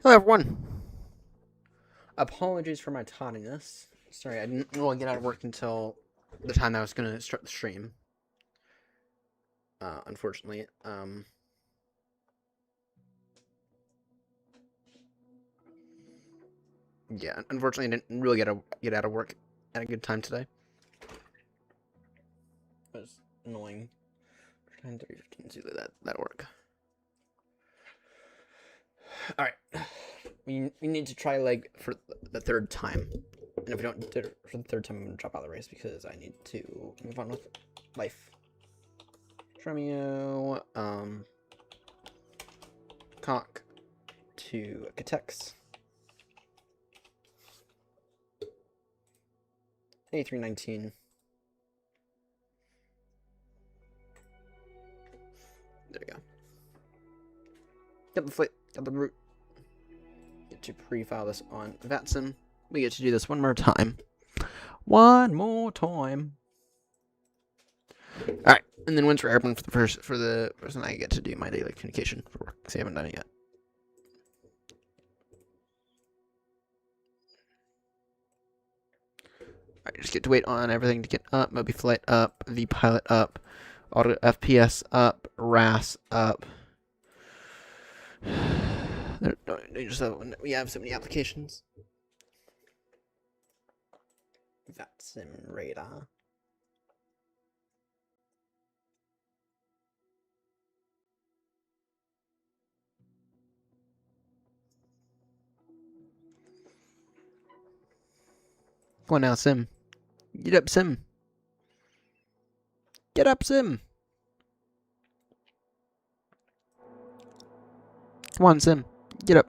Hello, everyone. Apologies for my tardiness. Sorry, I didn't really get out of work until the time I was going to start the stream. Unfortunately. Yeah, unfortunately, I didn't really get out of work at a good time today. It was annoying. 9:30, 15, that work. All right, we need to try leg for the third time, and if we don't do it for the third time, I'm gonna drop out of the race because I need to move on with life. Tremio, Cock to Catex. 8319. There we go. Got the flit, got the root. Get to pre-file this on Vatsim. We get to do this one more time. One more time. Alright, and then once we're airborne for the person, I get to do my daily communication for work, because I haven't done it yet. Alright, just get to wait on everything to get up. Moby flight up, V pilot up, auto FPS up, RAS up. We have so many applications. Vatsim radar. Come on now, Sim. Get up, Sim. Get up, Sim. Come on, Sim. Get up.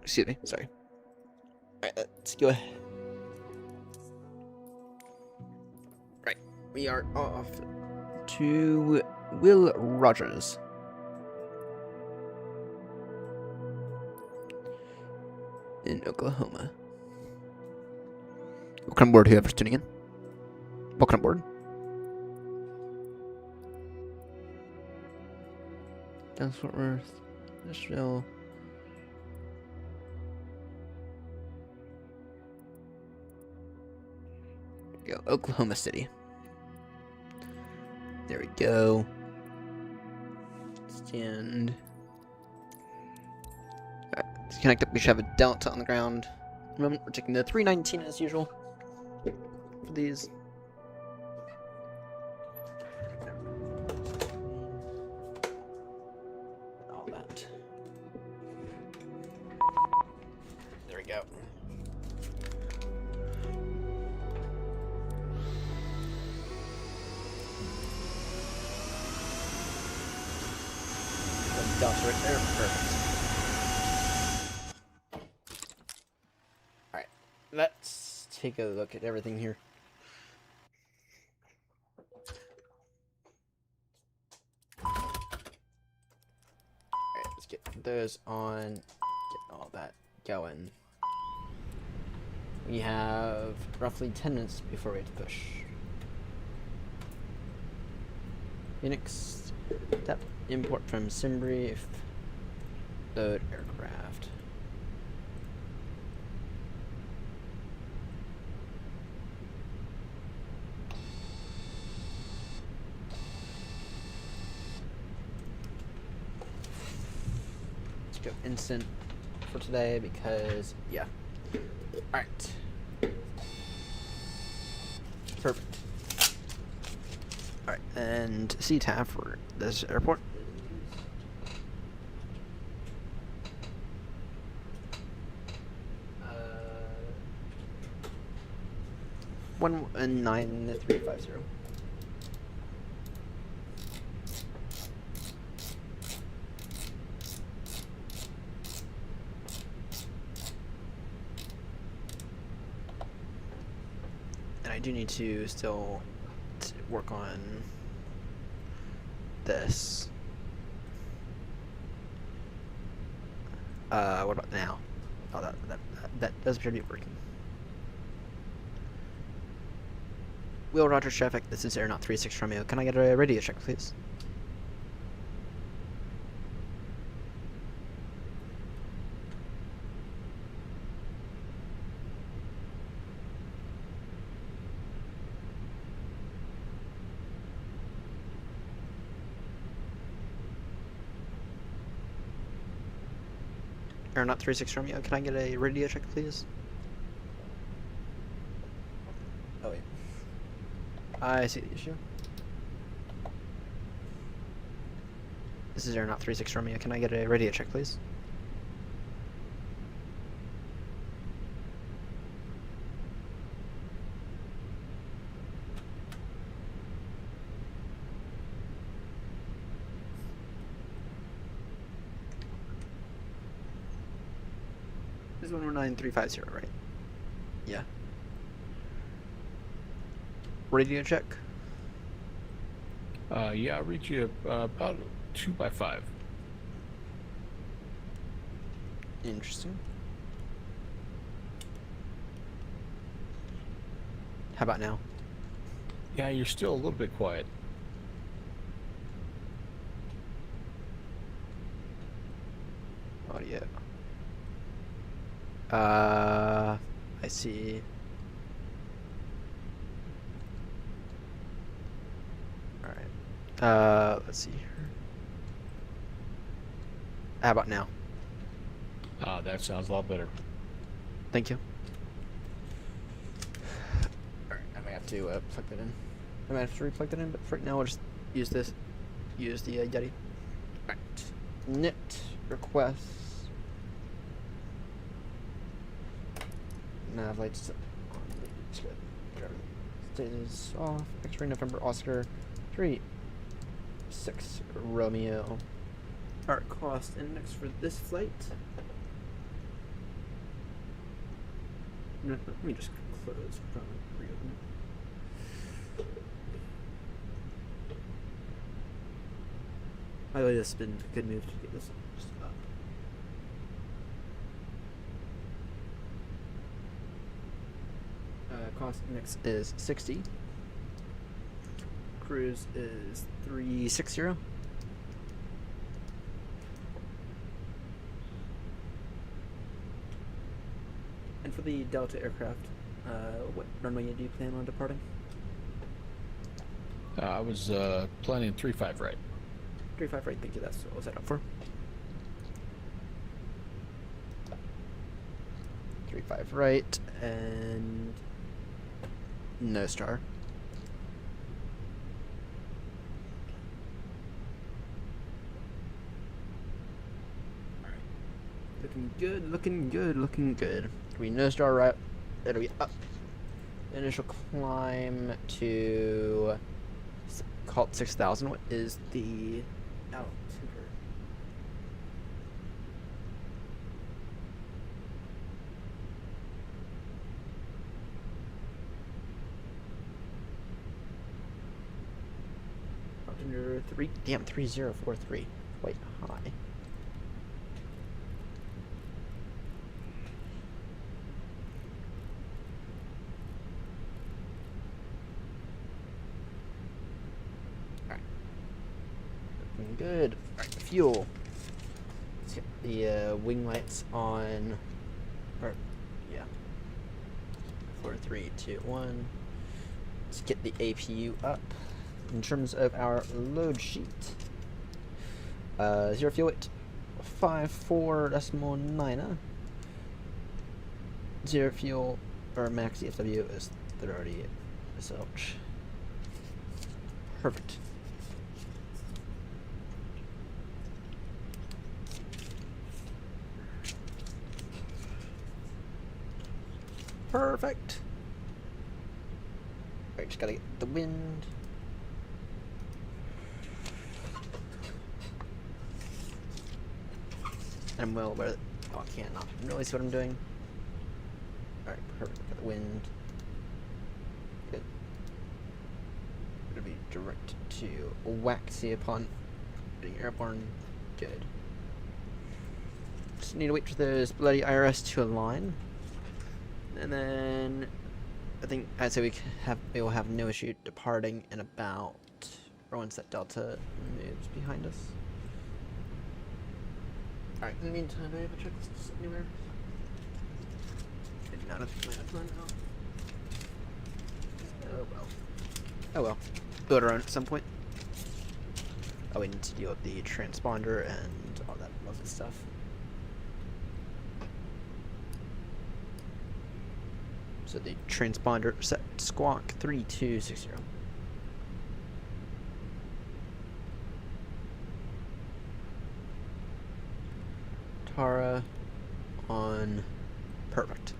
Excuse me, sorry. Alright, let's go ahead. Right, we are off to Will Rogers. In Oklahoma. Welcome aboard, whoever's tuning in. Welcome aboard. Dallas Fort Worth, Nashville. There we go, Oklahoma City. There we go. Stand. Alright, let's connect up. We should have a Delta on the ground. At the moment, we're taking the 319 as usual for these. All that. There we go. Delta right there. Perfect. Alright, let's take a look at everything here. Alright, let's get those on. Get all that going. We have roughly 10 minutes before we have to push. Phoenix. Tap import from Simbrief. Load aircraft. Let's go instant for today because, yeah. Alright. Perfect. Alright, and CTAF for this airport. Uh, 19350. And I do need to still work on this. What about now? Oh, that does appear to be working. Will Roger traffic, this is Aeronaut 36 Romeo. Can I get a radio check, please? Aeronaut 36 Romeo, can I get a radio check, please? Oh, wait. I see the issue. This is Aeronaut 36 Romeo. Can I get a radio check, please? This is 119350, right? Yeah. Radio check. Yeah, I'll reach you about 2x5. Interesting. How about now? Yeah, you're still a little bit quiet. Audio. I see. Alright. Let's see here. How about now? That sounds a lot better. Thank you. Alright, I may have to plug that in. I might have to re-plug that in, but for right now I'll just use this. Use the Yeti. Alright. Knit requests. Nav lights on. Status off. X-ray November Oscar 3 6 Romeo. Our cost index for this flight. Let me just close. Probably reopen it. By the way, this has been a good move to get this just up. Cost index is 60. Cruise is 360. And for the Delta aircraft, what runway do you plan on departing? I was planning 3-5 right. 3-5 right, thank you, that's what I was set up for. 3-5 right, and no star. Alright. Looking good, looking good, looking good. We no star right, it'll be up. Initial climb to call it 6,000. What is the altitude? Under 3, damn, 3043. Quite high. Alright. Looking good. Alright, fuel. Let's get the wing lights on. Or, yeah. 4, 3, 2, 1. Let's get the APU up. In terms of our load sheet, 0 fuel weight, 54.9. 0 fuel, or max EFW is 30. So, perfect. Perfect. Alright, just gotta get the wind. I'm well aware that, oh, I can't not really see what I'm doing. Alright, perfect. Got the wind. Good. It'll be direct to Waxy upon getting airborne. Good. Just need to wait for those bloody IRS to align. And then I think I'd say we will have no issue departing in about once that Delta moves behind us. Alright, in the meantime, I have a checklist anywhere. I do not have to plan a plan out. Oh well. Oh well. Build our own at some point. Oh, we need to deal with the transponder and all that lovely stuff. So the transponder set squawk 3260. Tara on perfect.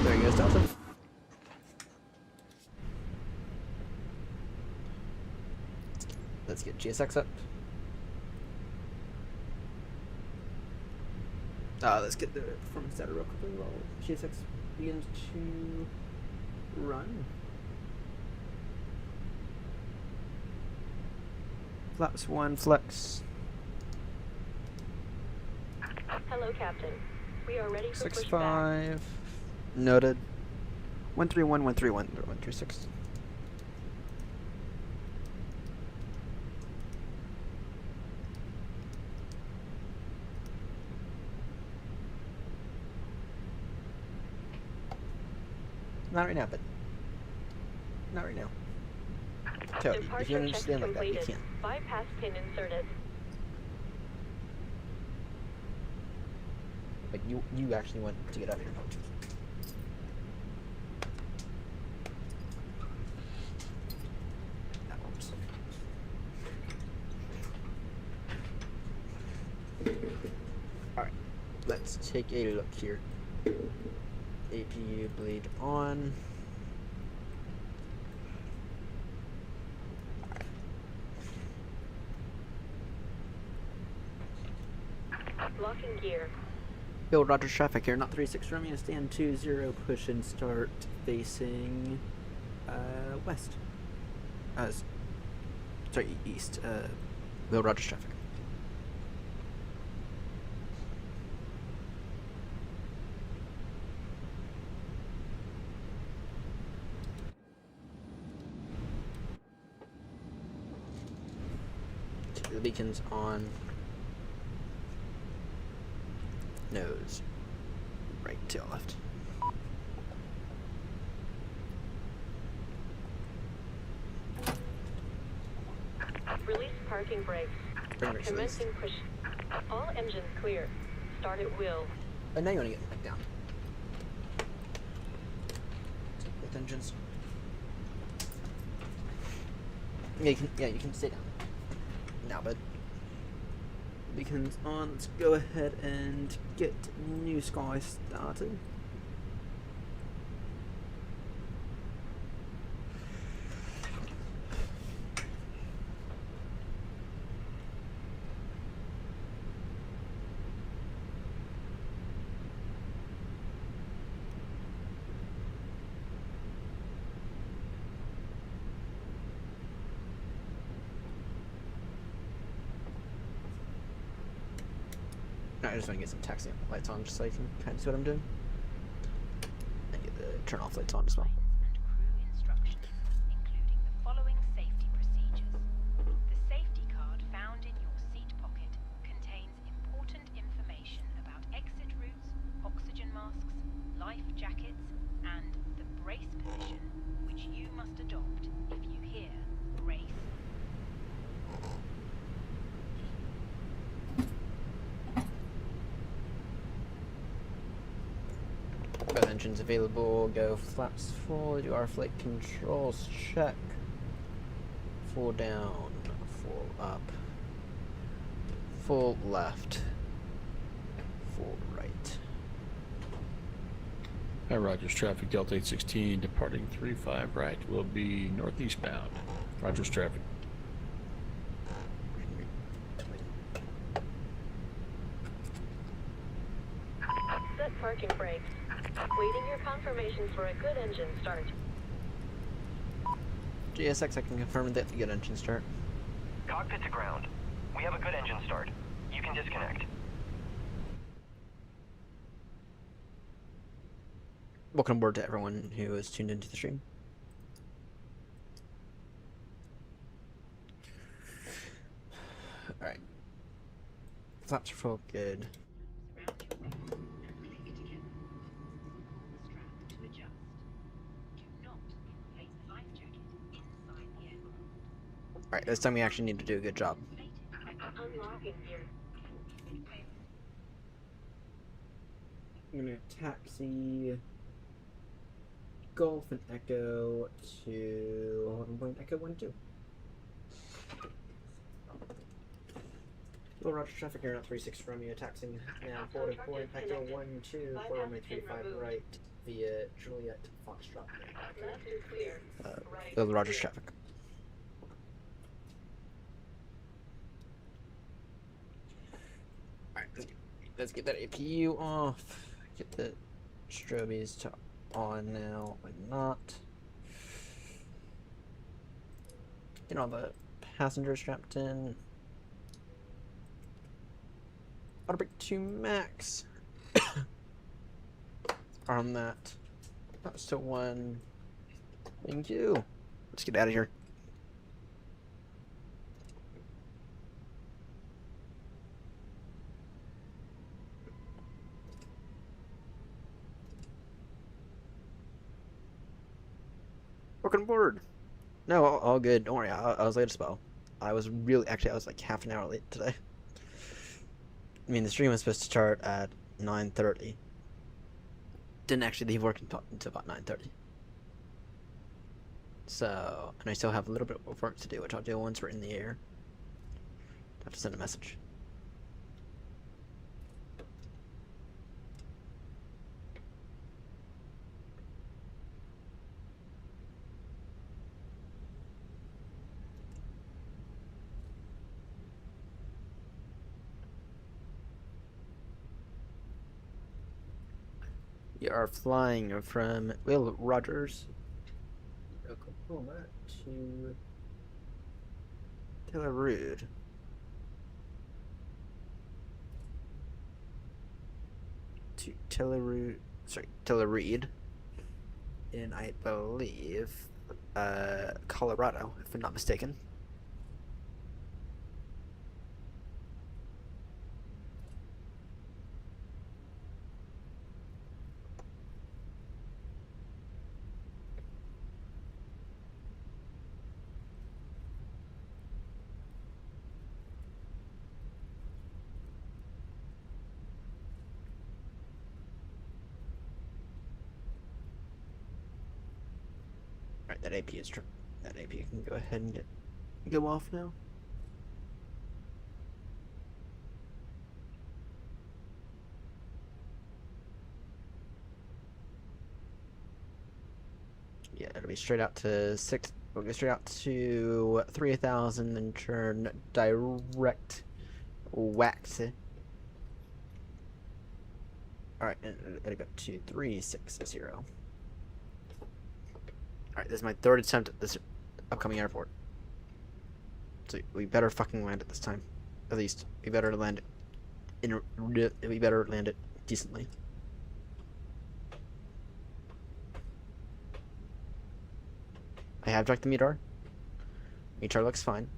There he goes, Delta. Let's get GSX up. Let's get the performance data real quickly while GSX begins to run. Flaps 1, flex. Hello, Captain. We are ready for pushback. 65. Noted. 131, 131, 136. Not right now, but not right now. So, if you Departure checks understand like that, you completed. can. Bypass pin inserted. Like you actually want to get up here. That works. Alright, let's take a look here. APU bleed on. Locking gear. Build Roger traffic here, not 36 Romeo, stand 20, push and start facing west. Sorry, east. Build Roger traffic. The beacon's on. Nose. Right, tail left. Release parking brakes. Brakes released. Commencing push. All engines clear. Start at will. Oh, now you want to get back down. Both engines. Yeah, you can stay down. Now, but beacons on. Let's go ahead and get New Sky started. I just want to get some taxi lights on just so I can kind of see what I'm doing. And get the turn off lights on as well. And crew instructions, including the following safety procedures. The safety card found in your seat pocket contains important information about exit routes, oxygen masks, life jackets, and the brace position, which you must adopt if you hear brace. Both engines available. Go flaps full. Do our flight controls check. Full down. Full up. Full left. Full right. Hi, Rogers. Traffic Delta 816 departing 35 right. Will be northeast bound. Rogers traffic. parking brakes. Waiting your confirmation for a good engine start. GSX, I can confirm that the good engine start. Cockpit to ground. We have a good engine start. You can disconnect. Welcome aboard to everyone who is tuned into the stream. Alright. Flaps are full, good. Alright, this time we actually need to do a good job. Unlocking gear. I'm gonna taxi Golf and Echo to holding point Echo 1-2. Low Roger traffic, you're not 36 Romeo, taxing now holding point Echo 1-2 for runway 35 right via Juliet Foxtrot. Left is clear. Low Roger traffic. Alright, let's get that APU off. Get the strobies to on now, or not. Get all the passengers strapped in. Auto brake to max. Arm that. That's to 1. Thank you. Let's get out of here. Welcome aboard. No, all good. Don't worry. I was late as well. I was like half an hour late today. I mean, the stream was supposed to start at 9:30. Didn't actually leave work until about 9:30. So, and I still have a little bit of work to do, which I'll do once we're in the air. I have to send a message. We are flying from Will Rogers, Oklahoma to Tellerud. To Tellerud, in I believe Colorado, if I'm not mistaken. Alright, that AP is true. That AP can go ahead and go off now. Yeah, it'll be straight out to 6. We'll go straight out to 3,000 and turn direct wax. Alright, and it'll go to 360. Alright, this is my 3rd attempt at this upcoming airport. So we better fucking land it this time. At least. We better land it we better land it decently. I have checked the METAR. METAR looks fine.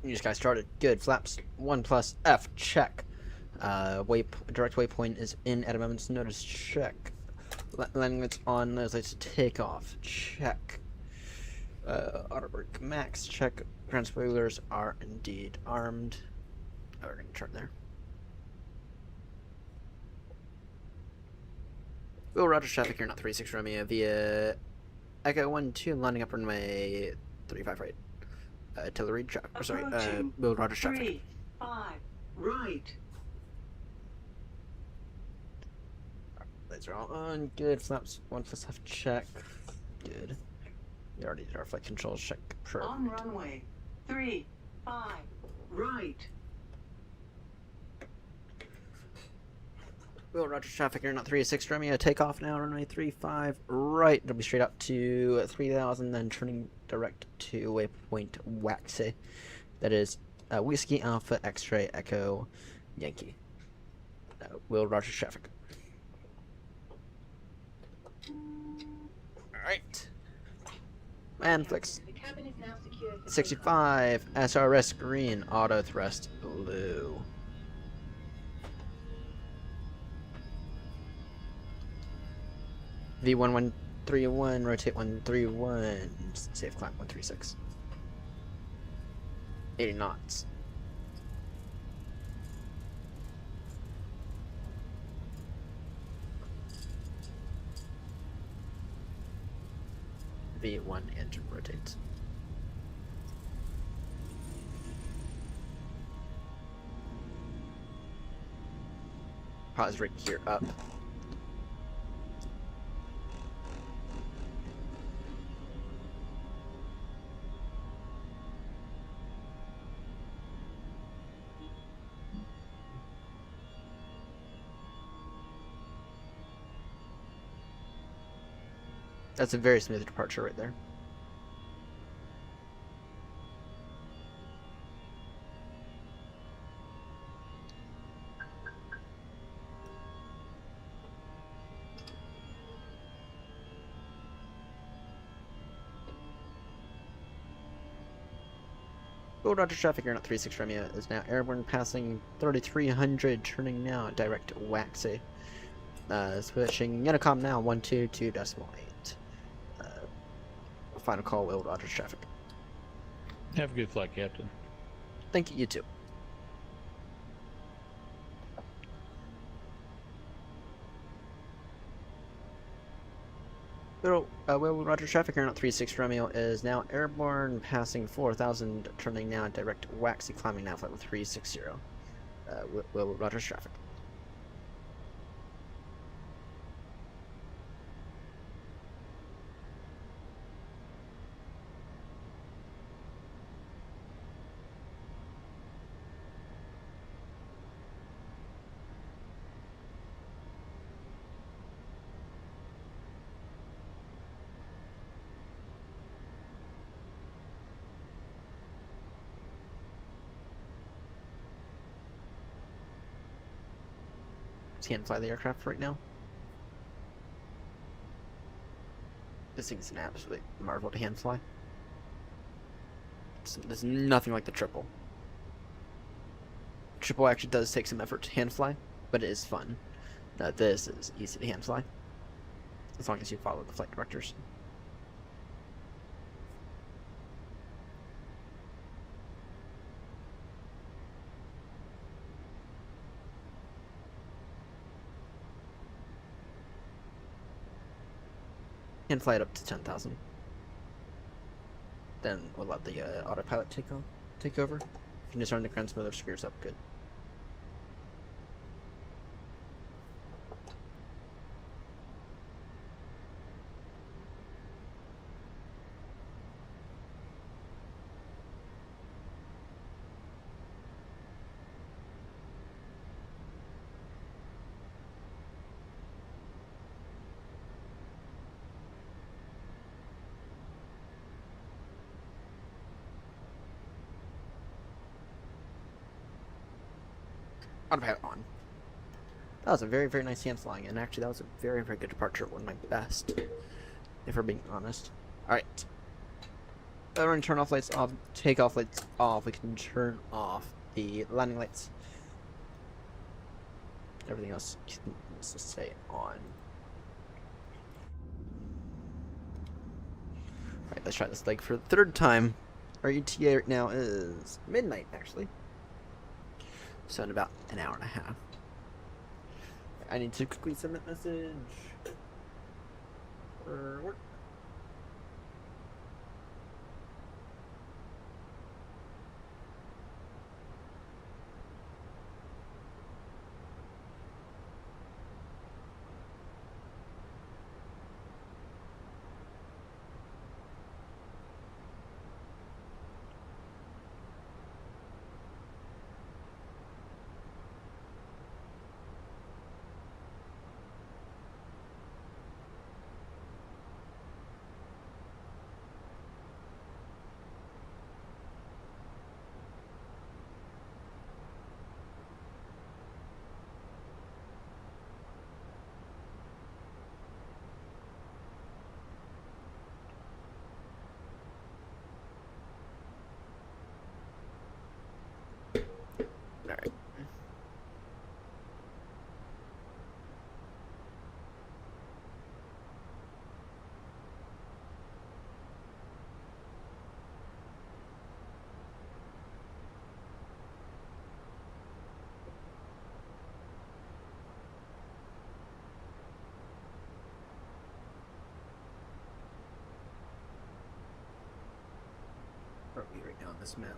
You just got started. Good. Flaps 1+ F. Check. Direct waypoint is in at a moment's notice. Check. Landing lights on. Those lights take off. Check. Auto brake max. Check. Ground spoilers are indeed armed. Oh, we're gonna turn there. Will Rogers traffic here, not 36 Romeo via Echo 1-2, lining up runway 35 right. Artillery traffic. Sorry, Approaching. Will Rogers traffic. 3, 5, right. Lights are all on. Good. Flaps 1 plus half check. Good. We already did our flight controls check. Perfect. On runway 3, 5, right. Will Rogers traffic, you're not 36 Romeo. Takeoff now, runway 35 right. It'll be straight up to 3000, then turning direct to waypoint Waxy. That is Whiskey Alpha X-Ray Echo Yankee. Will Rogers traffic. Alright. And flicks. The cabin is now secure for 65 SRS green, auto thrust blue. V1131, rotate 131, safe climb 136. 80 knots. V1 engine rotates. Pause right here up. That's a very smooth departure right there. Gold Roger traffic, you're not 36 Romeo is now airborne, passing 3300, turning now direct Waxy. Switching Unicom now 122.8. Final call, Will Rogers traffic. Have a good flight, Captain. Thank you, you too. Will Rogers traffic, you're not 36 Romeo is now airborne, passing 4000, turning now direct Waxy, climbing now flight 360. Will Rogers traffic. Can't fly the aircraft right now. This thing's an absolute marvel to hand fly. There's nothing like the triple. Triple actually does take some effort to hand fly, but it is fun. This is easy to hand fly, as long as you follow the flight directors. And fly it up to 10,000. Then we'll let the autopilot take over. If you just run the ground smoother, screws up good. Autopilot on. That was a very, very nice hand flying, and actually that was a very, very good departure. One of my best, if we're being honest. Alright. We're going to turn off lights off, take off lights off. We can turn off the landing lights. Everything else can just stay on. Alright, let's try this leg for the third time. Our ETA right now is midnight, actually. So in about an hour and a half. I need to quickly send that message for work. be right now on this map.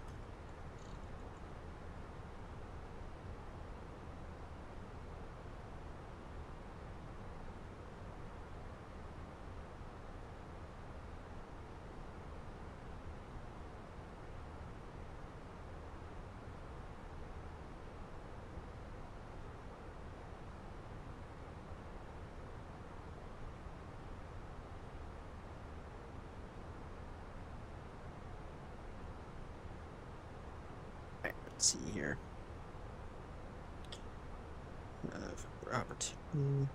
Alright, let's see here. Opportunity.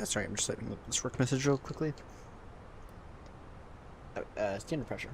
Sorry, I'm just typing this work message real quickly. Standard pressure.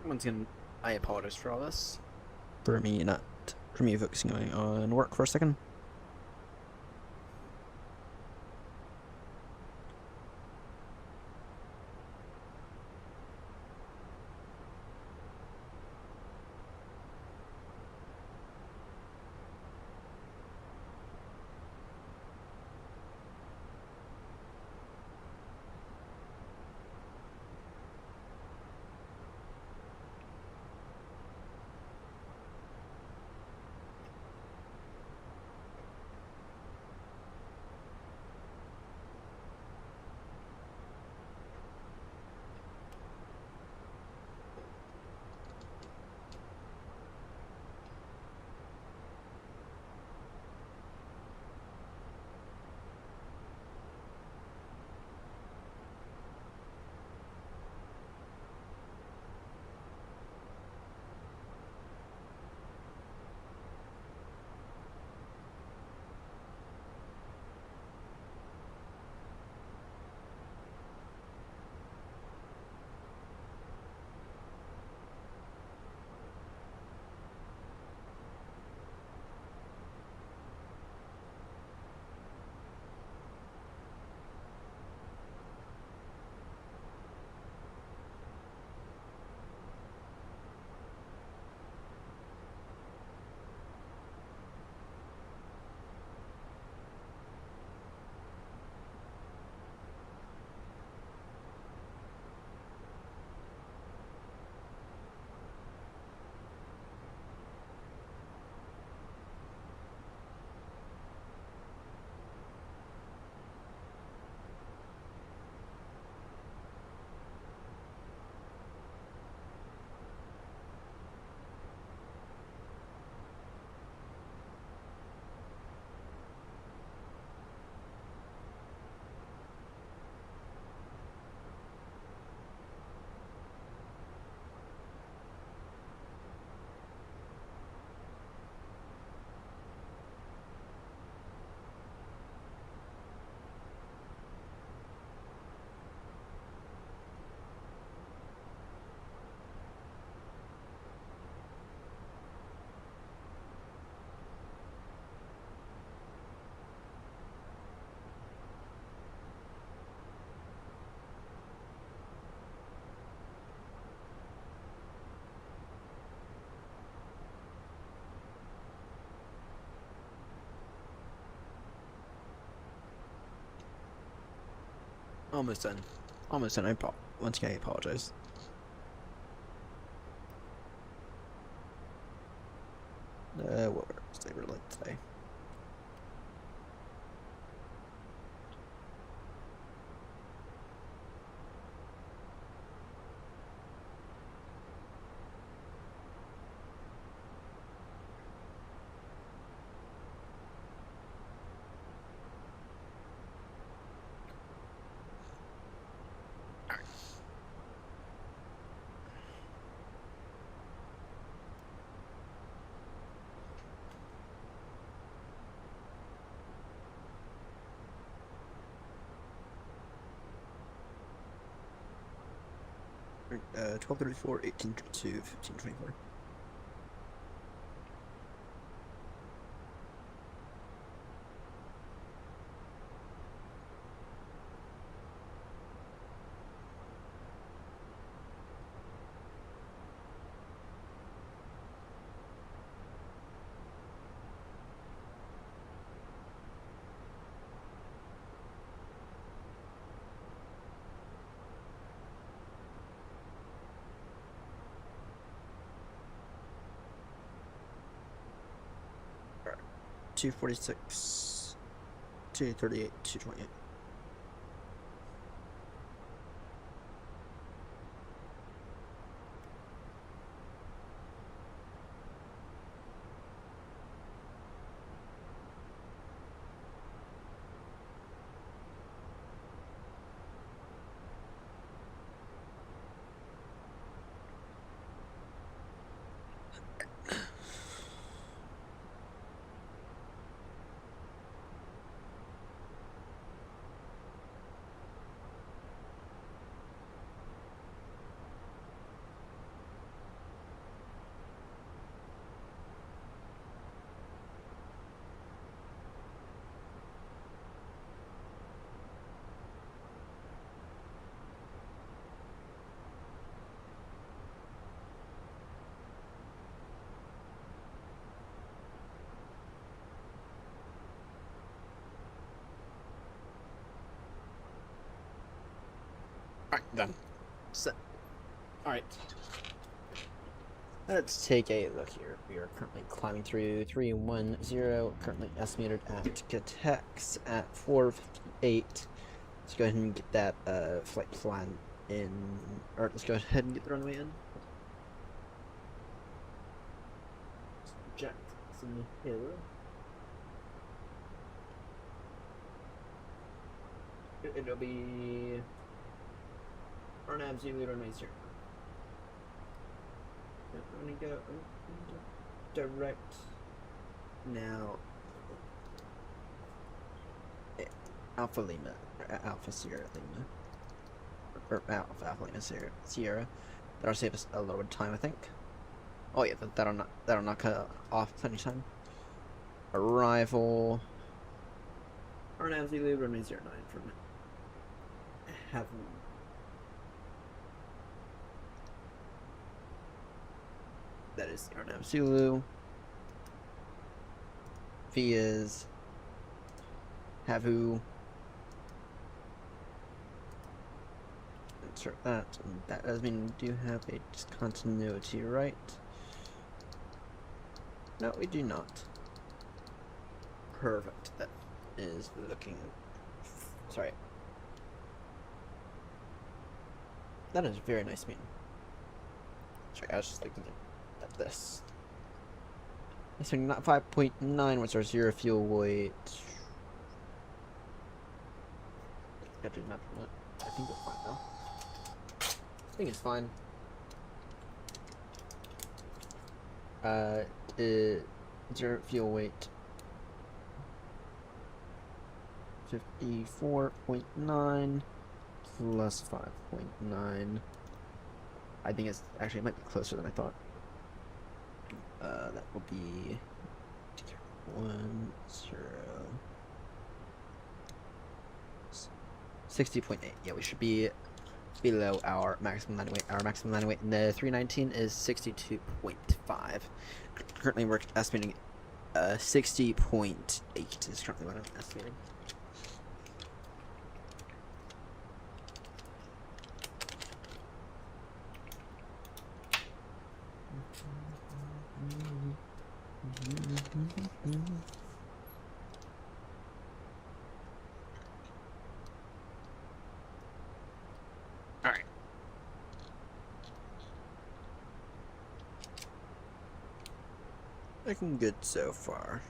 Once again, I apologize for all this. For me focusing on work for a second. Almost done. Almost done. Once again, I apologize. What was they were like today? Alright, 12:34, 18:32, 15:24. Alright, 246, 238, 228. Alright, done. So, alright. Let's take a look here. We are currently climbing through 310, currently estimated at Catex at 458. Let's go ahead and get that flight plan in, or let's go ahead and get the runway in. Jackson Hill. It'll be Arnab Zulu runway 0. I'm gonna go direct now. Alpha Lima, or Alpha Sierra Lima, or Alpha Lima Sierra. That'll save us a little bit of time, I think. Oh yeah, that'll not cut off plenty of time. Arrival. Arnab Zulu runway 09 from Heaven. That is the Arnab Zulu. V is Havu. Insert that. And that does mean we do have a discontinuity, right? No, we do not. Perfect. That is looking. Sorry. That is very nice meeting. Sorry, I was just looking at this. So not 5.9. What's our zero fuel weight? I think it's fine though. I think it's fine. Zero fuel weight. 54.9 plus 5.9. I think it's actually, it might be closer than I thought. That will be 60.8. Yeah, we should be below our maximum landing weight. Our maximum landing weight in the 319 is 62.5. Currently, we're estimating 60.8 is currently what I'm estimating. Alright. Looking good so far.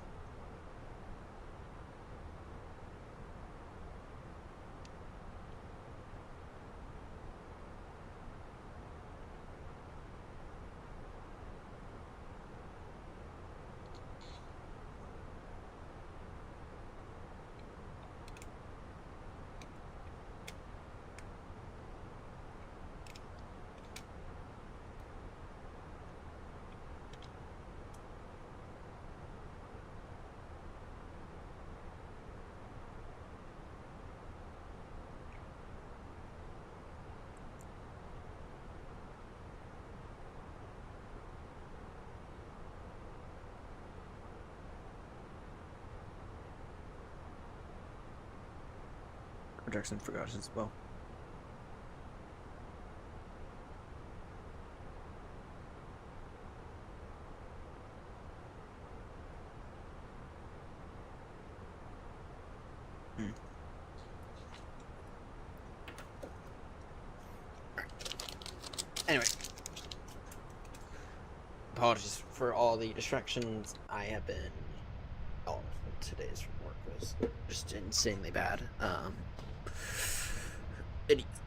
Jackson forgot as well. Anyway, apologies for all the distractions. I have been. Oh, today's work was just insanely bad.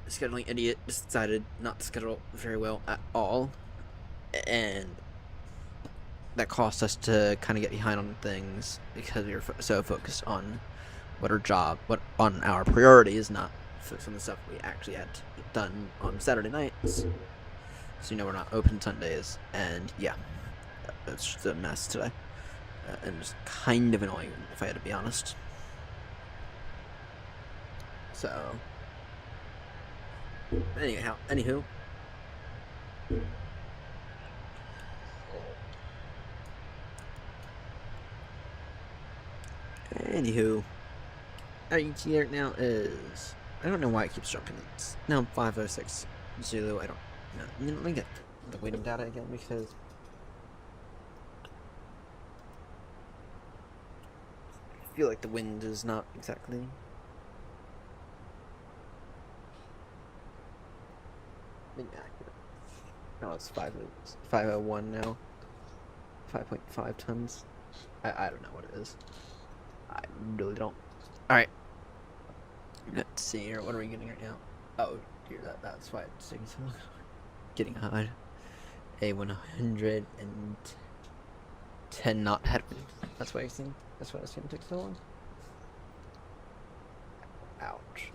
Scheduling idiot decided not to schedule very well at all, and that caused us to kind of get behind on things because we were so focused on what our priorities, not focused on the stuff we actually had done on Saturday nights. So we're not open Sundays, and yeah, it's just a mess today, and just kind of annoying if I had to be honest. So, anywho, our ETA now is, I don't know why it keeps jumping. It's now 5:06 Zulu. I don't know. Let me get the waiting data again because I feel like the wind is not exactly. Accurate. No, it's 501 now. 5.5 tons. I don't know what it is. I really don't. Alright. Let's see here. What are we getting right now? Oh, dear, that's why it's taking so long. Getting high. A 110 knot headwind. That's why it's going to take so long. Ouch.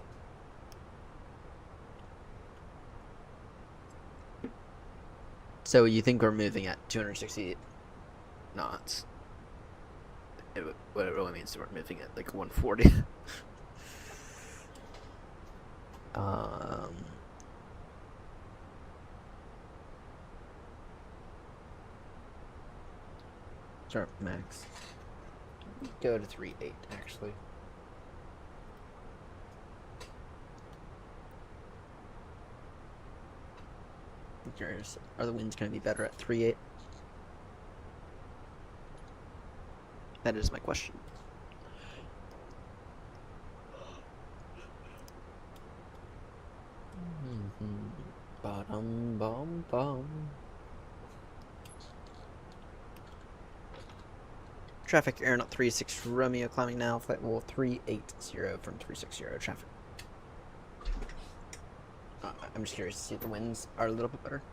So you think we're moving at 260 knots? What it really means is we're moving at like 140. Start max. Go to 3.8 actually. Curious, are the winds going to be better at 3.8? That is my question. Bottom, bum, bum. Traffic Aeronaut 36 Romeo climbing now. Flight level 380 from 360 traffic. I'm just curious to see if the winds are a little bit better.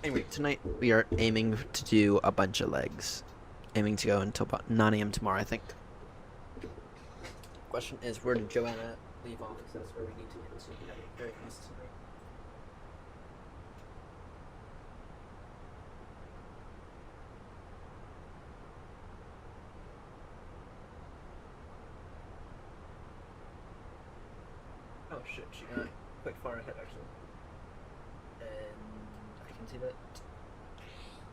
Anyway, tonight we are aiming to do a bunch of legs. Aiming to go until about 9 a.m. tomorrow, I think. Question is, where did Joanna leave off? Because that's where we need to get to. We have it very close tonight. Oh shit, she got quite far ahead actually. And I can see that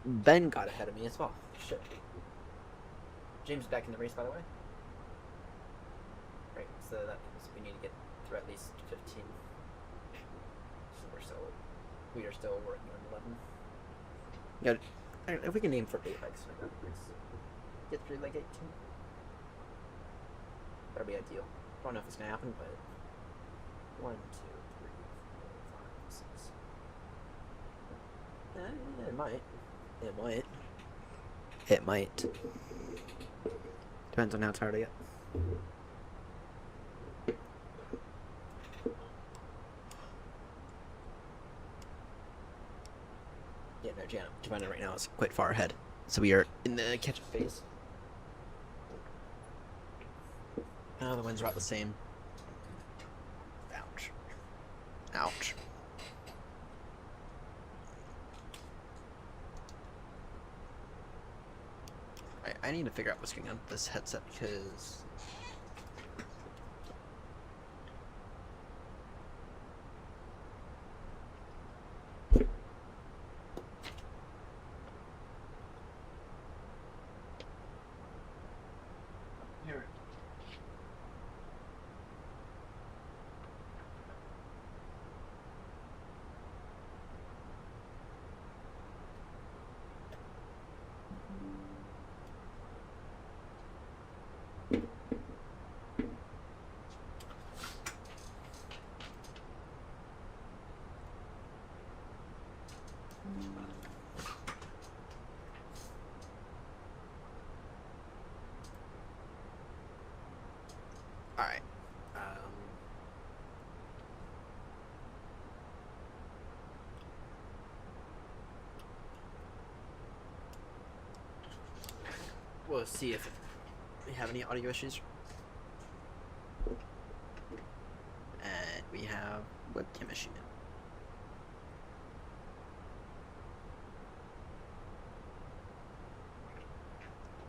Ben got ahead of me as well. Shit. James is back in the race, by the way. Right, so that means we need to get through at least 15. So we are still working on 11. Yeah, if we can aim for 8 legs, like that, get through like 18. That'd be ideal. Don't know if it's gonna happen, but 1, 2, 3, 4, 5, 6. It might. It might. It might. Depends on how tired I get. Yeah, no, Giovanna right now is quite far ahead. So we are in the catch-up phase. The winds are about the same. Ouch. Ouch. I need to figure out what's going on with this headset because... Here. Alright. We'll see if we have any audio issues. And we have webcam issue.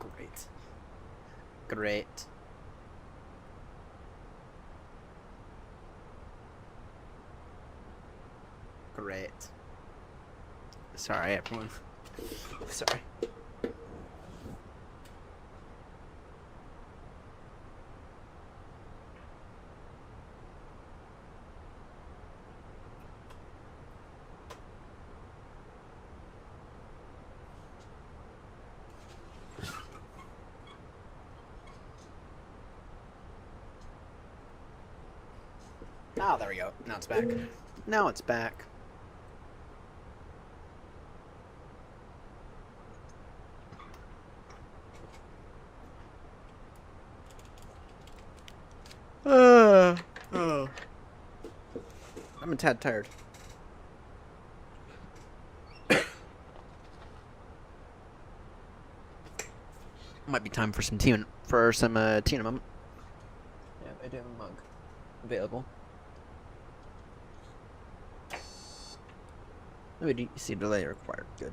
Great. Great. Great. Sorry, everyone. Sorry. Oh, there we go. Now it's back. Now it's back. Oh. I'm a tad tired. Might be time for some tea in a moment. Yeah, I do have a mug available. Let me see delay required. Good.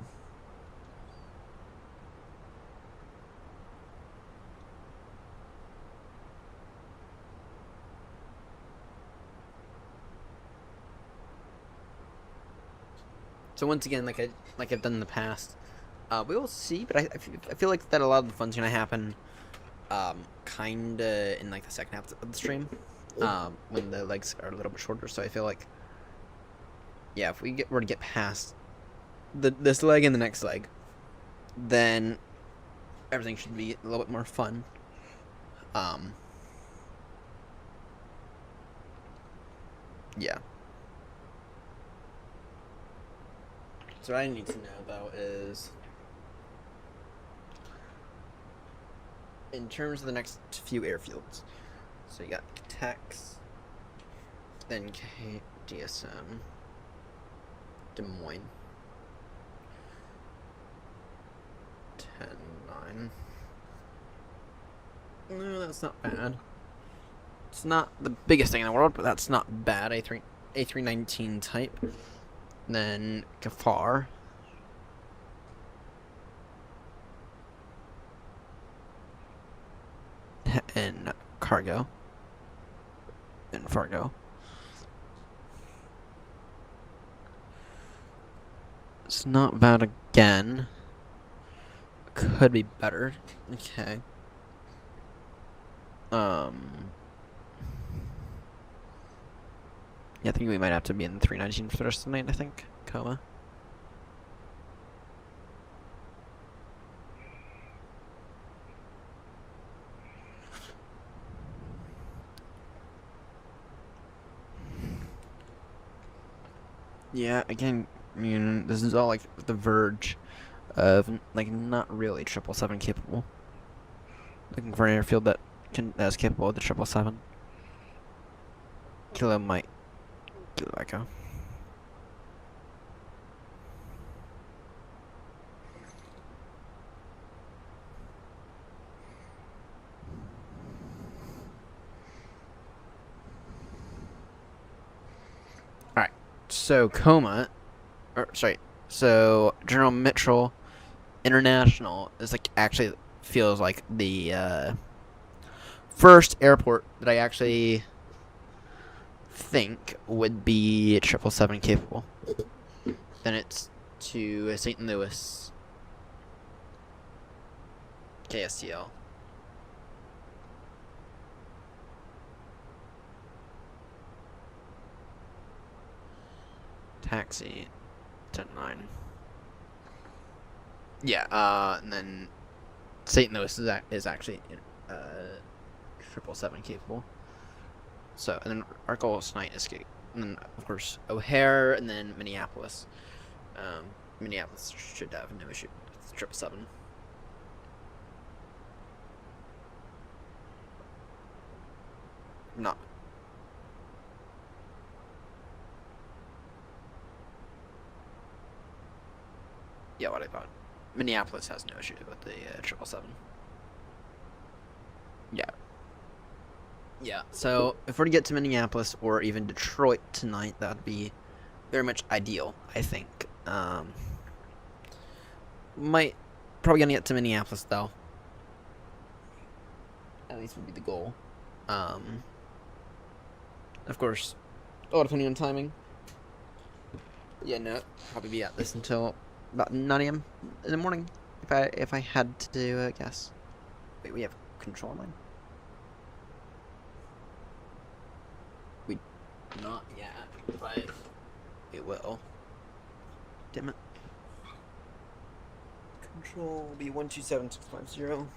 So once again, like I've done in the past, we will see. But I feel like that a lot of the fun's gonna happen, kinda in like the second half of the stream, when the legs are a little bit shorter. So I feel like, yeah, if we were to get past this leg and the next leg, then everything should be a little bit more fun. Yeah. So what I need to know though is, in terms of the next few airfields, so you got Tex, then DSM, Des Moines, 10-9. No, that's not bad. It's not the biggest thing in the world, but that's not bad. A319 type. Then Gafar. And Cargo. And Fargo. It's not bad again. Could be better. Okay. Yeah, I think we might have to be in 319 for the rest of the night, I think. Coma. Yeah, again, I mean, this is all like the verge of like not really 777 capable. Looking for an airfield that's capable of the 777. Kilo might give it back. Alright, so Coma, so General Mitchell International is like actually feels like the first airport that I actually think would be 777 capable. Then it's to St. Louis, KSTL. Taxi, 10-9. Yeah, and then St. Louis is actually 777 capable. So, and then our goal tonight is and then of course O'Hare, and then Minneapolis. Minneapolis should have no issue with 777. Not. Yeah, what I thought. Minneapolis has no issue with the 777. Yeah. Yeah, so if we're to get to Minneapolis or even Detroit tonight, that would be very much ideal, I think. Probably gonna get to Minneapolis, though. At least would be the goal. Of course, all depending on timing. Yeah, no, probably be at this until about 9 a.m. in the morning, if I had to guess. Wait, we have control line? Not yet, but it will. Damn it. Control will be 127650.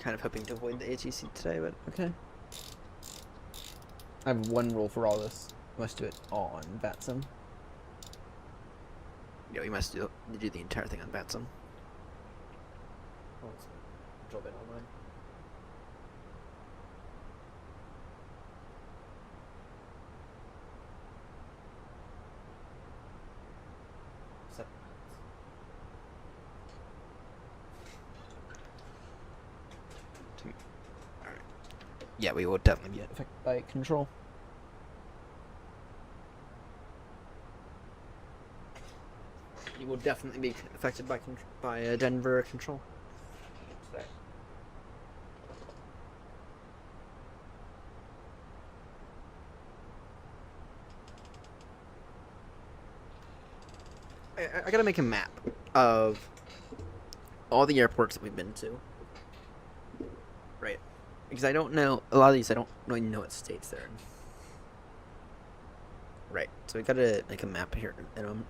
Kind of hoping to avoid the ATC today, but okay. I have one rule for all this. We must do it all on VATSIM. Yeah, we must do the entire thing on VATSIM. Oh, control bit online. Alright. Yeah, we will definitely be affected by control. You will definitely be affected by Denver control. Today. I gotta make a map of all the airports that we've been to. Right. Because I don't know, a lot of these I don't really know what states they're in. Right. So we gotta make a map here in a moment.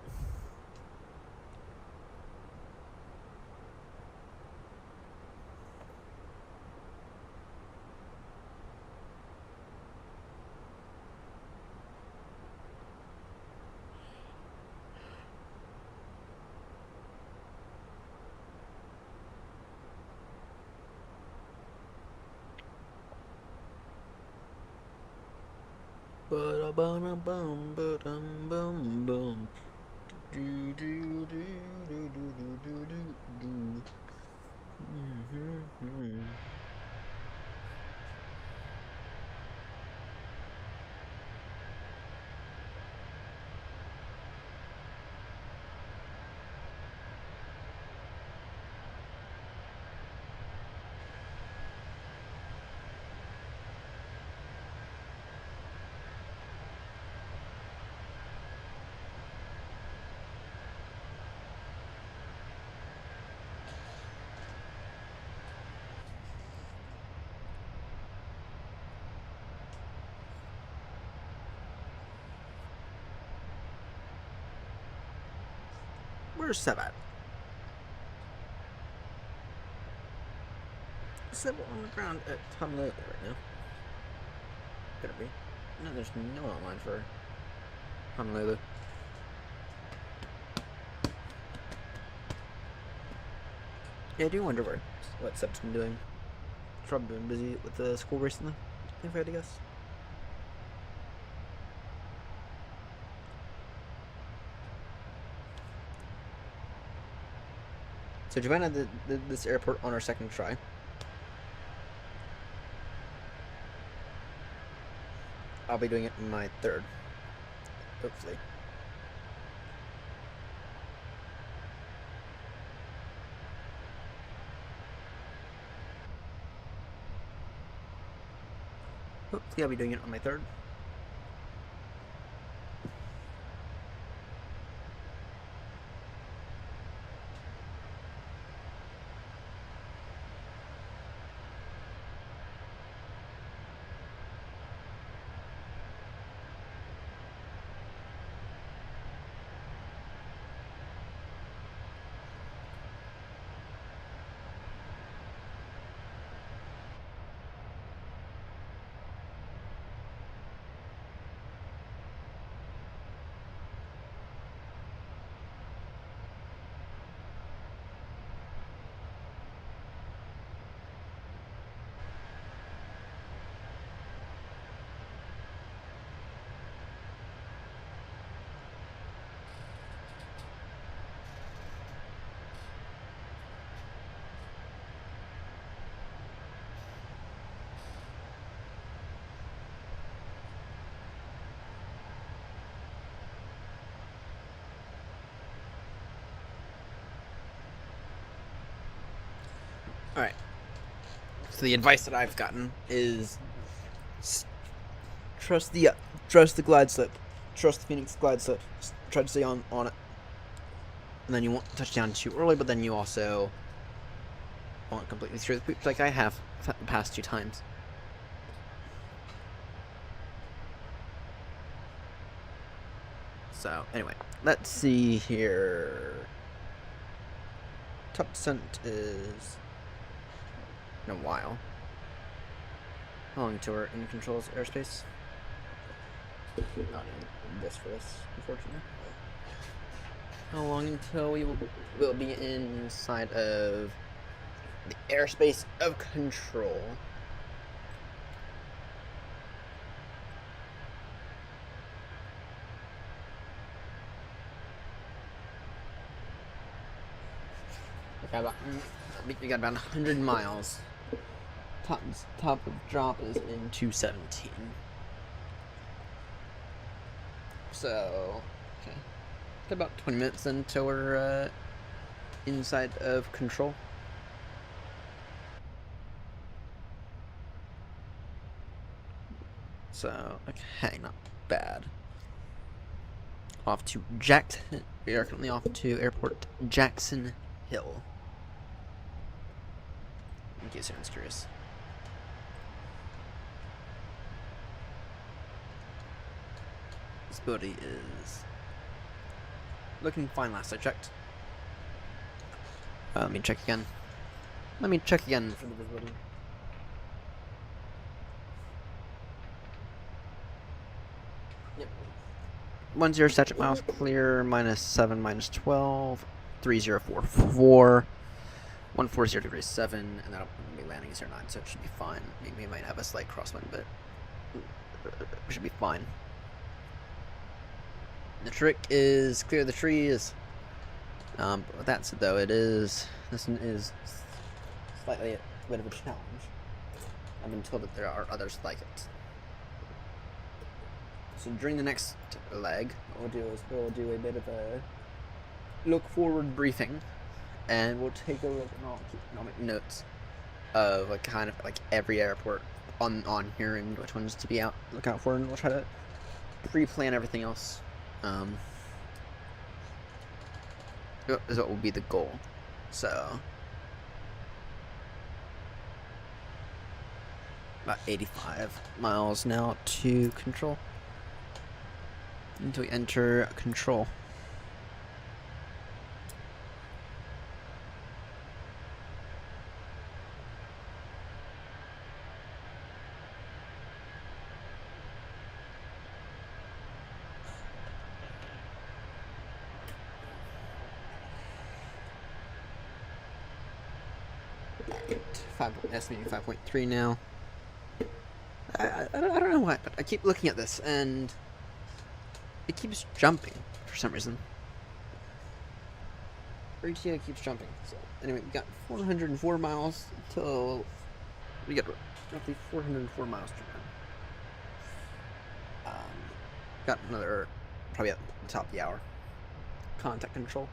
Ba-da-bum-bum, ba-dum-bum, bum. Do-do-do-do-do-do-do-do. Mhm. Where's Seb at? Seb on the ground at Honolulu right now. Could it be? No, there's no one online for Honolulu. Yeah, I do wonder what Seb's been doing. He's probably been busy with the school recently, if I had to guess. So Giovanna did this airport on our second try. I'll be doing it in my third, hopefully. Hopefully I'll be doing it on my third. Alright. So the advice that I've gotten is trust the glide slip. Trust the Phoenix glide slip. Try to stay on it. And then you won't touch down too early, but then you also won't completely through the poops like I have the past 2 times. So, anyway, let's see here. Top descent is in a while. How long until we're in control's airspace? Not in this for this, unfortunately. How long until we will be inside of the airspace of control? We got about 100 miles. Top of drop is in 217. So, okay. About 20 minutes until we're inside of control. So, okay, not bad. Off to Jackson. We are currently off to airport Jackson Hill. In case anyone's curious. Visibility is looking fine last I checked. Let me check again. Let me check again for the visibility. Yep. 10 statute miles clear, -7, -12, 3044, 140 degrees 7, and that'll be landing 09, so it should be fine. Maybe we might have a slight crosswind, but it should be fine. The trick is clear the trees. But with that said, though, this one is slightly a bit of a challenge. I've been told that there are others like it. So during the next leg, what we'll do is we'll do a bit of a look forward briefing, and we'll take a look, and I'll make notes of like kind of like every airport on here and which ones to be look out for, and we'll try to pre-plan everything else. Is what will be the goal. So about 85 miles now to control until we enter control. estimating 5.3 now. I don't know why, but I keep looking at this and it keeps jumping for some reason. RTA keeps jumping. So anyway, we got 404 miles till we got roughly 404 miles to run. Got another, probably at the top of the hour. Contact control.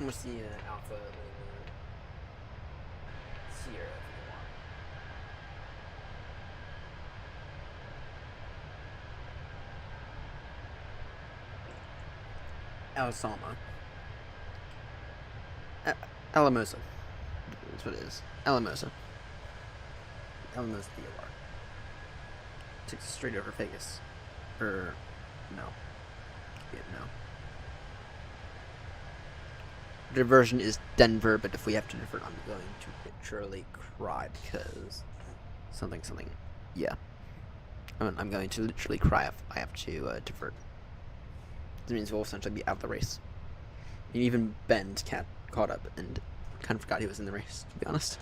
What's the Alpha Sierra if you want? Alsama. Alamosa. That's what it is. Alamosa. Alamosa DOR. Takes us straight over Vegas. No. Yeah, no. Diversion is Denver, but if we have to divert, I'm going to literally cry because something. Yeah, I'm going to literally cry if I have to divert. This means we'll essentially be out of the race. And even Ben's caught up and kind of forgot he was in the race, to be honest.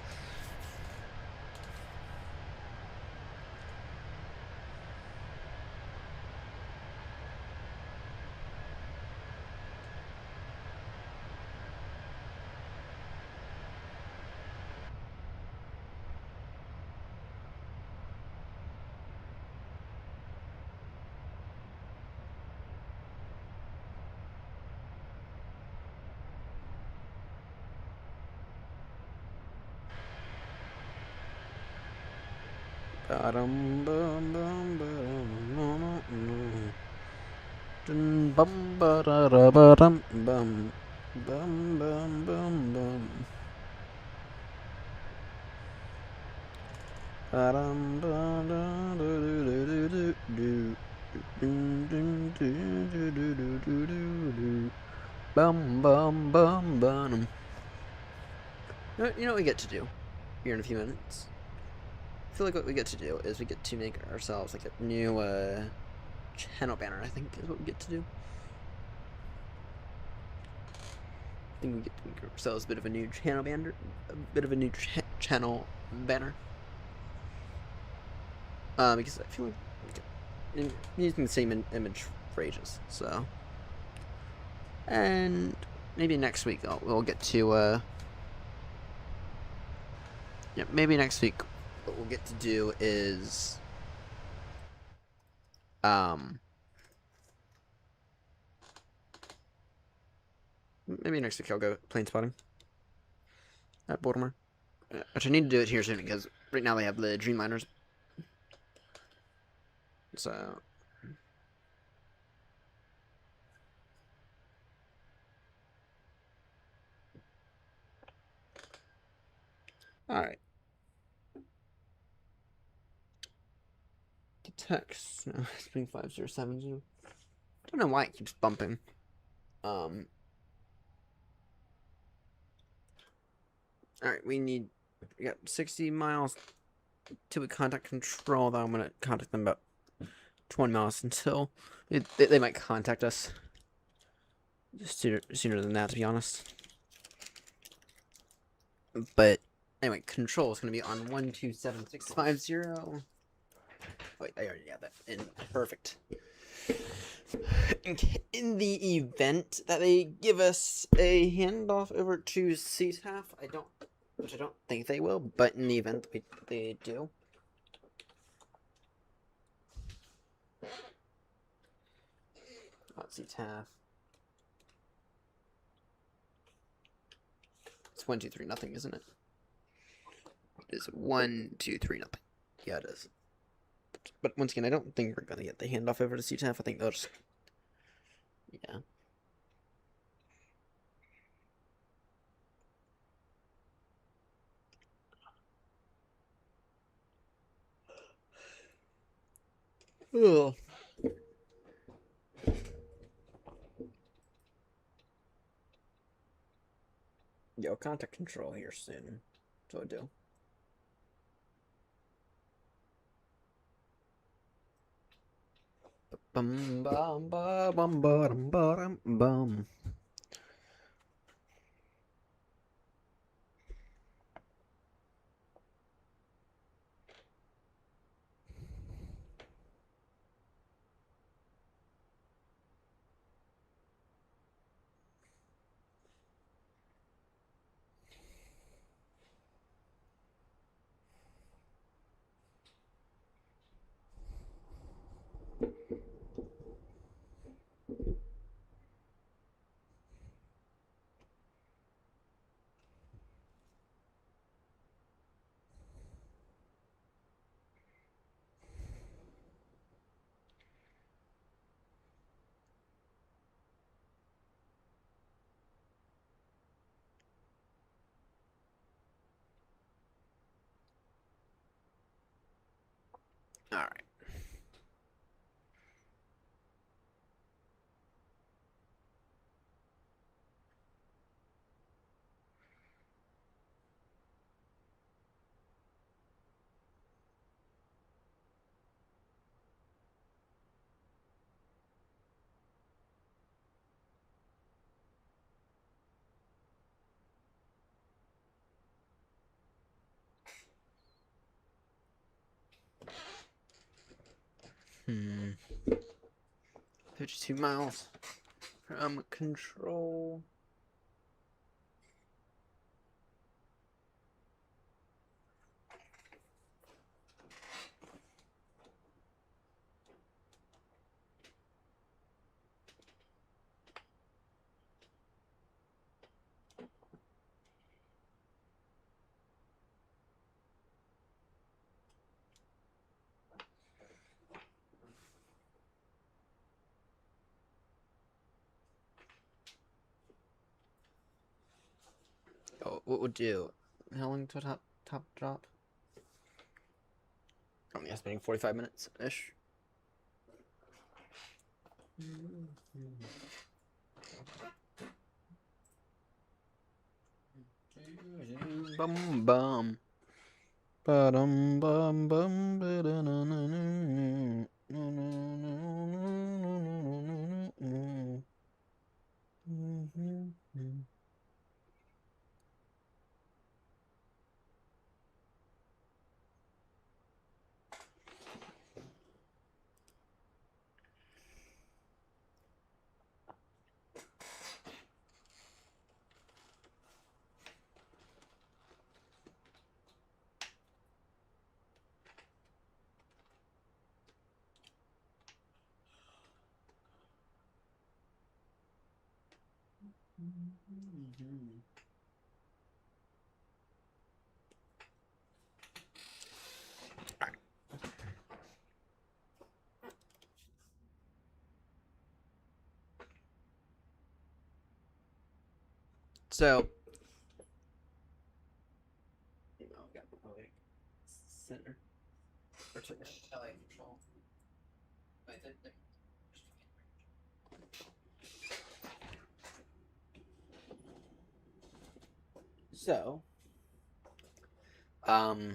You know what we get to do here in a few minutes? I feel like what we get to do is we get to make ourselves like a new channel banner, I think is what we get to do. I think we get to make ourselves a bit of a new channel banner. Channel banner. Because I feel like I'm using the same image for ages, so. And maybe next week we'll get to, yeah, maybe next week what we'll get to do is, maybe next week I'll go plane spotting at Baltimore. Which I need to do it here soon because right now they have the Dreamliners. So. Alright. The text. No, it's being 5070. I don't know why it keeps bumping. Alright, we got 60 miles till we contact control, though I'm gonna contact them about 20 miles until they might contact us sooner than that, to be honest. But anyway, control is gonna be on 127650. Wait, I already have that in. Perfect. In the event that they give us a handoff over to CTAF, which I don't think they will, but in the event they do. CTAF. It's 1-2-3 nothing, isn't it? It is 1-2-3 nothing. Yeah, it is. But once again, I don't think we're gonna get the handoff over to CTAF. I think they'll just, yeah. Ugh. Yo, contact control here soon. So I do. Bum bum ba bum bum bum bum. All right. Hmm. 52 miles from control. Oh, what would do? How long to top drop? Only estimating 45 minutes ish. Bum bum. Ba-dum bum bum ba-da-na-na-na. So, center. LA control. So, I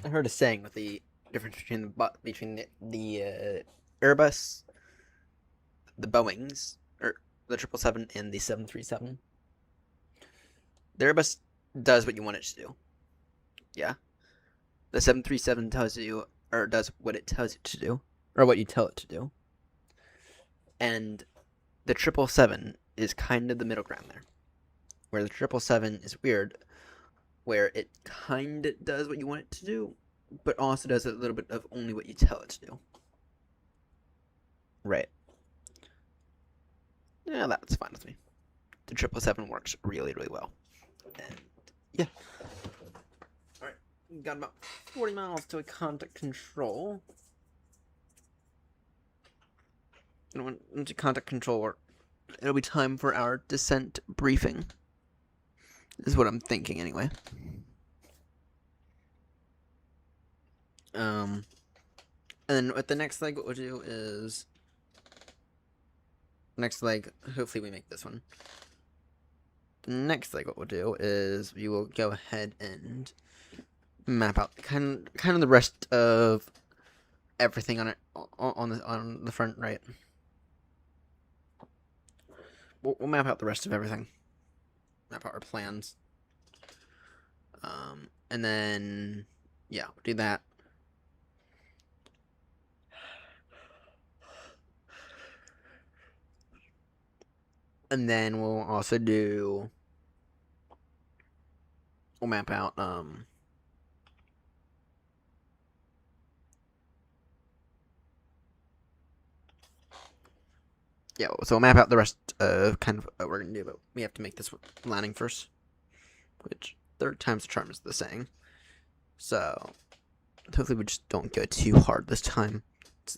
heard a saying with the difference between the Airbus, the Boeings, or the 777, and the 737. The Airbus does what you want it to do. Yeah. The 737 tells you, or does what it tells it to do, or what you tell it to do. And the 777 is kind of the middle ground there, where the 777 is weird, where it kind of does what you want it to do, but also does a little bit of only what you tell it to do. Right. Yeah, that's fine with me. The 777 works really, really well. And yeah. Alright. Got about 40 miles to a contact control. And once you contact control, it'll be time for our descent briefing. Is what I'm thinking anyway. And then with the next leg, what we'll do is next leg, hopefully we make this one. The next leg, what we'll do is we will go ahead and map out kind of the rest of everything on it on the front right. We'll map out the rest of everything. Map out our plans. And then yeah, we'll do that. And then we'll also do. We'll map out yeah, so we'll map out the rest of kind of what we're gonna do, but we have to make this landing first. Which third time's the charm is the saying. So hopefully we just don't go too hard this time.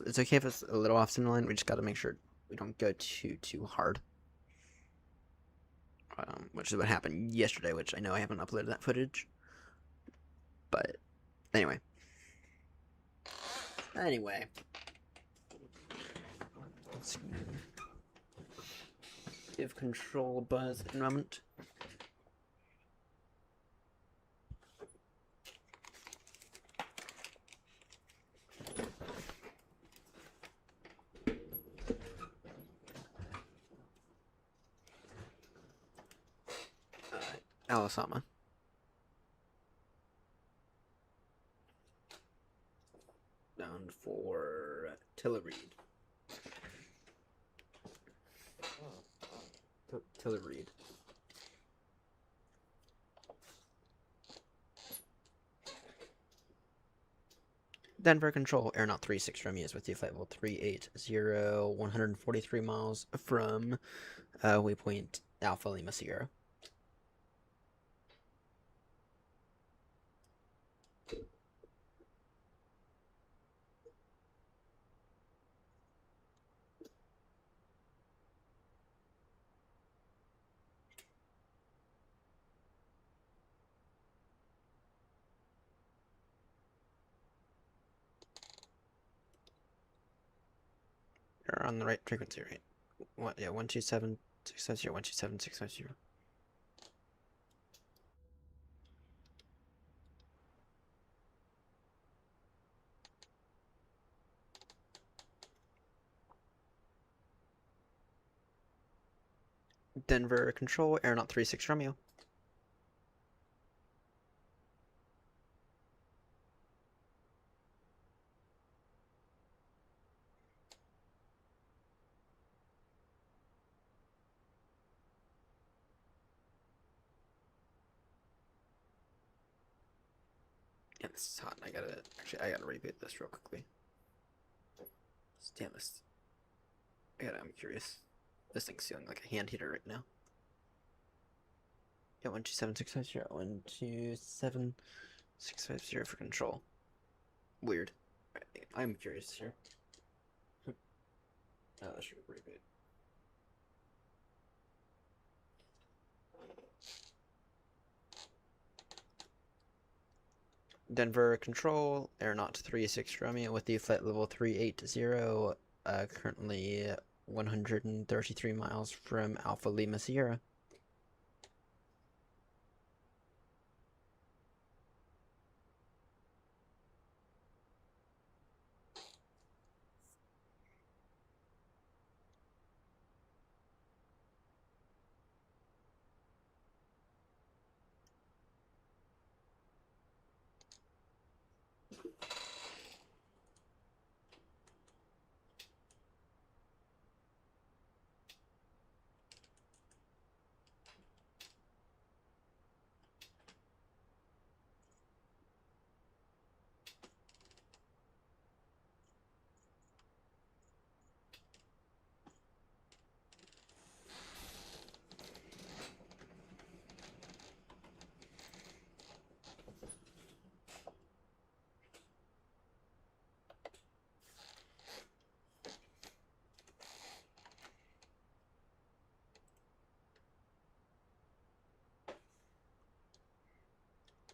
It's okay if it's a little off center line. We just got to make sure we don't go too hard. Which is what happened yesterday, which I know I haven't uploaded that footage. But anyway. Let's give control a buzz in a moment. Alisama. Down for Tillereed. Tillereed. Denver Control, Aeronaut 36 Romeo is with you, flight level 380, 143 miles from waypoint Alpha Lima Sierra. You're on the right frequency, right? What? Yeah, 127.650, 127.650. Denver Control, Aeronaut 36 Romeo. Yeah, this is hot. I gotta reboot this real quickly. Damn this. I'm curious. This thing's feeling like a hand heater right now. Yeah, 127.650, 127.650 for control. Weird. I'm curious here. Oh, that should reboot. Denver Control, Aeronaut 36 Romeo with the flight level 380, currently 133 miles from Alpha Lima Sierra.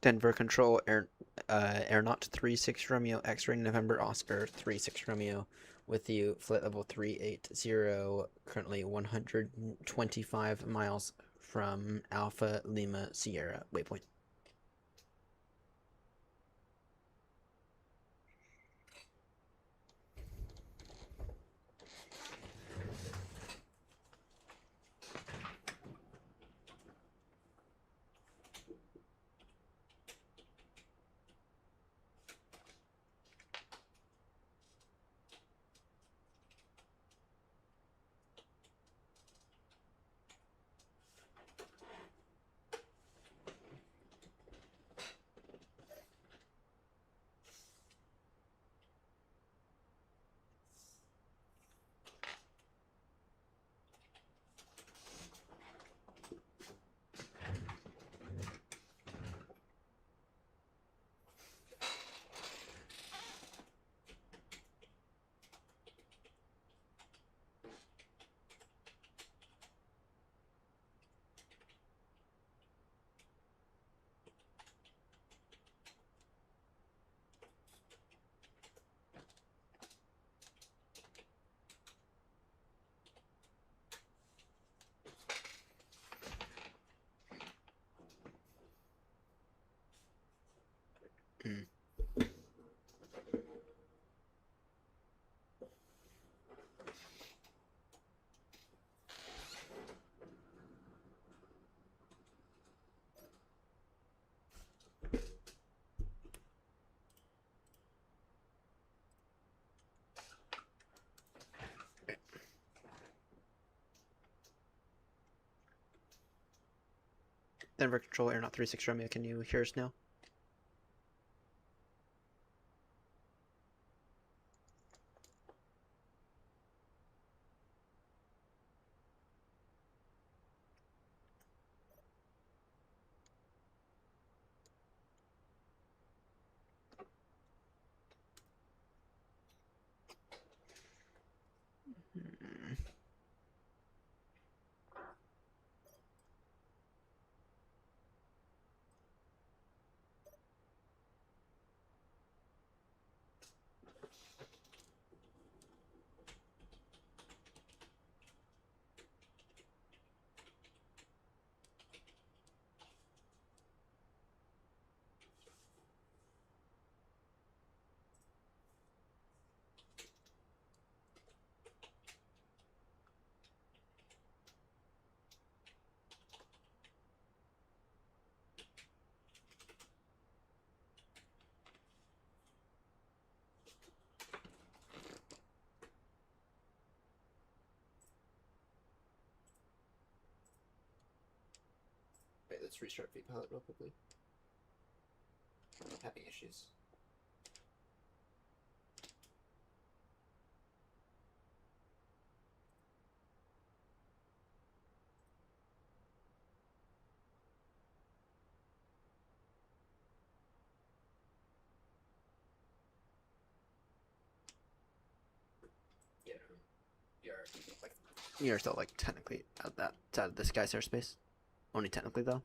Denver Control, Aeronaut 36 Romeo, X-Ray November Oscar 36 Romeo with you, flight level 380, currently 125 miles from Alpha Lima Sierra waypoint. Mm. Denver Control, Aeronaut 36 Romeo, can you hear us now? Hmm. Wait, let's restart VPilot real quickly. Having issues. Yeah, you're still like technically out of this guy's airspace. Only technically though.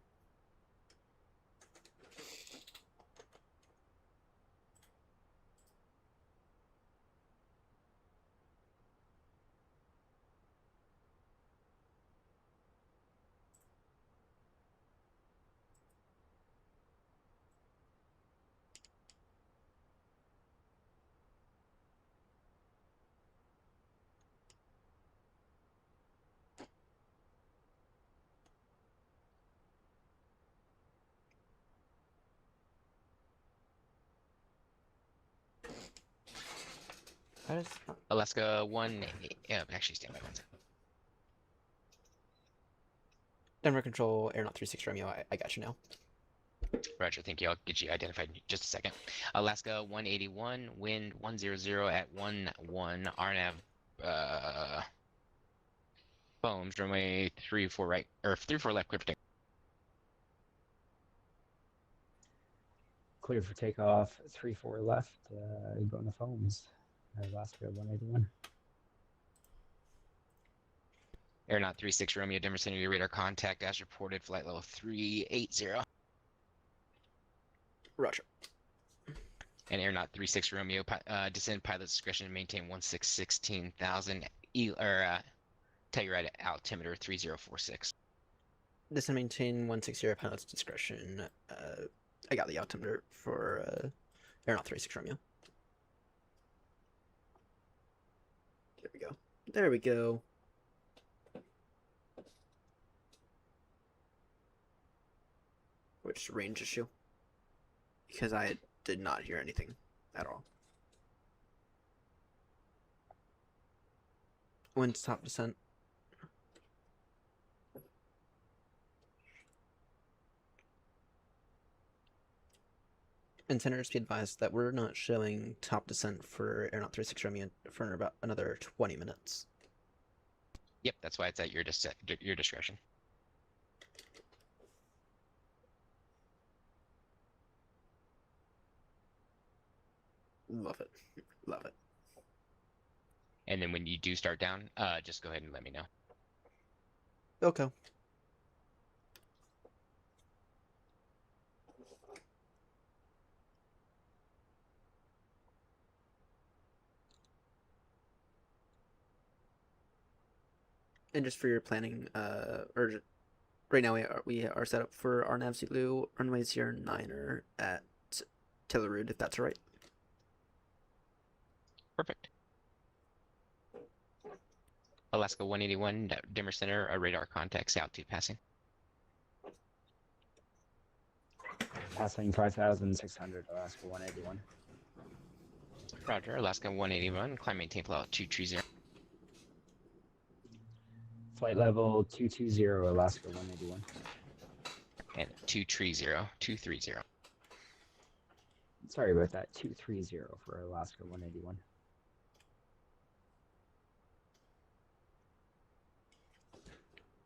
That is Alaska 1. Yeah, actually, stand by one second. Denver Control, Aeronaut 36 Romeo, I got you now. Roger, thank you. I'll get you identified in just a second. Alaska 181, wind 100 at 11, RNAV, foams, runway 34 right, or 34 left, clear for takeoff. Clear for takeoff, 3-4 left, going to foams. Alaska 181. Aeronaut 36 Romeo, Denver Center, your radar contact as reported, flight level 380. Roger. And Aeronaut 36 Romeo, descend pilot discretion, maintain 16,000, tell your right altimeter 3046. This and maintain 160 pilot's discretion. I got the altimeter for Aeronaut 36 Romeo. There we go. There we go. Which range issue? Because I did not hear anything at all. Wind's top descent. And Senators, be advised that we're not showing top descent for Aeronaut 36 Romeo for about another 20 minutes. Yep, that's why it's at your discretion. Love it. Love it. And then when you do start down, just go ahead and let me know. Okay. And just for your planning, right now we are set up for our nav Zulu runway 09er at Tillerud, if that's right. Perfect. Alaska 181, dimmer center, a radar contact, south 2 passing. Passing 5,600, Alaska 181. Roger, Alaska 181, climb maintain flight 230. Flight level 220, Alaska 181. And 230. Sorry about that, 230 for Alaska 181.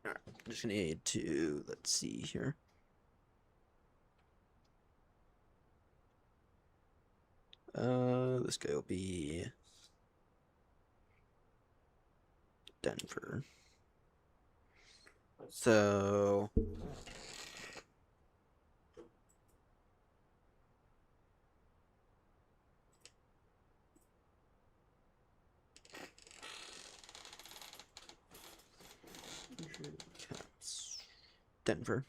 Alright, I'm just gonna need to, let's see here. This guy will be Denver. So Denver.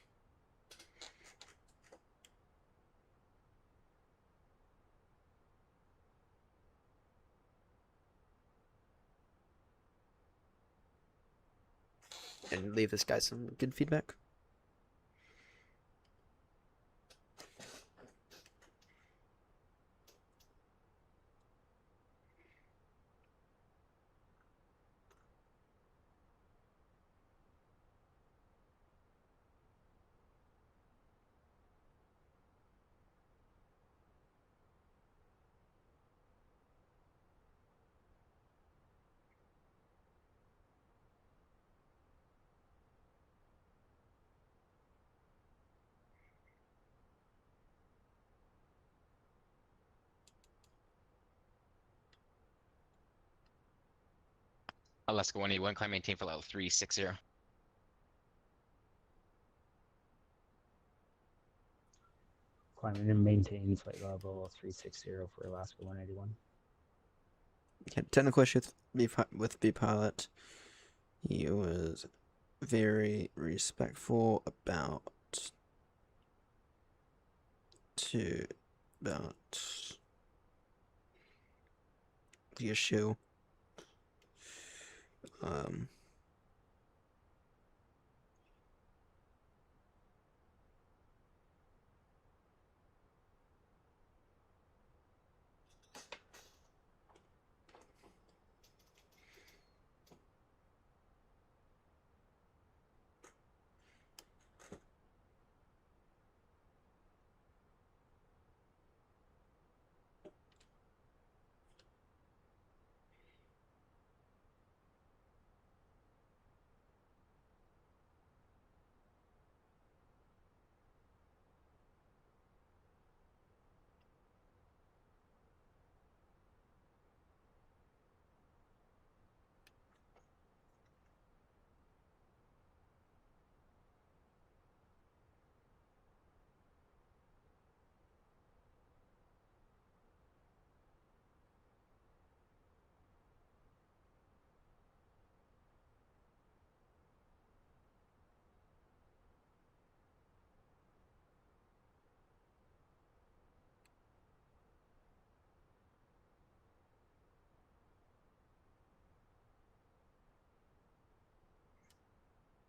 And leave this guy some good feedback. Alaska 181, climb maintain flight level 360. Climbing and maintain flight level 360 for Alaska 181. Had technical issues with B pilot. He was very respectful about the issue.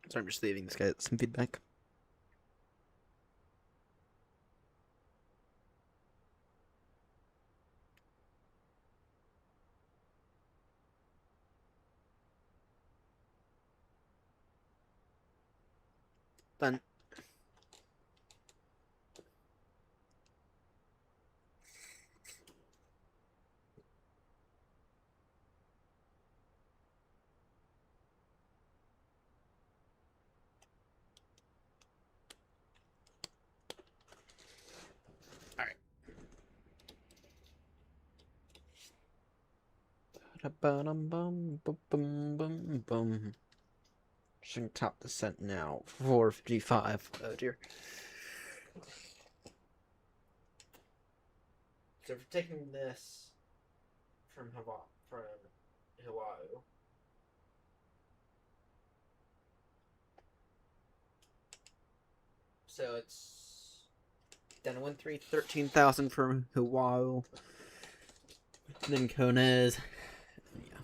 So I'm just leaving this guy some feedback. Done. Alright. Should top descent now. 455. Oh dear. So for taking this from Hawaii. So it's Down to 1-3, 13,000 from Huawei. Then Konez. Yeah.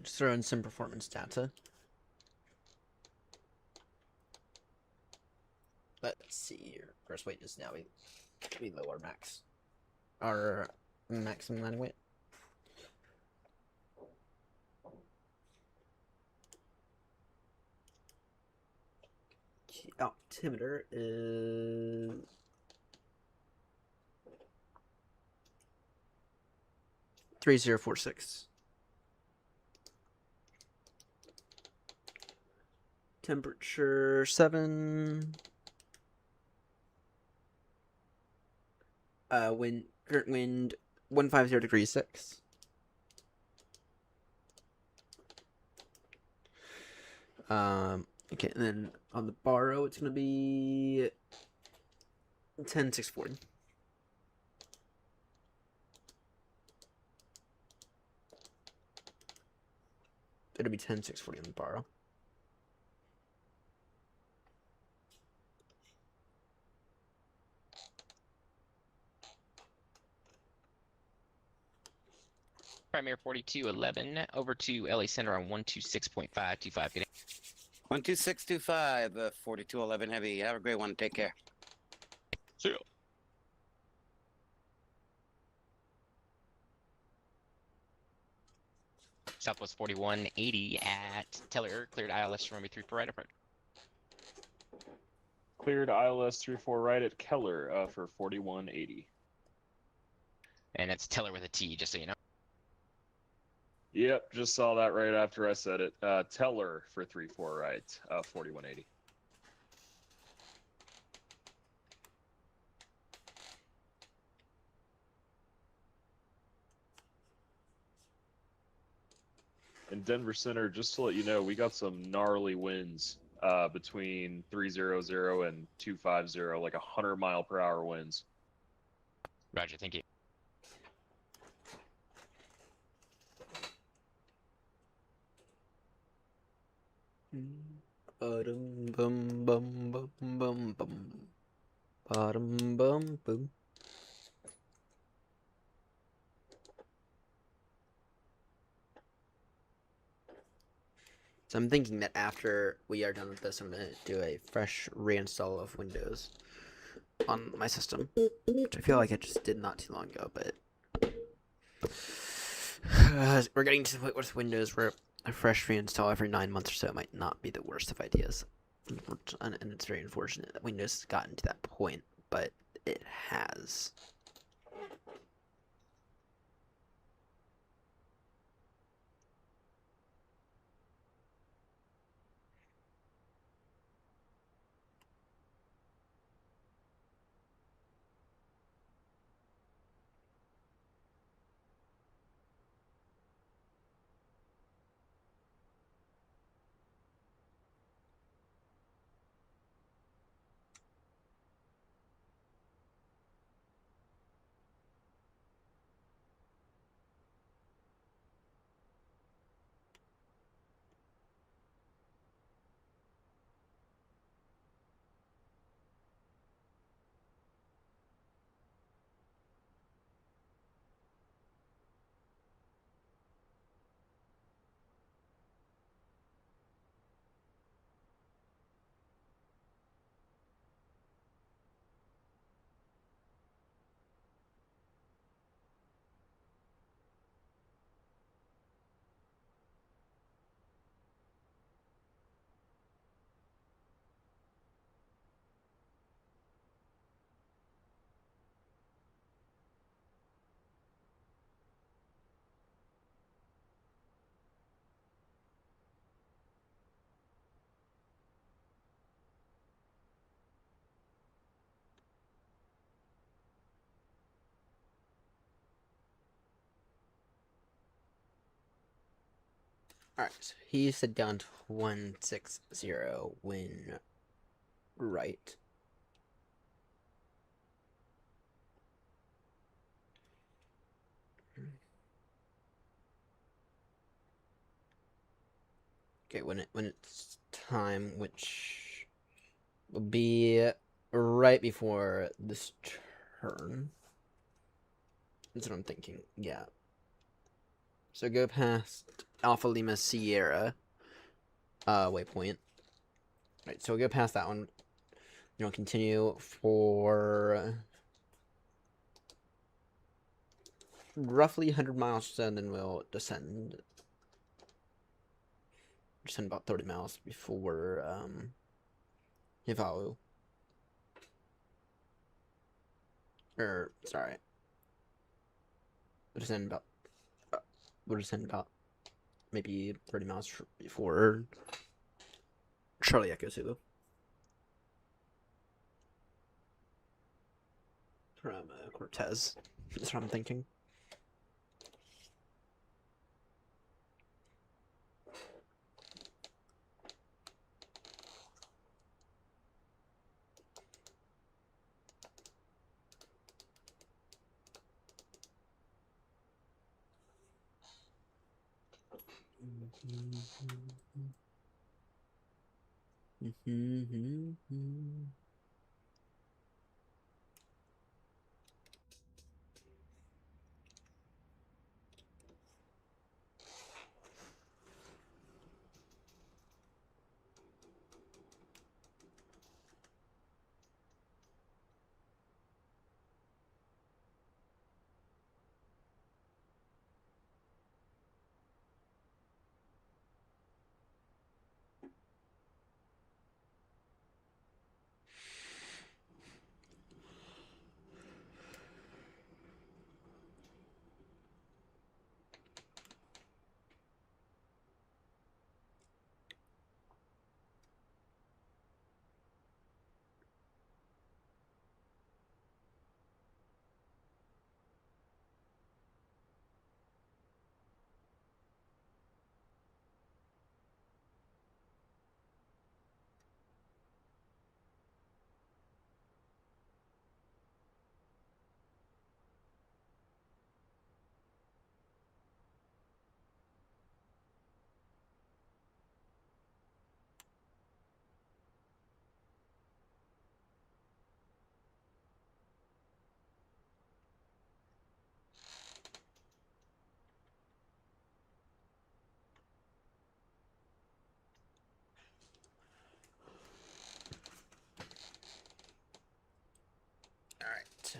Just throw in some performance data. Let's see here. First weight is now we lower max. Our maximum landing weight. Altimeter is 3046. Temperature 7. Current wind 150 degrees 6. Okay, and then on the borrow, it's gonna be 10,640. It'll be 10,640 on the borrow. Premier 4211 over to LA Center on 126.525. Good 12625, 4211 Heavy. Have a great one. Take care. See ya. Southwest 4180 at Teller, cleared ILS runway 34 right approach. Cleared ILS 34 right at Keller for 4180. And it's Teller with a T, just so you know. Yep, just saw that right after I said it. Teller for 34 right, 4180. In Denver Center, just to let you know, we got some gnarly winds between 300 and 250, like 100-mile-per-hour winds. Roger, thank you. Bum bum bum bum bum bum. Bum bum boom. So I'm thinking that after we are done with this, I'm going to do a fresh reinstall of Windows on my system, which I feel like I just did not too long ago, but we're getting to the point with Windows where a fresh reinstall every 9 months or so might not be the worst of ideas. And it's very unfortunate that Windows has gotten to that point, but it has. Alright, so he said down to 160 when right. Okay, when it's time, which will be right before this turn. That's what I'm thinking. Yeah. So go past Alpha Lima Sierra waypoint. Right, so we'll go past that one. We'll continue for roughly 100 miles or so, and then we'll descend. Descend about 30 miles before Hivalu. Sorry. We'll descend about maybe 30 miles before Charlie Echo Zulu. From Cortez. That's what I'm thinking. Alright.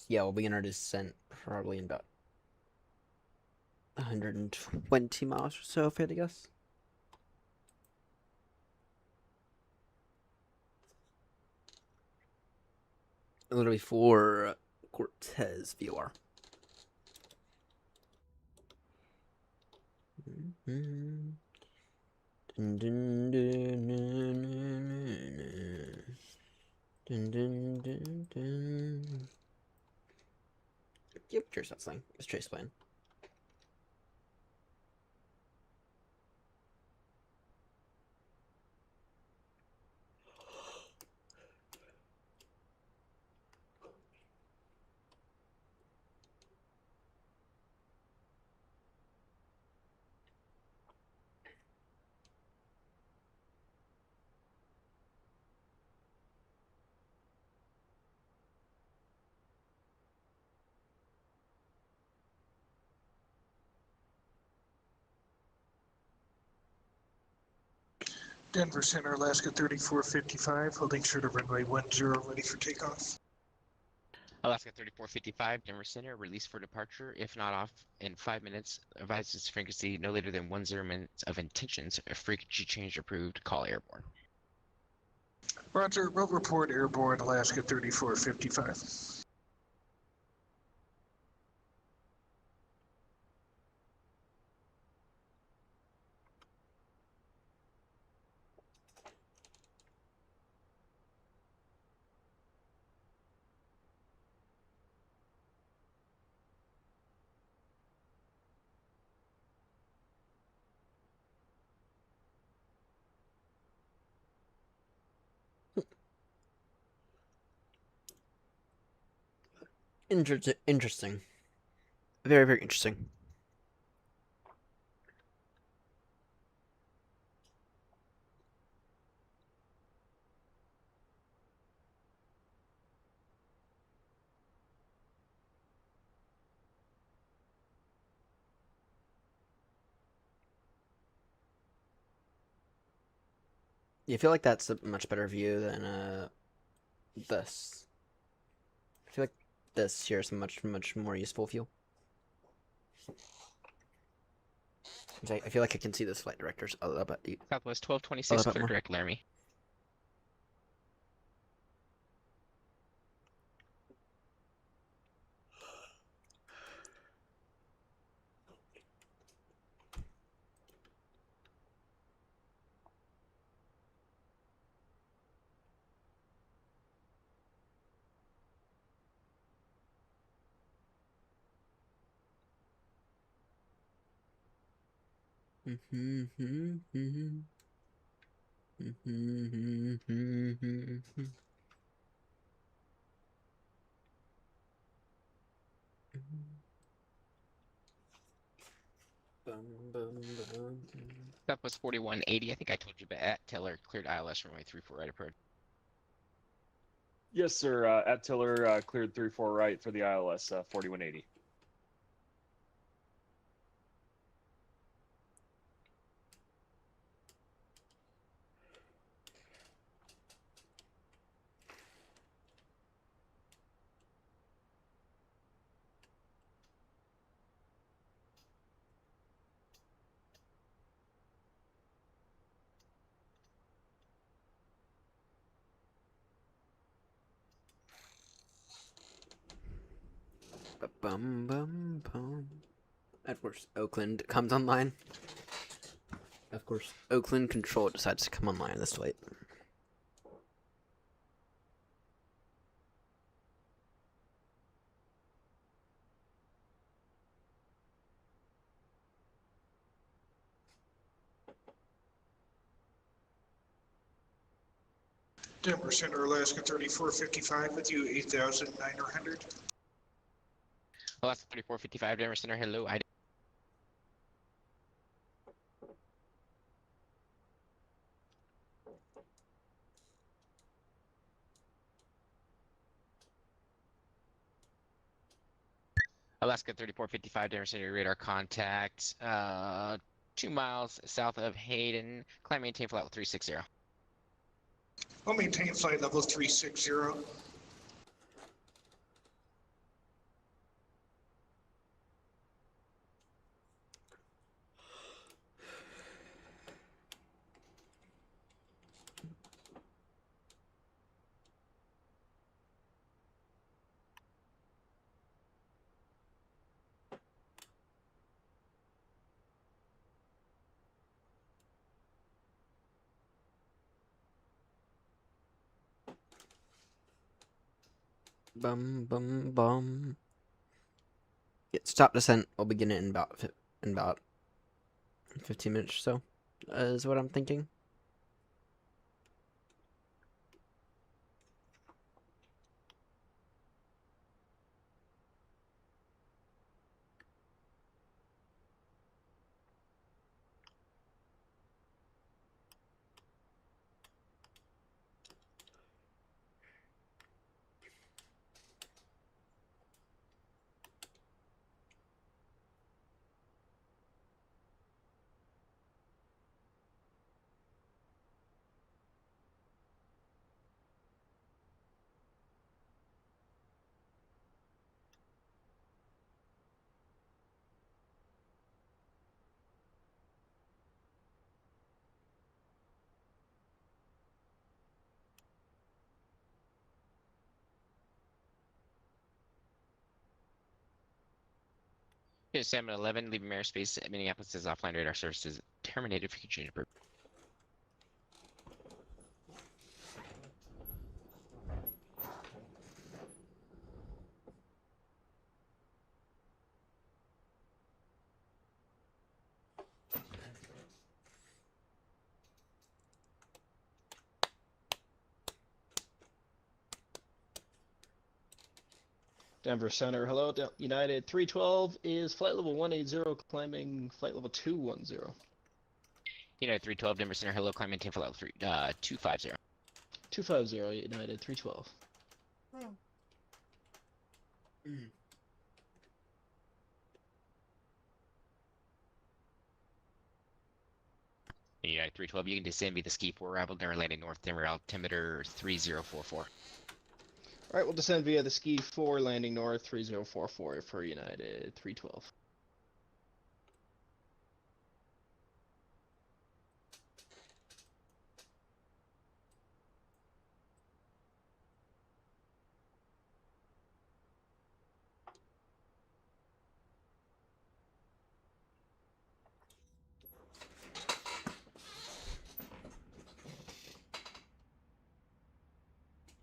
Yeah, we'll begin our descent probably in about 120 miles or so, if I had to guess. A little before Cortez VOR. Dun, dun, dun, dun, dun, dun, dun. Yep, Chase that thing. It's Chase playing. Denver Center, Alaska 3455, holding short of runway 10, ready for takeoff. Alaska 3455, Denver Center, release for departure. If not off in 5 minutes, advise its frequency no later than 10 minutes of intentions. If frequency change approved, call airborne. Roger, road report airborne, Alaska 3455. Interesting. Very, very interesting. You feel like that's a much better view than this. I feel like this here is much more useful view. I feel like I can see the flight directors a little bit. Southwest 1226, clear direct Laramie. Southwest 4180, I think I told you, but at Tiller, cleared ILS runway 34 right approach. Yes, sir. At Tiller, cleared 34 right for the ILS 4180. Bum bum bum. Of course, Oakland comes online. Of course, Oakland Control decides to come online this late. Denver Center, Alaska 3455 with you, 8,900. Alaska 3455, Denver Center, hello. Alaska 3455, Denver Center, radar contact. 2 miles south of Hayden. Climb maintain flight level 360. I'll maintain flight level 360. Bum bum bum. Yeah, stop descent. We'll begin it in about 15 minutes or so. Is what I'm thinking. Here's Salmon 11, leaving airspace at Minneapolis as offline radar services terminated for change. Denver Center, hello, United 312 is flight level 180, climbing flight level 210. United 312, Denver Center, hello, climb maintain flight level 250. 250, United 312. United 312, you can descend via the ski 4 arrival, Denver landing north, Denver altimeter 3044. Alright, we'll descend via the ski 4, landing north 3044 for United 312.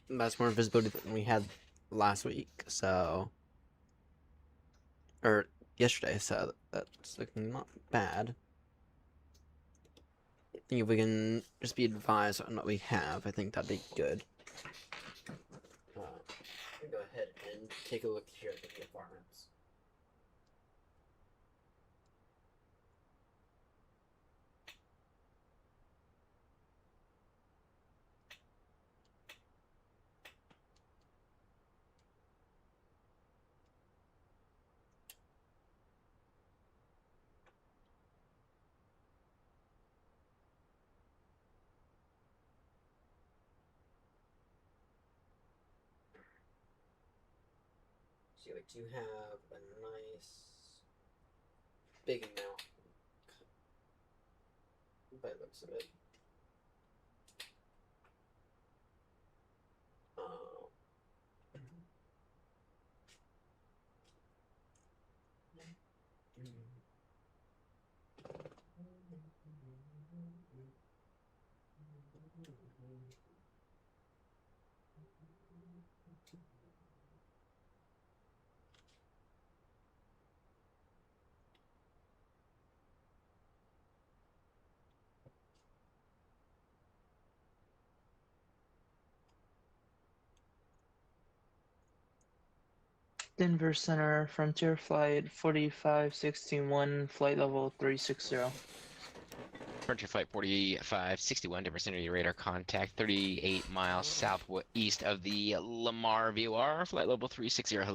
That's more visibility than we had last week, so. Or yesterday, so that's looking not bad. I think if we can just be advised on what we have, I think that'd be good. Go ahead and take a look here at the apartments. See, we do have a nice big amount by the looks of it. Denver Center, Frontier Flight 4561, flight level 360. Frontier Flight 4561, Denver Center, your radar contact 38 miles southeast of the Lamar VOR, flight level 360.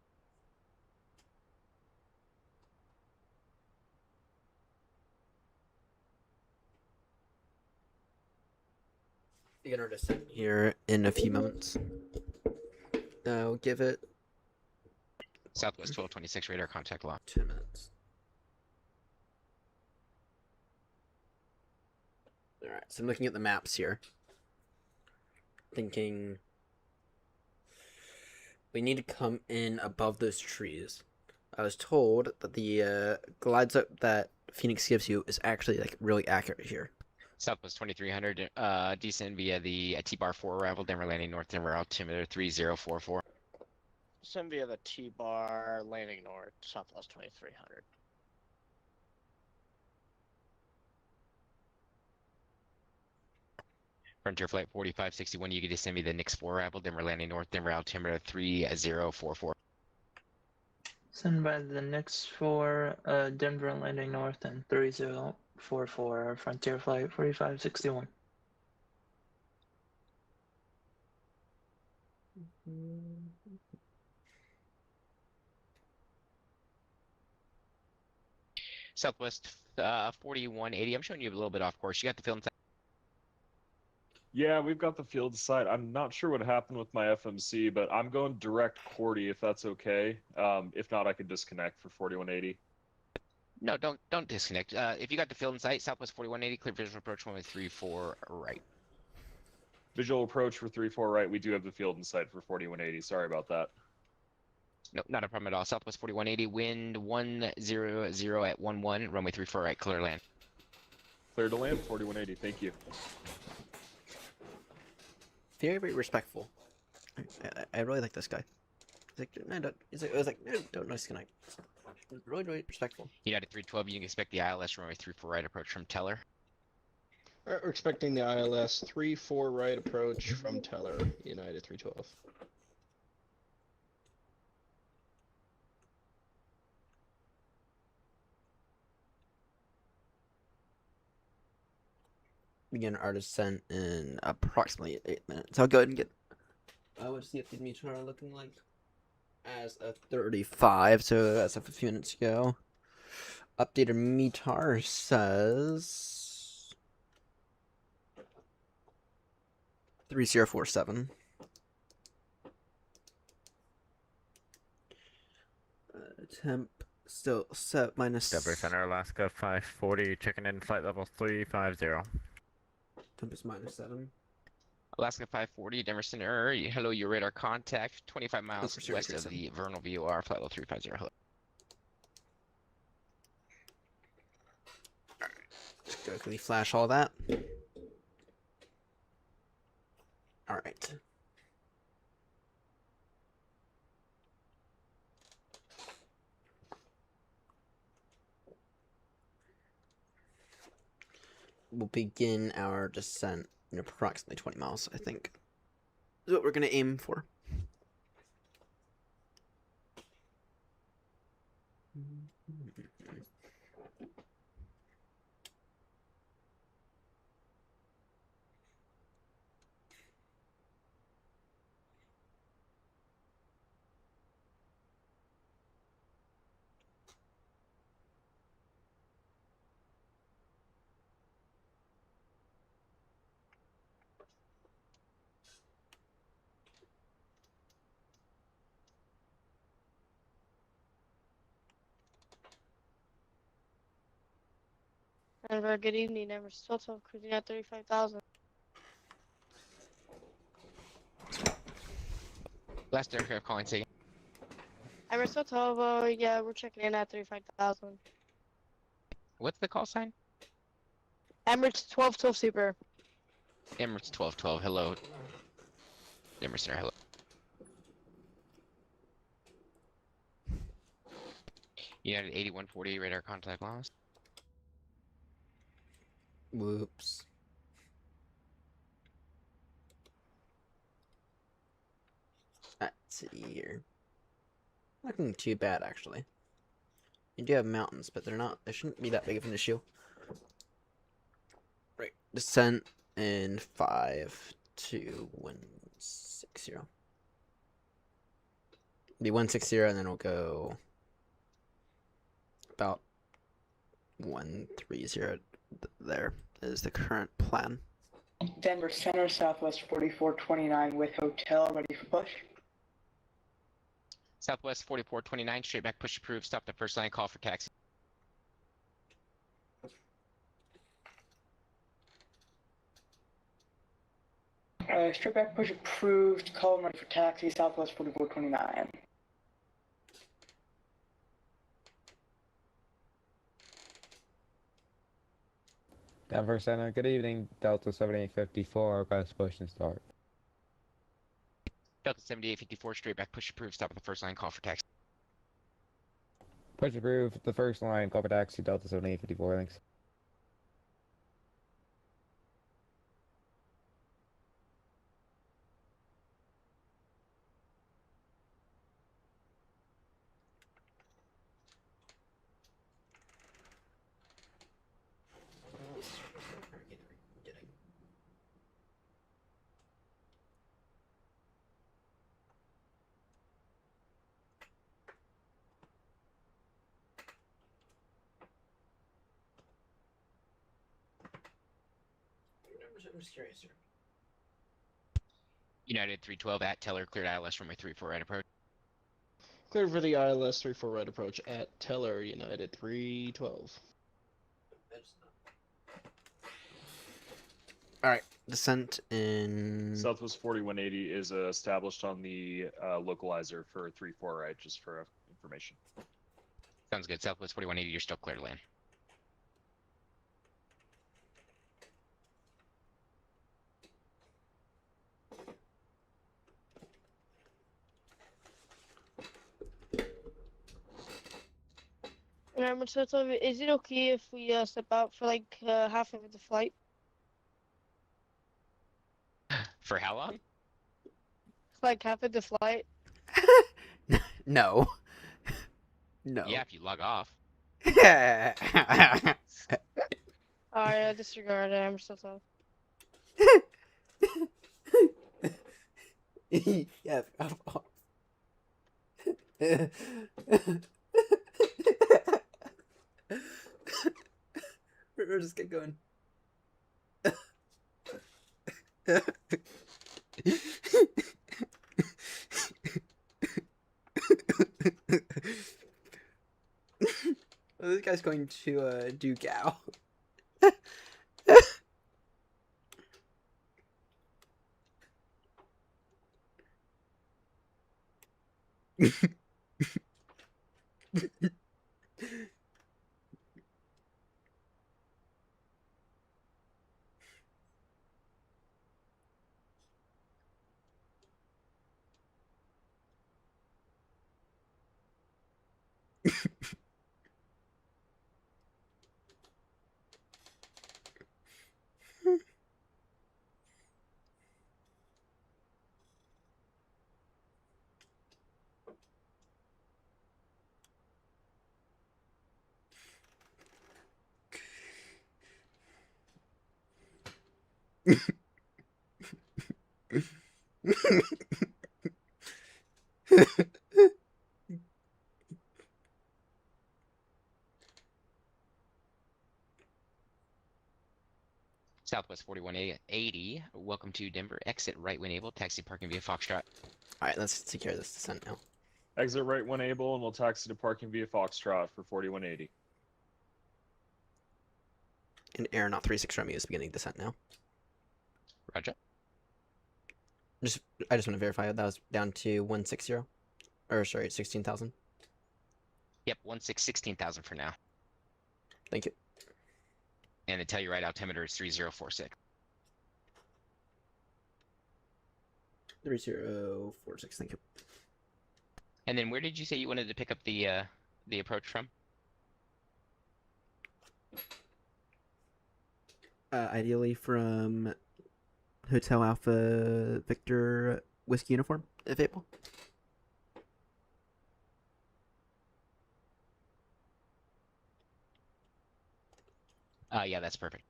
Begin our descent here in a few moments. We'll give it Southwest 1226, radar contact lock. 2 minutes. Alright, so I'm looking at the maps here. Thinking we need to come in above those trees. I was told that the glide slope that Phoenix gives you is actually like really accurate here. Southwest 2300, descend via the T-bar 4 arrival, Denver landing north, Denver altimeter 3044. Send via the T-bar, landing north, Southwest 2300. Frontier Flight 4561, you can descend via the Nix 4 arrival, Denver landing north, Denver altimeter 3044. Send by the next 4, Denver landing north and 3044, Frontier Flight 4561. Southwest 4180, I'm showing you a little bit off course. You got the film. Yeah, we've got the field site. I'm not sure what happened with my FMC, but I'm going direct Cordy if that's okay. If not, I could disconnect for 4180. No, don't disconnect. If you got the field in sight, Southwest 4180, clear visual approach 134 right. Visual approach for 34 right. We do have the field in sight for 4180. Sorry about that. No, not a problem at all. Southwest 4180, wind 100 at 11, runway 34 right, clear land. Clear to land, 4180. Thank you. Very, very respectful. I really like this guy. He's like, no, don't. He's like, I was like, no, don't disconnect. Really, really respectful. United 312, you can expect the ILS runway 34 right approach from Teller. Alright, we're expecting the ILS 34 right approach from Teller, United 312. Begin our descent in approximately 8 minutes. I'll go ahead and get. What's the updated meter looking like? As a 35, so that's a few minutes ago. Updated meter says 3047. Temp still set minus. Denver Center, Alaska 540, checking in flight level 350. Temp is -7. Alaska 540, Denver Center. Hello, your radar contact. 25 miles Over west of 037. the Vernal VOR, flight level 350. Hello. Just go quickly flash all that. Alright. We'll begin our descent in approximately 20 miles, I think. Is what we're going to aim for. Denver, good evening. Denver, Total cruising at 35,000. Last aircraft calling taking. Denver, Total, yeah, we're checking in at 35,000. What's the call sign? Emirates 1212 Super. Emirates 1212. Hello. Denver Center. Hello. United 8140 radar contact lost. Whoops. Let's see here. Not looking too bad, actually. You do have mountains, but they shouldn't be that big of an issue. Right. Descent in 5, 2, 1, 6, 0. Be 160, and then we'll go about 130. There is the current plan. Denver Center, Southwest 4429 with hotel ready for push. Southwest 4429, straight back push approved. Stop the first line, call for taxi. Straight back push approved. Call and ready for taxi. Southwest 4429. Denver Center, good evening. Delta 7854, request push and start. Delta 7854, straight back push approved. Stop at the first line, call for taxi. Push approved, the first line, call for taxi, Delta 7854, thanks. I'm just curious here. United 312 at Teller, cleared ILS runway 34 right approach. Clear for the ILS 34 right approach at Teller, United 312. Alright, descent in... Southwest 4180 is established on the localizer for 34 right, just for information. Sounds good. Southwest 4180, you're still clear to land. Denver, Total, is it okay if we step out for like half of the flight? For how long? Like half of the flight? No. No. Yeah, if you log off. Alright, disregard it. I'm so tough. Yeah, we'll just get going. guy's going to do Gao. Southwest 4180, welcome to Denver. Exit right when able. Taxi parking via Foxtrot. Alright, let's take care of this descent now. Exit right when able, and we'll taxi to parking via Foxtrot for 4180. And Aeronaut 36 Romeo is beginning descent now. Roger. I just want to verify that was down to 160. Or sorry, 16,000. Yep, 16,000 for now. Thank you. And the Telluride altimeter is 3046. 3046, thank you. And then where did you say you wanted to pick up the approach from? Ideally from Hotel Alpha Victor Whiskey Uniform, if able. Yeah, that's perfect.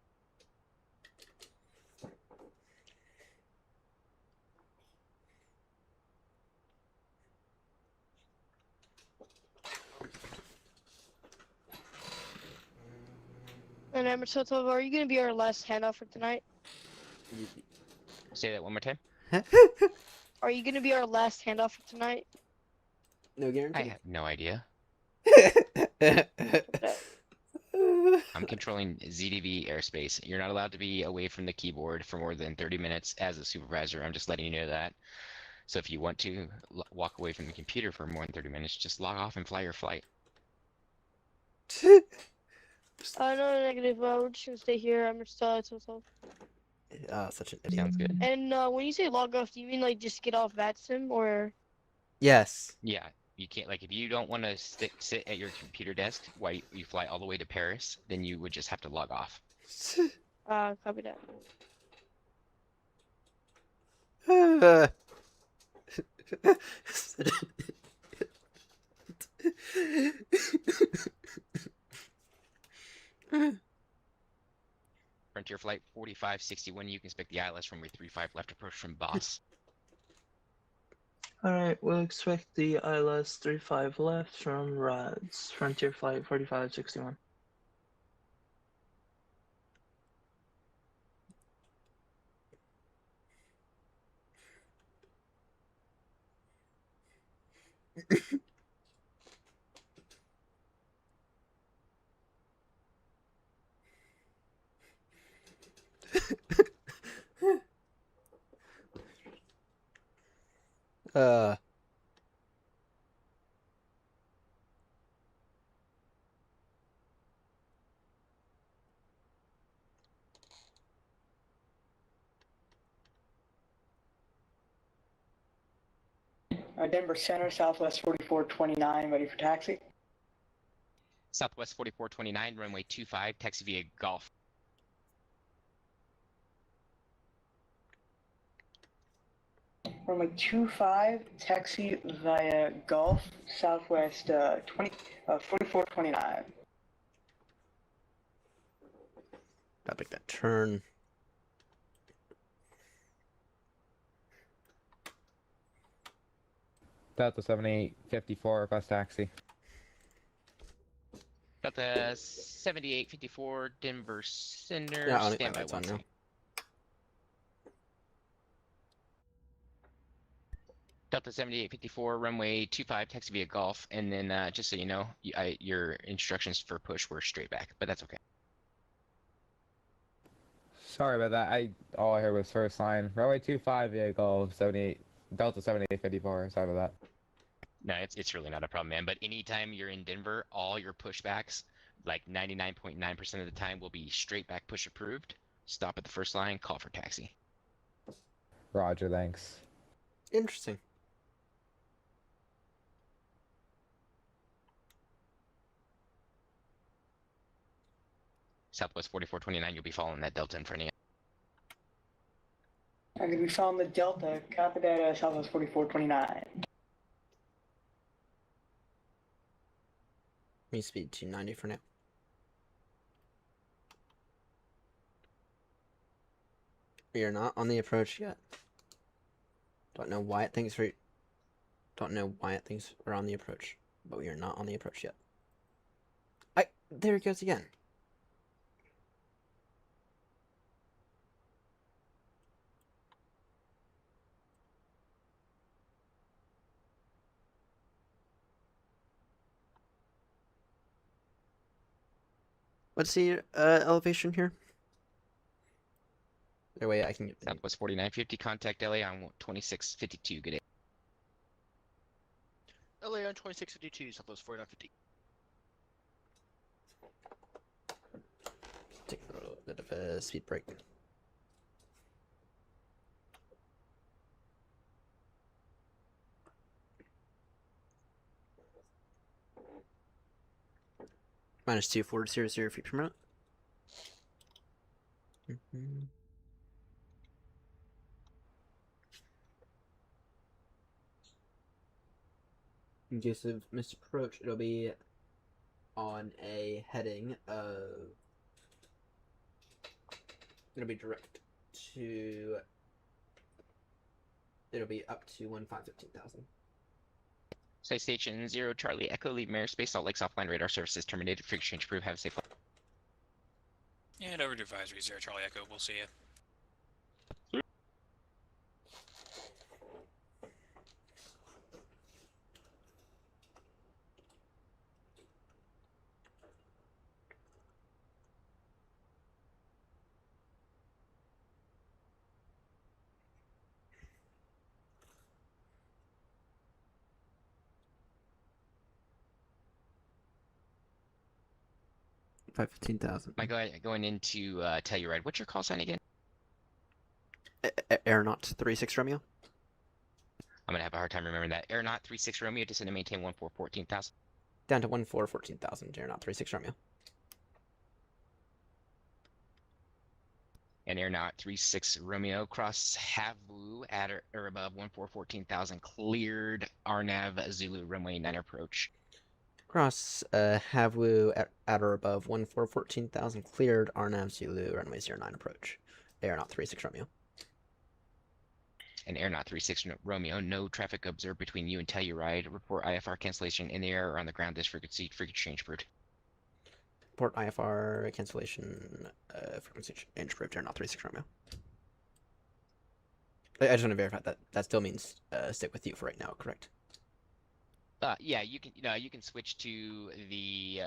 And Emerson Tova, are you going to be our last handoff for tonight? Say that one more time. Are you going to be our last handoff for tonight? No guarantee. I have no idea. I'm controlling ZDV airspace. You're not allowed to be away from the keyboard for more than 30 minutes as a supervisor. I'm just letting you know that. So if you want to walk away from the computer for more than 30 minutes, just log off and fly your flight. No, negative. We're just going to stay here. I'm still Such an idiot. Sounds good. And when you say log off, do you mean like just get off VATSIM or? Yes. Yeah, you can't, like, if you don't want to sit at your computer desk while you fly all the way to Paris, then you would just have to log off. Copy that. Frontier Flight 4561, you can expect the ILS runway 35 left approach from Boss. Alright, we'll expect the ILS 35 left from RADS, Frontier Flight 4561. Denver Center, Southwest 4429, ready for taxi. Southwest 4429, runway 25, taxi via Golf. Runway 25, taxi via Gulf, Southwest 4429. Gotta make that turn. Delta 7854, request taxi. Got the 7854 Denver Center. Yeah, Stand by it's on one now. second. Delta 7854, runway 25, taxi via Golf, and then just so you know, your instructions for push were straight back, but that's okay. Sorry about that. All I heard was first line. Runway 25 vehicle 78 Delta 7854. Sorry about that. No, it's really not a problem, man. But anytime you're in Denver, all your pushbacks, like 99.9% of the time, will be straight back push approved. Stop at the first line, call for taxi. Roger, thanks. Interesting. Southwest 4429, you'll be following that Delta in front of you. I'm gonna be following the Delta. Got the data, Southwest 4429. Me speed 290 for now. We are not on the approach yet. Don't know why it thinks we're on the approach, but we are not on the approach yet. There it goes again. What's the elevation here? There way I can get Southwest 4950, contact LA on 2652. Good day. LA on 2652, Southwest 4950. take a little bit of a speed break. Minus 2400 feet per minute. In case of misapproach, it'll be on a heading of. It'll be direct to. It'll be up to 15,000. Site Station 0 Charlie Echo, leave airspace. Salt Lake's offline radar services terminated. Figure change approved. Have a safe flight. And over to advisory 0 Charlie Echo. We'll see you. 15,000. Am I going into Telluride? What's your call sign again? Aeronaut 36 Romeo. I'm gonna have a hard time remembering that. Aeronaut 36 Romeo, descend to maintain 14,000. Down to 14,000. Aeronaut 36 Romeo. And Aeronaut 36 Romeo, cross Havu at or above 14,000. Cleared RNAV Zulu runway 9 approach. Cross Havu at or above 14,000. Cleared RNAV Zulu runway 09 approach. Aeronaut 36 Romeo. And Aeronaut 36 Romeo, no traffic observed between you and Telluride. Report IFR cancellation in the air or on the ground. This frequency change approved. Report IFR cancellation frequency change approved. Aeronaut 36 Romeo. I just want to verify that still means stick with you for right now, correct? Yeah, you can switch to the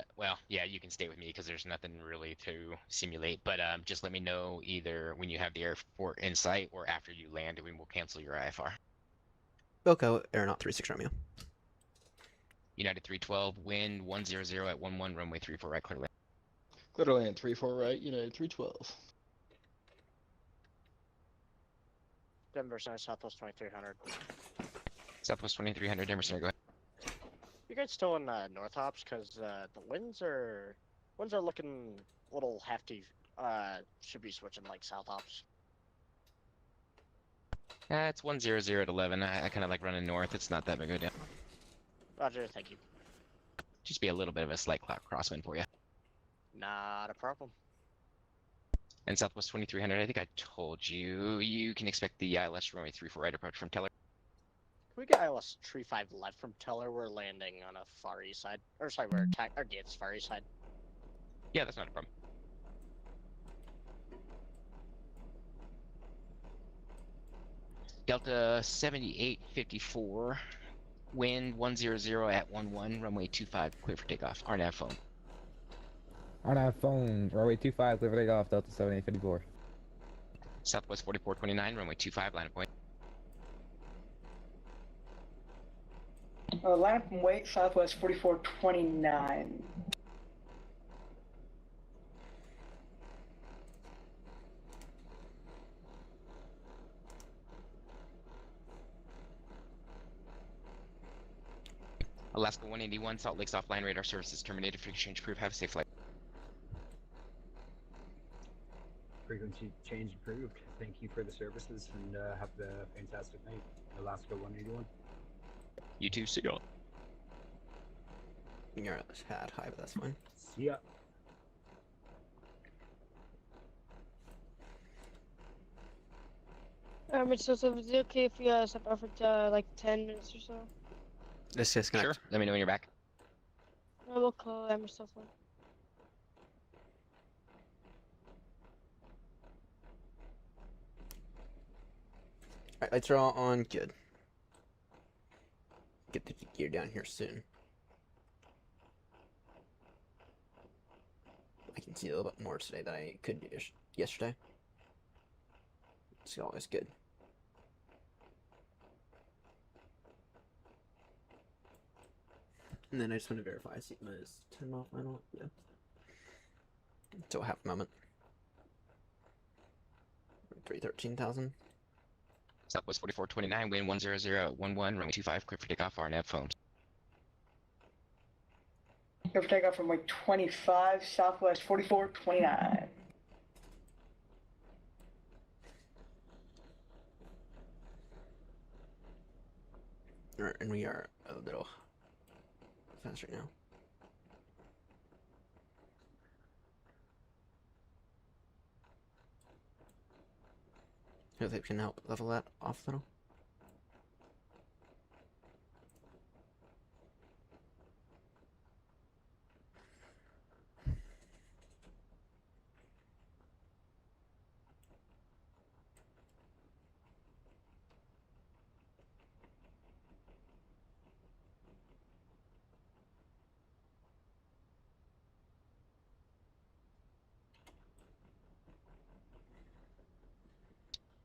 you can stay with me because there's nothing really to simulate. But just let me know either when you have the airport in sight or after you land, and we will cancel your IFR. Wilco, Aeronaut 36 Romeo. United 312, wind 100 at 11, runway 34 right, clear land. Clear to land 34 right, United 312. Denver Center, Southwest 2300. Southwest 2300, Denver Center, go ahead. You guys still in North Ops? Because the winds are looking a little hefty. Should be switching like South Ops. It's 100 at 11. I kind of like running north. It's not that big of a deal. Roger, thank you. Just be a little bit of a slight crosswind for you. Not a problem. And Southwest 2300, I think I told you, you can expect the ILS runway 34 right approach from Teller. Can we get ILS 35 left from Teller? We're landing on a far east side. Or sorry, we're our gate's far east side. Yeah, that's not a problem. Delta 7854, wind 100 at 11, runway 25, clear for takeoff. RNAV phone. On our phone, runway 25, clear for takeoff, Delta 7854. Southwest 4429, runway 25, line of point. Line up and wait, Southwest 4429. Alaska 181, Salt Lake's offline radar services terminated for exchange approved. Have a safe flight. Frequency change approved. Thank you for the services and have a fantastic night. Alaska 181. You too, see y'all. You're a tad high, but that's fine. See ya. It's so is it okay if you step out for like 10 minutes or so? Let's disconnect. Sure. Let me know when you're back. No, we'll call Emerson. Alright, lights are all on. Good. Get the gear down here soon. I can see a little bit more today than I could do yesterday. It's always good. And then I just want to verify Sigma is 10 mile final. Yeah. So half a moment. 313,000. Southwest 4429, wind 100 at 11, runway 25, clear for takeoff. RNAV phone. Clear for takeoff from runway 25, Southwest 4429. Alright, and we are a little fast right now. If it can help level that off a little.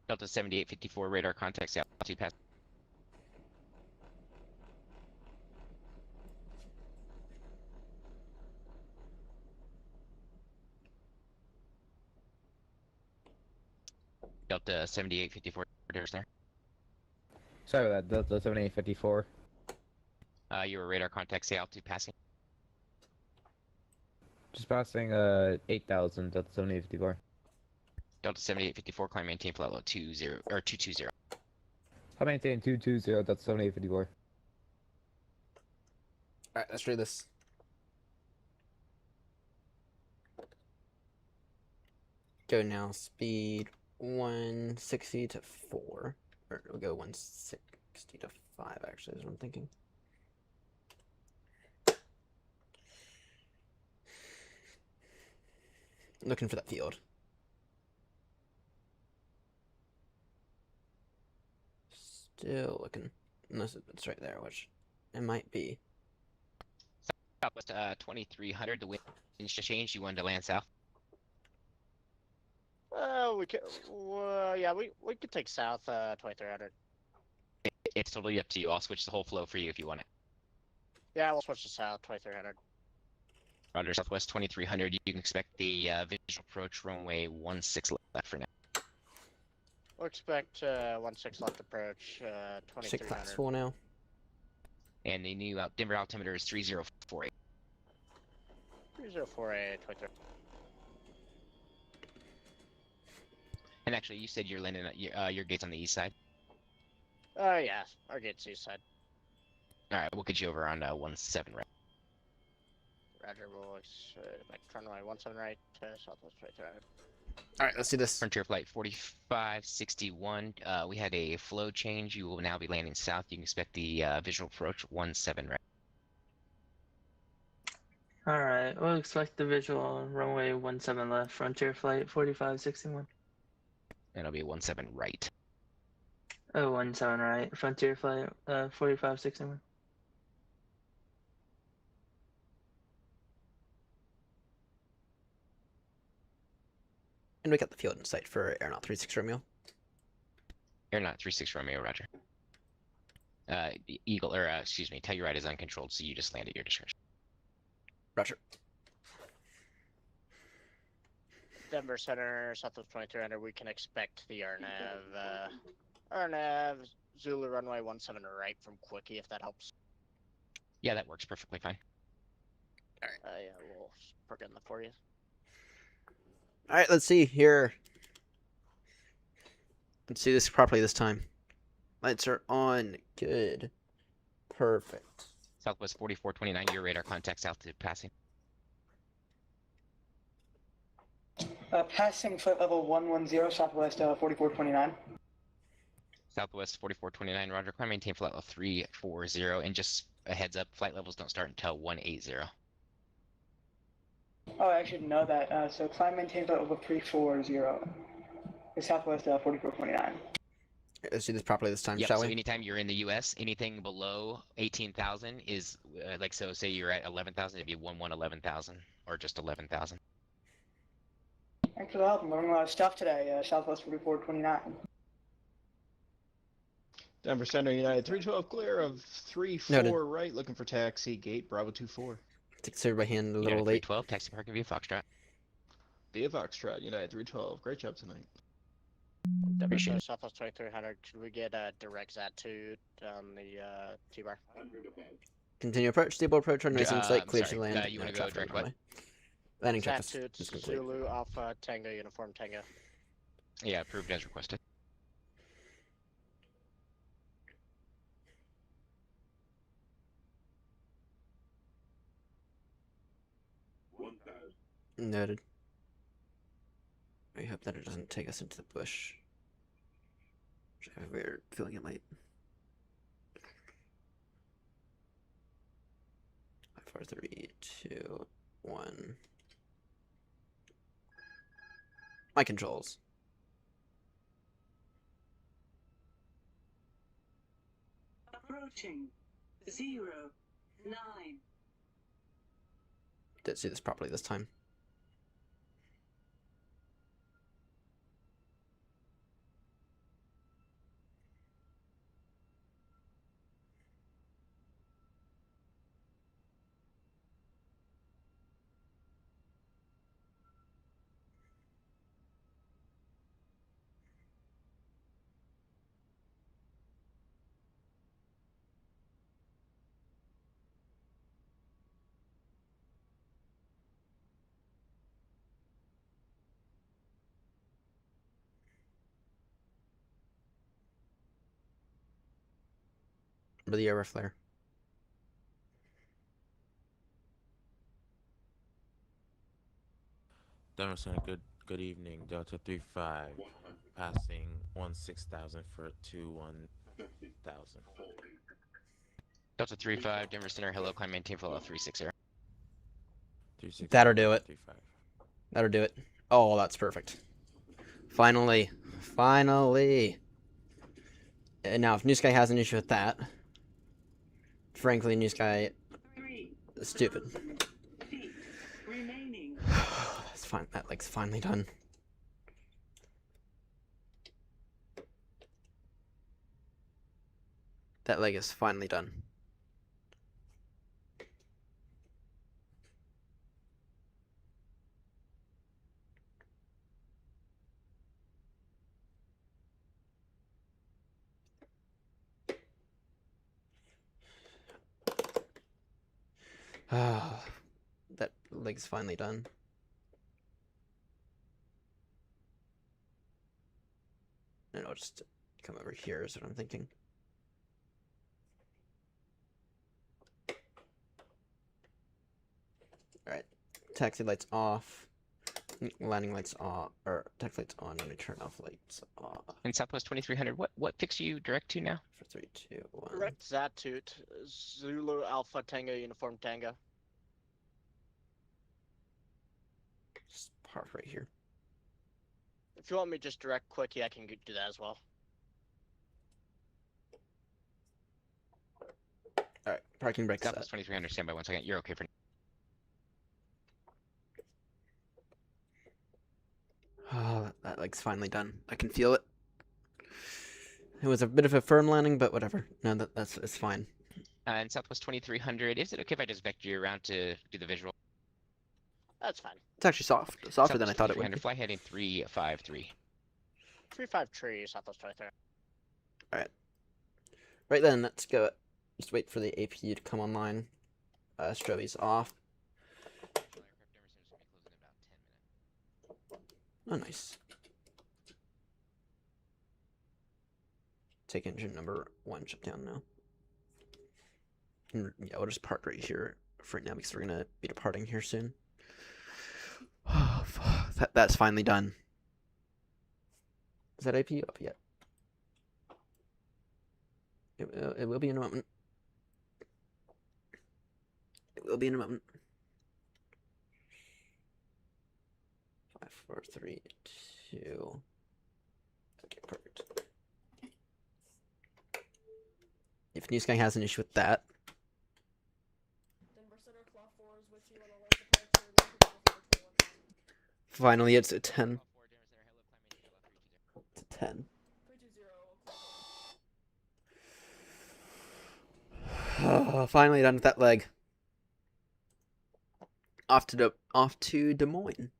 Delta 7854, radar contacts altitude pass. Delta 7854, radars there. Sorry about that, Delta 7854. Your radar contacts altitude passing. Just passing 8,000, Delta 7854. Delta 7854, climb maintain flight level 220. I maintain 220, Delta 7854. Alright, let's try this. Go now, speed 160 to 4. Or we'll go 160 to 5, actually, is what I'm thinking. Looking for that field. Still looking. Unless it's right there, which it might be. Southwest 2300, the wind just changed. You wanted to land south? We could, yeah, we could take south 2300. It's totally up to you. I'll switch the whole flow for you if you want it. Yeah, we'll switch to south 2300. Roger, Southwest 2300. You can expect the visual approach runway 16 left for now. We'll expect 16 left approach 2300. 6 class full now. And the new Denver altimeter is 3048. 3048, 23. And actually, you said you're landing at your gate's on the east side. Yeah, our gate's east side. All right, we'll get you over on 17 right. Roger, we'll turn runway 17 right to southwest 2300. Alright, let's do this. Frontier flight 4561. We had a flow change. You will now be landing south. You can expect the visual approach 17 right. Alright, we'll expect the visual on runway 17 left, Frontier Flight 4561. And it'll be 17 right. 017 right. Frontier flight 4561. And we got the field in sight for Aeronaut 36 Romeo. Aeronaut 36 Romeo, roger. Eagle, or excuse me, Telluride is uncontrolled, so you just land at your discretion. Roger. Denver Center, Southwest 2300, we can expect the RNAV Zulu runway 17 right from Quickie, if that helps. Yeah, that works perfectly fine. Yeah, we'll program that for you. All right, let's see here. Let's see this properly this time. Lights are on. Good. Perfect. Southwest 4429, your radar contact south to passing. Passing flight level 110, Southwest 4429. Southwest 4429, roger. Climb maintain flight level 340, and just a heads up, flight levels don't start until 180. Oh, I should know that. So climb maintain flight level 340. The Southwest 4429. Let's do this properly this time, Yep, shall so we? anytime you're in the US, anything below 18,000 is, like, so say you're at 11,000, it'd be 11,000, or just 11,000. Thanks for the help. I'm learning a lot of stuff today. Southwest 4429. Denver Center United 312 clear of 34 Noted. right, looking for taxi, gate Bravo 24. Takes everybody hand a little United late. 312, taxi parking via Foxtrot. Via Foxtrot, United 312. Great job tonight. Denver Center, Southwest 2300, should we get a direct Zat2 on the T-bar? Continue approach. Stable approach. Runway in sight. Clear to sorry, land. you No wanna go traffic on direct the what? runway. Landing check is Zat2 complete. Zulu Alpha Tango Uniform Tango. Yeah, approved as requested. Noted. I hope that it doesn't take us into the bush. I have a weird feeling it might. 5, 4, 3, 2, 1. My controls. Approaching 0, 9. Let's do this properly this time. Or the air flare. Denver Center, good evening. Delta 35, passing 16,000 for 21,000. Delta 35, Denver Center, hello, climb maintain flight level 360. 360. That'll do it. 35. That'll do it. Oh, that's perfect. Finally. Finally. And now, if New Sky has an issue with that, frankly, New Sky is stupid. Remaining. That's fine. That leg's finally done. That leg is finally done. Ah, that leg's finally done. And I'll just come over here is what I'm thinking. Alright. Taxi lights off. Landing lights off. Or taxi lights on. Let me turn off lights off. And Southwest 2300, what fix you direct to now? For 3, 2, 1. Direct Zat2 Zulu Alpha Tango Uniform Tango. Just park right here. If you want me just direct Quickie, I can do that as well. Parking brake set. Southwest 2300, stand by 1 second. You're okay for. Oh, that leg's finally done. I can feel it. It was a bit of a firm landing, but whatever. No, that's it's fine. And Southwest 2300, is it okay if I just vector you around to do the visual? That's fine. It's actually soft. Softer than I thought it would be. Fly heading 353. 353, Southwest 23. Alright. Right then, let's go. Just wait for the APU to come online. Stroby's off. Oh, nice. Take engine number 1 shut down now. And yeah, we'll just park right here for right now because we're gonna be departing here soon. Oh, that's finally done. Is that APU up yet? It will be in a moment. It will be in a moment. 5, 4, 3, 2. Okay, perfect. If New Sky has an issue with that. Finally, it's a 10. It's a 10. Finally done with that leg. Off to Des Moines.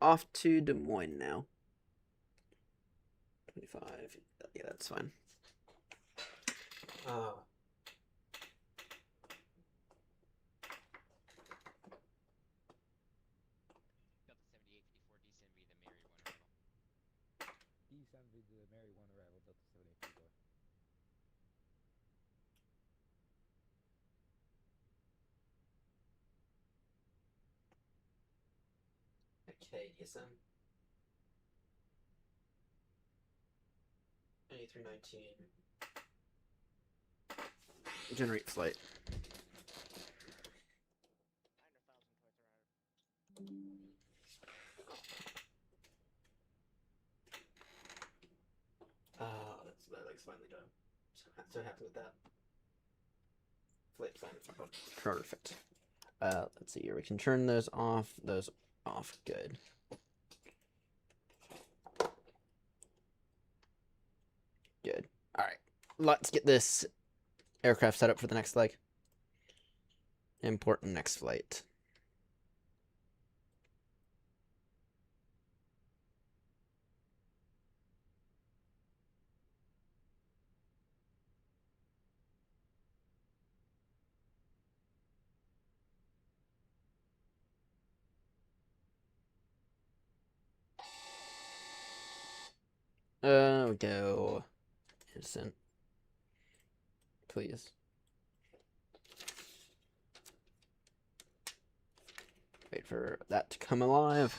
Off to Des Moines now. 25. Yeah, that's fine. Okay, DSM. 8319. Generate flight. That looks finally done. So happy with that. Flight plan. Perfect. Let's see here. We can turn those off. Those off. Good. Good. All right. Let's get this aircraft set up for the next leg. Important next flight. Go. Innocent. Please. Wait for that to come alive.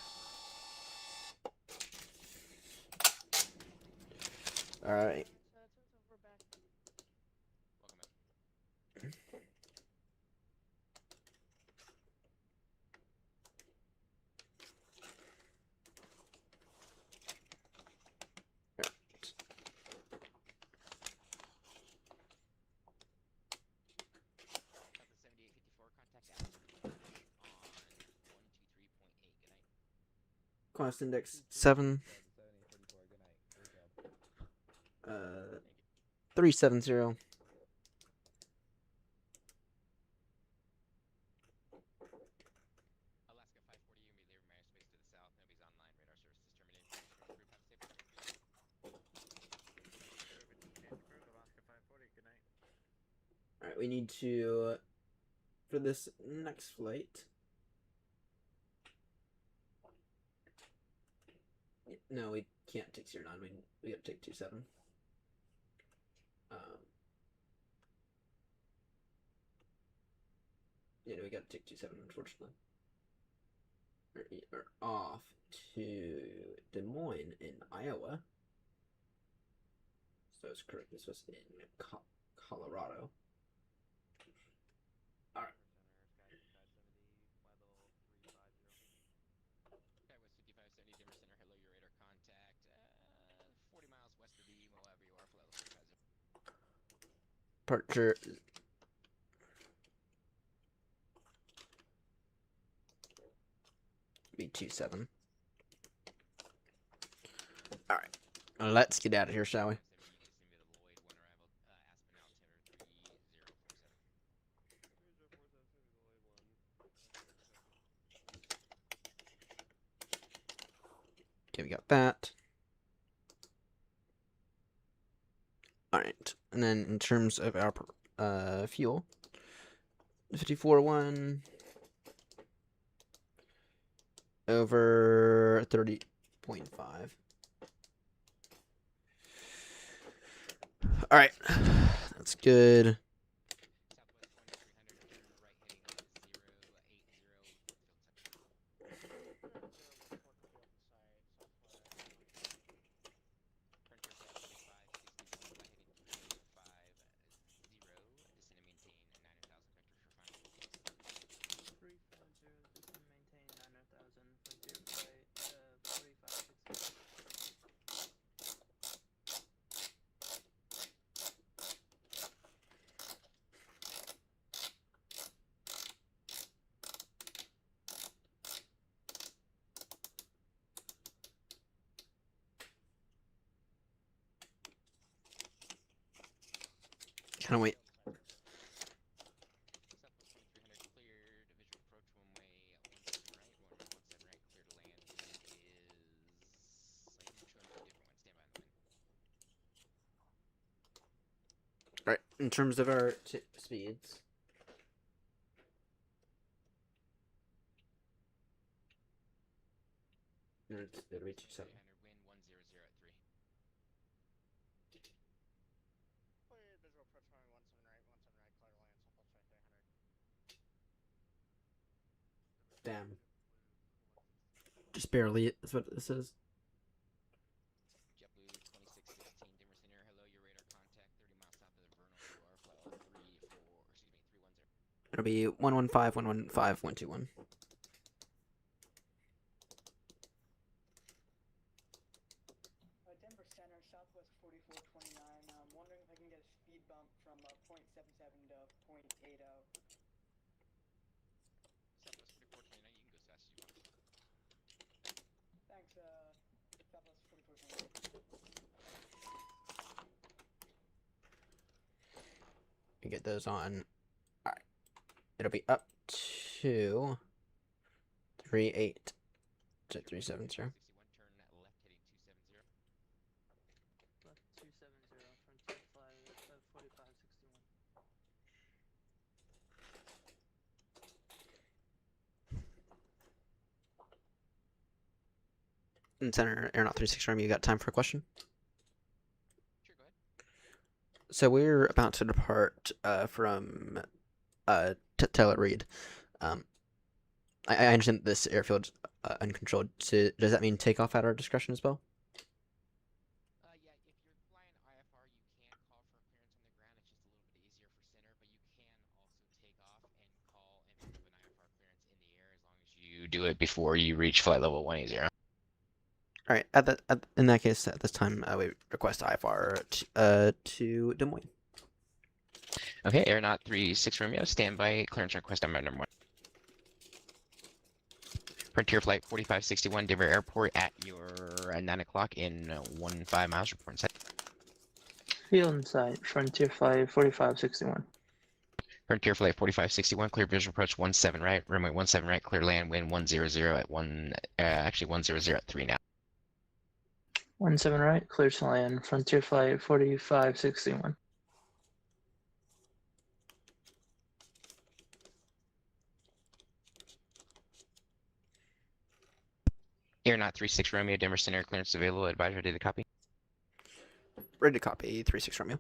Alright. Cost index 7. 370. Alright, we need to, for this next flight. No, we can't take 09. We gotta take 27. Yeah, we gotta take 27, unfortunately. We're off to Des Moines in Iowa. So it's correct. This was in Colorado. Alright. Departure. Be 27. All right, let's get out of here, shall we? Okay, we got that. All right, and then in terms of our fuel, 54.1 over 30.5. All right, that's good. Kind of wait. All right, in terms of our tip speeds. It'll be 27. Damn. Just barely is what this is. It'll be 115, 115, 121. Denver Center, Southwest 4429. I'm wondering if I can get a speed bump from .77 to .80. Thanks, Southwest 4429. We get those on. All right. It'll be up to 38 to 370. And Center Aeronaut 36 Army, you got time for a question? Sure, go ahead. So we're about to depart from Taylor Reed. I understand that this airfield uncontrolled. So does that mean takeoff at our discretion as well? Yeah, if you're flying IFR, you can call for clearance on the ground. It's just a little bit easier for center, but you can also take off and call and move an IFR clearance in the air as long as you do it before you reach flight level 180. All right. In that case, at this time, we request IFR to Des Moines. Okay, Aeronaut 36 Romeo, standby. Clearance request on number 1. Frontier Flight 4561, Denver Airport at your 9 o'clock in 15 miles. Report inside. Field in sight. Frontier Flight 4561. Frontier Flight 4561, clear visual approach 17 right, runway 17 right, clear land, wind 100 at 100 at 3 now. 17 right, clear to land. Frontier Flight 4561. Aeronaut 36 Romeo, Denver Center, clearance available. Advisor, did the copy? Ready to copy. 36 Romeo.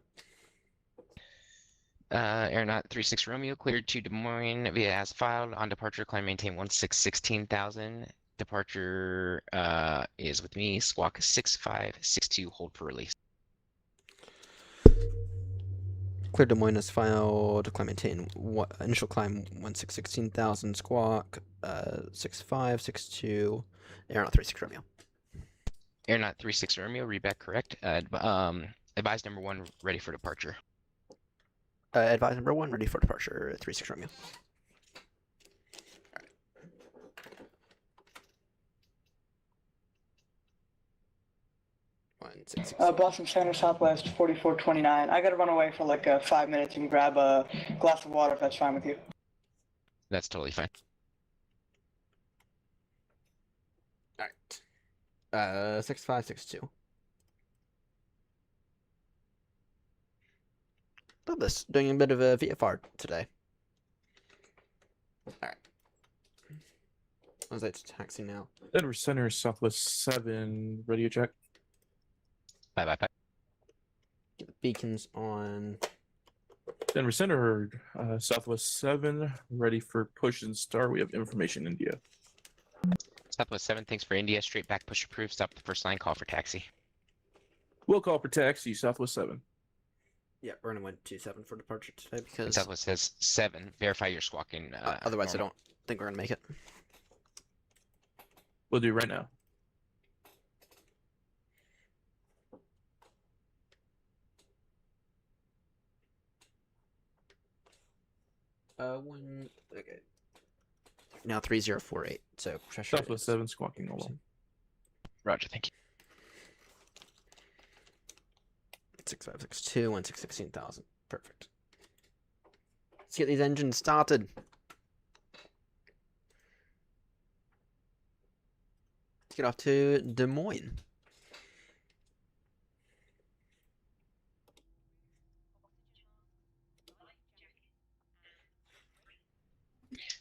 Aeronaut 36 Romeo, cleared to Des Moines via as filed. On departure, climb maintain 16,000. Departure is with me. Squawk 6562, hold for release. Clear Des Moines as filed. Climb maintain. Initial climb 16,000. Squawk 6562. Aeronaut 36 Romeo. Aeronaut 36 Romeo, read back correct. Advise number 1 ready for departure. Advise number 1, ready for departure, 36 Romeo. Boston Center, Southwest, 4429. I gotta run away for like 5 minutes and grab a glass of water if that's fine with you. That's totally fine. Alright. 6562. Love this. Doing a bit of a VFR today. Alright. I was like to taxi now. Denver Center, Southwest 7, radio check. Bye. Get the beacons on. Denver Center, Southwest 7, ready for push and start. We have information India. Southwest 7, thanks for India. Straight back, push approved. Stop at the first line, call for taxi. We'll call for taxi, Southwest 7. Yeah, we're gonna went 27 for departure today because And Southwest says 7. Verify you're squawking. otherwise I normal. don't think we're gonna make it. We'll do right now. Okay. Now 3048. So pressure. Southwest 7 squawking normal. Roger, thank you. 6562, 16,000. Perfect. Let's get these engines started. Let's get off to Des Moines.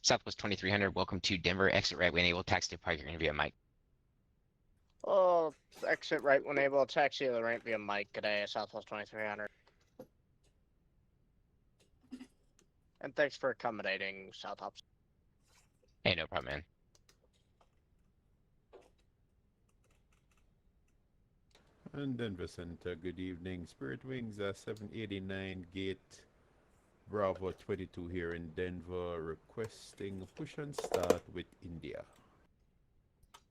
Southwest 2300, welcome to Denver. Exit right when able. Taxi to park. You're going to be a Mike. Oh, exit right when able. Taxi to the ramp via Mike. Good day, Southwest 2300. And thanks for accommodating South Hops. Hey, no problem, man. And Denver Center, good evening. Spirit Wings 789 gate Bravo 22 here in Denver, requesting push and start with India.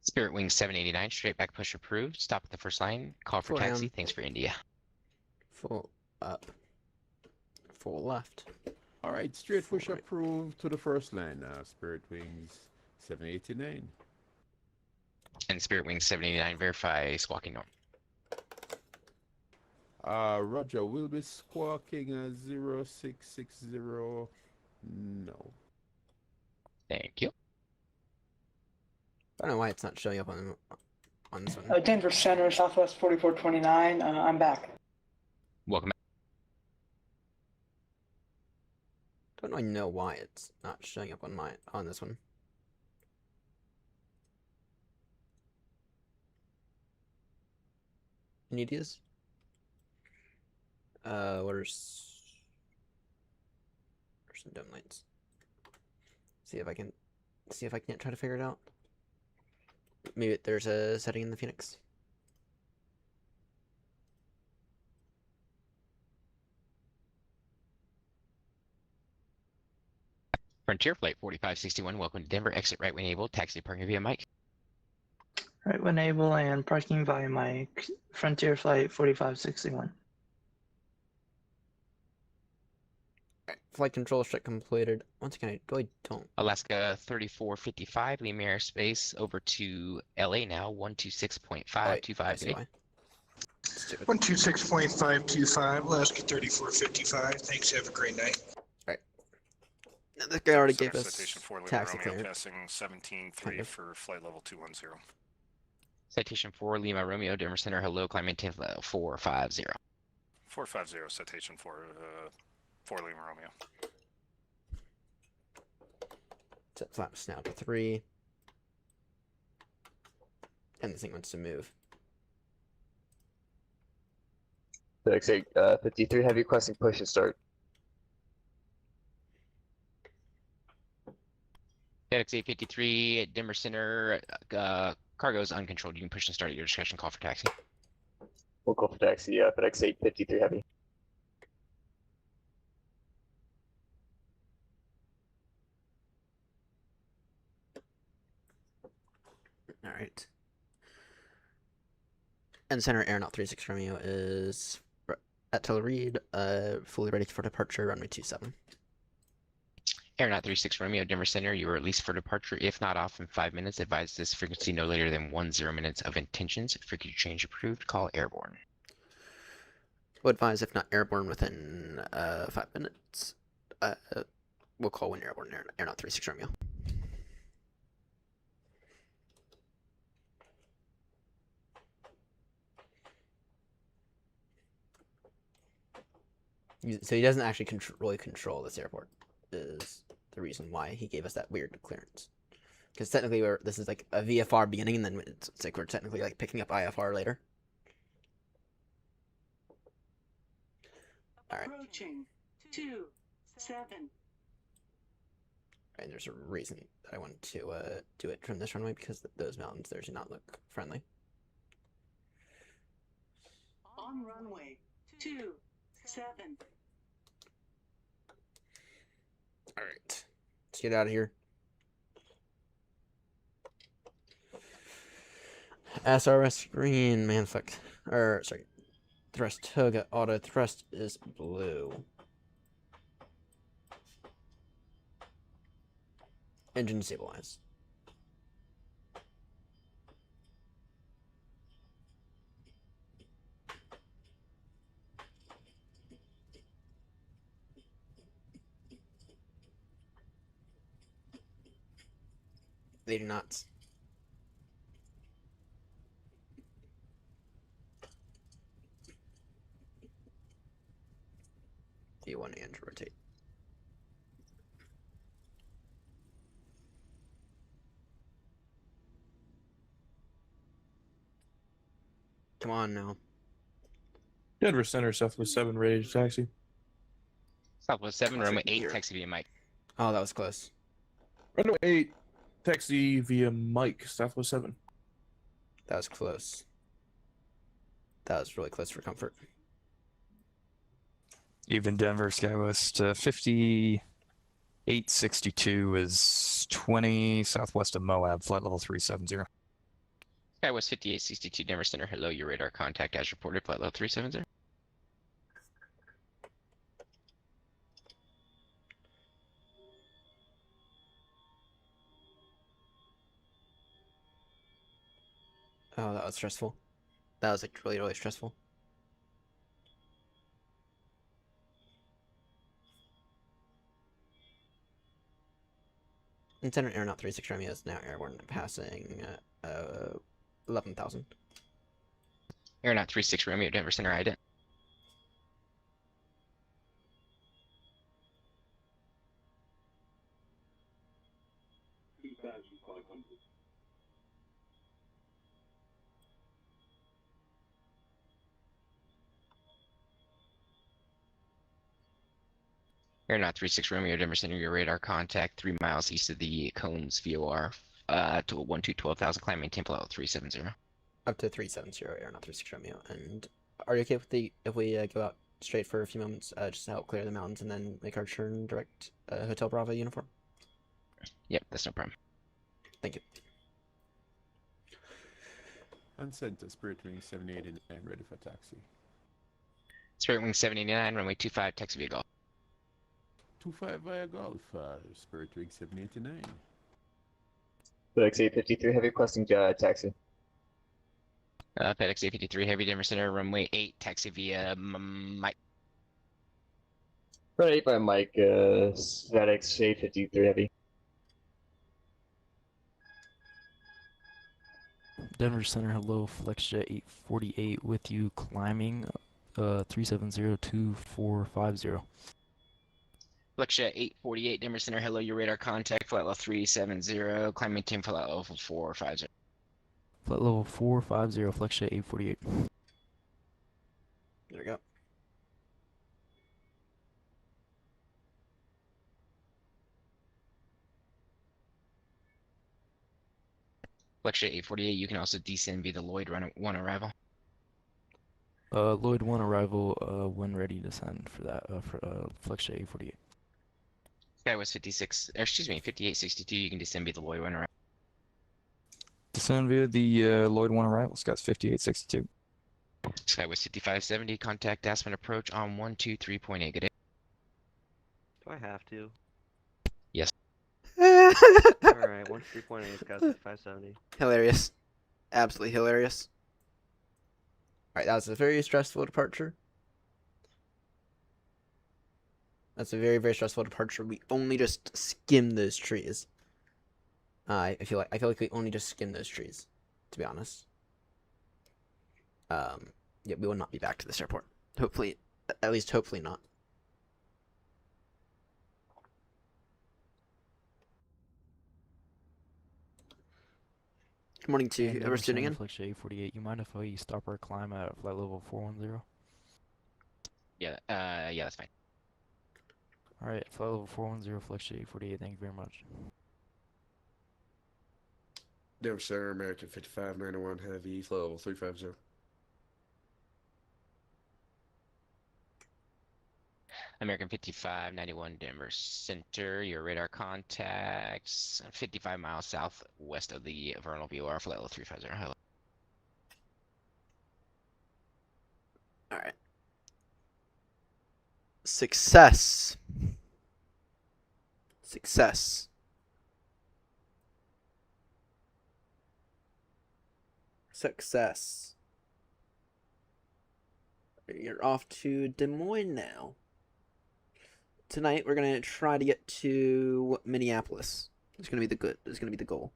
Spirit Wing 789, straight back push approved. Stop at the first line, call for 4 taxi. down. Thanks for India. 4 up. 4 left. All right, straight push approved to the first line. Spirit Wings 789. And Spirit Wing 789, verify squawking norm. Roger, we'll be squawking 0660. No. Thank you. I don't know why it's not showing up on this one. Denver Center, Southwest 4429. I'm back. Welcome back. Don't really know why it's not showing up on this one. Any ideas? Where's some dome lights? See if I can't try to figure it out. Maybe there's a setting in the Phoenix. Frontier Flight 4561, welcome to Denver. Exit right when able. Taxi to parking via Mike. Right when able and parking via Mike. Frontier Flight 4561. Flight control check completed. Once again, I really don't. Alaska 3455, Lima Airspace over to LA now. 126.525. I see why. 126.525, Alaska 3455. Thanks, have a great night. Alright. Now, this guy already gave us Citation 4 Lima taxi Romeo clearance. passing 17.3 for flight level 210. Citation 4 Lima Romeo, Denver Center, hello, climbing 450. 450, citation 4 Lima Romeo. Set flaps now to 3. And this thing wants to move. FedEx 53 heavy requesting push and start. FedEx 853 at Denver Center, cargo is uncontrolled. You can push and start at your discretion, call for taxi. We'll call for taxi, FedEx 853 heavy. Alright. And center aeronaut 36 Romeo is At Reed, fully ready for departure, runway 27. Aeronaut 36 Romeo, Denver Center, you are released for departure. If not off in 5 minutes, advise this frequency no later than 10 minutes of intentions. Frequency change approved, call airborne. We'll advise if not airborne within 5 minutes. We'll call when airborne, Aeronaut 36 Romeo. So he doesn't actually really control this airport, is the reason why he gave us that weird clearance. Because technically, this is like a VFR beginning, and then it's like we're technically like picking up IFR later. All right. Approaching 27. And there's a reason that I wanted to do it from this runway, because those mountains there do not look friendly. On runway 27. All right, let's get out of here. SRS green, man, fuck. Or sorry, thrust toga auto thrust is blue. Engine stabilize. They do not. D1 and rotate. Come on now. Denver Center, Southwest 7, ready to taxi. Southwest 7, runway 8, taxi via Mike. Oh, that was close. Runway 8, taxi via Mike, Southwest 7. That was close. That was really close for comfort. Even Denver, Skywest 5862 is 20 southwest of Moab, flight level 370. Skywest 5862, Denver Center, hello, your radar contact as reported, flight level 370. Oh, that was stressful. That was like really, really stressful. Lieutenant Aeronaut 36 Romeo is now airborne, passing 11,000. Aeronaut 36 Romeo, Denver Center, ident. Aeronaut 36 Romeo, Denver Center, your radar contact 3 miles east of the cones VOR to 12,000, climb maintain flight level 370. Up to 370, Aeronaut 36 Romeo. And are you okay with if we go out straight for a few moments, just to help clear the mountains and then make our turn direct Hotel Bravo uniform? Yep, that's no problem. Thank you. And Center, Spirit Wing 789, ready for taxi. Spirit Wing 789, runway 25, taxi via Golf. 25 via Golf, Spirit Wing 789. FedEx 853 Heavy requesting taxi. FedEx 853 Heavy, Denver Center, runway 8, taxi via Mike. Runway 8 by Mike, FedEx 853 Heavy. Denver Center, hello, FlexJet 848 with you, climbing 3702450. FlexJet 848, Denver Center, hello, your radar contact, flight level 370, climb maintain flight level 450. Flight level 450, FlexJet 848. There we go. FlexJet 848, you can also descend via the Lloyd 1 arrival. Lloyd 1 arrival, when ready to send for that, for FlexJet 848. Skywest 5862, you can descend via the Lloyd 1 arrival. Descend via the Lloyd 1 arrival, Scott's 5862. Skywest 5570, contact Aspen approach on 123.8. Good day. Do I have to? Yes. Alright, 123.8, Scouts 570. Hilarious. Absolutely hilarious. Alright, that was a very stressful departure. That's a very, very stressful departure. We only just skimmed those trees. I feel like we only just skimmed those trees, to be honest. Yeah, we will not be back to this airport. Hopefully, at least hopefully not. Good morning to And whoever's tuning in. Flick 848. You mind if we stop our climb at flight level 410? Yeah, yeah, that's fine. Alright, flight level 410, Flick 848. Thank you very much. Denver Center, American 5591 Heavy, flight level 350. American 5591 Denver Center, your radar contacts 55 miles southwest of the Vernal VOR, flight level 350. Hello. Alright. Success. Success. Success. You're off to Des Moines now. Tonight we're gonna try to get to Minneapolis. It's gonna be the goal.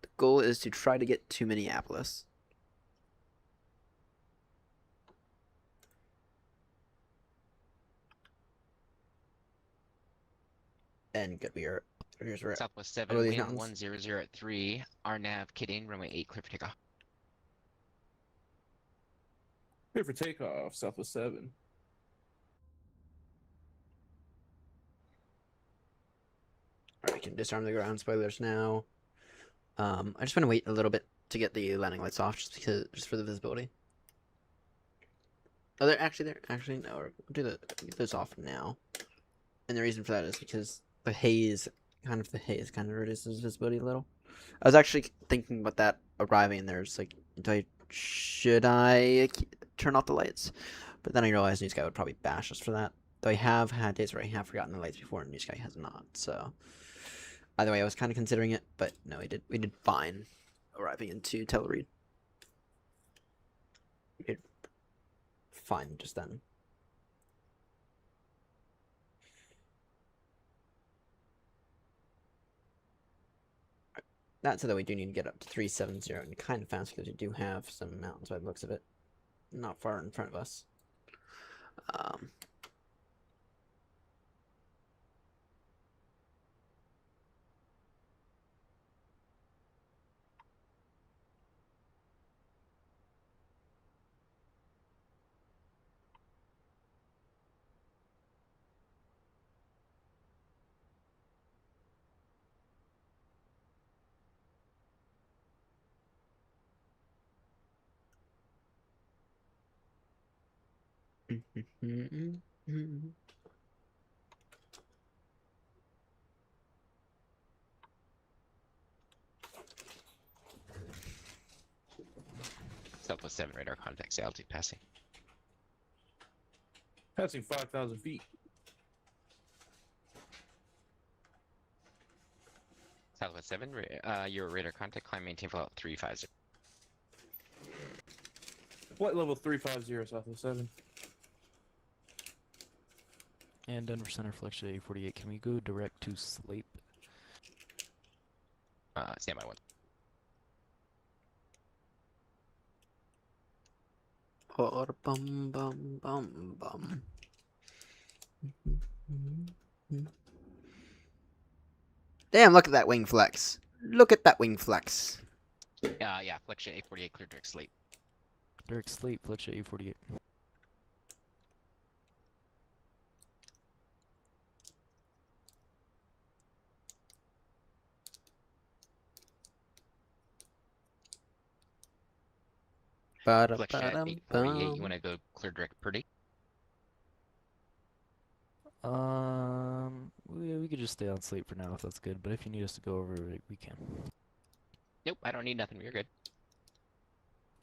The goal is to try to get to Minneapolis. And good, here's where Southwest 7, these wind mountains. 100 at 3, RNAV kidding, runway 8, clear for takeoff. Clear for takeoff, Southwest 7. Alright, we can disarm the ground spoilers now. I just want to wait a little bit to get the landing lights off, just for the visibility. Oh, they're actually no. We'll get those off now. And the reason for that is because the haze kind of reduces visibility a little. I was actually thinking about that arriving, and there's like, should I turn off the lights? But then I realized New Sky would probably bash us for that. Though I have had days where I have forgotten the lights before, and New Sky has not. So either way, I was kind of considering it, but no, we did fine arriving into Tel Reed. We did fine just then. That said, though, we do need to get up to 370 and kind of fast because we do have some mountains by the looks of it. Not far in front of us. Southwest 7, radar contacts, altitude passing. Passing 5,000 feet. Southwest 7, your radar contact, climb maintain flight 350. Flight level 350, Southwest 7. And Denver Center, Flick 848. Can we go direct to sleep? Standby 1. Or bum bum bum bum. Damn, look at that wing flex. Look at that wing flex. Yeah, Flick 848, clear direct sleep. Direct sleep, Flick 848. Flick 848, you want to go clear direct Purdy? We could just stay on sleep for now if that's good, but if you need us to go over, we can. Nope, I don't need nothing. You're good.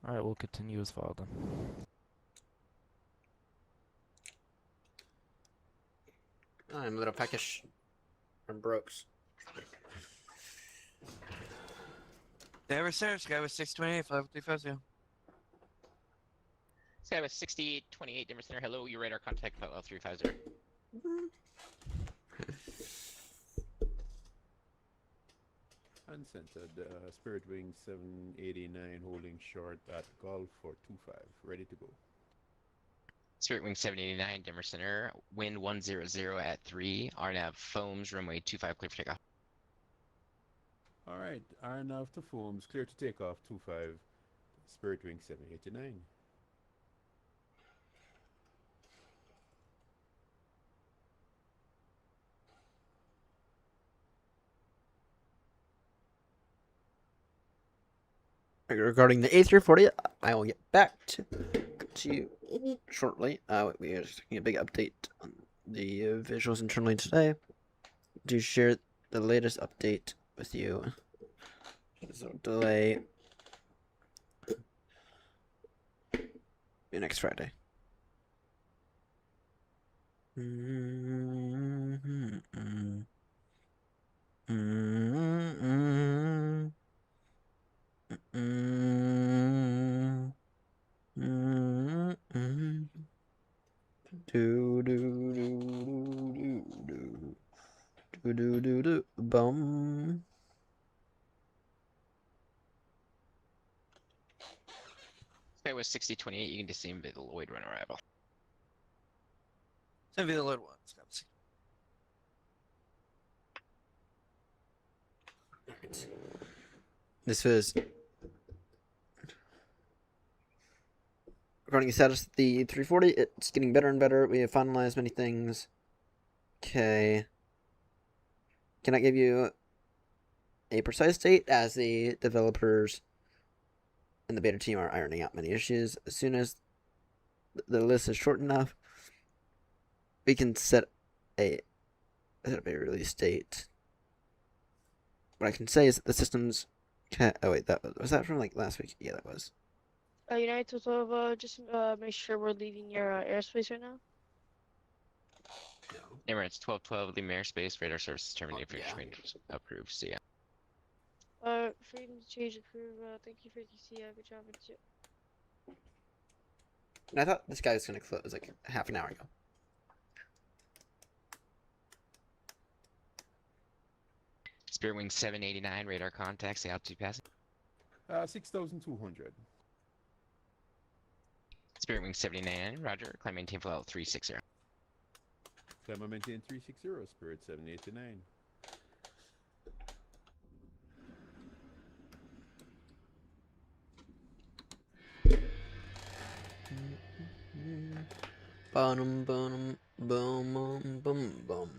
Alright, we'll continue as filed then. I'm a little peckish. I'm brokes. Denver Center, Sky was 628, 5350. Sky was 6828 Denver Center. Hello, your radar contact flight level 350. Uncentered, Spirit Wing 789 holding short at Golf for 25. Ready to go. Spirit Wing 789 Denver Center. Wind 100 at 3. RNAV foams runway 25 clear for takeoff. Alright, RNAV to foams, clear to take off 25. Spirit Wing 789. Regarding the A340, I will get back to you shortly. We are just taking a big update on the visuals internally today to share the latest update with you. So delay next Friday. Bum. Sky was 6028. You can disable the Lloyd run arrival. It's gonna be the Lloyd one. This was regarding the status of the 340. It's getting better and better. We have finalized many things. Okay. Cannot give you a precise date as the developers and the beta team are ironing out many issues. As soon as the list is short enough, we can set a release date. What I can say is that the systems can. Oh wait, was that from like last week? Yeah, that was. United 12, just make sure we're leaving your airspace right now. Emirates 1212, leave airspace. Radar services terminated. Fixed range approved. See ya. Freedom to change approve. Thank you for TC. Good job. And I thought this guy was gonna close like half an hour ago. Spirit Wing 789, radar contacts, the altitude passing. 6,200. Spirit Wing 79, roger. Climb maintain flight level 360. Climb and maintain 360, Spirit 789. Bum bum bum bum bum bum.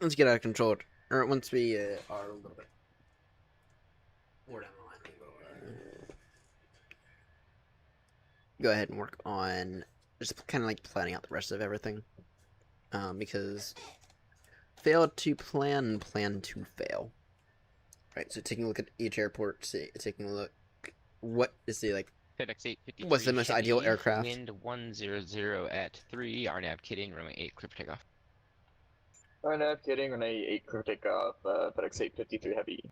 Let's get out of control, or once we are a little bit more down the line, we'll go ahead and work on just kind of like planning out the rest of everything. Because fail to plan to fail. Right, so taking a look at each airport, taking a look, what is the like? FedEx 853. What's the most ideal heavy, aircraft? Wind 100 at 3. RNAV kidding. Runway 8 clear for takeoff. RNAV kidding. Runway 8 clear for takeoff. FedEx 853 heavy.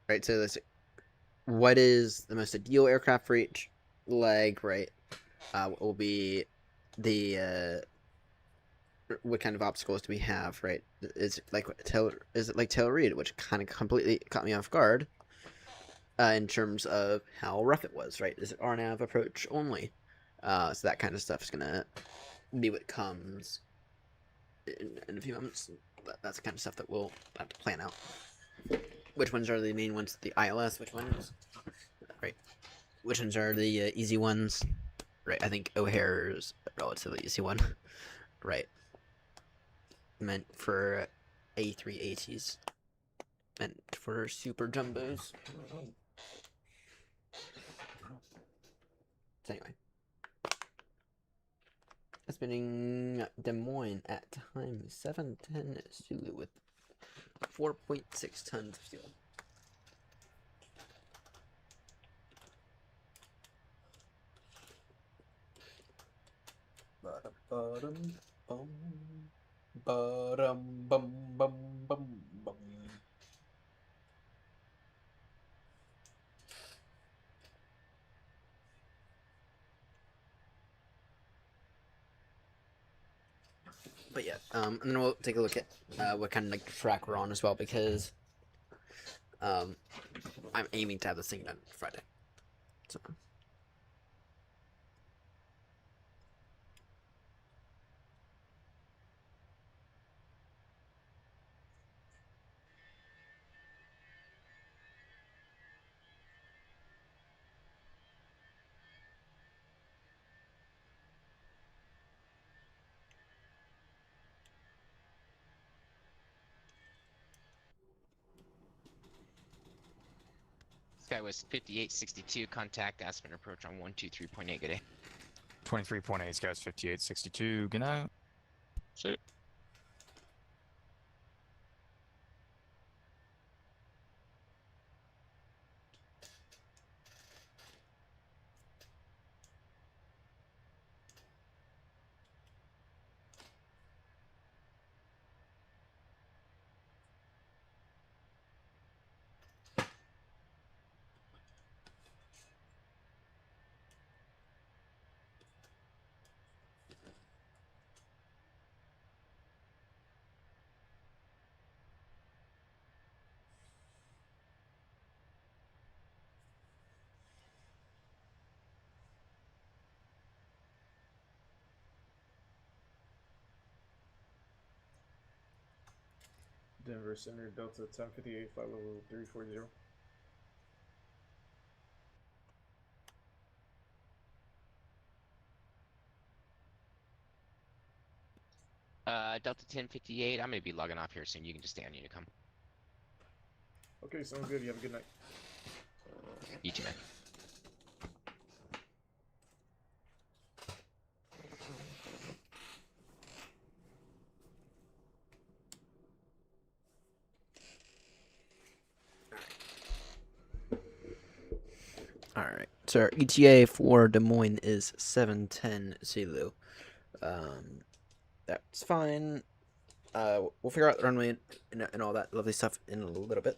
Right, so this, what is the most ideal aircraft for each leg? Right, will be the what kind of obstacles do we have? Right, is it like Taylor Reed, which kind of completely caught me off guard. In terms of how rough it was, right? Is it RNAV approach only? So that kind of stuff is gonna be what comes in a few moments. That's the kind of stuff that we'll have to plan out. Which ones are the main ones? The ILS, which ones? Right. which ones are the easy ones? Right, I think O'Hare's a relatively easy one. Right. Meant for A380s. Meant for super jumbos. So anyway. Spinning Des Moines at time 710 Zulu with 4.6 tons of steel. Bottom, bum, bottom, bum, bum, bum, bum. But yeah, and then we'll take a look at what kind of like track we're on as well, because I'm aiming to have this thing done Friday. So. SkyWest 5862, contact Aspen approach on 123.8, good day. 23.8, guys, 5862. Good night. See. Denver Center, Delta 1058, flight level 340. Delta 1058, I'm going to be logging off here soon. You can just stay on Unicom. Okay, sounds good. You have a good night. You too, man. Alright, so our ETA for Des Moines is 710 Zulu. That's fine. We'll figure out the runway and all that lovely stuff in a little bit.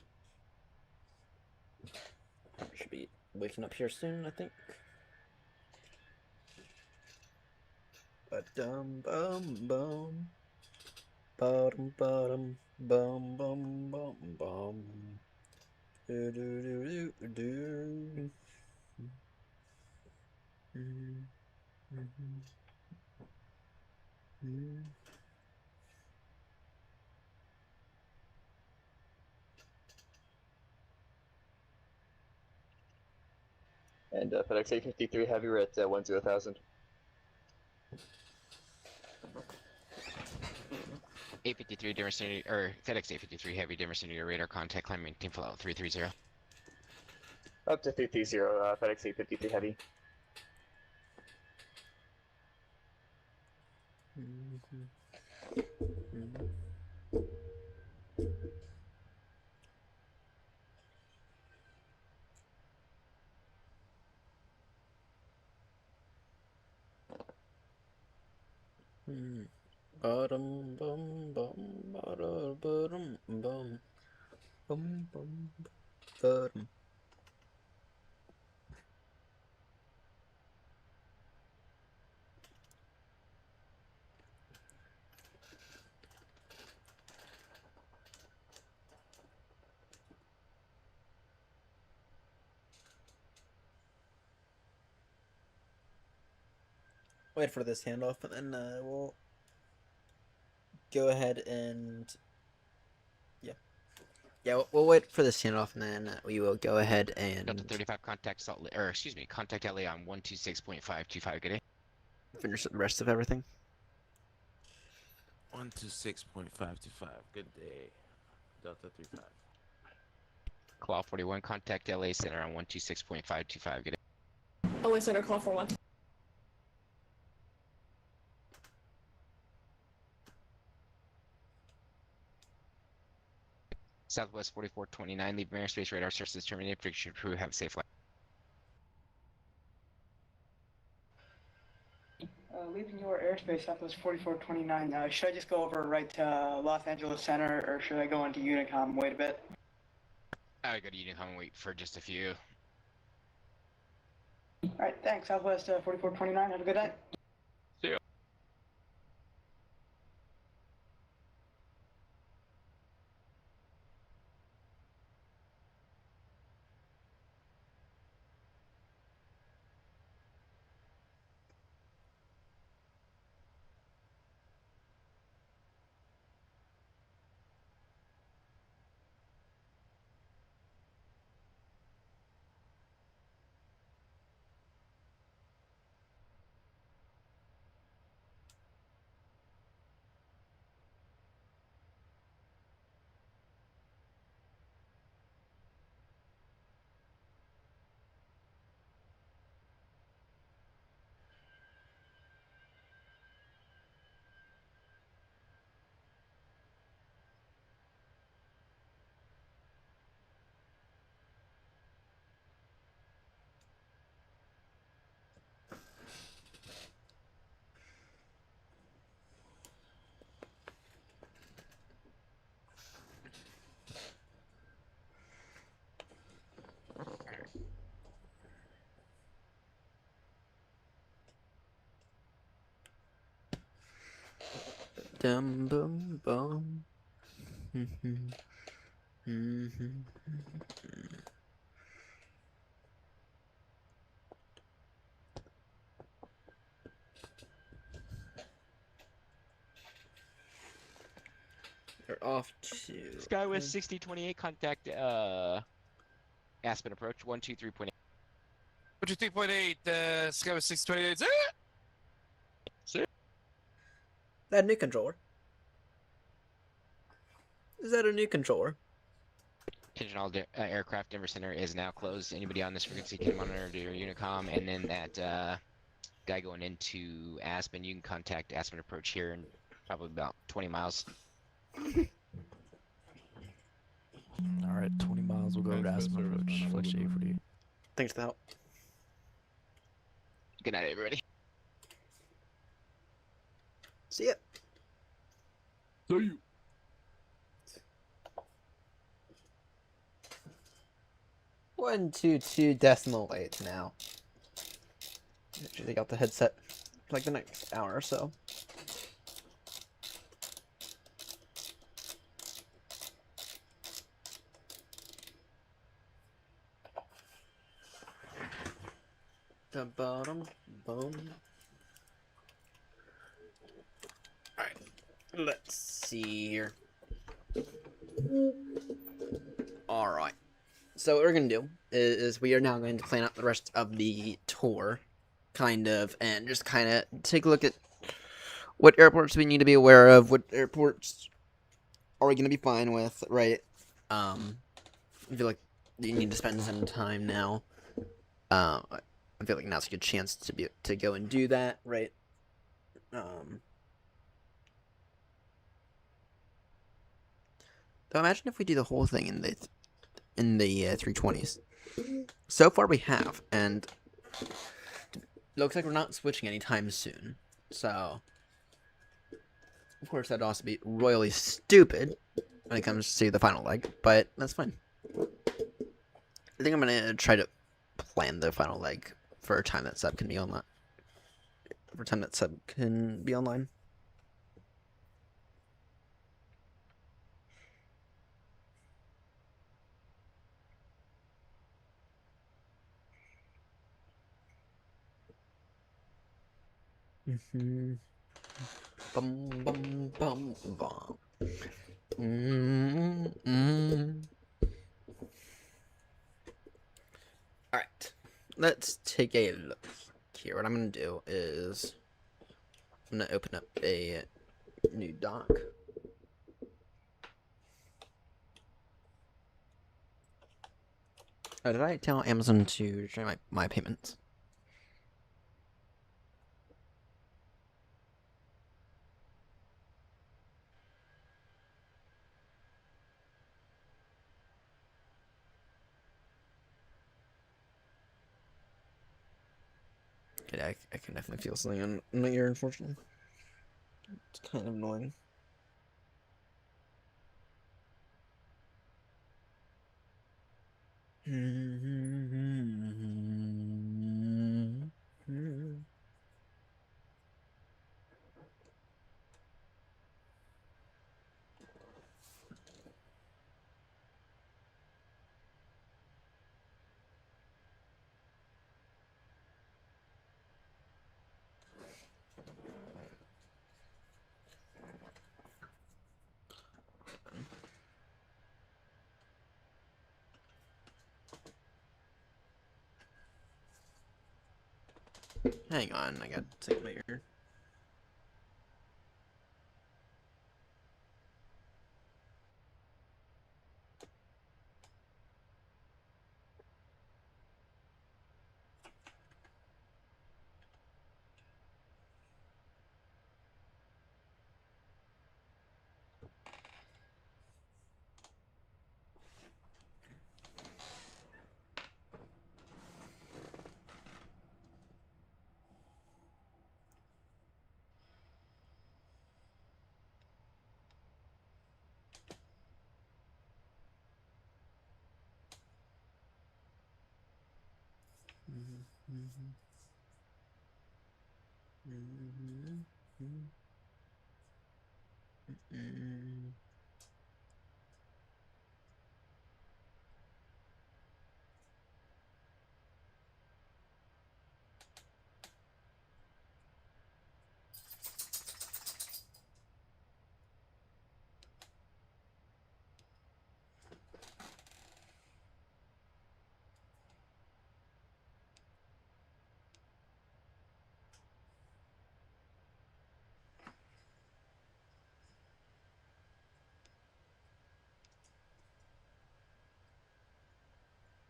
Should be waking up here soon, I think. Ba-dum bum bum. Bottom bottom bum bum bum bum. Do do do do do. And FedEx 853 Heavy, we're at 10,000. 853 Denver Center, or FedEx 853 Heavy, Denver Center radar contact, climb maintain flight level 330. Up to 330, FedEx 853 Heavy. Bottom bum bum bottom bottom bum bum bum bottom. Wait for this handoff, and then we'll go ahead and Yeah, we'll wait for the standoff, and then we will go ahead Delta and 35 contact Salt Lake, or excuse me, contact LA on 126.525. Good day. finish the rest of everything. 126.525. Good day. Delta 35. Claw 41, contact LA Center on 126.525. Good day. LA Center, call for one. Southwest 4429, leave airspace, radar sources terminated. Friction crew, have a safe flight. Leaving your airspace, Southwest 4429. Should I just go over right to Los Angeles Center, or should I go into Unicom? Wait a bit. I would go to Unicom and wait for just a few. All right, thanks. Southwest 4429. Have a good night. See ya. Dum bum bum. We're off to Skywest 6028, contact Aspen approach 123.8. 123.8, Skywest 628. that new controller. Is that a new controller? Attention all aircraft, Denver Center is now closed. Anybody on this frequency can monitor your Unicom, and then that guy going into Aspen, you can contact Aspen approach here in probably about 20 miles. Alright, 20 miles, we'll go to Aspen approach. Flex J for you. Thanks for the help. Good night, everybody. See ya. So you. 122.8 now. Usually got the headset for like the next hour or so. The bottom bum. Alright. Let's see here. Alright. So what we're gonna do is we are now going to plan out the rest of the tour, kind of, and just kind of take a look at what airports we need to be aware of, what airports are we gonna be fine with, right? I feel like you need to spend some time now. I feel like now's a good chance to go and do that, right? Though imagine if we do the whole thing in the 320s. So far we have, and looks like we're not switching anytime soon. So, of course, that'd also be royally stupid when it comes to the final leg, but that's fine. I think I'm gonna try to plan the final leg for a time that sub can be online. For a time that sub can be online. Bum bum bum bum. Alright, let's take a look here. What I'm going to do is I'm going to open up a new doc. Oh, did I tell Amazon to show my payments? Yeah, I can definitely feel something on my ear, unfortunately. It's kind of annoying. Hang on, I got to take my ear.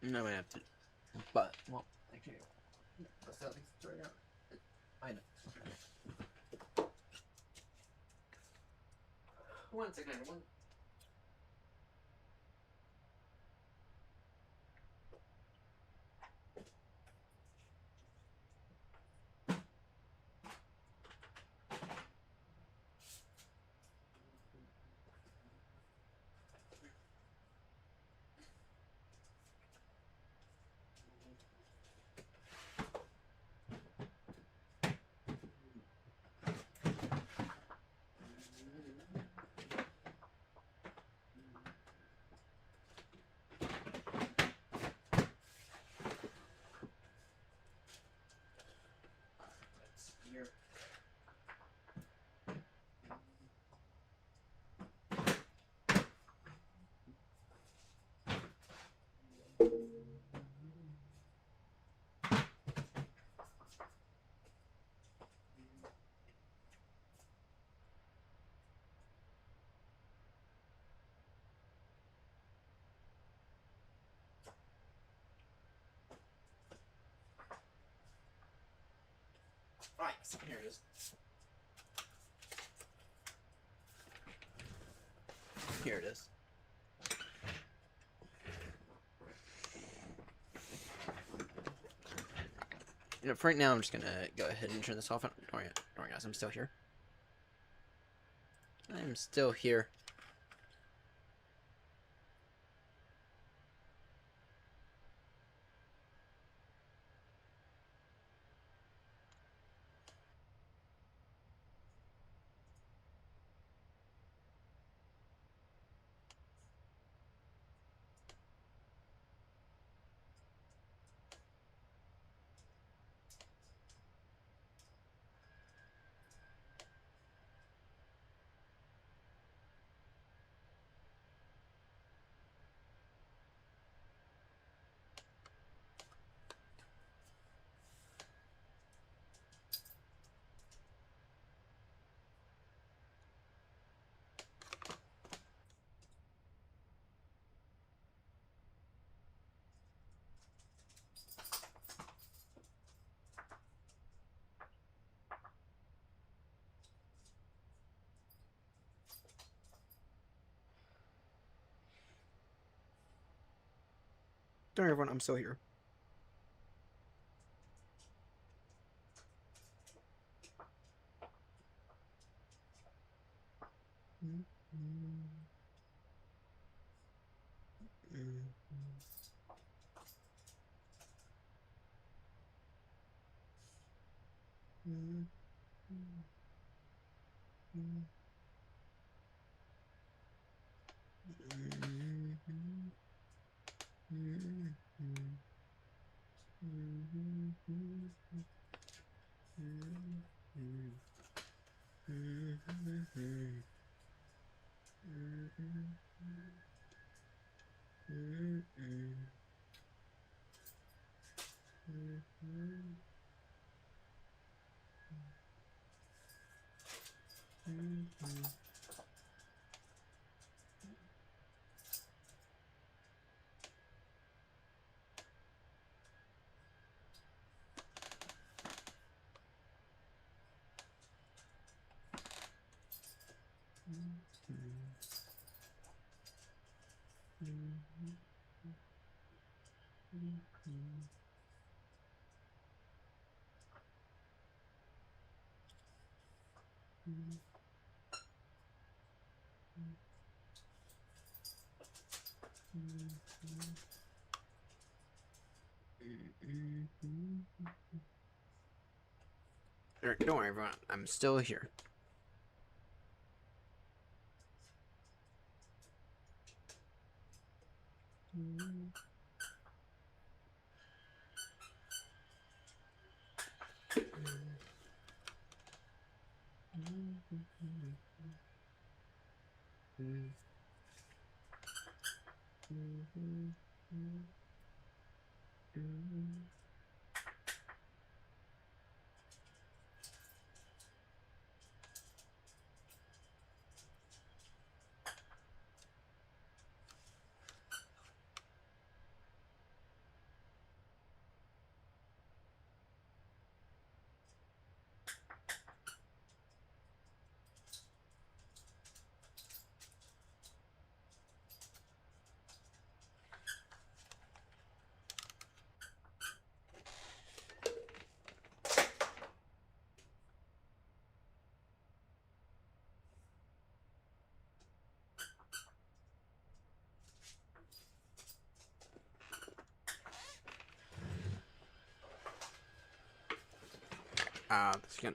No, I have to. But, well, okay. That's how things turn out. I know. 1 second, everyone. Right, here it is. Here it is. You know, for right now, I'm just gonna go ahead and turn this off. Don't worry, guys, I'm still here. I'm still here. Don't worry, everyone. I'm still here. Alright, don't worry, everyone. I'm still here.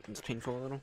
It's painful a little.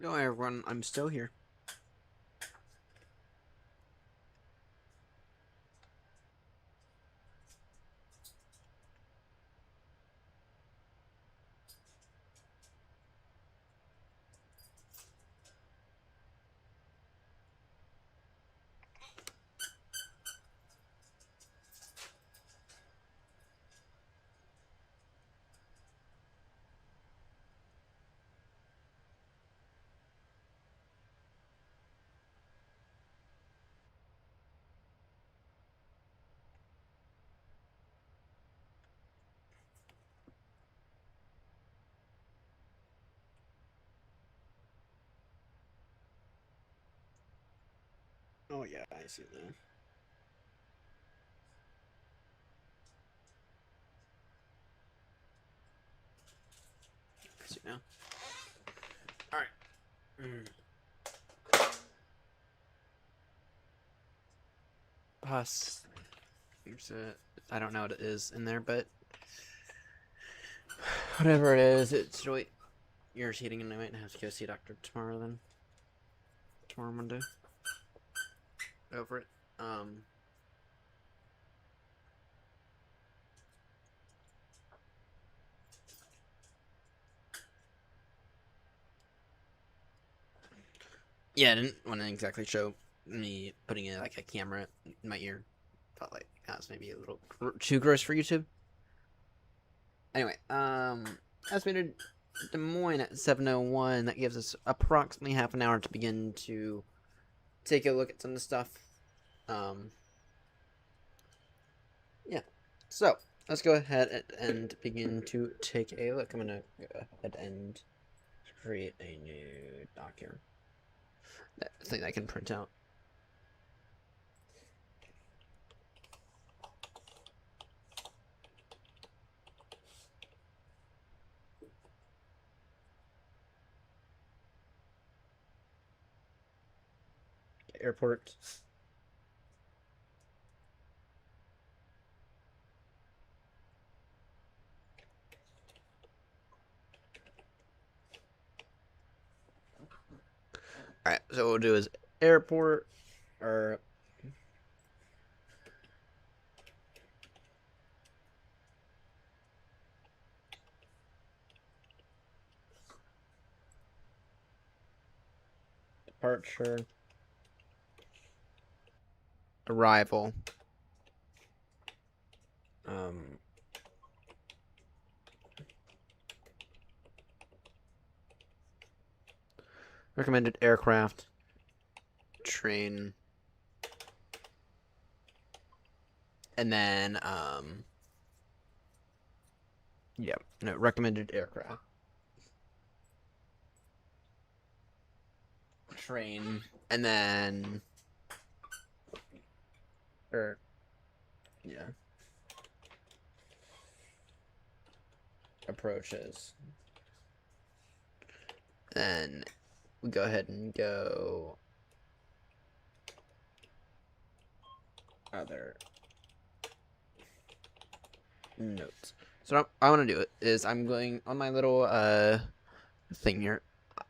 No, everyone, I'm still here. Oh yeah, I see that. I see now. All right. Plus, here's a. I don't know what it is in there, but whatever it is, it's really irritating, and I might have to go see a doctor tomorrow. Then tomorrow Monday. Over it. Yeah, I didn't want to exactly show me putting in like a camera in my ear. Felt like that's maybe a little too gross for YouTube. Anyway, estimated Des Moines at 7:01. That gives us approximately half an hour to begin to take a look at some of the stuff. Yeah. So let's go ahead and begin to take a look. I'm gonna go ahead and create a new doc here. That thing I can print out. Airport. Alright, so what we'll do is airport or departure, arrival, recommended aircraft, train, and then yeah, no, recommended aircraft, train, and then yeah, approaches. Then we go ahead and go other notes. So what I want to do is I'm going on my little thing here.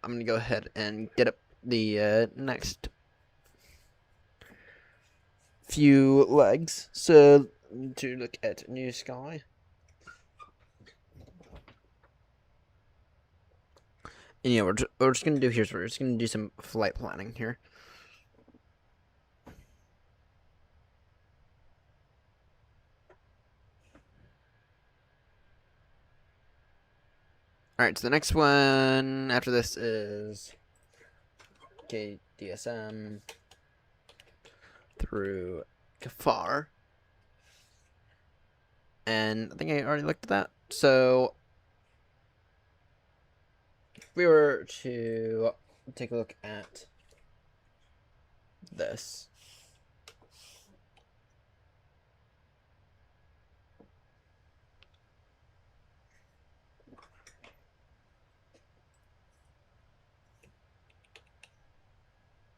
I'm gonna go ahead and get up the next few legs. So to look at New Sky. And yeah, what we're just gonna do here is we're just gonna do some flight planning here. Alright, so the next one after this is DSM through Kafar. And I think I already looked at that. So if we were to take a look at this.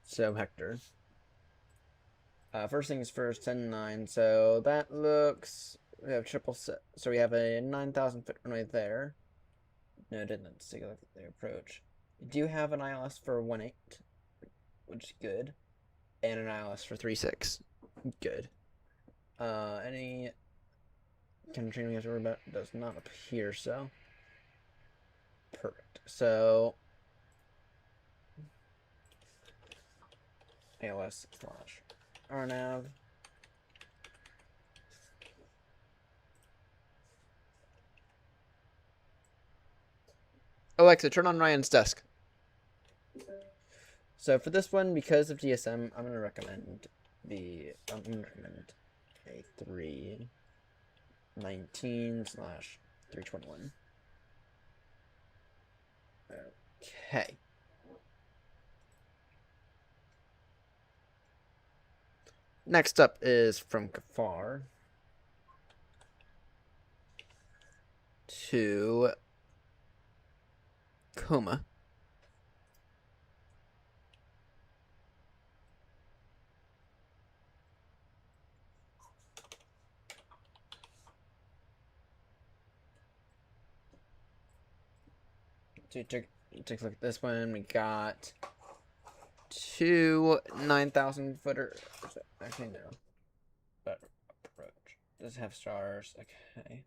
So Hector. First things first, 10-9. So that looks, we have triple set. So we have a 9,000 foot runway there. Noted. Let's take a look at the approach. We do have an ILS for 1.8, which is good, and an ILS for 3.6, good. Any kind of training we have to worry about does not appear so. Perfect. So ALS / RNAV. Alexa, turn on Ryan's desk. So for this one, because of DSM, I'm gonna recommend a 319/321. Okay. Next up is from Kafar to Coma. So take a look at this one. We got two 9,000 footer. Actually, no. But approach. Does have stars. Okay.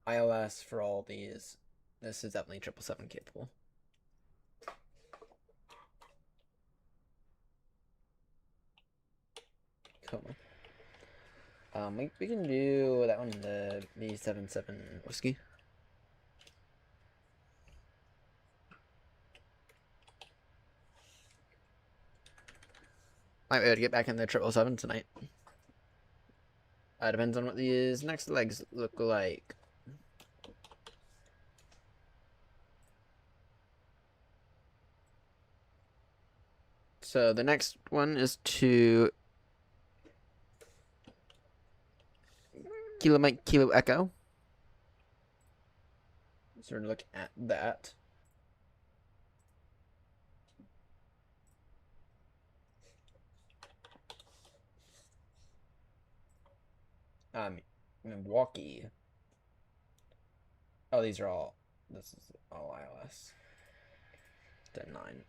ILS for all these. This is definitely 777 capable. Coma. We can do that one, the B77 whiskey. Might be able to get back in the 777 tonight. Depends on what these next legs look like. So the next one is to Kilo Mike Kilo Echo. So we're gonna look at that. Milwaukee. Oh, these are all. This is all ILS. 10-9.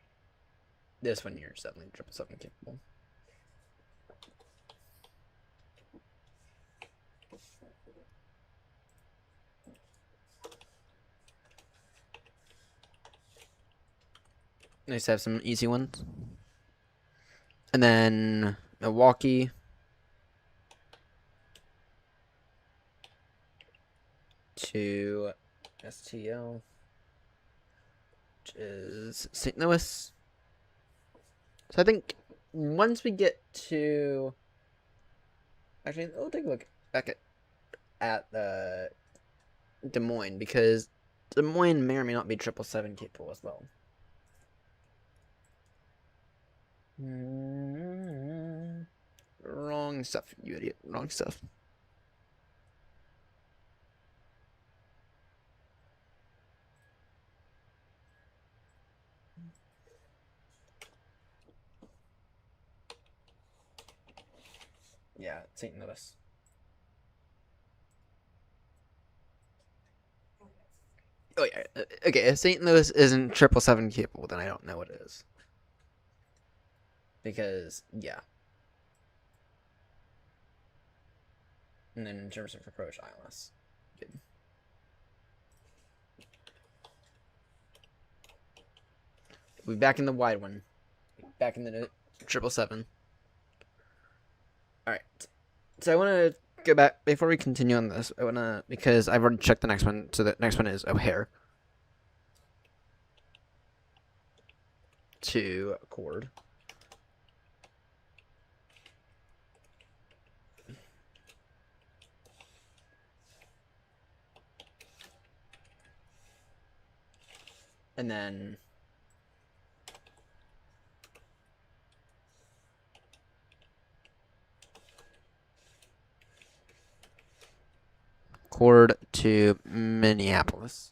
This one here is definitely 777 capable. Nice to have some easy ones. And then Milwaukee. To STL, which is St. Louis. So I think once we get to, actually, we'll take a look back at Des Moines, because Des Moines may or may not be 777 capable as well. Wrong stuff, you idiot. Wrong stuff. Yeah, St. Louis. Oh yeah. Okay, if St. Louis isn't 777 capable, then I don't know what is. Because yeah. And then in terms of approach ILS, good. We'll be back in the wide one. Back in the 777. Alright. So I want to go back, before we continue on this, I want to, because I've already checked the next one, so the next one is O'Hare. To Accord. And then Accord to Minneapolis.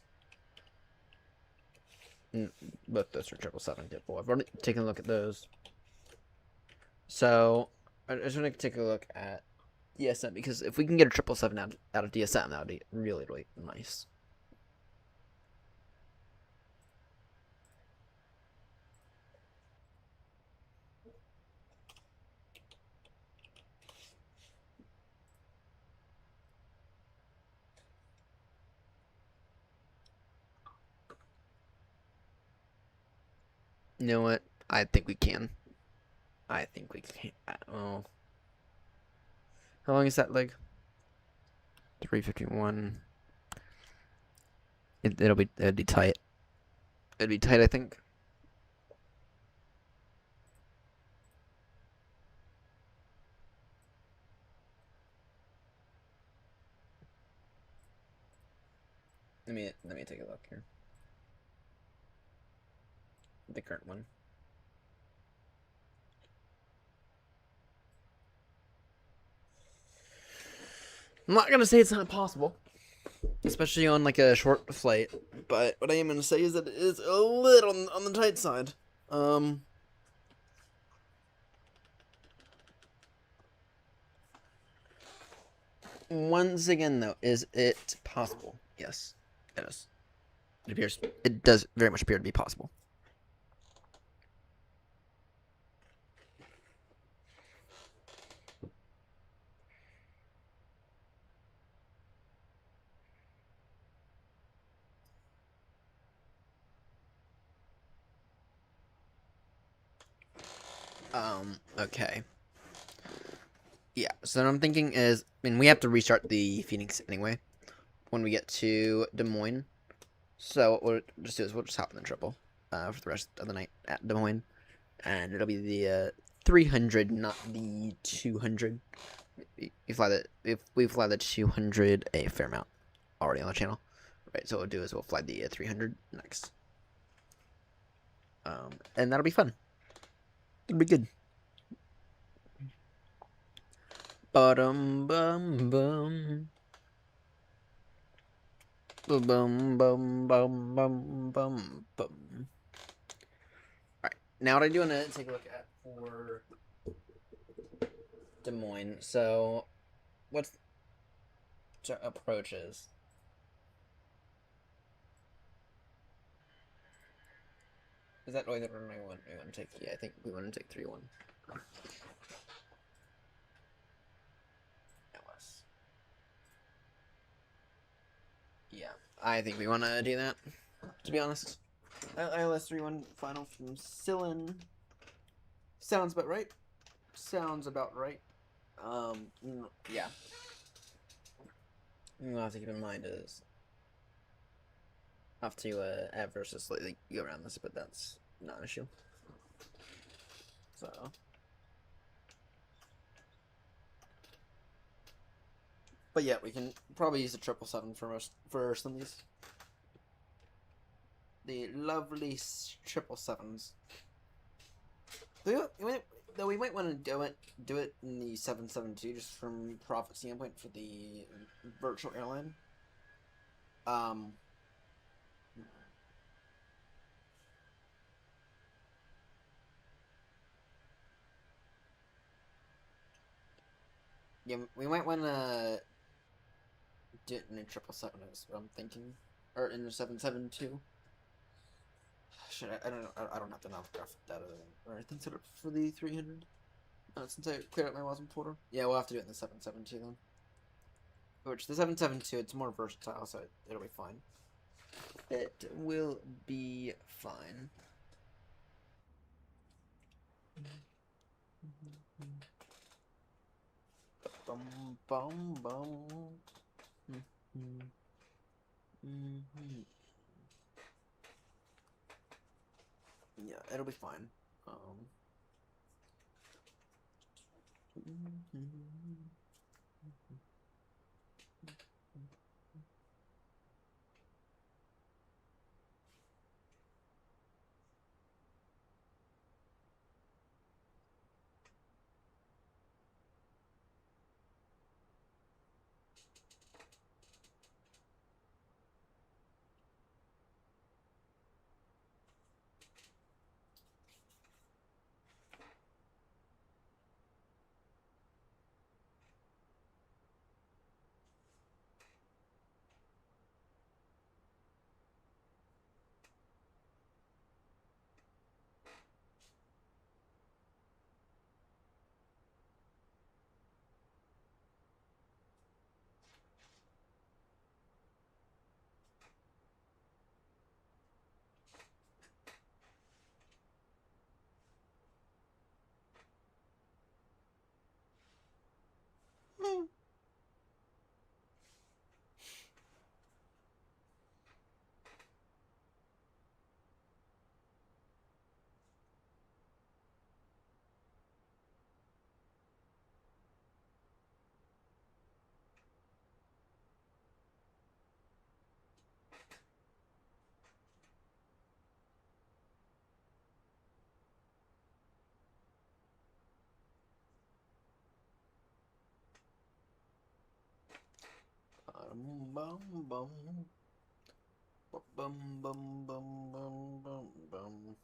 Both those are 777 capable. I've already taken a look at those. So I just want to take a look at DSM, because if we can get a 777 out of DSM, that would be really, really nice. You know what? I think we can. I think we can. Oh. How long is that leg? 351. It'd be tight. It'd be tight, I think. Let me take a look here. The current one. I'm not gonna say it's not possible, especially on like a short flight, but what I am gonna say is that it is a little on the tight side. Once again, though, is it possible? Yes, it is. It does very much appear to be possible. Okay. Yeah, so what I'm thinking is, I mean, we have to restart the Phoenix anyway when we get to Des Moines. So what we'll just do is we'll just hop in the triple for the rest of the night at Des Moines. And it'll be the 300, not the 200. We fly the, if we fly the 200 a fair amount already on the channel. Right, so what we'll do is we'll fly the 300 next. And that'll be fun. It'll be good. Bum bum bum. Bum bum bum bum bum bum. Alright, now what I do want to take a look at for Des Moines. So, what's the approaches? Is that the way that we want to take? Yeah, I think we want to take 3-1. LS. Yeah, I think we want to do that, to be honest. ILS 3-1 final from Sillin. Sounds about right. Sounds about right. Yeah. We'll have to keep in mind is have to adverse to slightly go around this, but that's not an issue. So but yeah, we can probably use the 777 for some of these. The lovely 777s. Though we might want to do it in the 772 just from profit standpoint for the virtual airline. Yeah, we might want to do it in a 777 is what I'm thinking, or in the 772. Should I don't know. I don't have the graphic data or anything set up for the 300. Since I cleared out my WASM folder. Yeah, we'll have to do it in the 772 then. Which the 772, it's more versatile, so it'll be fine. It will be fine. Bum bum bum. Yeah, it'll be fine. Bum bum bum. Bum bum bum bum bum bum.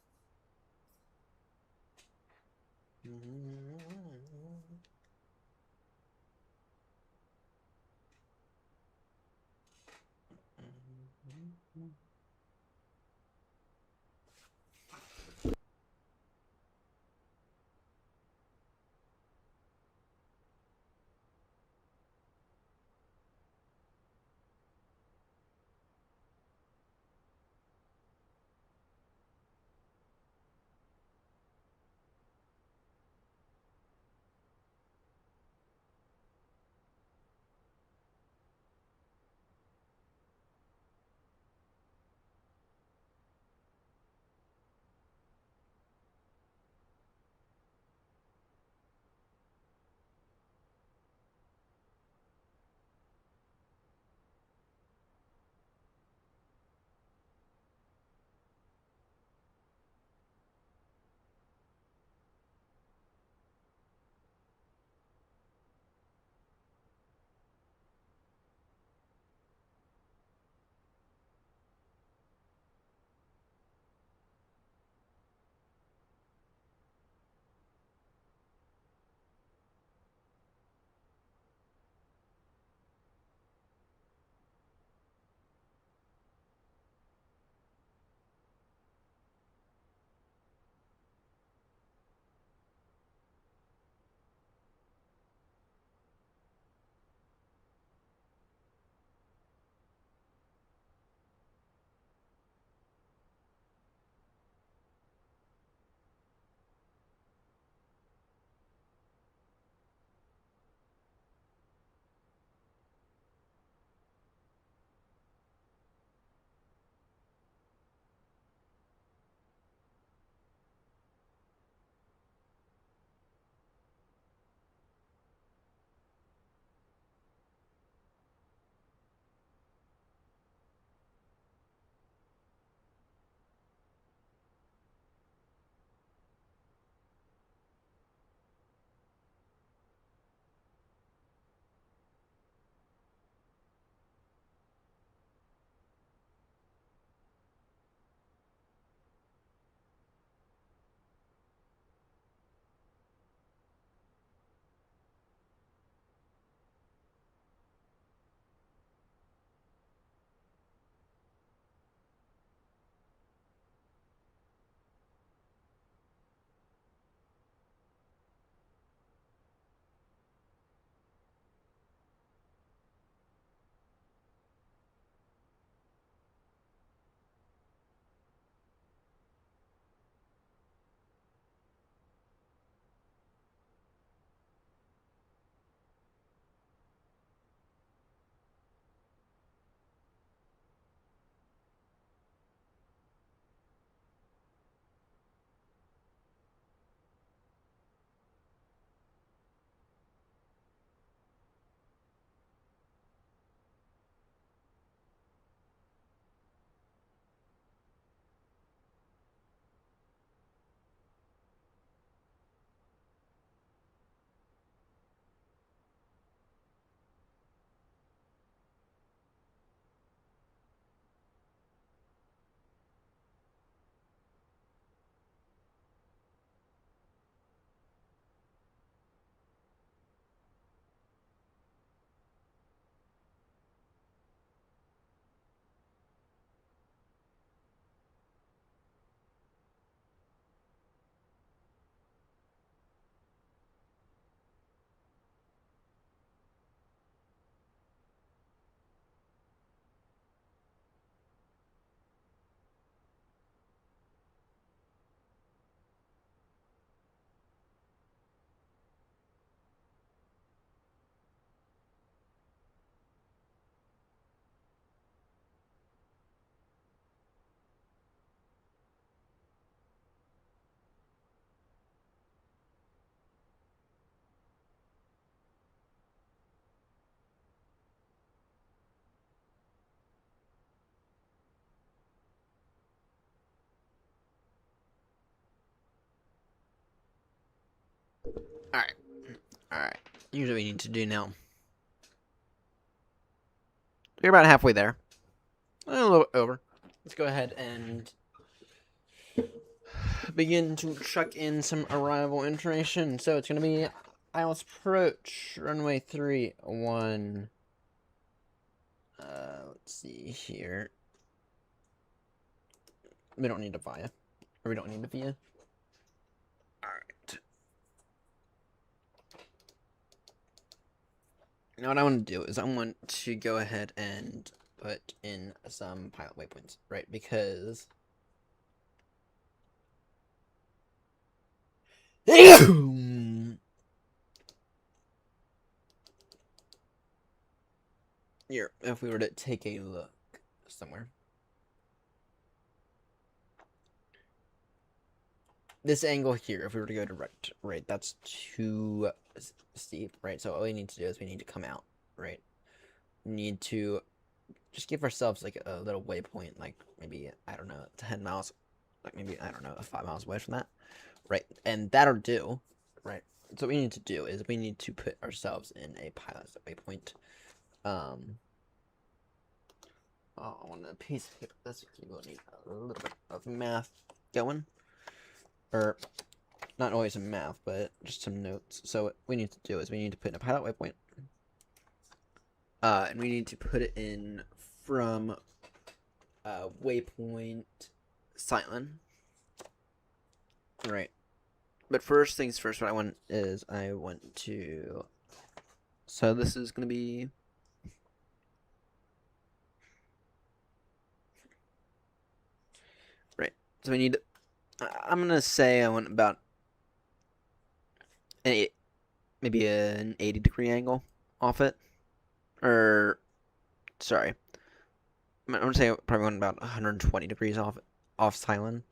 Alright. Alright. Here's what we need to do now. We're about halfway there. A little over. Let's go ahead and begin to chuck in some arrival information. So it's going to be ILS approach, runway 31. Let's see here. We don't need a VIA. Or we don't need a VIA. Alright. Now what I want to do is I want to go ahead and put in some pilot waypoints, right? Because here, if we were to take a look somewhere. This angle here, if we were to go to right, that's too steep, right? So all we need to do is we need to come out, right? We need to just give ourselves like a little waypoint, like maybe, I don't know, 10 miles, like maybe, I don't know, 5 miles away from that, right? And that'll do, right? So what we need to do is we need to put ourselves in a pilot waypoint. Oh, I want a piece of paper. That's actually going to need a little bit of math going. Or, not always in math, but just some notes. So what we need to do is we need to put in a pilot waypoint. And we need to put it in from waypoint Silent. Right. But first things first, what I want is I want to... So this is going to be... Right. So we need... I'm going to say I want about maybe an 80-degree angle off it. Or, sorry. I'm going to say I probably want about 120 degrees off Silent.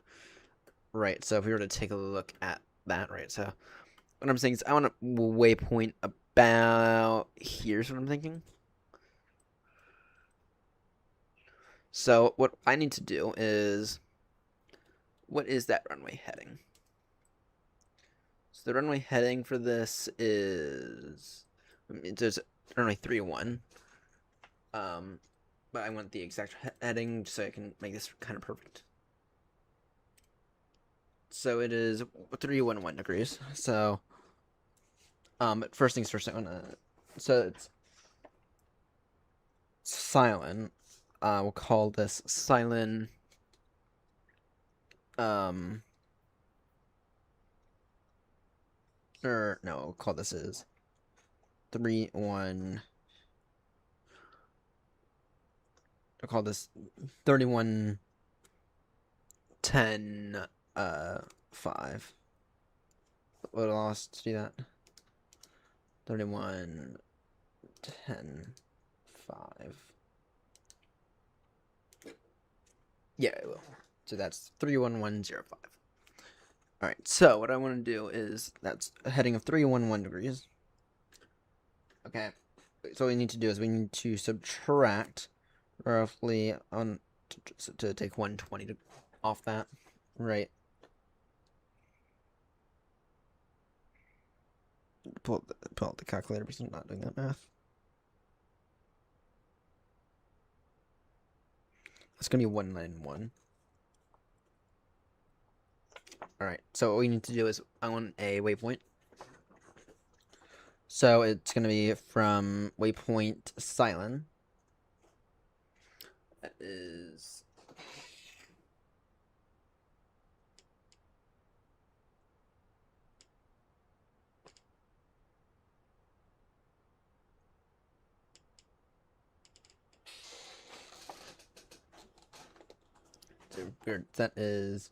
Right, so if we were to take a look at that, right, so what I'm saying is I want a waypoint about here's what I'm thinking. So what I need to do is, what is that runway heading? So the runway heading for this is, there's runway 31. But I want the exact heading so I can make this kind of perfect. So it is 311 degrees. So, but first things first, I wanna. So it's Silent. We'll call this Silent. Or no, we'll call this is 31. I'll call this 3110 5. What else to do that? 3110 5. Yeah, it will. So that's 31105. Alright, so what I want to do is that's a heading of 311 degrees. Okay. So what we need to do is we need to subtract roughly on to take 120 off that. Right. Pull out the calculator because I'm not doing that math. It's gonna be 191. Alright, so what we need to do is I want a waypoint. So it's gonna be from waypoint Silent. That is that is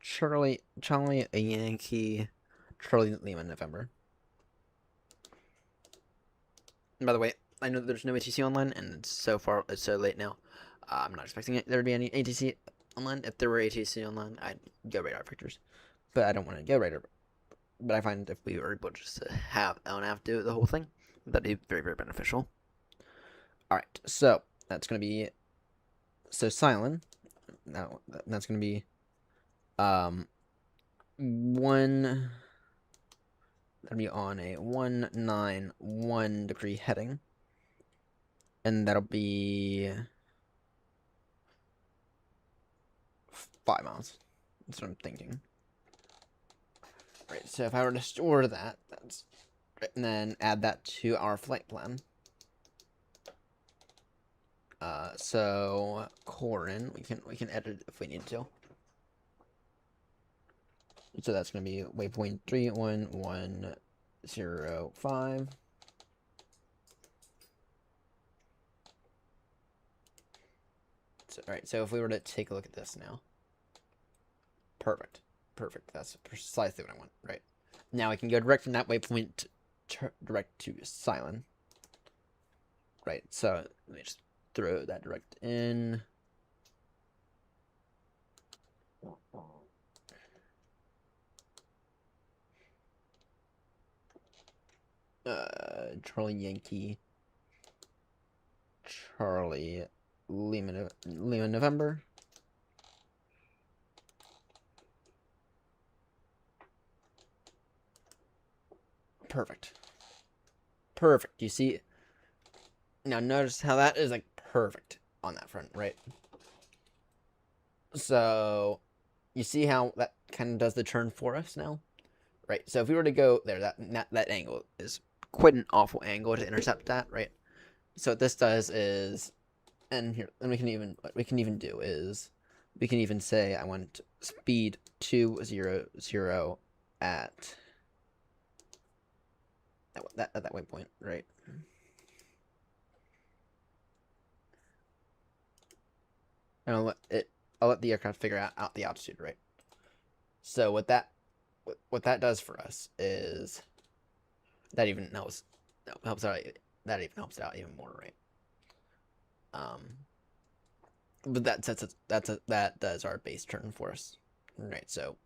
Charlie a Yankee, Charlie Lima November. And by the way, I know that there's no ATC online, and it's so late now. I'm not expecting there to be any ATC online. If there were ATC online, I'd go radar vectors, but I don't want to go radar. But I find if we were able just to have LNAV do the whole thing, that'd be very, very beneficial. All right, so that's gonna be Silent. Now that's gonna be that'll be on a 191 degree heading, and that'll be 5 miles. That's what I'm thinking. Right, so if I were to store that, that's right, and then add that to our flight plan. So Corin, we can edit it if we need to. So that's gonna be waypoint 31105. So, all right, so if we were to take a look at this now. Perfect. Perfect. That's precisely what I want. Right. Now I can go direct from that waypoint direct to Silent. Right. So let me just throw that direct in. Charlie Yankee. Charlie Lima November. Perfect. Perfect. You see? Now notice how that is like perfect on that front, right? So you see how that kind of does the turn for us now? Right. So if we were to go there, that angle is quite an awful angle to intercept that, right? So what this does is, and here, and what we can even do is, we can even say I want speed 200 at that waypoint, right? And I'll let the aircraft figure out the altitude, right? So what that does for us is that even helps out. That even helps out even more, right? But that does our base turn for us, right? So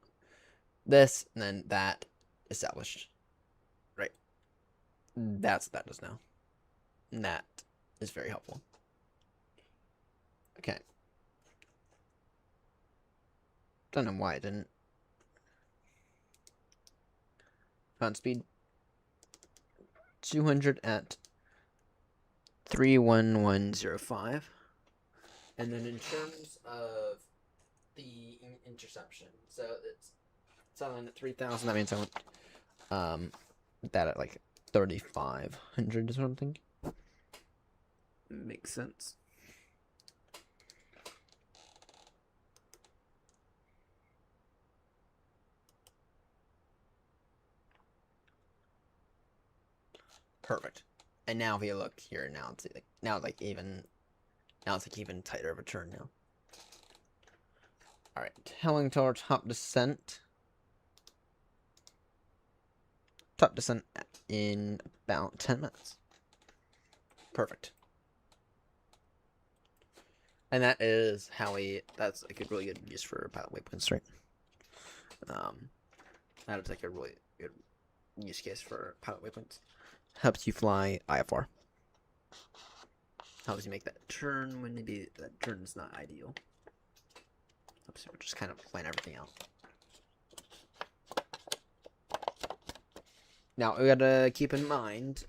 this and then that established, right? That's what that does now. And that is very helpful. Okay. Don't know why I didn't. Found speed 200 at 31105. And then in terms of the interception, so it's on at 3,000. That means I want that at like 3,500 or something. Makes sense. Perfect. And now if you look here, now it's like even tighter of a turn now. All right, telling to our top descent. Top descent in about 10 minutes. Perfect. And that is how that's like a really good use for pilot waypoints, right? That's like a really good use case for pilot waypoints. Helps you fly IFR. Helps you make that turn when maybe that turn is not ideal. Helps you just kind of plan everything out. Now, we gotta keep in mind,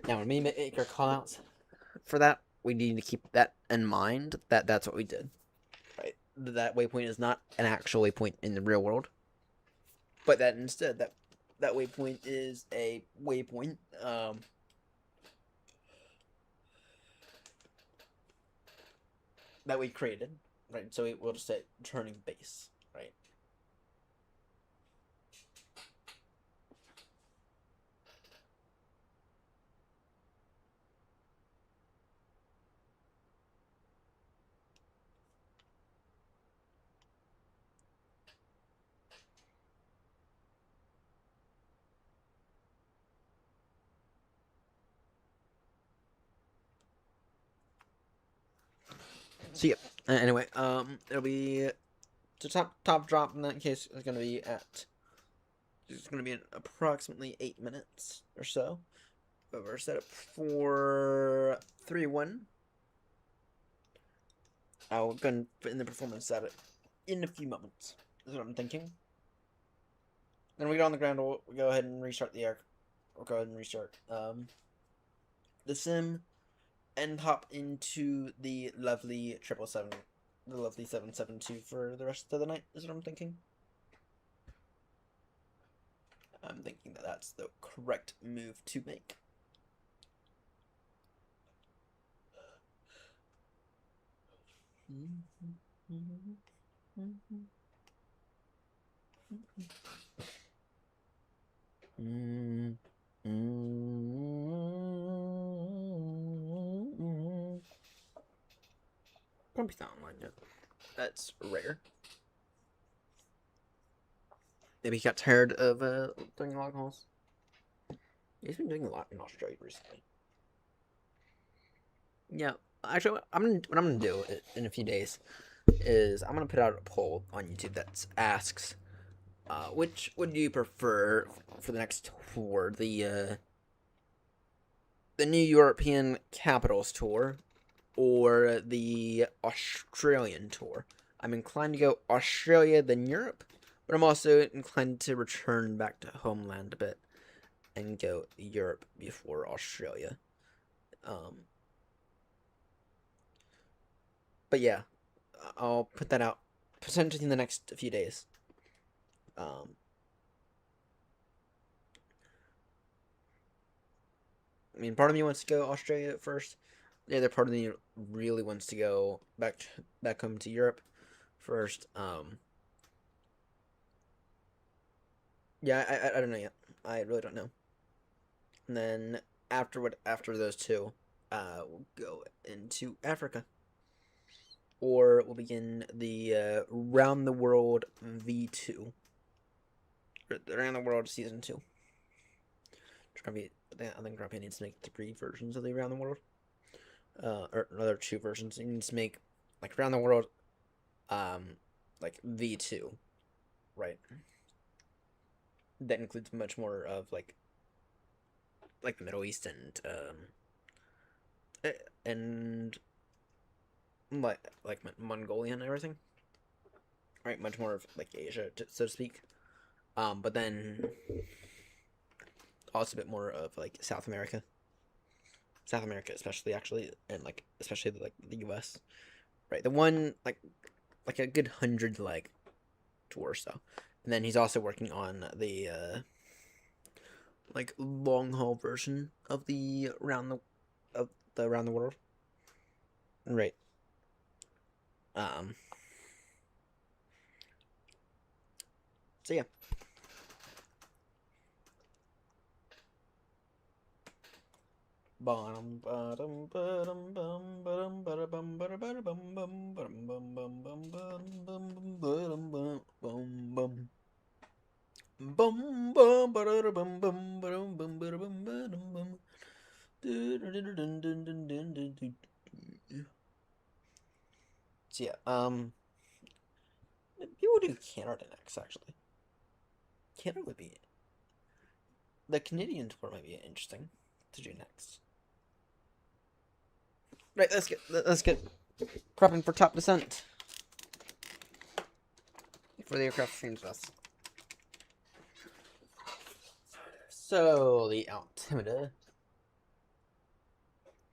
now when we make our callouts for that, we need to keep that in mind, that's what we did. Right? That waypoint is not an actual waypoint in the real world, but that instead, that waypoint is a waypoint, that we created, right? So we'll just say turning base, right? So yeah. Anyway, it'll be the top drop in that case is gonna be at. It's gonna be in approximately 8 minutes or so. But we're set up for 3-1. I'll go and put in the performance at it in a few moments. is what I'm thinking. Then we get on the ground, we'll go ahead and restart the air. We'll go ahead and restart the sim and hop into the lovely 777, the lovely 772 for the rest of the night, is what I'm thinking. I'm thinking that that's the correct move to make. Grumpy's not online yet. That's rare. Maybe he got tired of doing log holes. He's been doing a lot in Australia recently. Yeah, actually, what I'm gonna do in a few days is I'm gonna put out a poll on YouTube that asks, which would you prefer for the next tour, the New European Capitals tour or the Australian tour? I'm inclined to go Australia than Europe, but I'm also inclined to return back to homeland a bit and go Europe before Australia. But yeah, I'll put that out potentially in the next few days. I mean, part of me wants to go Australia at first. The other part of me really wants to go back home to Europe first. Yeah, I don't know yet. I really don't know. And then after those two, we'll go into Africa. Or we'll begin the Round the World V2. Around the World Season 2. I think Grumpy needs to make 3 versions of the Around the World. Or another 2 versions. He needs to make, like, Around the World, like, V2. Right. That includes much more of, like the Middle East and like Mongolia and everything. Right, much more of, like, Asia, so to speak. But then also a bit more of, like, South America, especially, actually, and, like, especially, like, the US, right? The one, like a good 100 leg tour or so. And then he's also working on the like, long haul version of the Around the World, right? So yeah. Bum bum bum bum bum bum bum bum bum so yeah, people do Canada next, actually. Canada would be, the Canadian tour might be interesting to do next. Right, let's get prepping for top descent for the aircraft streams us. So the altimeter.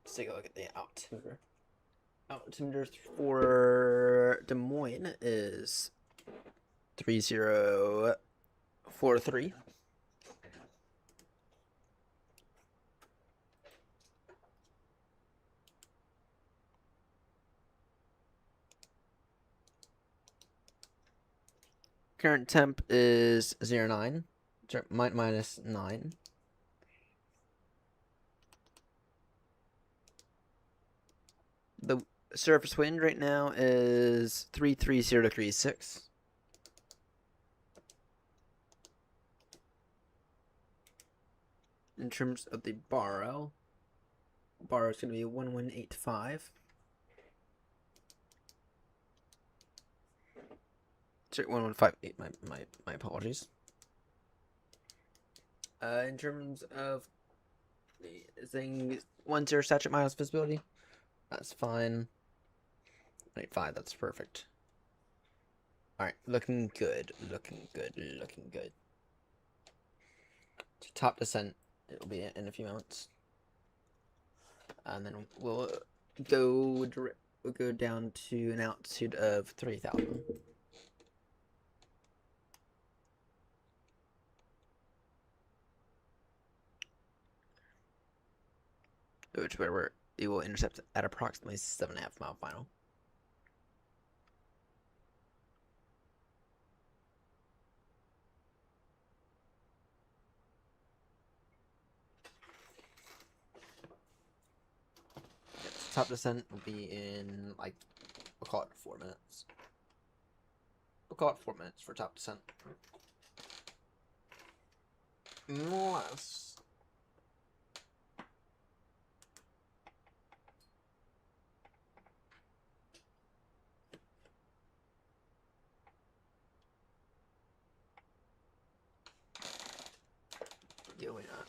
Let's take a look at the altimeter. Altimeter for Des Moines is 3043. Current temp is 09, minus 9. The surface wind right now is 33036. In terms of the baro is going to be 1185. Sorry, 1158. My apologies. In terms of the thing, 10 statute miles visibility, that's fine. 95, that's perfect. Alright, looking good, looking good, looking good. To top descent, it'll be in a few moments. And then we'll go down to an altitude of 3,000. Which where it will intercept at approximately 7.5 mile final. Top descent will be in, like, we'll call it 4 minutes. We'll call it 4 minutes for top descent. More or less. Yeah, why not?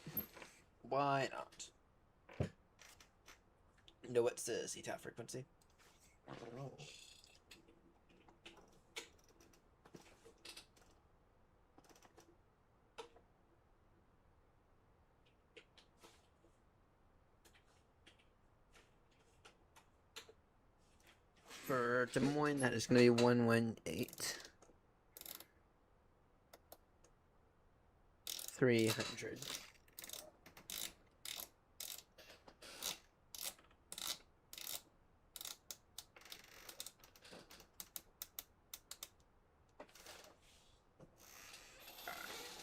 Why not? No, what's the CTAF frequency? For Des Moines, that is going to be 118. 300.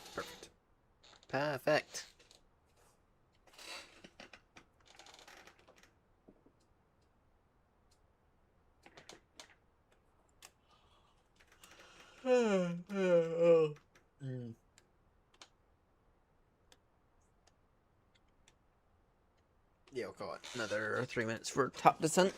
Perfect. Perfect. Yeah, we'll call it another 3 minutes for top descent.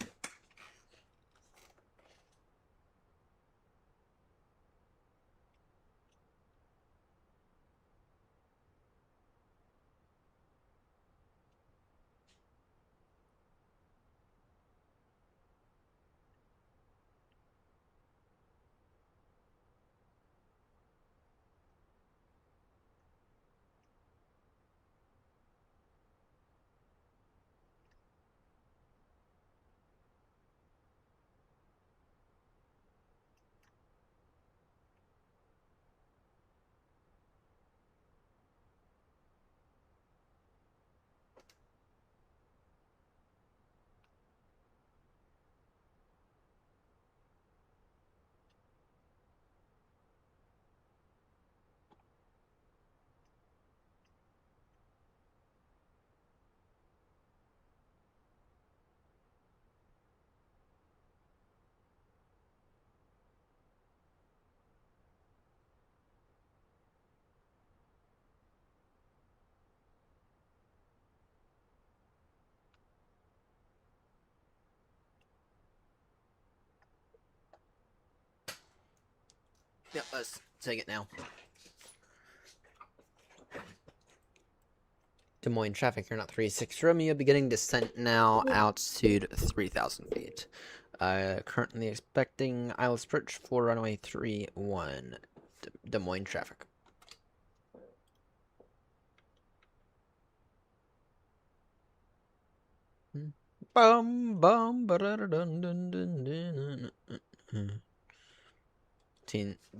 Yep, let's take it now. Des Moines traffic, you're not 36 Romeo, beginning descent now, altitude 3,000 feet. Currently expecting Isles Perch for runway 31, Des Moines traffic. Bum bum ba da dun dun dun dun.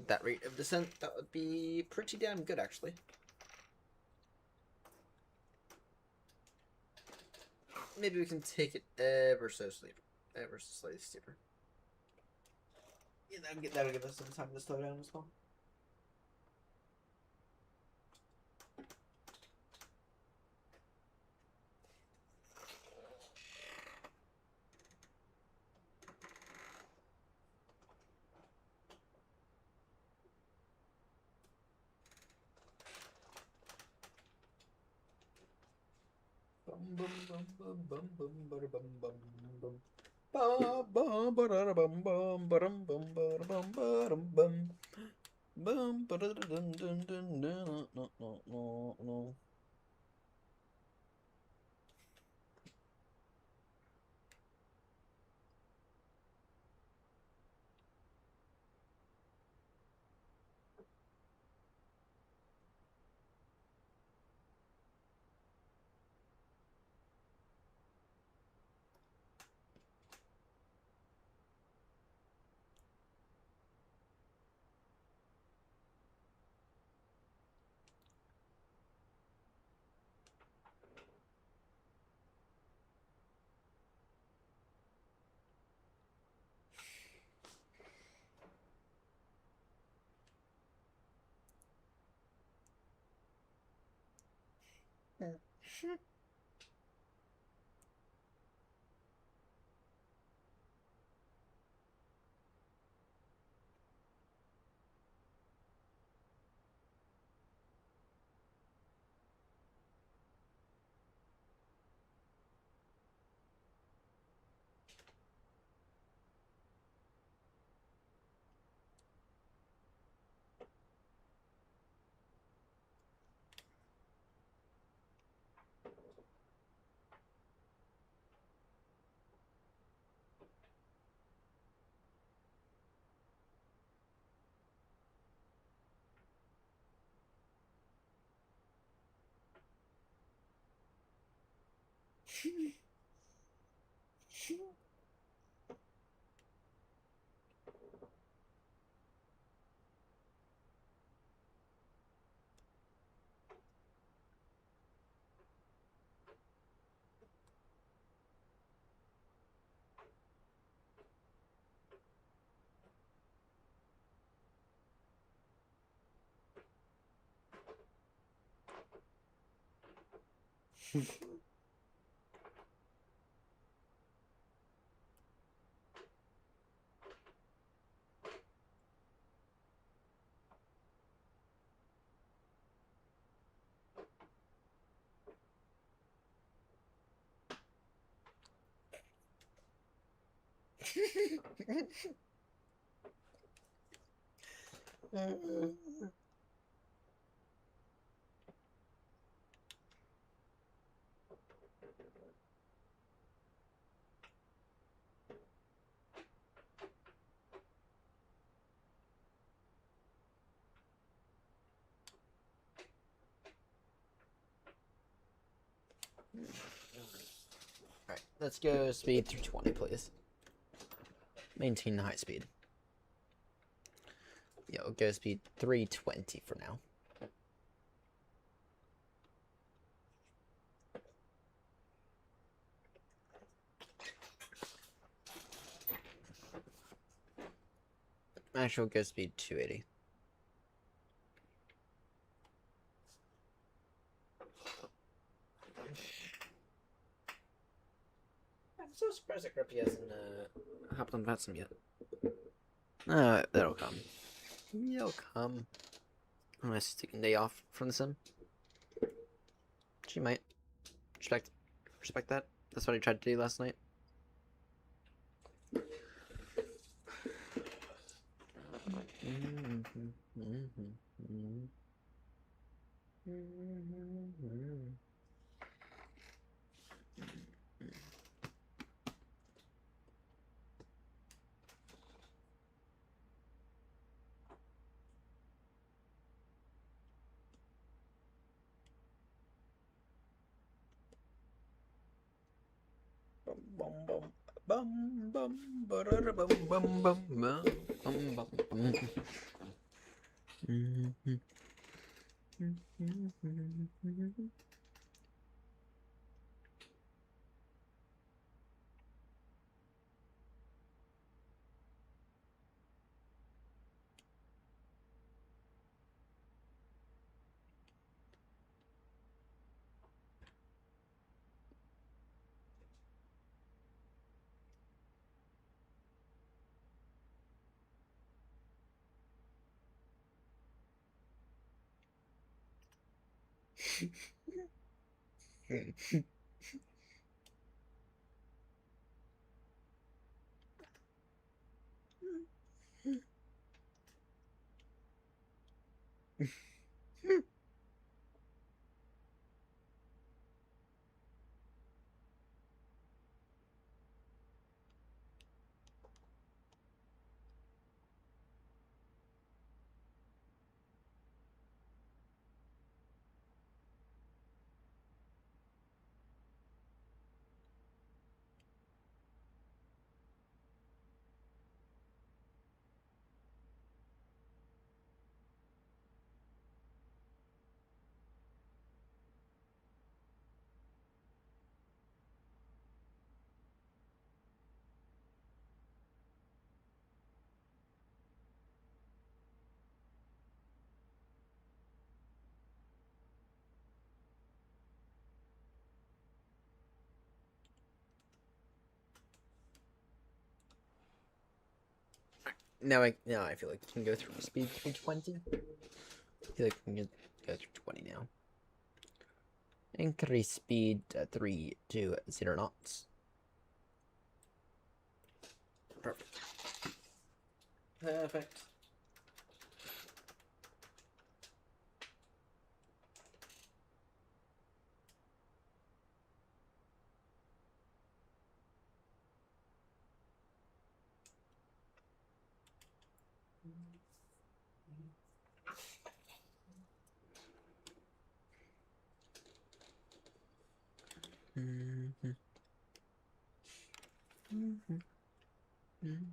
That rate of descent, that would be pretty damn good, actually. Maybe we can take it ever so slightly steeper. Yeah, that'll give us some time to slow down as well. Alright, let's go speed through 20, please. Maintain the high speed. Yo, go speed 320 for now. Actual go speed 280. I'm so surprised that Grippy hasn't hopped on Vatsum yet. That'll come. It'll come. Unless he's taking a day off from the sim. She might. Respect that. That's what I tried to do last night. now I feel like we can go through speed 320. I feel like we can go through 20 now. Increase speed 3 to 0 knots. Perfect. Perfect. Mm-hmm. Mm-hmm. Mm-hmm.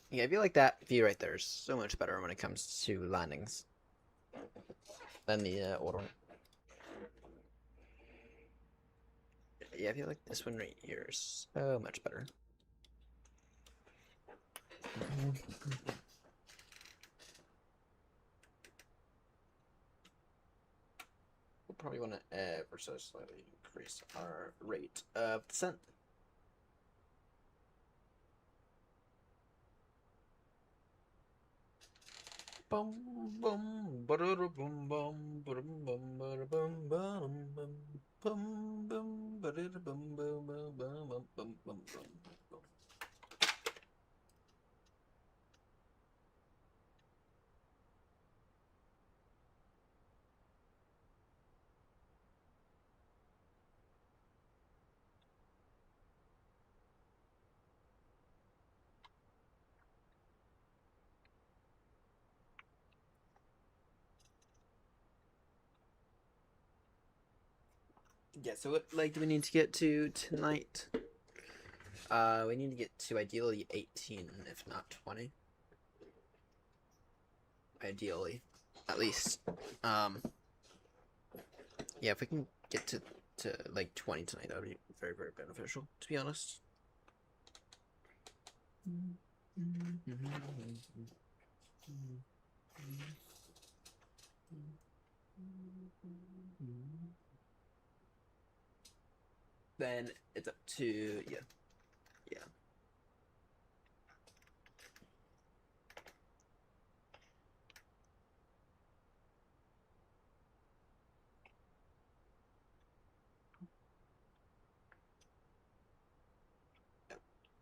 Yeah, I feel like that view right there is so much better when it comes to landings than the order. Yeah, I feel like this one right here is so much better. We'll probably want to ever so slightly increase our rate of descent. Bum bum ba-da-da bum bum ba-dum bum ba-da-bum ba-dum bum bum bum ba-da-da bum bum bum bum bum bum bum bum. Yeah, so what leg do we need to get to tonight? We need to get to ideally 18, if not 20. Ideally, at least. Yeah, if we can get to like 20 tonight, that would be very, very beneficial, to be honest. Then it's up to yeah.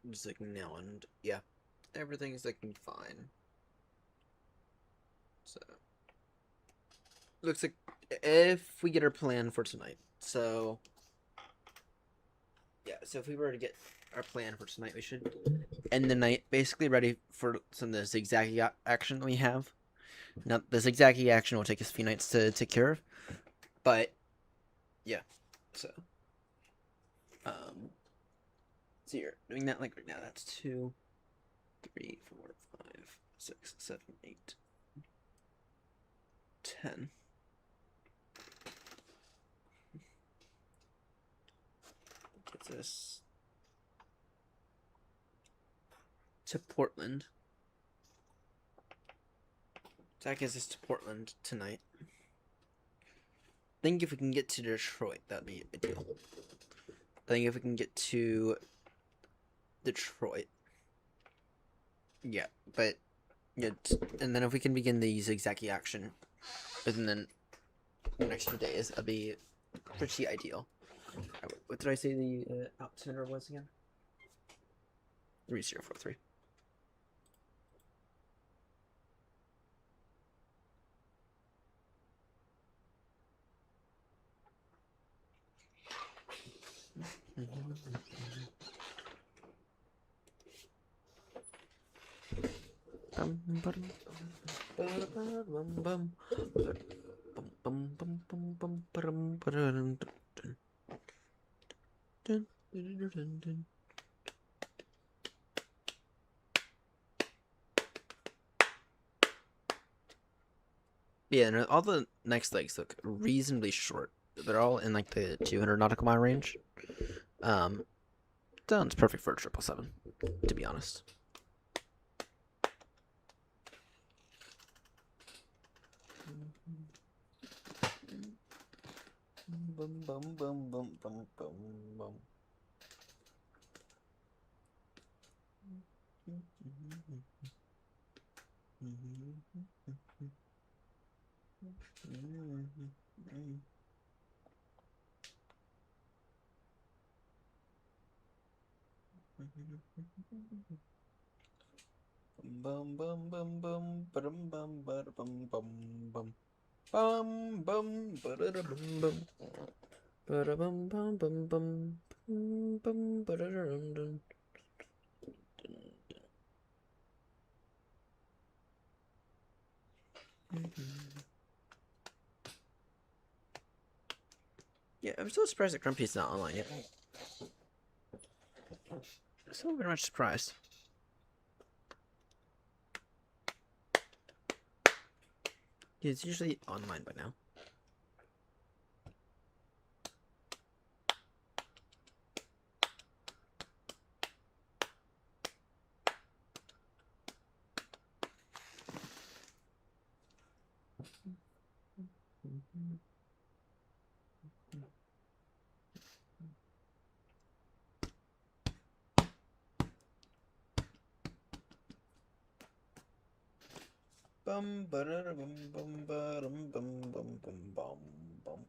Just like now, and yeah, everything's looking fine. So looks like if we get our plan for tonight, so yeah, so if we were to get our plan for tonight, we should end the night basically ready for some of the zigzaggy action that we have. Now, the zigzaggy action will take us a few nights to take care of, but yeah, so so you're doing that like right now. That's 2, 3, 4, 5, 6, 7, 8, 10. Gets us to Portland. That gets us to Portland tonight. I think if we can get to Detroit, that'd be ideal. I think if we can get to Detroit, yeah, but yeah, and then if we can begin the zigzaggy action within the next few days, that'd be pretty ideal. What did I say the altimeter was again? 3043. Yeah, and all the next legs look reasonably short. They're all in like the 200 nautical mile range. Sounds perfect for a 777, to be honest. Bum, bum, bum, bum, bum, bum, bum. Bum bum bum bum bum bum bum bum bum bum bum bum bum bum bum bum bum bum. Yeah, I'm still surprised that Grumpy's not online yet. So very much surprised. He's usually online by now. Bum bum bum bum bum bum bum bum bum.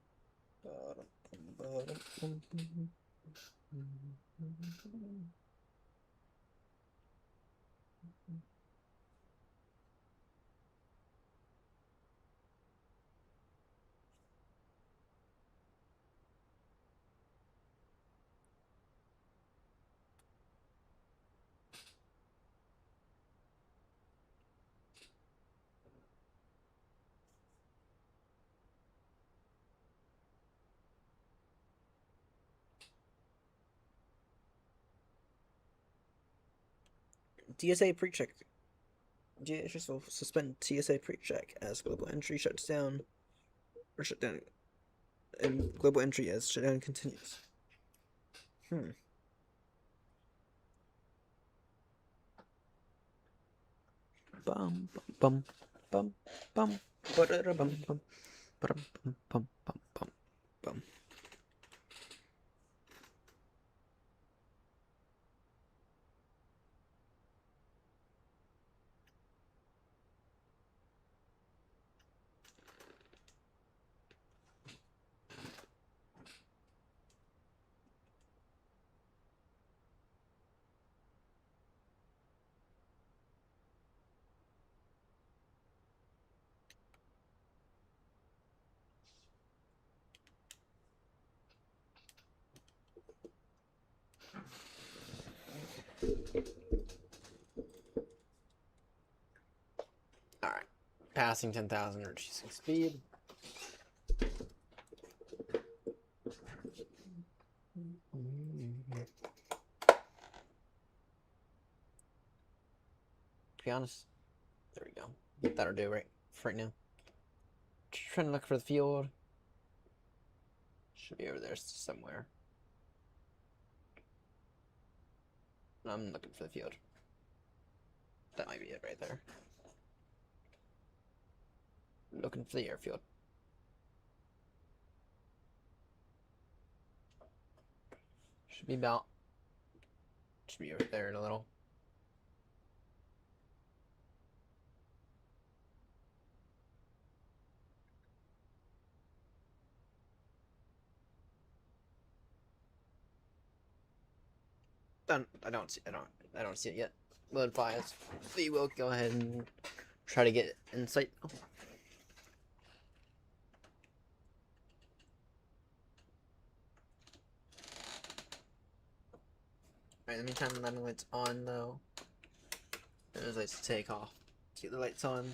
TSA pre-check. DHS will suspend TSA pre-check as global entry shuts down, or shut down, and global entry as shutdown continues. Bum bum bum bum bum bum bum bum bum bum bum bum. Alright. Passing 10,000 reducing speed. To be honest, there we go. That'll do right for right now. Trying to look for the field. Should be over there somewhere. I'm looking for the field. That might be it right there. Looking for the airfield. Should be about. Should be over there in a little. I don't see it yet. We'll advise. We will go ahead and try to get insight. Alright, in the meantime, the landing light's on though. Those lights take off. Keep the lights on.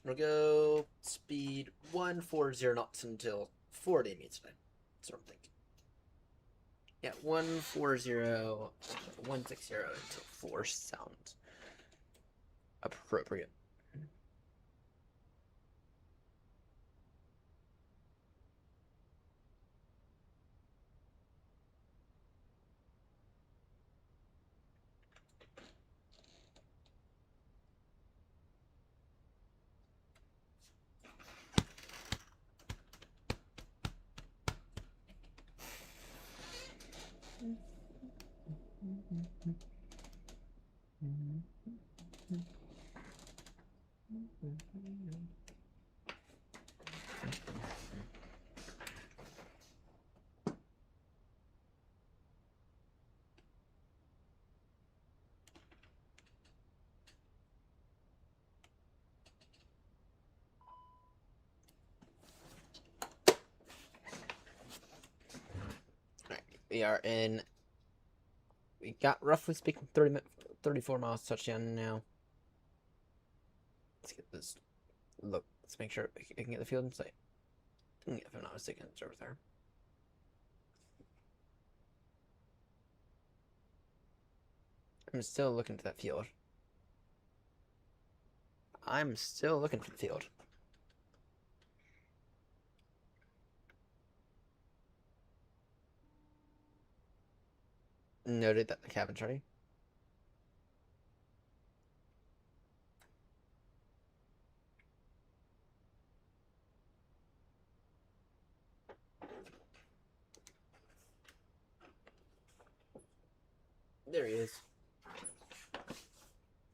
We'll go speed 140 knots until 40 meters a day. That's what I'm thinking. Yeah, 140, 160 until 4 sounds appropriate. We are in. We got roughly speaking 34 miles touchdown now. Let's get this. Look, let's make sure I can get the field in sight. If I'm not mistaken, it's over there. I'm still looking for that field. I'm still looking for the field. Noted that the cabin's ready. There he is.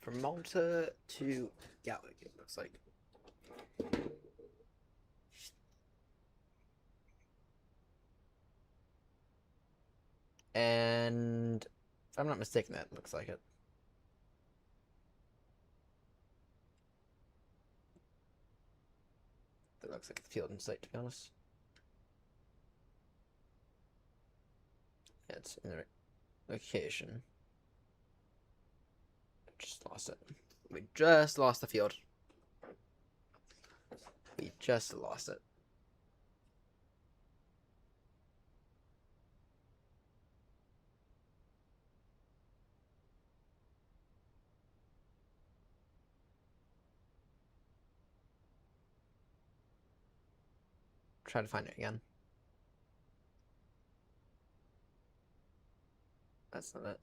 From Malta to Gatwick, it looks like. And if I'm not mistaken, that looks like it. That looks like the field in sight, to be honest. Yeah, it's in the right location. Just lost it. We just lost the field. We just lost it. Try to find it again. That's not it.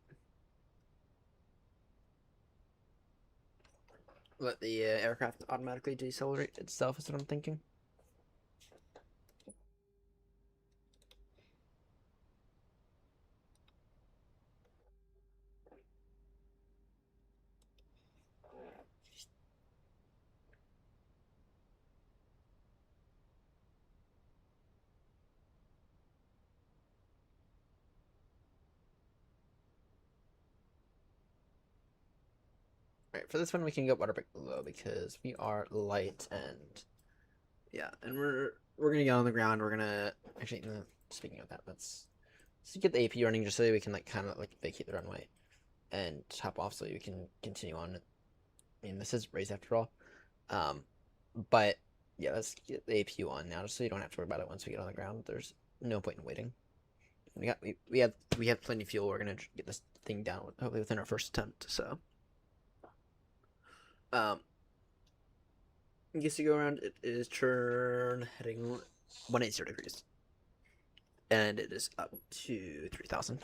Let the aircraft automatically decelerate itself is what I'm thinking. Right, for this one we can go water break low because we are light and yeah, and we're gonna get on the ground. We're gonna actually speaking of that, let's get the AP running just so we can like kind of like vacate the runway and hop off so we can continue on. I mean, this is race after all, but yeah, let's get the APU on now just so you don't have to worry about it once we get on the ground. There's no point in waiting. We have plenty of fuel. We're gonna get this thing down hopefully within our first attempt. So. I guess you go around, it is turn heading 180 degrees. And it is up to 3,000.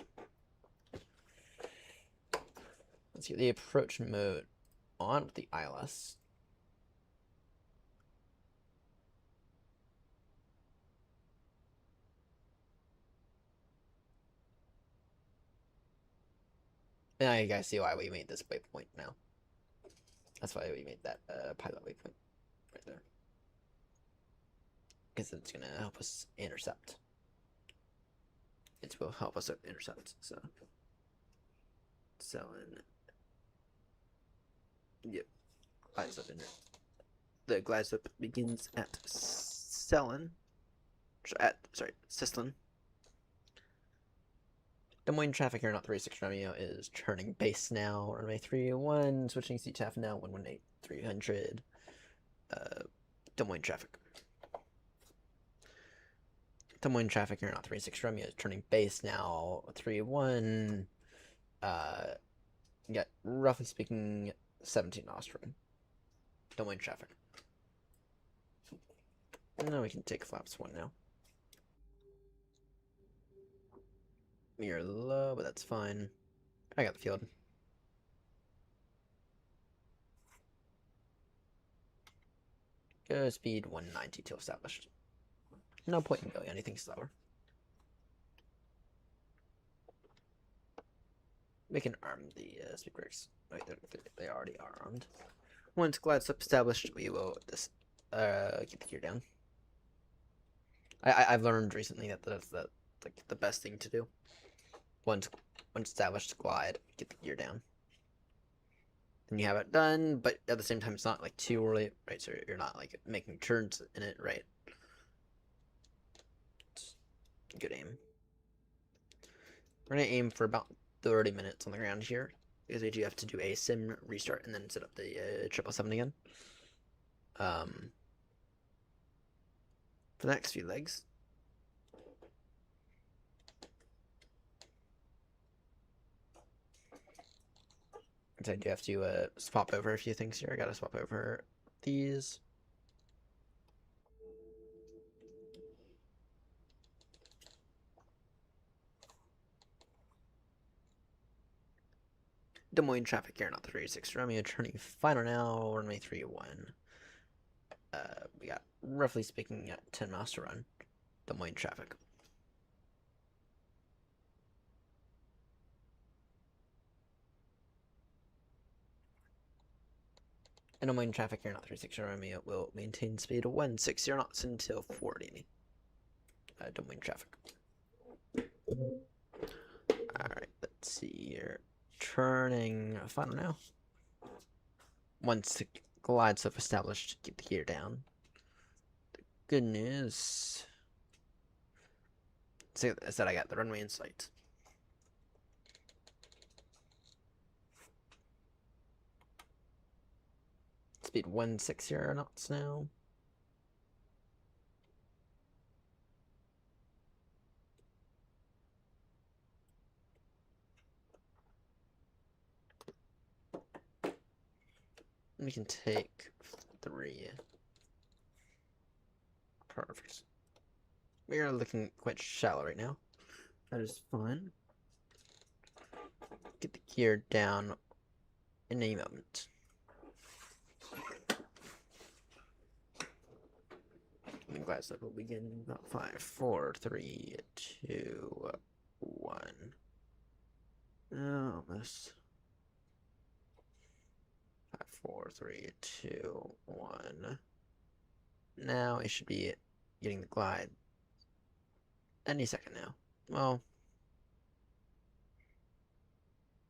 Let's get the approach mode on with the ILS. Now you guys see why we made this waypoint now. That's why we made that pilot waypoint right there. Because it's going to help us intercept. It will help us intercept, so. Selling. Yep. Glides up in it. The glides up begins at Selin. Sorry, Sislin. Des Moines traffic here, not 36 Romeo, is turning base now. Runway 301, switching CTAF now, 118300. Des Moines traffic. Des Moines traffic here, not 36 Romeo, is turning base now. 301. Yeah, roughly speaking, 17 knots from Des Moines traffic. Now we can take flaps 1 now. Mirror low, but that's fine. I got the field. Go speed 190 to established. No point in going anything slower. We can arm the speed brakes. Wait, they already are armed. Once glide slope established, we will just keep the gear down. I've learned recently that that's like the best thing to do. Once established, glide, get the gear down. Then you have it done, but at the same time, it's not like too early, right? So you're not like making turns in it, right? It's good aim. We're gonna aim for about 30 minutes on the ground here, because we do have to do a sim restart and then set up the 777 again. For the next few legs. So I do have to swap over a few things here. I gotta swap over these. Des Moines traffic here, not 36. Romeo turning final now, runway 31. We got, roughly speaking, 10 miles to run. Des Moines traffic. And Des Moines traffic here, not 36. Romeo will maintain speed of 160 knots until 40. Des Moines traffic. Alright, let's see here. Turning final now. Once the glide slope established, keep the gear down. The good news is that I got the runway in sight. Speed 160 knots now. We can take 3. Perfect. We are looking quite shallow right now. That is fine. Get the gear down in a moment. The glide slope will begin in about 5, 4, 3, 2, 1. Almost. 5, 4, 3, 2, 1. Now we should be getting the glide any second now. Well,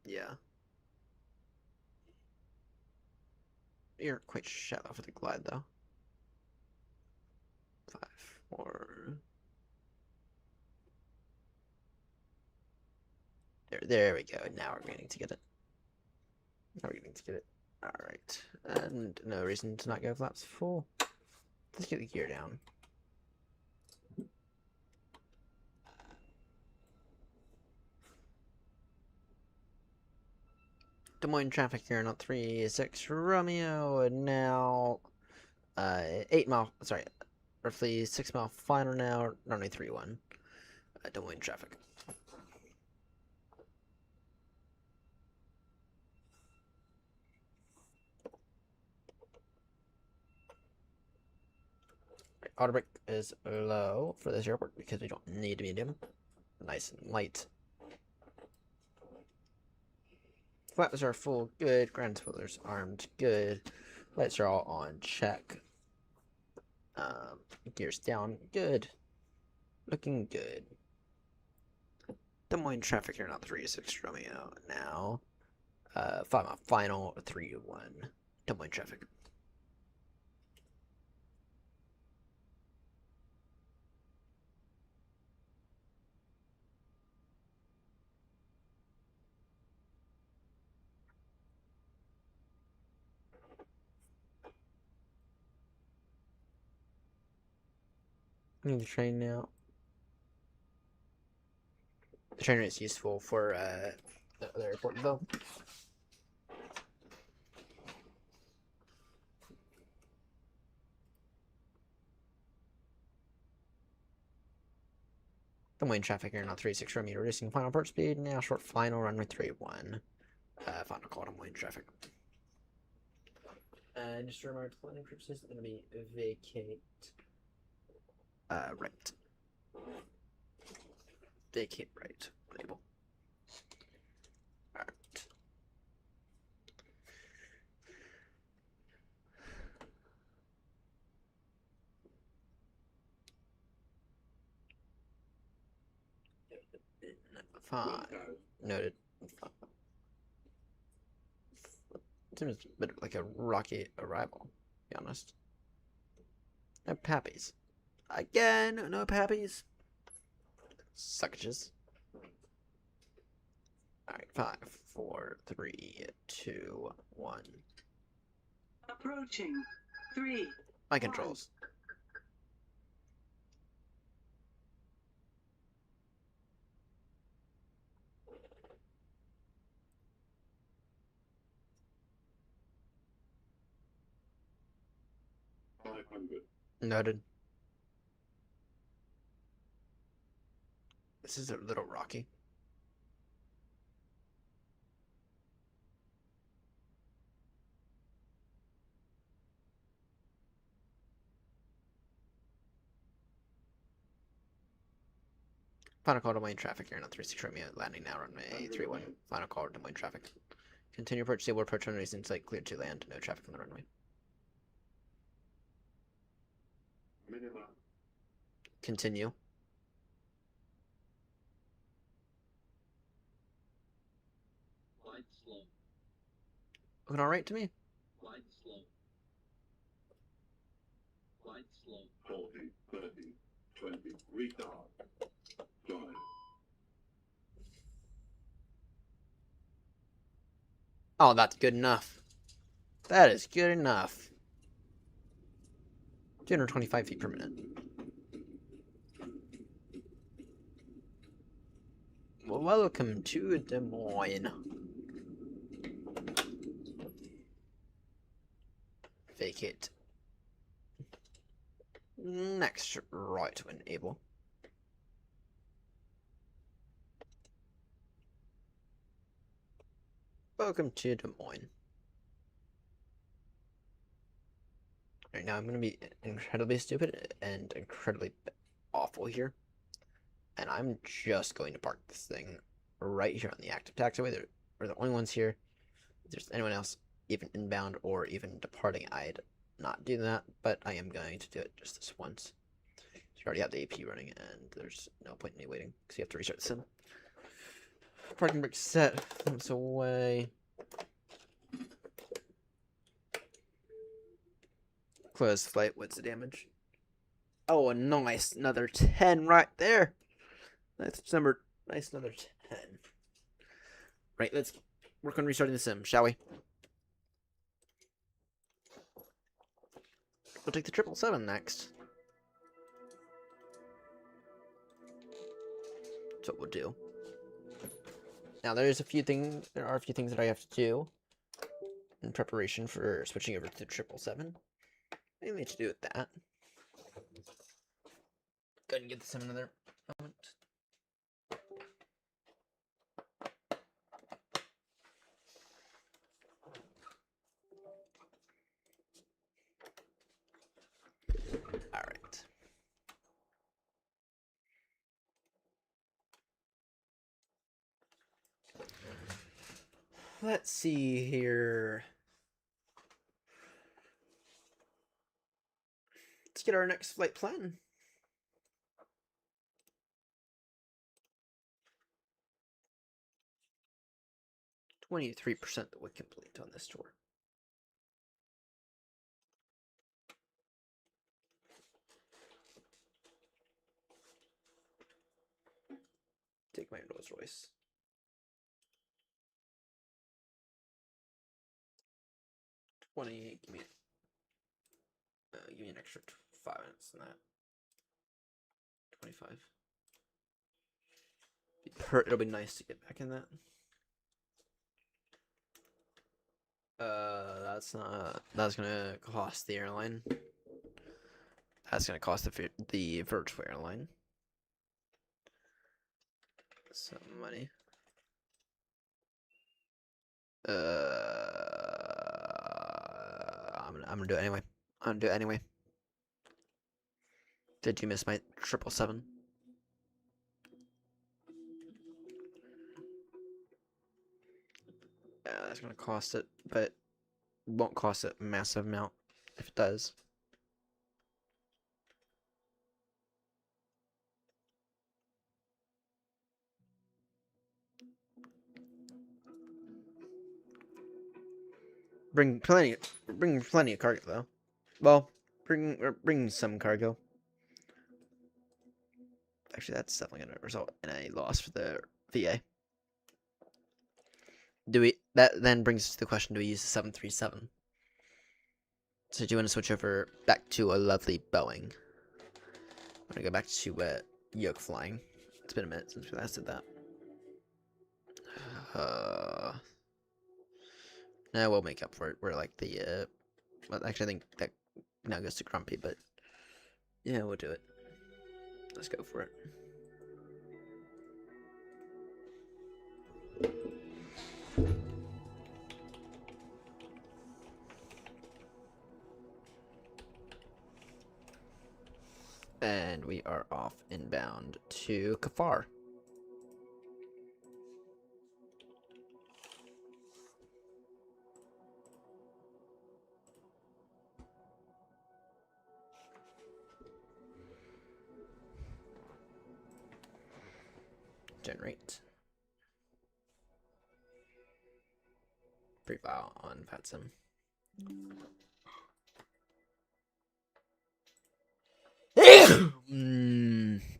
yeah. You're quite shallow for the glide, though. 5, 4. There we go. Now we're beginning to get it. Alright. And no reason to not go flaps full. Let's get the gear down. Des Moines traffic here, not 36 Romeo, and now 8 mile, sorry, roughly 6 mile final now, runway 31. Des Moines traffic. Auto brake is low for this airport because we don't need to be dim. Nice and light. Flaps are full, good. Ground spoilers armed, good. Lights are all on, check. Gears down, good. Looking good. Des Moines traffic here, not 36 Romeo now. 5 mile final, 3-1. Des Moines traffic. Need the train now. The trainer is useful for the other airport though. Des Moines traffic here, not 36 Romeo, reducing final port speed, now short final, runway 31. Final call Des Moines traffic. Just for remark, landing purposes, it's going to be vacate. Right. Vacate right label. Alright. 5. Noted. Seems a bit like a rocky arrival, to be honest. No pappies. Again, no pappies. Suckages. Alright, 5, 4, 3, 2, 1. Approaching. 3. My controls. Noted. This is a little rocky. Final call to Wayne traffic. You're on 36 Romeo. Landing now, runway 31. Final call to Wayne traffic. Continue approach. Stable approach runway in sight. Clear to land. No traffic on the runway. Continue. Looking alright to me? Oh, that's good enough. That is good enough. 225 feet per minute. Well, welcome to Des Moines. Vacate. Next right when able. Welcome to Des Moines. Right now I'm going to be incredibly stupid and incredibly awful here. And I'm just going to park this thing right here on the active taxiway. We're the only ones here. If there's anyone else even inbound or even departing, I'd not do that, but I am going to do it just this once. You already have the AP running, and there's no point in me waiting, because you have to restart the sim. Parking brake set. Once away. Close flight. What's the damage? Oh, nice. Another 10 right there. Nice number. Nice, another 10. Right, let's work on restarting the sim, shall we? We'll take the 777 next. That's what we'll do. Now there are a few things that I have to do in preparation for switching over to 777. Mainly to do with that. Go ahead and get the sim another moment. Alright. Let's see here. Let's get our next flight plan. %, that would complete on this tour. Take my Rolls Royce. Give me an extra 5 minutes on that. 25. It'll be nice to get back in that. That's gonna cost the airline. That's gonna cost the virtual airline some money. I'm gonna do it anyway. I'm gonna do it anyway. Did you miss my 777? Yeah, that's gonna cost it, but won't cost it a massive amount if it does. Bring plenty of cargo though. Well, bring some cargo. Actually, that's definitely gonna result in a loss for the VA. That then brings us to the question: do we use the 737? So do you want to switch over back to a lovely Boeing? I'm gonna go back to yoke flying. It's been a minute since we last did that. No, we'll make up for it. We're like the well, actually, I think that now goes to Grumpy, but yeah, we'll do it. Let's go for it. And we are off inbound to Kafar. Generate. Pre-file on FATSIM.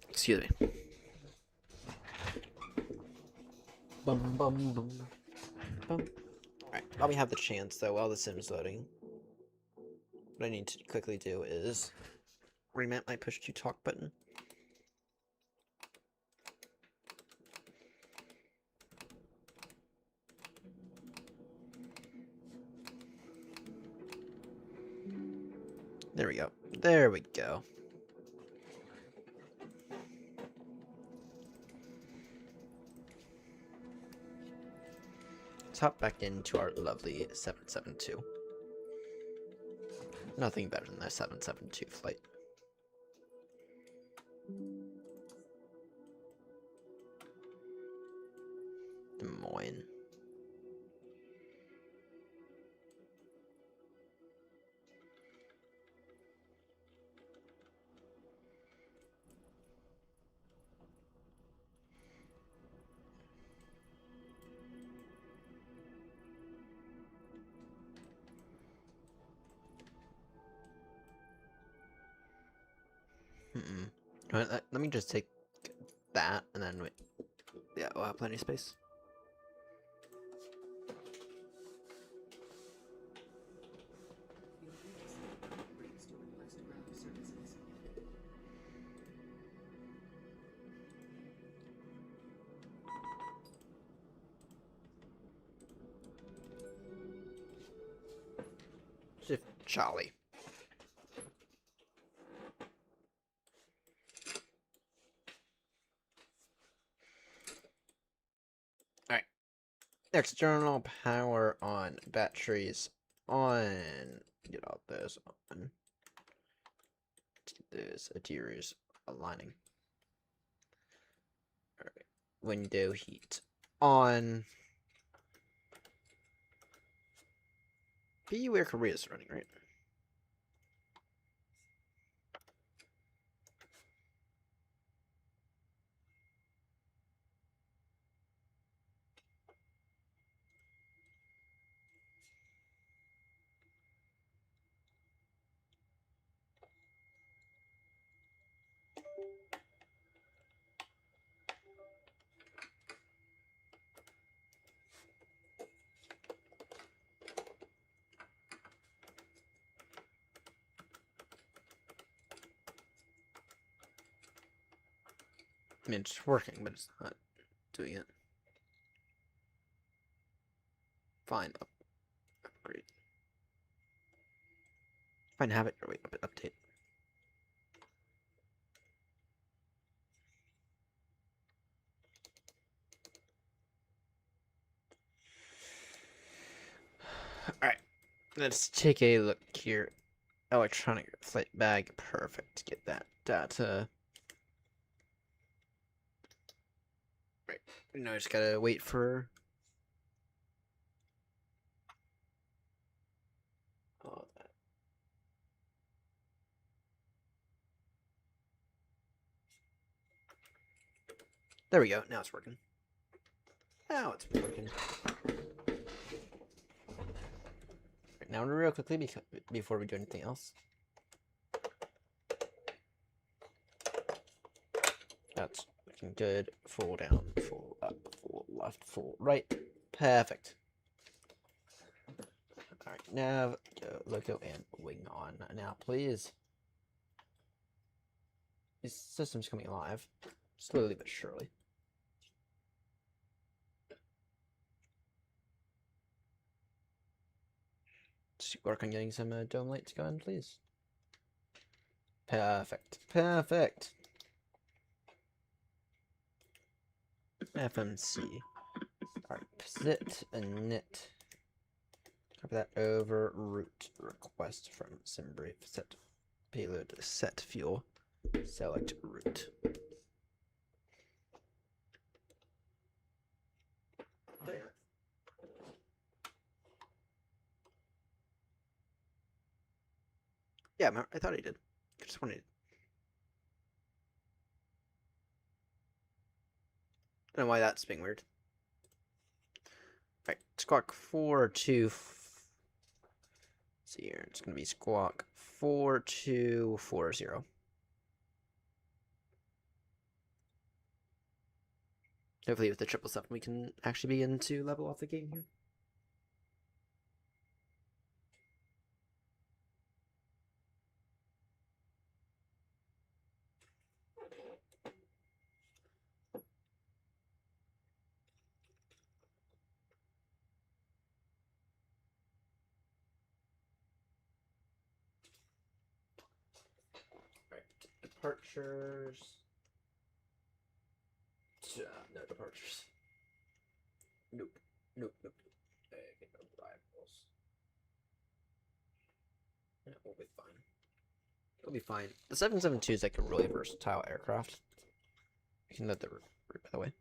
Excuse me. Bum, bum, bum, bum. Alright, while we have the chance, though, while the sim's loading, what I need to quickly do is remap my push to talk button. There we go. There we go. Let's hop back into our lovely 772. Nothing better than that 772 flight. Des Moines. Let me just take that, and then yeah, we'll have plenty of space. Shift Charlie. Alright. External power on. Batteries on. Get all those on. Those interiors aligning. Alright. Window heat on. Be where Korea's running, right? I mean, it's working, but it's not doing it. Fine. Upgrade. Fine, have it. Or wait, update. Alright. Let's take a look here. Electronic flight bag. Perfect. Get that data. Right. Now I just gotta wait for. All that. There we go. Now it's working. Now it's working. now real quickly before we do anything else. That's looking good. Full down, full up, full left, full right. Perfect. Alright, nav, go, loco, and wing on. Now, please. This system's coming alive. Slowly but surely. Just work on getting some dome lights going, please. Perfect. Perfect. FMC. Alright, sit and knit. Copy that over route request from SimBrief. Set payload, set fuel. Select route. There. Yeah, I thought he did. I just wanted. I don't know why that's being weird. Alright, squawk 4-2. See here, it's gonna be squawk 4240. Hopefully, with the 777, we can actually begin to level off the game here. Alright, departures. No departures. Nope. Nope. Nope. Okay, no arrivals. Yeah, we'll be fine. It'll be fine. The 772 is like a really versatile aircraft. You can let the route, by the way.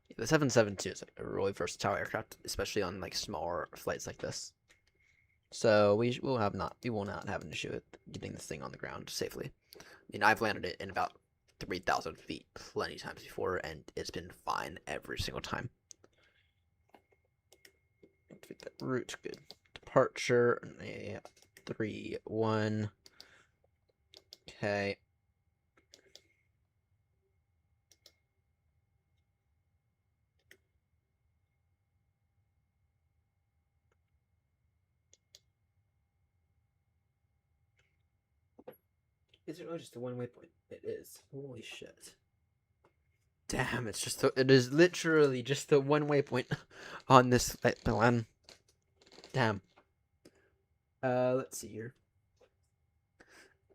Yeah, the 772 is like a really versatile aircraft, especially on like smaller flights like this. So we will not have an issue with getting this thing on the ground safely. I mean, I've landed it in about 3,000 feet plenty of times before, and it's been fine every single time. Activate that route. Good. Departure. 3-1. Okay. Is it really just a one-way point? It is. Holy shit. Damn, it's just it is literally just the one-way point on this plan. Damn. Let's see here.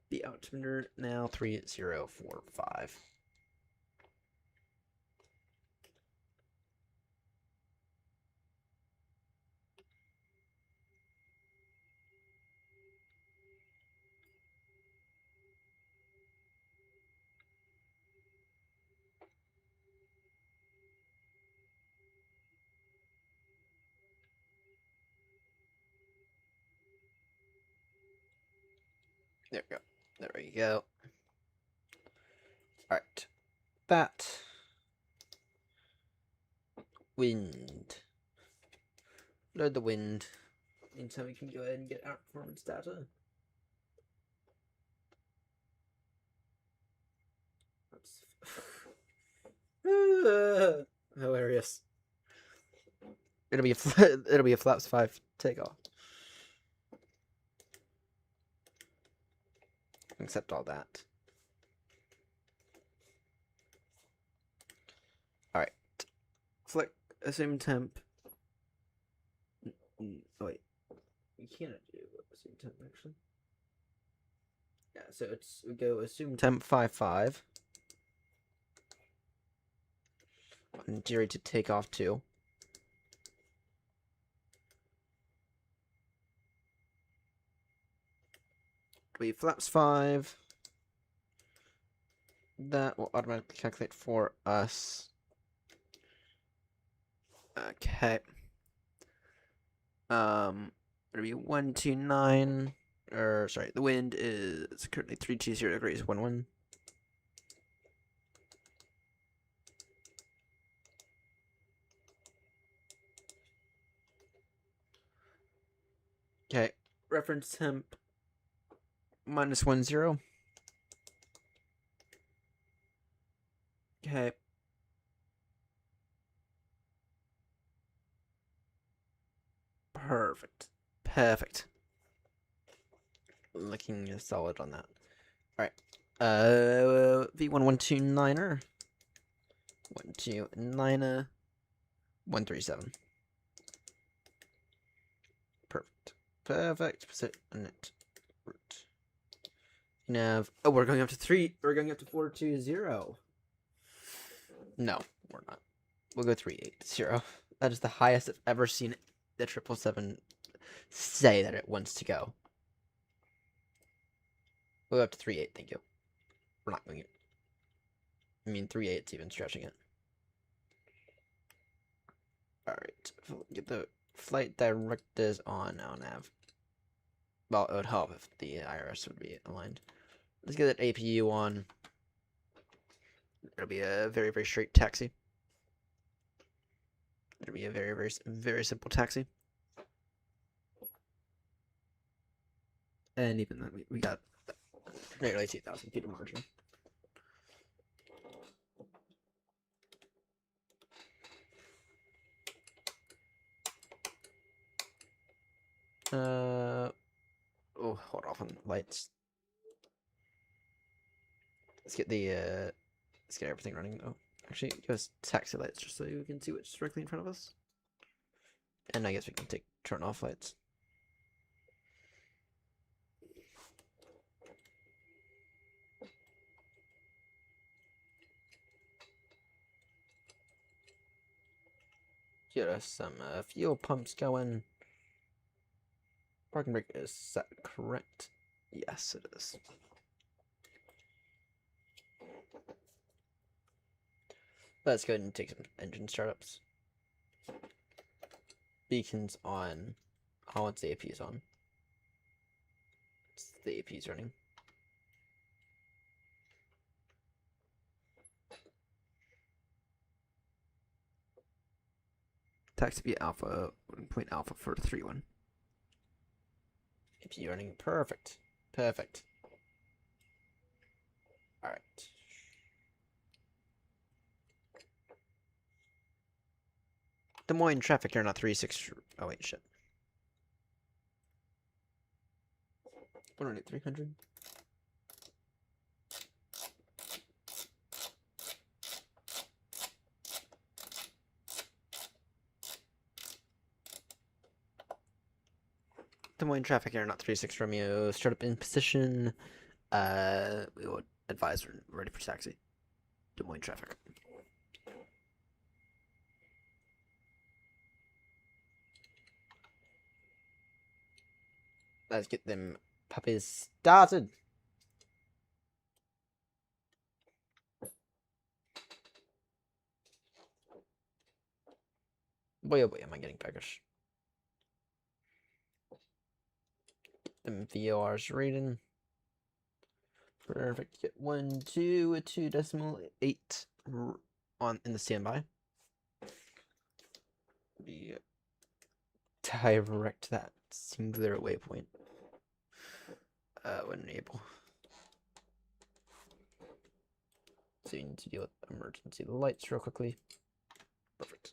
The altimeter now 3045. There we go. There we go. Alright. That. Wind. Load the wind. Meantime, we can go ahead and get our performance data. Hilarious. It'll be a flaps 5 takeoff. Accept all that. Alright. Flick, assume temp. Oh, wait. You can't do assume temp, actually. Yeah, so we go assume temp 5-5. And Jerry to take off 2. We flaps 5. That will automatically calculate for us. Okay. It'll be 129. Or sorry, the wind is currently 320 degrees 11. Okay, reference temp -10. Okay. Perfect. Perfect. Looking solid on that. Alright. V1129er. 129er. 137. Perfect. Perfect. Sit on it. Root. Nav. Oh, we're going up to 3. We're going up to 420. No, we're not. We'll go 380. That is the highest I've ever seen the 777 say that it wants to go. We'll go up to 38, thank you. We're not going it. I mean, 38's even stretching it. Alright, get the flight directives on now, Nav. Well, it would help if the IRS would be aligned. Let's get that APU on. It'll be a very, very straight taxi. It'll be a very, very, very simple taxi. And even then, we got nearly 2,000 feet of margin. Oh, hold off on lights. Let's get the let's get everything running though. Actually, give us taxi lights just so we can see what's directly in front of us. And I guess we can turn off lights. Get us some fuel pumps going. Parking brake is set correct. Yes, it is. Let's go ahead and take some engine startups. Beacons on. Oh, once the AP is on. The AP is running. Taxi be alpha, point alpha for 3-1. AP running, perfect. Perfect. Alright. Des Moines traffic, you're not 36. Oh, wait, shit. 300. Des Moines traffic, you're not 36 Romeo. Start up in position. We would advise we're ready for taxi. Des Moines traffic. Let's get them puppies started. Boy, oh boy, am I getting peckish. Them VORs reading. Perfect. Get 1, 2, 2.8 on in the standby. Be direct that singular waypoint. When enable. So you need to deal with emergency lights real quickly. Perfect.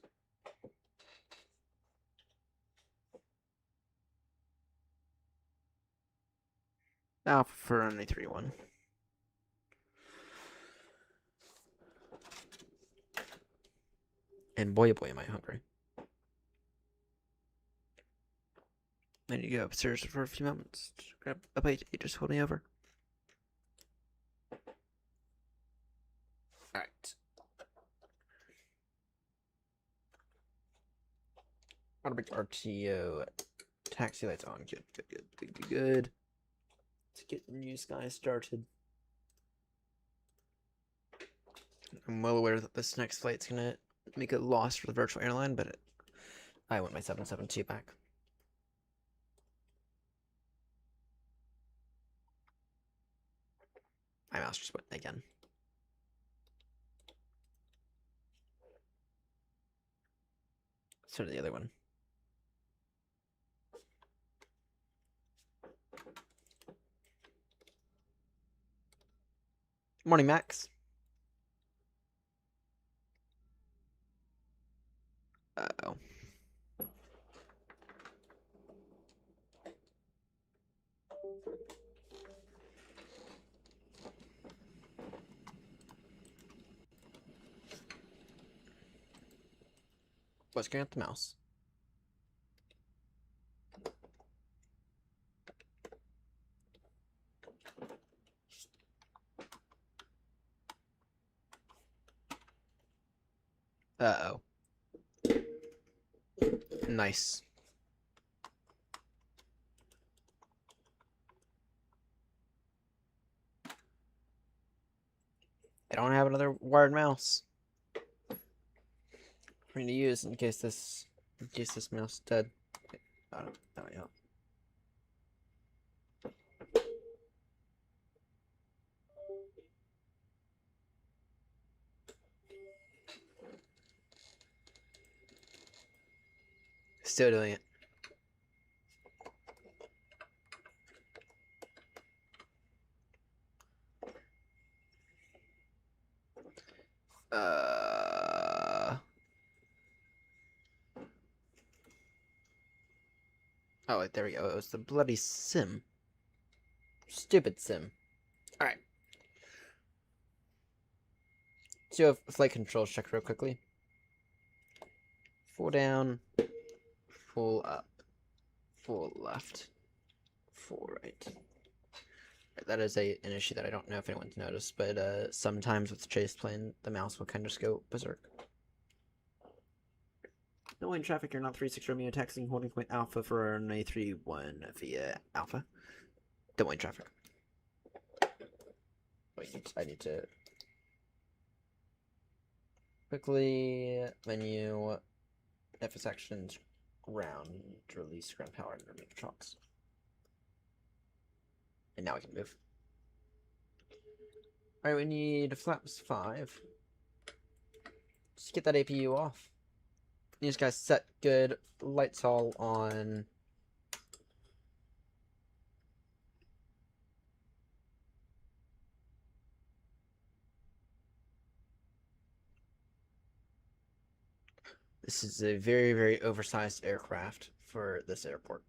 Alpha for only 3-1. And boy, oh boy, am I hungry. I need to go upstairs for a few moments to grab a bite. You just hold me over. Alright. Automatic RTO. Taxi lights on. Good, good, good, good, good, good. Let's get the new sky started. I'm well aware that this next flight's gonna make a loss for the virtual airline, but I want my 772 back. My mouse just went again. So did the other one. Morning, Max. Uh-oh. What's going on with the mouse? Uh-oh. Nice. I don't have another wired mouse for me to use in case this mouse is dead. I don't know. Yeah. Still doing it. Oh, wait, there we go. It was the bloody sim. Stupid sim. Alright. So, flight controls check real quickly. Full down. Full up. Full left. Full right. That is an issue that I don't know if anyone's noticed, but sometimes with the chase plane, the mouse will kind of just go berserk. No lane traffic, you're not 3-6 Romeo taxiing holding point Alpha for an A31 via Alpha. Don't lane traffic. Wait, I need to quickly menu FS actions ground to release ground power and remove trucks. And now we can move. Alright, we need flaps 5. Just get that APU off. These guys set good. Lights all on. This is a very, very oversized aircraft for this airport.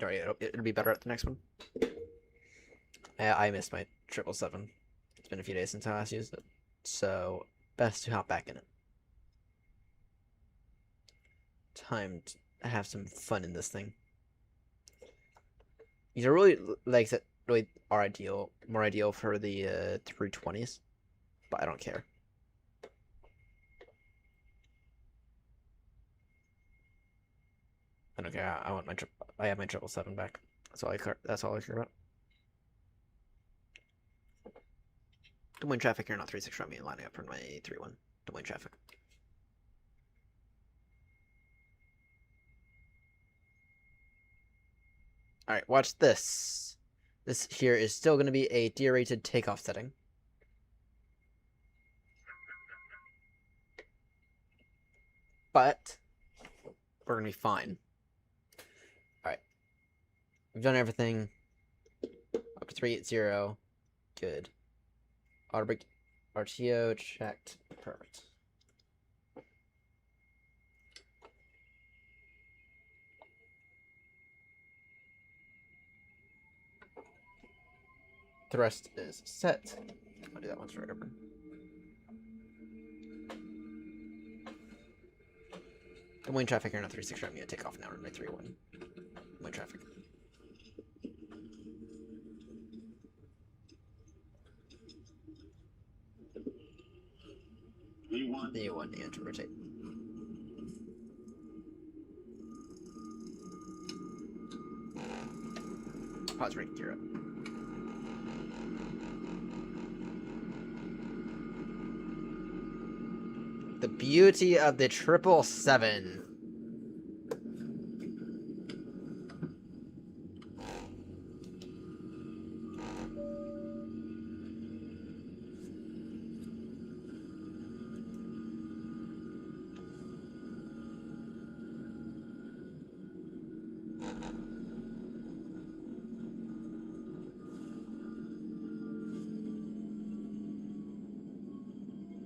Alright, it'll be better at the next one. I missed my 777. It's been a few days since I last used it. So, best to hop back in it. Time to have some fun in this thing. These are really, like, really are ideal, more ideal for the 320s, but I don't care. I don't care. I want I have my 777 back. That's all I care. That's all I care about. Don't win traffic. You're not 3-6 from me, lining up for my 3-1. Don't win traffic. All right, watch this. This here is still going to be a derated takeoff setting. But we're going to be fine. All right. We've done everything. Up to 380. Good. Auto brake. RTO checked. Perfect. The rest is set. I'll do that once right over. The wind traffic here on 3-6 I'm gonna take off now. Runway 3-1. Wind traffic. E1 and to rotate. Pause right gear up. The beauty of the 777.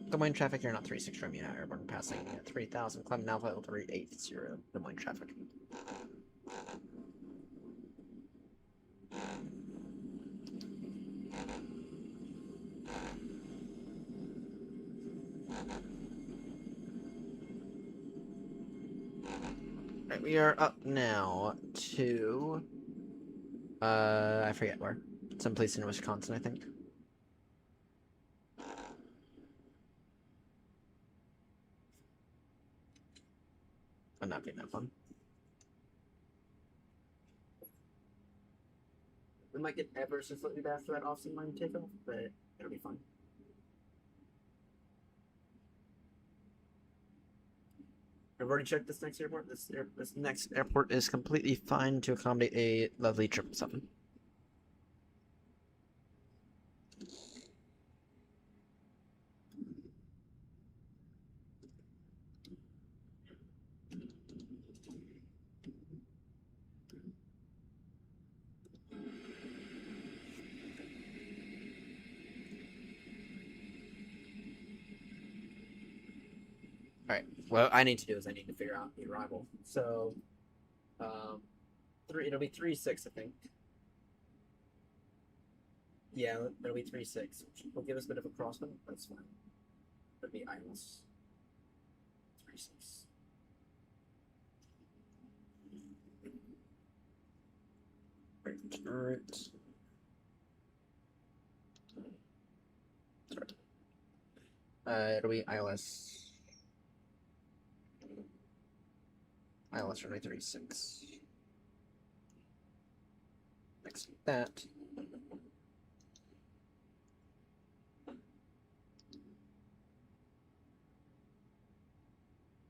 Des Moines traffic, you're not 36 from you now. Airborne passing at 3000. Climb Alpha level 380. Des Moines traffic. Right, we are up now to I forget where. Someplace in Wisconsin, I think. I'm not being that fun. We might get ever so slightly bad for that off-scene line takeoff, but it'll be fun. I've already checked this next airport. This next airport is completely fine to accommodate a lovely 777. Alright, what I need to do is I need to figure out the arrival. So, it'll be 3-6, I think. Yeah, it'll be 3-6, which will give us a bit of a crosswind. That's fine. It'll be idles. 3-6. Alright. It'll be ILS. ILS runway 36. Next to that.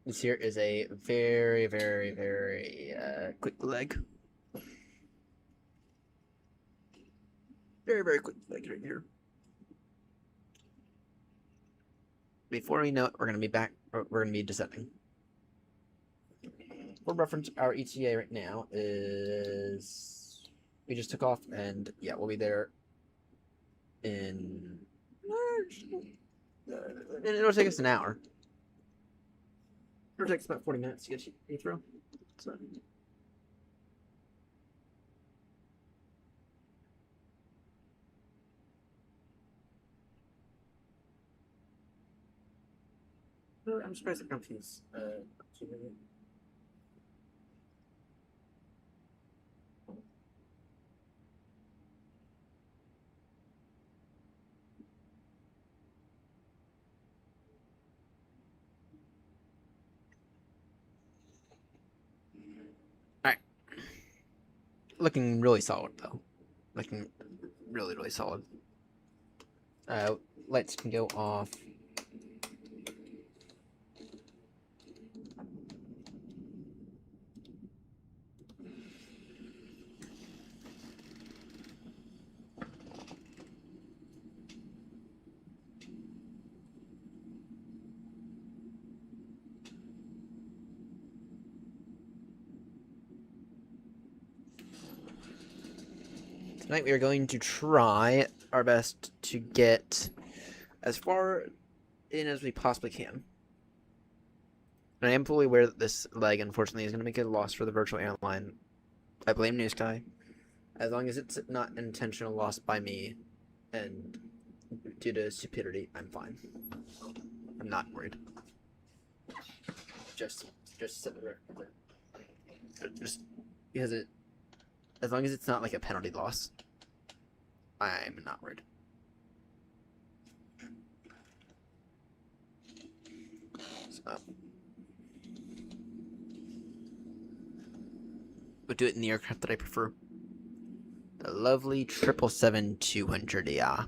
This here is a very, very, very quick leg. Very, very quick leg right here. Before we know it, we're gonna be back. We're gonna be descending. For reference, our ETA right now is we just took off, and yeah, we'll be there in. It'll take us an hour. It'll take us about 40 minutes to get to Heathrow. So. I'm surprised it comes too many. Alright. Looking really solid, though. Looking really, really solid. Lights can go off. Tonight we are going to try our best to get as far in as we possibly can. And I am fully aware that this leg, unfortunately, is going to make a loss for the virtual airline. I blame New Sky. As long as it's not an intentional loss by me and due to stupidity, I'm fine. I'm not worried. Just set the record. Just because it, as long as it's not like a penalty loss, I'm not worried. So, we'll do it in the aircraft that I prefer. The lovely 777-200, yeah.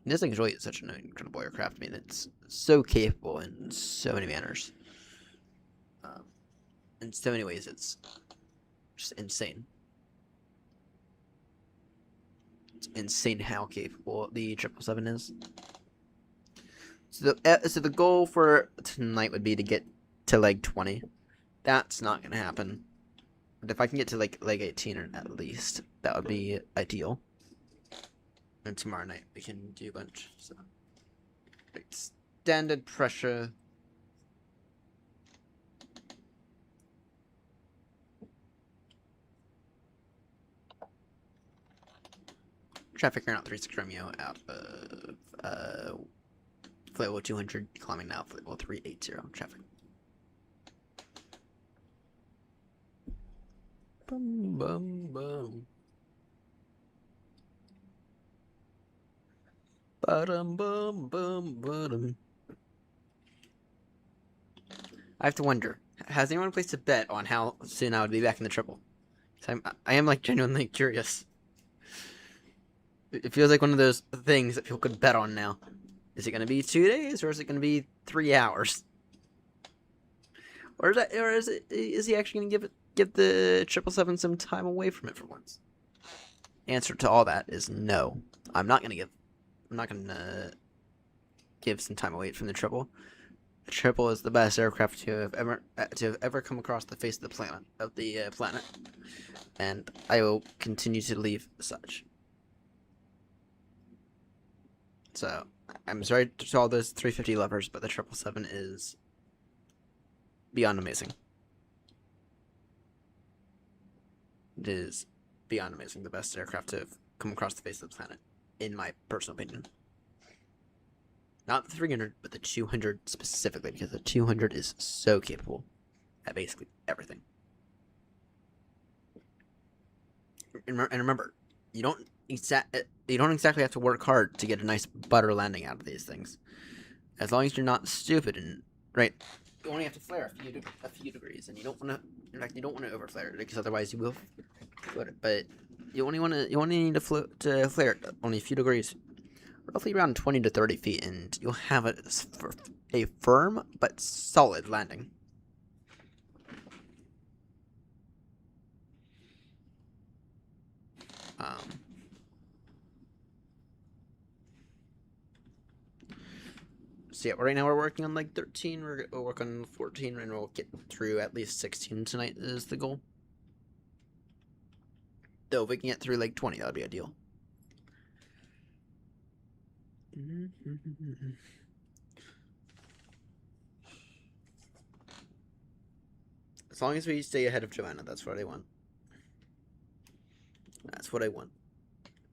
This thing is really such an incredible aircraft. I mean, it's so capable in so many manners. In so many ways, it's just insane. It's insane how capable the 777 is. So the goal for tonight would be to get to leg 20. That's not going to happen. But if I can get to like leg 18 or at least, that would be ideal. And tomorrow night we can do a bunch. So Extended pressure. Traffic around 36 Romeo out of flight level 200, climbing now flight level 380 traffic. Bum bum bum. Bum bum bum bum. I have to wonder, has anyone placed a bet on how soon I would be back in the triple? I am like genuinely curious. It feels like one of those things that people could bet on now. Is it going to be 2 days or is it going to be 3 hours? Or is he actually going to give the 777 some time away from it for once? Answer to all that is no. I'm not going to give some time away from the triple. The triple is the best aircraft to have ever come across the face of the planet, and I will continue to leave such. So I'm sorry to all those 350 lovers, but the 777 is beyond amazing. It is beyond amazing. The best aircraft to have come across the face of the planet, in my personal opinion. Not the 300, but the 200 specifically, because the 200 is so capable at basically everything. And remember, you don't exactly have to work hard to get a nice butter landing out of these things. As long as you're not stupid and right, you only have to flare a few degrees, and you don't want to. In fact, you don't want to overflare it because otherwise you will float it. But you only need to flare it only a few degrees. Roughly around 20 to 30 feet, and you'll have a firm but solid landing. So yeah, right now we're working on like 13. We'll work on 14, and we'll get through at least 16 tonight is the goal. Though if we can get through like 20, that would be ideal. As long as we stay ahead of Joanna, that's what I want. That's what I want.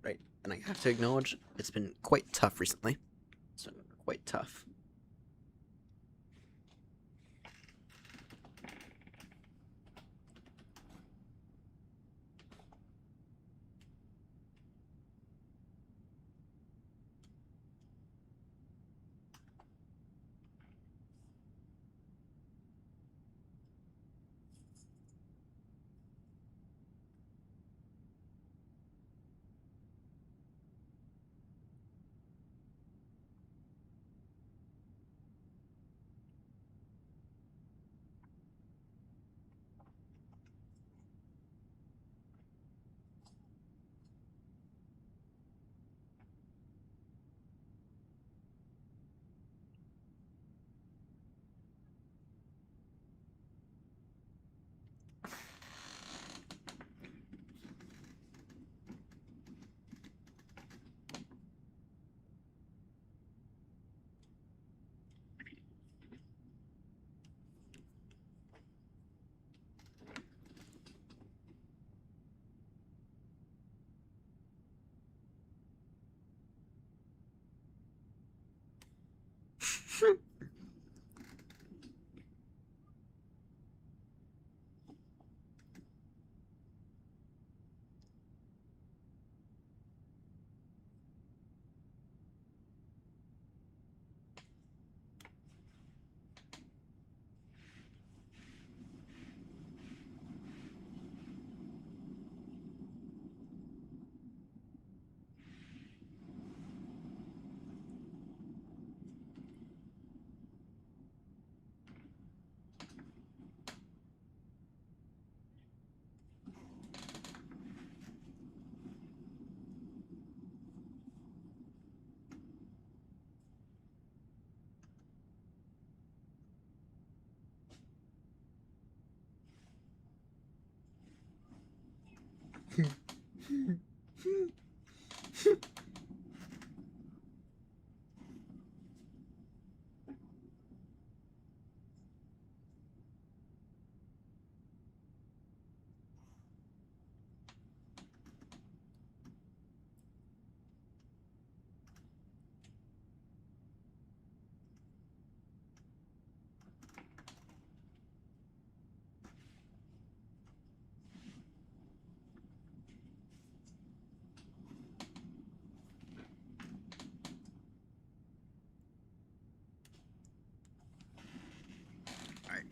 Right. And I have to acknowledge, it's been quite tough recently. It's been quite tough.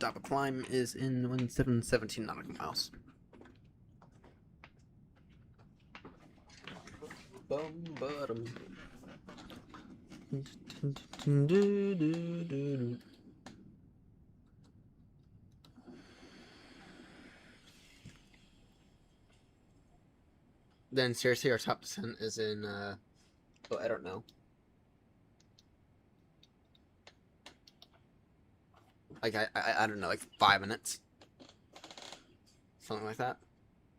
top of climb is in 1717 nautical miles. Bum bottom. Then seriously, our top descent is in oh, I don't know. Like I don't know, like 5 minutes. Something like that.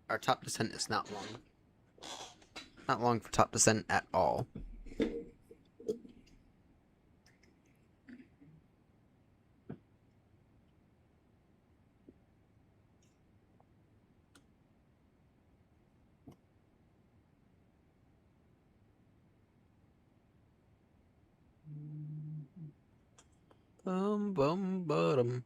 Our top descent is not long. Not long for top descent at all. Bum bottom.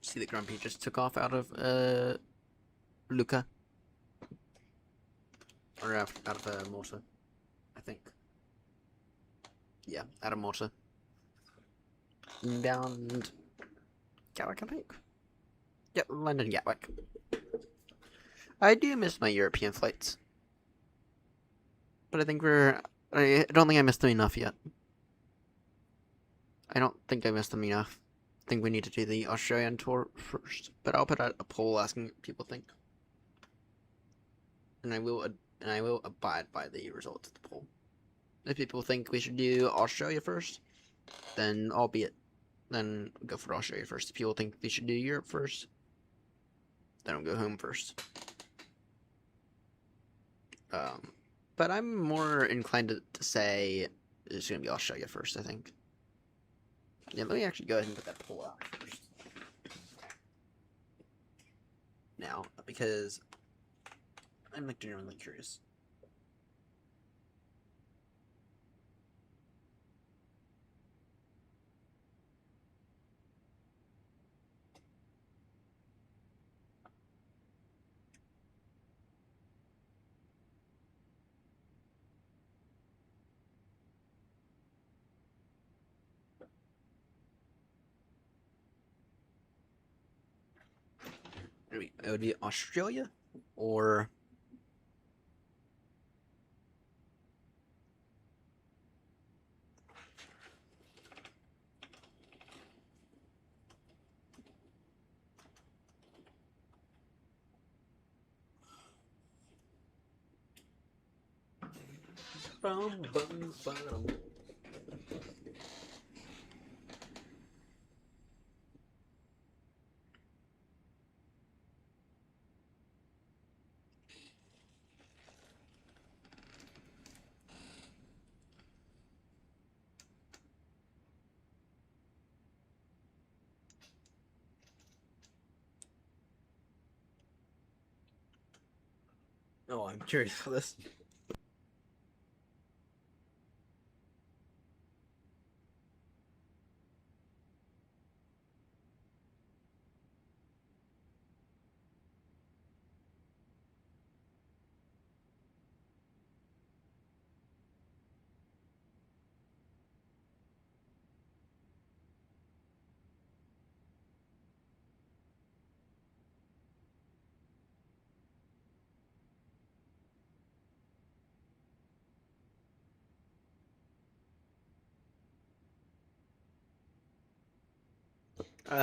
See that Grumpy just took off out of Luca. Or out of Malta, I think. Yeah, out of Malta. Inbound Gatwick, I think. Yep, London Gatwick. I do miss my European flights. But I think I don't think I missed them enough yet. I don't think I missed them enough. I think we need to do the Australian tour first. But I'll put out a poll asking what people think. And I will abide by the results of the poll. If people think we should do Australia first, then albeit, then go for Australia first. If people think we should do Europe first, then I'll go home first. But I'm more inclined to say it's going to be Australia first, I think. Yeah, let me actually go ahead and put that poll out first. Now, because I'm like genuinely curious. It would be Australia or bum, bum, bum. Oh, I'm curious for this.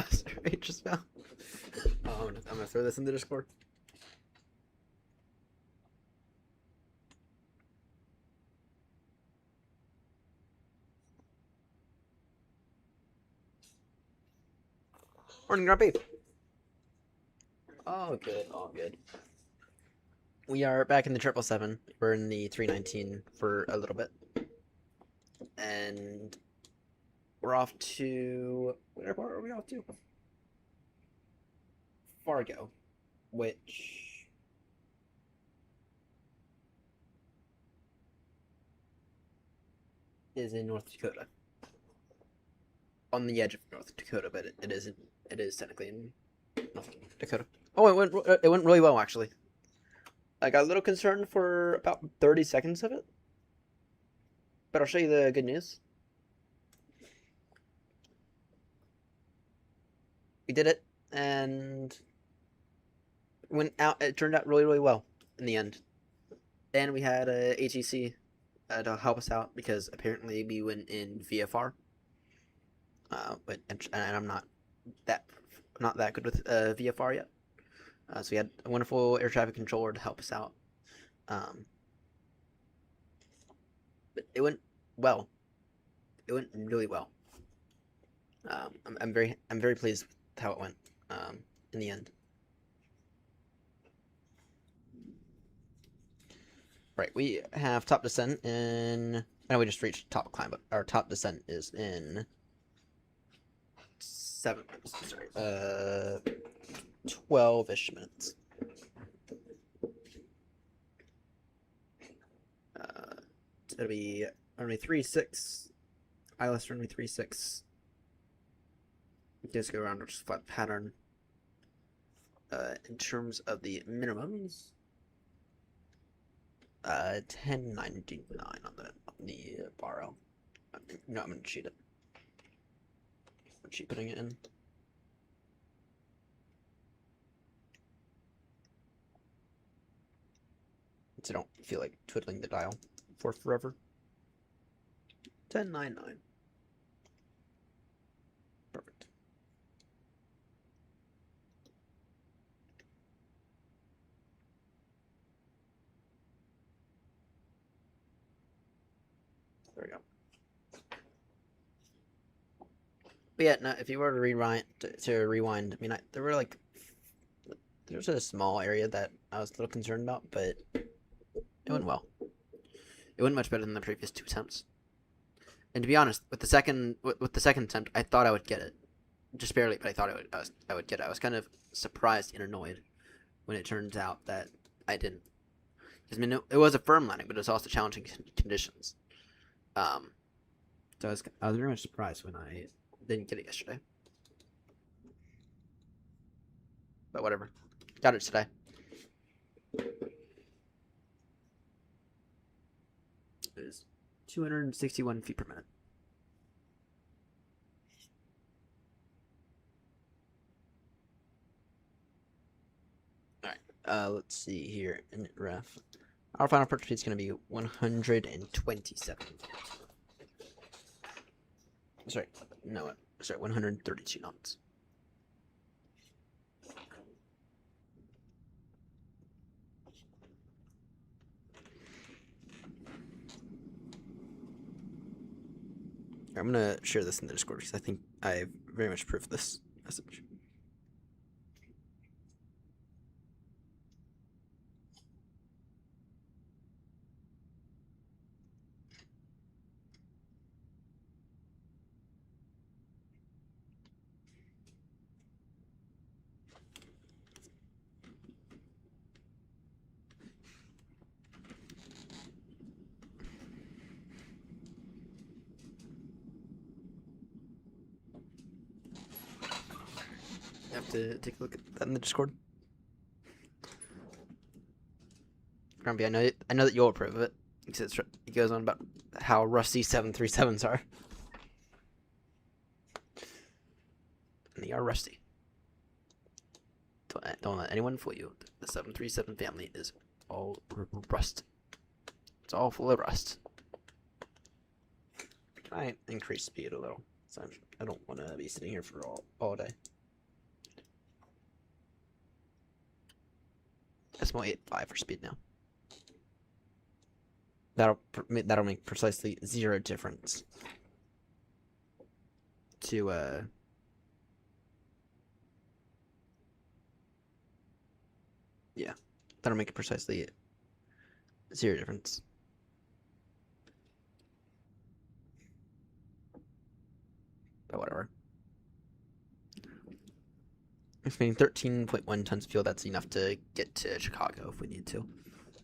Sorry, just now. Oh, I'm gonna throw this in the Discord. Morning, Grumpy. Oh, good. All good. We are back in the 777. We're in the 319 for a little bit. And we're off to what airport are we off to? Fargo, which is in North Dakota. On the edge of North Dakota, but it isn't. It is technically in North Dakota. Oh, it went really well actually. I got a little concerned for about 30 seconds of it, but I'll show you the good news. We did it, and went out. It turned out really well in the end, and we had a HEC to help us out because apparently we went in VFR. But I'm not that good with VFR yet. So we had a wonderful air traffic controller to help us out. But it went well. It went really well. I'm very pleased with how it went in the end. Right, we have top descent in. I know we just reached top climb, but our top descent is in 12-ish minutes. It's gonna be runway 36, ILS runway 36. Just go around just flat pattern. In terms of the minimums, 1099 on the borrow. No, I'm gonna cheat it. I'm cheat putting it in. So I don't feel like twiddling the dial for forever. 1099. Perfect. There we go. But yeah, no, if you were to rewind, I mean, there were like, there's a small area that I was a little concerned about, but it went well. It went much better than the previous 2 attempts. And to be honest, with the second attempt, I thought I would get it, just barely, but I thought I would get it. I was kind of surprised and annoyed when it turns out that I didn't. Because I mean, it was a firm landing, but it was also challenging conditions. So I was very much surprised when I didn't get it yesterday. But whatever, got it today. It is 261 feet per minute. Alright, let's see here in ref. Our final approach speed is going to be 127. Sorry, no, sorry, 132 knots. I'm gonna share this in the Discord because I think I very much approve this message. Have to take a look at that in the Discord. Grumpy, I know that you'll approve of it because it goes on about how rusty 737s are. And they are rusty. Don't let anyone fool you. The 737 family is all rust. It's all full of rust. Can I increase speed a little? So I don't want to be sitting here for all day. Decimal 8.5 for speed now. That'll make precisely 0 difference to yeah, that'll make it precisely 0 difference. but whatever. It's meaning 13.1 tons of fuel. That's enough to get to Chicago if we need to.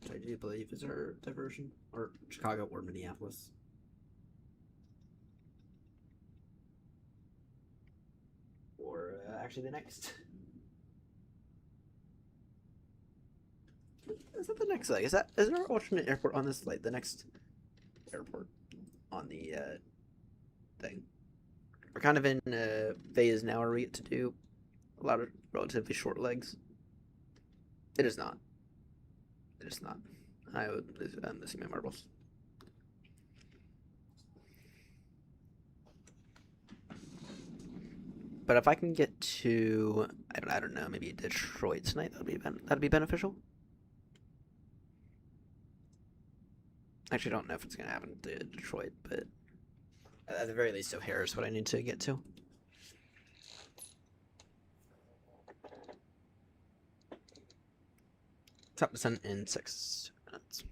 Which I do believe is our diversion, or Chicago or Minneapolis. Or actually the next. Is that the next leg? Is there an alternate airport on this flight? The next airport on the thing. We're kind of in phase now where we get to do a lot of relatively short legs. It is not. It is not. I'm missing my marbles. But if I can get to, I don't know, maybe Detroit tonight, that'd be beneficial. Actually, I don't know if it's gonna happen to Detroit, but at the very least, O'Hare is what I need to get to. Top descent in 6 minutes.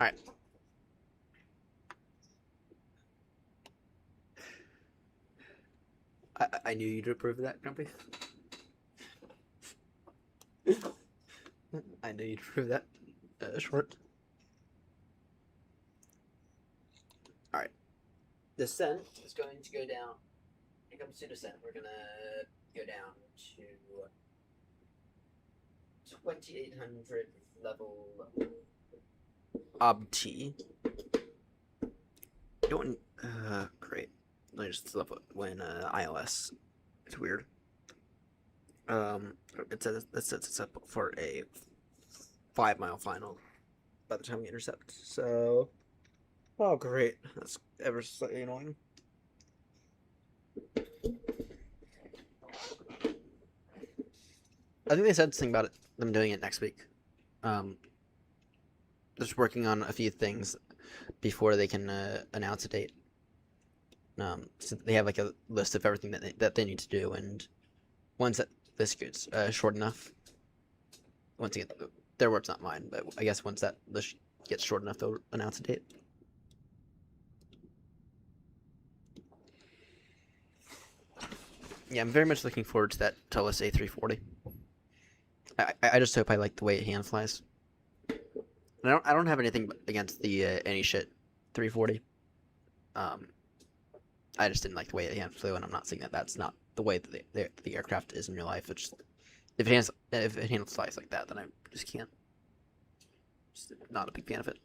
Alright. I knew you'd approve of that, Grumpy. I knew you'd approve that. Short. Alright. Descent is going to go down. When it comes to descent, we're gonna go down to 2800 level T. Doing great. I just love it when iOS. It's weird. It sets us up for a 5-mile final by the time we intercept. So, oh great, that's ever so slightly annoying. I think they said something about them doing it next week. Just working on a few things before they can announce a date. So they have like a list of everything that they need to do, and once that list gets short enough, once again, their words not mine, but I guess once that list gets short enough, they'll announce a date. Yeah, I'm very much looking forward to that Telus A340. I just hope I like the way it hand flies. I don't have anything against the any shit 340. I just didn't like the way it hand flew, and I'm not saying that that's not the way that the aircraft is in real life. It's just, if it handles flies like that, then I just can't. Just not a big fan of it.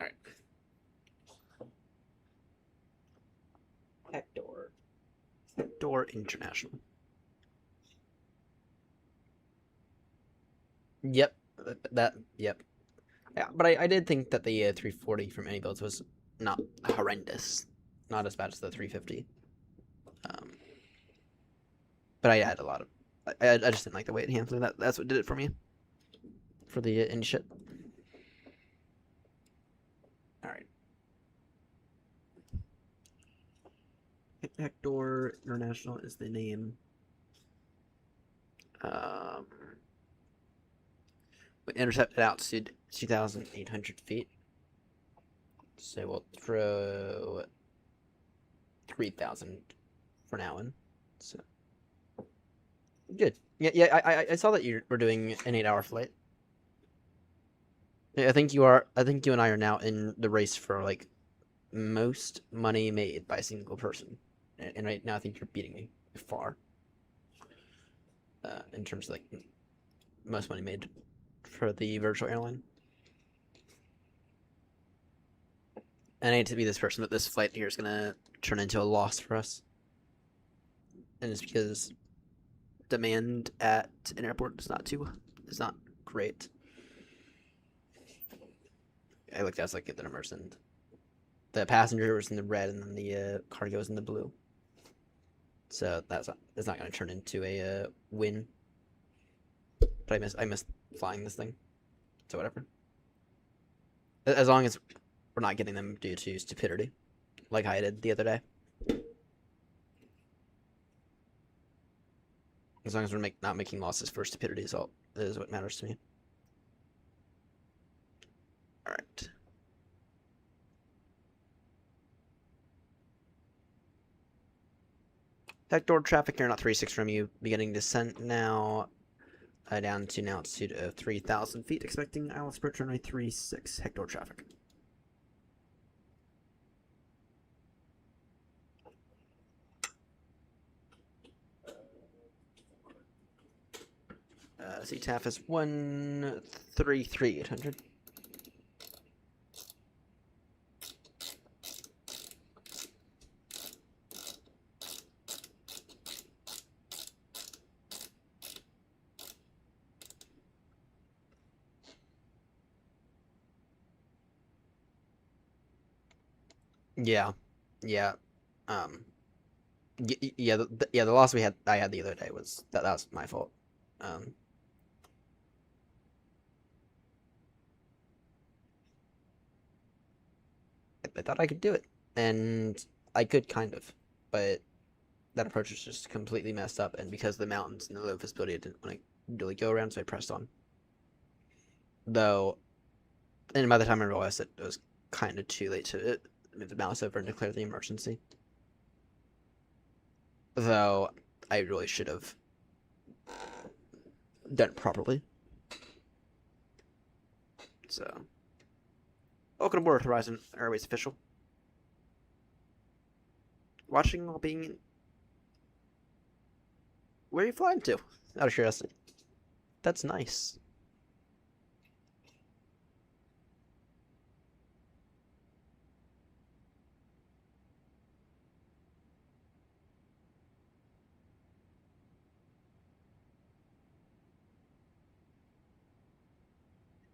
Alright. Hector International. Yep. Yep. Yeah, but I did think that the 340 from any builds was not horrendous. Not as bad as the 350. But I had a lot of... I just didn't like the way it hand flew. That's what did it for me. For the any shit. Alright. Hector International is the name. We intercepted out to 2,800 feet. So we'll throw 3,000 for now in. So good. Yeah. I saw that you were doing an 8-hour flight. Yeah, I think you are. I think you and I are now in the race for like most money made by a single person, and right now I think you're beating me far. In terms of like most money made for the virtual airline. And I hate to be this person, but this flight here is gonna turn into a loss for us. And it's because demand at an airport is not great. I looked at like the numbers, and the passenger was in the red, and then the cargo is in the blue. So that's not going to turn into a win. But I miss flying this thing. So whatever. As long as we're not getting them due to stupidity, like I did the other day. As long as we're not making losses for stupidity is what matters to me. All right. Backdoor traffic here, not 36 from you. Beginning descent now. Down to now altitude of 3,000 feet. Expecting ILS approach runway 36. Hector traffic. CTAF is 133,800. Yeah, yeah, yeah. The loss I had the other day was that was my fault. I thought I could do it, and I could kind of, but that approach was just completely messed up, and because of the mountains and the low visibility, I didn't want to really go around, so I pressed on. Though, and by the time I realized it was kind of too late to move the mouse over and declare the emergency. Though, I really should have done it properly. So, welcome aboard, Horizon Airways official. Watching while being... Where are you flying to? Out of curiosity. That's nice.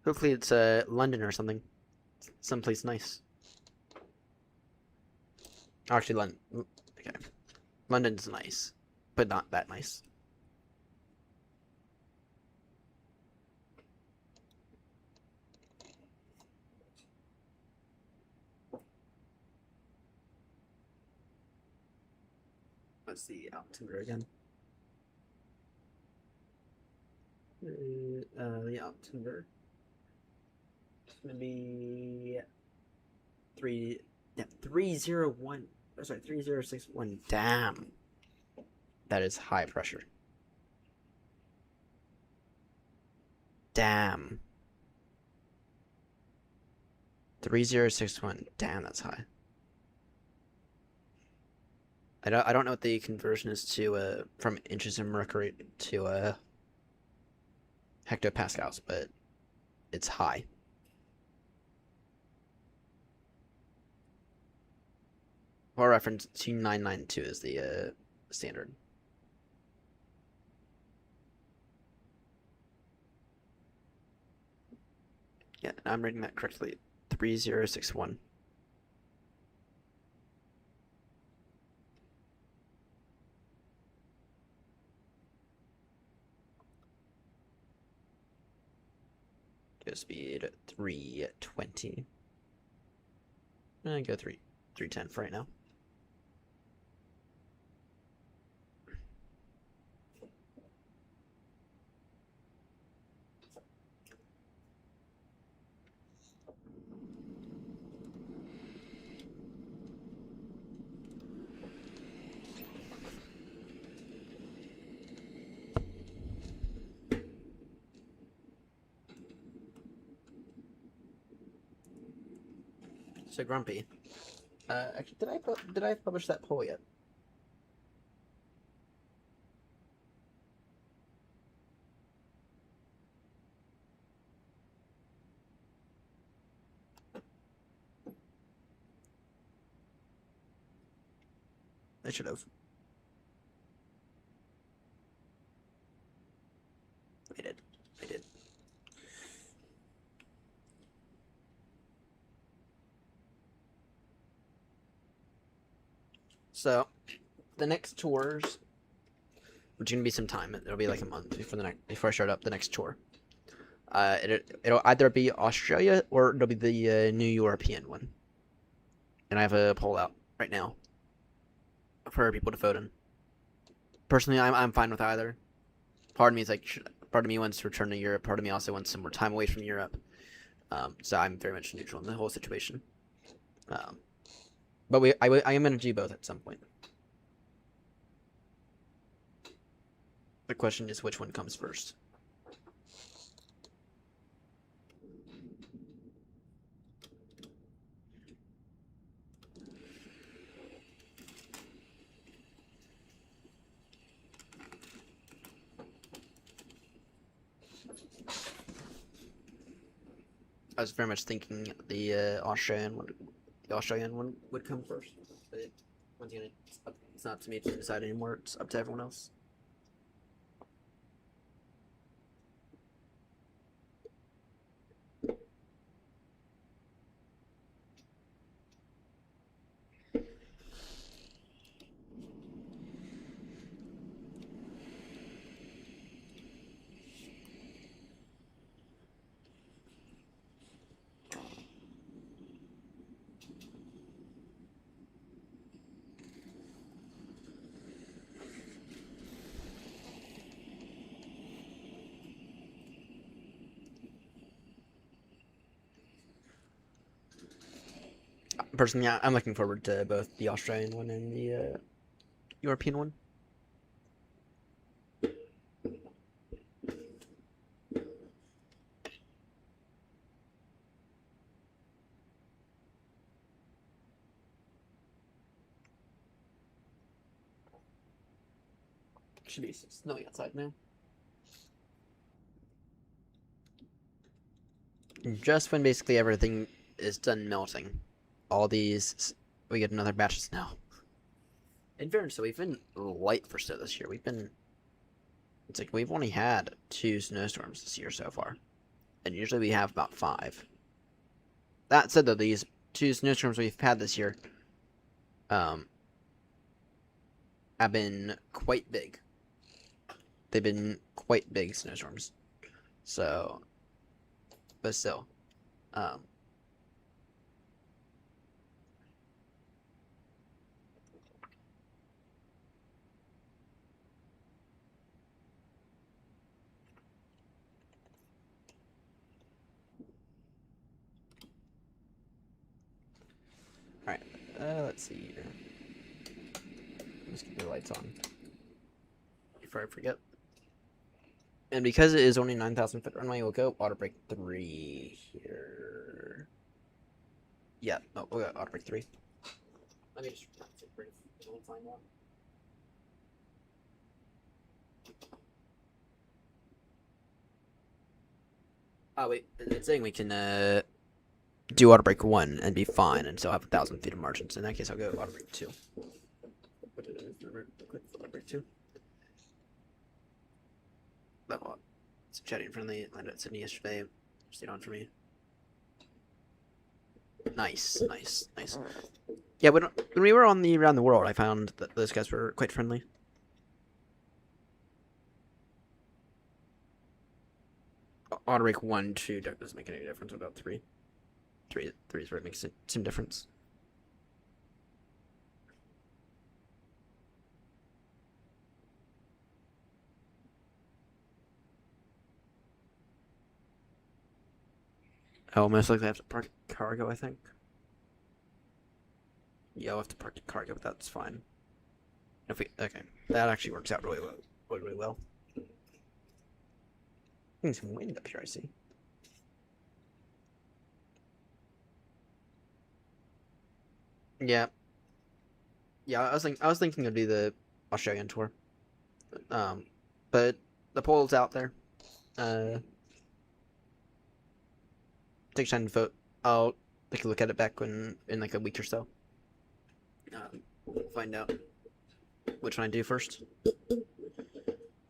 Hopefully it's London or something. Someplace nice. Actually, London. Okay. London's nice, but not that nice. Let's see altitude again. The altitude. Maybe 301. Oh, sorry, 3061. Damn. That is high pressure. Damn. 3061. Damn, that's high. I don't know what the conversion is to from inches of mercury to hectopascals, but it's high. For reference, 2992 is the standard. Yeah, I'm reading that correctly. 3061. Go speed 320. Go 310 for right now. So Grumpy. Actually, did I publish that poll yet? I should have. I did. I did. So, the next tours, which is gonna be some time. It'll be like a month before I start up the next tour. It'll either be Australia or it'll be the new European one. And I have a poll out right now for people to vote in. Personally, I'm fine with either. Part of me is like, part of me wants to return to Europe. Part of me also wants some more time away from Europe. So I'm very much neutral in the whole situation. But I am going to do both at some point. The question is which one comes first. I was very much thinking the Australian one would come first. But once again, it's not up to me to decide anymore. It's up to everyone else. Personally, I'm looking forward to both the Australian one and the European one. Should be snowing outside now. Just when basically everything is done melting, all these, we get another batch of snow. In fairness, so we've been light for snow this year. It's like we've only had 2 snowstorms this year so far, and usually we have about 5. That said, though, these 2 snowstorms we've had this year, have been quite big. They've been quite big snowstorms. So, but still, Alright, let's see here. Let's keep the lights on before I forget. And because it is only 9,000 foot runway, we'll go auto break 3 here. Yeah, oh, we'll go auto break 3. Let me just find one. Oh wait, it's saying we can do auto break 1 and be fine and still have 1,000 feet of margins. In that case, I'll go auto break 2. What did it click auto break 2? Level up. It's chatting friendly. Landed at Sydney yesterday. Stayed on for me. Nice. Yeah, when we were on the around the world, I found that those guys were quite friendly. Auto break 1, 2 doesn't make any difference. What about 3? 3 is where it makes some difference. Oh, most likely I have to park cargo, I think. Yeah, I'll have to park the cargo, but that's fine. Okay, that actually works out really well. There's some wind up here, I see. Yeah, I was thinking of do the Australian tour, but the poll's out there. Take time to vote. I'll take a look at it back in like a week or so. We'll find out which one I do first.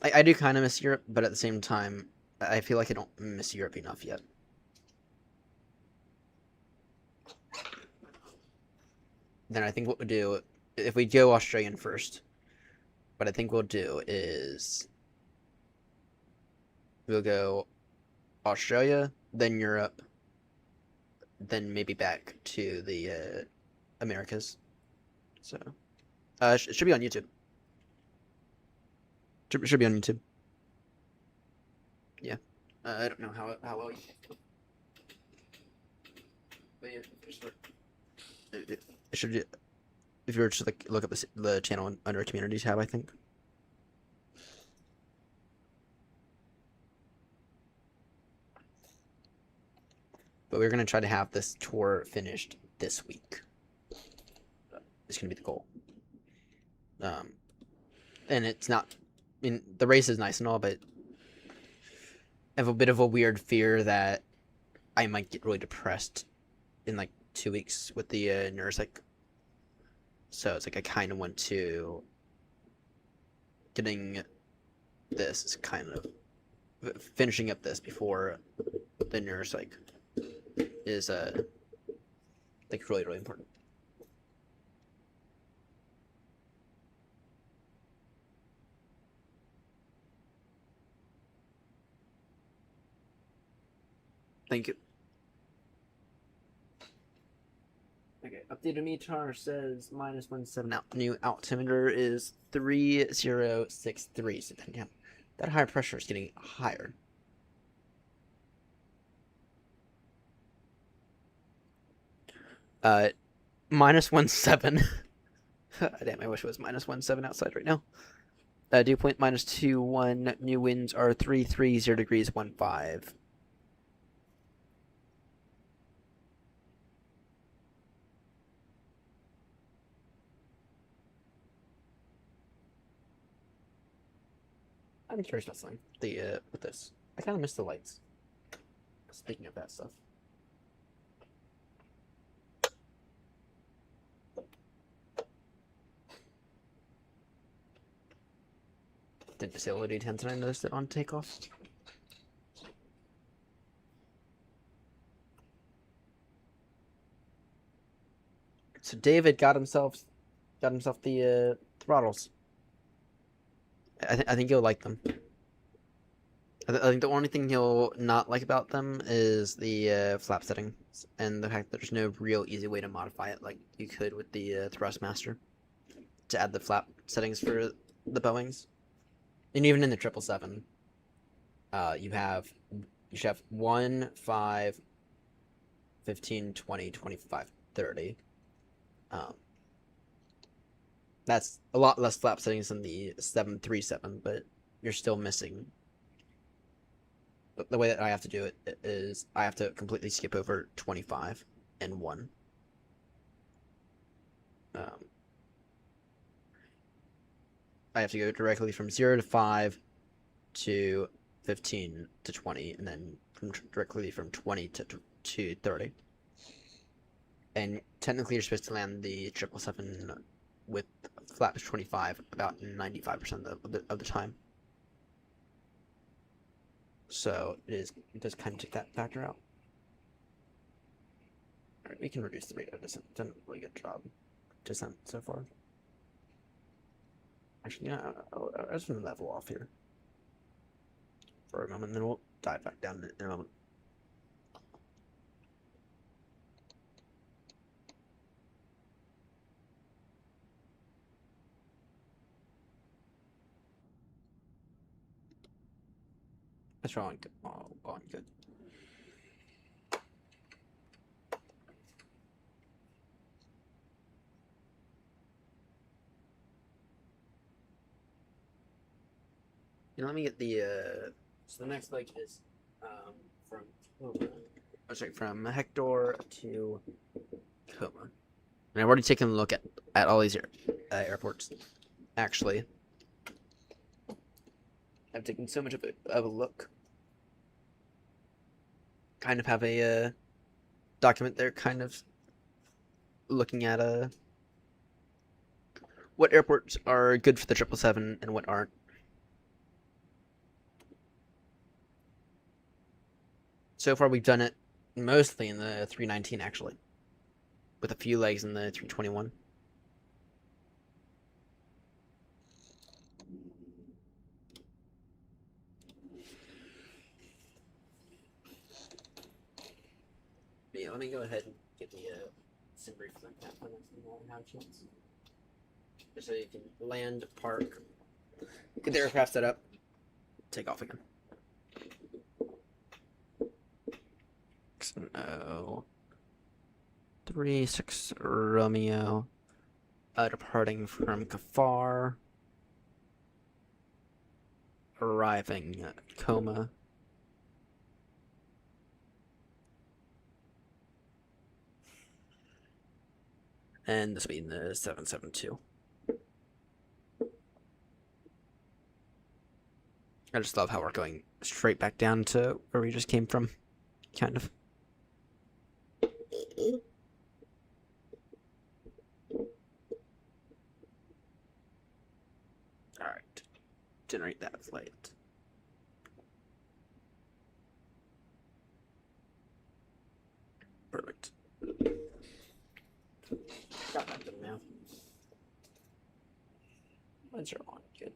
I do kind of miss Europe, but at the same time, I feel like I don't miss Europe enough yet. Then I think what we'll do, if we go Australian first, what I think we'll do is we'll go Australia, then Europe, then maybe back to the Americas. So, it should be on YouTube. Should be on YouTube. Yeah. I don't know how well you... But yeah, it should... If you were to like look up the channel under community tab, I think. But we're gonna try to have this tour finished this week. It's gonna be the goal. And it's not... I mean, the race is nice and all, but I have a bit of a weird fear that I might get really depressed in like 2 weeks with the neuropsych. So it's like I kind of want to... Getting this is kind of... Finishing up this before the neuropsych is like really, really important. Thank you. Okay, updated meter says -17 out. New altimeter is 3063. So damn, that high pressure is getting higher. -17. Damn, I wish it was -17 outside right now. Dew point -21. New winds are 330 degrees 15. I'm curious about something. With this, I kind of miss the lights. Speaking of that stuff. Did disability tend to notice it on takeoff? So David got himself the throttles. I think you'll like them. I think the only thing you'll not like about them is the flap settings and the fact that there's no real easy way to modify it like you could with the Thrustmaster to add the flap settings for the Boeings. And even in the 777, you should have 1, 5, 15, 20, 25, 30. That's a lot less flap settings than the 737, but you're still missing. The way that I have to do it is I have to completely skip over 25 and 1. I have to go directly from 0 to 5 to 15 to 20, and then directly from 20 to 30. And technically, you're supposed to land the 777 with flaps 25 about 95% of the time. So it does kind of take that factor out. All right, we can reduce the rate of descent. Done a really good job descent so far. Actually, yeah, I just want to level off here for a moment, and then we'll dive back down in a moment. That's all good. You know, let me get the so the next leg is from Hector to Coma. And I've already taken a look at all these airports. Actually, I've taken so much of a look. Kind of have a document there, kind of looking at what airports are good for the 777 and what aren't. So far, we've done it mostly in the 319, actually, with a few legs in the 321. Yeah, let me go ahead and get the sim brief on that one so I have a chance. Just so you can land, park, get the aircraft set up, take off again. XNO 36 Romeo, departing from Kafar, arriving at Coma. And this will be in the 772. I just love how we're going straight back down to where we just came from, kind of. Alright, generate that flight. Perfect. Got that done now. Lights are on, good.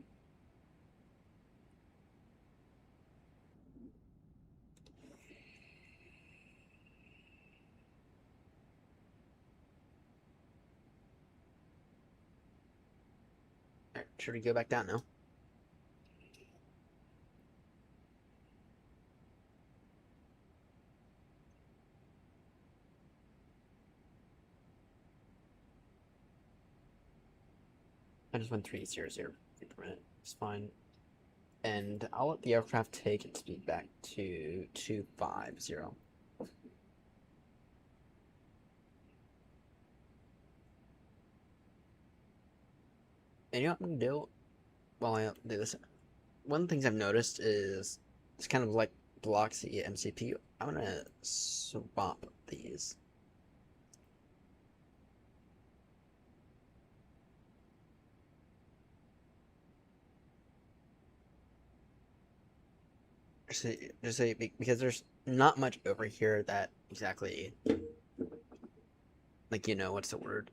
Alright, should we go back down now? I just went 300 per minute. It's fine. And I'll let the aircraft take its speed back to 250. And you know what I'm gonna do while I do this? One of the things I've noticed is it's kind of like blocks the MCP. I'm gonna swap these. Just say because there's not much over here that exactly, like, you know, what's the word?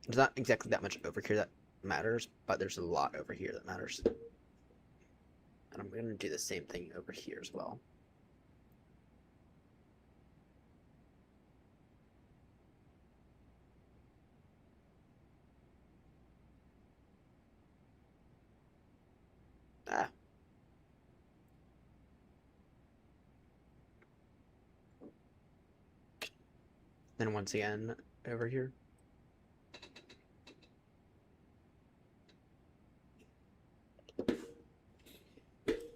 There's not exactly that much over here that matters, but there's a lot over here that matters. And I'm going to do the same thing over here as well. Ah. Then once again, over here.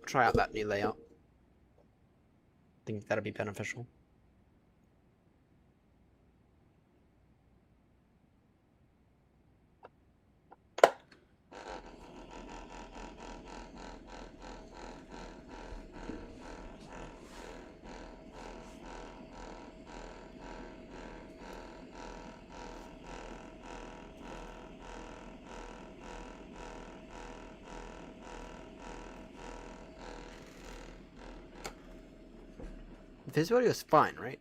Try out that new layout. I think that'll be beneficial. Visibility was fine, right?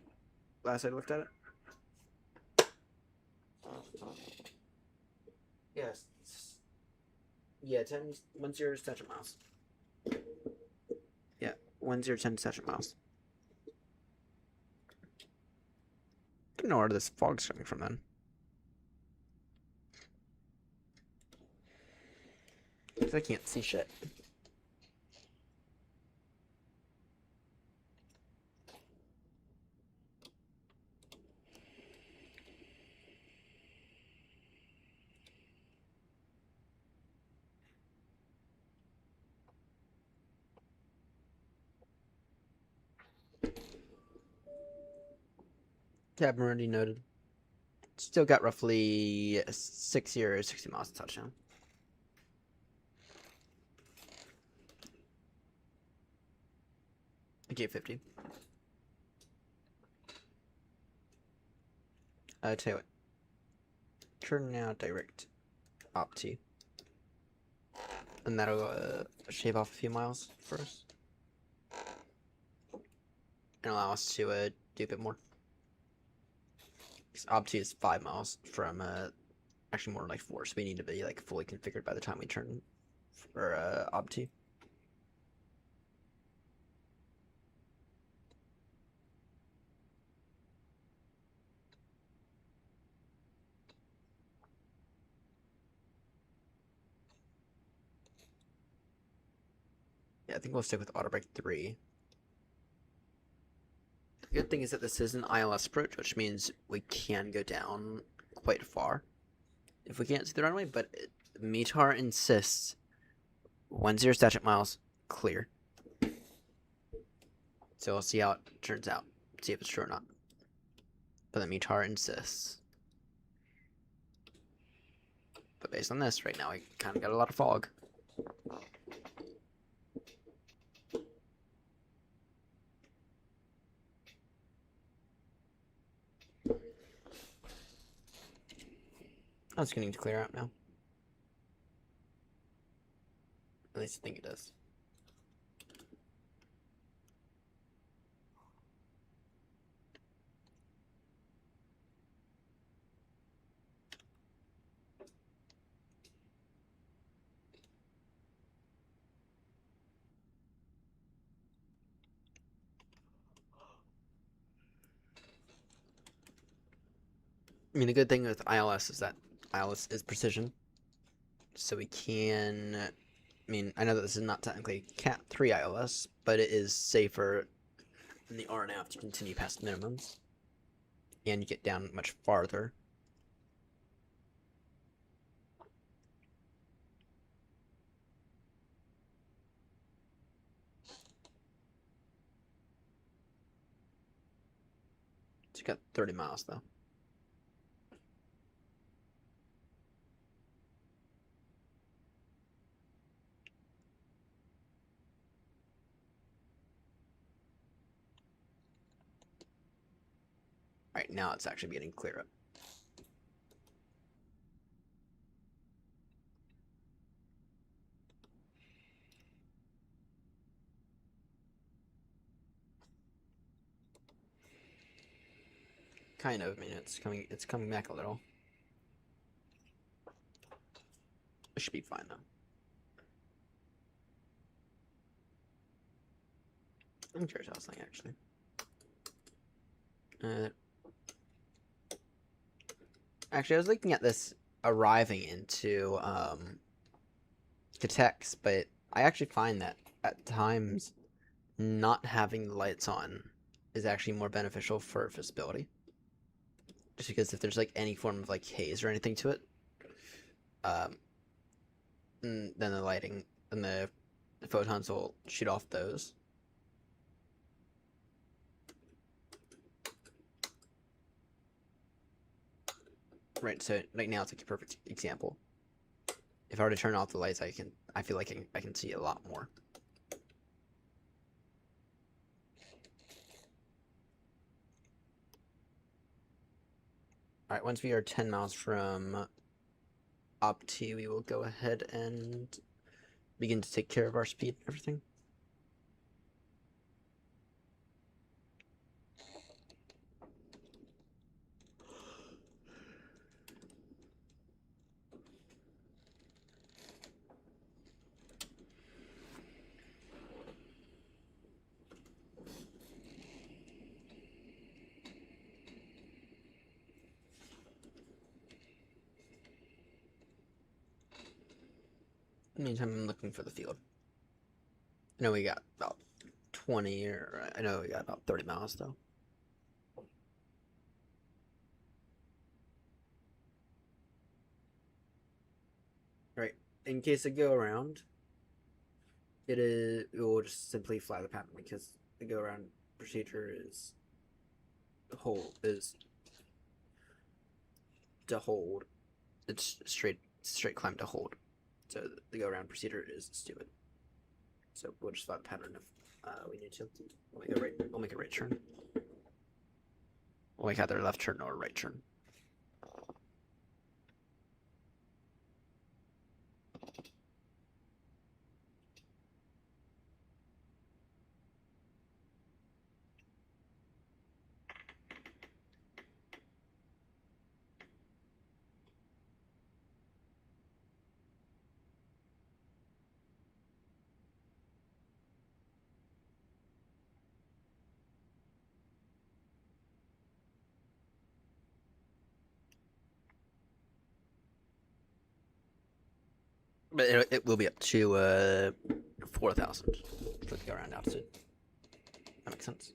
Last I looked at it. Yes. Yeah, 10 statute miles. Yeah, 1010 statute miles. I don't know where this fog's coming from then. Because I can't see shit. Cabin already noted. Still got roughly 60 or 60 miles to touchdown. Okay, 50. Tell you what. Turn now direct Opti. And that'll shave off a few miles for us. And allow us to do a bit more. Because Opti is 5 miles from, actually more like 4, so we need to be like fully configured by the time we turn for Opti. Yeah, I think we'll stick with auto brake 3. The good thing is that this is an ILS approach, which means we can go down quite far if we can't see the runway, but METAR insists 10 statute miles clear. So we'll see how it turns out, see if it's true or not. But the METAR insists. But based on this, right now we kind of got a lot of fog. Oh, it's getting to clear out now. At least I think it does. I mean, the good thing with ILS is that ILS is precision. So we can... I mean, I know that this is not technically Cat 3 ILS, but it is safer than the RNAV to continue past minimums. And you get down much farther. So you got 30 miles, though. Right now it's actually getting clearer. Kind of. I mean, it's coming back a little. It should be fine though. I'm curious how it's saying actually. Actually, I was looking at this arriving into Katex, but I actually find that at times not having the lights on is actually more beneficial for visibility. Just because if there's like any form of like haze or anything to it, then the lighting and the photons will shoot off those. Right, so right now it's like a perfect example. If I were to turn off the lights, I feel like I can see a lot more. Alright, once we are 10 miles from Opti, we will go ahead and begin to take care of our speed and everything. In the meantime, I'm looking for the field. I know we got about 20, or I know we got about 30 miles though. Right, in case of go around, it will just simply fly the pattern because the go around procedure is to hold. It's straight climb to hold. So the go around procedure is stupid. So we'll just fly the pattern if we need to. We'll make a right turn. We'll make either a left turn or a right turn. But it will be up to 4,000 for the go around altitude. That makes sense.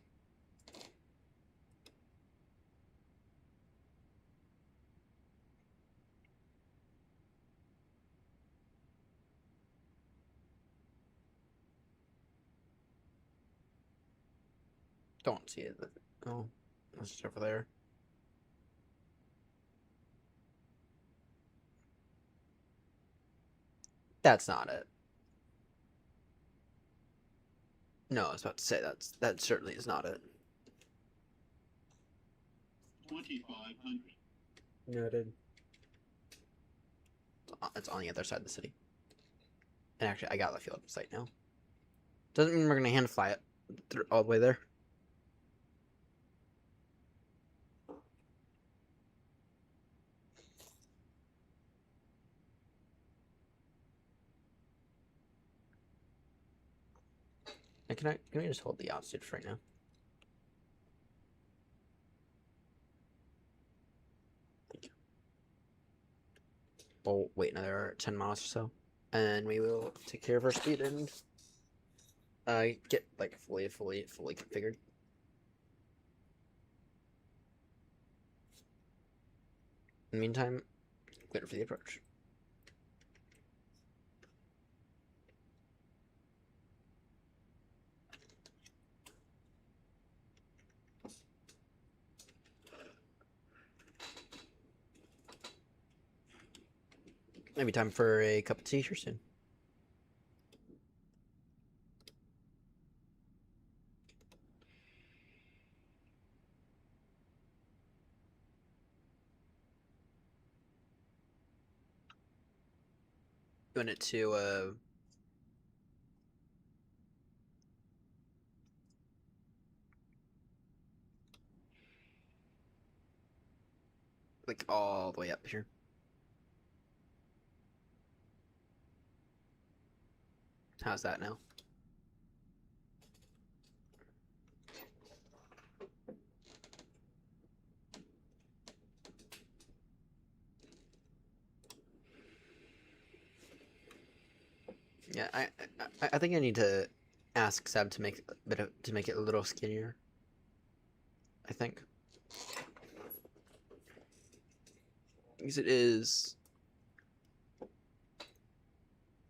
Don't see it. Oh, that's just over there. That's not it. No, I was about to say that certainly is not it. 2,500. Noted. It's on the other side of the city. And actually, I got the field site now. Doesn't mean we're gonna hand fly it all the way there. And can we just hold the altitude for right now? Thank you. We'll wait another 10 miles or so, and we will take care of our speed and get like fully configured. In the meantime, wait for the approach. Maybe time for a cup of tea here soon. Doing it to like all the way up here. How's that now? Yeah, I think I need to ask Seb to make it a little skinnier. I think. Because it is.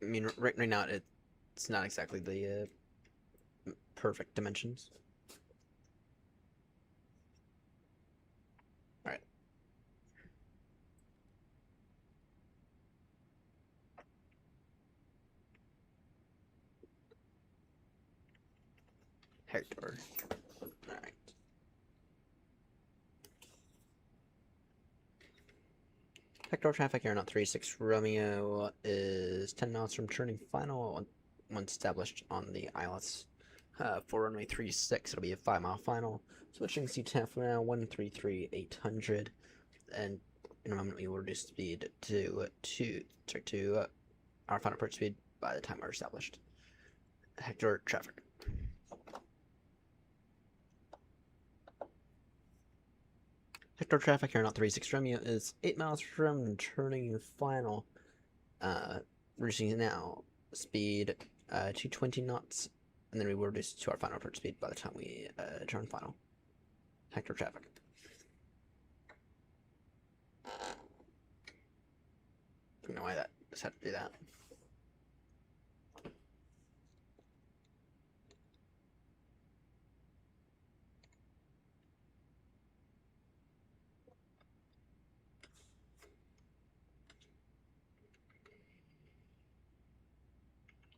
I mean, right now it's not exactly the perfect dimensions. All right. Hector. All right. Hector traffic, Aeronaut 36 Romeo is 10 miles from turning final once established on the ILS. For runway 36, it'll be a 5-mile final. Switching C10 for now, 133,800. And in a moment, we will reduce speed to our final approach speed by the time we're established. Hector traffic. Hector traffic, Aeronaut 36 Romeo is 8 miles from turning final. Reducing now speed 220 knots, and then we will reduce to our final approach speed by the time we turn final. Hector traffic. I don't know why that just had to do that.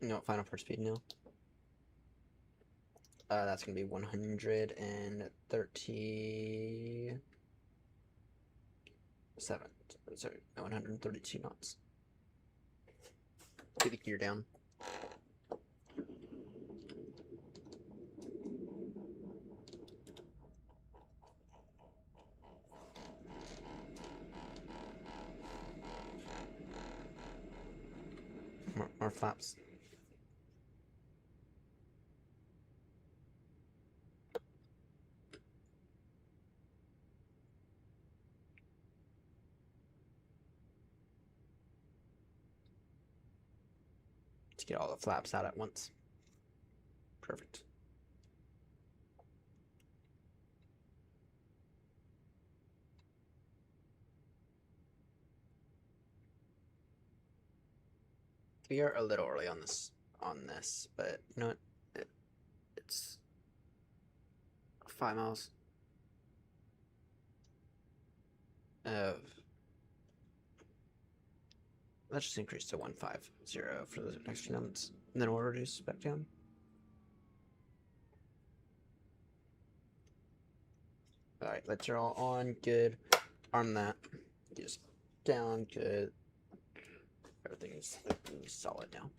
No, final approach speed now. That's gonna be 137. Sorry, no, 132 knots. Get the gear down. More flaps. Just get all the flaps out at once. Perfect. We are a little early on this, but you know what? It's 5 miles of. Let's just increase to 150 for the next few months, and then we'll reduce back down. All right, let's are all on. Good. Arm that. Just down. Good. Everything's solid now.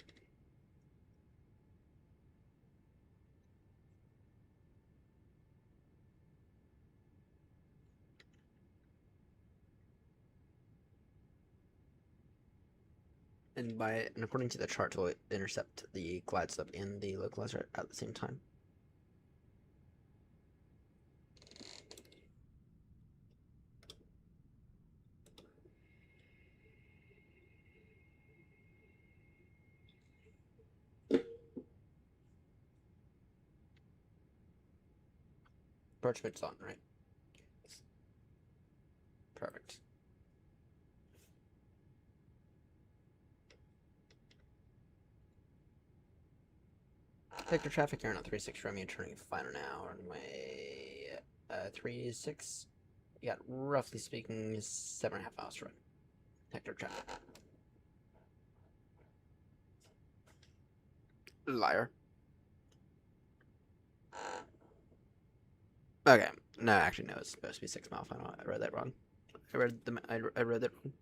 And according to the chart, will intercept the glide slope and the localizer at the same time. Approach bit's on, right? Perfect. Vector traffic, you're on 36 Romeo, turning final now, runway 36. You got, roughly speaking, 7.5 miles to run. Hector traffic. Liar. Okay. No, actually, no. It's supposed to be 6 mile final. I read that wrong. I read that wrong.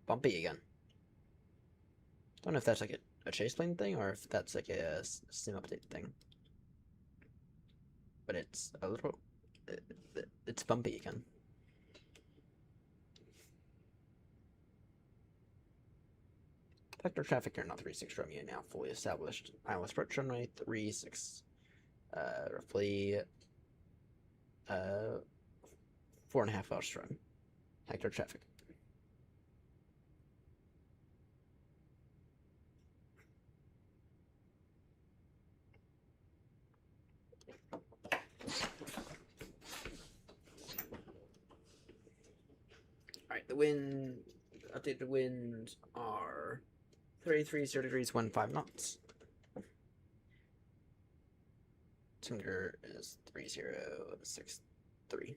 Bumpy again. Don't know if that's like a chase plane thing or if that's like a sim update thing. But it's a little. It's bumpy again. Vector traffic here, not 36 Romeo, now fully established. ILS approach runway 36. Roughly 4.5 hours to run. Hector traffic. Alright, the wind, updated winds are 33 degrees, 15 knots. Temperature is 3063.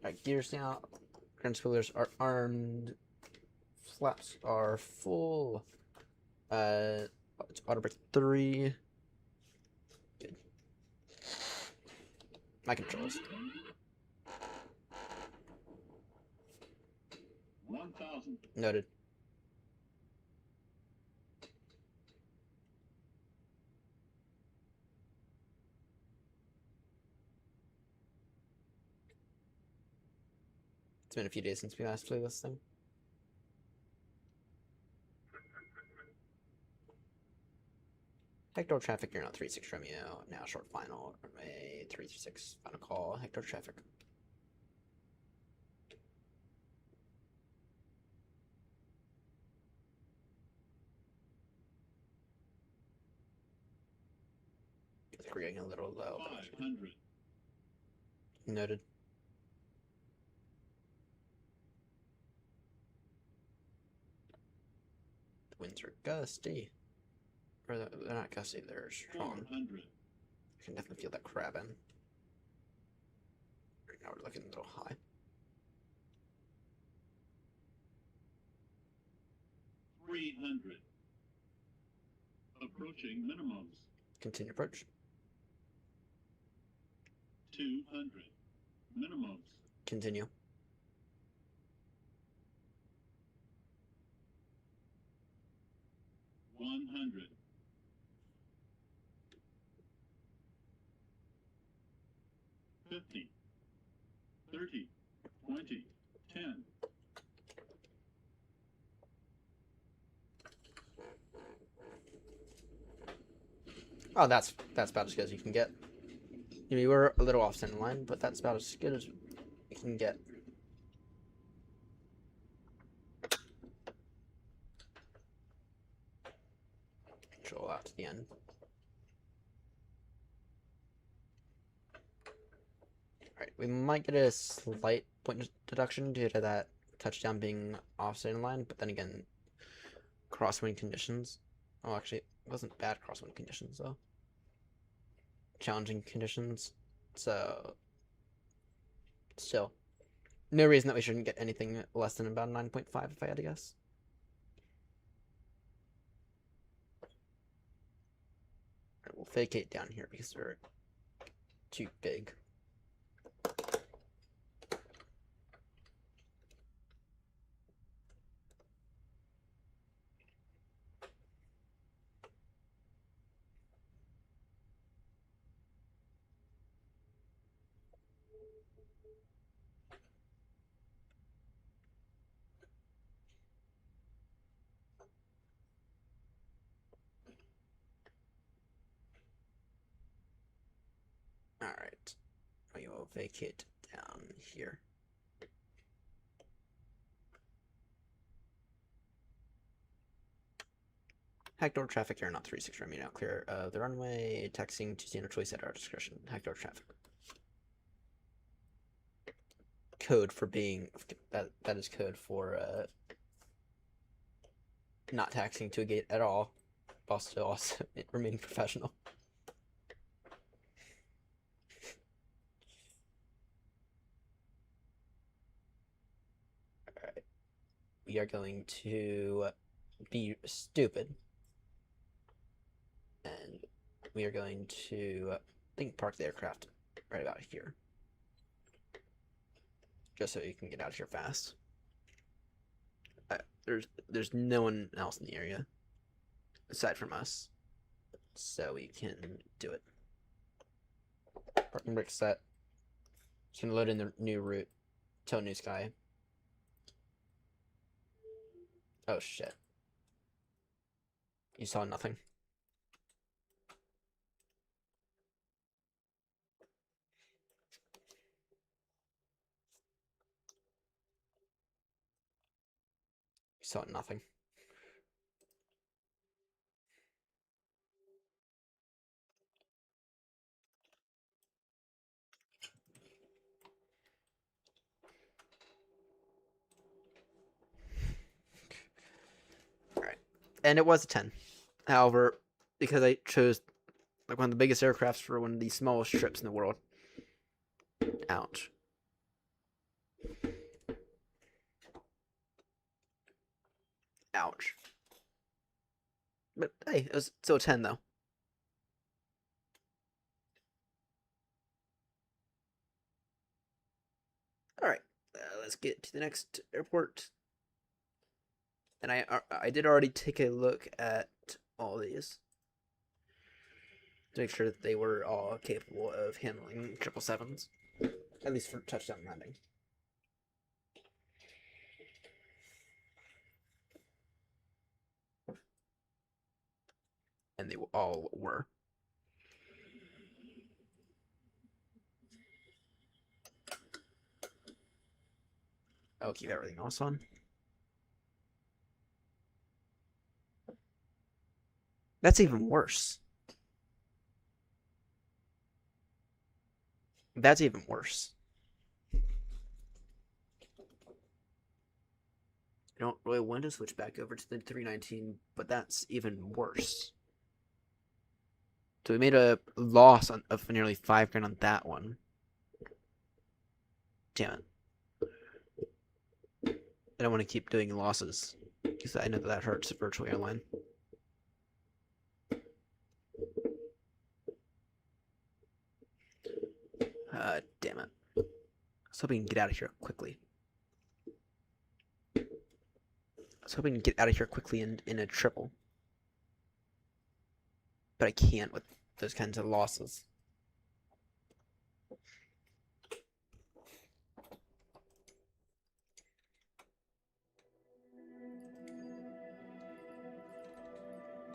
Alright, gears now. Ground spoilers are armed. Flaps are full. It's auto brake 3. Good. My controls. 1,000. Noted. It's been a few days since we last played this thing. Hector traffic, you're not 36 Romeo. Now short final. Runway 336. Final call. Hector traffic. I think we're getting a little low. 500. Noted. The winds are gusty. Or they're not gusty, they're strong. 400. I can definitely feel that crabbing. Right now we're looking a little high. 300. Approaching minimums. Continue approach. 200. Minimums. Continue. 100. 50. 30. 20. 10. Oh, that's about as good as you can get. You know, you were a little off center line, but that's about as good as you can get. Control out to the end. Alright, we might get a slight point deduction due to that touchdown being off center line, but then again, crosswind conditions. Oh, actually, it wasn't bad crosswind conditions, though. Challenging conditions. So, still, no reason that we shouldn't get anything less than about 9.5 if I had to guess. Alright, we'll vacate down here because we're too big. Alright, we will vacate down here. Hackdoor traffic here, not 3-6 runway now clear. The runway, taxiing to standard choice at our discretion. Hackdoor traffic. Code for being, that is code for not taxiing to a gate at all. Also remaining professional. Alright. We are going to be stupid. And we are going to, I think, park the aircraft right about here. Just so you can get out of here fast. There's no one else in the area aside from us, so we can do it. Parking brake set. Just gonna load in the new route. Tell new sky. Oh shit! You saw nothing. You saw nothing. Alright. And it was a 10. However, because I chose like one of the biggest aircrafts for one of the smallest trips in the world. Ouch. Ouch. But hey, it was still a 10 though. Alright, let's get to the next airport. And I did already take a look at all these to make sure that they were all capable of handling 777s, at least for touchdown landing. And they all were. I'll keep everything else on. That's even worse. That's even worse. I don't really want to switch back over to the 319, but that's even worse. So we made a loss of nearly $5 grand on that one. Damn it. I don't want to keep doing losses because I know that hurts virtual airline. Damn it. I was hoping to get out of here quickly. I was hoping to get out of here quickly in a triple. But I can't with those kinds of losses.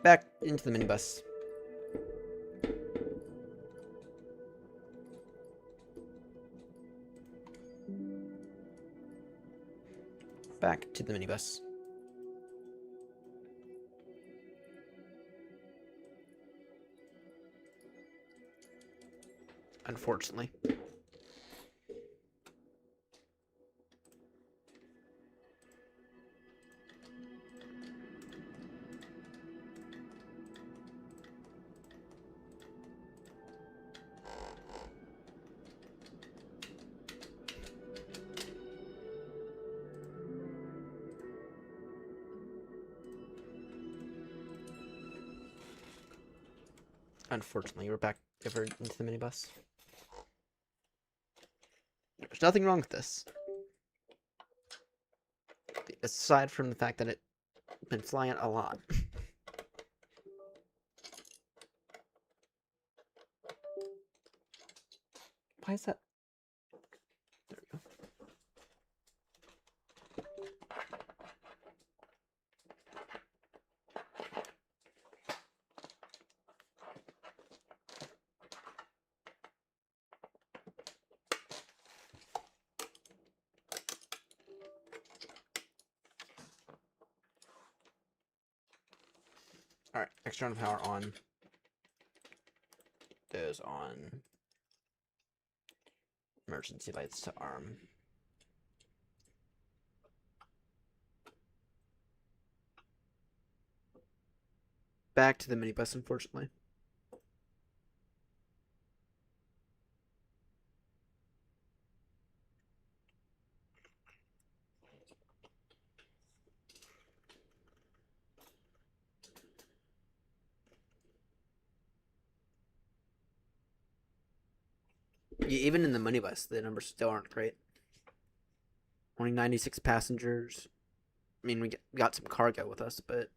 Back into the minibus. back to the minibus. Unfortunately. Unfortunately, we're back over into the minibus. There's nothing wrong with this. Aside from the fact that it's been flying a lot. Why is that? There we go. Alright, external power on. Goes on. Emergency lights to arm. Back to the minibus, unfortunately. Even in the minibus, the numbers still aren't great. Only 96 passengers. I mean, we got some cargo with us, but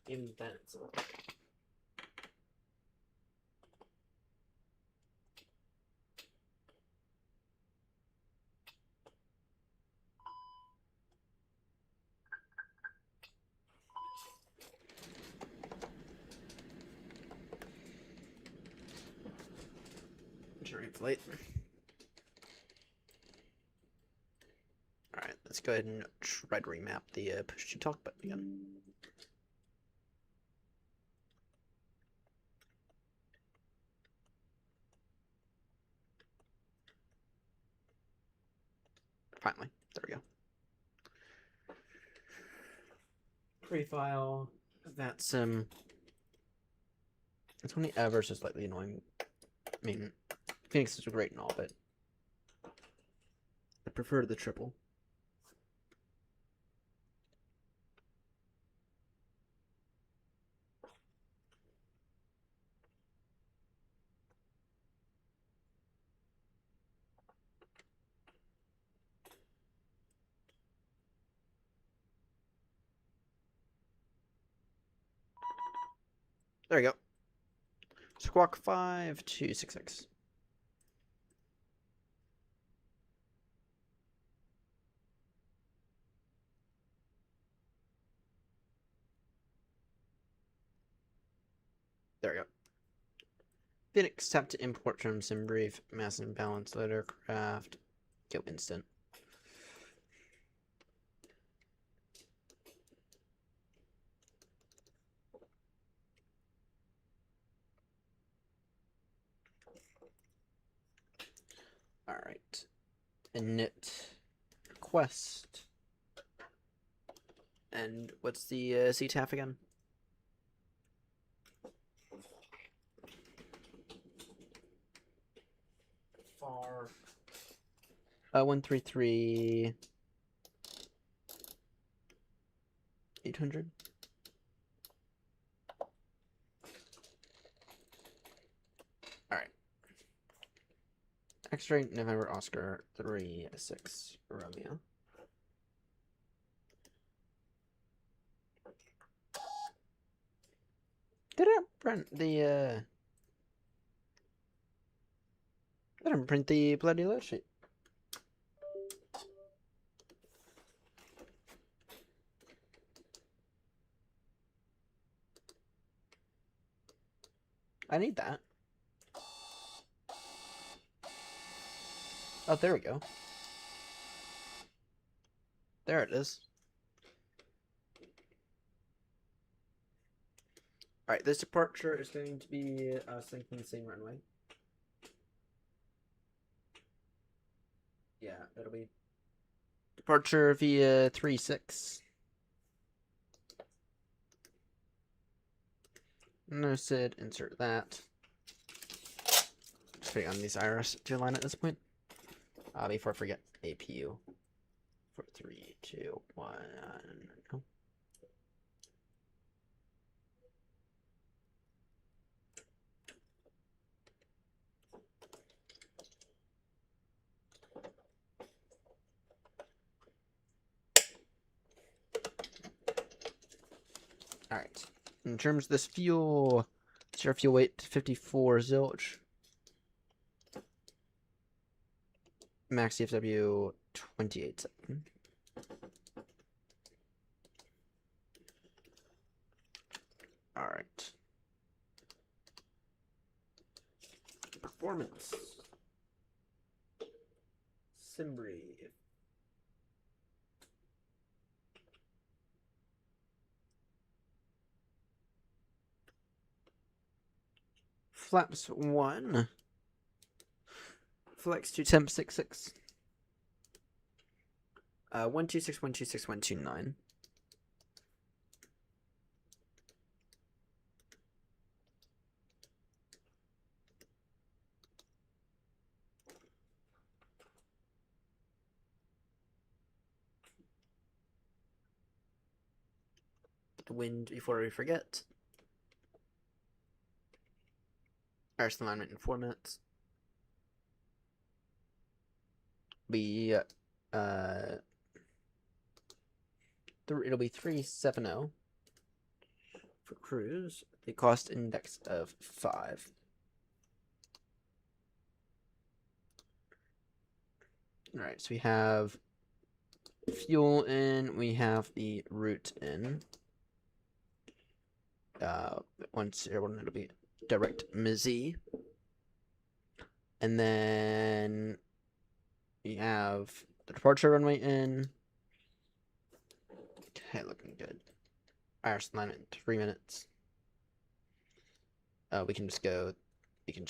even then, it's... Inflate. Alright, let's go ahead and try to remap the push to talk button again. Finally, there we go. Pre-file. That's it's only ever so slightly annoying. I mean, Phoenix is great and all, but I prefer the triple. There we go. Squawk 5266. There we go. Phoenix tap to import from SimBrief. Mass imbalance. Load aircraft. Go instant. Alright. Init request. And what's the CTAF again? Far. 133. 800. Alright. X-ray November Oscar 36 Romeo. Did I print the I didn't print the bloody load sheet. I need that. Oh, there we go. There it is. Alright, this departure is going to be thinking the same runway. Yeah, it'll be departure via 36. No Sid, insert that. Just wait on these iris to align at this point. Before I forget, APU. 4, 3, 2, 1. No. Alright. In terms of this fuel, it's your fuel weight 54 zilch. Max CFW 28. Alright. Performance. Simbri. Flaps 1. Flex to temp 66. 126, 126, 129. The wind before we forget. Iris alignment in 4 minutes. It'll be 370 for cruise. The cost index of 5. Alright, so we have fuel in, we have the route in. Once everyone, it'll be direct Mizzy. And then we have the departure runway in. Okay, looking good. Iris alignment in 3 minutes. We can just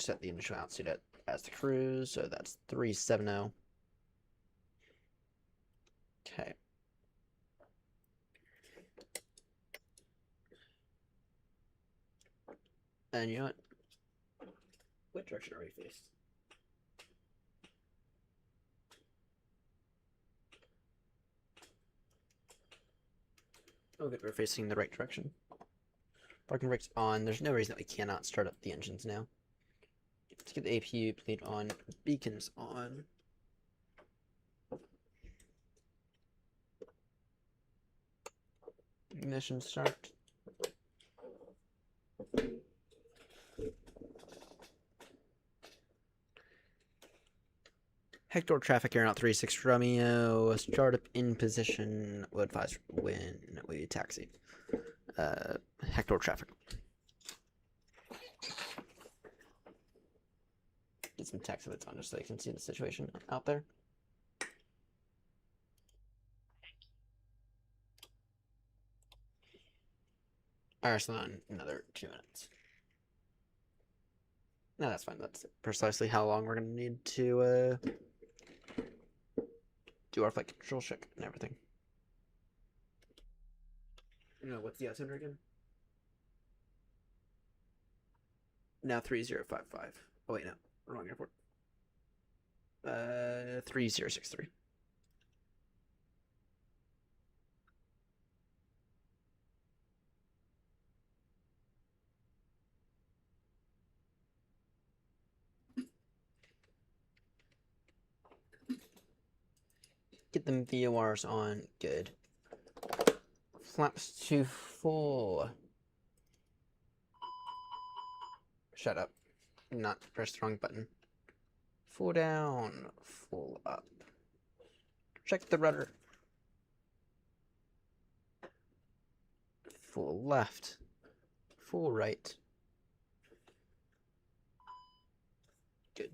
set the initial altitude as the cruise, so that's 370. Okay. And you know what? What direction are we faced? Oh, good, we're facing the right direction. Parking brakes on. There's no reason that we cannot start up the engines now. Let's get the APU plate on. Beacons on. Ignition start. Hector traffic aeronaut 36 Romeo. Startup in position. Will advise when we taxi. Hector traffic. Get some text lights on just so you can see the situation out there. Iris on another 2 minutes. No, that's fine. That's precisely how long we're gonna need to do our flight control check and everything. No, what's the altimeter again? Now 3055. Oh wait, no, wrong airport. 3063. Get them VORs on. Good. Flaps to full. Shut up. Not press the wrong button. Full down. Full up. Check the rudder. Full left. Full right. Good.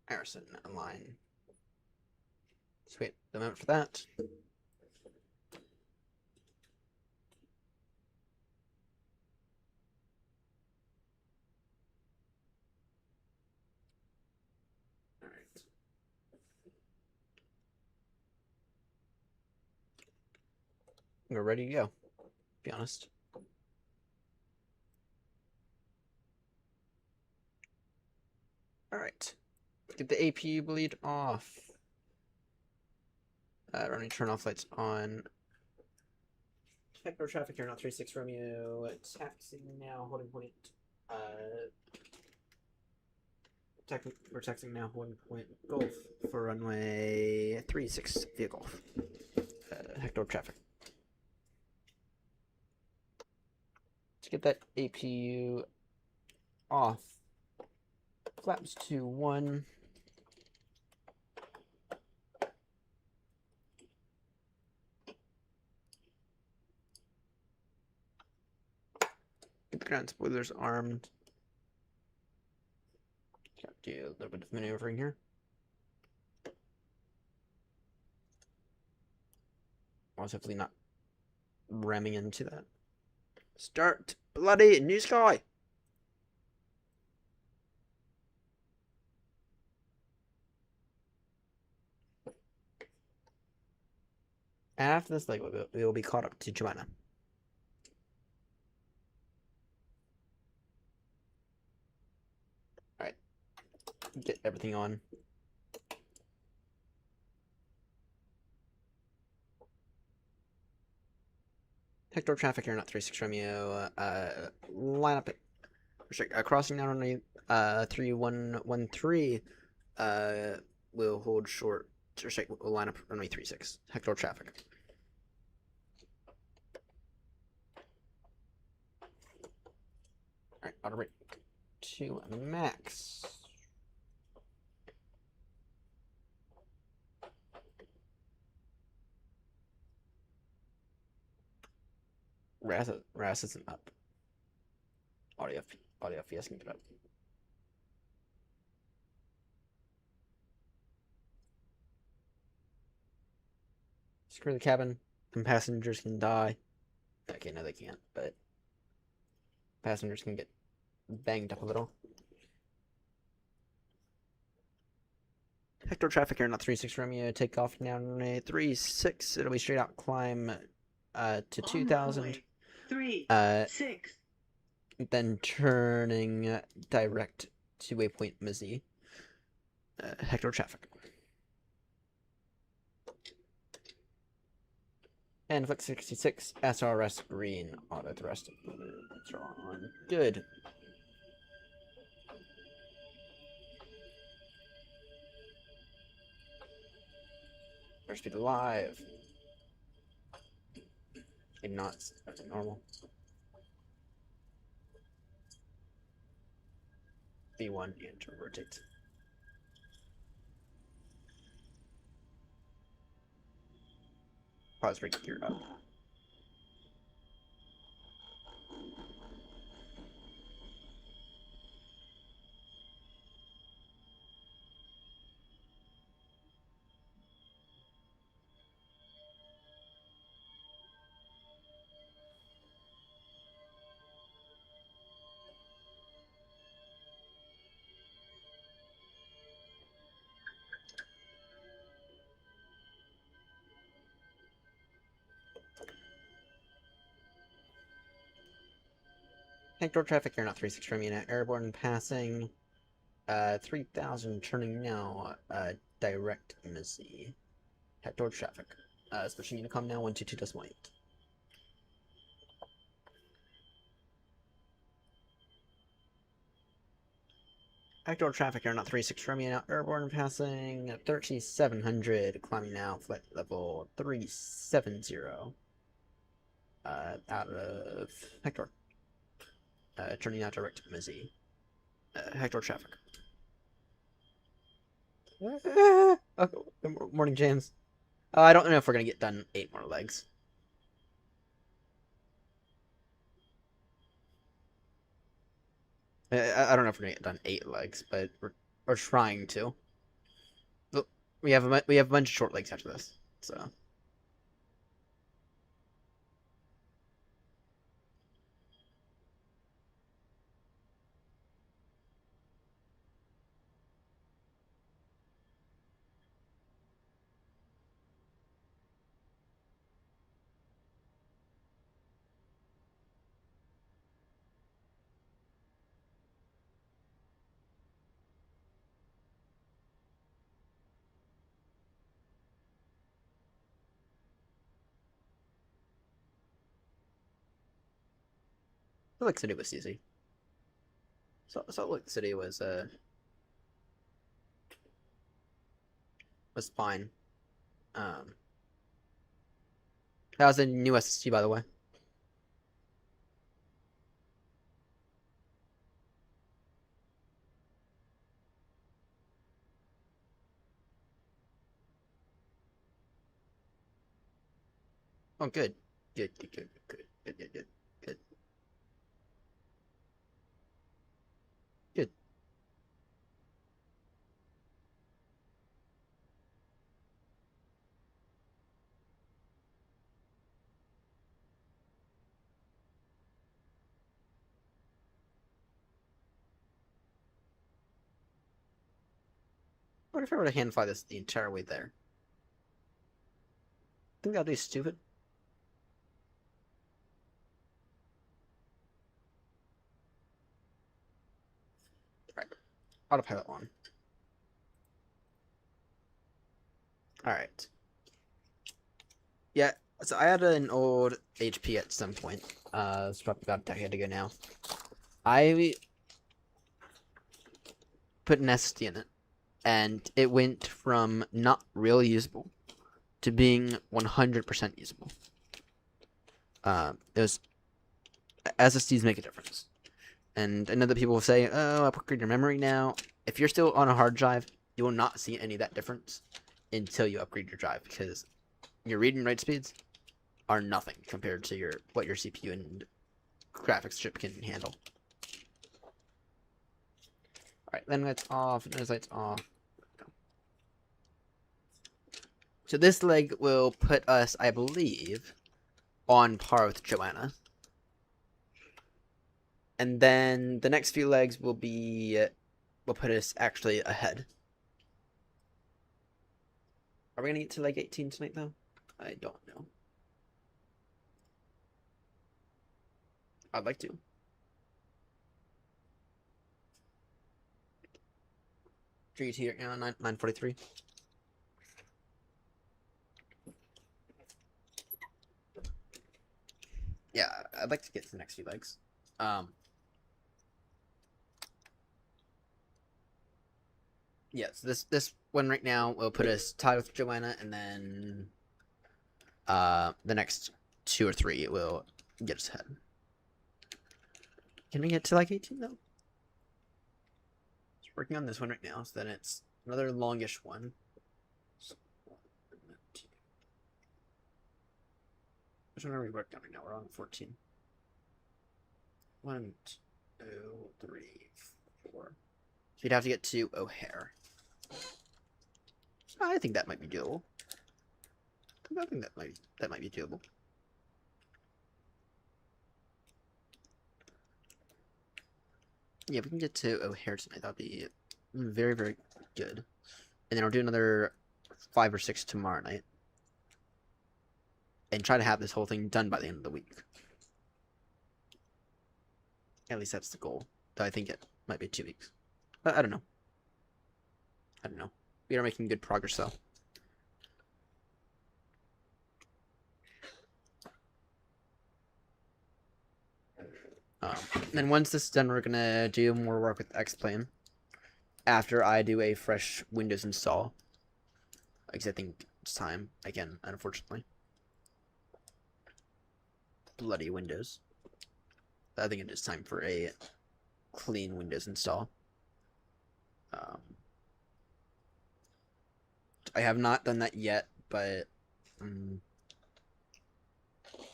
Harrison online. Just wait a moment for that. Alright. We're ready to go, to be honest. Alright. Get the APU bleed off. Running turn off lights on. Techno traffic here, not 36 Romeo. Taxing now, holding point. We're taxing now, holding point Golf for runway 36 via Golf. Hector traffic. To get that APU off. Flaps to 1. Get the ground spoilers armed. Got to do a little bit of maneuvering here. Also, hopefully not ramming into that. Start bloody new sky. After this leg, we will be caught up to Joanna. Alright. Get everything on. Hector traffic here, not 36 Romeo. Line up at crossing now on 3113. We'll hold short. We'll line up runway 36. Hector traffic. Alright, auto rate to max. RAS isn't up. Audio FPS can get up. Secure the cabin, and passengers can die. Okay, no they can't, but passengers can get banged up a little. Hector traffic here, not 36 Romeo. Take off now, 36. It'll be straight out climb to 2000. 36. Then turning direct to waypoint Mizzy. Hector traffic. And Flick 66, SRS green, auto thrust. That's on. Good. Airspeed alive. Maybe not normal. B1 and to rotate. Pause break gear up. Hector traffic here, not 36 Romeo. Airborne passing. 3000 turning now. Direct Mizzy. Hector traffic. Switching Unicom now, 122.8. Hector traffic here, not 36 Romeo. Now airborne passing. 3700. Climbing now, flight level 370. Out of Hector. Turning out direct Mizzy. Hector traffic. Oh, good morning, James. I don't know if we're gonna get done 8 more legs. I don't know if we're gonna get done 8 legs, but we're trying to. We have a bunch of short legs after this, so. Salt Lake City was easy. Salt Lake City was fine. That was a new SSD, by the way. Oh, good. Good. Good. What if I were to hand fly this the entire way there? Think that'd be stupid. Alright. Autopilot on. Alright. Yeah, so I had an old HP at some point. It's probably about a decade ago now. I put an SSD in it, and it went from not really usable to being 100% usable. It was SSDs make a difference, and I know that people will say, "Oh, upgrade your memory now." If you're still on a hard drive, you will not see any of that difference until you upgrade your drive, because your read and write speeds are nothing compared to what your CPU and graphics chip can handle. Alright, then lights off, nose lights off. So this leg will put us, I believe, on par with Joanna. And then the next few legs will put us actually ahead. Are we gonna get to leg 18 tonight, though? I don't know. I'd like to. GT right now, 9:43. Yeah, I'd like to get to the next few legs. Yes, this one right now will put us tied with Joanna, and then the next 2 or 3 will get us ahead. Can we get to like 18 though? Just working on this one right now, so then it's another longish one. Which one are we working on right now? We're on 14. 1, 2, 3, 4. So you'd have to get to O'Hare. I think that might be doable. I think that might be doable. Yeah, if we can get to O'Hare tonight, that'd be very, very good. And then I'll do another 5 or 6 tomorrow night. And try to have this whole thing done by the end of the week. At least that's the goal. Though I think it might be 2 weeks. I don't know. We are making good progress, though. And once this is done, we're gonna do more work with X-Plane. After I do a fresh Windows install. Because I think it's time, again, unfortunately. Bloody Windows. I think it is time for a clean Windows install. I have not done that yet, but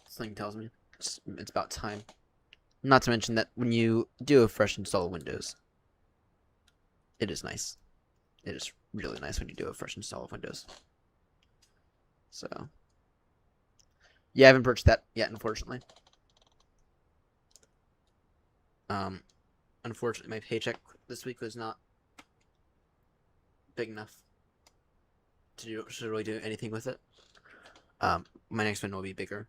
something tells me it's about time. Not to mention that when you do a fresh install of Windows, it is nice. It is really nice when you do a fresh install of Windows. So, yeah, I haven't purchased that yet, unfortunately. Unfortunately, my paycheck this week was not big enough to really do anything with it. My next one will be bigger,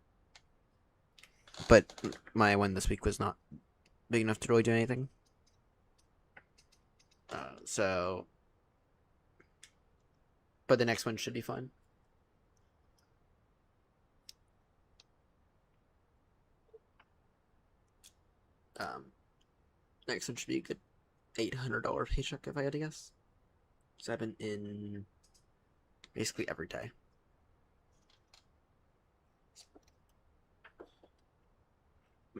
but my one this week was not big enough to really do anything. But the next one should be fun. Next one should be a good $800 paycheck if I had to guess. So I've been in basically every day.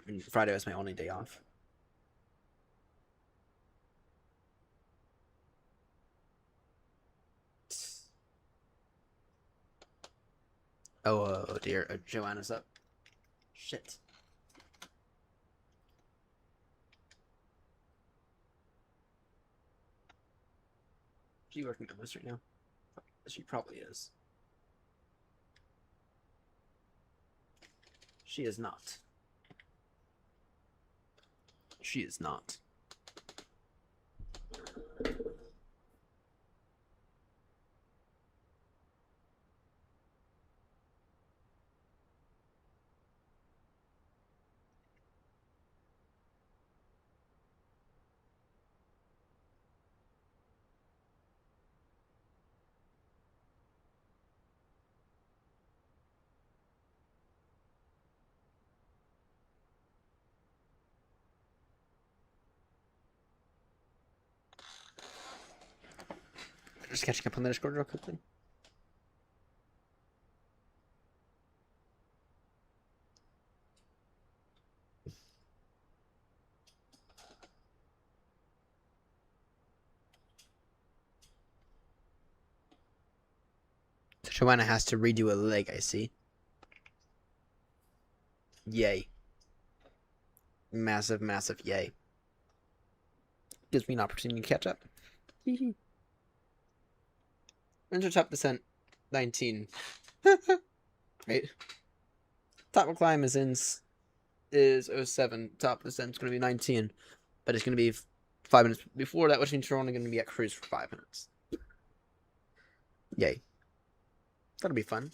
And Friday was my only day off. Oh dear, Joanna's up. Shit. Is she working on this right now? She probably is. She is not. She is not. Just catching up on the Discord real quickly. So Joanna has to redo a leg, I see. Yay. Massive, massive yay. Gives me an opportunity to catch up. Enter top descent 19. Right. Top of climb is 07. Top descent's gonna be 19. But it's gonna be 5 minutes before that, which means you're only gonna be at cruise for 5 minutes. Yay. That'll be fun.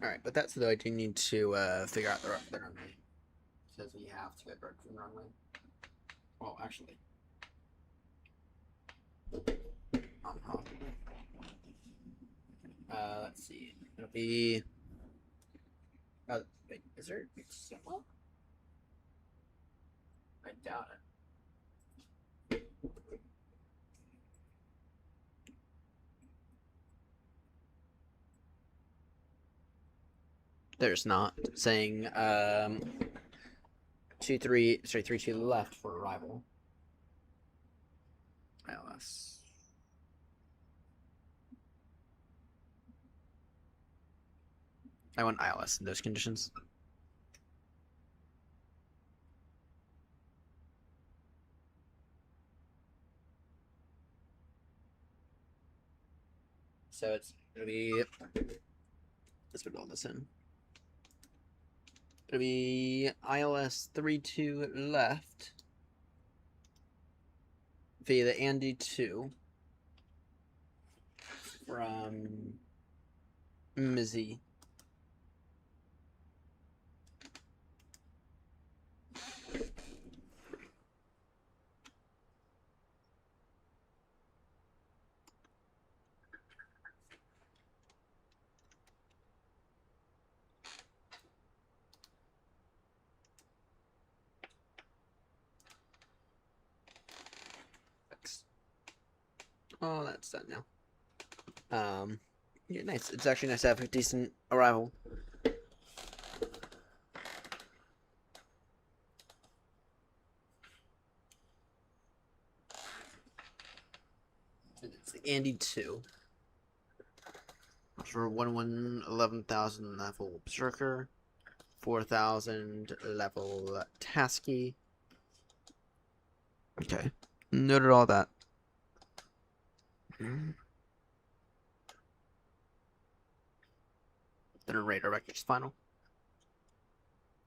Alright, but that's though I do need to figure out the runway. Because we have to get direct from the runway. Well, actually. Let's see. It'll be. Wait, is there XNO? I doubt it. There's not. Saying 3 to the left for arrival. ILS. I want ILS in those conditions. So it's gonna be. Let's put all this in. It'll be ILS 32 left via the Andy 2 from Mizzy. Thanks. Oh, that's done now. Yeah, nice. It's actually nice to have a decent arrival. It's Andy 2. For 11,000 level Berserker, 4,000 level Tasky. Okay, noted all that. Then a radar wreckage final.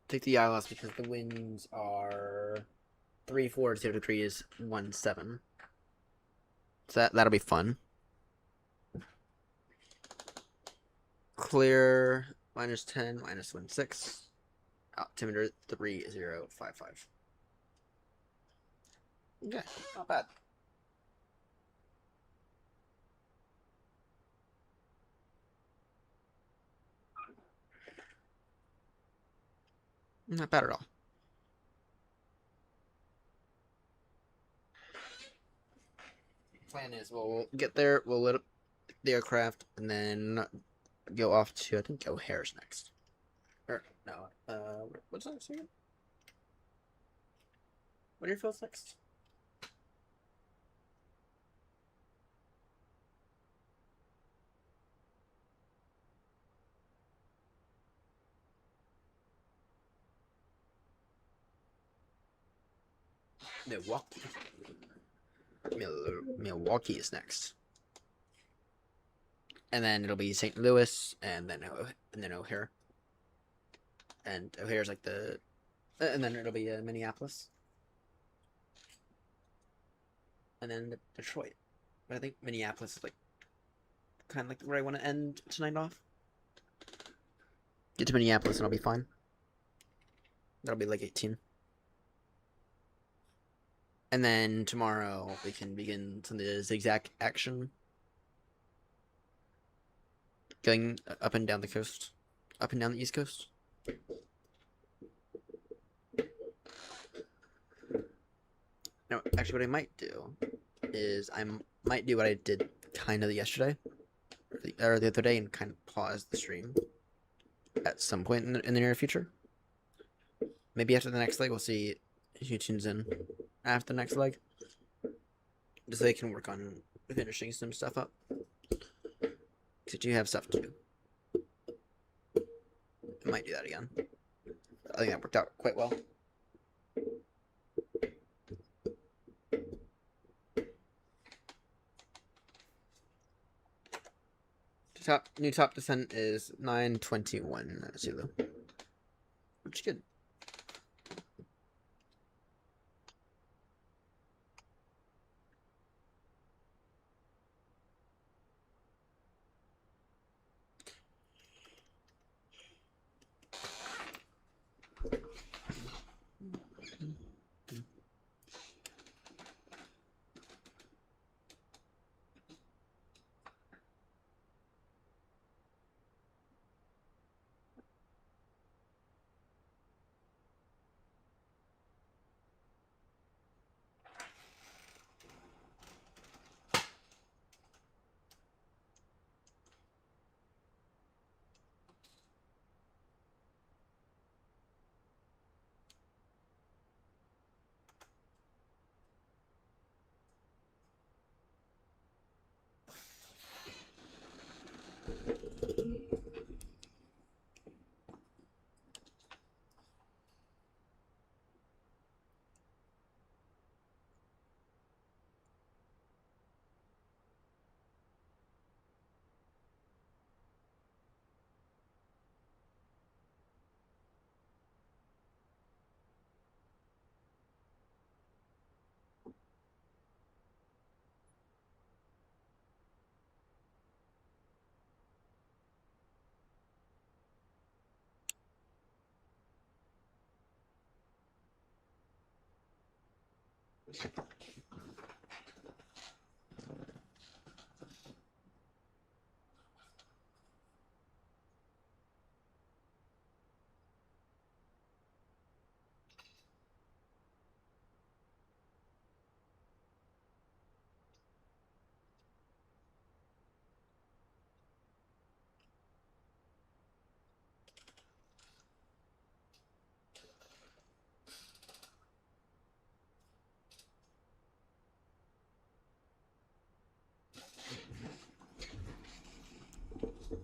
Take the ILS because the winds are 3-4 0 degrees 1-7. So that'll be fun. Clear -10 -16. Altimeter 3055. Okay, not bad. Not bad at all. Plan is we'll get there, we'll lit up the aircraft, and then go off to, I think, O'Hare's next. Or, no, what's next again? What are your fields next? Milwaukee. Milwaukee is next. And then it'll be St. Louis, and then O'Hare. And O'Hare's like the... and then it'll be Minneapolis. And then Detroit. But I think Minneapolis is like kind of like where I want to end tonight off. Get to Minneapolis and I'll be fine. That'll be like 18. And then tomorrow we can begin some of the zigzag action. Going up and down the coast. Up and down the East Coast. No, actually what I might do is I might do what I did kind of yesterday. Or the other day and kind of pause the stream. At some point in the near future. Maybe after the next leg we'll see who tunes in after the next leg. Just so they can work on finishing some stuff up. Because you have stuff to do. I might do that again. I think that worked out quite well. New top descent is 921 Zulu. Which is good.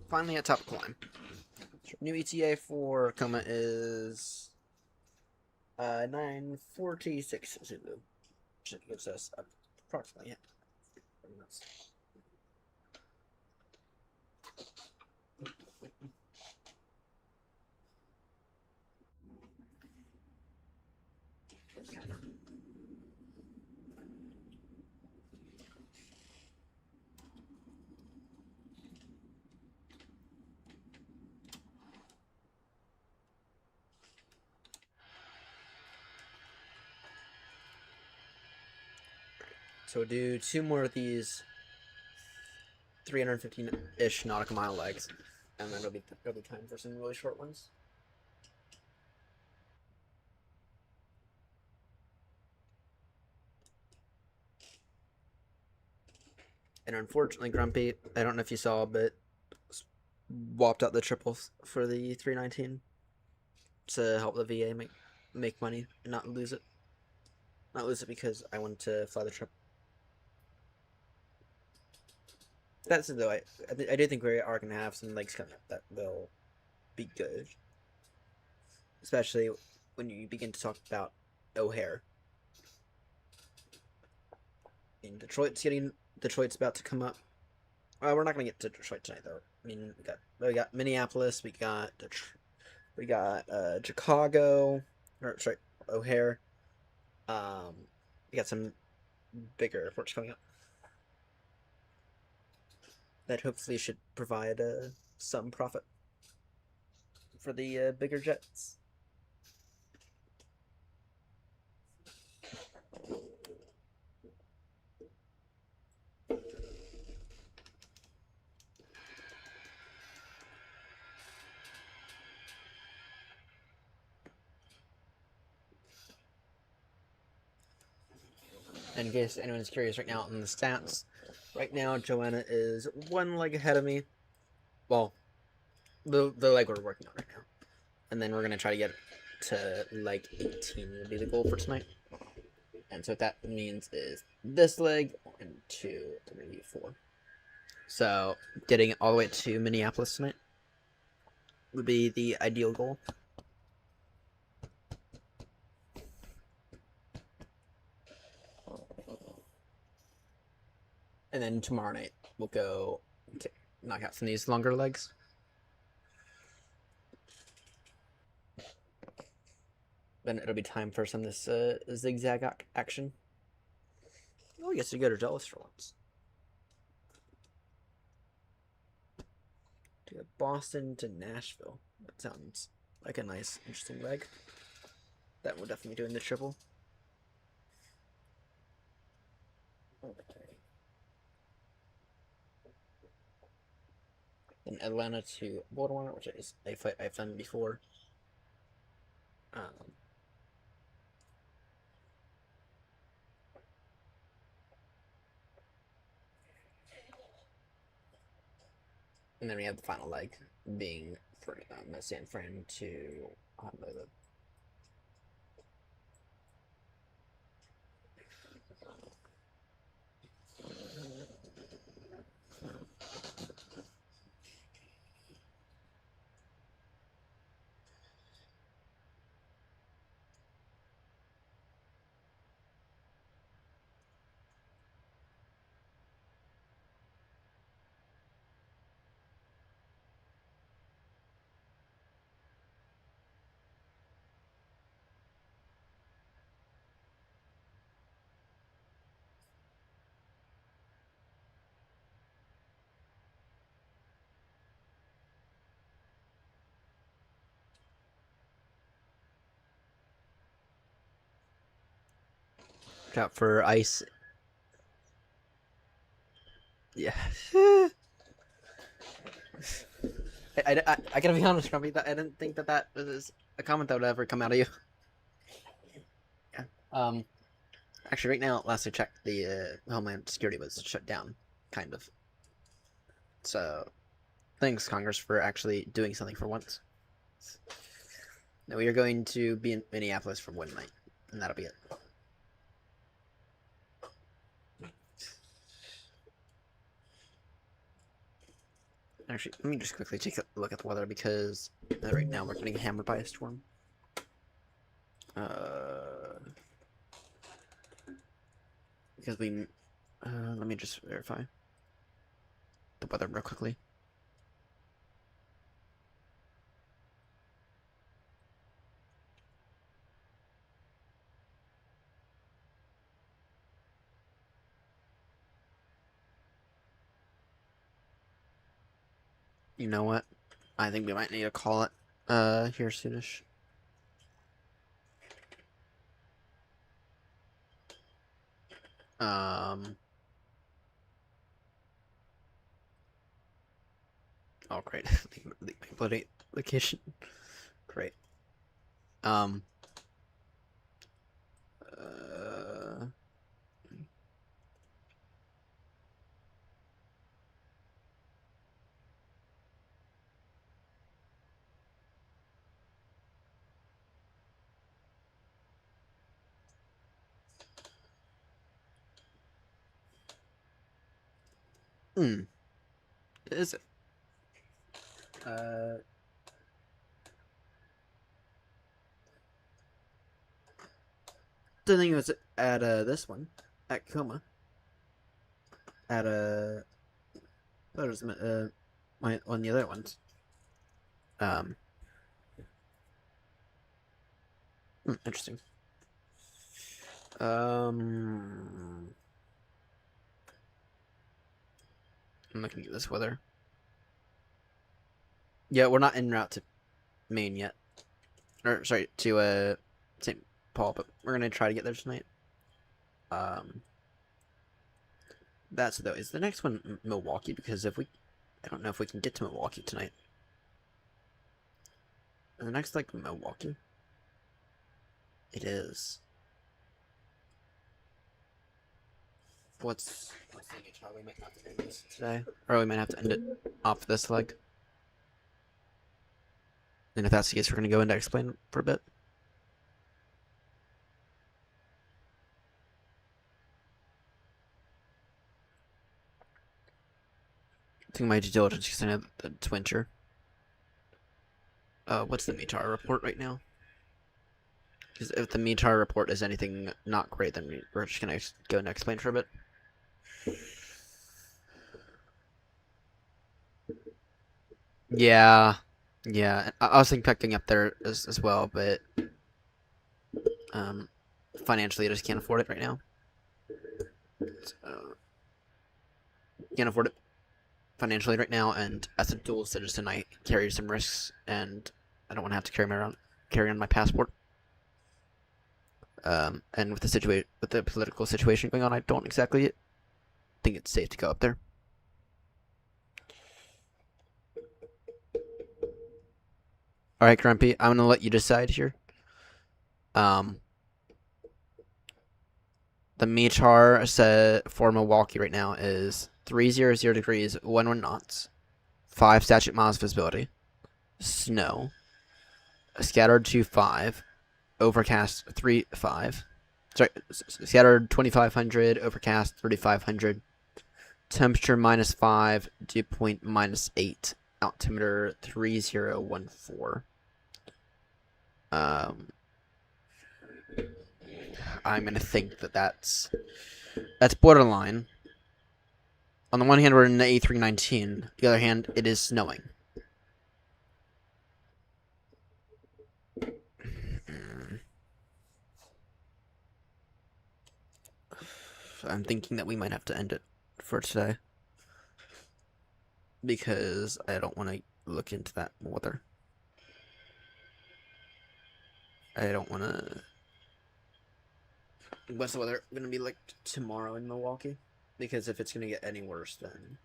finally at top climb. New ETA for Coma is 9:46 Zulu. Which gives us approximately 30 minutes. So we'll do 2 more of these 315-ish nautical mile legs, and then it'll be time for some really short ones. And unfortunately, Grumpy, I don't know if you saw, but swapped out the triples for the 319 to help the VA make money and not lose it. Not lose it because I wanted to fly the triple. That's it, though. I do think we are going to have some legs coming up that will be good. Especially when you begin to talk about O'Hare. And Detroit's about to come up. We're not going to get to Detroit tonight, though. I mean, we got Minneapolis, we got Chicago, or sorry, O'Hare. We got some bigger airports coming up that hopefully should provide some profit for the bigger jets. And in case anyone's curious right now on the stats, right now Joanna is 1 leg ahead of me. Well, the leg we're working on right now. And then we're going to try to get to leg 18 will be the goal for tonight. And so what that means is this leg, 1, 2, 3, 4. So getting all the way to Minneapolis tonight would be the ideal goal. And then tomorrow night we'll go knock out some of these longer legs. Then it'll be time for some of this zigzag action. Oh, I guess you go to Dallas for once. To go Boston to Nashville. That sounds like a nice, interesting leg. That will definitely be doing the triple. Okay. Then Atlanta to Baltimore, which is a flight I've done before. And then we have the final leg being for San Fran to Honolulu. Watch out for ice. Yeah. I gotta be honest, Grumpy, that I didn't think that was a comment that would ever come out of you. Yeah. Actually, right now, last I checked, the Homeland Security was shut down, kind of. So, thanks, Congress, for actually doing something for once. Now we are going to be in Minneapolis for 1 night, and that'll be it. Actually, let me just quickly take a look at the weather because right now we're getting hammered by a storm. Because we, let me just verify the weather real quickly. You know what? I think we might need to call it here soonish. Oh great. The bloody location. Great. Uh, Is it? The thing was at this one at Coma at that was my on the other ones. Interesting. I'm looking at this weather. Yeah, we're not en route to Maine yet. Or sorry, to St. Paul, but we're gonna try to get there tonight. That's though. Is the next one Milwaukee? Because if we, I don't know if we can get to Milwaukee tonight. Is the next like Milwaukee? It is. What's the HR? We might have to end this today, or we might have to end it off this leg. And if that's the case, we're gonna go into explain for a bit. Doing my due diligence because I know the Twincher. What's the METAR report right now? Because if the METAR report is anything not great, then we're just gonna go and explain for a bit. Yeah, yeah. I was thinking up there as well, but financially, I just can't afford it right now. So, can't afford it financially right now, and as a dual citizen, I carry some risks, and I don't want to have to carry on my passport. And with the political situation going on, I don't exactly think it's safe to go up there. All right, Grumpy, I'm gonna let you decide here. The METAR set for Milwaukee right now is 300 degrees, 11 knots, 5 statute miles visibility, snow, scattered 2-5, overcast 3-5. Sorry, scattered 2500, overcast 3500. Temperature -5, dew point -8, altimeter 3014. I'm gonna think that's borderline. On the one hand, we're in the A319. The other hand, it is snowing. I'm thinking that we might have to end it for today. Because I don't want to look into that weather. I don't want to... What's the weather going to be like tomorrow in Milwaukee? Because if it's going to get any worse, then...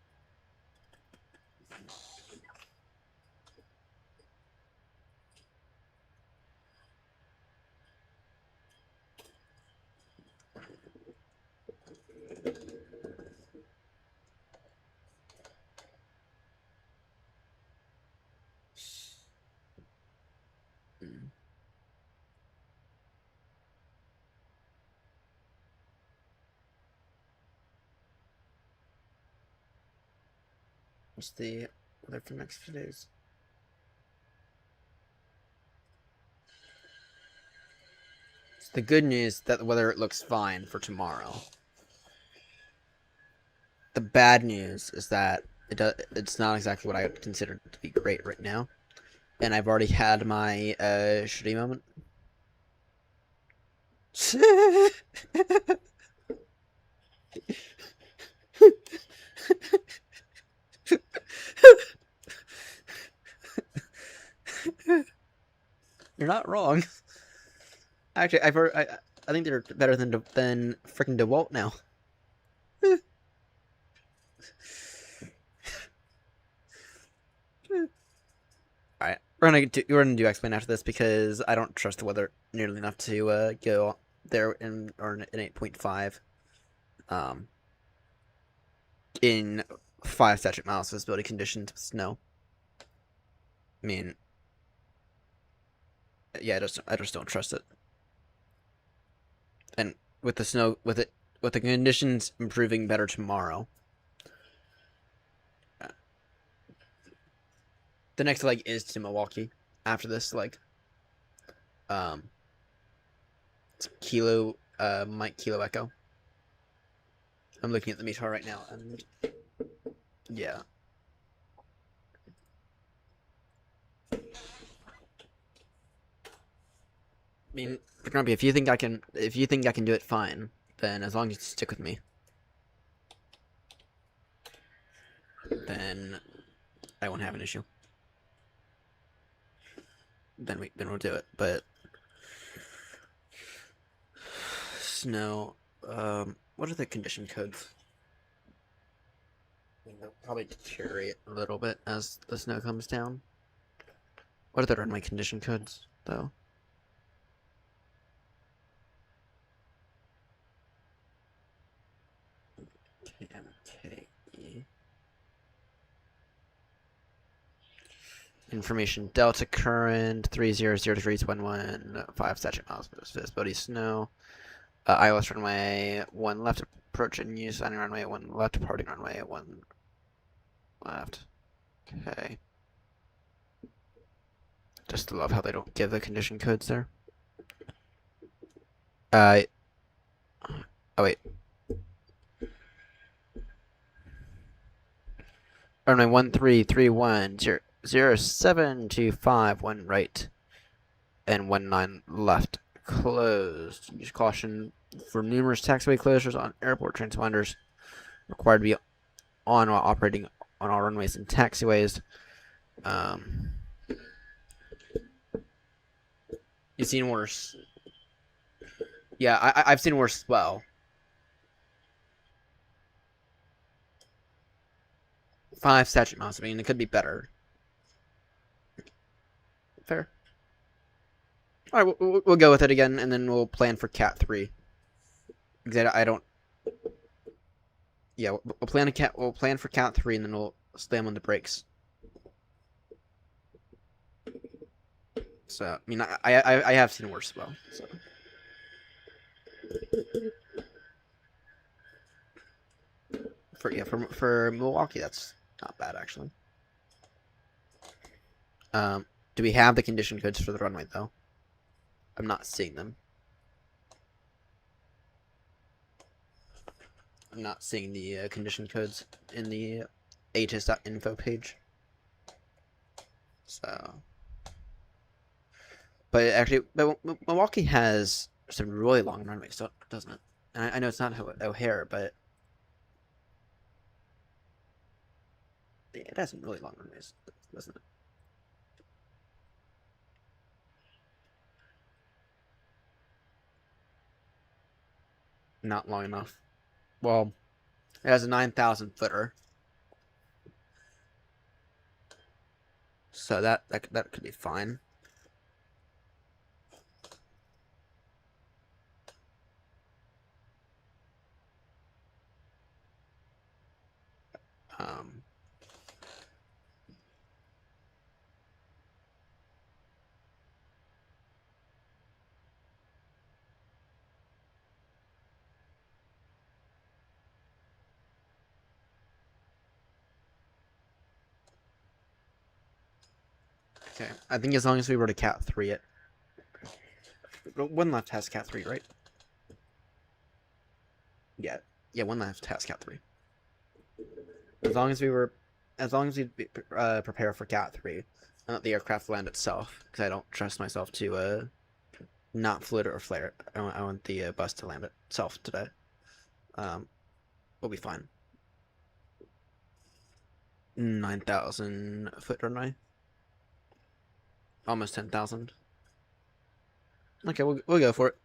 What's the weather for the next few days. So the good news is that the weather looks fine for tomorrow. The bad news is that it's not exactly what I would consider to be great right now. And I've already had my shitty moment. You're not wrong. Actually, I've heard. I think they're better than freaking DeWalt now. All right, we're gonna do X-Men after this because I don't trust the weather nearly enough to go there in 8.5. In 5 statute miles visibility conditions with snow. I mean, yeah, I just don't trust it. And with the snow, with the conditions improving better tomorrow, the next leg is to Milwaukee. After this leg, it's Kilo, Mike Kilo Echo. I'm looking at the METAR right now, and yeah. I mean, Grumpy, if you think I can do it, fine. Then as long as you stick with me, then I won't have an issue. Then we'll do it. But snow, what are the condition codes? I mean, they'll probably deteriorate a little bit as the snow comes down. What are the runway condition codes, though? KMKE. Information Delta current 300 degrees 11 5 statute miles visibility snow. ILS runway 1 left approach and use landing runway 1 left departing runway 1 left. Okay. Just love how they don't give the condition codes there. Oh wait. Runway 1331 0725 1 right and 19 left. Closed. Use caution for numerous taxiway closures on airport transponders. Required to be on while operating on all runways and taxiways. You've seen worse. Yeah, I've seen worse as well. Five statute miles. I mean, it could be better. Fair. All right, we'll go with it again, and then we'll plan for Cat 3. Because I don't. Yeah, we'll plan for Cat 3, and then we'll slam on the brakes. So I mean, I have seen worse as well. So. For Milwaukee, that's not bad actually. Do we have the condition codes for the runway though? I'm not seeing them. I'm not seeing the condition codes in the ATIS.info page. So, but actually, Milwaukee has some really long runways, doesn't it? And I know it's not O'Hare, but it has some really long runways, doesn't it? Not long enough. Well, it has a 9,000 footer. So that could be fine. Okay, I think as long as we were to Cat 3 it. One left has Cat 3, right? Yeah. Yeah, one left has Cat 3. As long as we prepare for Cat 3 and let the aircraft land itself, because I don't trust myself to not float it or flare it. I want the bus to land itself today. We'll be fine. 9,000 foot runway. Almost 10,000. Okay, we'll go for it.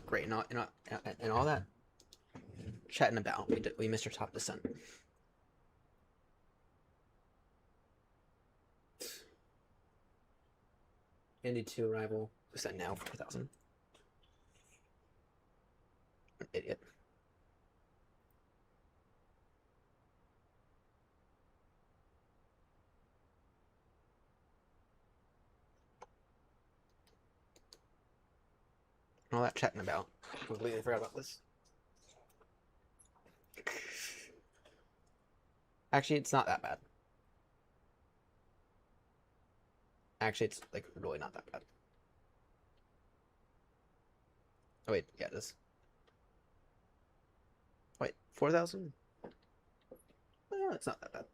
Great, and all that chatting about, we missed our top descent. Indy 2 arrival. Descent now 4,000. Idiot. All that chatting about. Completely forgot about this. Actually, it's not that bad. Actually, it's like really not that bad. Oh wait, yeah, it is. Wait, 4,000? Oh, it's not that bad.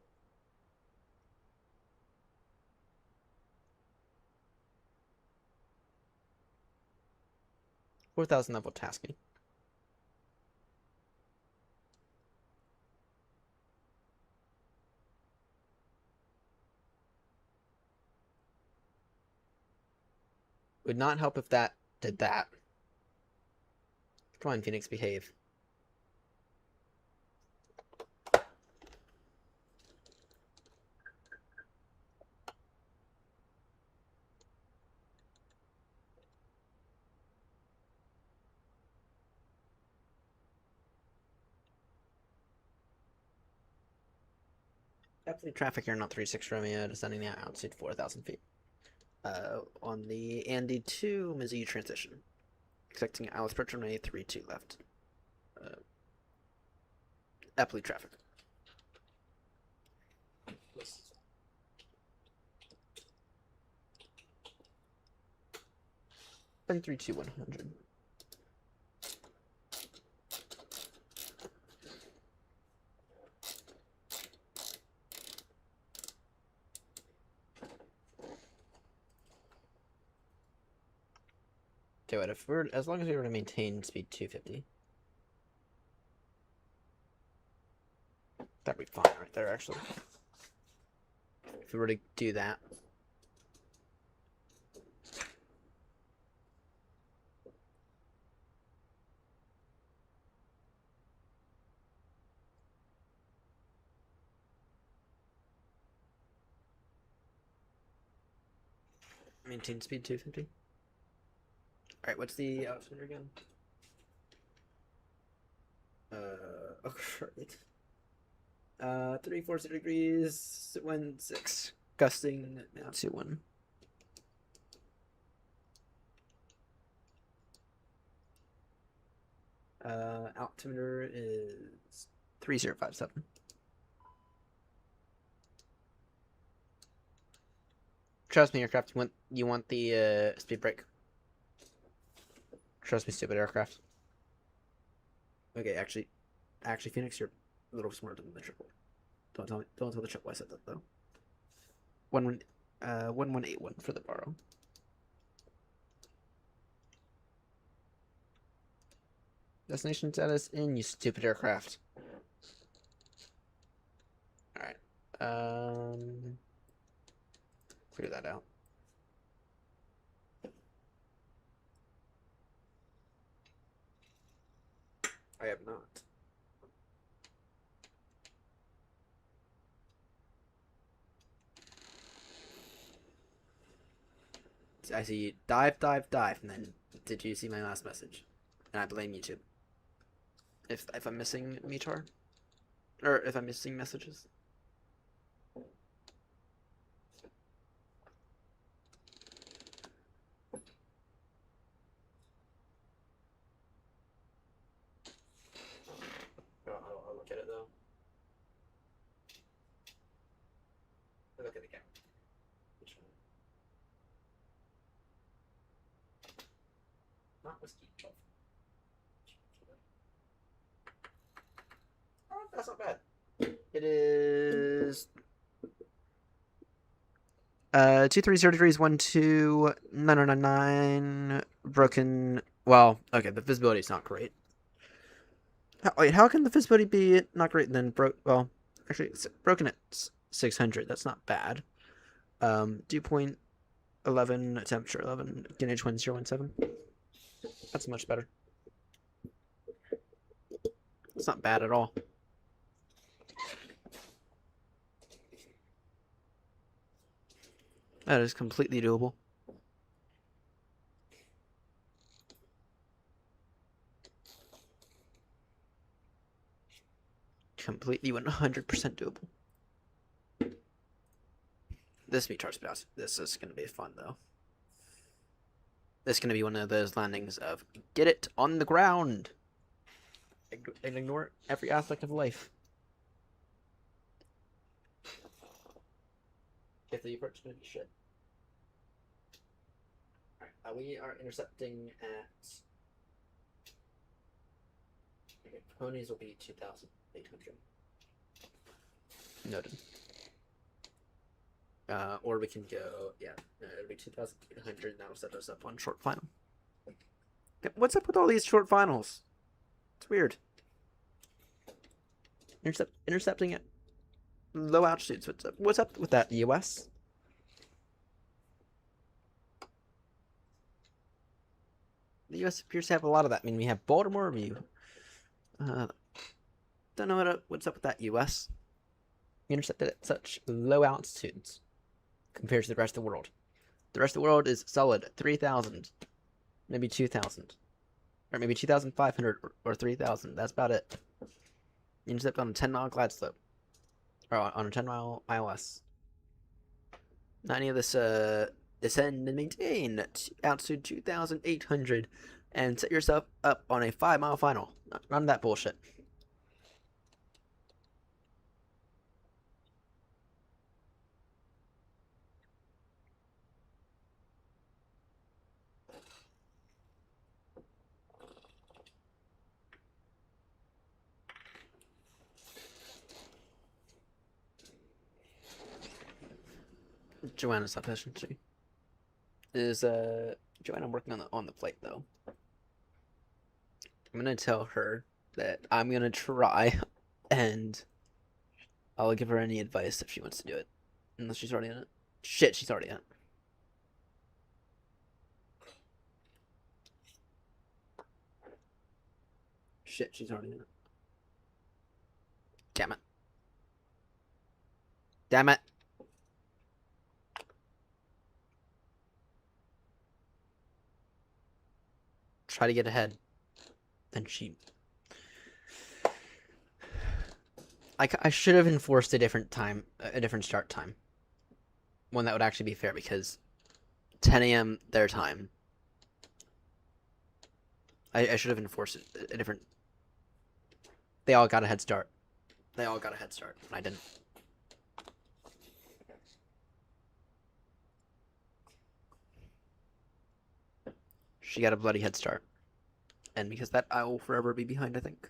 $4,000 level tasking. Would not help if that did that. Come on, Phoenix, behave. Definitely traffic here, not 36 Romeo, descending at altitude 4,000 feet. On the Andy 2 Mizzou transition. Expecting Alice Perch runway 32 left. Epley traffic. And 32100. Do it if we're as long as we were to maintain speed 250. That'd be fine right there actually. If we were to do that. Maintain speed 250. Alright, what's the altimeter again? Oh, great. 340 degrees, wind 6. Gusting now to 1. Altimeter is 3057. Trust me, aircraft. You want the speed break. Trust me, stupid aircraft. Okay, actually, Phoenix, you're a little smarter than the triple. Don't tell the triple I said that though. 1181 for the borrow. Destination status in, you stupid aircraft. Alright. Figure that out. I have not. I see you dive, and then did you see my last message? And I blame YouTube. If I'm missing Meteor, or if I'm missing messages. whiskey. Oh, that's not bad. It is 230 degrees 129099 broken. Well, okay, the visibility is not great. Wait, how can the visibility be not great and then broke? Well, actually, it's broken at 600. That's not bad. Dew point 11, temperature 11, gauge 1017. That's much better. It's not bad at all. That is completely doable. Completely 100% doable. This meat charge pass. This is going to be fun, though. This is going to be one of those landings of get it on the ground and ignore every aspect of life. If the approach is going to be shit. Alright, we are intercepting at. Okay, ponies will be 2,800. Noted. Or we can go, yeah, it'll be 2,800, and that'll set us up on short final. What's up with all these short finals? It's weird. Intercepting at low altitudes. What's up with that, US? The US appears to have a lot of that. I mean, we have Baltimore Review. Don't know what's up with that, US. Intercepted at such low altitudes compared to the rest of the world. The rest of the world is solid 3,000, maybe 2,000, or maybe 2,500 or 3,000. That's about it. Intercept on a 10-mile glide slope, or on a 10-mile ILS. Not any of this descend and maintain altitude 2,800 and set yourself up on a 5-mile final. None of that bullshit. Joanna's not isn't she? Is Joanna working on the plate though? I'm gonna tell her that I'm gonna try, and I'll give her any advice if she wants to do it, unless she's already in it. Shit, she's already in it. Shit, she's already in it. Damn it. Damn it. Try to get ahead. Then she... I should have enforced a different time, a different start time. One that would actually be fair, because 10 a.m. their time. I should have enforced a different... They all got a head start. They all got a head start, and I didn't. She got a bloody head start. And because of that, I will forever be behind, I think.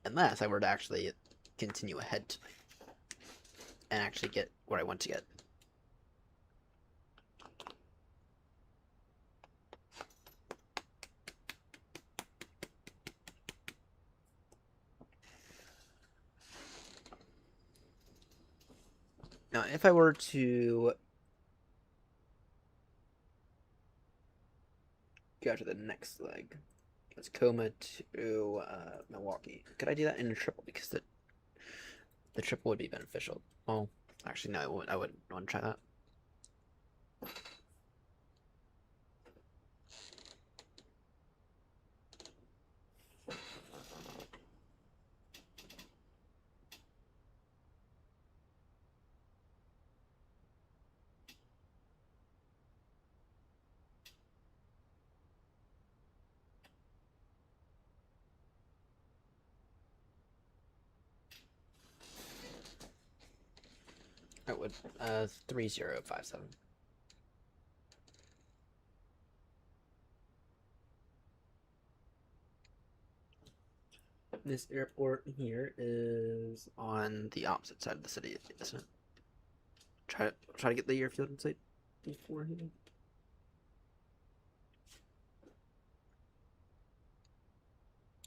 Unless I were to actually continue ahead and actually get what I want to get. Now, if I were to go to the next leg, it's Coma to Milwaukee. Could I do that in a triple? Because the triple would be beneficial. Well, actually, no, I wouldn't want to try that. I would 3057. This airport here is on the opposite side of the city, isn't it? Try to get the airfield in sight before here.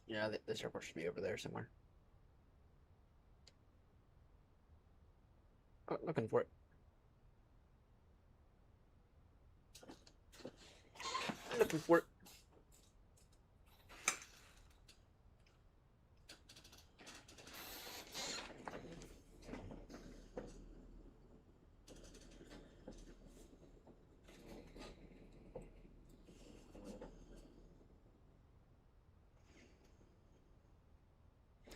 Yeah, this airport should be over there somewhere. Oh, looking for it. Looking for it.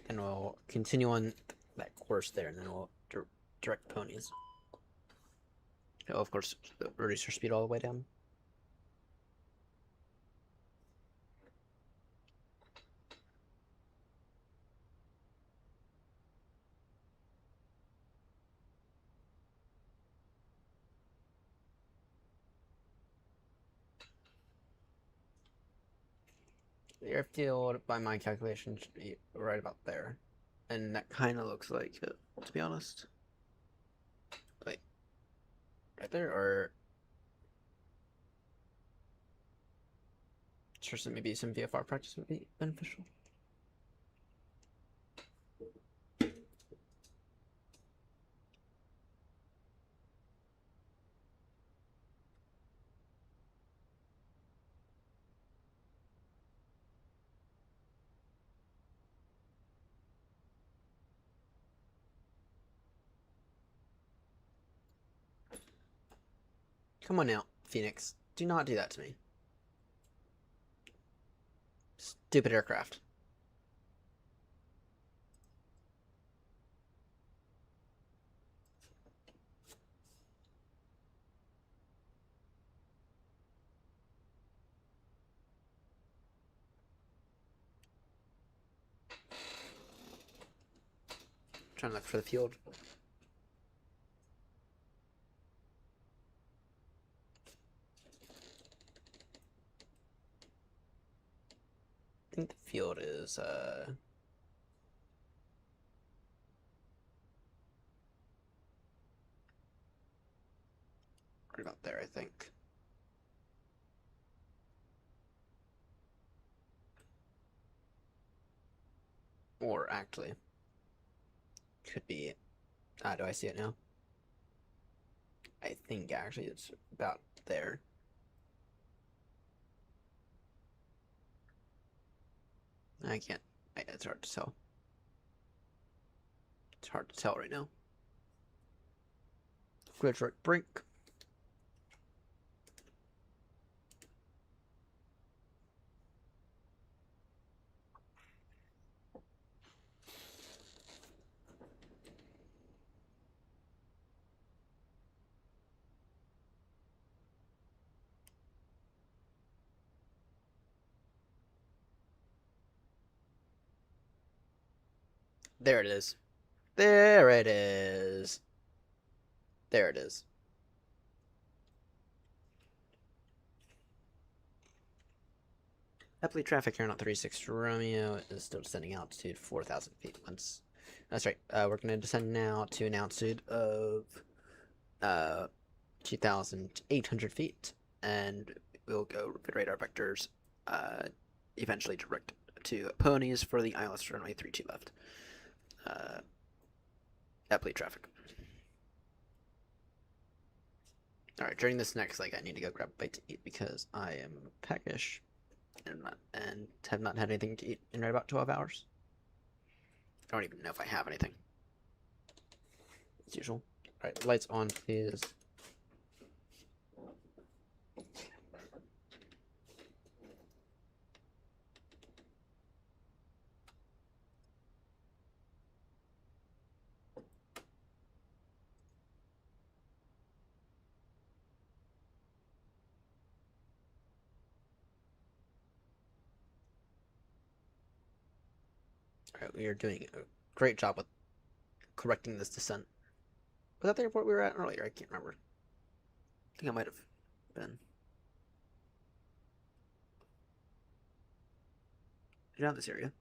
And we'll continue on that course there, and then we'll direct ponies. Oh, of course, reduce our speed all the way down. The airfield, by my calculation, should be right about there. And that kind of looks like it, to be honest. Wait. Right there, or... Sure, so maybe some VFR practice would be beneficial. Come on now, Phoenix. Do not do that to me. Stupid aircraft. Trying to look for the field. I think the field is right about there, I think. Or actually, could be. Do I see it now? I think actually it's about there. I can't. It's hard to tell. It's hard to tell right now. Gridroid brink. There it is. There it is. There it is. Happily traffic here on 36 Romeo is still descending altitude 4,000 feet. Once, that's right. We're going to descend now to an altitude of 2,800 feet, and we'll go radar vectors eventually direct to ponies for the ILS runway 32 left. Happily traffic. Alright, during this next leg, I need to go grab a bite to eat because I am peckish and have not had anything to eat in right about 12 hours. I don't even know if I have anything. As usual. Alright, lights on, please. Alright, we are doing a great job with correcting this descent. Was that the airport we were at earlier? I can't remember. I think I might have been. Around this area.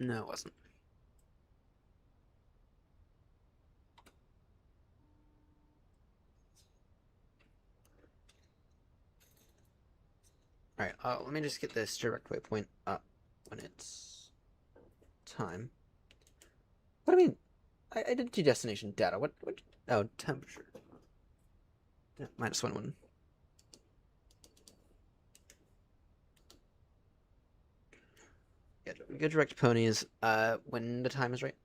No, it wasn't. Alright, let me just get this direct waypoint up when it's time. What do I mean? I did do destination data. What? Oh, temperature. Yeah, -1. Good direct ponies. When the time is right.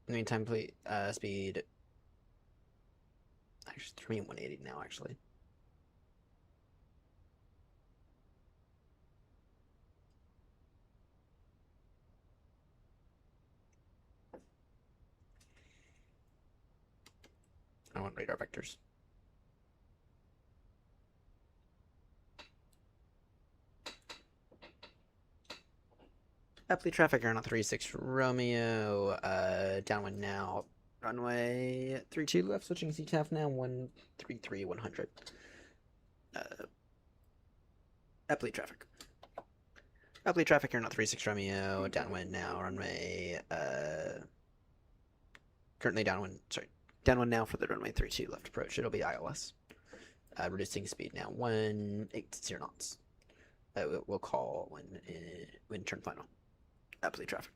In the meantime, please, speed. Actually, 3,180 now, actually. I want radar vectors. Epley traffic airline 36 Romeo, downwind now. Runway 32 left, switching CTAF now, 133 100. Epley traffic. Epley traffic airline 36 Romeo, downwind now, runway, currently downwind, sorry, downwind now for the runway 32 left approach. It'll be ILS. Reducing speed now, 180 knots. We'll call when turn final. Epley traffic.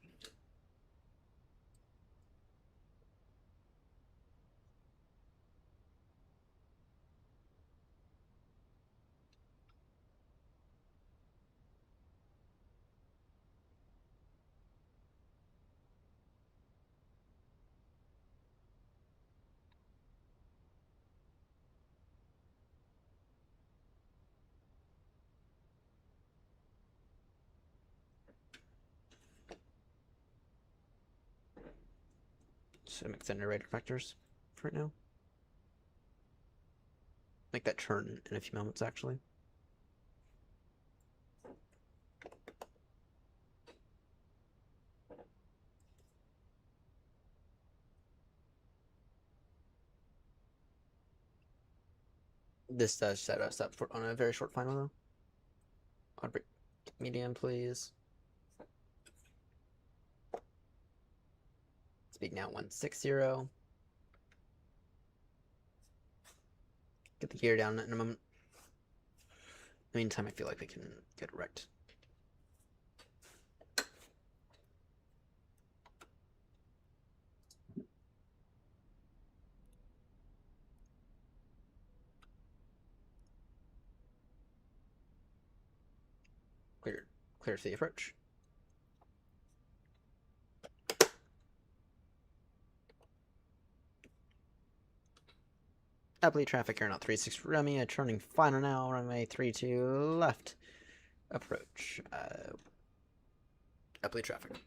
So I'm extending radar vectors for right now. Make that turn in a few moments, actually. This does set us up on a very short final, though. Odd break medium, please. Speed now 160. Get the gear down in a moment. In the meantime, I feel like we can get wrecked. Clear to the approach. Epley traffic air not 36 Romeo, turning final now, runway 32 left. Approach. Epley traffic.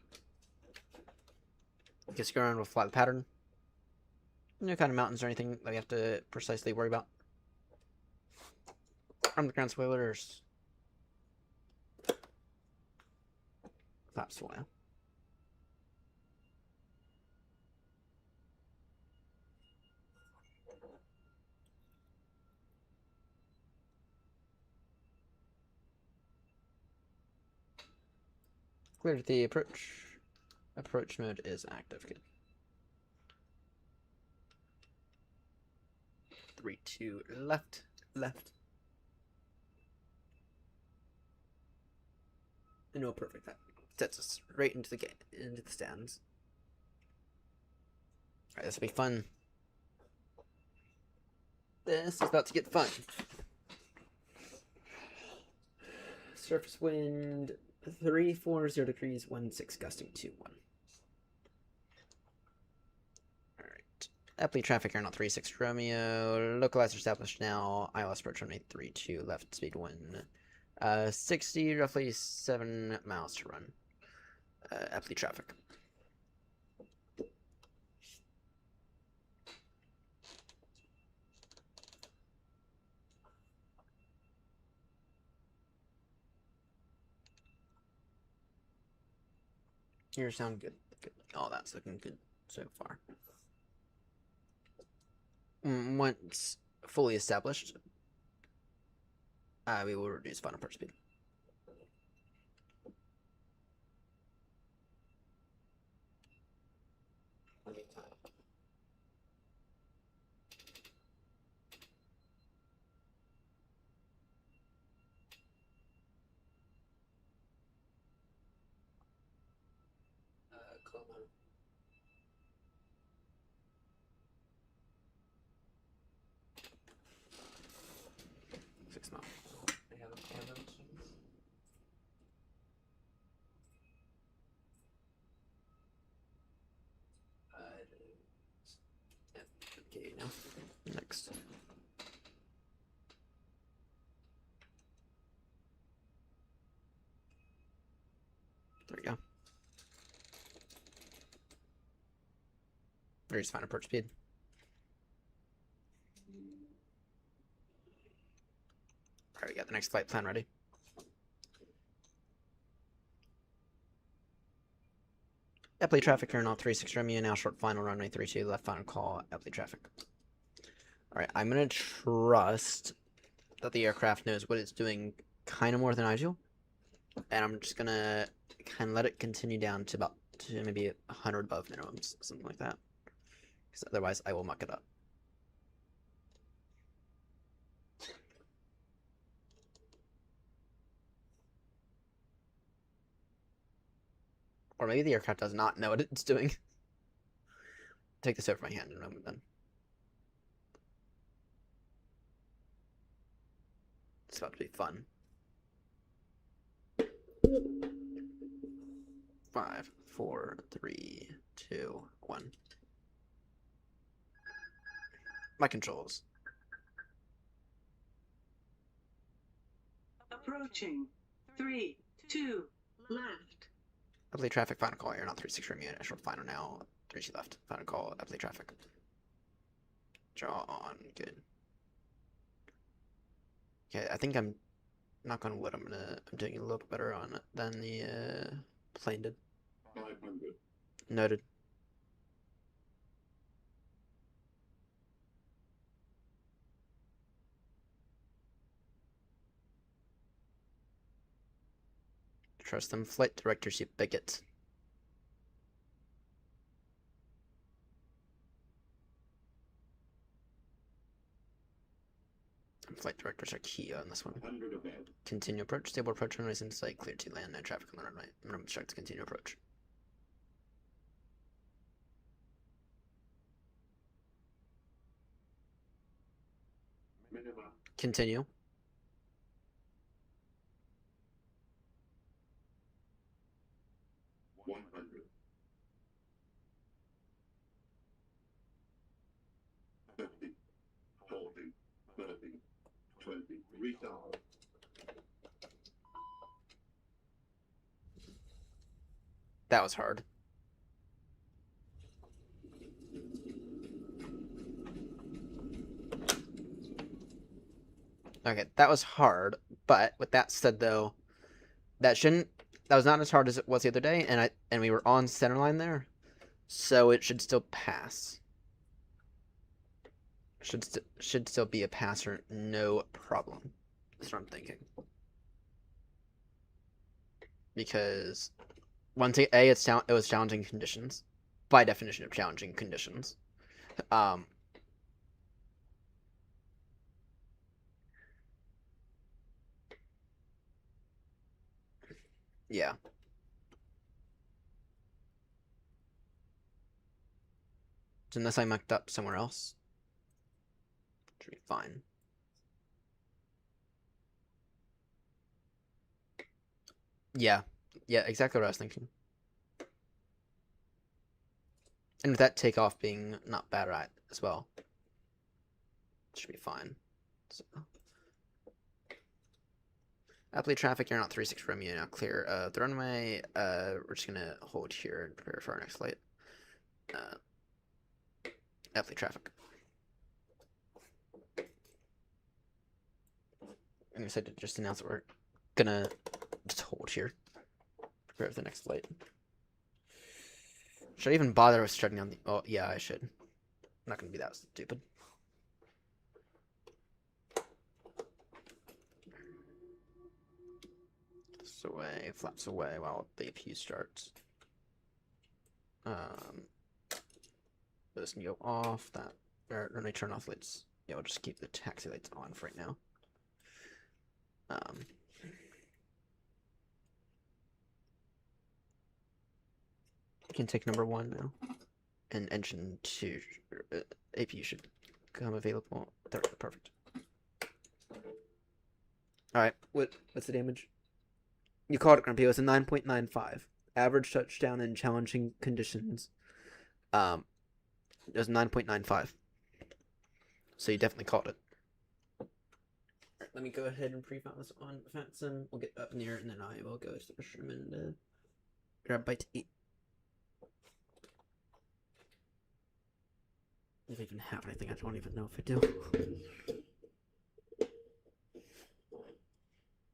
Guess go around, we'll fly the pattern. No kind of mountains or anything that we have to precisely worry about. From the ground spoilers. Flaps full now. Clear to the approach. Approach mode is active. Good. 3, 2, left. No, perfect. That sets us right into the stands. Alright, this will be fun. This is about to get fun. Surface wind 340 degrees, 16 gusting 21. Alright. Epley traffic air not 36 Romeo. Localizer established now. ILS approach runway 32 left, speed 60, roughly 7 miles to run. Epley traffic. You sound good. All that's looking good so far. Once fully established, we will reduce final approach speed. next. There we go. Or just find approach speed. Alright, we got the next flight plan ready. Epley traffic, turn off 36 Romeo, now short final runway 32, left final call, Epley traffic. Alright, I'm gonna trust that the aircraft knows what it's doing kind of more than I do. And I'm just gonna kind of let it continue down to about maybe 100 above minimums, something like that. Because otherwise I will muck it up. Or maybe the aircraft does not know what it's doing. Take this over my hand in a moment then. It's about to be fun. 5, 4, 3, 2, 1. My controls. Approaching. 3, 2, left. Epley traffic, final call, you're not 36 Romeo, short final now, 3C left, final call, Epley traffic. Draw on, good. Okay, I think I'm not gonna wood, I'm doing a little bit better on it than the plane did. 500. Noted. Trust them, flight directors, you bigot. Flight directors are key on this one. Continue approach, stable approach, runways in sight, clear to land, no traffic on the runway. Minimum instruct to continue approach. Minima. Continue. $100. 50, 40, 30, 20, restart. That was hard. Okay, that was hard, but with that said though, that was not as hard as it was the other day, and we were on center line there, so it should still pass. Should still be a passer, no problem. That's what I'm thinking. Because one thing, it was challenging conditions, by definition of challenging conditions. Yeah. So unless I mucked up somewhere else, should be fine. Yeah. Yeah, exactly what I was thinking. And with that takeoff being not bad right as well, should be fine. So. Epley traffic, you're not 36 Romeo, now clear the runway. We're just gonna hold here and prepare for our next flight. Epley traffic. I'm excited to just announce that we're gonna just hold here. Prepare for the next flight. Should I even bother with starting on the... Oh, yeah, I should. I'm not gonna be that stupid. Away, flaps away while the AP starts. This can go off. That runway turn off lights. Yeah, we'll just keep the taxi lights on for right now. We can take number 1 now, and engine 2 AP should come available. There we go, perfect. All right, what's the damage? You called it, Grumpy. It was a 9.95. Average touchdown in challenging conditions. It was 9.95. so you definitely caught it. Alright, let me go ahead and pre-file this on Fatsim. We'll get up near, and then I will go to the restroom and grab a bite to eat. If I even have anything, I don't even know if I do.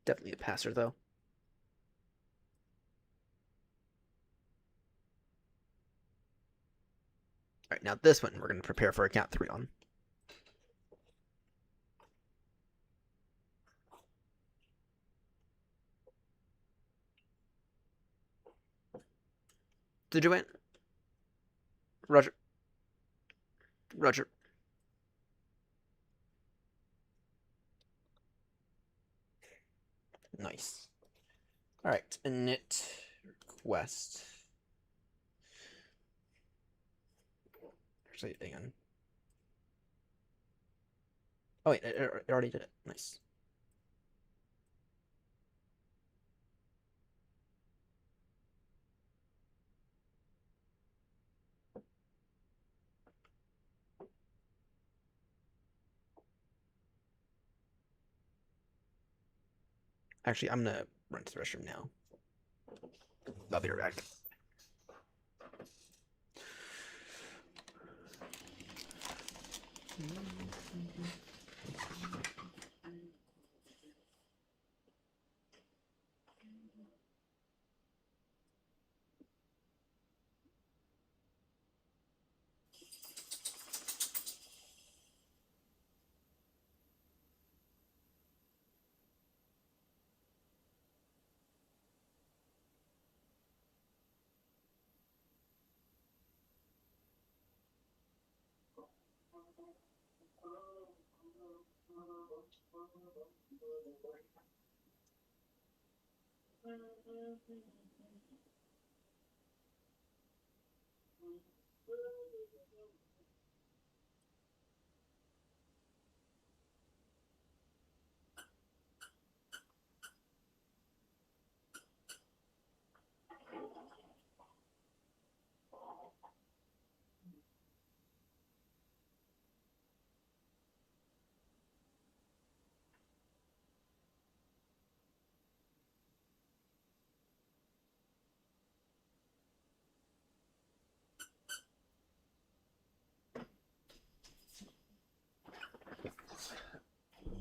Definitely a passer, though. Alright, now this one we're going to prepare for a count 3 on. Did you win? Roger. Roger. Nice. Alright, init request. Actually, hang on. Oh wait, it already did it. Nice. Actually, I'm gonna run to the restroom now. I'll be right back.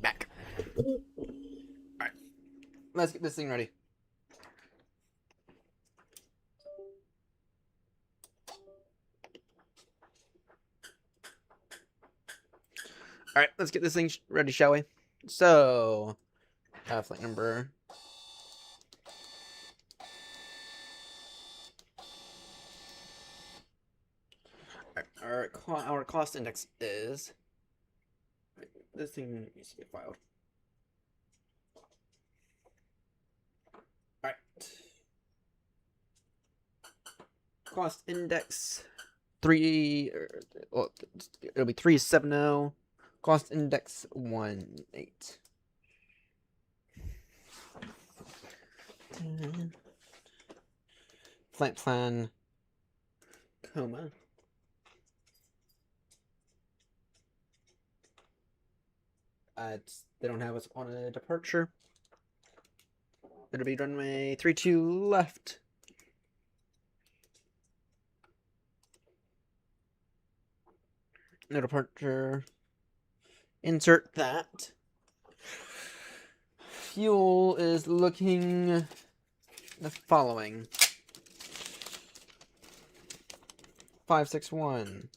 Back. Alright. Let's get this thing ready. Alright, let's get this thing ready, shall we? So, flight number. Alright, our cost index is. This thing needs to get filed. Alright. Cost index 3. Well, it'll be 370. Cost index 18. Flight plan. Coma. They don't have us on a departure. It'll be runway 32 left. No departure. Insert that. Fuel is looking the following. 561.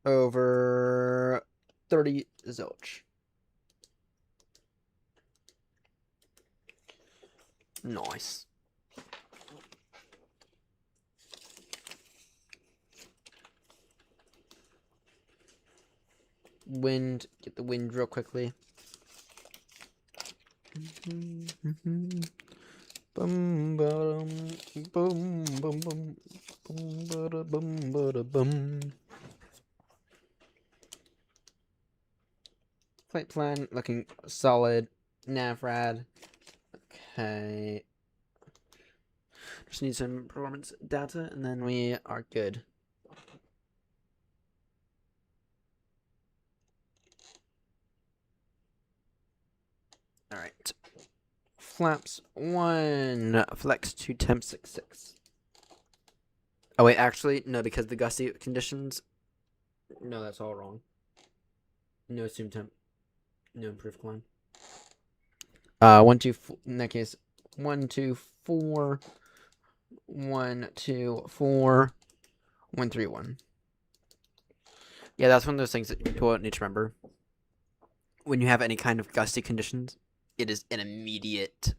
Over 30 zilch. Nice. Wind, get the wind real quickly. Boom, boom, boom, boom, boom, boom, boom, boom. Flight plan looking solid. Navrad. Okay. Just need some performance data, and then we are good. Alright. Flaps 1. Flex to temp 66. Oh, wait, actually, no, because the gusty conditions. No, that's all wrong. No assumed temp. No improved climb. 1, 2, in that case, 1, 2, 4. 1, 2, 4. 1, 3, 1. Yeah, that's one of those things that you need to remember. When you have any kind of gusty conditions, it is an immediate.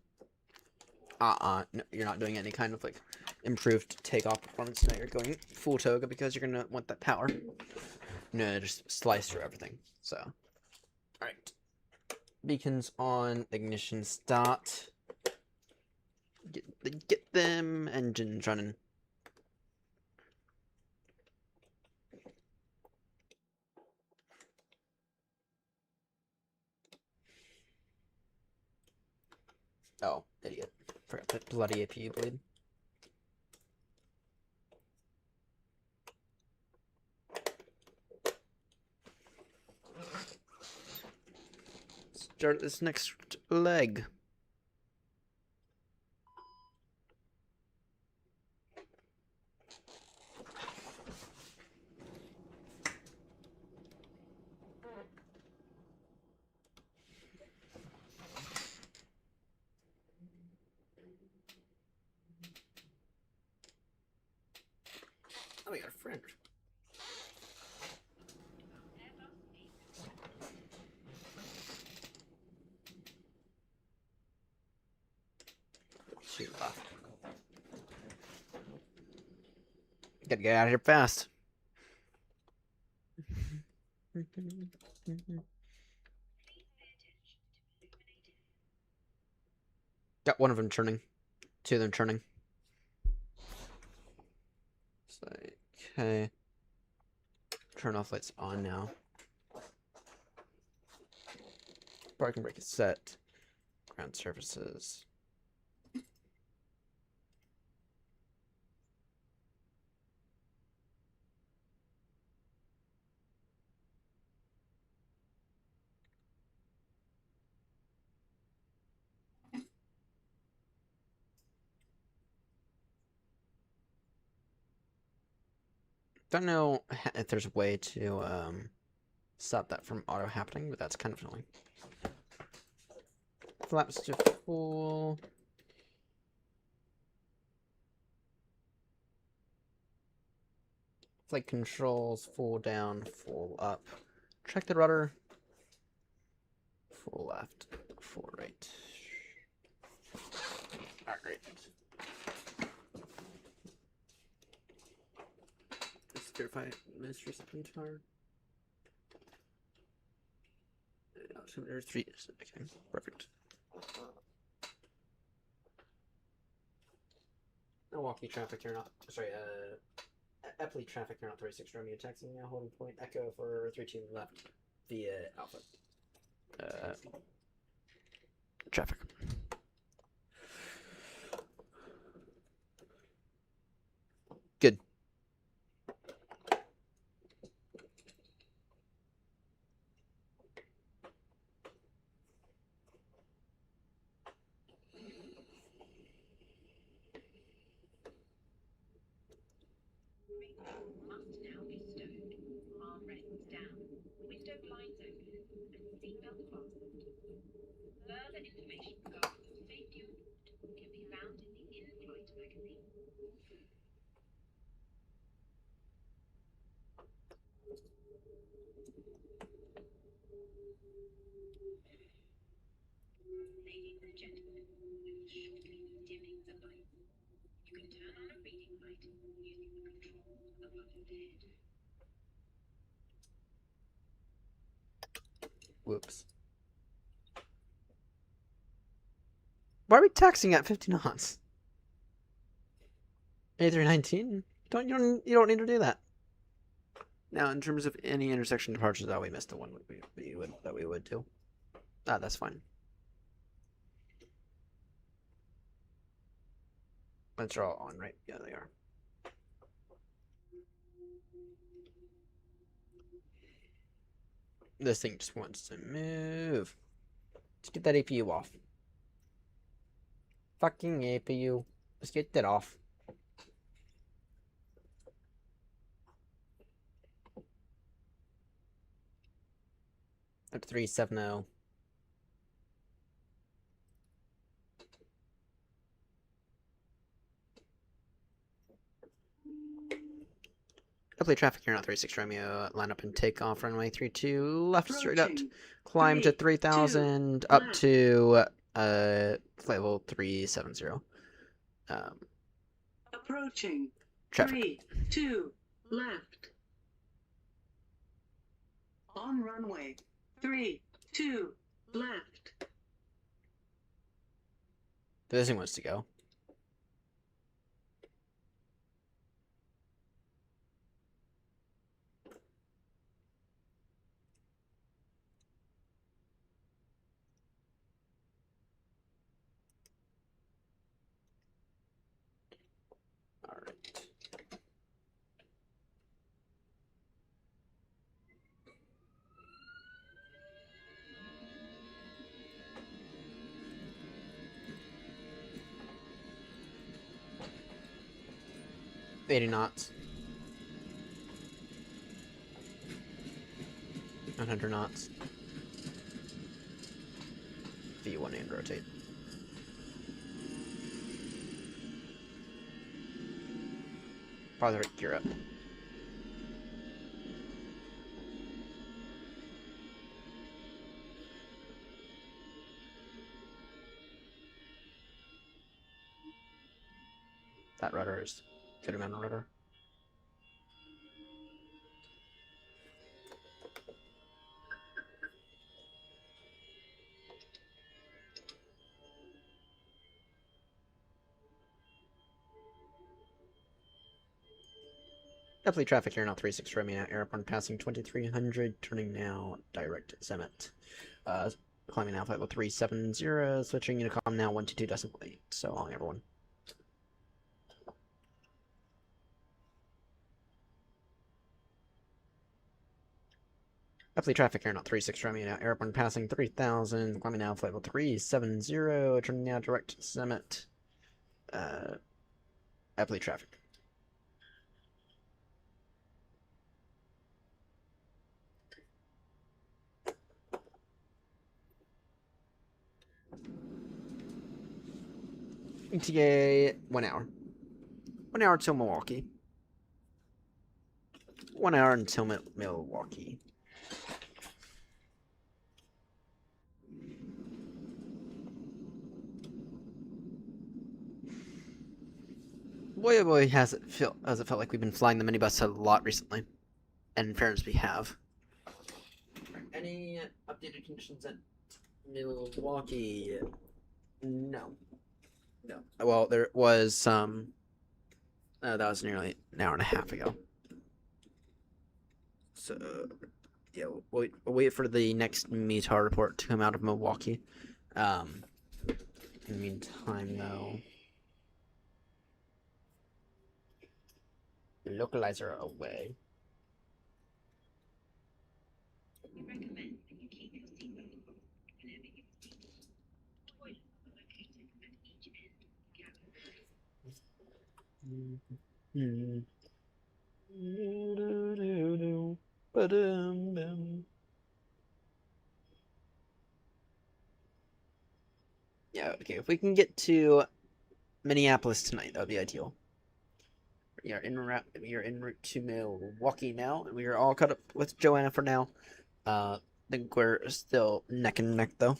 No, you're not doing any kind of like improved takeoff performance. No, you're going full toga because you're gonna want that power. No, just slice through everything. So, all right. Beacons on, ignition start. Get them engines running. Oh, idiot. Forgot that bloody APU bleed. Start this next leg. Oh, we got a friend. Shoot off. Gotta get out of here fast. Got one of them turning. 2 of them turning. So, okay. Turn off lights on now. Parking brake is set. Ground surfaces. Don't know if there's a way to stop that from auto happening, but that's kind of annoying. Flaps to full. Flight controls, full down, full up. Check the rudder. Full left, full right. Alright. Let's verify Ministry Supply Tower. Altimeter 3. Okay, perfect. Milwaukee traffic, you're not. Sorry, Epley traffic, you're not 36 Romeo taxi now. Holding point Echo for 32 left via Alpha. Traffic. Good. Whoops. Why are we taxing at 50 knots? A319? You don't need to do that. Now, in terms of any intersection departures, we missed the one that we would do. That's fine. Lights are all on, right? Yeah, they are. This thing just wants to move. Let's get that APU off. Fucking APU. Let's get that off. Up to 370. Definitely traffic here on 36 Romeo. Line up and take off runway 32 left straight up. Climb to 3000 up to flight level 370. Approaching. Traffic. 3, 2, left. On runway. 3, 2, left. This thing wants to go. Alright. $80 knots. 900 knots. V1 and rotate. Farther gear up. That rudder is good amount of rudder. Definitely traffic here now, 36 Romeo airborne passing 2300, turning now direct Zenit. Climbing now flight level 370, switching Unicom now 122.8. So long, everyone. Definitely traffic here now, 36 Romeo now airborne passing 3000, climbing now flight level 370, turning now direct Zenit. Definitely traffic. ETA 1 hour. 1 hour till Milwaukee. 1 hour until Milwaukee. Boy, oh boy, has it felt like we've been flying the minibus a lot recently. And in fairness, we have. Any updated conditions at Milwaukee? No. No. Well, there was some. That was nearly an hour and a half ago. So, yeah, we'll wait for the next METAR report to come out of Milwaukee. In the meantime, though, localizer away. Yeah, okay, if we can get to Minneapolis tonight, that would be ideal. We are en route to Milwaukee now, and we are all caught up with Joanna for now. I think we're still neck and neck, though.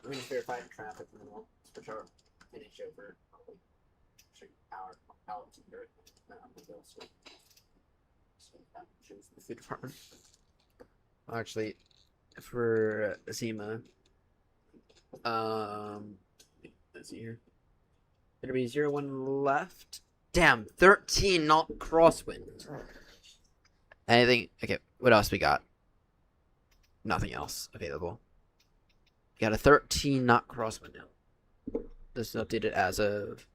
I'm gonna verify traffic and then we'll switch our finish over. Our pallets and dirt. So that shows the food department. Actually, for Zima, let's see here. Gonna be 0-1 left. Damn, 13 not crosswind. Anything? Okay, what else we got? Nothing else available. Got a 13 not crosswind now. This is updated as of.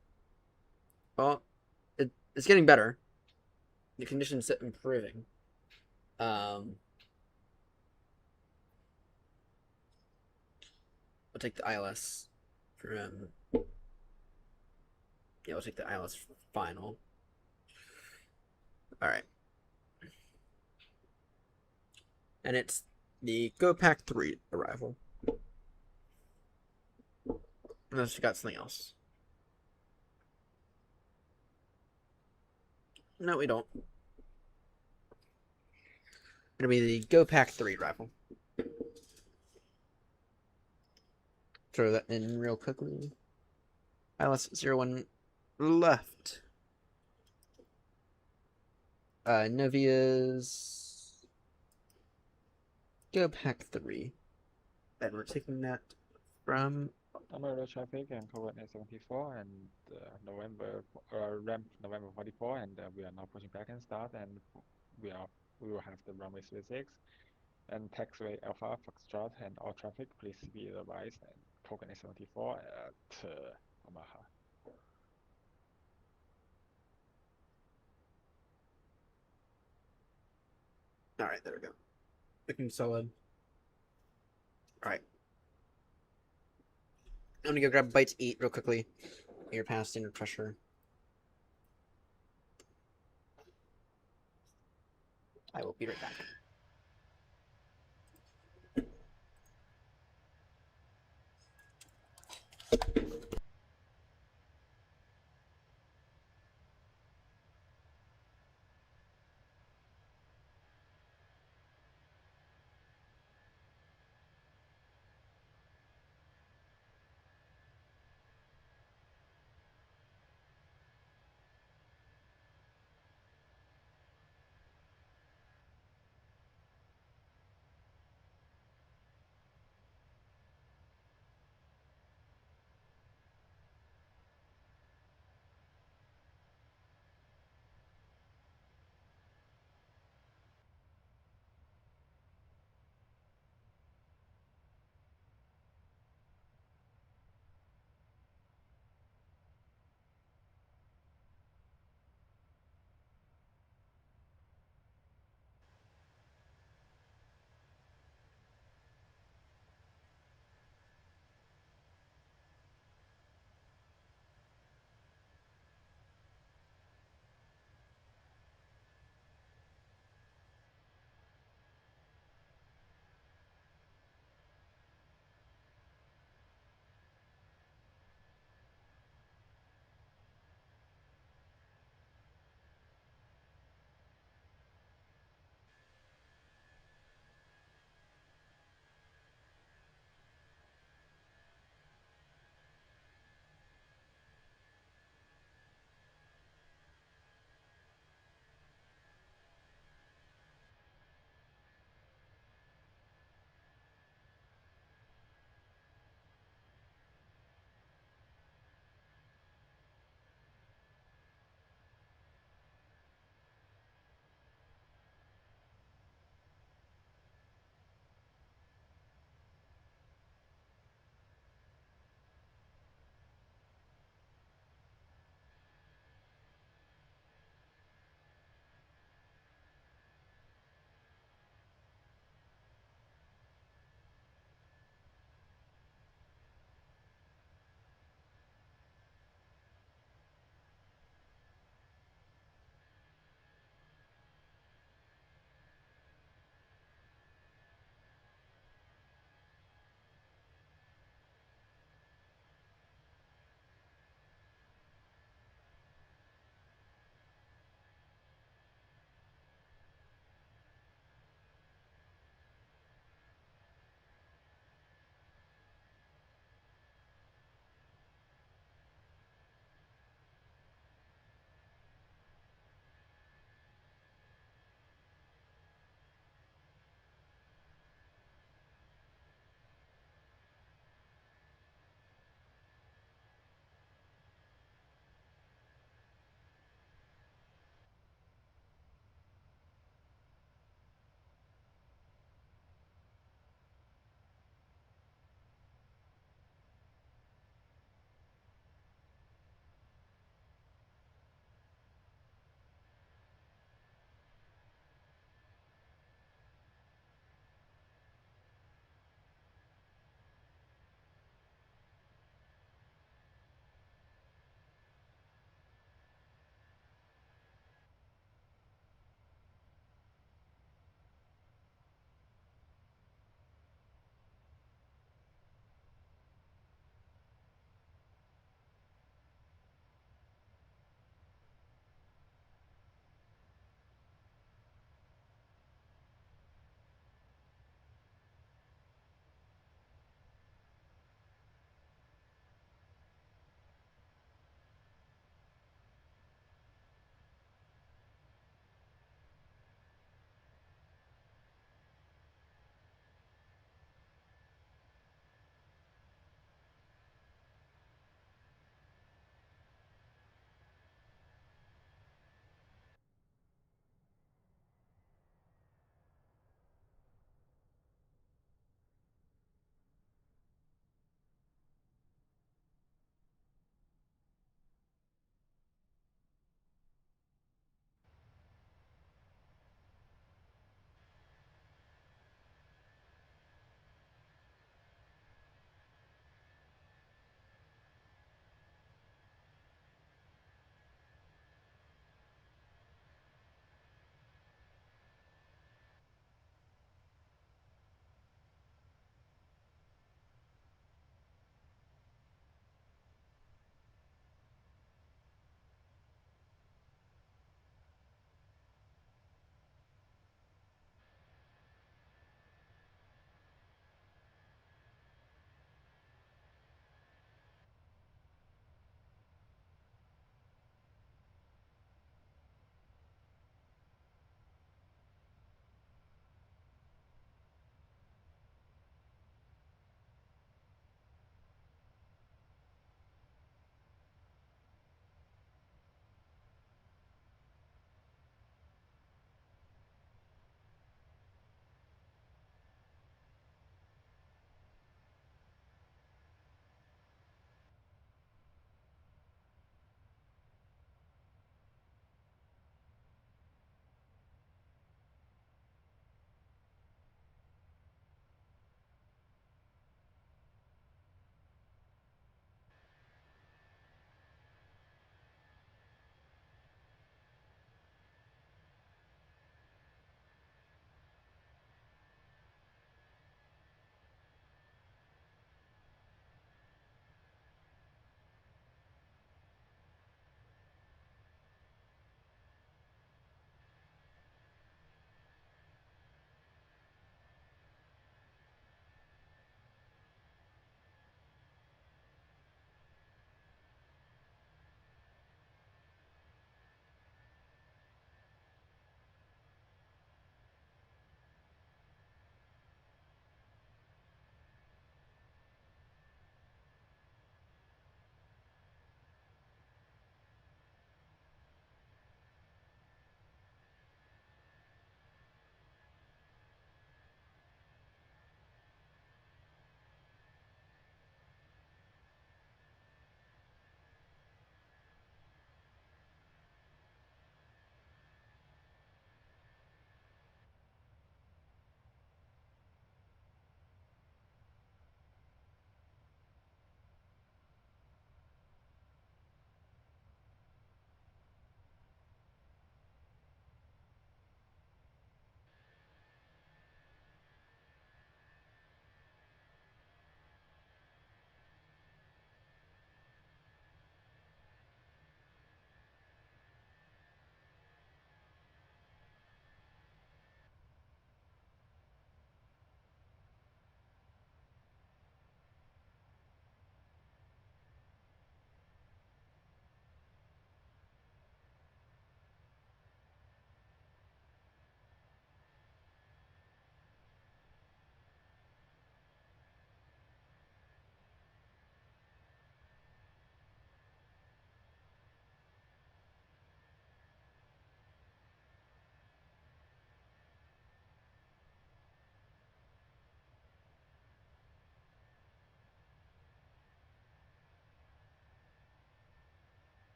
Well, it's getting better. The conditions improving. We'll take the ILS for yeah, we'll take the ILS final. All right, and it's the Go Pack 3 arrival. Unless you got something else. No, we don't. Gonna be the Go Pack 3 rifle. Throw that in real quickly. ILS 0-1 left. Novia's Go Pack 3. And we're taking that from America traffic and coordinate 74 and November ramp November 44, and we are now pushing back and start, and we will have the runway 36 and taxiway Alpha Foxtrot, and all traffic please be advised, and coordinate 74 at Omaha. All right, there we go. Looking solid. All right. I'm gonna go grab a bite to eat real quickly. You're past inner pressure. I will be right back.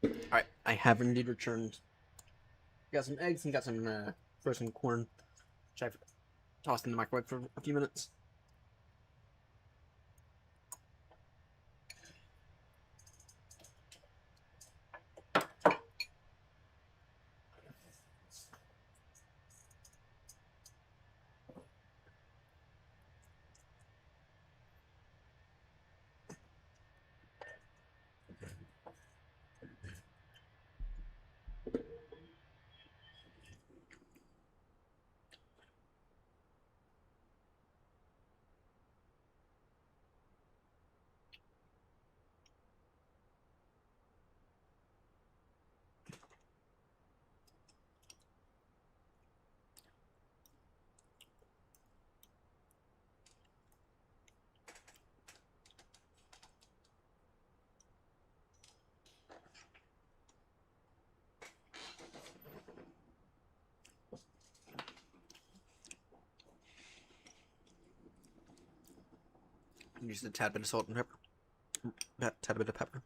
Alright, I have indeed returned. Got some eggs and got some frozen corn, which I've tossed in the microwave for a few minutes. Use a tad bit of salt and pepper. That tad bit of pepper.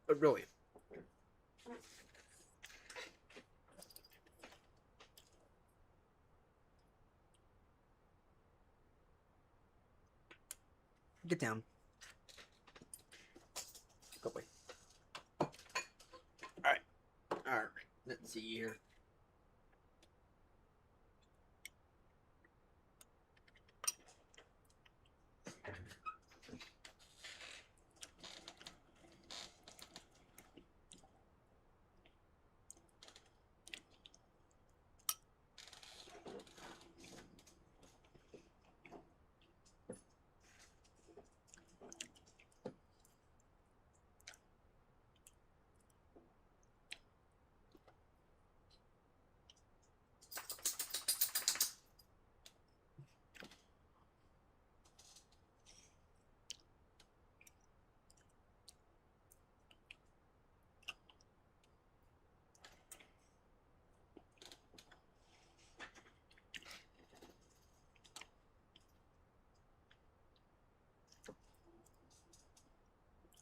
But really, get down. Go away. Alright. Alright. Let's see here.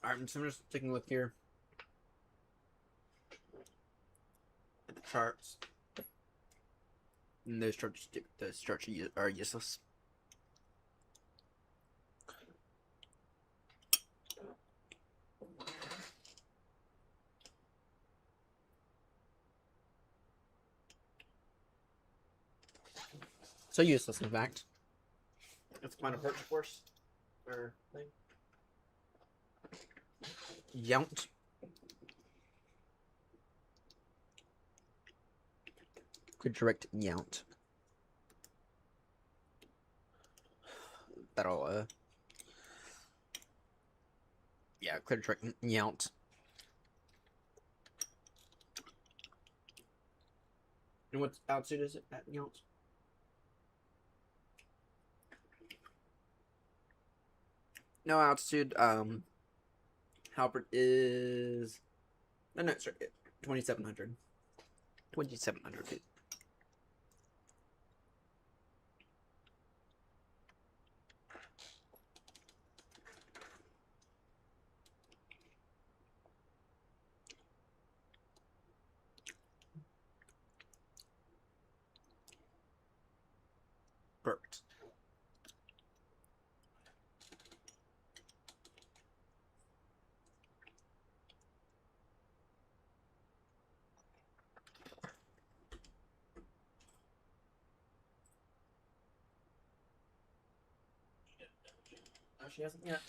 Alright, so I'm just taking a look here at the charts. And those charts are useless. So useless, in fact. That's my approach course. Or thing. Yount. Could direct Yount. That'll yeah, clear direct Yount. And what altitude is it at Yount? No altitude. Halbert is. No, sorry, 2,700. 2,700 feet. Perfect. No, she hasn't yet.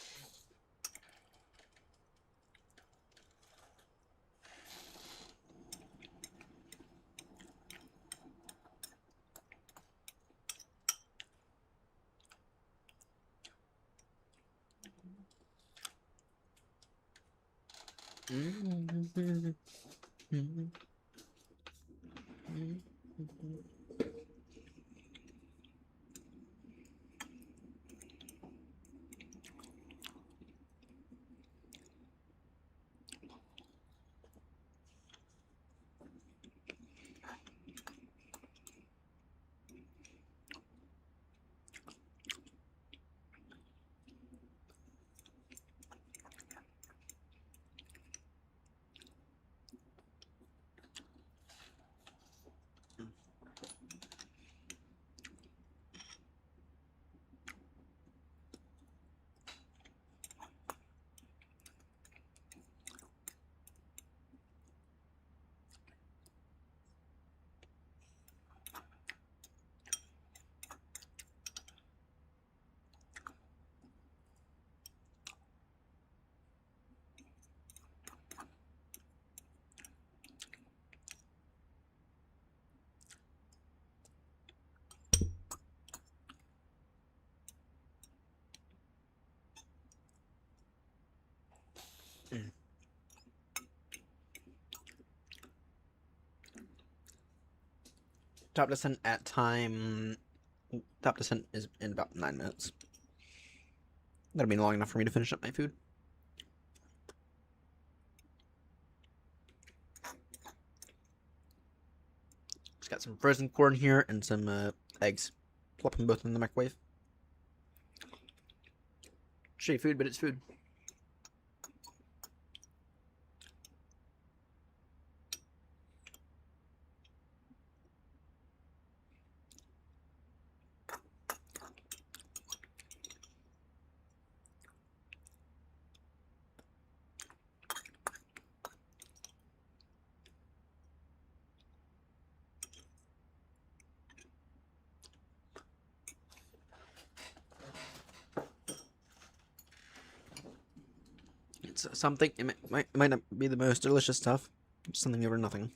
Top descent at time. Top descent is in about 9 minutes. That'll be long enough for me to finish up my food. Just got some frozen corn here and some eggs. Plop them both in the microwave. Shitty food, but it's food. It's something. It might not be the most delicious stuff. It's something over nothing.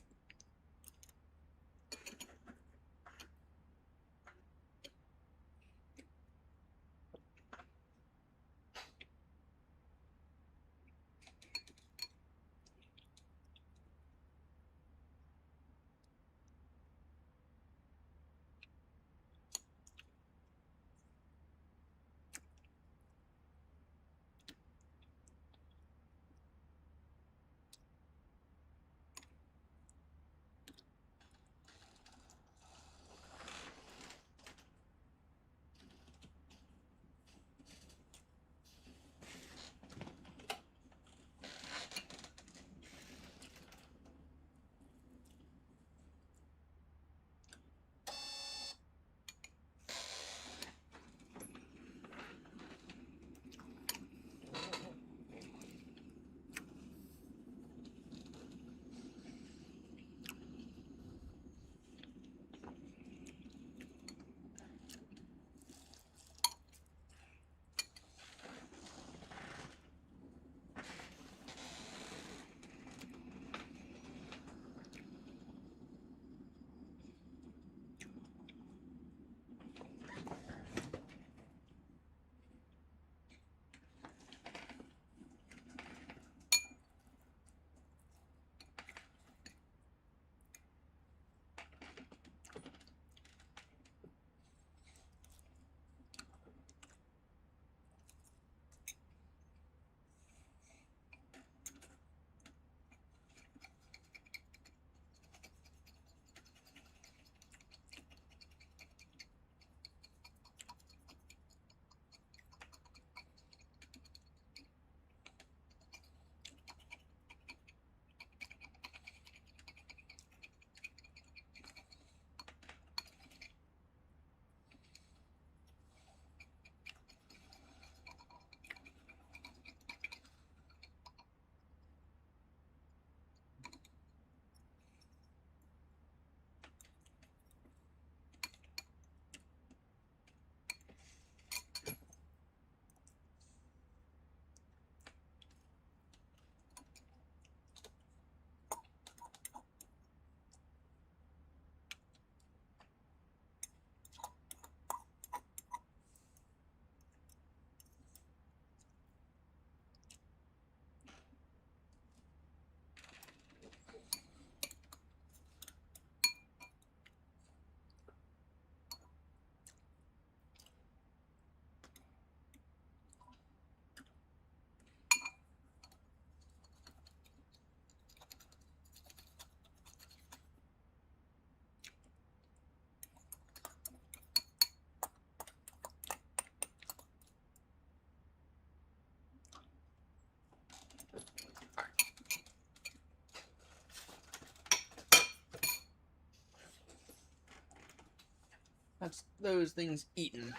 That's those things eaten.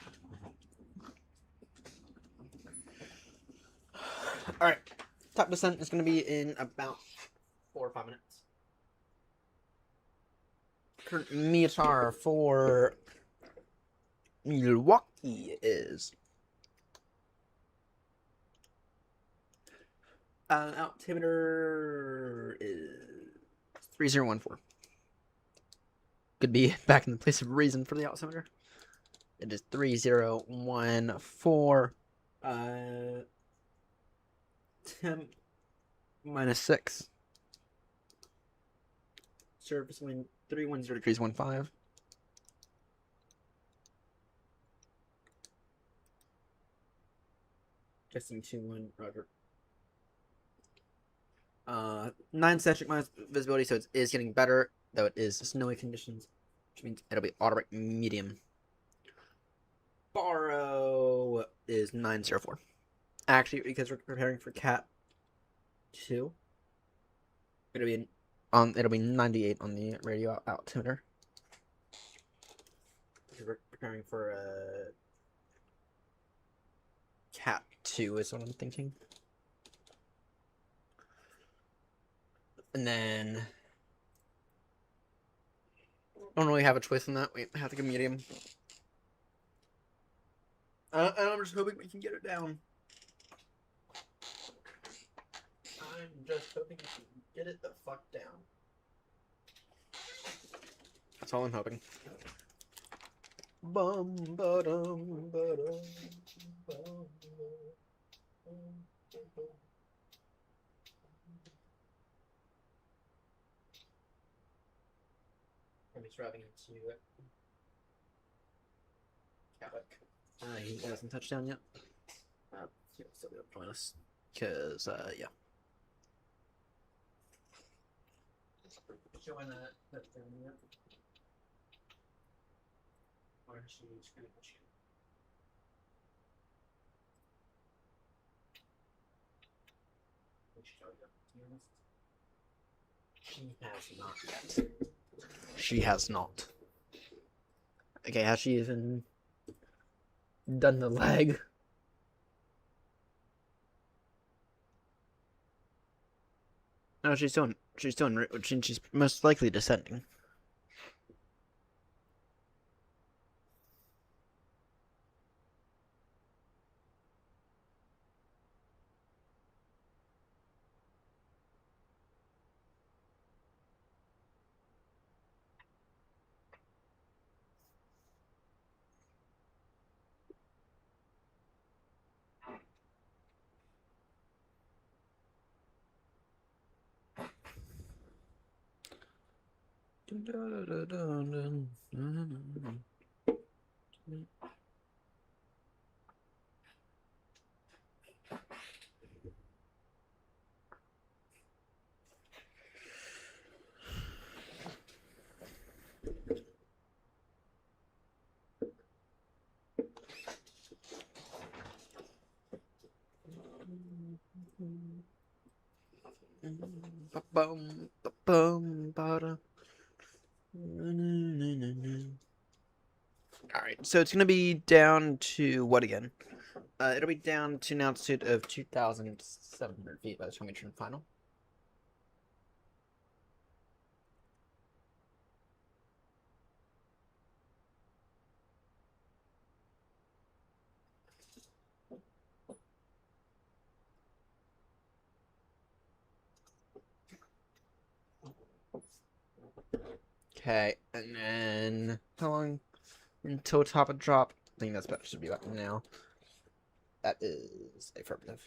Alright. Top descent is going to be in about 4 or 5 minutes. Current meter for Milwaukee is altimeter is 3014. Could be back in the place of reason for the altimeter. It is 3014. Temp -6. Surface wind 310 degrees 15. Testing 2-1, Roger. 9 static minus visibility, so it is getting better, though it is snowy conditions, which means it'll be auto medium. Borrow is 904. Actually, because we're preparing for Cat 2, it'll be 98 on the radio altimeter. We're preparing for Cat 2 is what I'm thinking. And then don't really have a choice in that. We have to go medium. And I'm just hoping we can get it down. I'm just hoping we can get it the fuck down. That's all I'm hoping. Bum ba dum ba dum bum. I'm just driving into Kavik. He hasn't touched down yet. He'll still be able to join us. Because, yeah. Join that thing yet. Or she's gonna push you. She has not yet. She has not. Okay, has she even done the leg? No, she's doing she's most likely descending. Alright, so it's going to be down to what again? It'll be down to an altitude of 2,700 feet by the time we turn final. Okay, and then how long until top of drop? I think that's about should be about now. That is affirmative.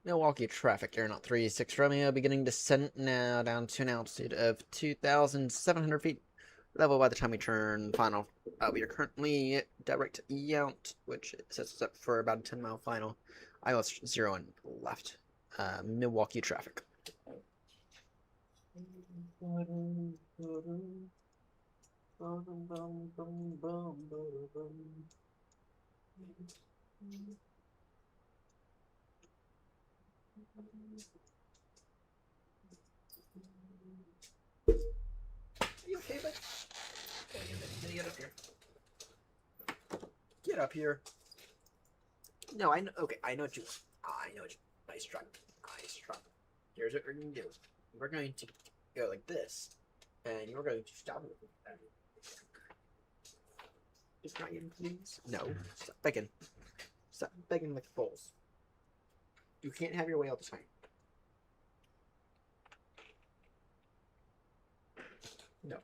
Milwaukee traffic, Aeronaut 36 Romeo, beginning descent now down to an altitude of 2,700 feet. Level by the time we turn final. We are currently direct out, which sets us up for about a 10-mile final. ILS 0 and left. Milwaukee traffic. Get up here. Get up here. No, I know. Okay, I know what you want. I know what you want. Nice try. Nice try. Here's what we're going to do. We're going to go like this, and you're going to stop it. Just try in, please. No. Stop begging. Stop begging like fools. You can't have your way all the time. No.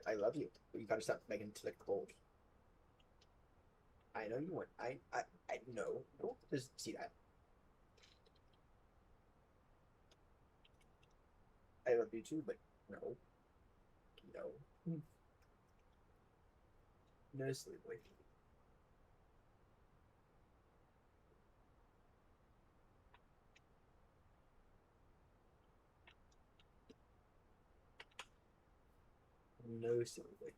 I love you, but you gotta stop begging to the cold. I know you want. I know. Don't just see that. I love you too, but no. No. No, silly boy. No, silly boy.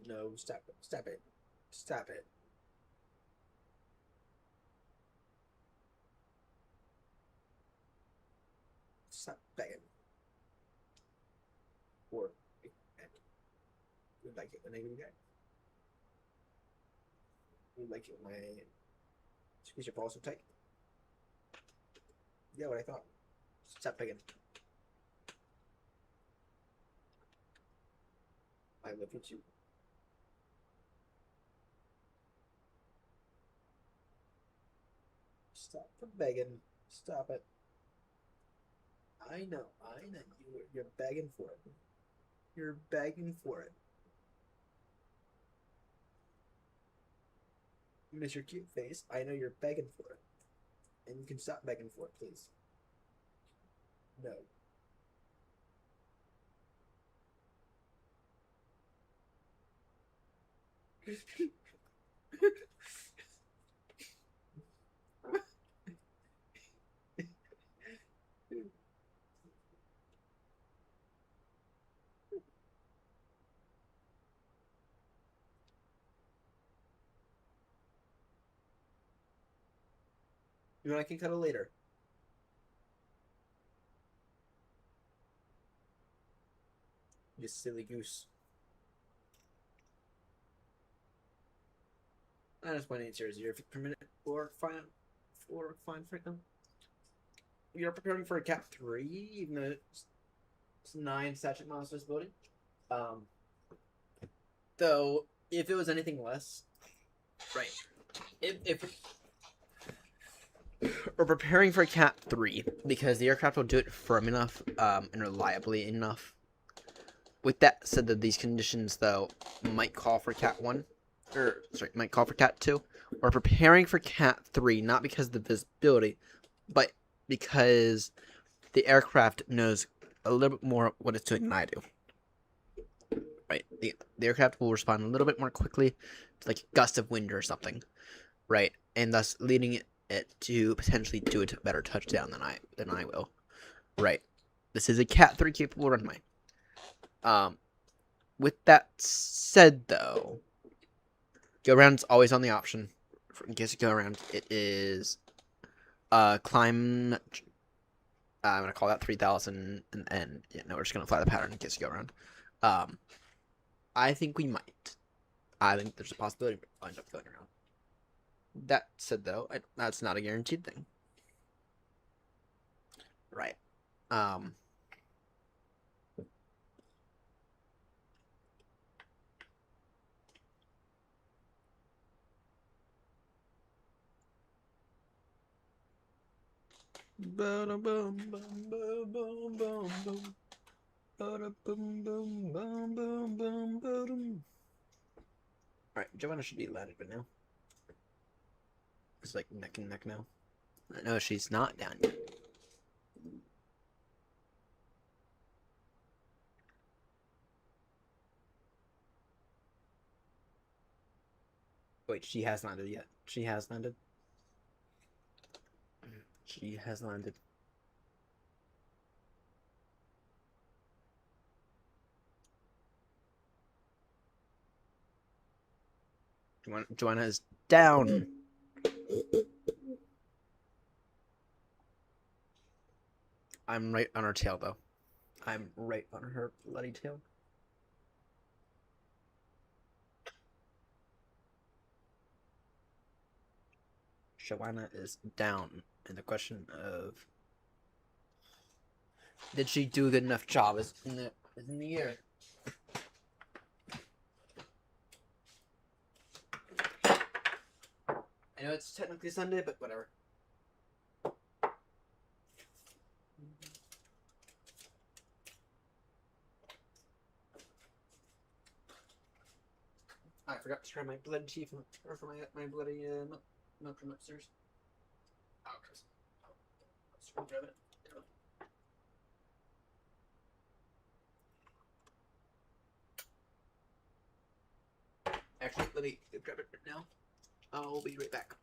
No, stop it. Stop it. Stop it. Stop begging. Or you like it when I do that. You like it when I squeeze your balls so tight. Yeah, what I thought. Stop begging. I love you too. Stop begging. Stop it. I know. You're begging for it. You're begging for it. Miss your cute face. I know you're begging for it. And you can stop begging for it, please. No. You know, I can cuddle later. You silly goose. -0.80 per minute for fine freedom. We are preparing for a cap 3, even though it's 9 statute monsters voting. Though if it was anything less, right? If we're preparing for Cat 3 because the aircraft will do it firm enough and reliably enough. With that said, that these conditions though might call for Cat 1, or sorry, might call for Cat 2. We're preparing for Cat 3 not because of the visibility, but because the aircraft knows a little bit more what it's doing than I do. Right, the aircraft will respond a little bit more quickly to like a gust of wind or something, right, and thus leading it to potentially do a better touchdown than I will. Right, this is a Cat 3 capable runway. With that said, though, go around's always on the option. In case you go around, it is climb. I'm gonna call that 3,000, and yeah, no, we're just gonna fly the pattern in case you go around. I think we might. I think there's a possibility we'll end up going around. That said, though, that's not a guaranteed thing. Right. Alright, Joanna should be landed by now. It's like neck and neck now. No, she's not down yet. Wait, she has landed yet. She has landed. She has landed. Joanna is down. I'm right on her tail, though. I'm right on her bloody tail. Joanna is down, and the question of did she do a good enough job is in the air. I know it's technically Sunday, but whatever. I forgot to grab my blood tea from, or for my bloody milk from upstairs. Oh, Chris. Let's grab it. Actually, let me grab it right now. I'll be right back.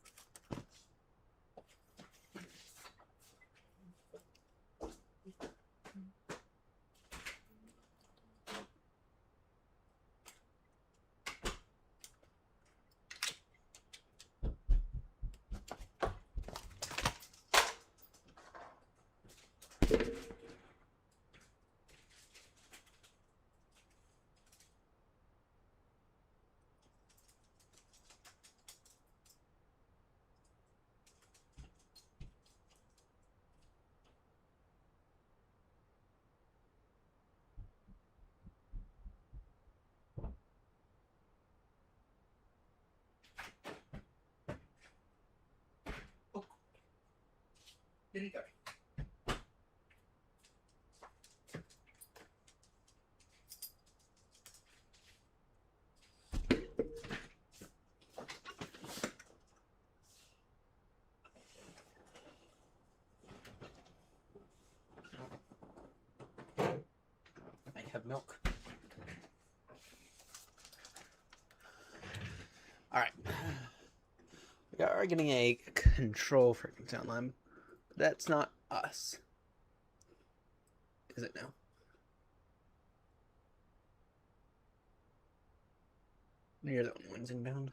Here you go. I have milk. Alright. We are getting a control freaking sound line. That's not us. Is it now? You're the only ones inbound.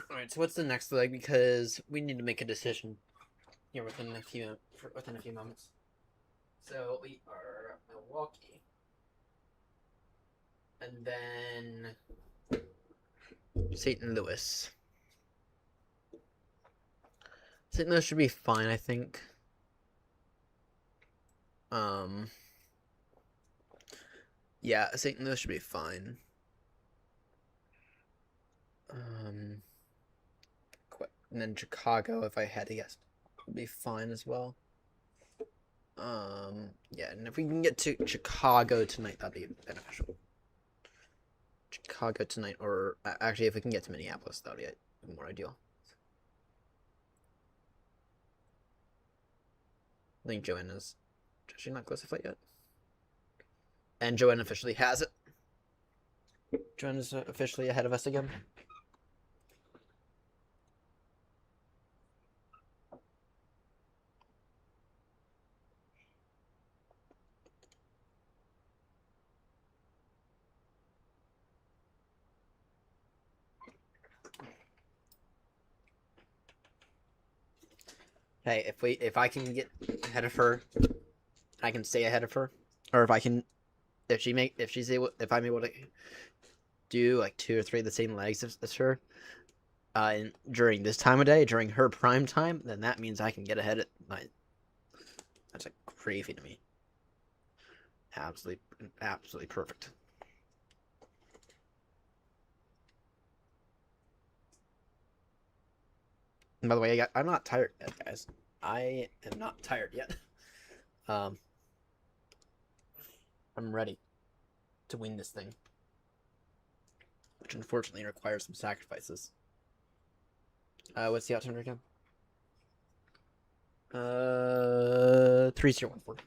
Alright, so what's the next leg? Because we need to make a decision here within a few moments. So we are Milwaukee. And then St. Louis. St. Louis should be fine, I think. Yeah, St. Louis should be fine. And then Chicago, if I had to guess, would be fine as well. Yeah, and if we can get to Chicago tonight, that'd be beneficial. Chicago tonight, or actually, if we can get to Minneapolis, that'd be more ideal. I think Joanna's. Does she not classify yet? And Joanna officially has it. Joanna's officially ahead of us again. Hey, if I can get ahead of her, I can stay ahead of her, or if I'm able to do like 2 or 3 of the same legs as her, during this time of day, during her prime time, then that means I can get ahead at night. That's like crazy to me. Absolutely perfect. And by the way, I'm not tired yet, guys. I am not tired yet. I'm ready to win this thing, which unfortunately requires some sacrifices. What's the altimeter again? 3014.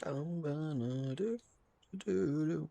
I'm gonna do.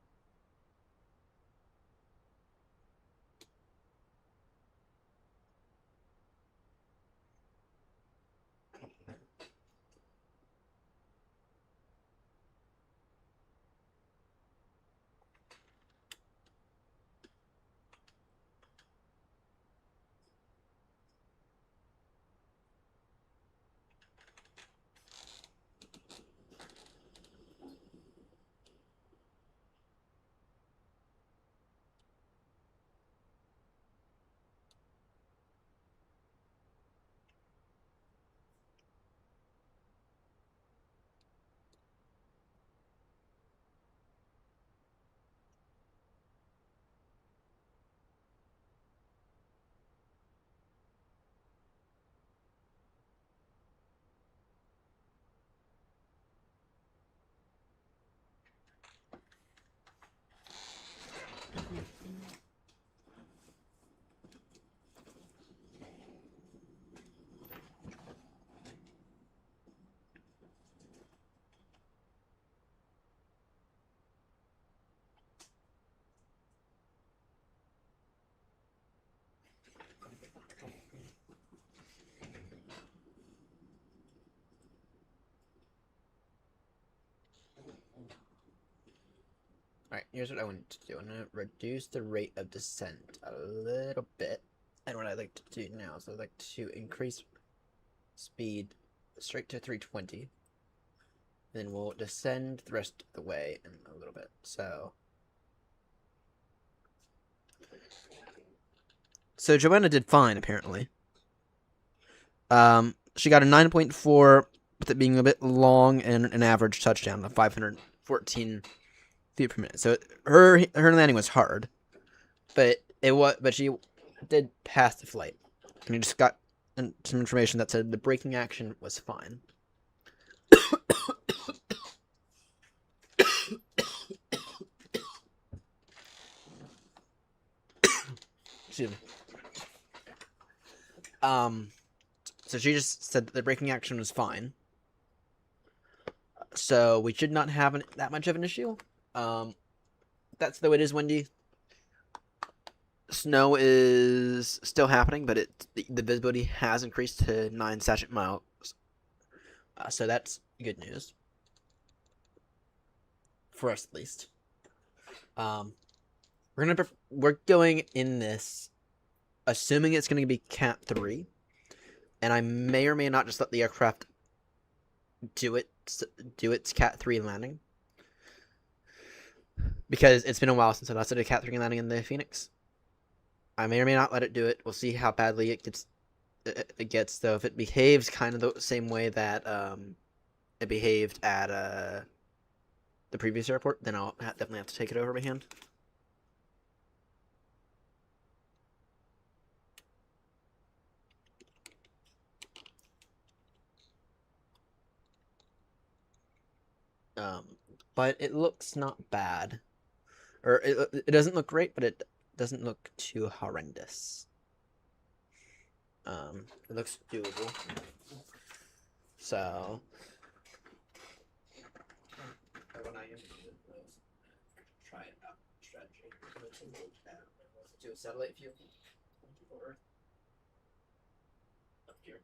Alright, here's what I want to do. I'm going to reduce the rate of descent a little bit. And what I'd like to do now is I'd like to increase speed straight to 320. Then we'll descend the rest of the way in a little bit. So Joanna did fine, apparently. She got a 9.4, with it being a bit long and an average touchdown of 514 feet per minute. So her landing was hard, but she did pass the flight. And we just got some information that said the braking action was fine. Excuse me. So she just said that the braking action was fine. So we should not have that much of an issue. That's the way it is windy. Snow is still happening, but the visibility has increased to 9 sachet miles. So that's good news. For us, at least. We're going in this, assuming it's going to be Cat 3. And I may or may not just let the aircraft do its Cat 3 landing. Because it's been a while since I last did a Cat 3 landing in the Phoenix. I may or may not let it do it. We'll see how badly it gets, though. If it behaves kind of the same way that it behaved at the previous airport, then I'll definitely have to take it over by hand. But it looks not bad. Or it doesn't look great, but it doesn't look too horrendous. It looks doable. So try it out. Strategy. Do a satellite view for Earth. Up here.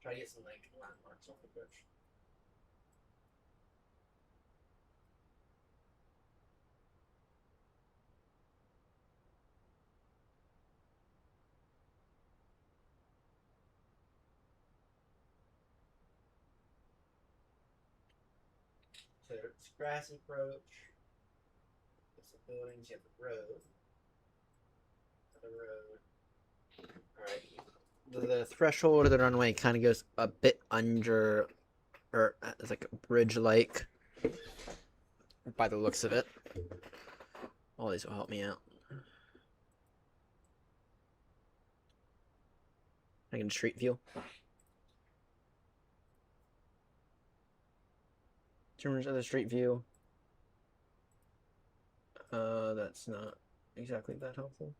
Try to get some like landmarks on the approach. So it's grassy approach. There's the buildings, you have the road. Alright. The threshold of the runway kind of goes a bit under, or it's like a bridge-like, by the looks of it. All these will help me out. I can street view. Terms of the street view. That's not exactly that helpful.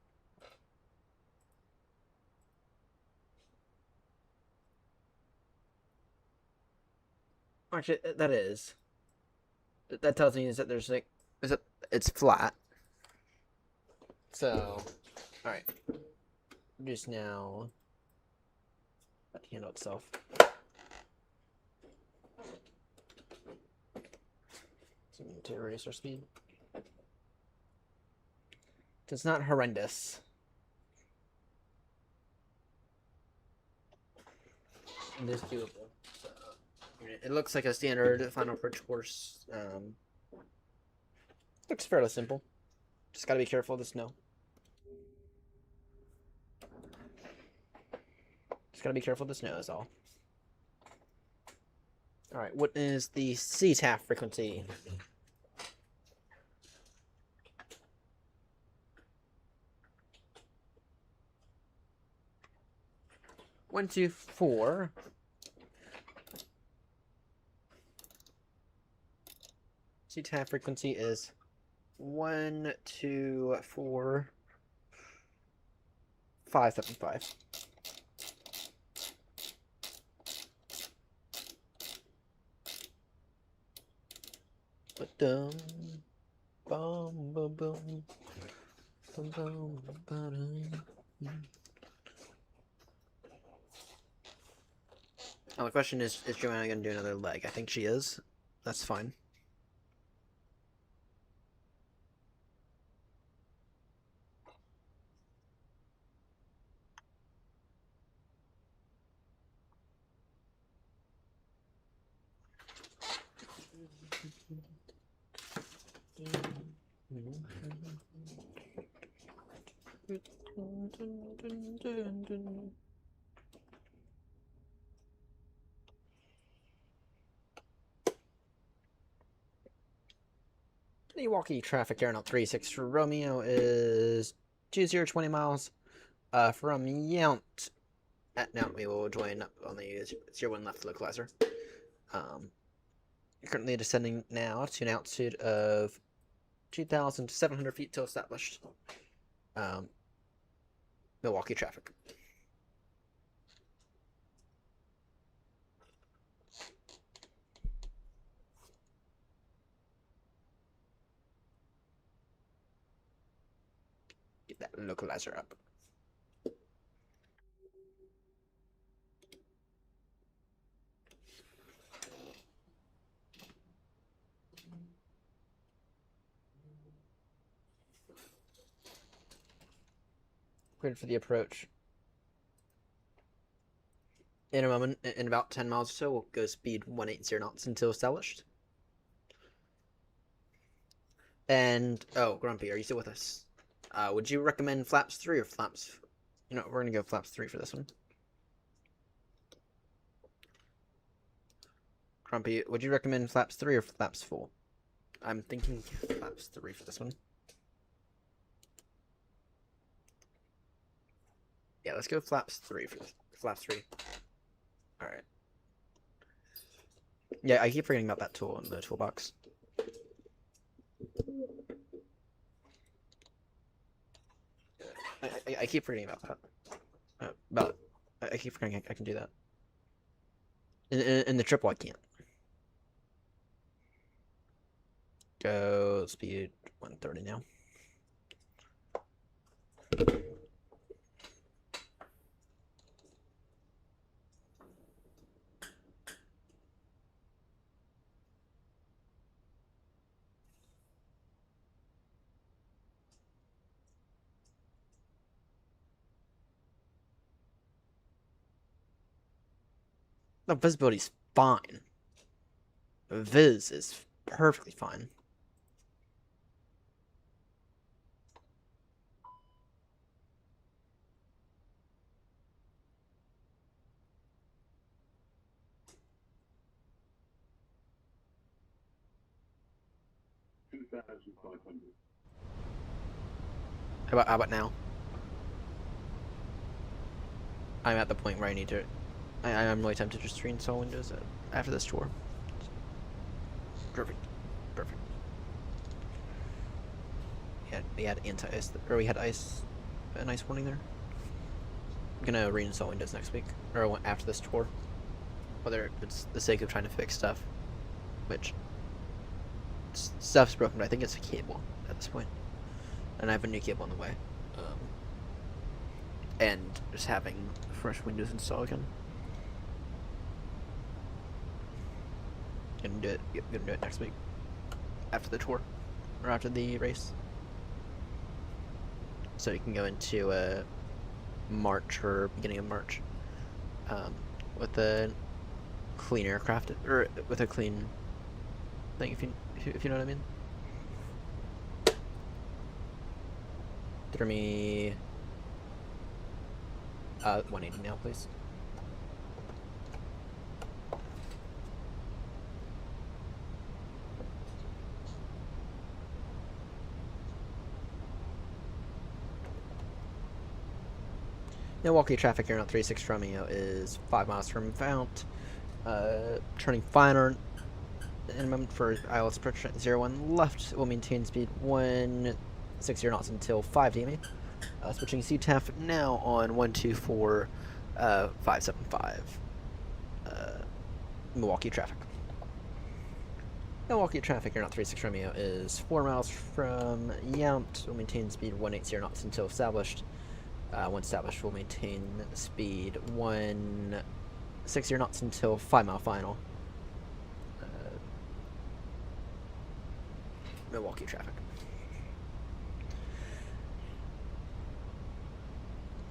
Actually, that is. That tells me is that there's like, is that it's flat. So, all right. Just now. That handle itself. So we need to reduce our speed. It's not horrendous. It is doable. So, it looks like a standard Final Approach course. Looks fairly simple. Just gotta be careful of the snow. Just gotta be careful of the snow is all. Alright, what is the CTAF frequency? One, two, four. CTAF frequency is 1, 2, 4, 5, 7, 5. Ba-dum, bum, bum, bum, bum, bum, ba-dum. Oh, the question is Joanna going to do another leg? I think she is. That's fine. Milwaukee traffic Aeronaut 36 for Romeo is 2020 miles. From Yount at Nount, we will join up on the 01 left localizer. You're currently descending now to an altitude of 2,700 feet till established. Milwaukee traffic. Get that localizer up. Grid for the approach. In a moment, in about 10 miles or so, we'll go speed 180 knots until established. And, oh, Grumpy, are you still with us? Would you recommend flaps 3 or flaps? You know, we're gonna go flaps 3 for this one. Grumpy, would you recommend flaps 3 or flaps 4? I'm thinking flaps 3 for this one. Yeah, let's go flaps 3 for this. Flaps 3. Alright. Yeah, I keep forgetting about that tool in the toolbox. I keep forgetting about that. I keep forgetting I can do that. In the triple, I can't. Go speed 130 now. The visibility's fine. Viz is perfectly fine. How about now? I'm at the point where I need to. I'm really tempted to just reinstall Windows after this tour. Perfect. Perfect. We had anti-ice, or we had ice, an ice warning there. I'm gonna reinstall Windows next week, or after this tour. Whether it's the sake of trying to fix stuff, which stuff's broken, but I think it's a cable at this point. And I have a new cable on the way. And just having fresh Windows installed again. Gonna do it next week. After the tour. Or after the race. So you can go into March or beginning of March. With a clean aircraft, or with a clean thing, if you know what I mean. Throw me 180 now, please. Milwaukee traffic Air 36 Romeo is 5 miles from Mount. Turning final in a moment for ILS approach 01 left. Will maintain speed 160 knots until 5 DME. Switching CTAF now on 124.575. Milwaukee traffic. Milwaukee traffic Air 36 Romeo is 4 miles from Yount. Will maintain speed 180 knots until established. Once established, we'll maintain speed 160 knots until 5 mile final. Milwaukee traffic.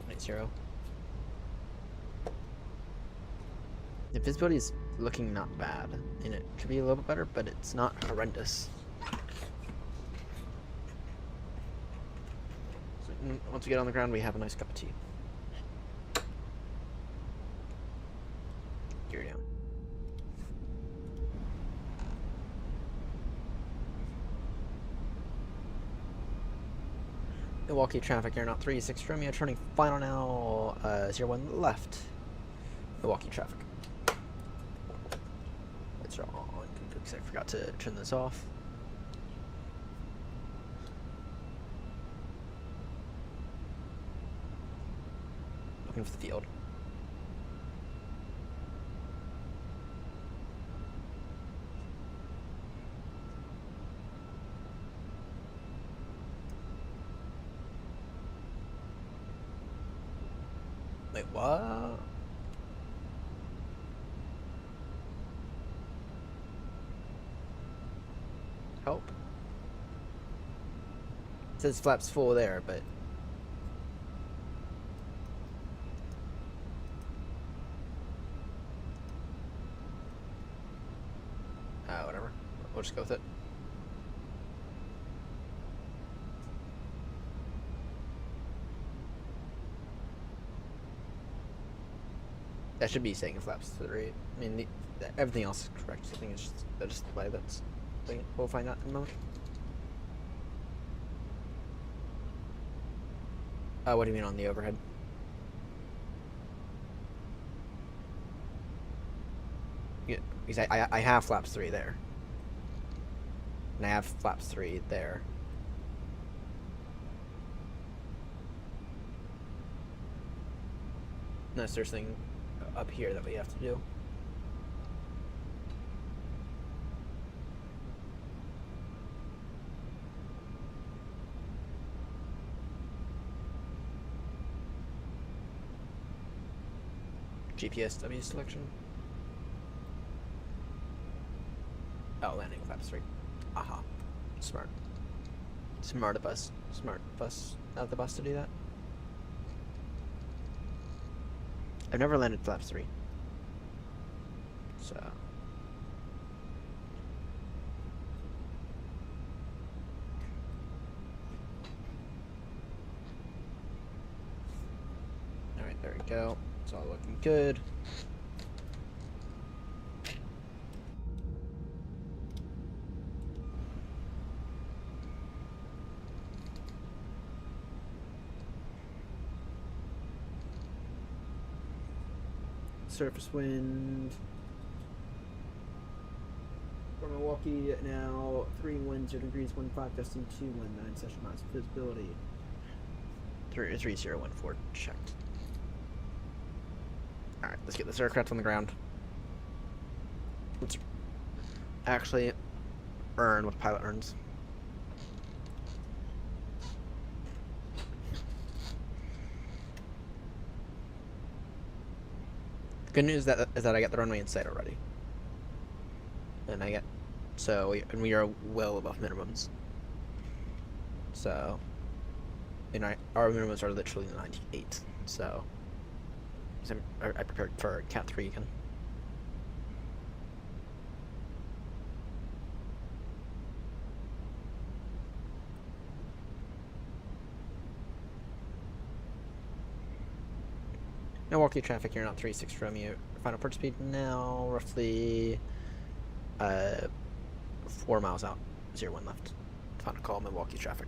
80. The visibility is looking not bad, and it could be a little bit better, but it's not horrendous. Once we get on the ground, we have a nice cup of tea. Gear down. Milwaukee traffic, Air 36 Romeo, turning final now, 01 left. Milwaukee traffic. Lights are on, because I forgot to turn this off. Looking for the field. Wait, what? Help. It says flaps full there, but whatever. We'll just go with it. That should be saying flaps 3. I mean, everything else is correct. I think it's just the display that's doing it. We'll find out in a moment. What do you mean on the overhead? Yeah, because I have flaps 3 there. And I have flaps 3 there. Unless there's something up here that we have to do. GPSW selection. Oh, landing flaps 3. Aha. Smart. Smart of us. Smart of us. Not the bus to do that. I've never landed flaps 3. So. Alright, there we go. It's all looking good. Surface wind for Milwaukee now 310 degrees 15 gusting 219 session miles visibility 3014 checked. Alright, let's get this aircraft on the ground. Let's actually earn what pilot earns. Good news is that I got the runway in sight already, and we are well above minimums. So, our minimums are literally 98. So, I prepared for Cat 3 again. Milwaukee traffic, you're not 36 Romeo. Final port speed now, roughly 4 miles out. 01 left. Final call, Milwaukee traffic.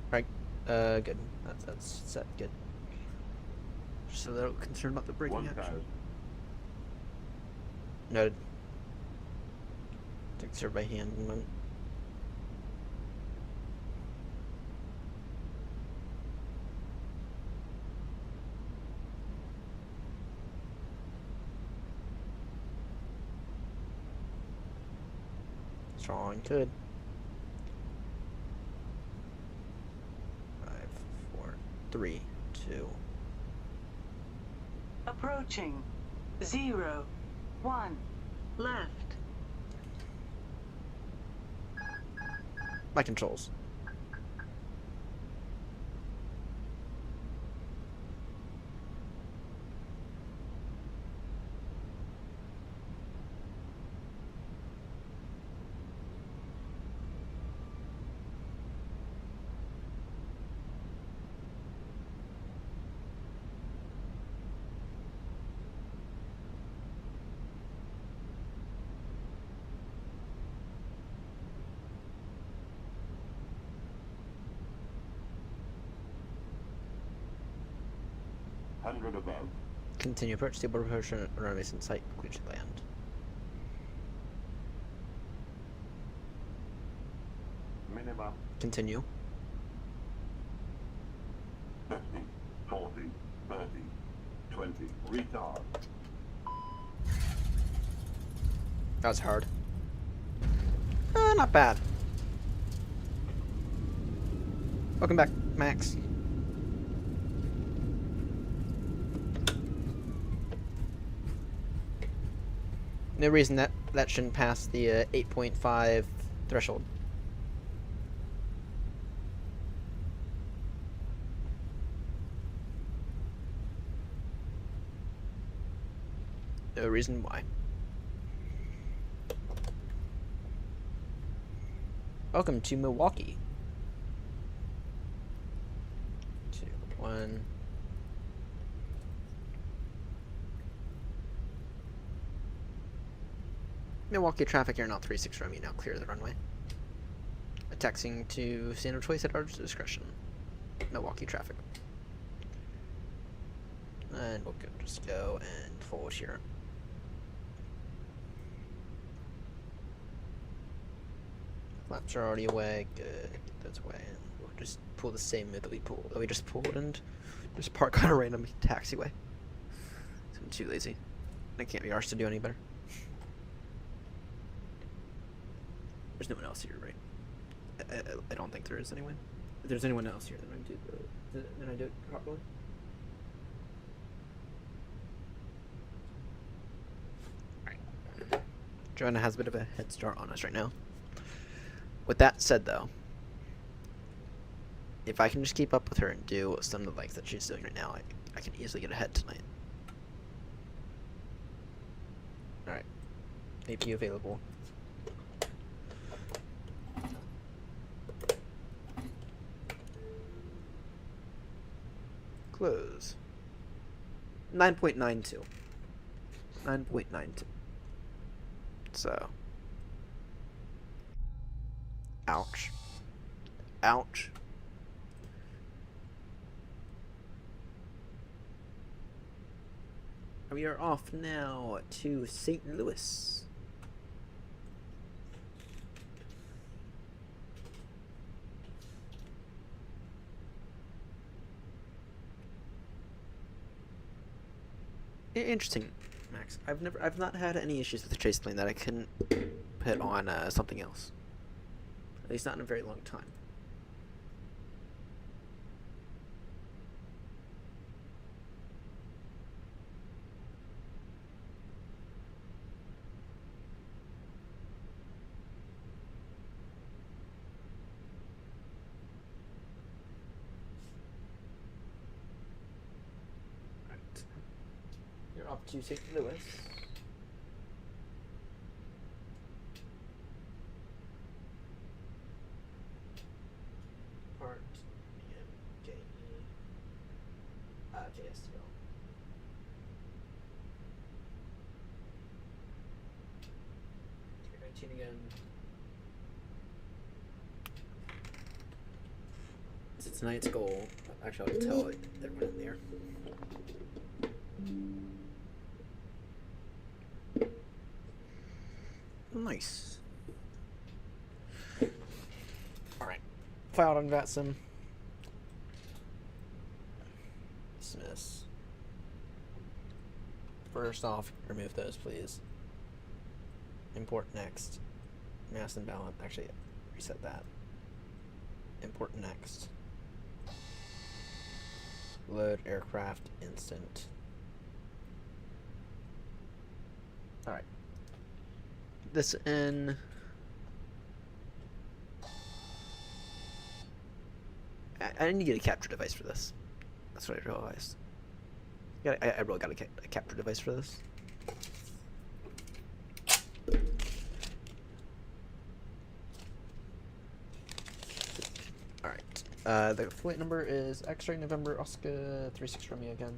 Right, good. That's set, good. Just a little concerned about the braking action. Noted. Take serve by hand in a moment. Strong, good. 5, 4, 3, 2. Approaching. 0, 1. Left. My controls. Hundred above. Continue approach, stable approach, runways in sight, clear to land. Minimum. Continue. 50, 40, 30, 20. Retard. That was hard. Not bad. Welcome back, Max. No reason that shouldn't pass the 8.5 threshold. No reason why. Welcome to Milwaukee. 2, 1. Milwaukee traffic, you're not 36 Romeo, now clear the runway. Taxiing to standard choice at our discretion. Milwaukee traffic. And we'll just go and forward here. Flaps are already away, good. That's away. And we'll just pull the same move that we just pulled and just park on a random taxiway. I'm too lazy. I can't be arsed to do any better. There's no one else here, right? I don't think there is anyway. If there's anyone else here, then I do it properly. Alright. Joanna has a bit of a head start on us right now. With that said, though, if I can just keep up with her and do some of the likes that she's doing right now, I can easily get ahead tonight. Alright. AP available. Close. 9.92. 9.92. So. Ouch. Ouch. We are off now to St. Louis. Interesting, Max. I've not had any issues with the chase plane that I couldn't put on something else. At least not in a very long time. You're up to St. Louis. Part MKE JSTL. Again. It's tonight's goal. Actually, I'll tell everyone in there. Nice. Alright. Filed on Vatsim. Dismiss. First off, remove those, please. Import next. Mass imbalance. Actually, reset that. Import next. Load aircraft instant. Alright. This in. I need to get a capture device for this. That's what I realized. I really got a capture device for this. Alright. The flight number is X-ray November Oscar 36 Romeo again.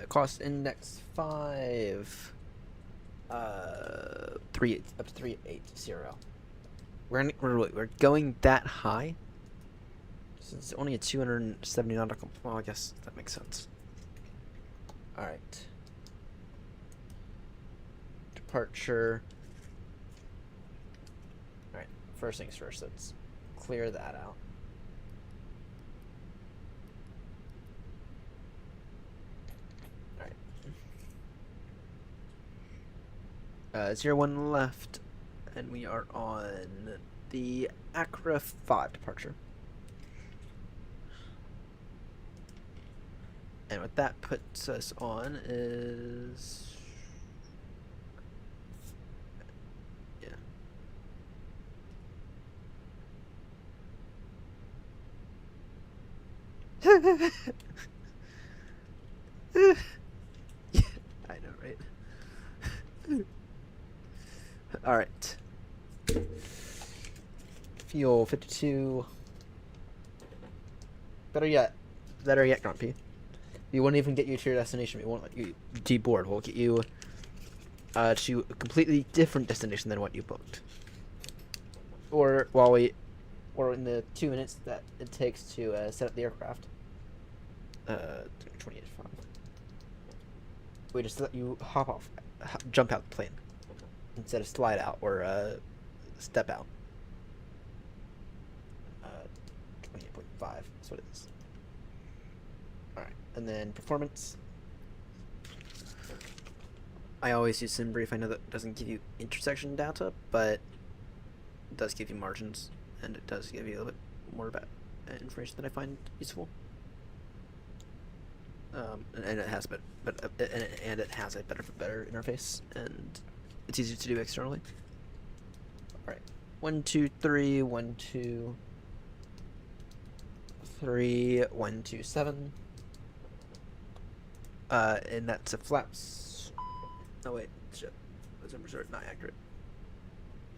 Cost index 5. 3 up to 380. We're going that high. So it's only a 270 nautical. Well, I guess that makes sense. All right. Departure. All right. First things first. Let's clear that out. All right. 01 left, and we are on the Accra 5 departure. And what that puts us on is... Yeah. I know, right? Alright. Fuel 52. Better yet, Grumpy. We won't even get you to your destination. We won't let you deboard. We'll get you to a completely different destination than what you booked. Or in the 2 minutes that it takes to set up the aircraft. 28.5. We just let you jump out the plane instead of slide out or step out. 28.5 is what it is. Alright, and then performance. I always use SimBrief. I know that doesn't give you intersection data, but it does give you margins, and it does give you a little bit more about information that I find useful. And it has it has a better interface, and it's easier to do externally. All right, 1 2 3 1 2 3 1 2 7. And that's a flaps. Oh wait, shit. Those numbers are not accurate.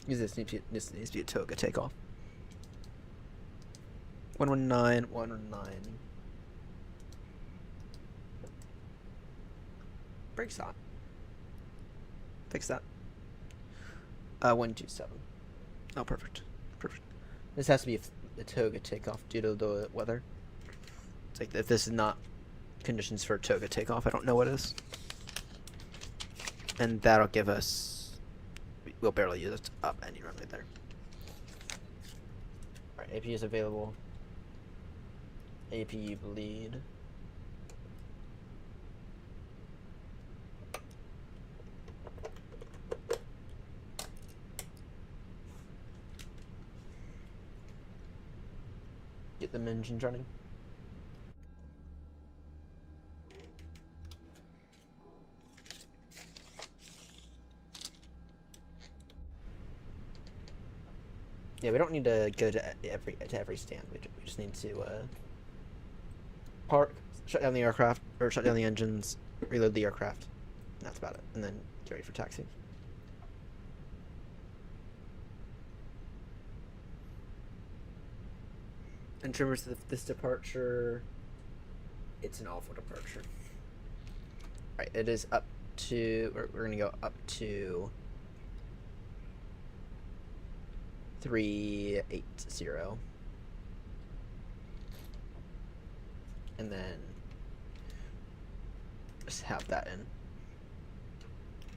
This needs to be a toga takeoff. 119 119. Brake stop. Fix that. 127. Oh, perfect. Perfect. This has to be a toga takeoff due to the weather. It's like, if this is not conditions for toga takeoff, I don't know what is. And that'll give us... We'll barely use it up any runway there. Alright, AP is available. AP bleed. Get the engines running. Yeah, we don't need to go to every stand. We just need to park, shut down the aircraft, or shut down the engines, reload the aircraft. And that's about it. And then get ready for taxi. In terms of this departure, it's an awful departure. Right, it is up to, we're going to go up to 380. And then just have that in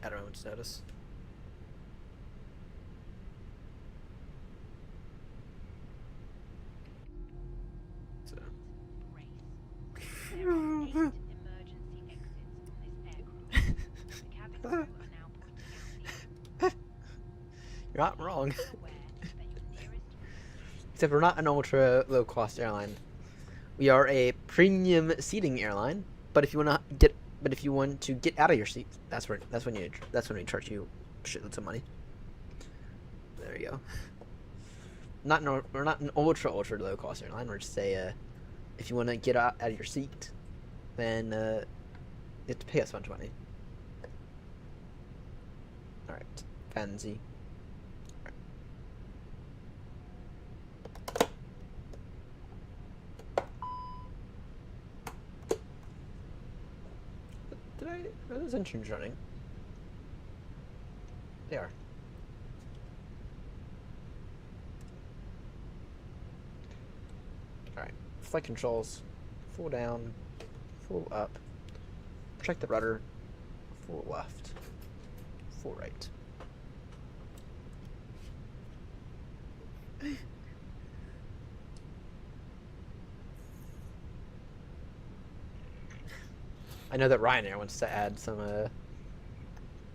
at our own status. So. You're not wrong. Except we're not an ultra low cost airline. We are a premium seating airline, but if you want to get out of your seat, that's when we charge you shitloads of money. There you go. We're not an ultra low cost airline. We're just if you want to get out of your seat, then you have to pay us a bunch of money. All right, fancy. Are those engines running? They are. Alright. Flight controls. Full down. Full up. Check the rudder. Full left. Full right. I know that Ryanair wants to add some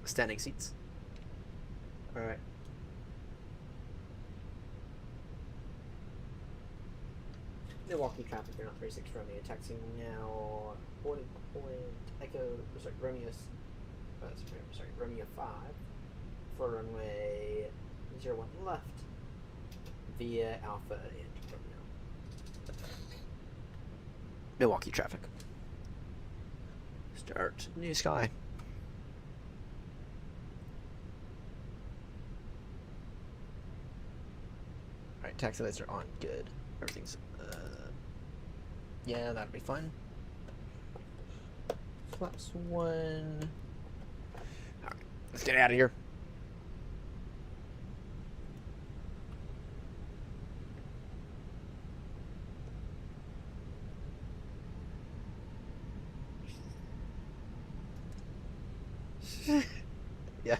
standing seats. Alright. Milwaukee traffic, you're not 36 Romeo, taxiing now. Boarding point Echo, sorry, Romeo 5 for runway 01 left via Alpha and Romeo. Milwaukee traffic. Start new sky. Alright, taxi lights are on. Good. Everything's yeah, that'll be fun. Flaps 1. Alright, let's get out of here. Yeah.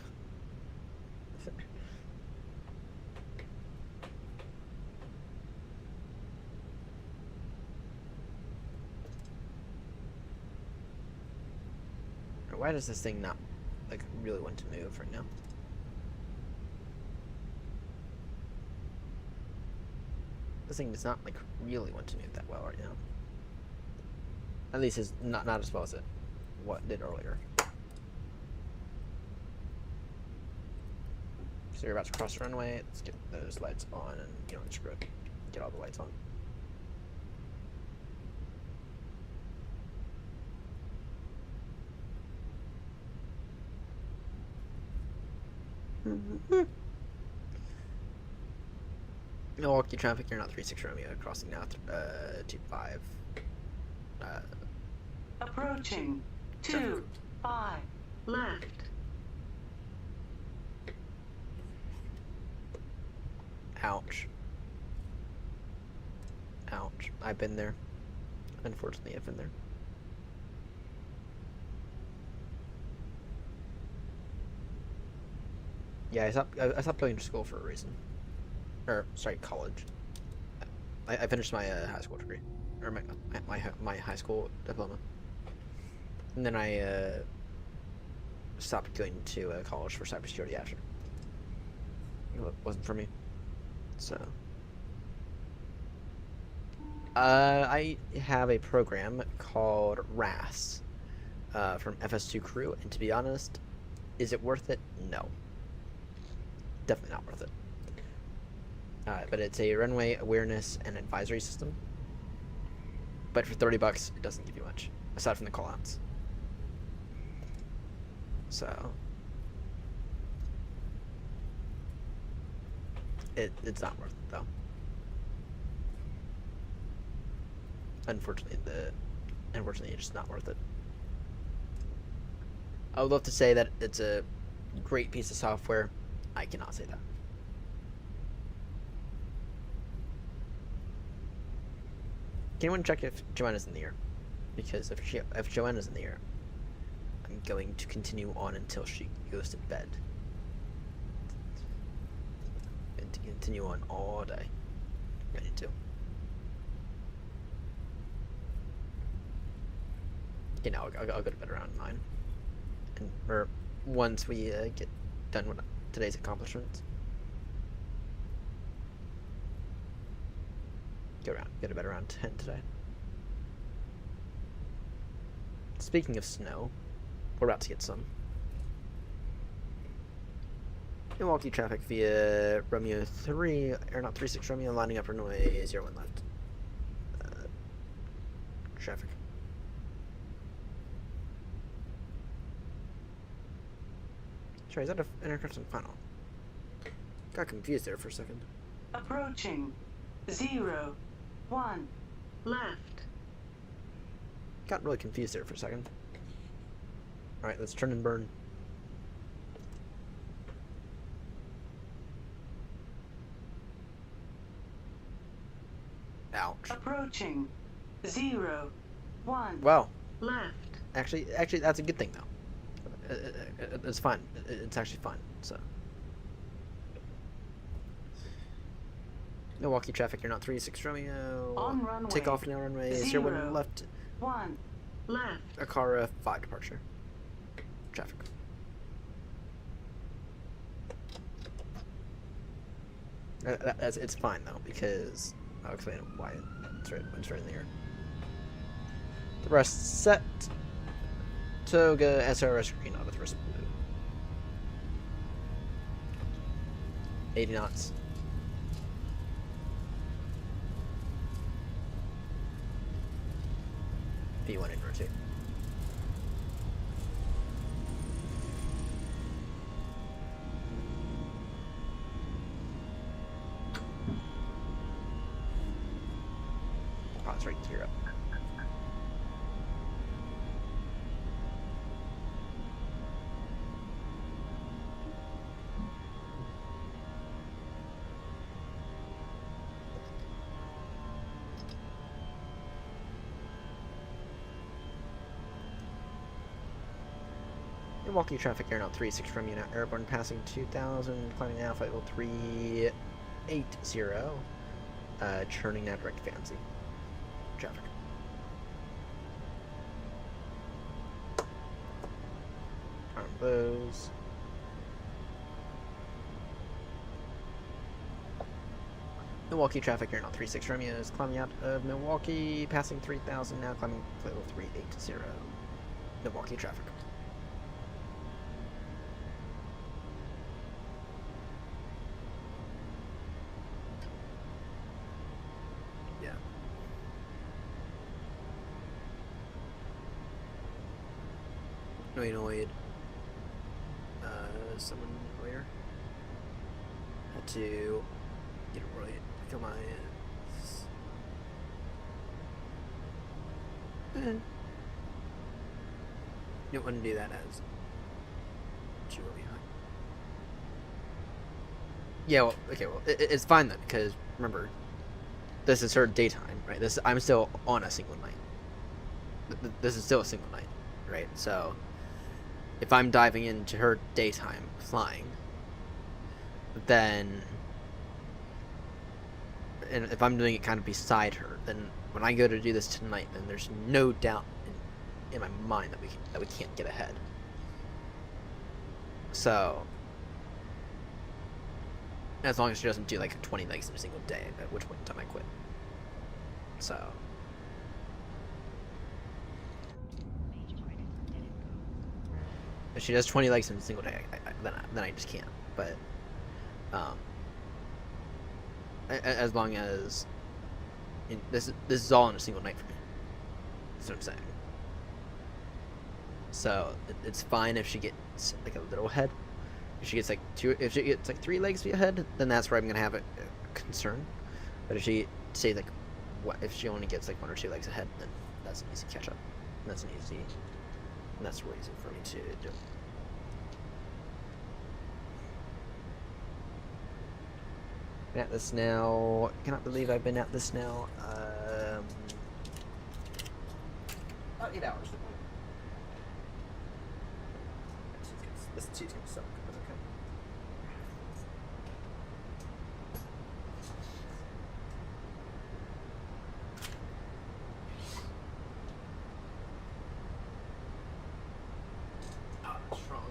Why does this thing not, like, really want to move right now? This thing does not, like, really want to move that well right now. At least it's not as well as it did earlier. So you're about to cross the runway. Let's get those lights on and get on the script. Get all the lights on. Milwaukee traffic, you're not 36 Romeo, crossing now 25. Approaching 25 left. Ouch. Ouch. I've been there. Unfortunately, I've been there. Yeah, I stopped going to school for a reason. Or, sorry, college. I finished my high school degree. Or my high school diploma. And then I stopped going to college for cybersecurity after. It wasn't for me. So... I have a program called RAS from FS2 Crew, and to be honest, is it worth it? No. Definitely not worth it. But it's a runway awareness and advisory system. But for $30, it doesn't give you much, aside from the callouts. So... It's not worth it, though. Unfortunately, it's just not worth it. I would love to say that it's a great piece of software. I cannot say that. Can anyone check if Joanna's in the air? Because if Joanna's in the air, I'm going to continue on until she goes to bed. And to continue on all day. Ready to. You know, I'll go to bed around 9. Or once we get done with today's accomplishments. Go to bed around 10 today. Speaking of snow, we're about to get some. Milwaukee traffic via Romeo 3, Aeronaut 36 Romeo, lining up runway 01 left. Traffic. Sorry, is that an aircraft on final? Got confused there for a second. Approaching 01 left. Got really confused there for a second. Alright, let's turn and burn. Ouch. Approaching 01 Well, left. actually, that's a good thing though. It's fine. It's actually fine. So, Milwaukee traffic. You're not 36 Romeo. On runway. Take off now. Runway 01 left. 1 left. Akara 5 departure. Traffic. It's fine though because I'll explain why it's right in the air. The rest set. Toga SRS green out of thrust blue. 80 knots. V1 in rotate. Oh, it's right here up. Milwaukee traffic, Aeronaut 36 from you now, airborne passing 2000, climbing now, flight level 380, churning now direct fancy. Traffic. Arm those. Milwaukee traffic, Aeronaut 36 Romeo is climbing out of Milwaukee, passing 3000, now climbing flight level 380. Milwaukee traffic. Annoyed. Someone earlier had to get it right. Fill my don't want to do that as too early Yeah, well, okay, well, it's fine then, because remember, this is her daytime, right? I'm still on a single night. This is still a single night, right? So, if I'm diving into her daytime flying, then, and if I'm doing it kind of beside her, then when I go to do this tonight, then there's no doubt in my mind that we can't get ahead. So, as long as she doesn't do like 20 legs in a single day, at which point in time I quit. So. If she does 20 legs in a single day, then I just can't. But, as long as this is all in a single night for me. That's what I'm saying. So it's fine if she gets like a little ahead. If she gets like 3 legs ahead, then that's where I'm gonna have a concern. But if she say like if she only gets like 1 or 2 legs ahead, then that's an easy catch up. And that's real easy for me to do. Been at this now. I cannot believe I've been at this now. About 8 hours. This seat's gonna suck, but okay. Oh, that's strong.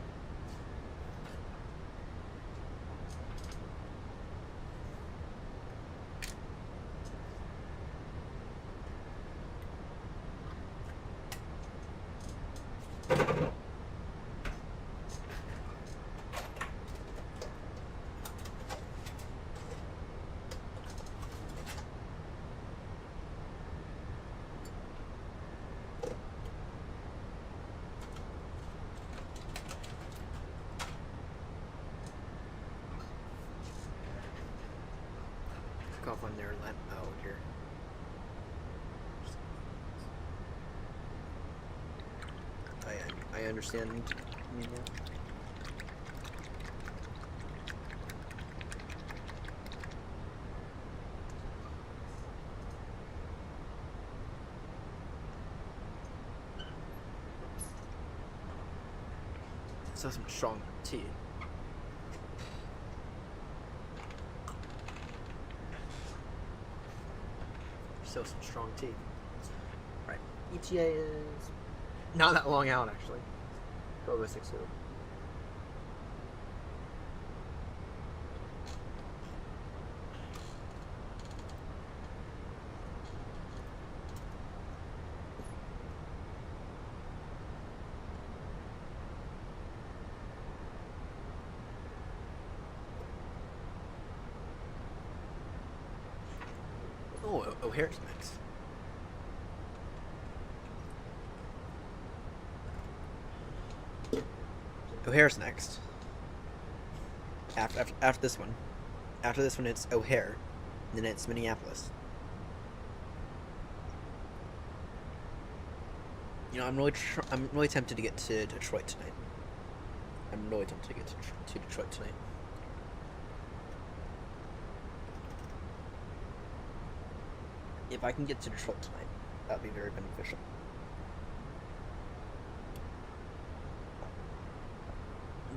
Off on their lamp out here. I understand. Yeah. So some strong tea. Still some strong tea. Right. ETA is not that long out actually. 12:06. Oh, O'Hare's next. O'Hare's next. After this one. After this one, it's O'Hare. Then it's Minneapolis. You know, I'm really tempted to get to Detroit tonight. I'm really tempted to get to Detroit tonight. If I can get to Detroit tonight, that would be very beneficial.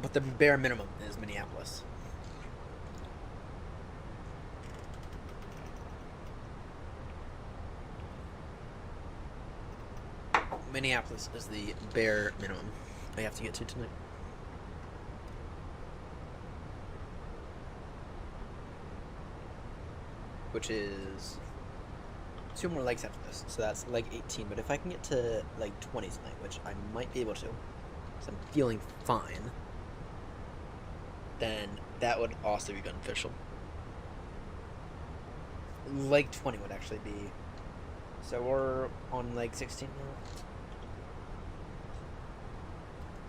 But the bare minimum is Minneapolis. Minneapolis is the bare minimum I have to get to tonight. Which is 2 more legs after this, so that's leg 18. But if I can get to leg 20 tonight, which I might be able to, because I'm feeling fine, then that would also be beneficial. Leg 20 would actually be, so we're on leg 16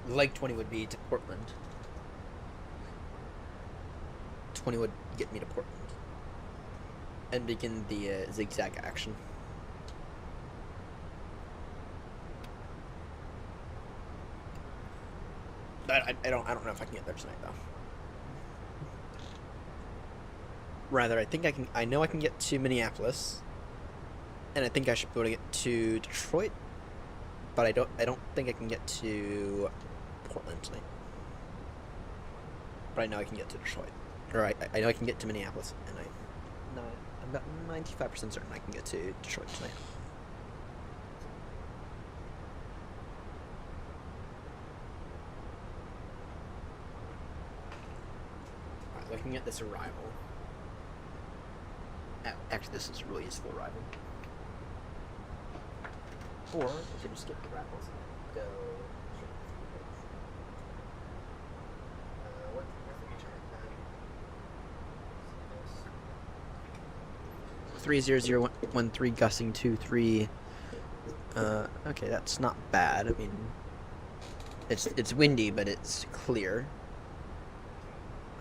now. Leg 20 would be to Portland. 20 would get me to Portland. And begin the zigzag action. I don't know if I can get there tonight though. Rather, I know I can get to Minneapolis, and I think I should be able to get to Detroit, but I don't think I can get to Portland tonight. But I know I can get to Detroit, or I know I can get to Minneapolis, and I'm about 95% certain I can get to Detroit tonight. Alright, looking at this arrival. Actually, this is a really useful arrival. Or I should just skip the arrivals and go. What's the 30013 gusting 23. Okay, that's not bad. I mean, it's windy, but it's clear.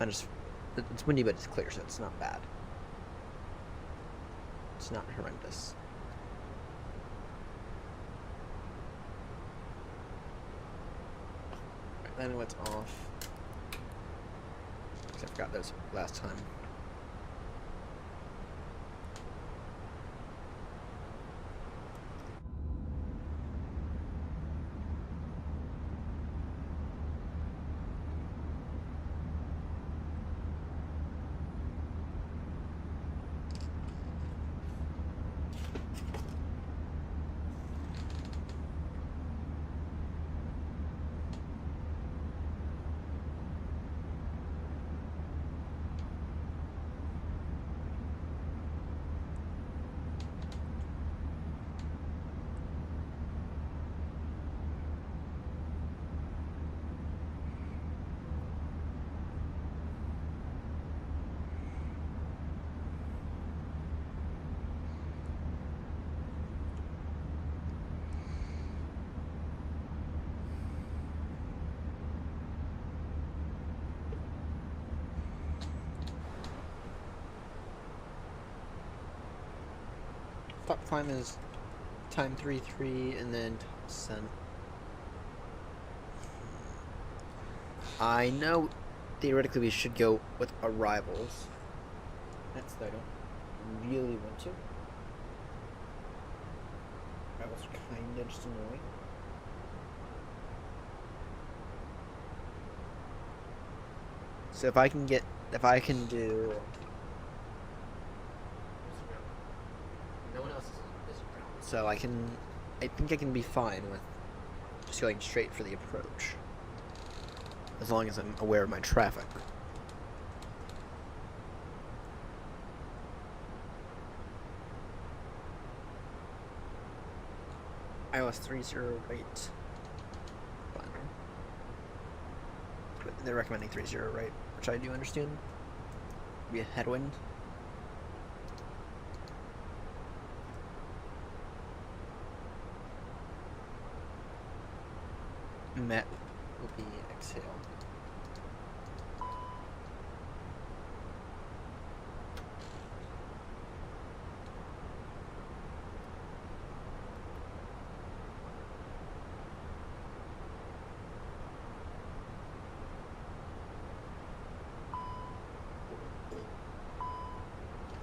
It's windy, but it's clear, so it's not bad. It's not horrendous. Right, then what's off? Because I forgot those last time. Top climb is time 3-3 and then descent. I know theoretically we should go with arrivals. That's though I don't really want to. Arrivals are kinda just annoying. So if I can do no one else is around. So I think I can be fine with just going straight for the approach. As long as I'm aware of my traffic. iOS 3.0 rate. Fine. But they're recommending 3.0 rate, which I do understand. Be a headwind. Met will be exhale.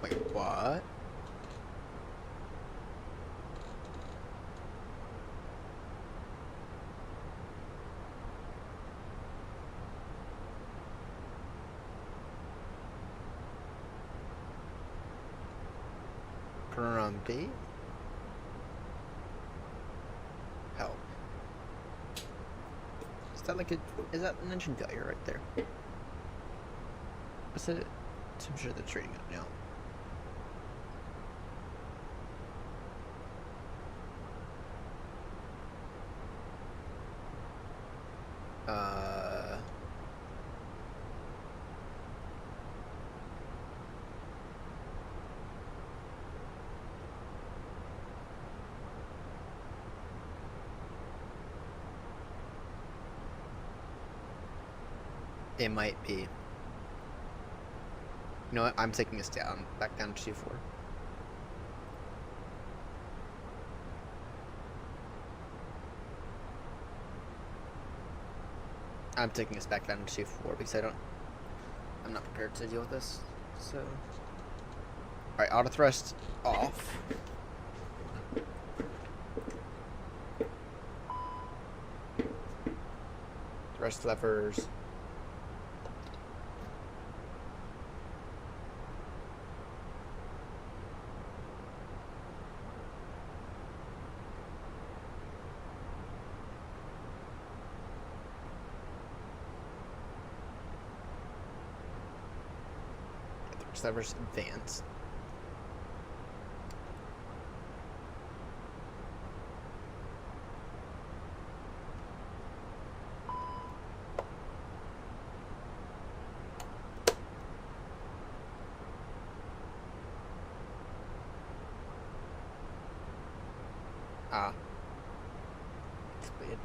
Wait, what? Grumpy. Help. Is that an engine failure right there? What's it? I'm sure that's reading it now. It might be. You know what? I'm taking us down, back down to 2-4. I'm taking us back down to 2-4 because I'm not prepared to deal with this. So Alright, auto thrust off. Thrust levers. Thrust levers advance. Ah. It's weird.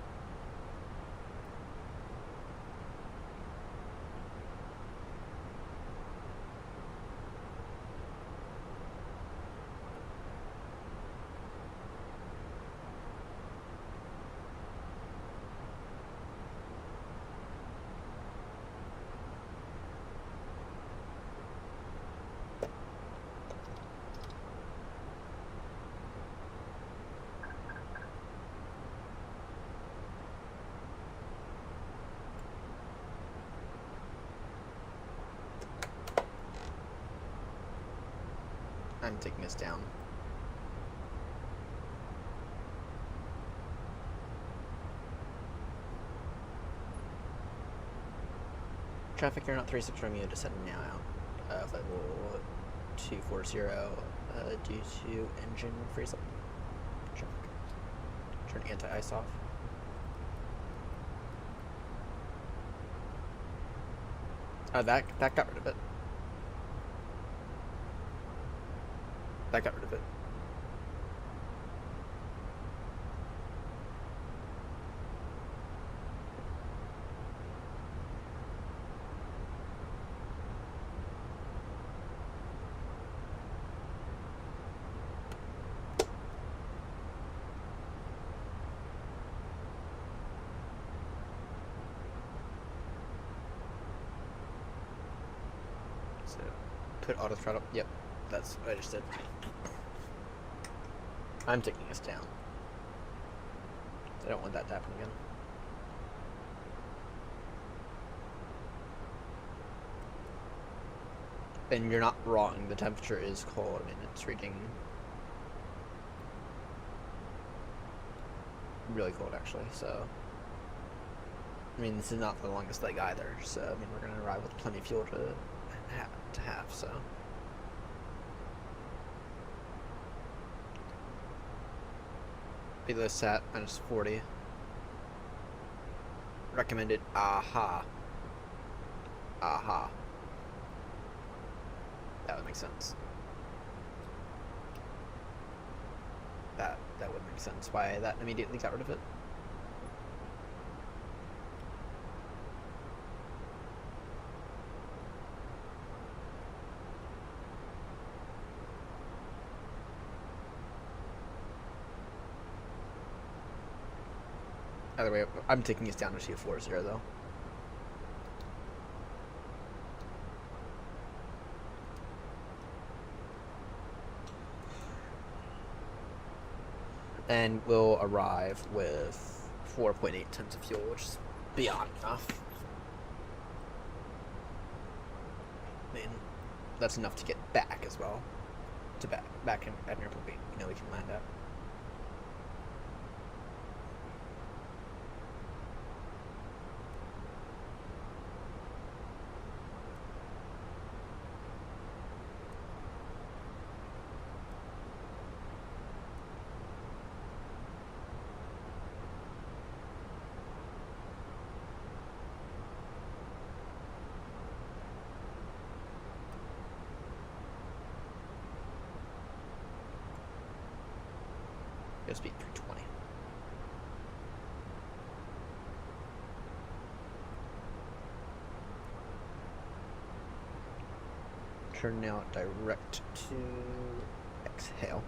I'm taking us down. Traffic, you're not 36 Romeo, descending now out. Flight level 240, due to engine freeze up. Traffic. Turn anti-ice off. That got rid of it. That got rid of it. So, put auto throttle. Yep, that's what I just did. I'm taking us down. I don't want that to happen again. And you're not wrong, the temperature is cold. I mean, it's reading really cold actually, so I mean, this is not the longest leg either, so I mean, we're gonna arrive with plenty of fuel to have, so. Below sat, minus 40. Recommended, aha. Aha. That would make sense. That would make sense why that immediately got rid of it. Either way, I'm taking us down to 240 though. And we'll arrive with 4.8 tons of fuel, which is beyond enough. I mean, that's enough to get back as well. To back in at an airport we know we can land at. Speed 320. Turn now direct to exhale.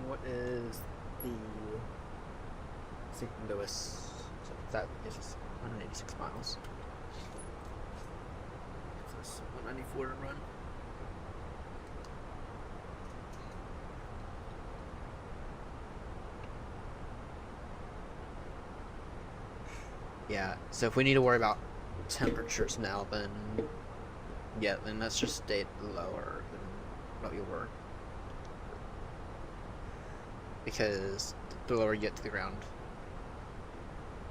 And what is the St. Louis? So that is just 186 miles. So it's 194 to run. Yeah, so if we need to worry about temperatures now, then yeah, then let's just stay lower than what you were. Because the lower you get to the ground.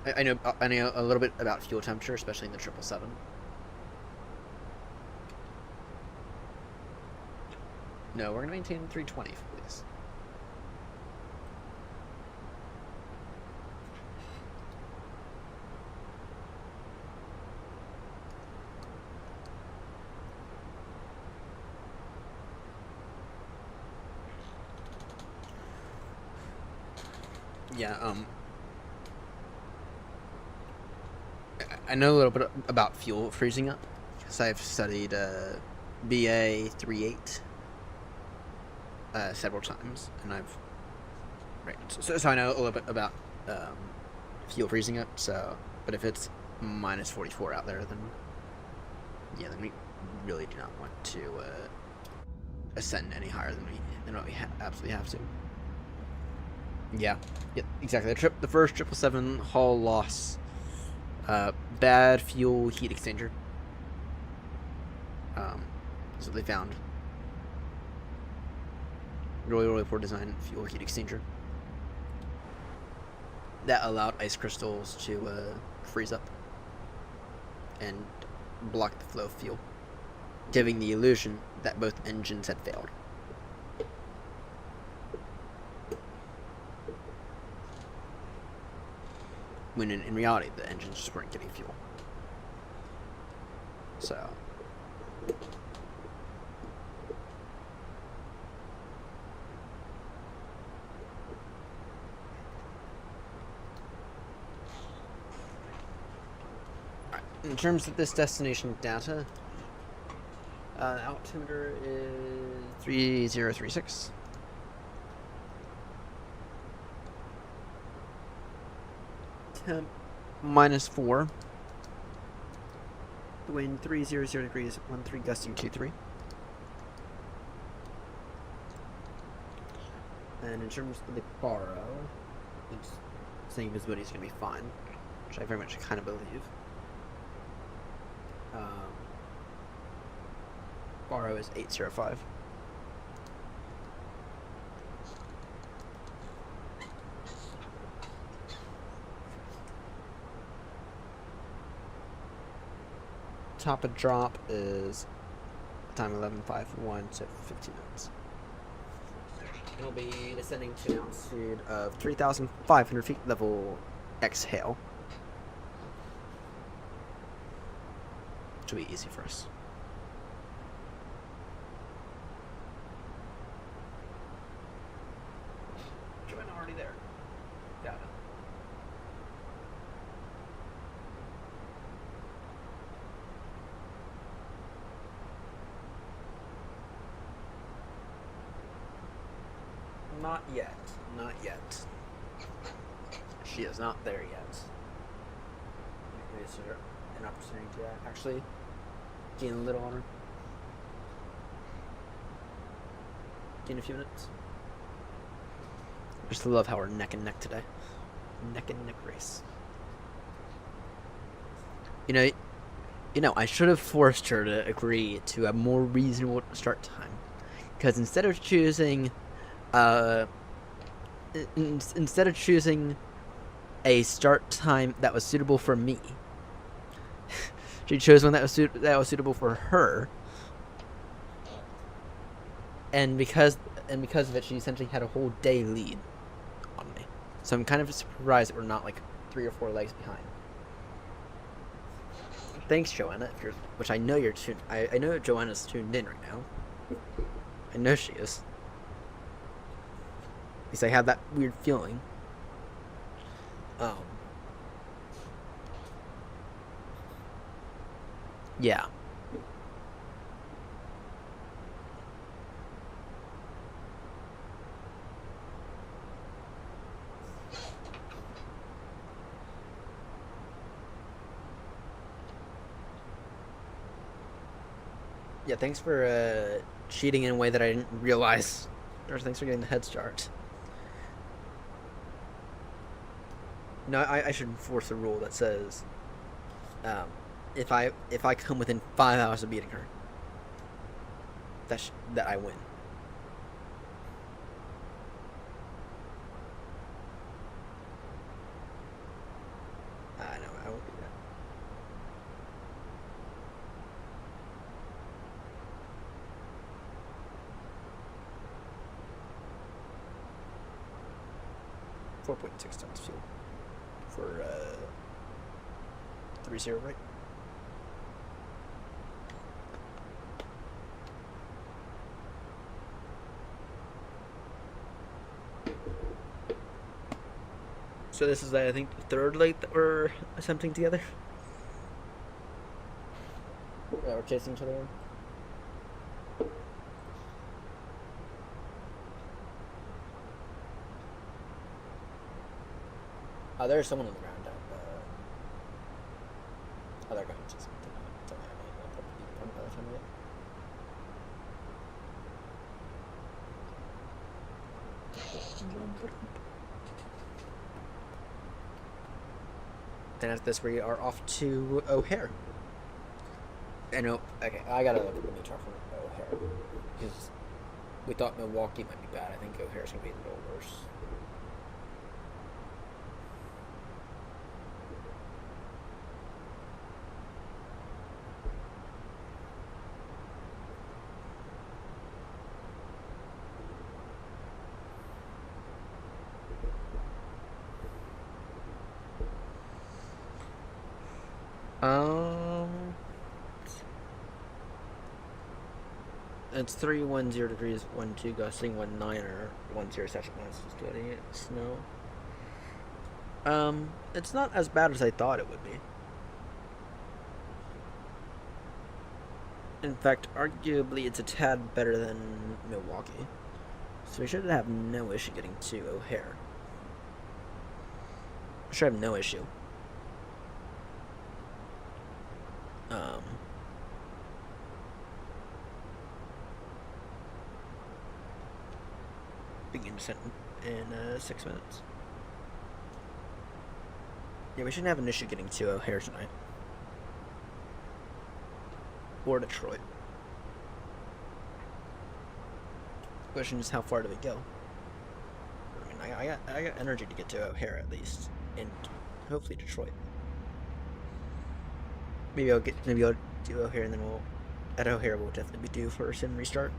I know a little bit about fuel temperature, especially in the 777. No, we're gonna maintain 320, please. Yeah, I know a little bit about fuel freezing up, because I've studied BA 38 several times, and so I know a little bit about fuel freezing up. So, but if it's minus 44 out there, then yeah, then we really do not want to ascend any higher than what we absolutely have to. Yeah, exactly. The first 777 hull loss. Bad fuel heat exchanger. That's what they found. Really poor design fuel heat exchanger. That allowed ice crystals to freeze up and block the flow of fuel, giving the illusion that both engines had failed. When in reality, the engines just weren't getting fuel. So. Alright, in terms of this destination data, altimeter is 3036. Temp -4. The wind 300 degrees, 13 gusting 23. And in terms of the borrow, it's saying visibility is going to be fine, which I very much kind of believe. Borrow is 805. Top of drop is time 11:51 to 15 minutes. It'll be descending to an altitude of 3,500 feet, level exhale. Which will be easy for us. Join already there. Got it. Not yet. Not yet. She is not there yet. Is there an opportunity to actually gain a little on her? Gain a few minutes? I just love how we're neck and neck today. Neck and neck race. You know, I should have forced her to agree to a more reasonable start time. Because instead of choosing a start time that was suitable for me, she chose one that was suitable for her, and because of it, she essentially had a whole day lead on me. So I'm kind of surprised that we're not like 3 or 4 legs behind. Thanks, Joanna. Which I know you're tuned. I know Joanna's tuned in right now. I know she is. At least I have that weird feeling. Yeah. Yeah, thanks for cheating in a way that I didn't realize. Or thanks for getting the head start. No, I should enforce a rule that says, if I come within 5 hours of beating her, that I win. I know, I won't do that. $4.6 tons fuel for 3-0, right? So this is, I think, the third lake that we're attempting together. Yeah, we're chasing each other in. Oh, there's someone on the ground down. Oh, they're going to chase me. Tell me I'll probably be in by the time we get. Then after this, we are off to O'Hare. I know. Okay, I gotta look at the new chart for O'Hare because we thought Milwaukee might be bad. I think O'Hare's gonna be a little worse. It's 310 degrees, 12 gusting, 19 or 10 session minus 28 snow. It's not as bad as I thought it would be. In fact, arguably it's a tad better than Milwaukee. So we should have no issue getting to O'Hare. We should have no issue. Begin descent in 6 minutes. Yeah, we shouldn't have an issue getting to O'Hare tonight. Or Detroit. The question is, how far do we go? I mean, I got energy to get to O'Hare at least, and hopefully Detroit. Maybe I'll do O'Hare, and then at O'Hare we'll definitely be due for a sim restart.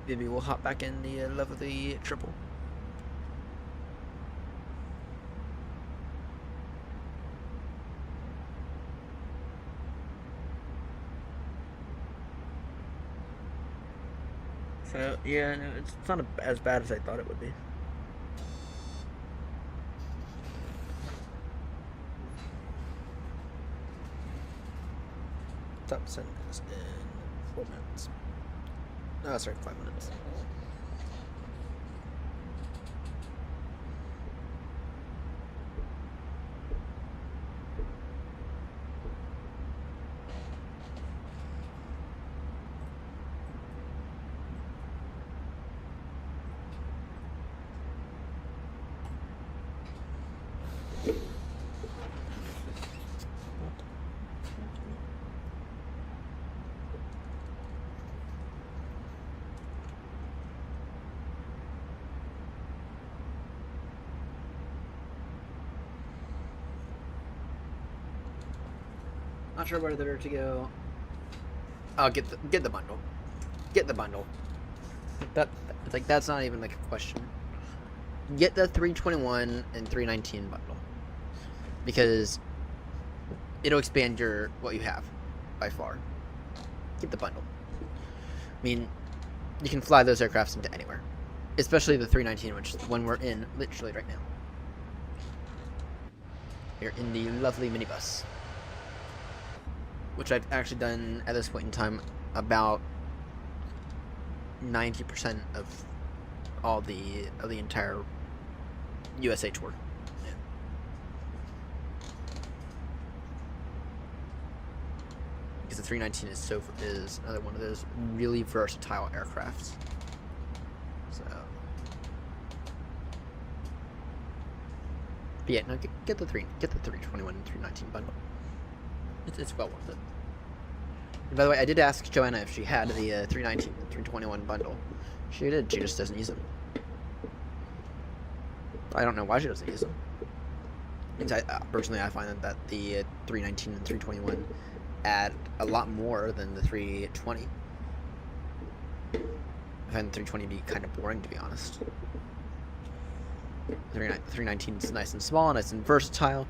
Maybe we'll hop back in the lovely triple. So yeah, no, it's not as bad as I thought it would be. Top send is in 4 minutes. No, sorry, 5 minutes. Not sure whether to go. Oh, get the bundle. Get the bundle. It's like that's not even like a question. Get the 321 and 319 bundle because it'll expand what you have by far. Get the bundle. I mean, you can fly those aircrafts into anywhere, especially the 319, which is the one we're in literally right now. We're in the lovely minibus, which I've actually done at this point in time about 90% of all the entire USA tour. Yeah. because the 319 is another one of those really versatile aircrafts. So, but yeah, no, get the 321 and 319 bundle. It's well worth it. And by the way, I did ask Joanna if she had the 319 and 321 bundle. She did. She just doesn't use them. I don't know why she doesn't use them. Personally, I find that the 319 and 321 add a lot more than the 320. I find the 320 to be kind of boring, to be honest. The 319 is nice and small, nice and versatile,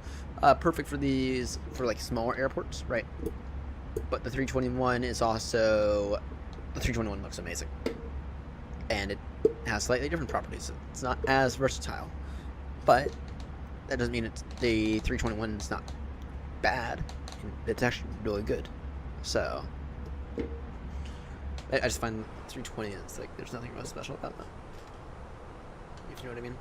perfect for like smaller airports, right? But the 321 is also, the 321 looks amazing, and it has slightly different properties. It's not as versatile, but that doesn't mean the 321 is not bad. It's actually really good. So I just find 320 is like there's nothing really special about that. If you know what I mean.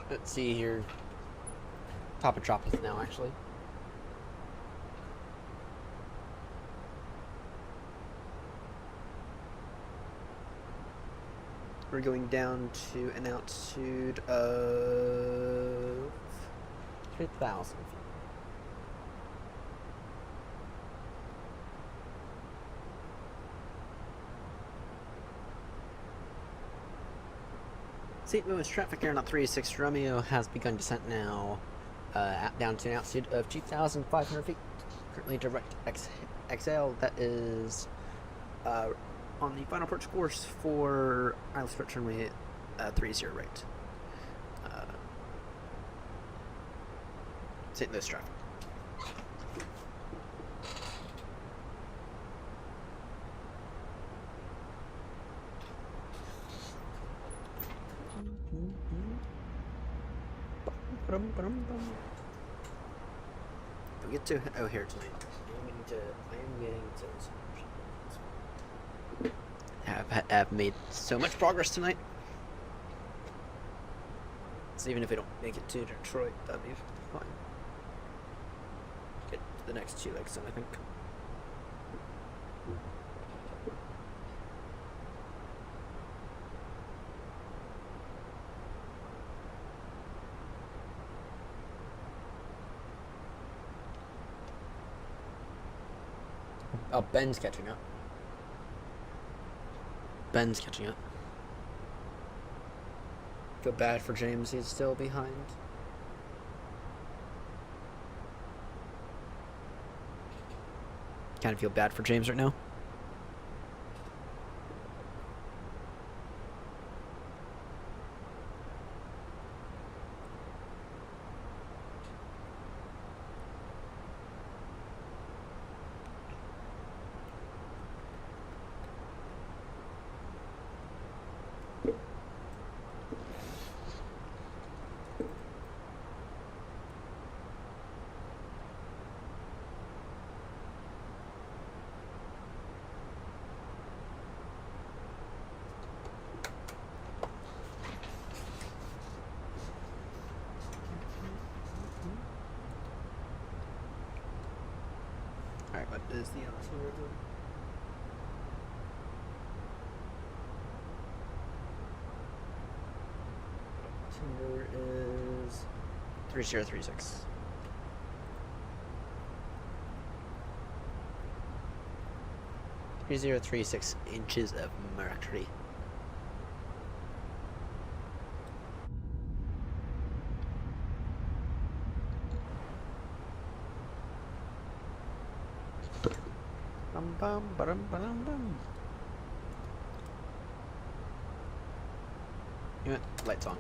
Let's see here. Top of Tropolis now, actually. We're going down to an altitude of 3,000 feet. St. Louis traffic air 36 Romeo has begun descent now, down to an altitude of 2,500 feet. Currently direct exhale, that is on the final approach course for Isle Stretch runway 30 right. St. Louis traffic. We get to here tonight. I am getting to have made so much progress tonight. So even if we don't make it to Detroit, that'd be fine. Get to the next 2 legs, I think. Oh, Ben's catching up. Ben's catching up. Feel bad for James, he's still behind. Kind of feel bad for James right now. is the altimeter? Altimeter is 3036. 3036 inches of mercury. Bum bum ba-dum ba-dum bum. You know what? Lights on.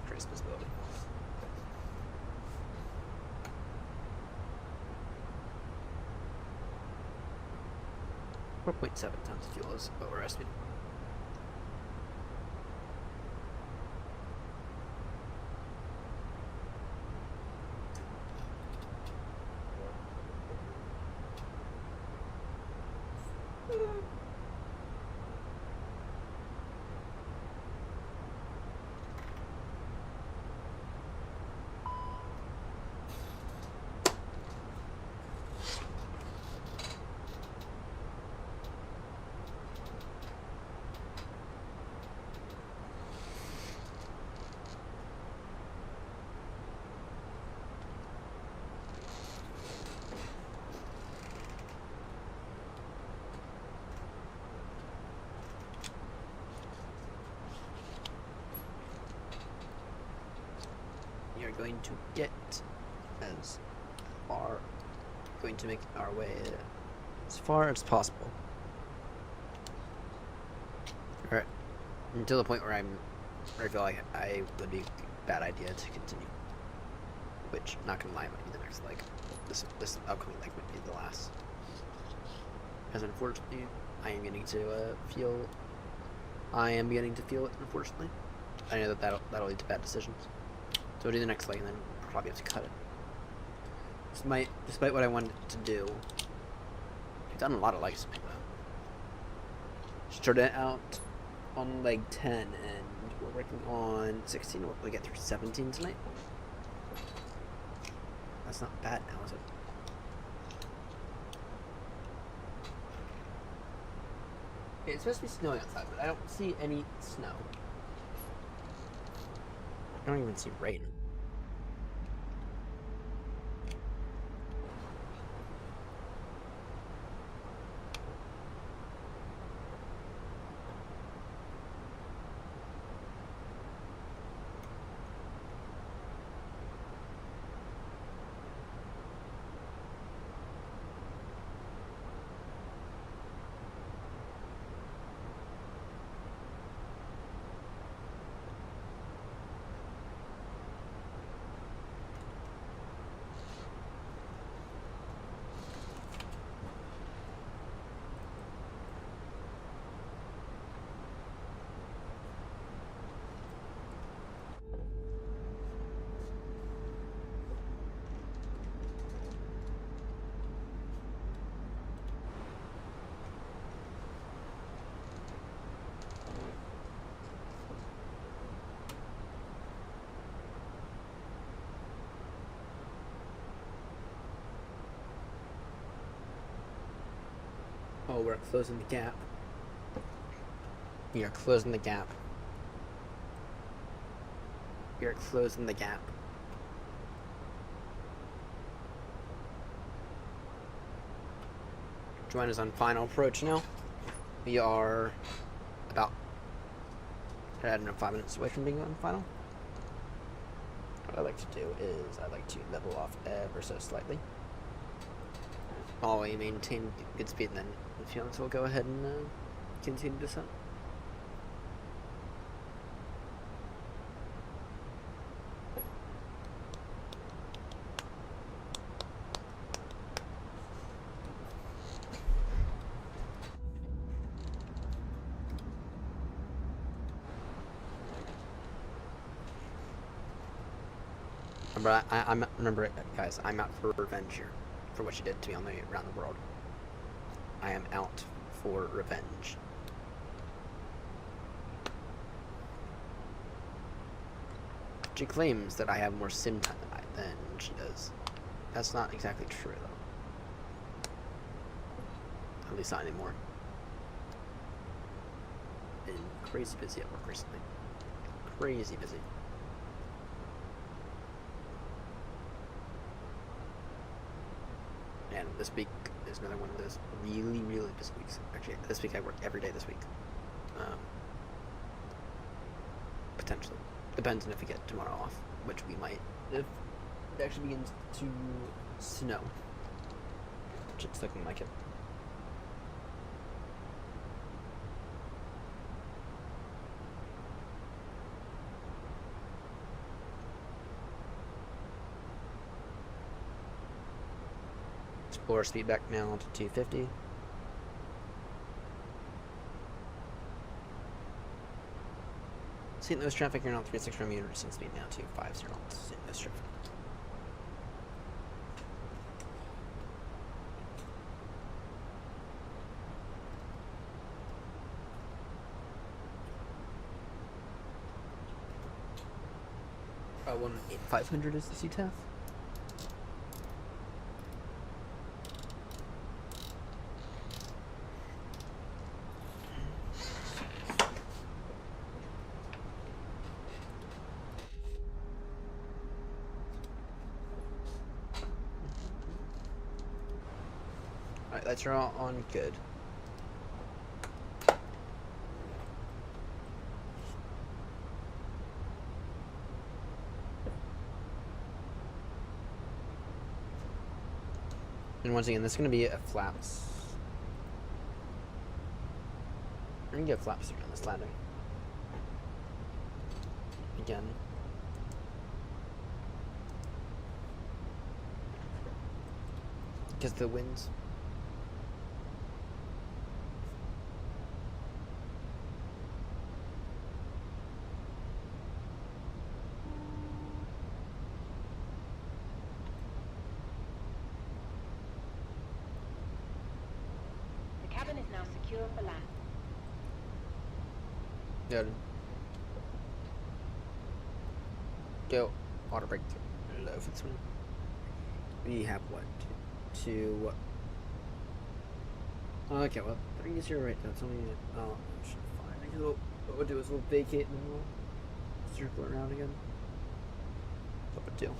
Increase visibility. .7 tons of fuel is overestimated. We are going to get as far, going to make our way as far as possible. Alright, until the point where I feel like I would be a bad idea to continue. Which, not gonna lie, might be the next leg. This upcoming leg might be the last. Because unfortunately, I am beginning to feel it, unfortunately. I know that that'll lead to bad decisions. So we'll do the next leg and then probably have to cut it. Despite what I wanted to do, I've done a lot of legs. Started out on leg 10 and we're working on 16. We'll get through 17 tonight. That's not bad now, is it? Okay, it's supposed to be snowing outside, but I don't see any snow. I don't even see rain. Oh, we're closing the gap. We are closing the gap. We are closing the gap. Join us on final approach now. We are about, I don't know, 5 minutes away from being on final. What I like to do is I like to level off ever so slightly. While we maintain good speed, and then if you want to, we'll go ahead and continue descent. Remember, guys, I'm out for revenge here. For what you did to me on the around the world. I am out for revenge. She claims that I have more sim time than she does. That's not exactly true, though. hardly saw anymore. Been crazy busy at work recently. Crazy busy. And this week is another one of those really, really busy weeks. Actually, this week I work every day this week. Potentially. Depends on if we get tomorrow off, which we might if it actually begins to snow. Which it's looking like it. Explore speed back now to 250. St. Louis traffic, you're on 36 from you, reducing speed now to 50 knots. St. Louis traffic. Oh, 18500 is the CTAF. Alright, lights are all on good. And once again, this is going to be a flaps. I'm going to get flaps here on this landing. Again. Because the winds. The cabin is now secure for land. Noted. Go. Auto brake low for this one. We have what? Two. Okay, well, 3-0 right now. It's only. Oh, fine. I guess what we'll do is we'll vacate and then we'll circle around again. What would do?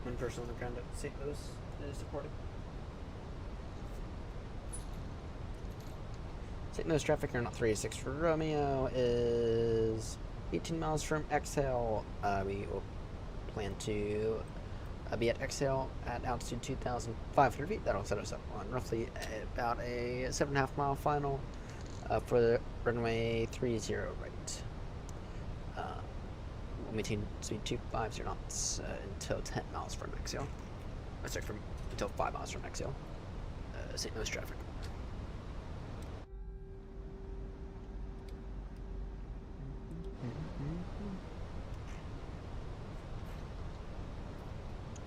One person on the ground at St. Louis is supporting. St. Louis traffic here, not 36 for Romeo, is 18 miles from Exhale. We will plan to be at Exhale at altitude 2,500 feet. That'll set us up on roughly about a 7.5 mile final for the runway 30 right. We'll maintain speed 250 knots until 10 miles from Exhale. Or sorry, until 5 miles from Exhale. St. Louis traffic.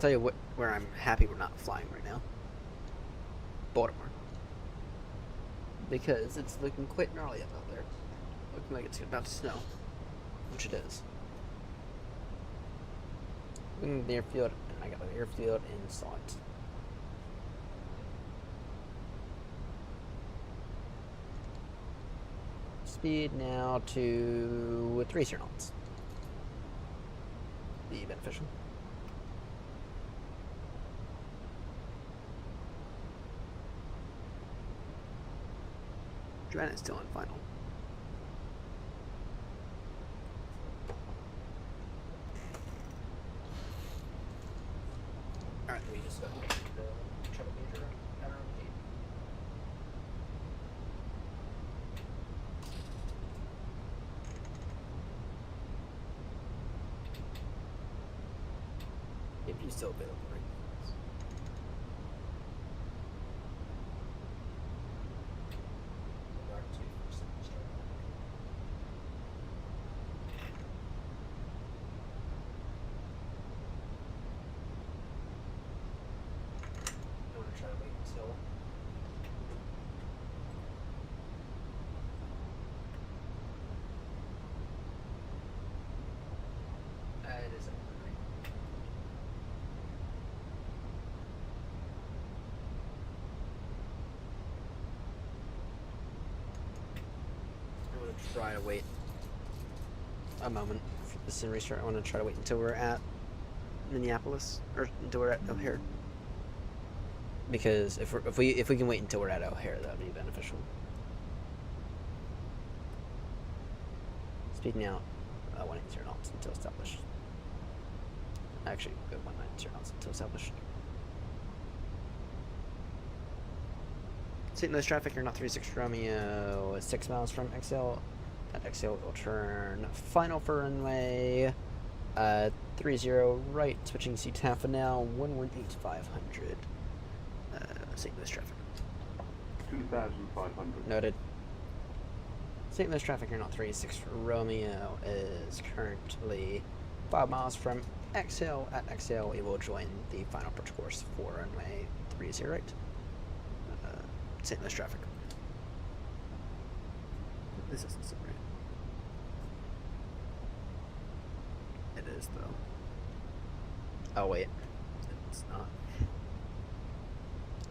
Tell you what, where I'm happy we're not flying right now. Baltimore. Because it's looking quite gnarly up out there. Looking like it's about to snow. Which it is. Looking at the airfield, and I got the airfield and saw it. Speed now to 30 knots. Be beneficial. Joanna is still in final. Alright, we just the trouble major at our gate. If you're still available, right? Try to wait until try to wait a moment for this to restart. I want to try to wait until we're at Minneapolis, or until we're at O'Hare. Because if we can wait until we're at O'Hare, that would be beneficial. Speed now, 180 knots until established. Actually, go 190 knots until established. St. Louis traffic, you're not 36 Romeo, 6 miles from XL. At XL, will turn final for runway 30 right, switching seat half an hour, 118,500. St. Louis traffic. 2,500. Noted. St. Louis traffic, you're not 36 Romeo, is currently 5 miles from XL. At XL, we will join the final approach course for runway 30 right. St. Louis traffic. This isn't so right. It is, though. Oh, wait. It's not.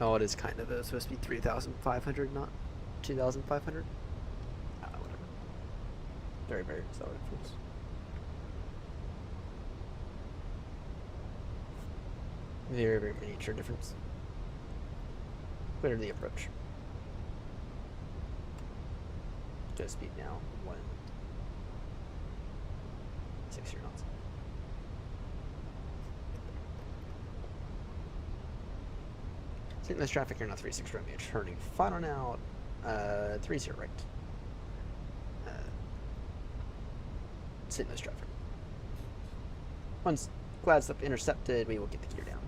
Oh, it is kind of. It was supposed to be 3,500, not 2,500. Whatever. Very, very solid difference. Very, very miniature difference. Clear the approach. Go speed now. 160 knots. St. Louis traffic, you're not 36 Romeo, turning final now, 30 right. St. Louis traffic. Once glad slip intercepted, we will get the gear down.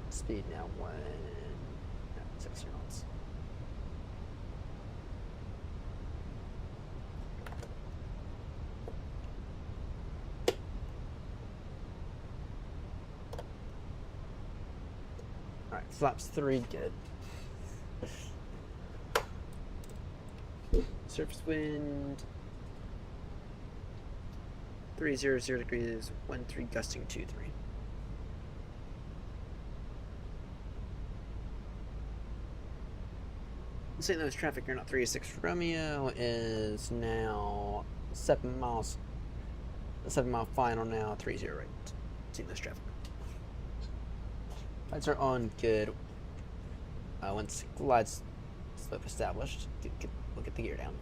Speed now 160 knots. Alright, flaps 3, good. Surface wind 300 degrees, 13 gusting 23. St. Louis traffic, you're not 36 Romeo, is now 7 miles. 7 mile final now, 30 right. St. Louis traffic. Lights are on, good. Once glide slope established, we'll get the gear down.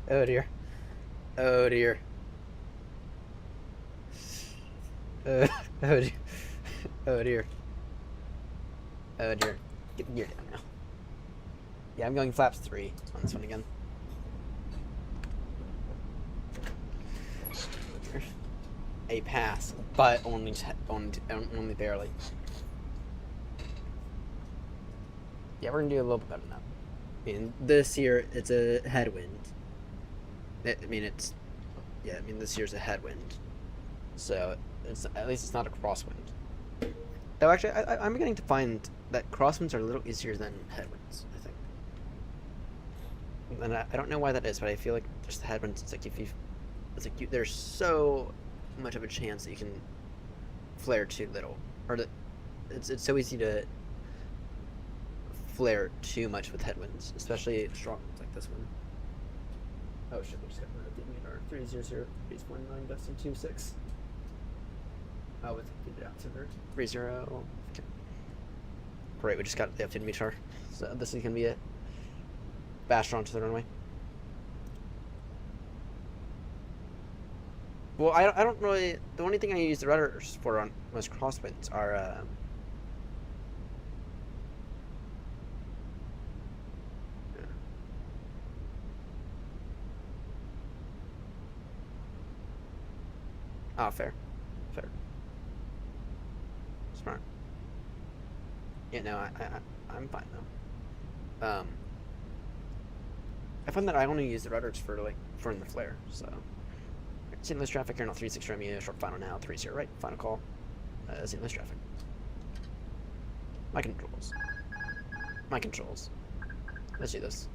Oh dear. Oh dear. Oh dear. Oh dear. Oh dear. Get the gear down now. Yeah, I'm going flaps 3 on this one again. A pass, but only barely. Yeah, we're gonna do a little bit better than that. I mean, this year it's a headwind. I mean, this year's a headwind, so it's at least it's not a crosswind. Though actually, I'm beginning to find that crosswinds are a little easier than headwinds. I think, and I don't know why that is, but I feel like there's the headwinds. It's like there's so much of a chance that you can flare too little, or that it's so easy to flare too much with headwinds, especially strong ones like this one. Oh shit, we just got rid of the meter. 300, 3.9, Dustin 26. Oh, with the out center. 30. Okay. Great, we just got the updated meter. So this is gonna be it. Bash onto the runway. Well, I don't really. The only thing I use the rudders for on most crosswinds are. Oh, fair. Fair. Smart. Yeah, no, I'm fine though. I found that I only use the rudders for in the flare, so. St. Louis traffic, you're not 36 Romeo, short final now, 30 right, final call. St. Louis traffic. My controls. My controls. Let's do this.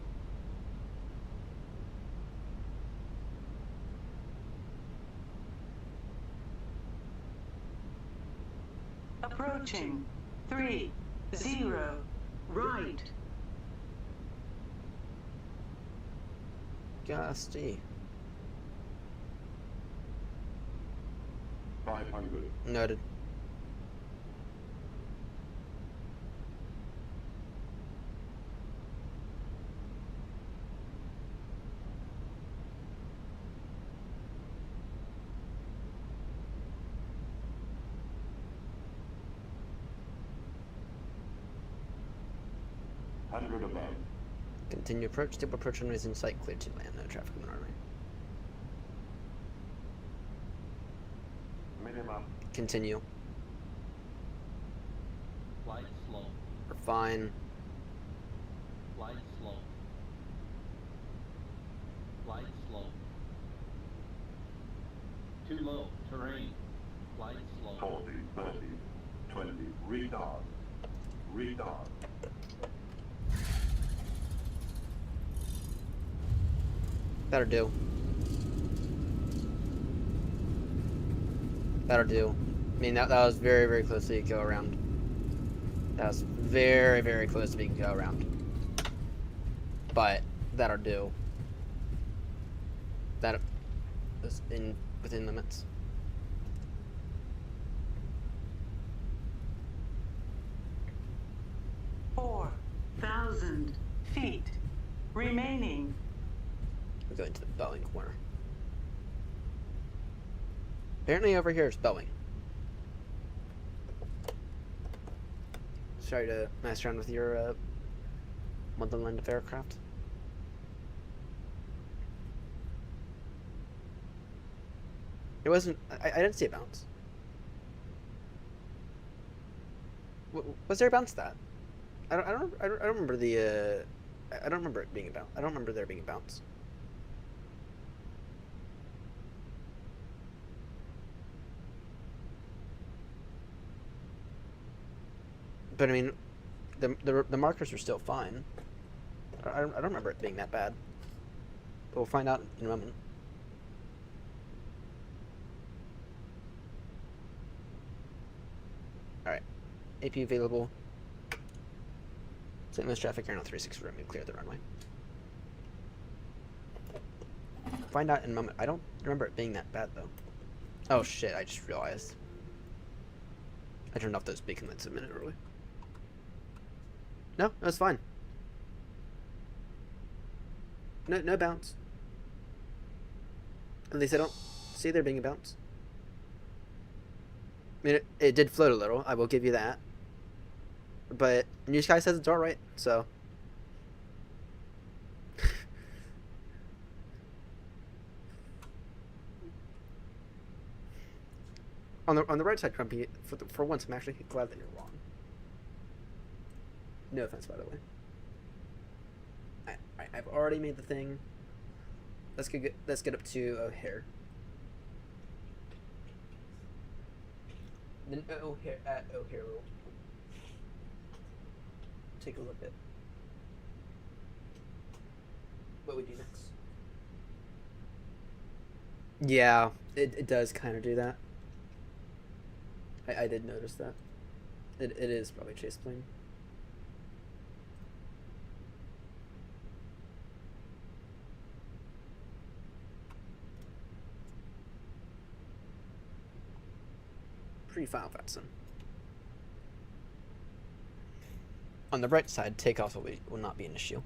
Approaching 3, 0, right. Gusty. 500. Noted. Hundred above. Continue approach. Tip approach runway is in sight. Clear to land. No traffic on the runway. Minimum. Continue. Flight slow. We're fine. Flight slow. Flight slow. Too low. Terrain. Flight slow. 40, 30, 20. Retard. Retard. That'll do. That'll do. I mean, that was very, very close to go around. That was very, very close to being go around. But that'll do. That is within limits. Four 1,000 feet remaining. We're going to the Boeing corner. Apparently over here is Boeing. Sorry to mess around with your motherland of aircraft. It wasn't. I didn't see a bounce. Was there a bounce that? I don't remember the. I don't remember it being a bounce. I don't remember there being a bounce. But I mean, the markers are still fine. I don't remember it being that bad. But we'll find out in a moment. Alright. AP available. St. Louis traffic, Airno 36 room, clear the runway. Find out in a moment. I don't remember it being that bad though. Oh shit, I just realized. I turned off those beacon lights a minute early. No, that's fine. No bounce. At least I don't see there being a bounce. I mean, it did float a little, I will give you that. But New Sky says it's alright, so. on the right side, Crumpy, for once, I'm actually glad that you're wrong. No offense, by the way. I've already made the thing. Let's get up to O'Hare. Then O'Hare will take a look at what we do next. Yeah, it does kind of do that. I did notice that. It is probably chase plane. Pre-file Vatson. On the right side, takeoff will not be an issue.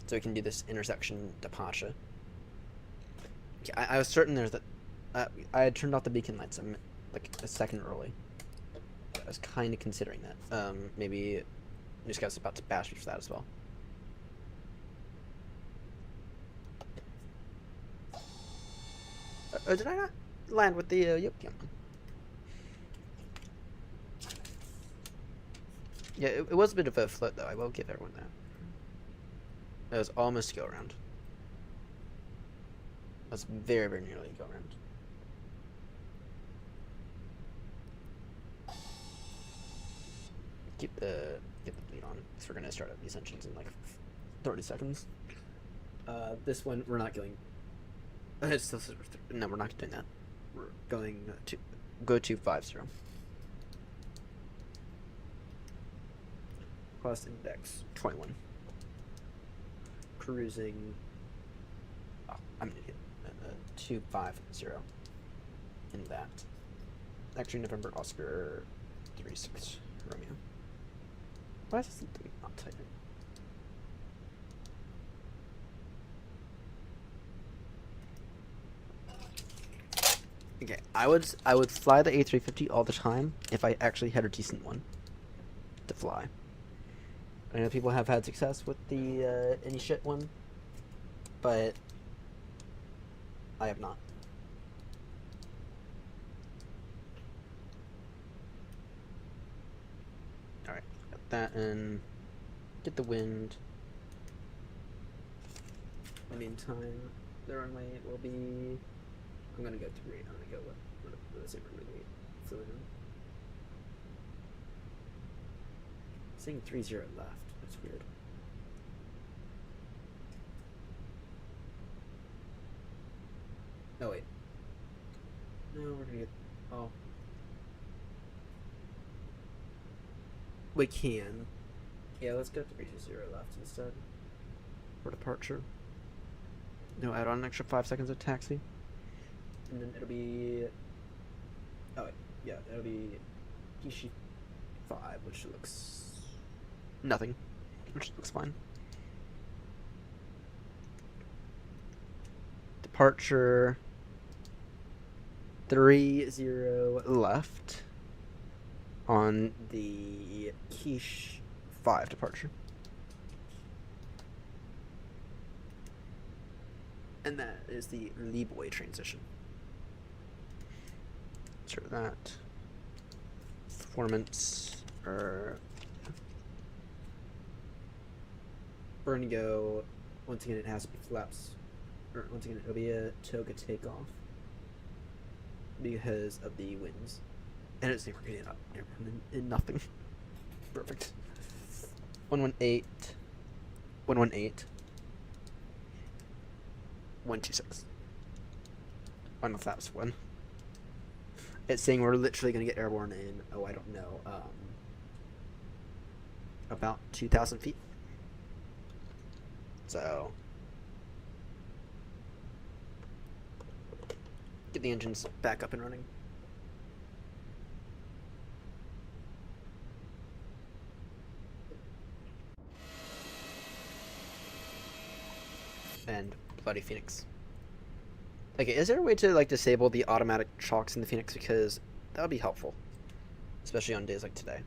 So we can do this intersection departure. Okay, I was certain there's that. I had turned off the beacon lights like a second early. I was kind of considering that. Maybe this guy's about to bash me for that as well. Did I not land with the yep? Yeah, it was a bit of a float though. I will give everyone that. It was almost a go around. That's very, very nearly a go around. Get the bleed on, because we're gonna start up these engines in like 30 seconds. This one we're not going. No, we're not doing that. We're going to go to 50. Plus index 21. Cruising. Oh, I'm an idiot. 250 in that. Actually, November Oscar 36 Romeo. Why is this thing not typing? Okay, I would fly the A350 all the time if I actually had a decent one to fly. I know people have had success with the any shit one, but I have not. Alright, got that in. Get the wind. In the meantime, the runway will be... I'm gonna go 3. I'm gonna go what the same runway we flew in. Saying 30 left. That's weird. Oh wait. No, we're gonna get... Oh. We can. Yeah, let's go 320 left instead. For departure. No, add on an extra 5 seconds of taxi. And then it'll be... Oh wait. Yeah, it'll be... Kishi 5, which looks... Nothing. Which looks fine. Departure... 30 left on the Quiche 5 departure. And that is the Liboy transition. Sure that. Performance, we're gonna go, once again it has to be flaps, or once again it'll be a toga takeoff because of the winds. And it's never getting up in nothing. Perfect. 118, 118, 126. On the flaps 1. It's saying we're literally gonna get airborne in, oh, I don't know, about 2,000 feet. So, get the engines back up and running. And bloody Phoenix. Okay, is there a way to like disable the automatic chalks in the Phoenix, because that would be helpful, especially on days like today.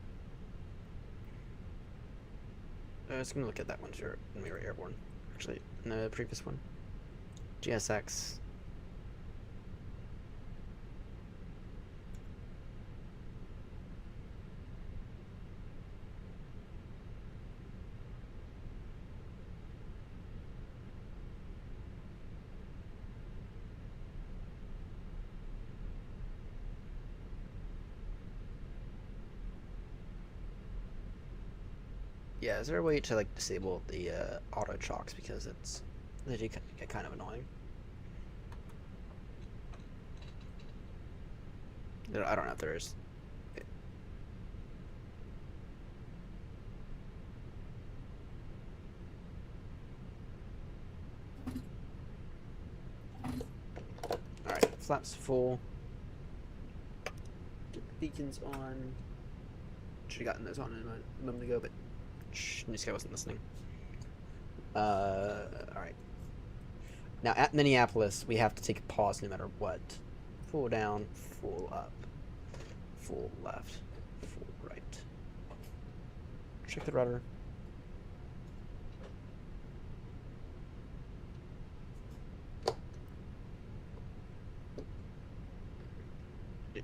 I was gonna look at that one when we were airborne. Actually, in the previous one, GSX. Yeah, is there a way to like disable the auto chalks, because they do get kind of annoying. I don't know if there is. Alright, flaps full. Get the beacons on. Should have gotten those on a moment ago, but this guy wasn't listening. Alright. Now at Minneapolis, we have to take a pause no matter what. Full down, full up, full left, full right. Check the rudder.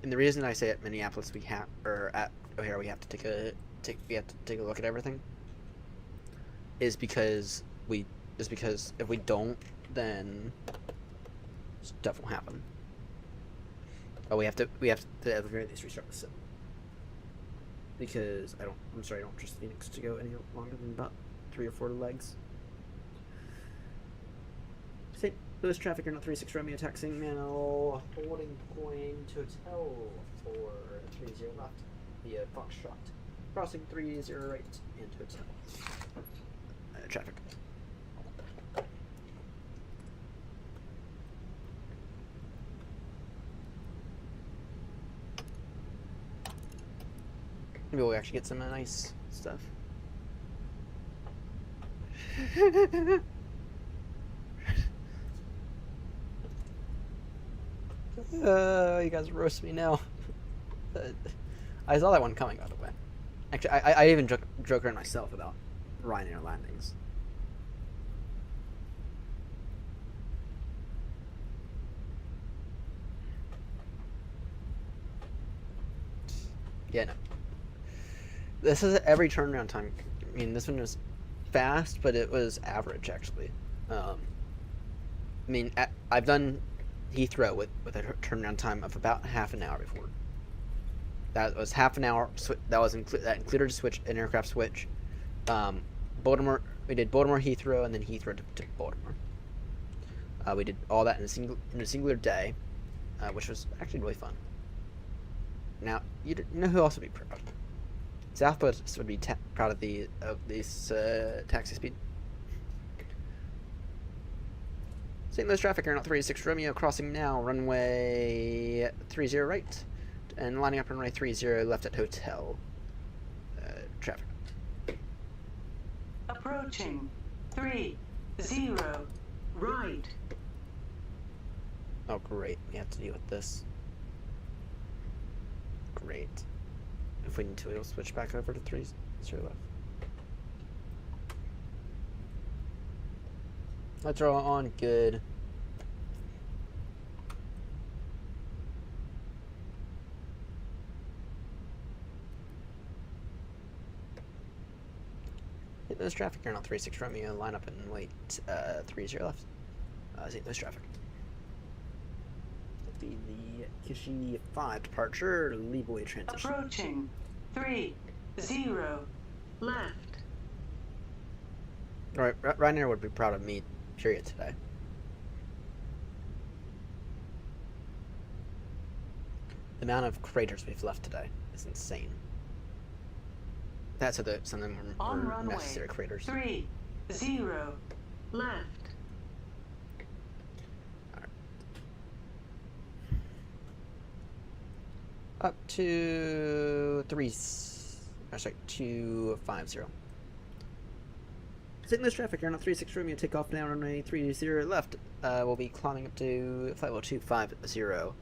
And the reason I say at Minneapolis we have, or at O'Hare we have to take a look at everything, is because if we don't, then stuff will happen. Oh, we have to at the very least restart the sim, because I don't trust Phoenix to go any longer than about 3 or 4 legs. St. Louis traffic, you're not 36 Romeo taxiing now. Holding point hotel for 30 left via Foxtrot. Crossing 30 right into hotel. Traffic. Maybe we'll actually get some nice stuff. You guys roast me now. I saw that one coming, by the way. Actually, I even joke around myself about Ryanair landings. Yeah, no. This is every turnaround time. I mean, this one was fast, but it was average, actually. I mean, I've done Heathrow with a turnaround time of about half an hour before. That was half an hour. That included a switch, an aircraft switch. Baltimore. We did Baltimore Heathrow and then Heathrow to Baltimore. We did all that in a singular day, which was actually really fun. Now you know who else would be proud? Southwest would be proud of these taxi speed. St. Louis traffic, Airnaut 36 Romeo crossing now, runway 30 right, and lining up runway 30 left at hotel. Traffic. Approaching 30 right. Oh great, we have to deal with this. Great. If we need to, we'll switch back over to 30 left. Let's roll on good. St. Louis traffic, Airnaut 36 Romeo, line up and wait 30 left. St. Louis traffic. That'll be the Kishi 5 departure, Leeway transition. Approaching 30 left. Alright, Ryanair would be proud of me, period, today. The amount of craters we've left today is insane. That's some of them were necessary craters. 30 left. Alright. Up to 250. St. Louis traffic, Airnaut 36 Romeo, take off now, runway 30 left. We'll be climbing up to 50250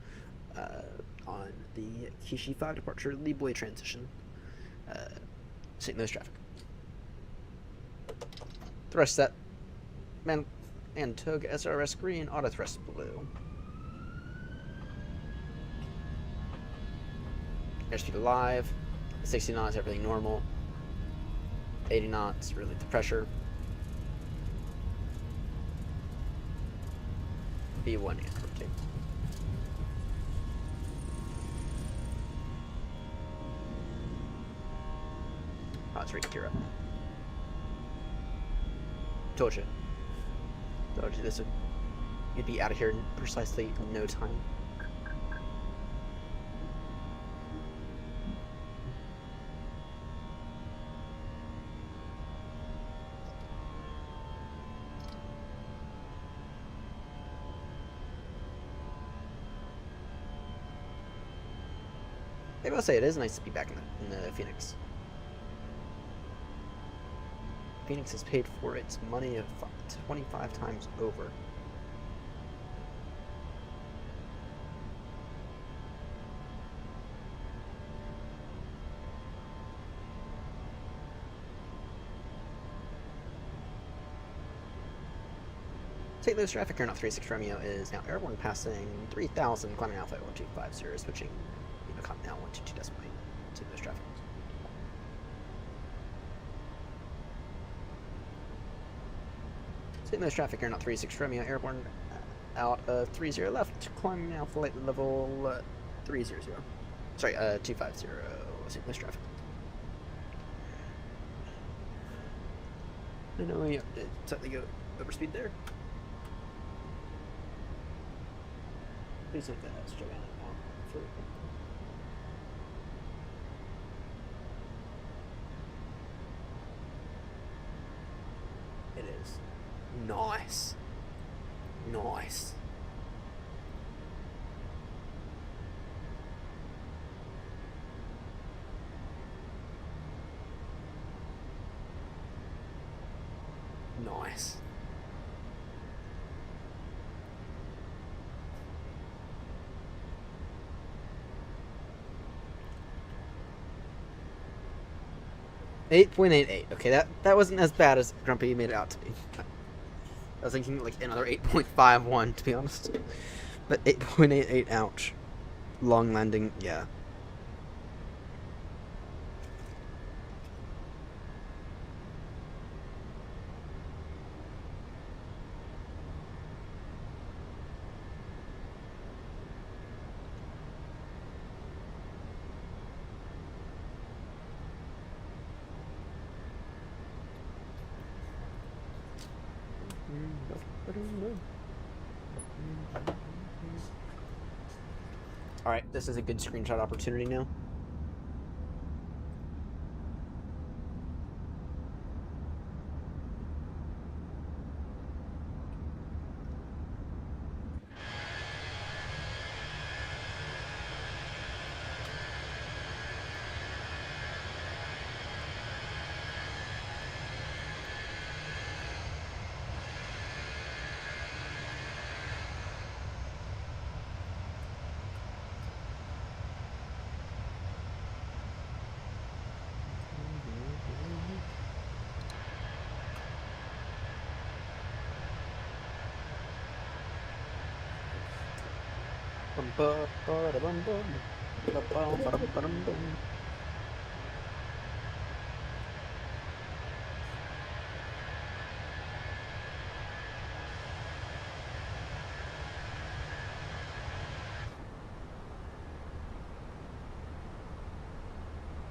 on the Kishi 5 departure, Leeway transition. St. Louis traffic. Thrust set. Man and Tug SRS green, auto thrust blue. Airspeed live. 60 knots, everything normal. 80 knots, relieve the pressure. B1 and rotate. Oh, it's ready to gear up. Told you. Told you this would. You'd be out of here in precisely no time. I will say it is nice to be back in the Phoenix. Phoenix has paid for its money 25 times over. St. Louis traffic, Airnaut 36 Romeo is now airborne, passing 3,000, climbing Alpha 1250, switching Unicom now 122 decimal 8. St. Louis traffic. St. Louis traffic, Airnaut 36 Romeo, airborne out of 30 left, climbing now flight level 300. Sorry, 250, St. Louis traffic. I know we have to slightly go overspeed there. Please think that that's Joanna now. Nice. Nice. Nice. $8.88. Okay, that wasn't as bad as Grumpy made it out to be. I was thinking like another 8.51 to be honest. But 8.88, ouch. Long landing, yeah. Alright, this is a good screenshot opportunity now.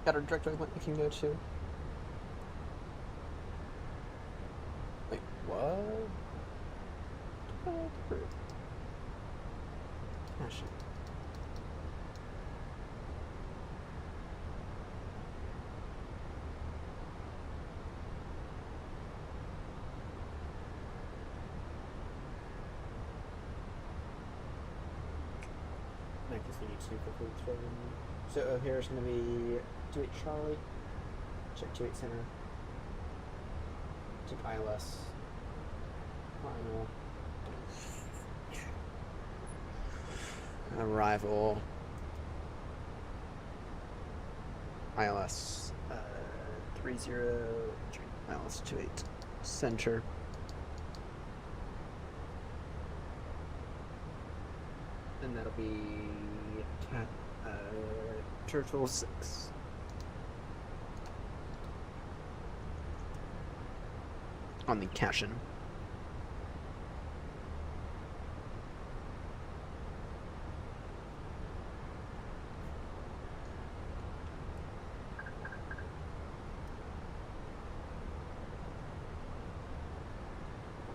Got a direct point you can go to. Wait, what? Ah, shit. I guess we need to quickly throw them. So here's going to be 28 Charlie, check 28 center, check ILS, final, arrival, ILS 30, ILS 28 center. And that'll be Turtle 6. On the Cashin.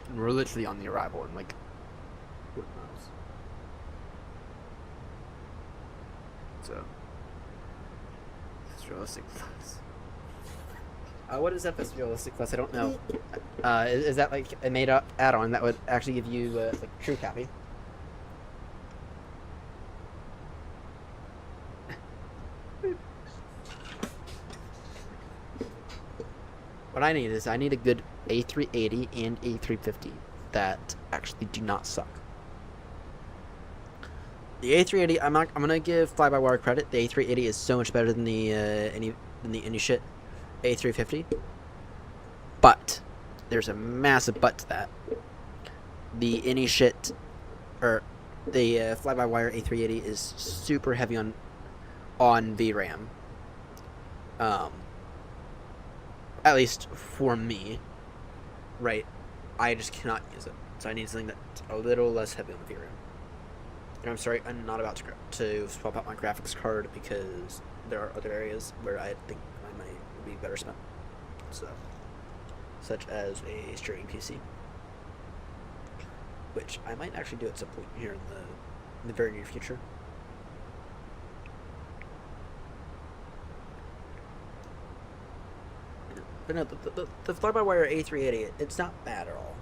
And we're literally on the arrival in like 4 miles. So, it's realistic plus. What is FS realistic plus? I don't know. Is that like a made up add-on that would actually give you like true copy? What I need is I need a good A380 and A350 that actually do not suck. The A380, I'm gonna give fly-by-wire credit. The A380 is so much better than the any shit A350. But there's a massive but to that. The any shit, or the fly-by-wire A380 is super heavy on VRAM. At least for me, right? I just cannot use it, so I need something that's a little less heavy on the VRAM. And I'm sorry, I'm not about to swap out my graphics card because there are other areas where I think I might be better spent. So, such as a streaming PC, which I might actually do at some point here in the very near future. But no, the fly-by-wire A380, it's not bad at all.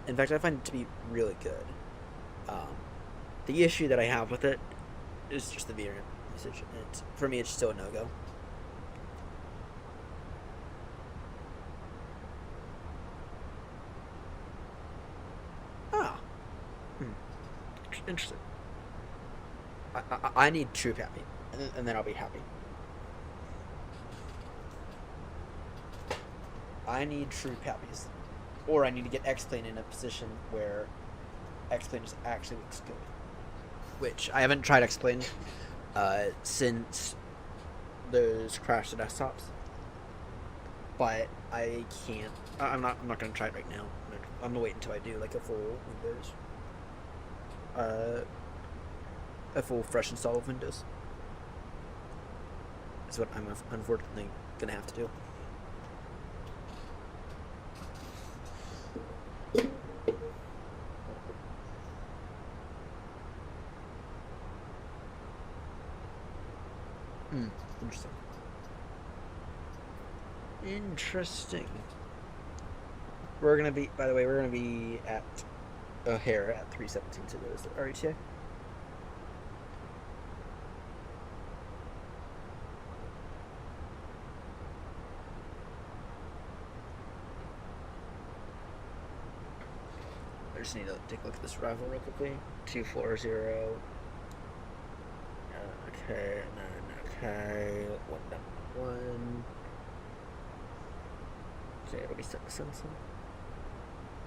In fact, I find it to be really good. The issue that I have with it is just the VRAM usage. And for me, it's still a no-go. Ah. Interesting. I need troop happy, and then I'll be happy. I need troop happies. Or I need to get X-Plane in a position where X-Plane just actually looks good. Which, I haven't tried X-Plane since those crashed the desktops. But I can't. I'm not going to try it right now. I'm going to wait until I do like a full Windows. A full fresh install of Windows. That's what I'm unfortunately going to have to do. Interesting. Interesting. We're gonna be, by the way, we're gonna be at O'Hare at 3:17 to those RETA. I just need to take a look at this rival real quickly. 240. Okay, and then okay, 1.1. Okay, it'll be set to Simpson.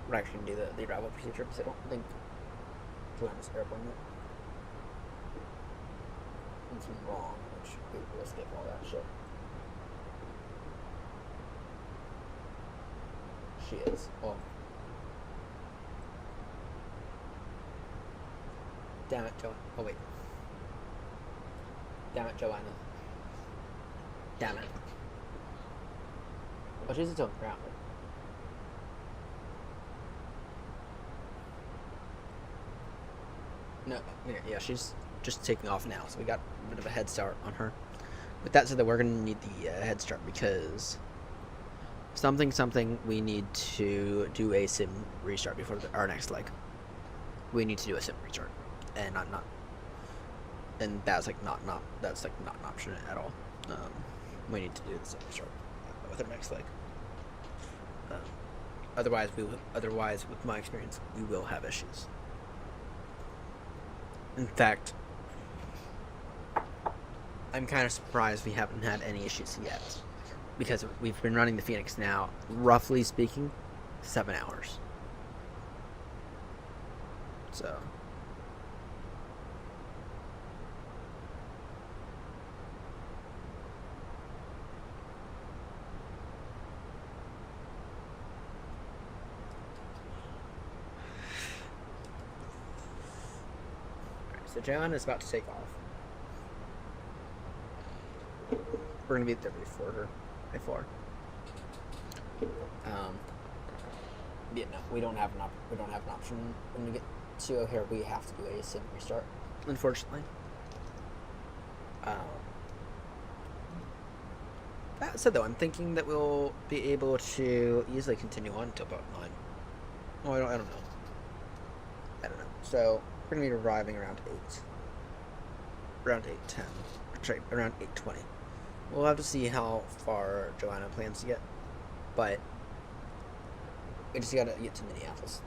We're actually gonna do the arrival procedure because I don't think Joanna's airborne yet. It's wrong, which we'll skip all that shit. She is. Oh. Damn it, Joanna. Oh, wait. Damn it, Joanna. Damn it. Oh, she's still grounded. No, yeah, she's just taking off now, so we got a bit of a head start on her. With that said, that we're going to need the head start because something we need to do a sim restart before our next leg. We need to do a sim restart, and not, and that's like not an option at all. We need to do the sim restart with our next leg. Otherwise, with my experience, we will have issues. In fact, I'm kind of surprised we haven't had any issues yet, because we've been running the Phoenix now, roughly speaking, 7 hours. So. So John is about to take off. We're gonna be there before her, by far. Yeah, no, we don't have an option when we get to O'Hare. We have to do a sim restart, unfortunately. That said, though, I'm thinking that we'll be able to easily continue on until about 9. Oh, I don't know. So we're gonna be arriving around 8. Around 8:10. Sorry, around 8:20. We'll have to see how far Joanna plans to get, but we just gotta get to Minneapolis.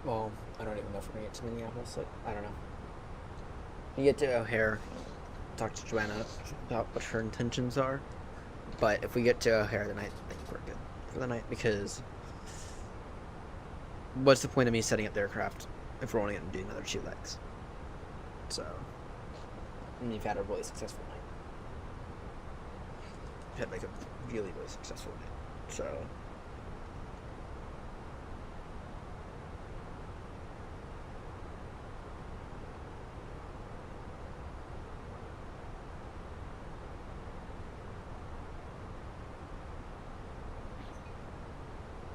Well, I don't even know if we're gonna get to Minneapolis. I don't know. You get to O'Hare, talk to Joanna about what her intentions are. But if we get to O'Hare, then I think we're good for the night, because what's the point of me setting up the aircraft if we're only going to do another 2 legs? So, and you've had a really successful night. You've had like a really successful night. So.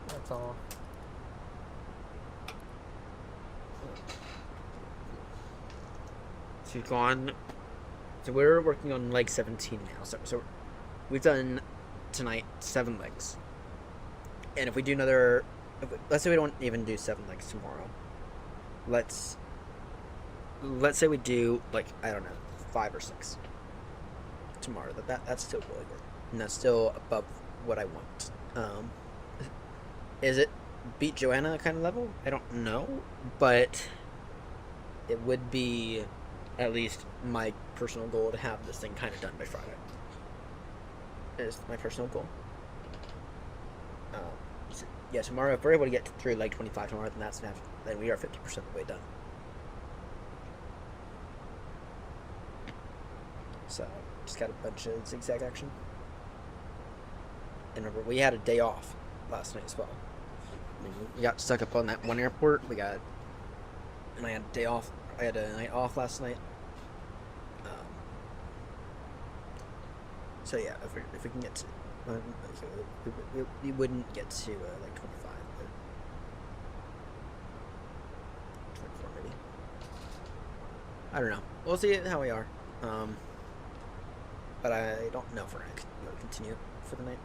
That's all. So we've gone. So we're working on leg 17 now. So we've done tonight 7 legs. And if we do another, let's say we don't even do 7 legs tomorrow. Let's say we do like, I don't know, 5 or 6 tomorrow. That's still really good, and that's still above what I want. Is it beat Joanna kind of level? I don't know, but it would be at least my personal goal to have this thing kind of done by Friday. Is my personal goal. So, yeah, tomorrow, if we're able to get through like 25 tomorrow, then we are 50% of the way done. So, just got a bunch of zigzag action. And remember, we had a day off last night as well. We got stuck up on that one airport. And I had a day off. I had a night off last night. So yeah, if we can get to, we wouldn't get to like 25, but 24 maybe. I don't know. We'll see how we are. But I don't know if we're gonna continue for the night.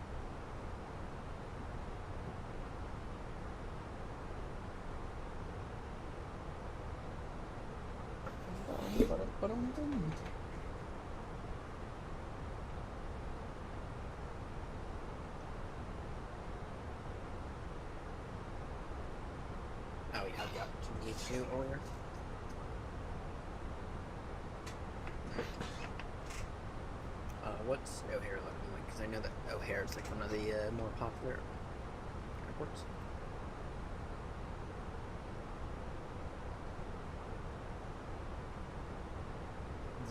Oh, we have the opportunity to earlier. What's O'Hare looking like? Because I know that O'Hare is like one of the more popular airports.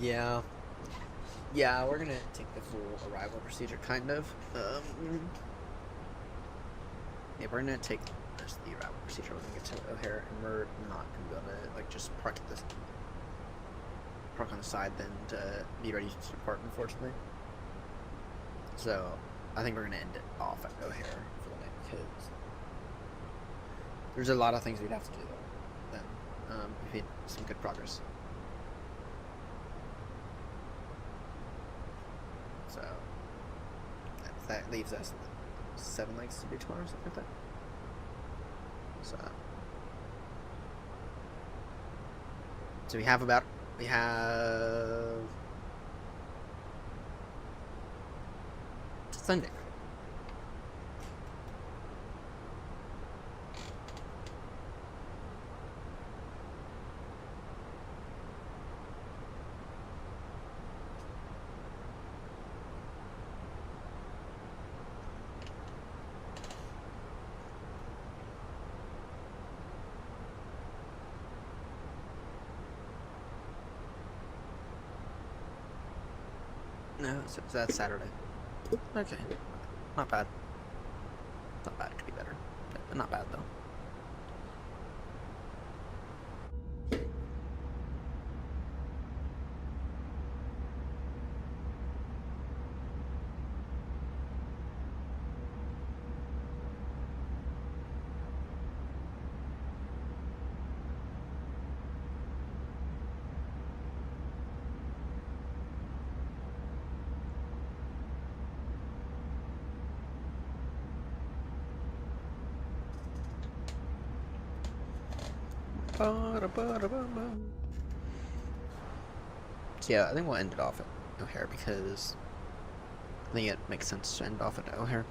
Yeah. Yeah, we're gonna take the full arrival procedure, kind of. Yeah, we're gonna take just the arrival procedure when we get to O'Hare, and we're not gonna be able to like just park on the side, then to be ready to depart, unfortunately. So I think we're gonna end it off at O'Hare for the night because there's a lot of things we'd have to do then. We've made some good progress. So that leaves us 7 legs to do tomorrow, something like that. So we have Sunday. No, so that's Saturday. Okay. Not bad. Not bad. It could be better. But not bad, though. So yeah, I think we'll end it off at O'Hare because I think it makes sense to end off at O'Hare.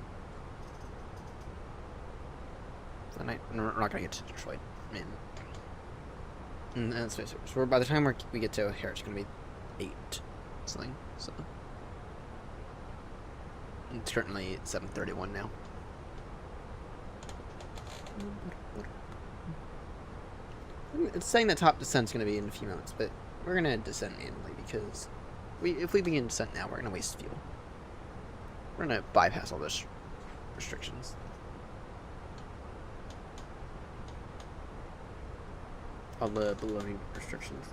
For the night, we're not gonna get to Detroit. I mean, and that's so by the time we get to O'Hare, it's gonna be 8 something. So it's currently 7:31 now. It's saying that top descent's going to be in a few moments, but we're going to descend manually because if we begin descent now, we're going to waste fuel. We're going to bypass all those restrictions. All the baloney restrictions.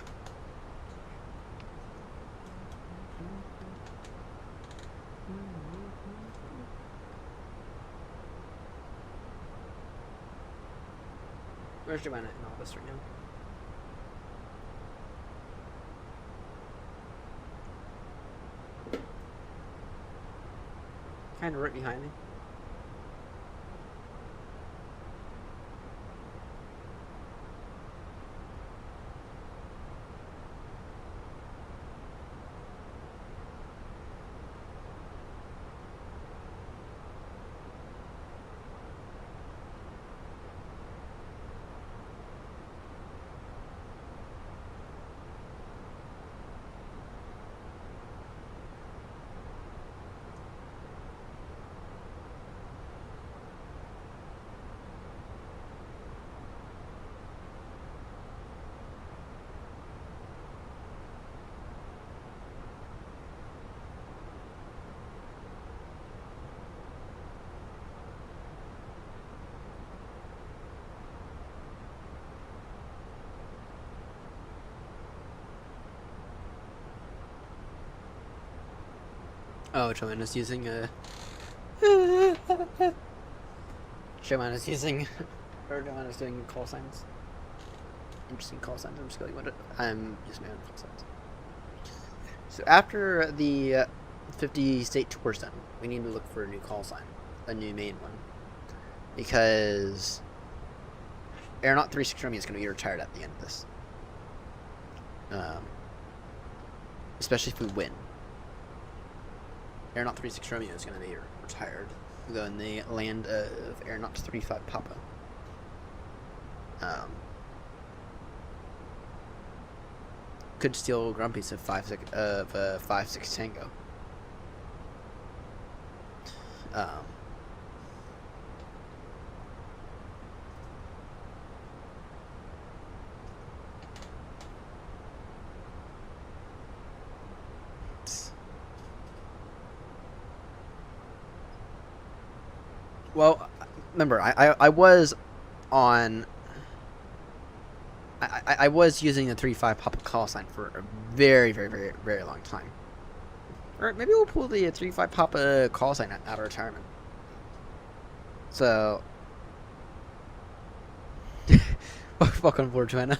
Where's Joanna in all this right now? kind of right behind me. Oh, Joanna's using a. Joanna's using. Or Joanna's doing call signs. Interesting call signs. I'm just going with it. I'm using my own call signs. So after the 50 state tour's done, we need to look for a new call sign, a new main one, because Aeronaut 36 Romeo is going to be retired at the end of this. Especially if we win. Aeronaut 36 Romeo is going to be retired. We'll go in the land of Aeronaut 35 Papa. Could steal Grumpy's of 5-6 Tango. Well, remember, I was on. I was using the 3-5 Papa call sign for a very, very, very, very long time. Or maybe we'll pull the 3-5 Papa call sign out of retirement. So, welcome aboard, Joanna.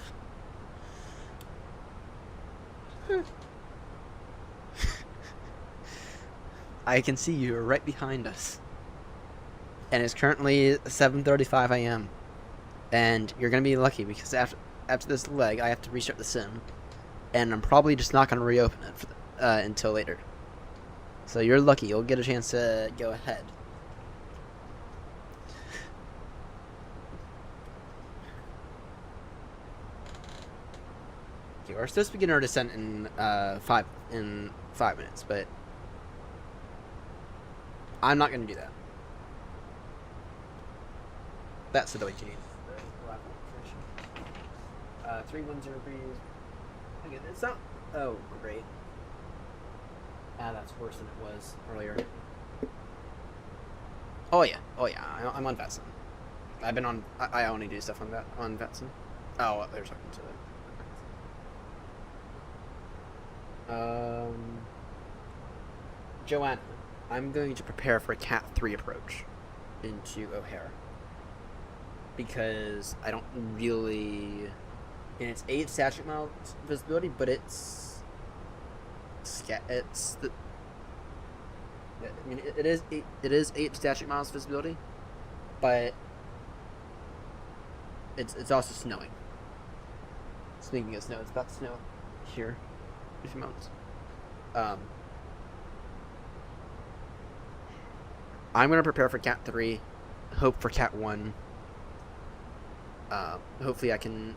I can see you right behind us. And it's currently 7:35 a.m. And you're gonna be lucky because after this leg, I have to restart the sim, and I'm probably just not gonna reopen it for until later. So you're lucky; you'll get a chance to go ahead. Okay, we're supposed to begin our descent in 5 minutes, but I'm not gonna do that. That's the WG. 310 breeze. Okay, it's not. Oh, great. Ah, that's worse than it was earlier. Oh yeah, I'm on Vetson. I've been on. I only do stuff on Vetson. Oh, they're talking to it. Joanna, I'm going to prepare for a Cat 3 approach into O'Hare. Because I don't really... And it's 8 statute miles visibility, but it's the... I mean, it is 8 statute miles visibility, but it's also snowing. Speaking of snow, it's about to snow here in a few moments. I'm gonna prepare for Cat 3, hope for Cat 1. Hopefully I can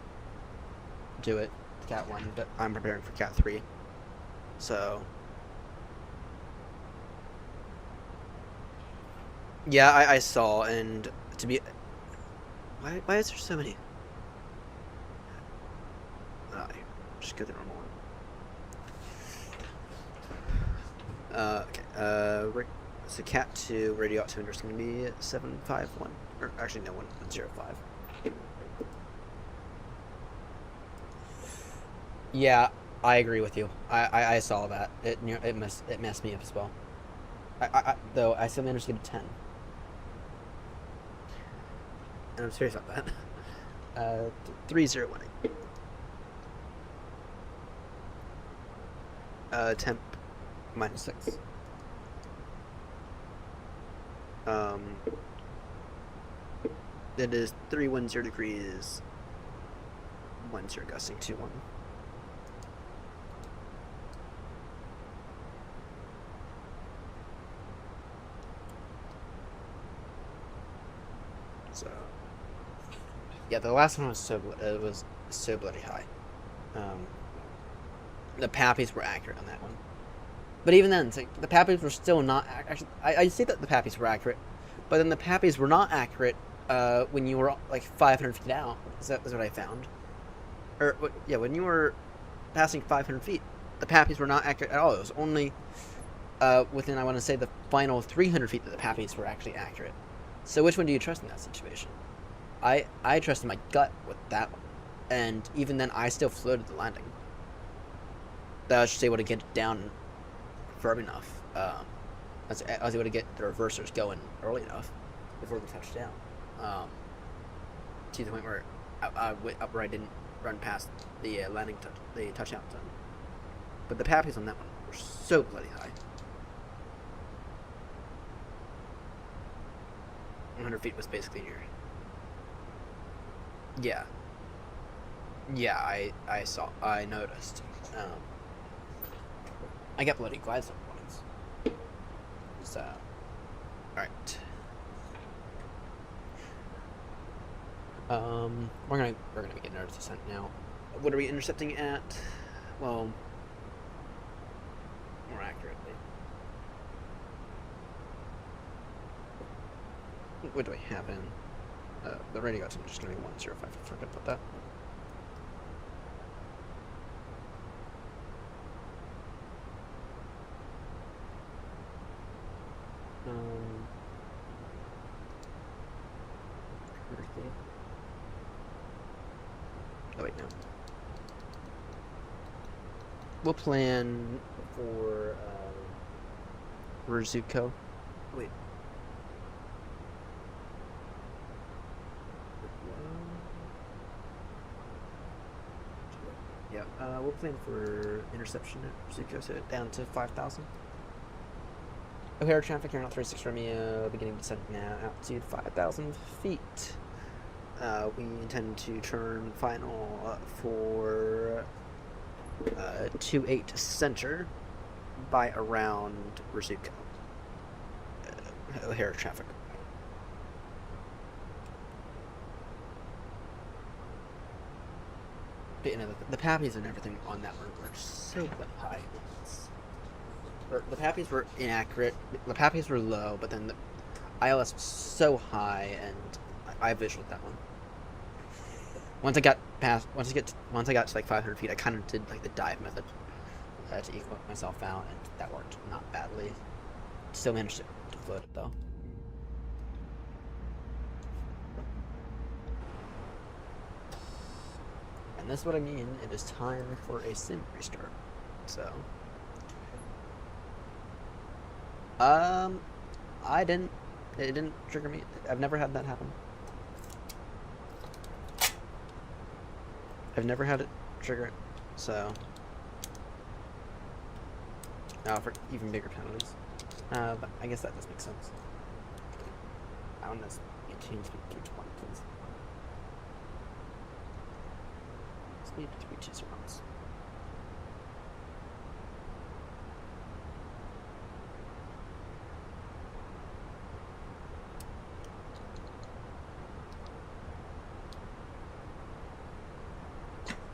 do it, Cat 1, but I'm preparing for Cat 3. So, yeah, I saw, and to be... Why is there so many? Just go the normal one. Okay, so Cat 2 radio altimeter is going to be 751, or actually no, 105. Yeah, I agree with you. I saw that. It messed me up as well. Though I still managed to get a 10. And I'm serious about that. 3018. Temp -6. It is 310 degrees, 10 gusting 21. So, yeah, the last one was so bloody high. The Pappies were accurate on that one, but even then, it's like, the Pappies were still not actually. I say that the Pappies were accurate, but then the Pappies were not accurate when you were like 500 feet out. Is what I found. Or yeah, when you were passing 500 feet, the Pappies were not accurate at all. It was only within, I want to say, the final 300 feet that the Pappies were actually accurate. So which one do you trust in that situation? I trusted my gut with that one, and even then, I still floated the landing. That I was just able to get it down firm enough. I was able to get the reversers going early enough before the touchdown. To the point where I went up where I didn't run past the the touchdown zone. But the Pappies on that one were so bloody high. 100 feet was basically your... Yeah. Yeah, I noticed. I got bloody glides on points. So, alright. We're gonna be getting our descent now. What are we intercepting at? Well, more accurately. What do I have in? The radio is just gonna be 105. I forgot about that. Oh wait, no. We'll plan for Rizuko. Wait. Yeah, we'll plan for interception at Rizuko, so down to 5,000. O'Hare traffic here on 36 Romeo, beginning descent now, altitude 5,000 feet. We intend to turn final for 28 center by around Rizuko. O'Hare traffic. But, you know, the Pappies and everything on that were so high. The Pappies were inaccurate. The Pappies were low, but then the ILS was so high, and I visualized that one. Once I got to like 500 feet, I kind of did like the dive method to equal myself out, and that worked not badly. Still managed to float it though. And that's what I mean. It is time for a sim restart. So, it didn't trigger me. I've never had that happen. I've never had it trigger it, so for even bigger penalties. But I guess that does make sense. I want to change it to 20, please. Speed 320 rounds.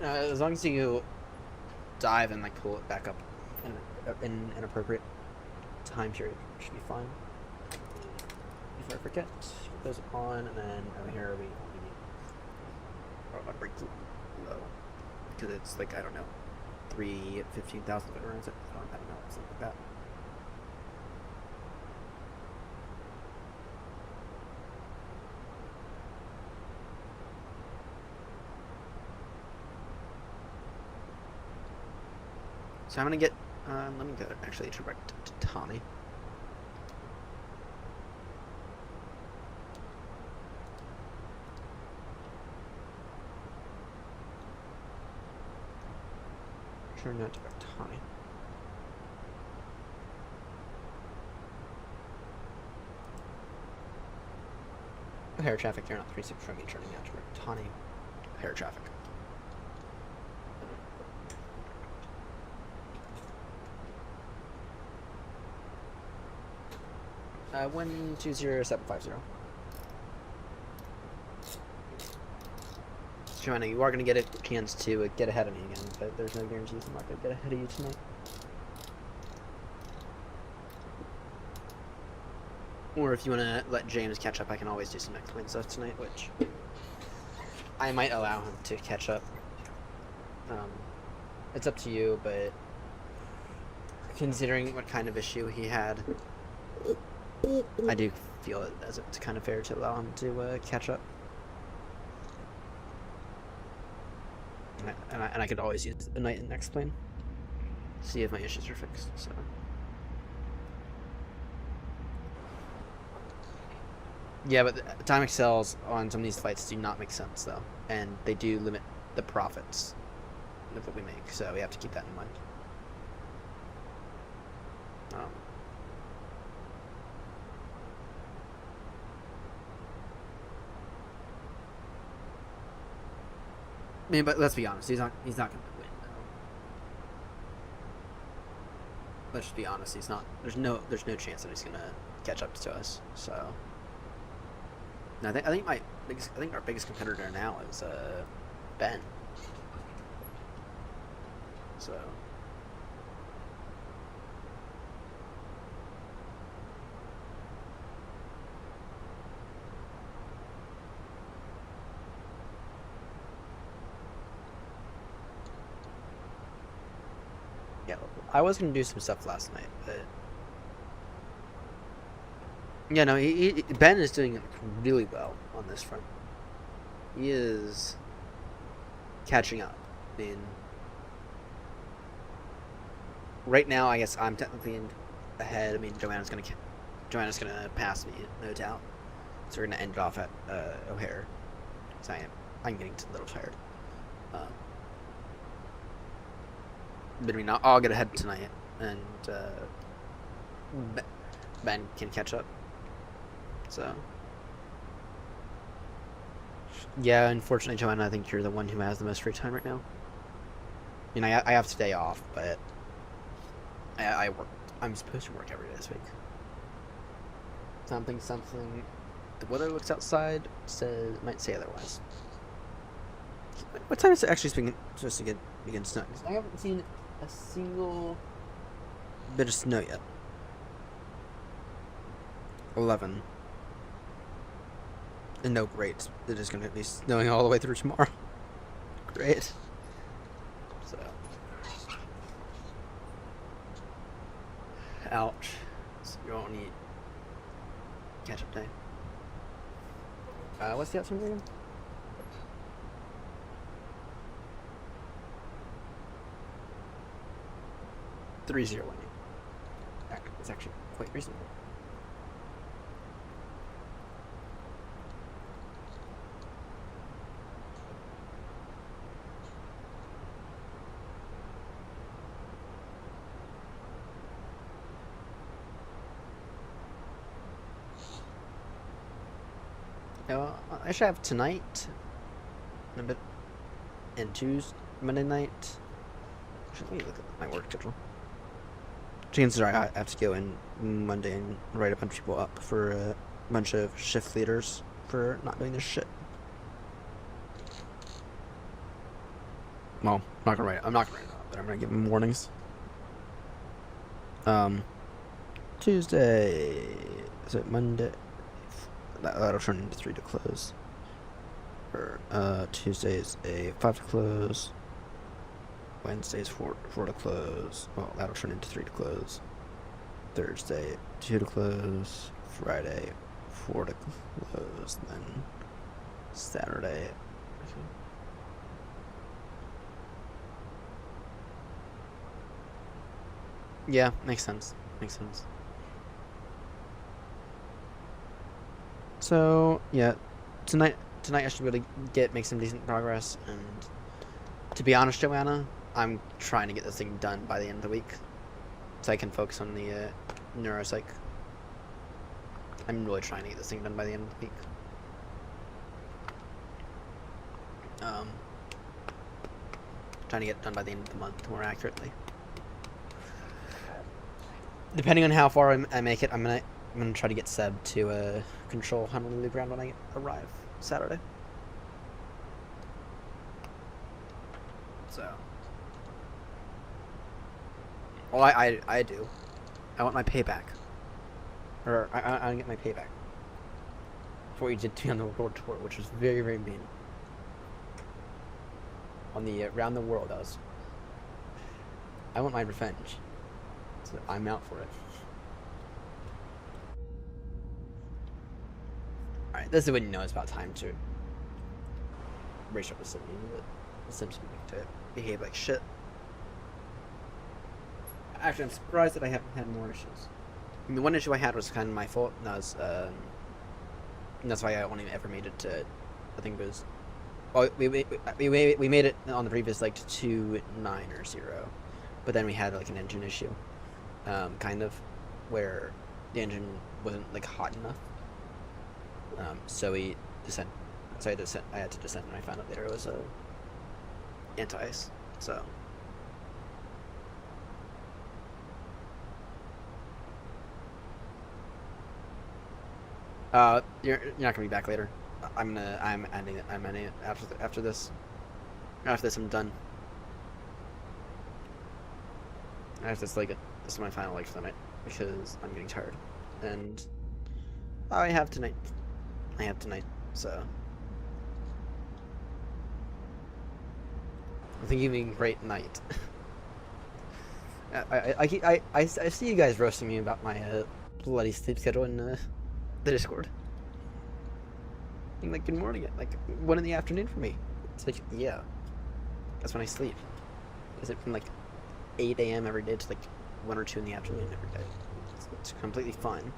As long as you dive and like pull it back up in an appropriate time period, it should be fine. Before I forget, put those on, and then over here we need a break low because it's like, I don't know, 15,000 foot runs. I don't know, something like that. So I'm gonna get, let me go actually direct to Tommy. Turn that to Tommy. O'Hare traffic, they're not 36 from me, turning out to Tawny. O'Hare traffic. Uh, 120750. Joanna, you are going to get a chance to get ahead of me again, but there's no guarantees I'm not going to get ahead of you tonight. Or if you want to let James catch up, I can always do some X-Wing stuff tonight, which I might allow him to catch up. It's up to you, but considering what kind of issue he had, I do feel it as it's kind of fair to allow him to catch up. And I could always use a night in X-Plane. See if my issues are fixed, so. Yeah, but the time accels on some of these flights do not make sense, though. And they do limit the profits of what we make, so we have to keep that in mind. I mean, but let's be honest, he's not going to win, though. Let's just be honest, he's not. There's no chance that he's going to catch up to us. So, no, I think our biggest competitor now is Ben. So. Yeah, I was gonna do some stuff last night, but yeah, no, Ben is doing really well on this front. He is catching up. I mean, right now, I guess I'm technically ahead. I mean, Joanna's gonna pass me, no doubt. So we're gonna end it off at O'Hare. So I'm getting a little tired. But I mean, I'll get ahead tonight, and Ben can catch up. So, yeah, unfortunately, Joanna, I think you're the one who has the most free time right now. I mean, I have today off, but I work. I'm supposed to work every day this week. Something. The weather looks outside might say otherwise. What time is it actually supposed to begin snowing? I haven't seen a single bit of snow yet. 11. And no, great. It is going to be snowing all the way through tomorrow. Great. So. Ouch. So you won't need catch-up day. What's the option again? $301. It's actually quite reasonable. I should have tonight, and Tuesday, Monday night. Let me look at my work schedule. Chances are I have to go in Monday and write a bunch of people up for a bunch of shift leaders for not doing this shit. Well, I'm not gonna write it up, but I'm gonna give them warnings. Tuesday, is it Monday? That'll turn into 3 to close. Or Tuesday is a 5 to close. Wednesday is 4 to close. Well, that'll turn into 3 to close. Thursday, 2 to close. Friday, 4 to close. Then Saturday. Yeah, makes sense. So yeah, tonight I should be able to make some decent progress. And to be honest, Joanna, I'm trying to get this thing done by the end of the week, so I can focus on the neuropsych. I'm really trying to get this thing done by the end of the week. trying to get it done by the end of the month, more accurately. Depending on how far I make it, I'm gonna try to get Seb to control Honolulu ground when I arrive Saturday. So, well, I do. I want my payback, or I get my payback for what you did to me on the world tour, which was very, very mean. On the around the world, I want my revenge. So I'm out for it. Alright, this is when you know it's about time to race up the city, but the Sims to behave like shit. Actually, I'm surprised that I haven't had more issues. I mean, the one issue I had was kind of my fault, and that was, and that's why I only ever made it to, I think it was, well, we made it on the previous, like, to 2.9 or 0, but then we had, like, an engine issue, kind of, where the engine wasn't, like, hot enough, so we descent, so I had to descend, and I found out later it was, anti-ice, so. You're not gonna be back later. I'm ending it after this. After this, I'm done. After this, like, this is my final leg for the night because I'm getting tired, and I have tonight. So I think you've been a great night. I see you guys roasting me about my bloody sleep schedule in the Discord. I'm like, good morning at like 1 in the afternoon for me. It's like, yeah, that's when I sleep. Is it from like 8 a.m. every day to like 1 or 2 in the afternoon every day? It's completely fine.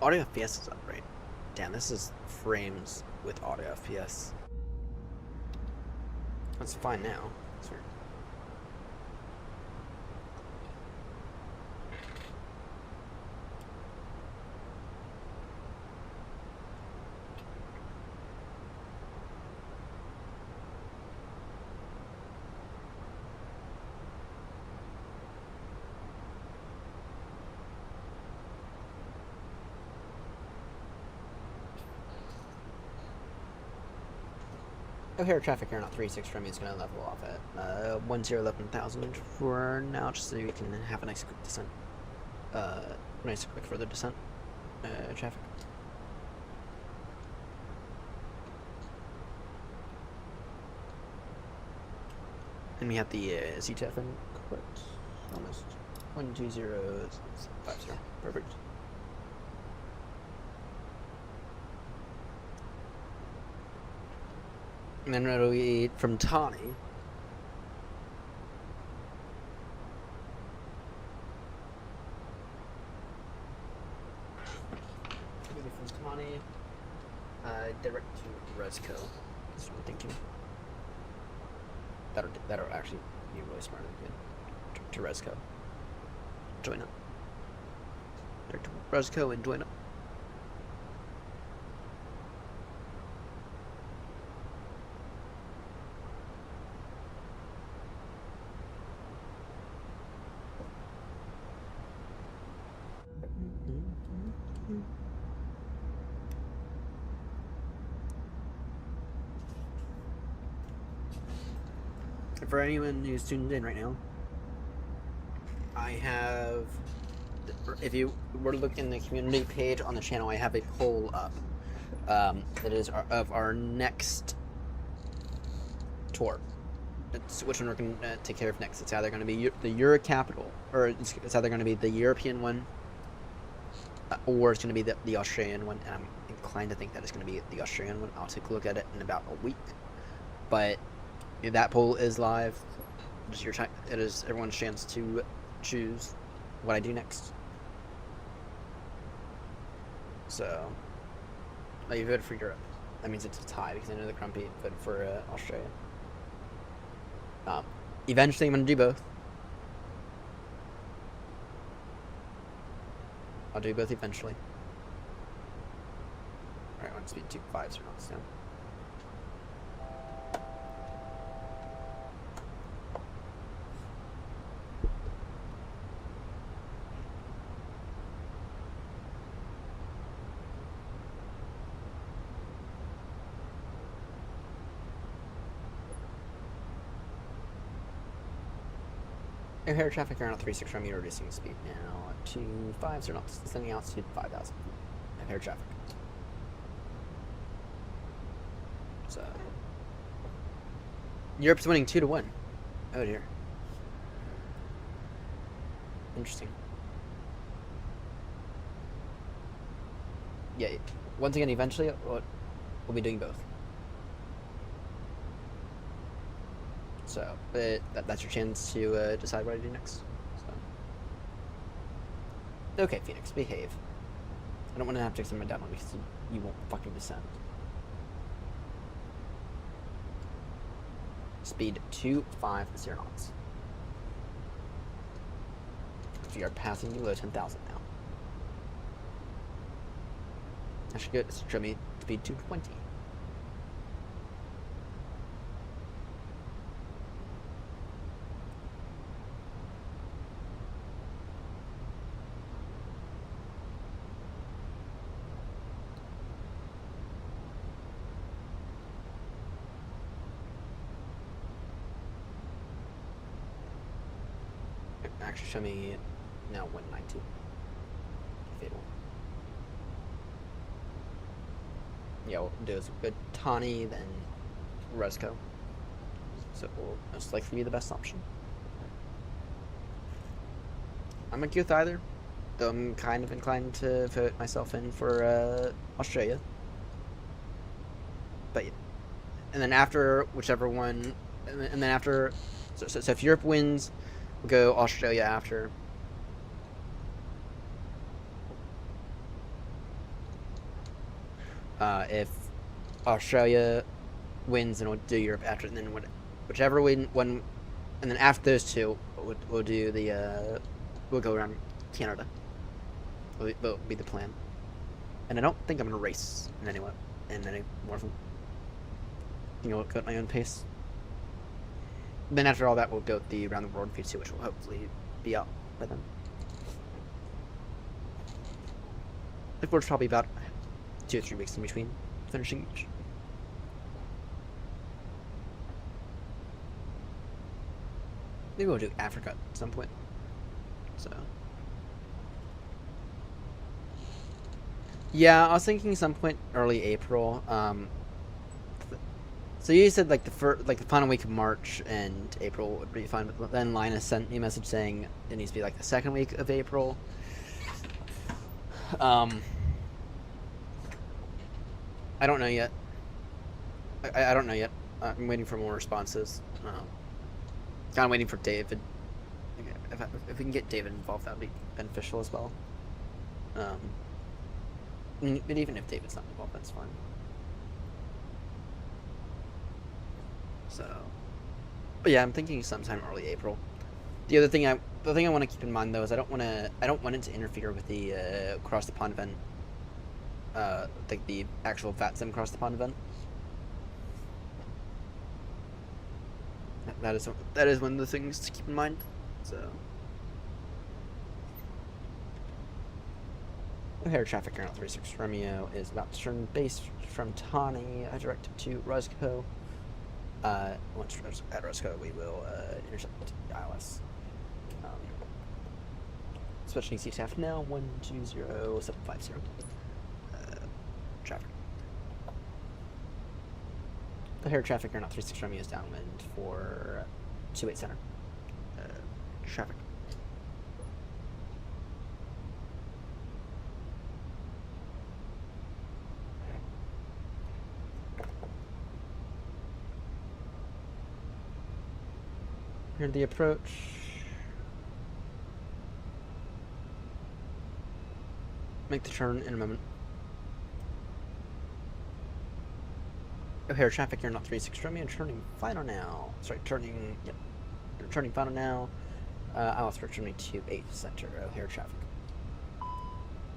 Audio FPS is up, right? Damn, this is frames with audio FPS. That's fine now. That's weird. O'Hare traffic here on 36 from me is going to level off at 1011,000 for now, just so we can have a nice quick descent. Nice quick further descent traffic. And we have the CTF in correct. Almost 12050. Perfect. And then what do we eat from Tawny? From Tawny, direct to Resco. That's what I'm thinking. That'll actually be really smart again. To Resco. Join up. Direct to Resco and join up. For anyone who's tuned in right now, I have, if you were to look in the community page on the channel, I have a poll up that is of our next tour. It's which one we're going to take care of next. It's either going to be the Euro Capital, or it's either going to be the European one, or it's going to be the Australian one, and I'm inclined to think that it's going to be the Australian one. I'll take a look at it in about a week, but that poll is live. Just your time. It is everyone's chance to choose what I do next. So, oh, you voted for Europe. That means it's a tie because I know the Crumpy voted for Australia. Eventually, I'm gonna do both. do both eventually. Alright, on speed 2.5 knots down. Air traffic around 36 from you, reducing speed now to 5 knots, sending out to 5,000. Air traffic. So Europe's winning 2-1. Oh dear. Interesting. Yeah. Once again, eventually, we'll be doing both. So, but that's your chance to decide what to do next. So. Okay, Phoenix, behave. I don't want to have to extend my deadline because you won't fucking descend. Speed 250 knots. We are passing below 10,000 now. I should get show me speed 220. Actually, show me now 190. Fatal. Yeah, we'll do is good Tawny, then Resco. So it will most likely be the best option. I'm gonna go with either, though I'm kind of inclined to vote myself in for Australia. But and then after whichever one, and then after, so if Europe wins, we'll go Australia after. If Australia wins, then we'll do Europe after, and then whichever one, and then after those two, we'll do the we'll go around Canada. Will be the plan. And I don't think I'm gonna race in any more of them. You know, go at my own pace. Then after all that, we'll go the around the world phase 2, which will hopefully be out by then. I think we're probably about 2 or 3 weeks in between finishing each. Maybe we'll do Africa at some point. So. Yeah, I was thinking some point early April. So you said like the final week of March and April would be fine, but then Linus sent me a message saying it needs to be like the second week of April. I don't know yet. I don't know yet. I'm waiting for more responses. Kind of waiting for David. If we can get David involved, that would be beneficial as well. But even if David's not involved, that's fine. So, but yeah, I'm thinking sometime early April. The thing I want to keep in mind though is I don't want it to interfere with the across the pond event. Like the actual VATSIM across the pond event. That is one of the things to keep in mind. So, O'Hare traffic around 36 Romeo is about to turn base from Tawny, directed to Roscoe. Once at Roscoe, we will intercept ILS. Switching CTAF now, 120750. Traffic. The O'Hare traffic around 36 Romeo is downwind for 28 center. Traffic. Here's the approach. Make the turn in a moment. O'Hare traffic here, not 36 Romeo, turning final now. Sorry, turning final now. I'll switch turning to 8 center. O'Hare traffic.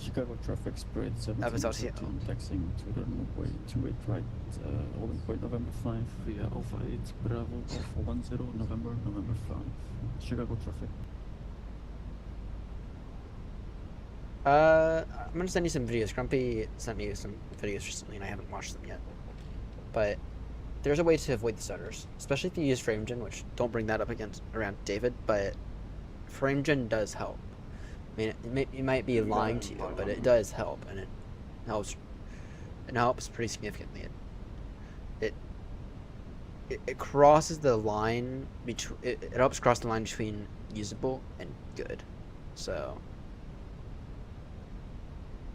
Chicago traffic spread was out here. 17 taxing to the runway 28 right, holding point November 5 via Alpha 8, Bravo, Alpha 10, November 5. Chicago traffic. I'm gonna send you some videos. Grumpy sent me some videos recently and I haven't watched them yet. But there's a way to avoid the stutters, especially if you use FrameGen, which don't bring that up around David, but FrameGen does help. I mean, it might be lying to you, but it does help, and it helps. It helps pretty significantly. It crosses the line between. It helps cross the line between usable and good. So.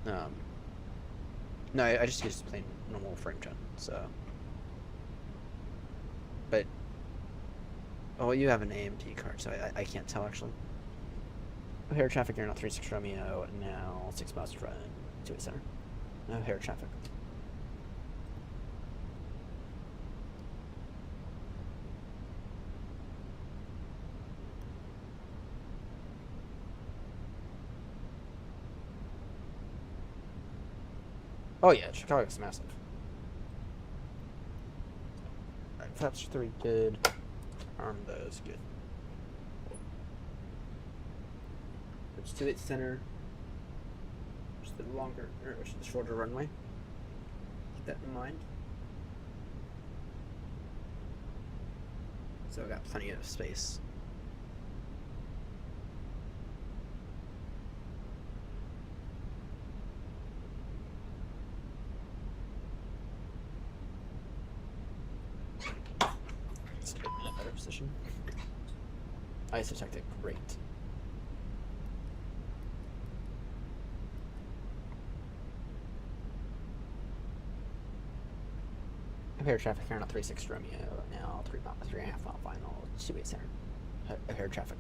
No, I just use plain normal FrameGen. So. But. Oh, you have an AMD card, so I can't tell actually. O'Hare traffic, you're not 36 Romeo, now 6 miles to run, 28 center. O'Hare traffic. Oh yeah, Chicago's massive. Alright, flaps 3 good. Arm those good. It's 28 center. Just the longer, or the shorter runway. Keep that in mind. So I got plenty of space. Let's get in a better position. Ice detected, great. O'Hare traffic here on 36 Romeo, now 3.5 mile final, 28 center. O'Hare traffic.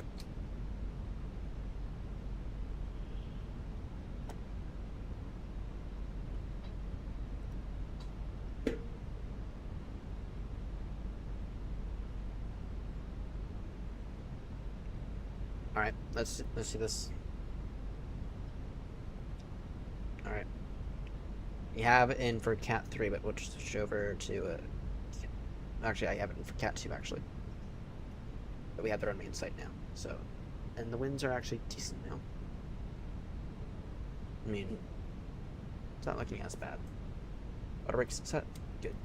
Alright, let's see this. Alright. You have it in for Cat 3, but we'll just switch over to actually I have it in for Cat 2 actually. But we have the runway in sight now, so and the winds are actually decent now. I mean, it's not looking as bad. Auto brakes set, good.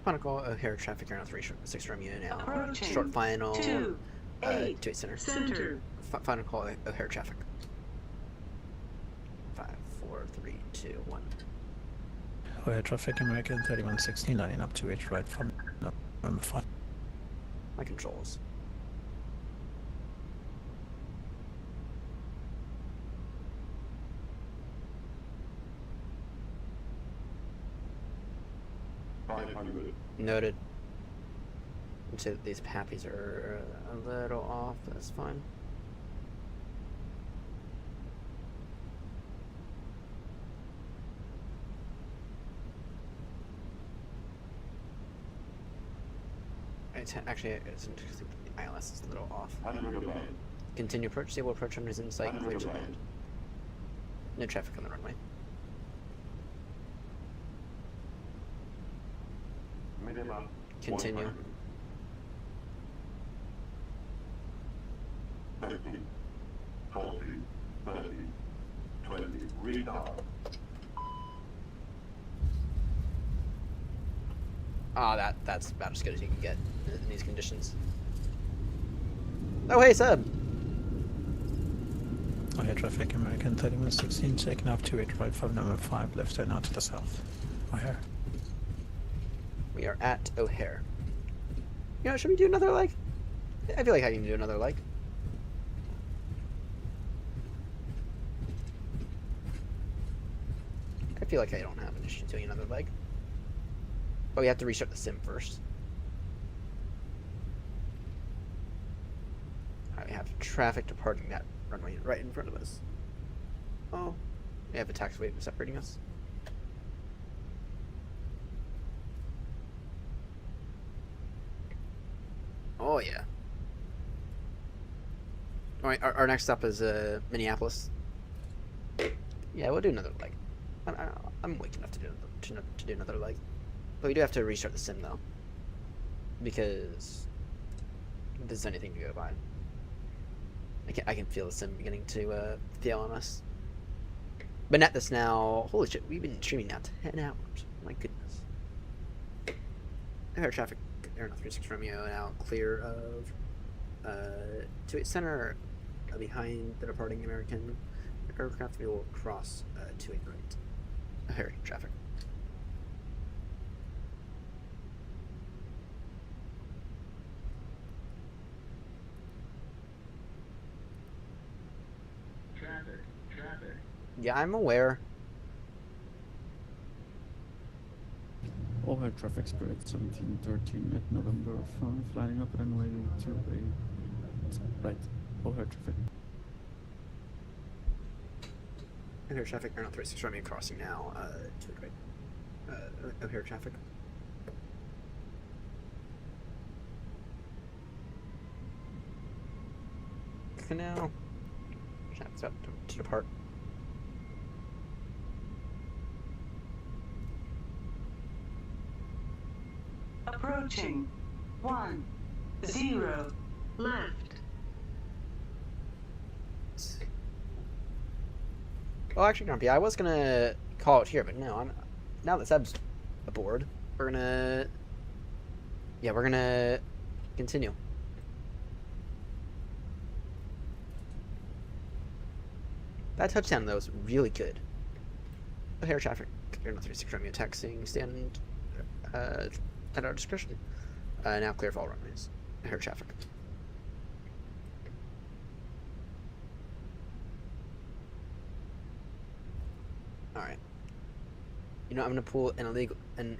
Final call, O'Hare traffic around 36 Romeo now. Approaching. Short final, 28 center. center. Final call, O'Hare traffic. 5, 4, 3, 2, 1. O'Hare traffic, American 3116, lining up to 8 right from November 5. My controls. Noted. I'd say that these pappies are a little off, but that's fine. Actually, the ILS is a little off. Continue approach, stable approach on his insight, clear to land. No traffic on the runway. Continue. 30, 40, 30, 20, retard. Ah, that's about as good as you can get in these conditions. Oh, hey, Seb! O'Hare traffic, American 3116, taking off to 8 right from number 5, left turn out to the south. O'Hare. We are at O'Hare. You know, should we do another leg? I feel like I can do another leg. I feel like I don't have an issue doing another leg. But we have to restart the sim first. Alright, we have traffic departing that runway right in front of us. Oh, we have a taxiway separating us. Oh yeah. Alright, our next stop is Minneapolis. Yeah, we'll do another leg. I'm weak enough to do another leg. But we do have to restart the sim though. Because if there's anything to go by. I can feel the sim beginning to fail on us. But at this now, holy shit, we've been streaming now 10 hours. My goodness. Air traffic, Air 36 Romeo now clear of 28 Center behind the departing American aircraft. We will cross 28 right. Air traffic. Traffic. Yeah, I'm aware. Overhead traffic Spirit 1713 at November 5, lining up runway 28. Right, overhead traffic. O'Hare traffic, Air 36 Romeo crossing now, to the right. O'Hare traffic. Canal. Traffic's about to depart. Approaching. 10 left. Well, actually, Grumpy, I was gonna call it here, but no, now that Seb's aboard, we're gonna continue. That touchdown though was really good. Air traffic, Air 36 Romeo taxiing, stand at our discretion. Now clear for all runways. Air traffic. Alright. You know, I'm gonna pull an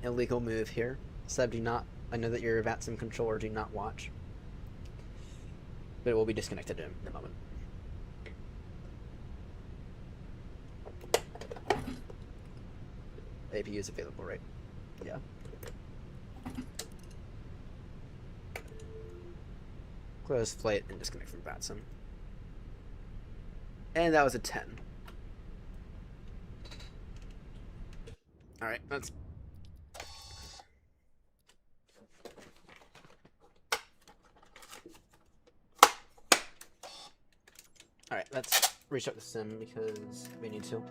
illegal move here. Seb, do not. I know that you're a VATSIM controller. Do not watch. But it will be disconnected in a moment. APU is available, right? Yeah. Close flight and disconnect from VATSIM. And that was a 10. Alright, let's... Alright, let's restart the sim because we need to.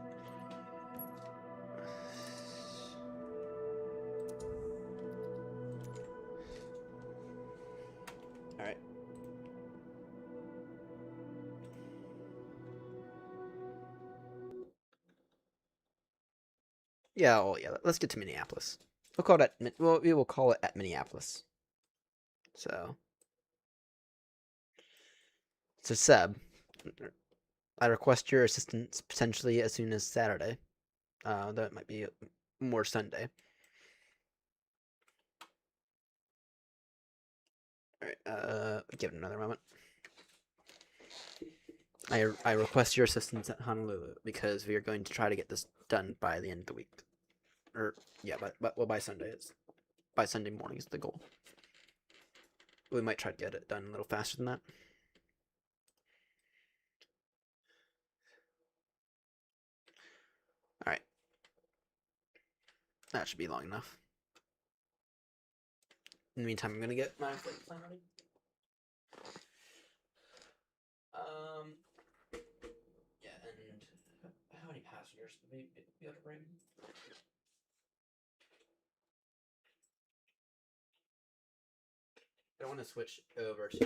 Alright. Yeah, well, yeah, let's get to Minneapolis. We'll call it at, well, we will call it at Minneapolis. So Seb, I request your assistance potentially as soon as Saturday. That might be more Sunday. Alright, give it another moment. I request your assistance at Honolulu because we are going to try to get this done by the end of the week. Or yeah, well by Sunday is by Sunday morning is the goal. We might try to get it done a little faster than that. Alright. That should be long enough. In the meantime, I'm gonna get my flight plan ready. Yeah, and how many passengers do we be able to bring? I don't want to switch over to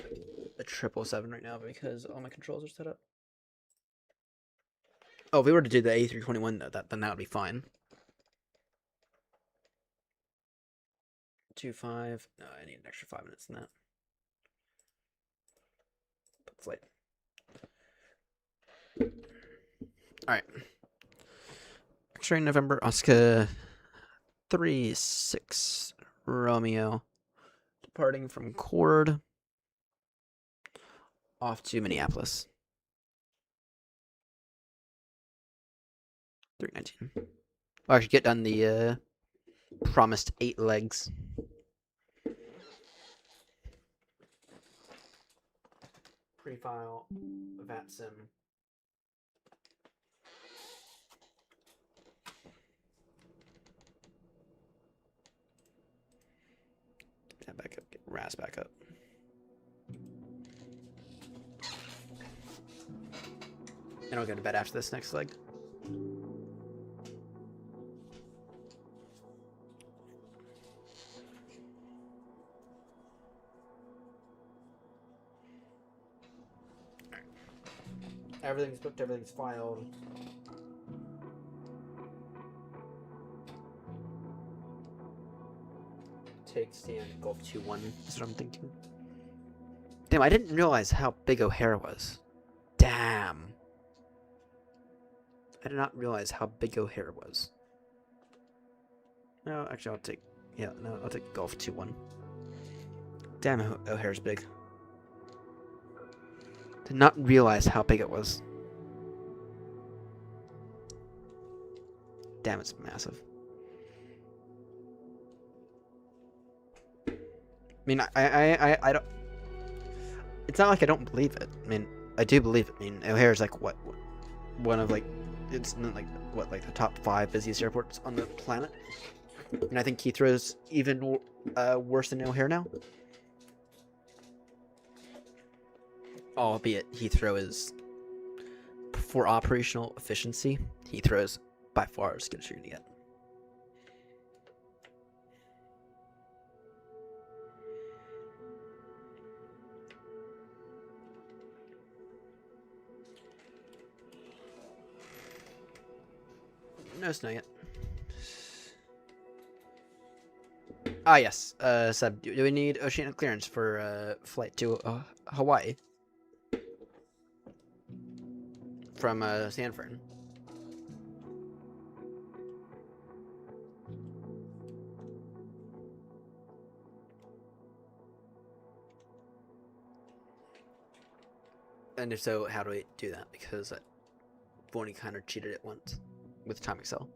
like a 777 right now because all my controls are set up. Oh, if we were to do the A321 though, then that would be fine. 2.5. No, I need an extra 5 minutes than that. Put flight. Alright. X-ray November, Oscar 36 Romeo. Departing from Cord. Off to Minneapolis. 319. I'll actually get done the promised 8 legs. Pre-file VATSIM. Get that back up. Get RAS back up. And I'll go to bed after this next leg. Everything's booked, everything's filed. Take stand, Golf 2-1 is what I'm thinking. Damn, I didn't realize how big O'Hare was. Damn. I did not realize how big O'Hare was. No, actually I'll take, yeah, no, I'll take Golf 2-1. Damn, O'Hare's big. Did not realize how big it was. Damn, it's massive. I mean, I don't... It's not like I don't believe it. I mean, I do believe it. I mean, O'Hare's like, what? One of, like... It's not like, what, like the top 5 busiest airports on the planet? And I think Heathrow's even worse than O'Hare now. Albeit Heathrow is, for operational efficiency, Heathrow is by far as good as you're gonna get. No snow yet. Ah, yes. Seb, do we need oceanic clearance for flight to Hawaii? From San Fran. And if so, how do we do that? Because I've only kind of cheated it once with Time Excel.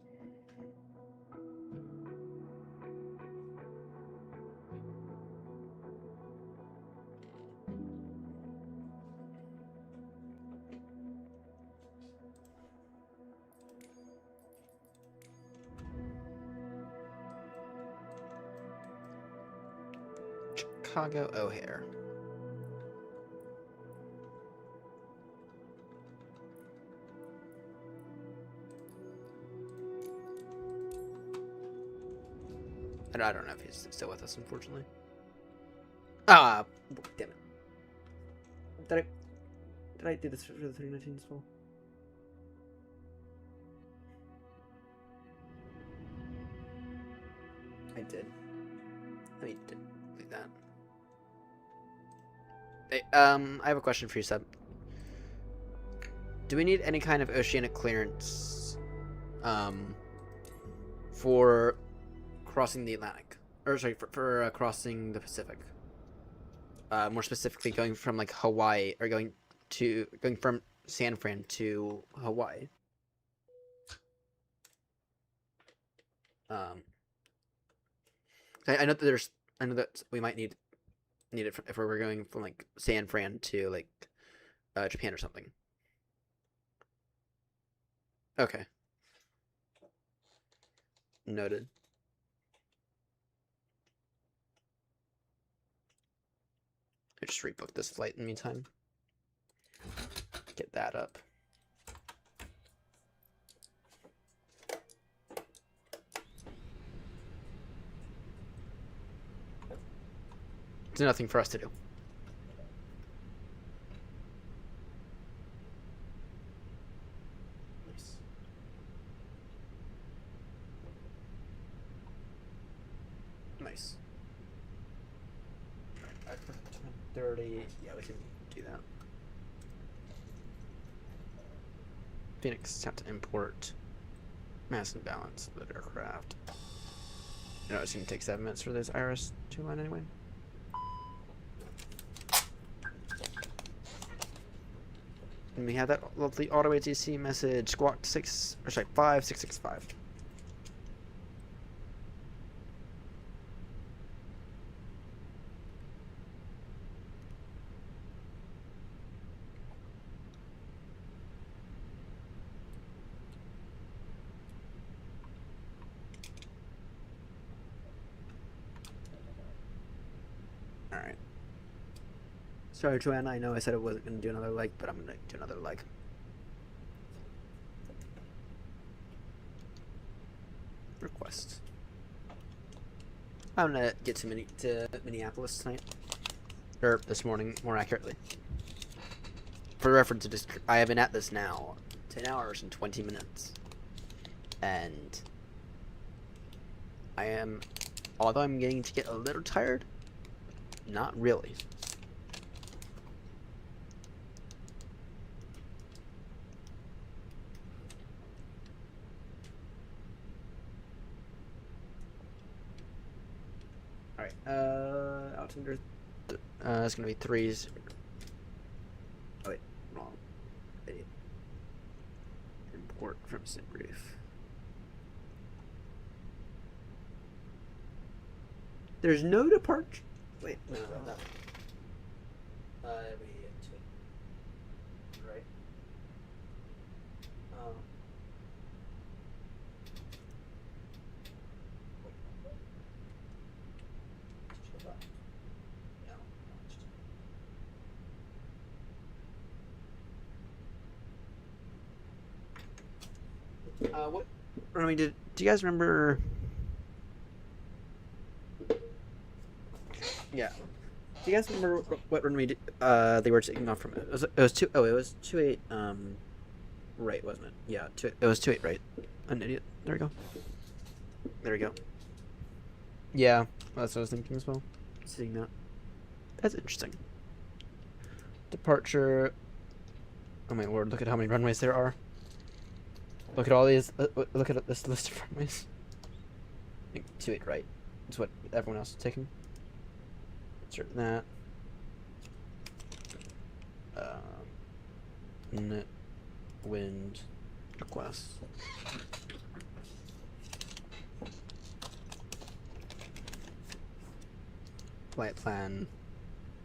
Chicago O'Hare. I don't know if he's still with us, unfortunately. Ah, damn it. Did I do this for the 319 as well? I did. I mean, did like that. Hey, I have a question for you, Seb. Do we need any kind of oceanic clearance, for crossing the Atlantic? Or, sorry, for crossing the Pacific? More specifically, going from, like, Hawaii, or going from San Fran to Hawaii. I know that we might need it if we're going from, like, San Fran to, like, Japan or something. Okay. Noted. I just rebooked this flight in the meantime. Get that up. There's nothing for us to do. Nice. Nice. 30. Yeah, we can do that. Phoenix have to import mass and balance of the aircraft. You know, it's gonna take 7 minutes for this Iris 2 line anyway. And we have that lovely auto ATC message, squawk 5665. Sorry, Joanna. I know I said I wasn't going to do another leg, but I'm going to do another leg. Request. I'm going to get to Minneapolis tonight. Or this morning, more accurately. For reference, I have been at this now 10 hours and 20 minutes. And I am, although I'm getting to get a little tired, not really. Alright, altimeter, it's gonna be 3s. Oh wait, wrong. Idiot. Import from SimBrief. There's no departure. Wait, no, no. It'll be 2. Right? What? I mean, do you guys remember? Yeah. Do you guys remember what run we did? They were taking off from it. It was 2. Oh, it was 2-8. Right, wasn't it? Yeah, it was 2-8. Right. An idiot. There we go. There we go. Yeah, that's what I was thinking as well. Seeing that. That's interesting. Departure. Oh my lord! Look at how many runways there are. Look at all these. Look at this list of runways. 2-8 right. That's what everyone else is taking. Insert that. Net wind requests. Flight plan.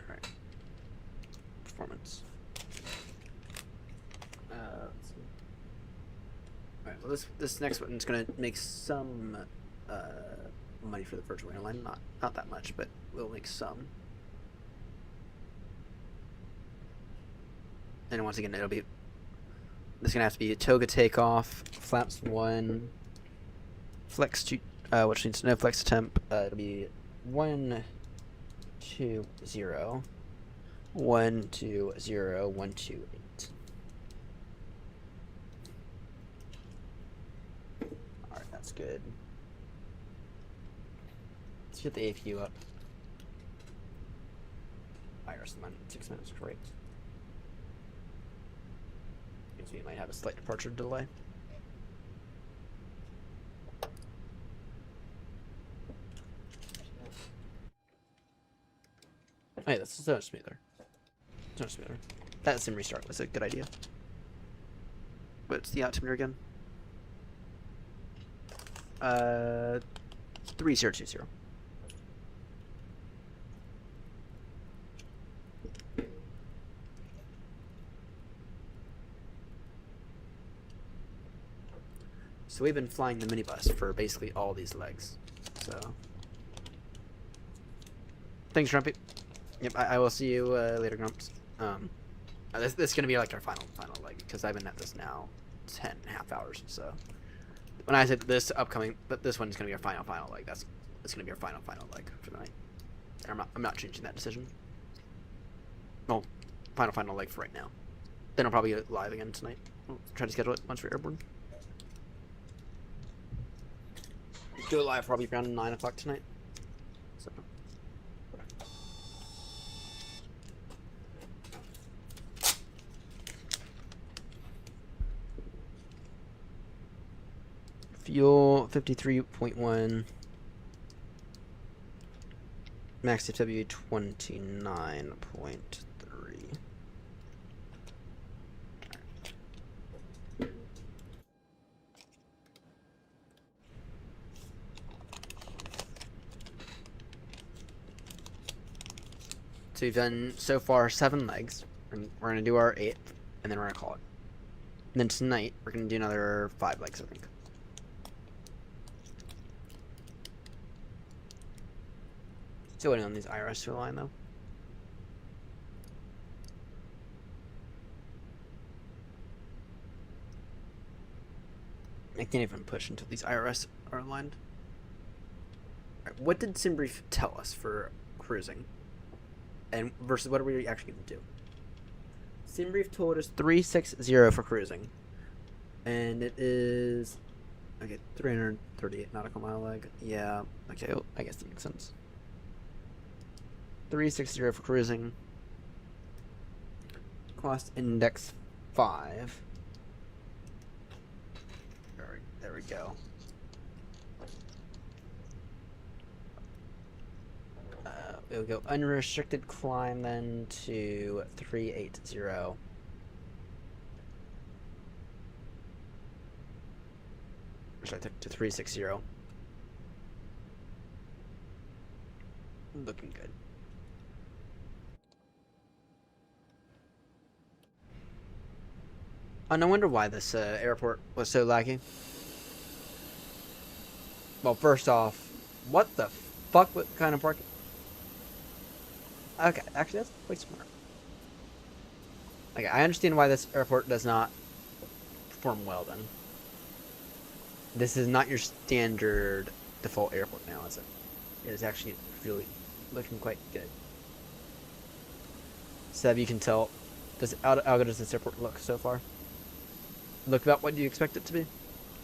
Alright. Performance. Let's see. Alright, well this next one's gonna make some money for the virtual airline. Not that much, but we'll make some. And once again, this is gonna have to be a toga takeoff, flaps 1, flex 2, which means no flex temp. It'll be 1, 2, 0, 1, 2, 0, 1, 2, 8. Alright, that's good. Let's get the APU up. Iris, 6 minutes, great. Means we might have a slight departure delay. Hey, that's so much smoother. So much smoother. That sim restart was a good idea. What's the altimeter again? 3020. So we've been flying the minibus for basically all these legs. So thanks, Trumpy. Yep, I will see you later, Grumps. This is gonna be like our final leg because I've been at this now 10.5 hours. So when I said this upcoming, but this one's gonna be our final leg. It's gonna be our final leg for the night. I'm not changing that decision. Well, final leg for right now. Then I'll probably get live again tonight. We'll try to schedule it once we're airborne. Do it live probably around 9 o'clock tonight. So. Fuel 53.1. Max TFW 29.3. So we've done so far 7 legs, and we're gonna do our 8th, and then we're gonna call it. And then tonight we're gonna do another 5 legs, I think. Still waiting on these IRS to align though. I can't even push until these IRS are aligned. Alright, what did Simbrief tell us for cruising? And versus what are we actually going to do? Simbrief told us 360 for cruising. And it is... Okay, 338 nautical mile leg. Yeah, okay, well, I guess that makes sense. 360 for cruising. Cost index 5. There we go. We'll go unrestricted climb then to 380. Which I took to 360. Looking good. Oh, no wonder why this airport was so laggy. Well, first off, what the fuck? What kind of parking? Okay, actually, that's quite smart. Okay, I understand why this airport does not perform well then. This is not your standard default airport now, is it? It is actually really looking quite good. Seb, you can tell. How good does this airport look so far? Look about what you expect it to be?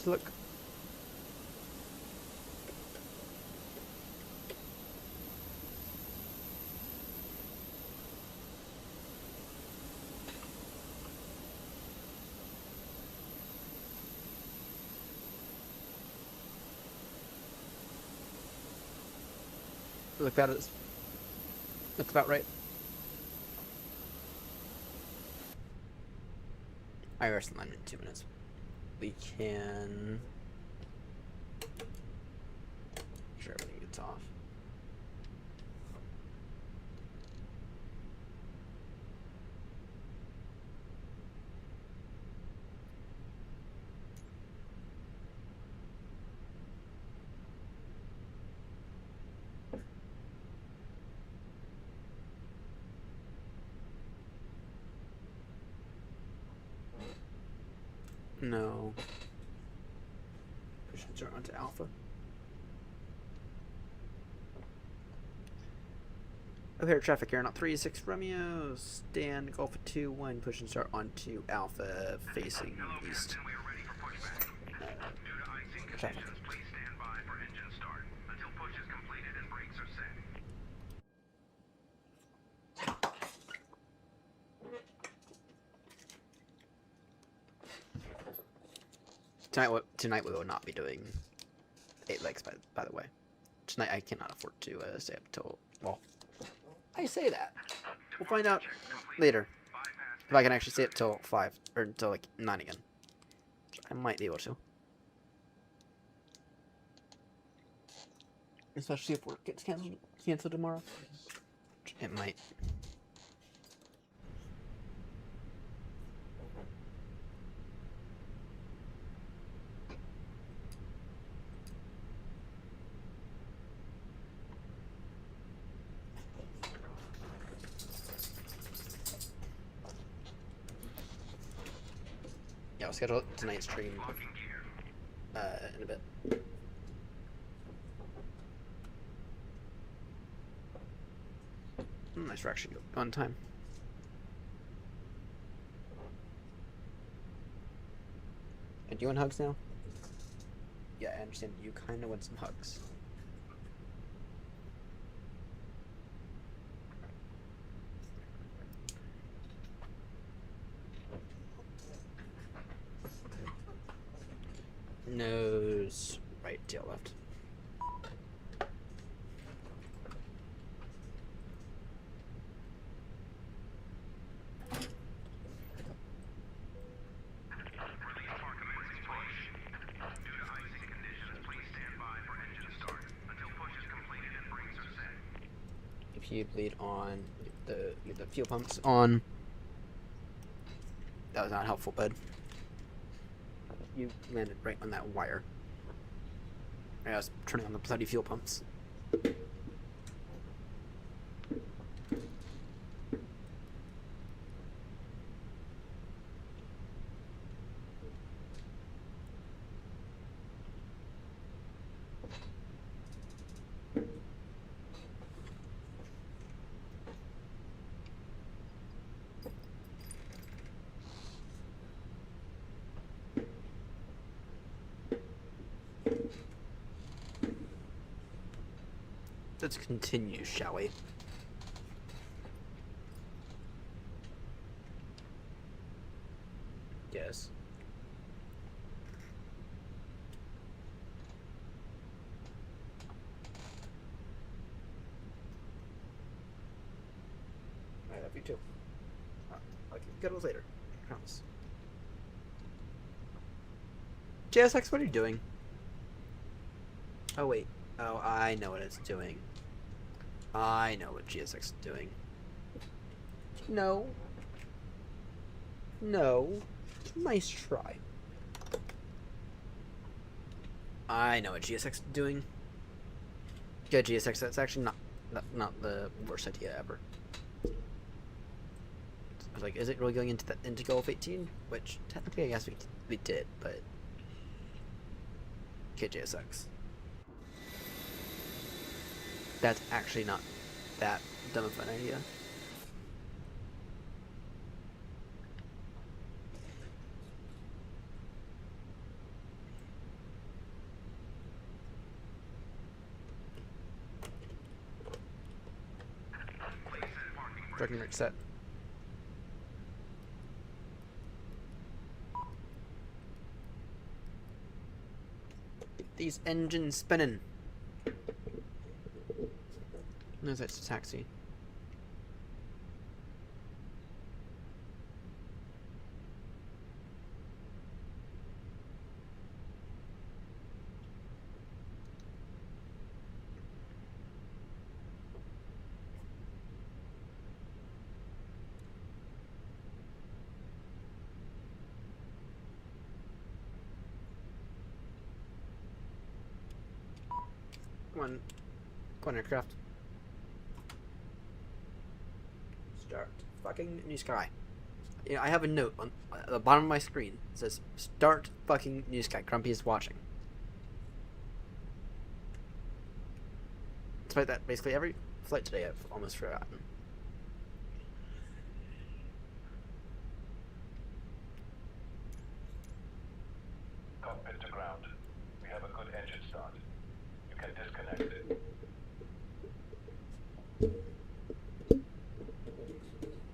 To look? Look about right. IRS alignment in 2 minutes. We can... Sure, everything gets off. No. Push and start onto alpha. O'Hare traffic, Aeronaut 36 Romeo, stand Golf 2-1, push and start onto alpha, facing east. Traffic. Tonight we will not be doing 8 legs, by the way. Tonight I cannot afford to stay up till, well, I say that. We'll find out later if I can actually stay up till 5, or until like 9 again. I might be able to. Especially if work gets canceled tomorrow. It might. Yeah, I'll schedule tonight's stream in a bit. Nice, we're actually on time. And you want hugs now? Yeah, I understand. You kind of want some hugs. Nose right, tail left. If you bleed on the fuel pumps on. That was not helpful, bud. You landed right on that wire. I was turning on the bloody fuel pumps. Let's continue, shall we? Yes. I love you too. I'll get those later. I promise. JSX, what are you doing? Oh wait. Oh, I know what it's doing. I know what GSX is doing. No. No. Nice try. I know what GSX is doing. Yeah, GSX, that's actually not the worst idea ever. I was like, is it really going into Gulf 18? Which, technically, I guess we did, but... Okay, JSX. That's actually not that dumb of an idea. Trucking rig set. Get these engines spinning. No, that's a taxi. Come on, aircraft. Start fucking new sky. You know, I have a note on at the bottom of my screen. It says, "Start fucking new sky." Grumpy is watching. Despite that, basically every flight today I've almost forgotten. Cockpit to ground. We have a good engine start. You can disconnect it.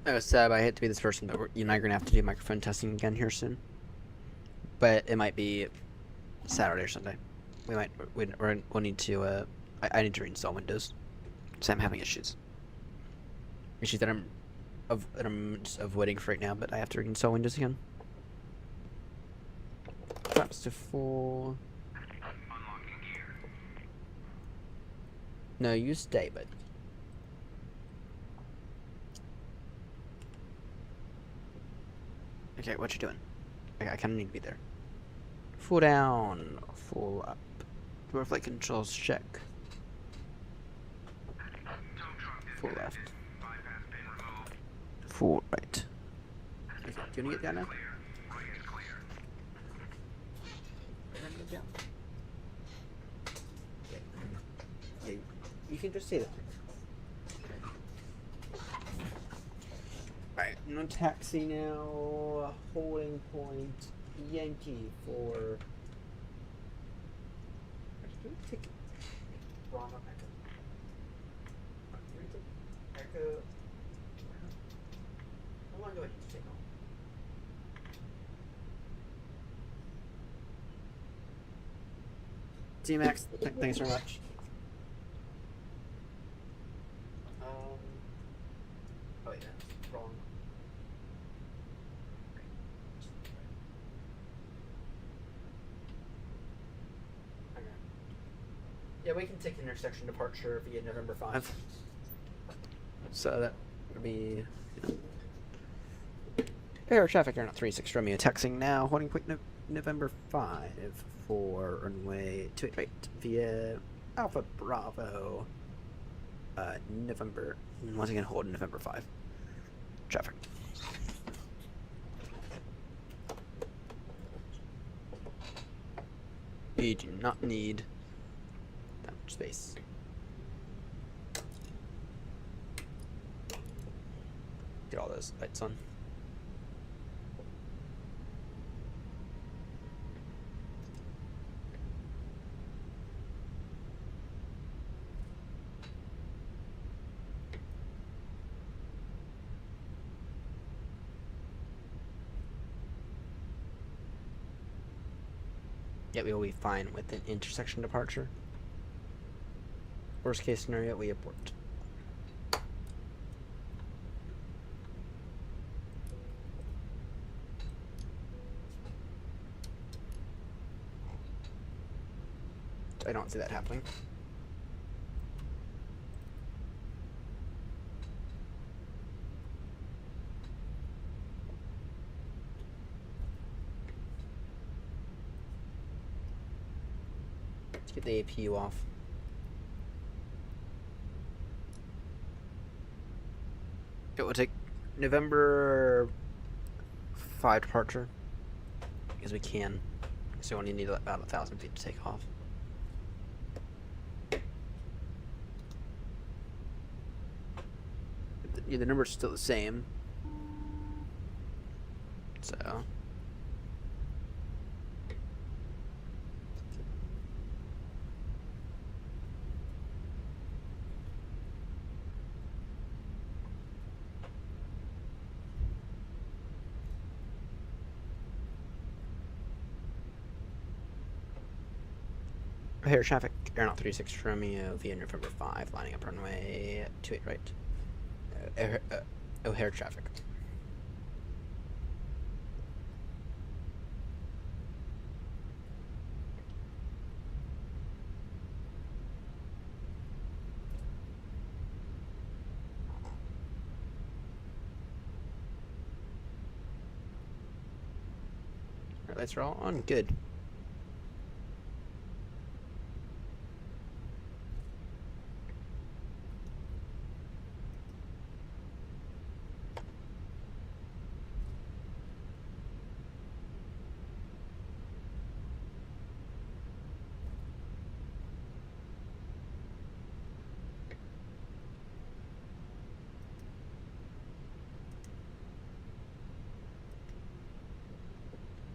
Oh, Seb, I hate to be this person, but you and I are gonna have to do microphone testing again here soon. But it might be Saturday or Sunday. We'll need to. I need to reinstall Windows. So I'm having issues. Issues that I'm just avoiding for right now, but I have to reinstall Windows again. Flaps to full. No, you stay, but. Okay, what you doing? I kind of need to be there. Full down, full up. Door flight controls check. Full left. Full right. Okay, do you want to get down now? Yeah, you can just say that. Alright, no taxi now. Holding point. Yankee for. Ticket. Bravo Echo. Echo. How long do I need to take off? T-Max, thanks very much. Oh yeah, wrong. Okay. Yeah, we can take intersection departure via November 5. So that would be air traffic air not 36 Romeo texting now, holding point November 5 for runway 28 right via Alpha Bravo. November, once again hold November 5 traffic. You do not need that much space. Get all those lights on. Yet we will be fine with an intersection departure. Worst case scenario, we abort. I don't see that happening. Let's get the APU off. It will take November 5 departure because we can. So we only need about 1,000 feet to take off. Yeah, the number's still the same. So. O'Hare traffic, Aeronaut 36 Romeo via November 5, lining up runway 28 right. O'Hare traffic. Alright, lights are all on. Good.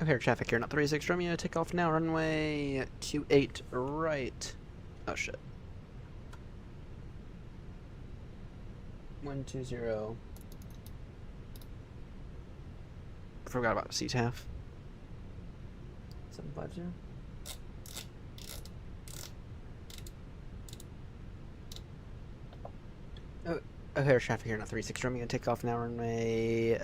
O'Hare traffic, Aeronaut 36 Romeo, take off now, runway 28 right. Oh shit. 120. Forgot about CTAF. Some budget. Oh, O'Hare traffic here, not 36 Romeo, take off now, runway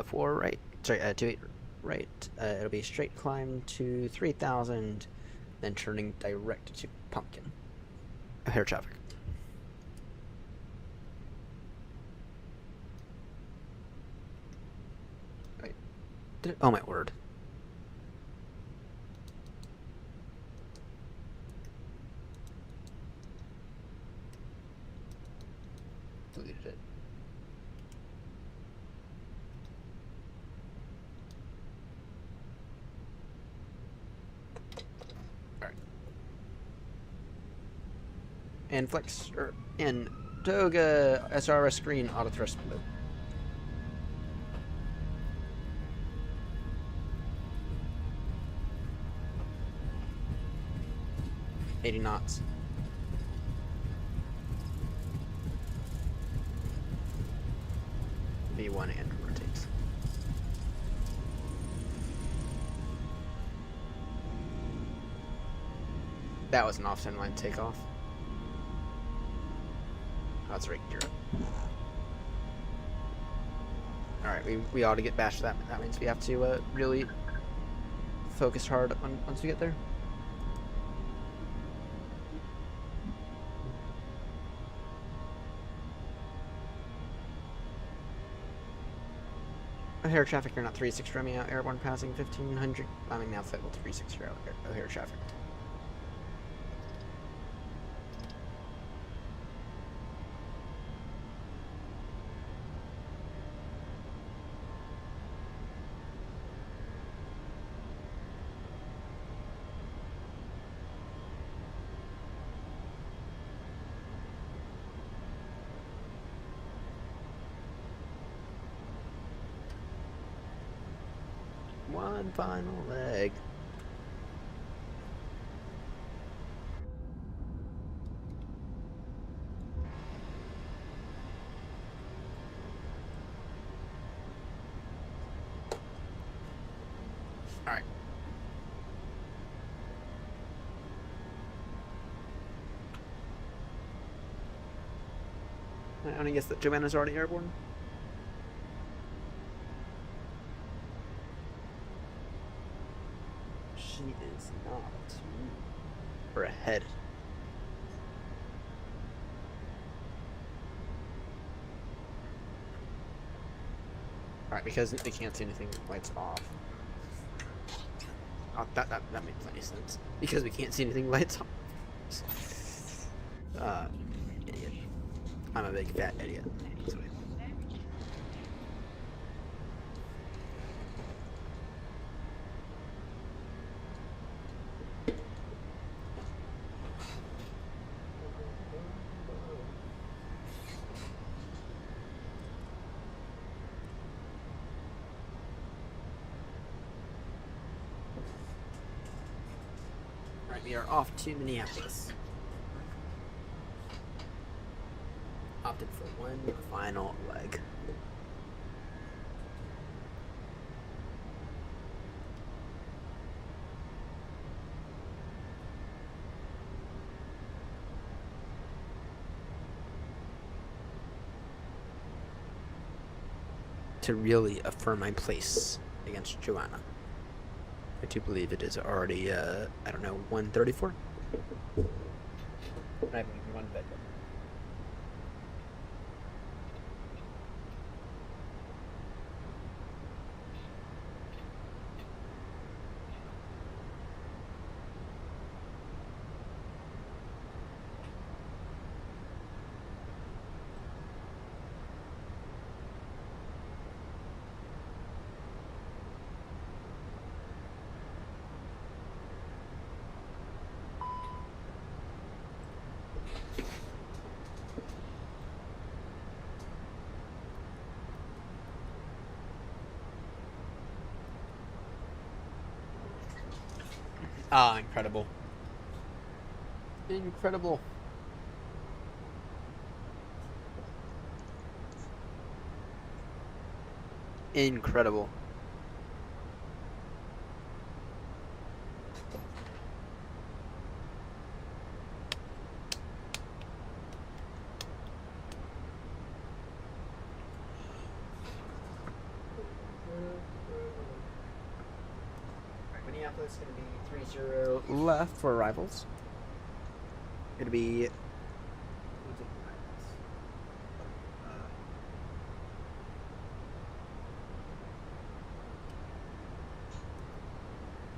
4 right. Sorry, 28 right. It'll be straight climb to 3,000, then turning direct to Pumpkin. O'Hare traffic. Wait. Oh my word. Deleted it. Alright. And flex, or in Toga SRS screen auto thrust mode. $80 knots. V1 and rotates. That was an off-10 line takeoff. Oh, that's right here. Alright, we ought to get bashed. That means we have to really focus hard once we get there. O'Hare traffic, you're not 36 Romeo, airborne passing 1500, climbing now flight level 360 O'Hare traffic. One final leg. Alright. I'm gonna guess that Joanna's already airborne. She is not. We're ahead. Alright, because they can't see anything, lights off. Oh, that makes plenty of sense. Because we can't see anything, lights off. Idiot. I'm a big fat idiot. Alright, we are off to Minneapolis. Opted for one final leg. To really affirm my place against Joanna. I do believe it is already, I don't know, 1:34? Not even one bed. Ah, incredible. Incredible. Incredible. Minneapolis going to be 3-0 left for arrivals. Going to be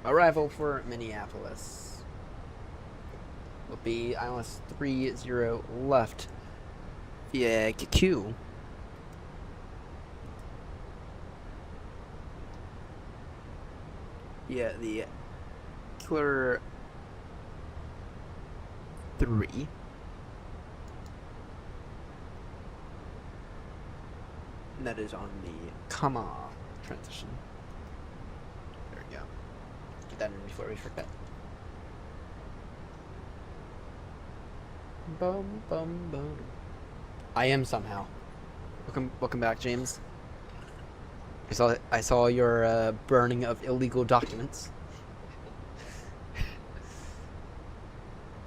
arrival for Minneapolis will be ILS 3-0 left via Q. Yeah, the Killer 3. And that is on the Kama transition. There we go. Get that in before we forget. Bum bum bum. I am somehow. Welcome back, James. I saw your burning of illegal documents.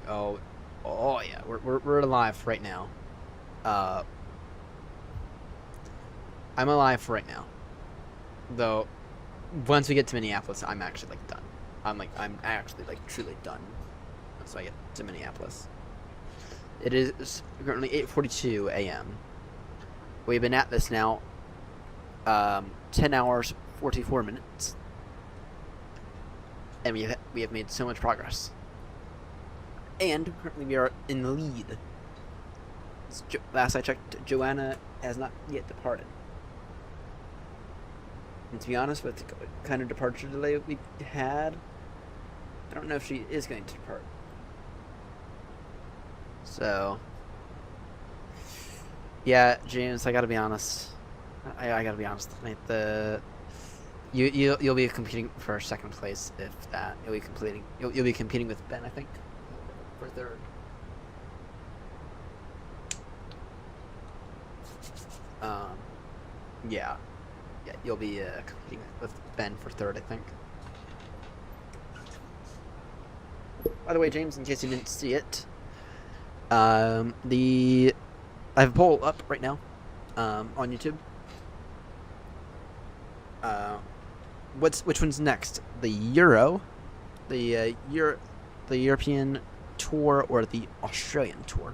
Oh yeah, we're alive right now. I'm alive right now. Though, once we get to Minneapolis, I'm actually like done. I'm actually like truly done. Once I get to Minneapolis. It is currently 8:42 a.m. We've been at this now 10 hours 44 minutes, and we have made so much progress. And currently we are in the lead. Last I checked, Joanna has not yet departed. And to be honest, with the kind of departure delay we had, I don't know if she is going to depart. So, yeah, James, I gotta be honest. I gotta be honest. You'll be competing for second place if that. You'll be competing with Ben, I think, for third. Yeah, you'll be competing with Ben for third, I think. By the way, James, in case you didn't see it, I have a poll up right now on YouTube. Which one's next? The the European tour, or the Australian tour?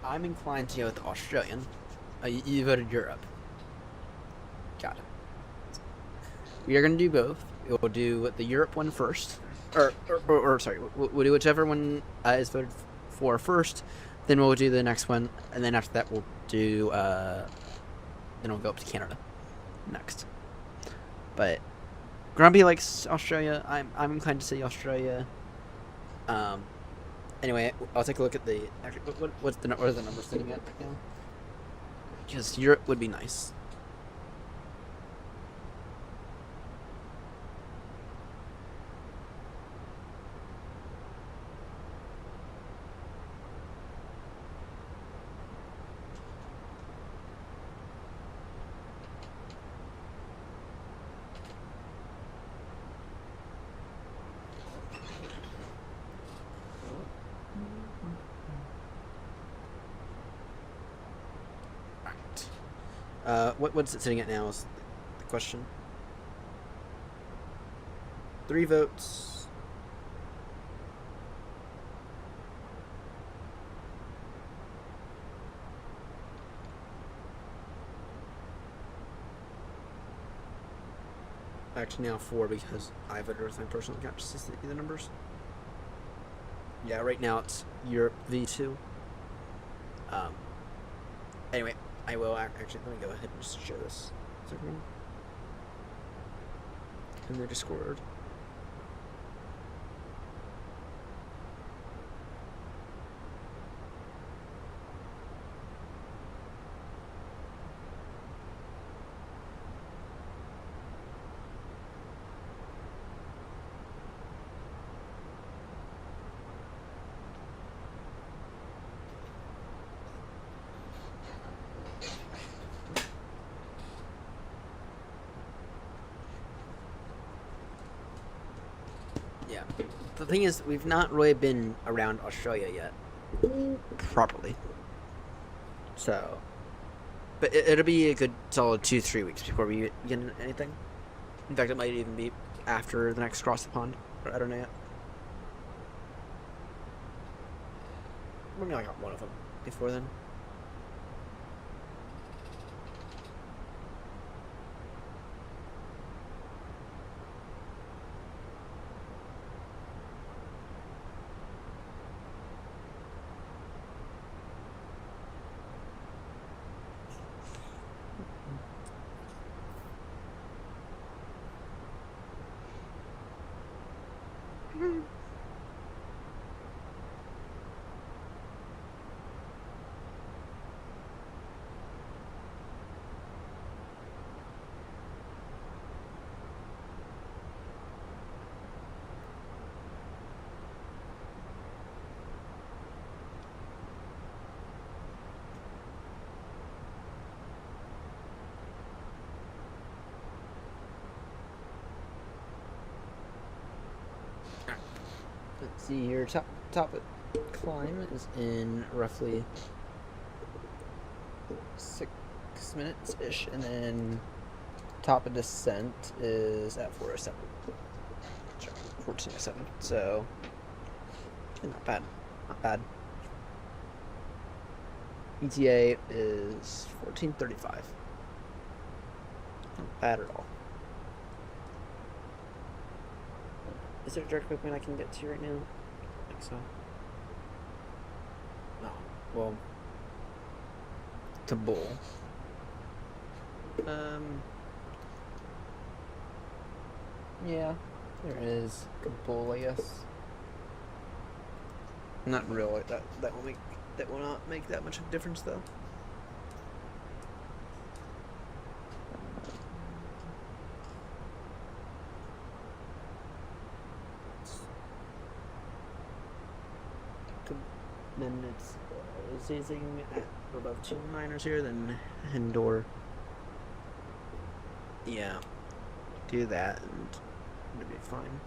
I'm inclined to go with the Australian. You voted Europe. Got it. We are going to do both. We'll do the Europe one first. Or sorry, we'll do whichever one is voted for first. Then we'll do the next one. And then after that, we'll do... then we'll go up to Canada next. But Grumpy likes Australia. I'm inclined to say Australia. Anyway, I'll take a look at the... Actually, what are the numbers sitting at right now? Because Europe would be nice. What's it sitting at now is the question. 3 votes. Actually, now 4 because I voted with my personal account just to see the numbers. Yeah, right now it's Europe V2. Anyway. I will actually, let me go ahead and just share this. In their Discord. Yeah. The thing is, we've not really been around Australia yet. Properly. So. But it'll be a good solid 2-3 weeks before we get anything. In fact, it might even be after the next cross the pond. I don't know yet. Maybe I got one of them before then. Let's see here. Top climb is in roughly 6 minutes ish, and then top of descent is at 4:07. 14:07. So not bad. Not bad. ETA is 14:35. Not bad at all. Is there a direct movement I can get to right now? I think so. No. Well. To Bull. Yeah. There is Bull, I guess. Not really. That will not make that much of a difference though. Then it's seizing at above 2 miners here, then indoor. Yeah, do that and It'll be fine.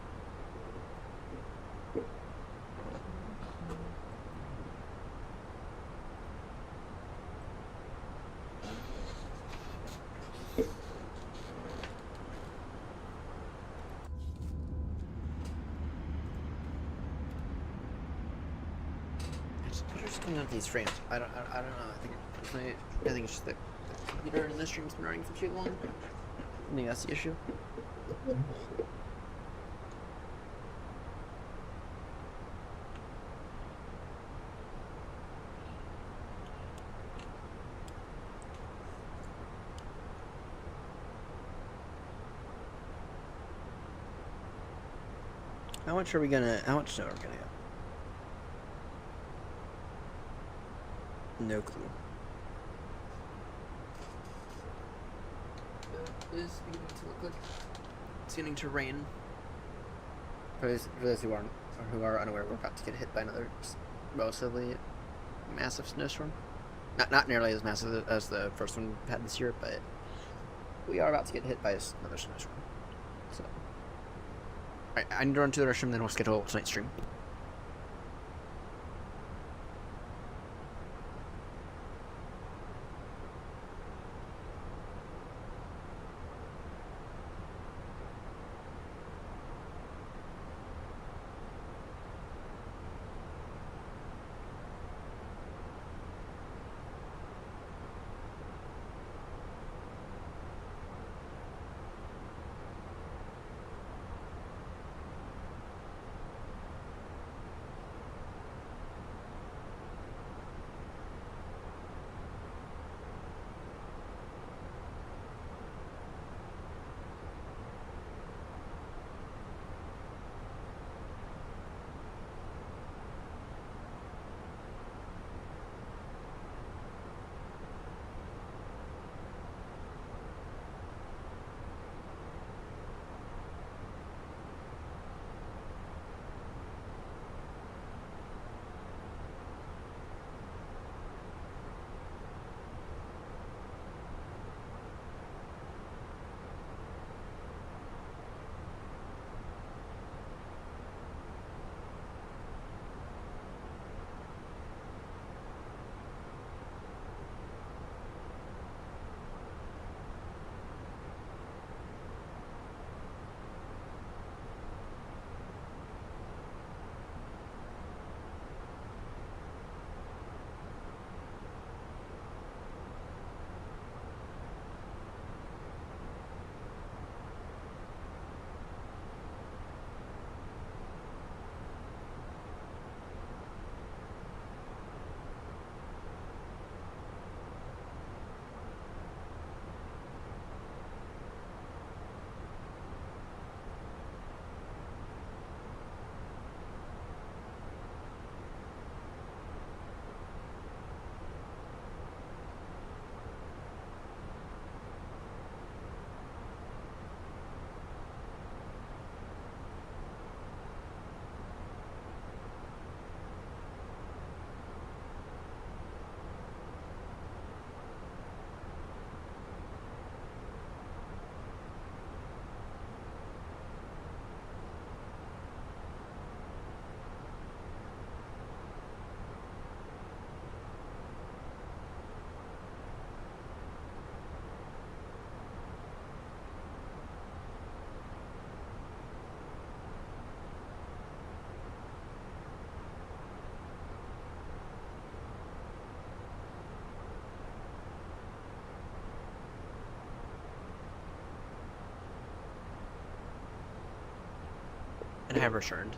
We're just coming up these frames. I don't know. I think it's just the computer in this stream's been running for too long. I think that's the issue. How much snow are we gonna get? No clue. It is beginning to look like it's beginning to rain. For those who are unaware, we're about to get hit by another relatively massive snowstorm. Not nearly as massive as the first one we had this year, but we are about to get hit by another snowstorm. So, alright, I need to run to the restroom, then we'll schedule tonight's stream. And I have returned.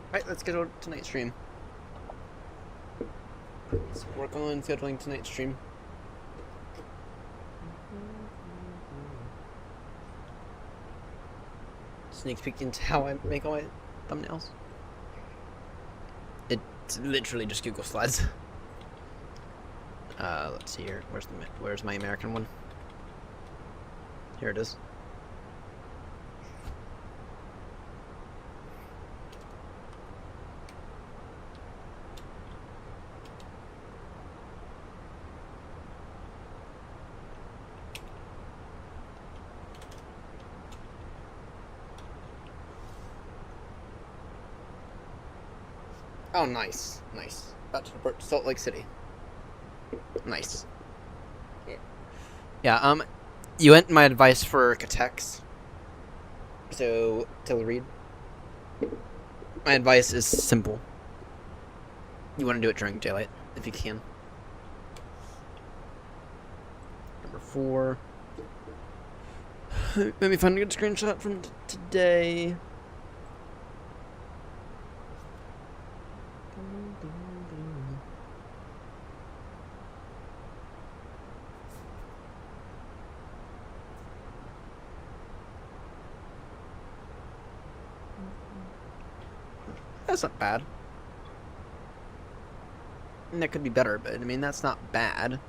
Alright, let's schedule tonight's stream. Let's work on scheduling tonight's stream. Sneak peek into how I make all my thumbnails. It's literally just Google Slides. Let's see here. Where's my American one? Here it is. Oh, nice. Nice. About to report to Salt Lake City. Nice. Yeah, you went my advice for Catex. So, Till read. My advice is simple. You want to do it during daylight, if you can. Number 4. Let me find a good screenshot from today. That's not bad. And that could be better, but I mean, that's not bad.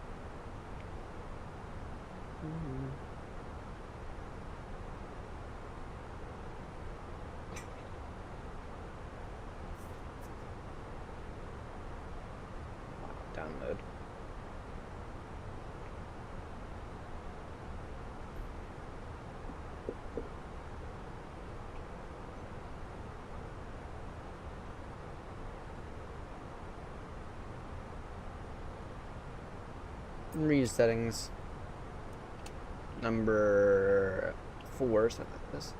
Download. Read settings. Number 4, something like this.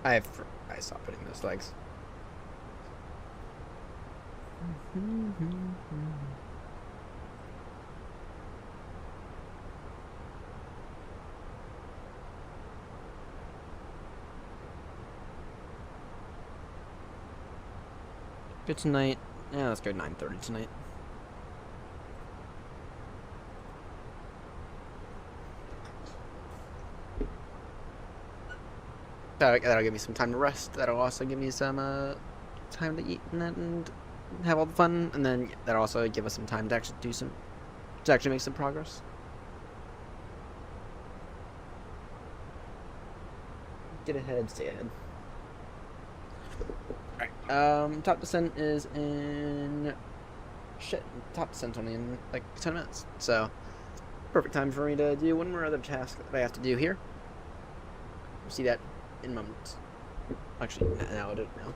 I stopped putting those legs. Good tonight. Yeah, let's go 9:30 tonight. That'll give me some time to rest. That'll also give me some time to eat and have all the fun, and then that'll also give us some time to actually make some progress. Get ahead, stay ahead. Alright, top descent is in... Shit, top descent's only in, like, 10 minutes. So, perfect time for me to do one more other task that I have to do here. We'll see that in moments. Actually, now I'll do it now.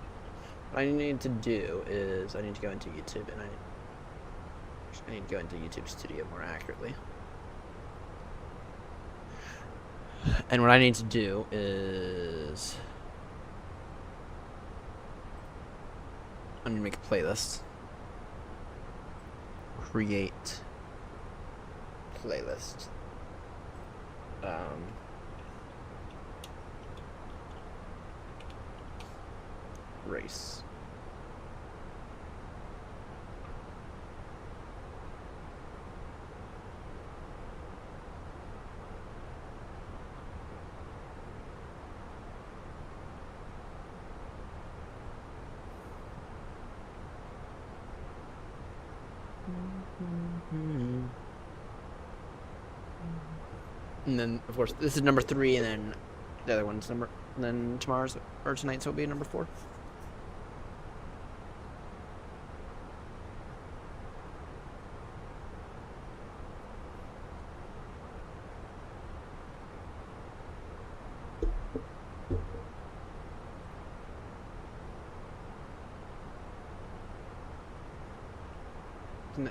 What I need to do is, I need to go into YouTube, and I need to go into YouTube Studio more accurately. And what I need to do is... I need to make a playlist. Create playlist. Race. And then, of course, this is number 3, and then the other one's and then tomorrow's, or tonight's will be number 4.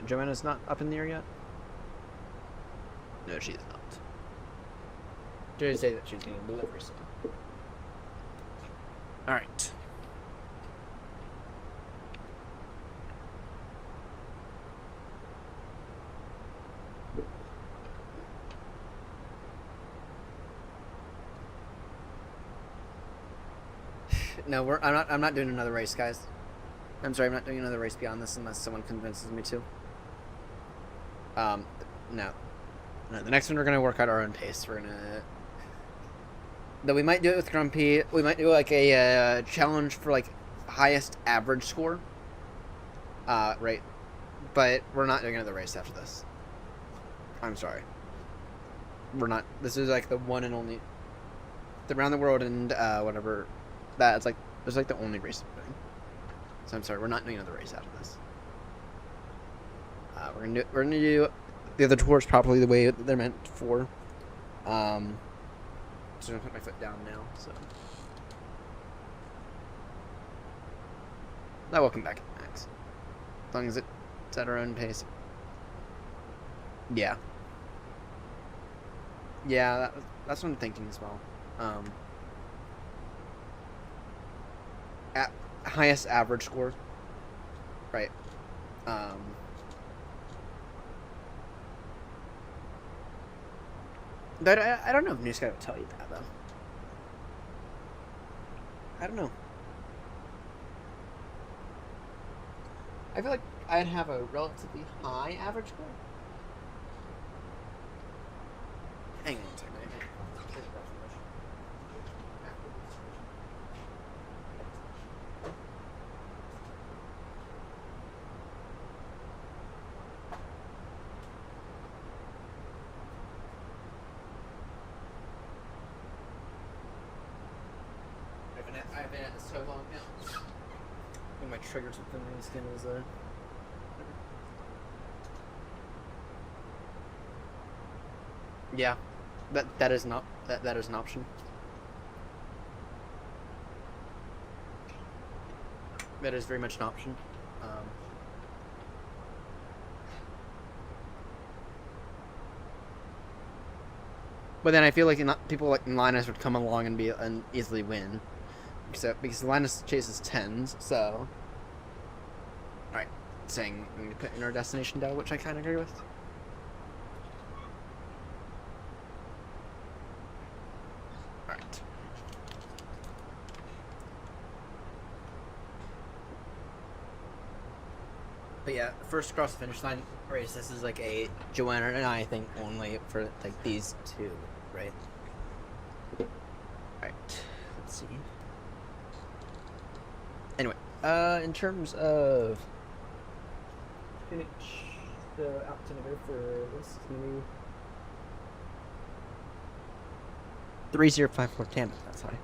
Joanna's not up in the air yet? No, she's not. She did say that she was getting delivery, so. Alright. No, I'm not doing another race, guys. I'm sorry, I'm not doing another race beyond this unless someone convinces me to. No. The next one we're gonna work out our own pace. We're gonna... Though we might do it with Grumpy. We might do like a challenge for like highest average score. Right. But we're not doing another race after this. I'm sorry. We're not. This is like the one and only... The Around the World and whatever. That's like It's like the only race I'm doing. So I'm sorry, we're not doing another race after this. We're gonna do the other tours properly the way they're meant for. So I'm gonna put my foot down now. So I will come back, Max. As long as it's at our own pace. Yeah. Yeah, that's what I'm thinking as well. At highest average score. Right. But I don't know if New Sky would tell you that, though. I don't know. I feel like I'd have a relatively high average score. Hang on a second. I've been at this so long now. I think my triggers within my skin was Yeah, that is not that is an option. That is very much an option. But then I feel like people like Linus would come along and easily win, because Linus chases 10s. So, all right, saying we need to put in our destination data, which I kind of agree with. All right. But yeah, first across the finish line race. This is like a Joanna and I think only for like these two, right? Alright, let's see. Anyway, in terms of finish the altimeter for this is gonna be 3054 tandem, that's high.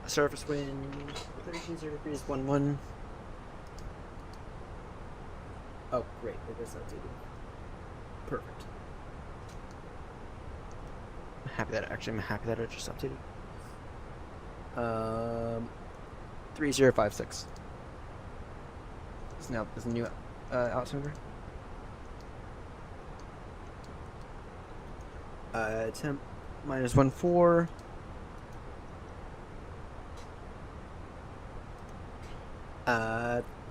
Surface wind 32 degrees 11. Oh, great, it is updated. Perfect. I'm happy that it just updated. 3056. This is a new altimeter. Temp -14.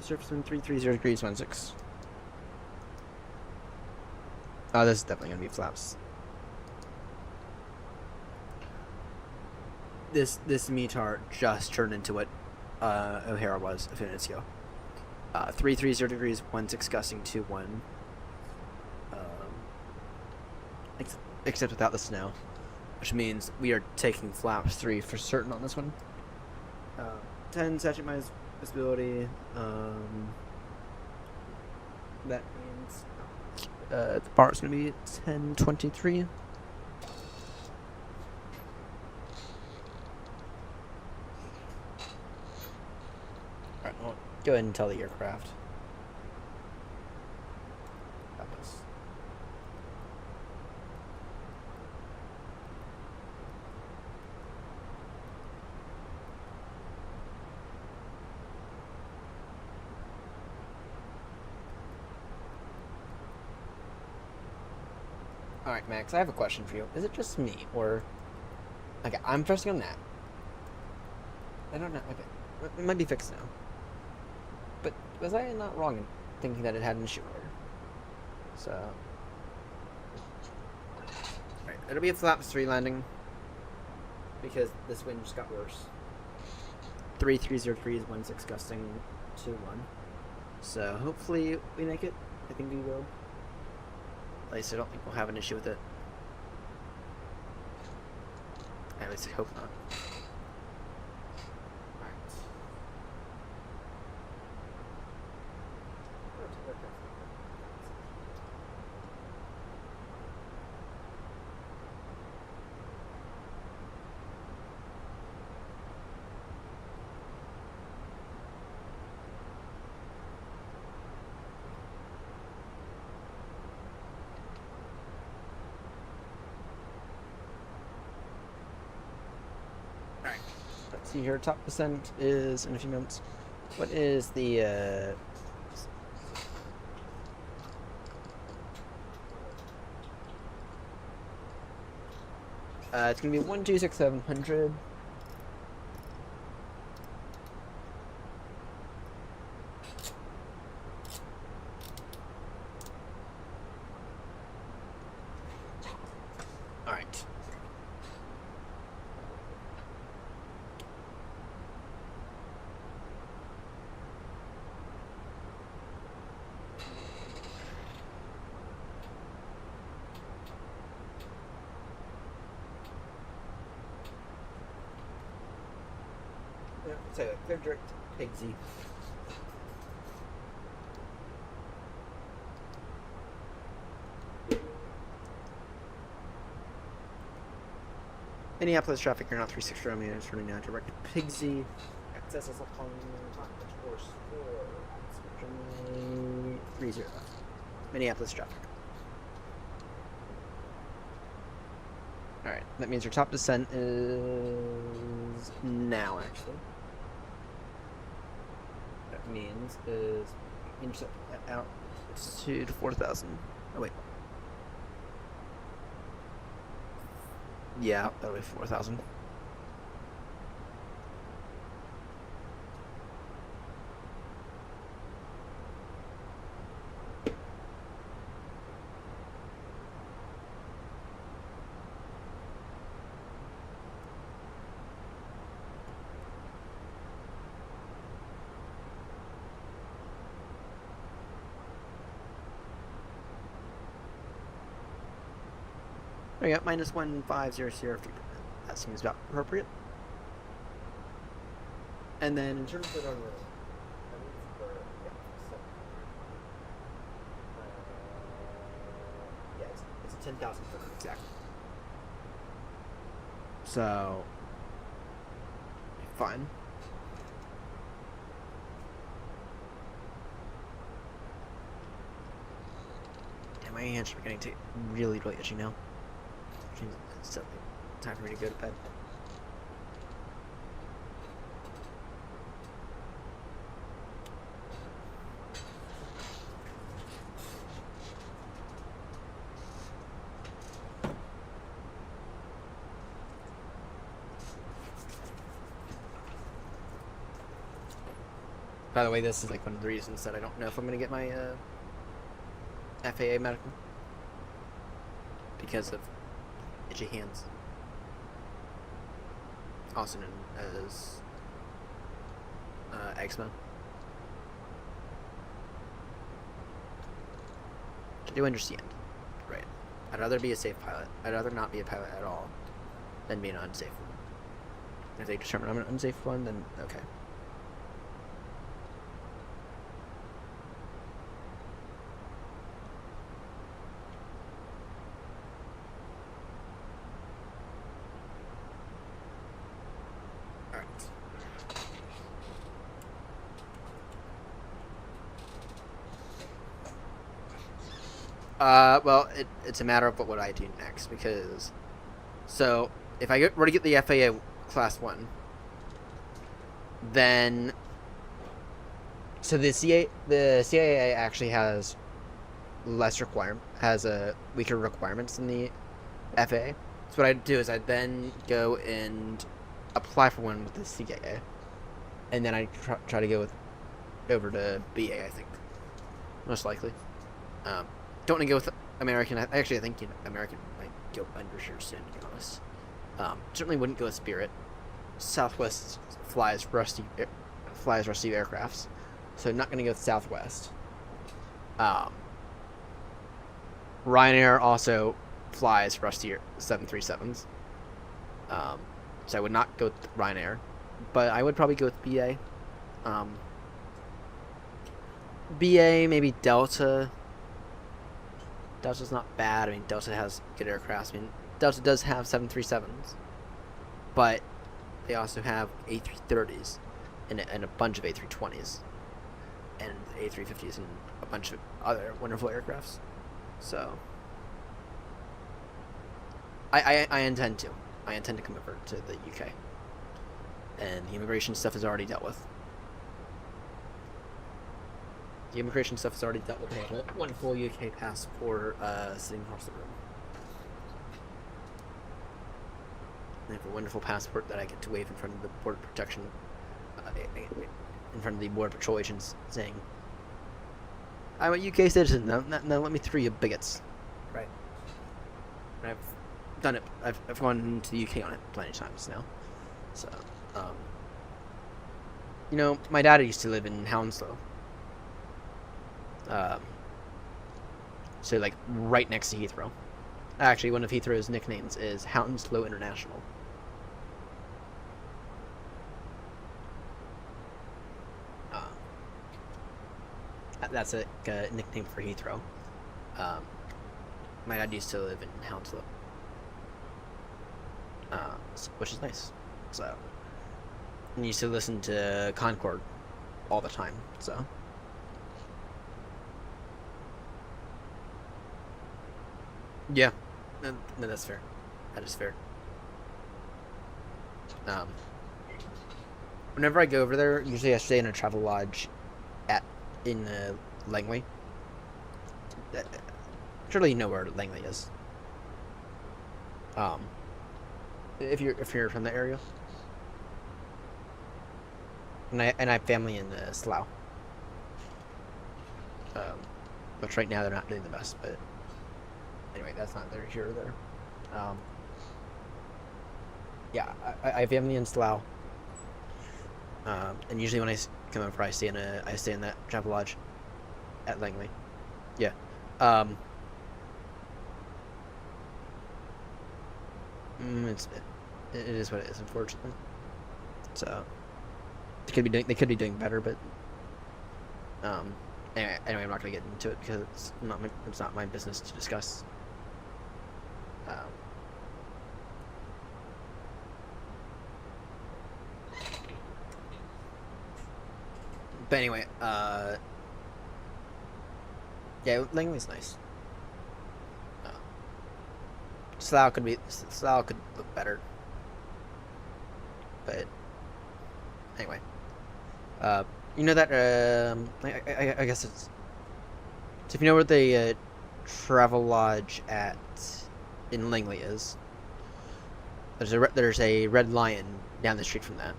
Surface wind 330 degrees 16. Oh, this is definitely gonna be flaps. This METAR just turned into what O'Hara was a few minutes ago. 330 degrees 16 gusting 21. Except without the snow, which means we are taking flaps 3 for certain on this one. 10 saturated minus visibility. That means the bar is going to be 1023. Alright, well, go ahead and tell the aircraft. Alright, Max, I have a question for you. Is it just me, or... Okay, I'm trusting on that. I don't know, okay. It might be fixed now. But was I not wrong in thinking that it had an issue earlier? So... Alright, it'll be a flaps 3 landing. Because this wind just got worse. 3303 is 16 gusting 21. So hopefully we make it. I think we will. At least I don't think we'll have an issue with it. At least I hope not. see here. Top percent is in a few moments. What is the it's gonna be 126,700. All right. Yeah, say that. Clear direct exit. Minneapolis traffic, you're not 36 Romeo, is running now direct to Pigsy. Access is upon course 30. Minneapolis traffic. Alright, that means your top descent is now, actually. That means is intercept out to 4,000. Oh, wait. Yeah, that'll be 4,000. There you go, minus 1,500. That seems about appropriate. And then in terms of yeah, it's 10,000 exactly. So fine. Damn, my hands are beginning to really itchy now. It's time for me to go to bed. By the way, this is like one of the reasons that I don't know if I'm going to get my FAA medical. Because of itchy hands. Also known as XNO. I do understand. Right. I'd rather be a safe pilot. I'd rather not be a pilot at all than be an unsafe one. If they determine I'm an unsafe one, then okay. Well, it's a matter of what I do next, because, so, if I were to get the FAA Class 1, then, so the CAA actually has weaker requirements than the FAA. So what I'd do is I'd then go and apply for one with the CAA, and then I'd try to go over to BA, I think, most likely. Don't want to go with American. Actually, I think American might go under sure soon, to be honest. Certainly wouldn't go with Spirit. Southwest flies rusty aircrafts, so not going to go with Southwest. Ryanair also flies rusty 737s. So I would not go with Ryanair, but I would probably go with BA. BA, maybe Delta. Delta's not bad. I mean, Delta has good aircraft. I mean, Delta does have 737s, but they also have A330s and a bunch of A320s and A350s and a bunch of other wonderful aircrafts. So I intend to come over to the UK and the immigration stuff is already dealt with. The immigration stuff is already dealt with. I have one full UK passport sitting across the room. I have a wonderful passport that I get to wave in front of the border protection, in front of the border patrol agents, saying, "I'm a UK citizen. Now let me through, you bigots." Right. And I've done it. I've gone to the UK on it plenty of times now. So, you know, my dad used to live in Hounslow. So like right next to Heathrow. Actually, one of Heathrow's nicknames is Hounslow International. That's a nickname for Heathrow. My dad used to live in Hounslow, which is nice. So, and used to listen to Concord all the time. So. Yeah, no, that's fair. That is fair. Whenever I go over there, usually I stay in a travel lodge in Langley. Surely you know where Langley is. If you're from the area. And I have family in Slough. Which right now they're not doing the best, but anyway, that's not there here or there. Yeah, I have family in Slough. And usually when I come over, I stay in that travel lodge at Langley. Yeah. It is what it is, unfortunately. So they could be doing better, but anyway, I'm not gonna get into it because it's not my business to discuss. But anyway, yeah, Langley's nice. Slough could look better, but anyway, you know that I guess it's. So if you know where the travel lodge in Langley is, there's a Red Lion down the street from that.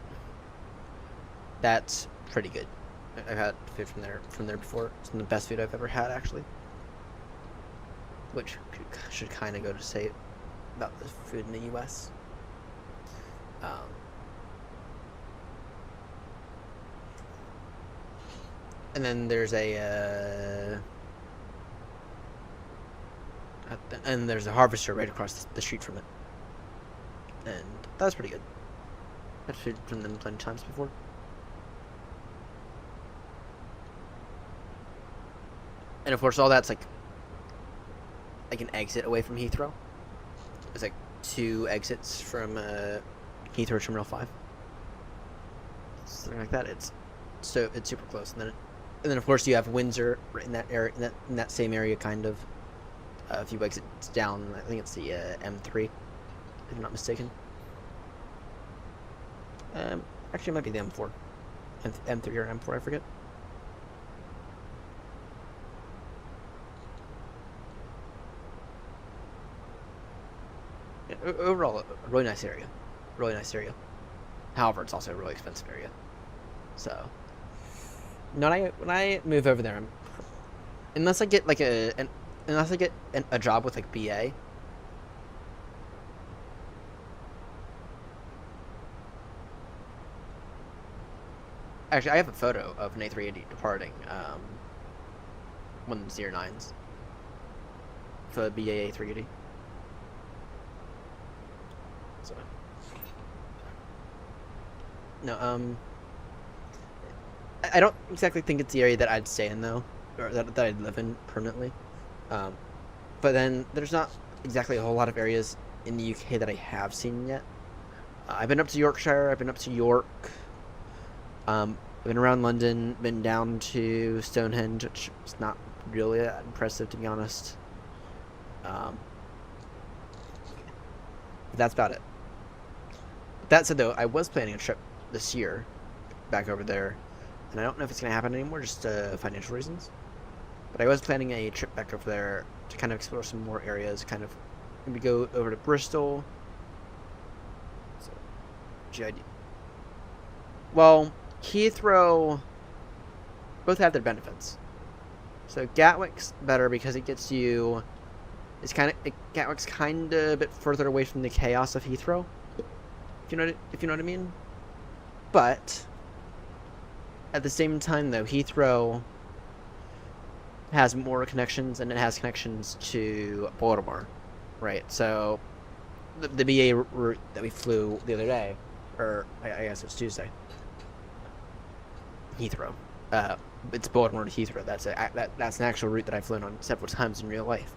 That's pretty good. I've had food from there before. It's the best food I've ever had, actually. Which should kind of go to say about the food in the U.S. And then there's a Harvester right across the street from it, and that was pretty good. I've had food from them plenty of times before. And of course, all that's like an exit away from Heathrow. It's like 2 exits from Heathrow Terminal 5. Something like that. It's super close. And then of course you have Windsor right in that area, in that same area, kind of. A few exits down. I think it's the M3, if I'm not mistaken. Actually, it might be the M4, M3 or M4. I forget. Overall, a really nice area. Really nice area. However, it's also a really expensive area. So, when I move over there, unless I get like a job with like BA. Actually, I have a photo of an A380 departing one of the CR9s for the BA A380. So, no, I don't exactly think it's the area that I'd stay in, though, or that I'd live in permanently. But then there's not exactly a whole lot of areas in the UK that I have seen yet. I've been up to Yorkshire, I've been up to York, I've been around London, been down to Stonehenge, which is not really that impressive, to be honest. But that's about it. That said, though, I was planning a trip this year back over there, and I don't know if it's going to happen anymore, just financial reasons. But I was planning a trip back over there to kind of explore some more areas, kind of maybe go over to Bristol. So, GID. Well, Heathrow both have their benefits. So Gatwick's better because it gets you. Gatwick's kind of a bit further away from the chaos of Heathrow. If you know what I mean. But at the same time, though, Heathrow has more connections, and it has connections to Baltimore, right? So the BA route that we flew the other day, or I guess it was Tuesday, Heathrow. It's Baltimore to Heathrow. That's an actual route that I've flown on several times in real life.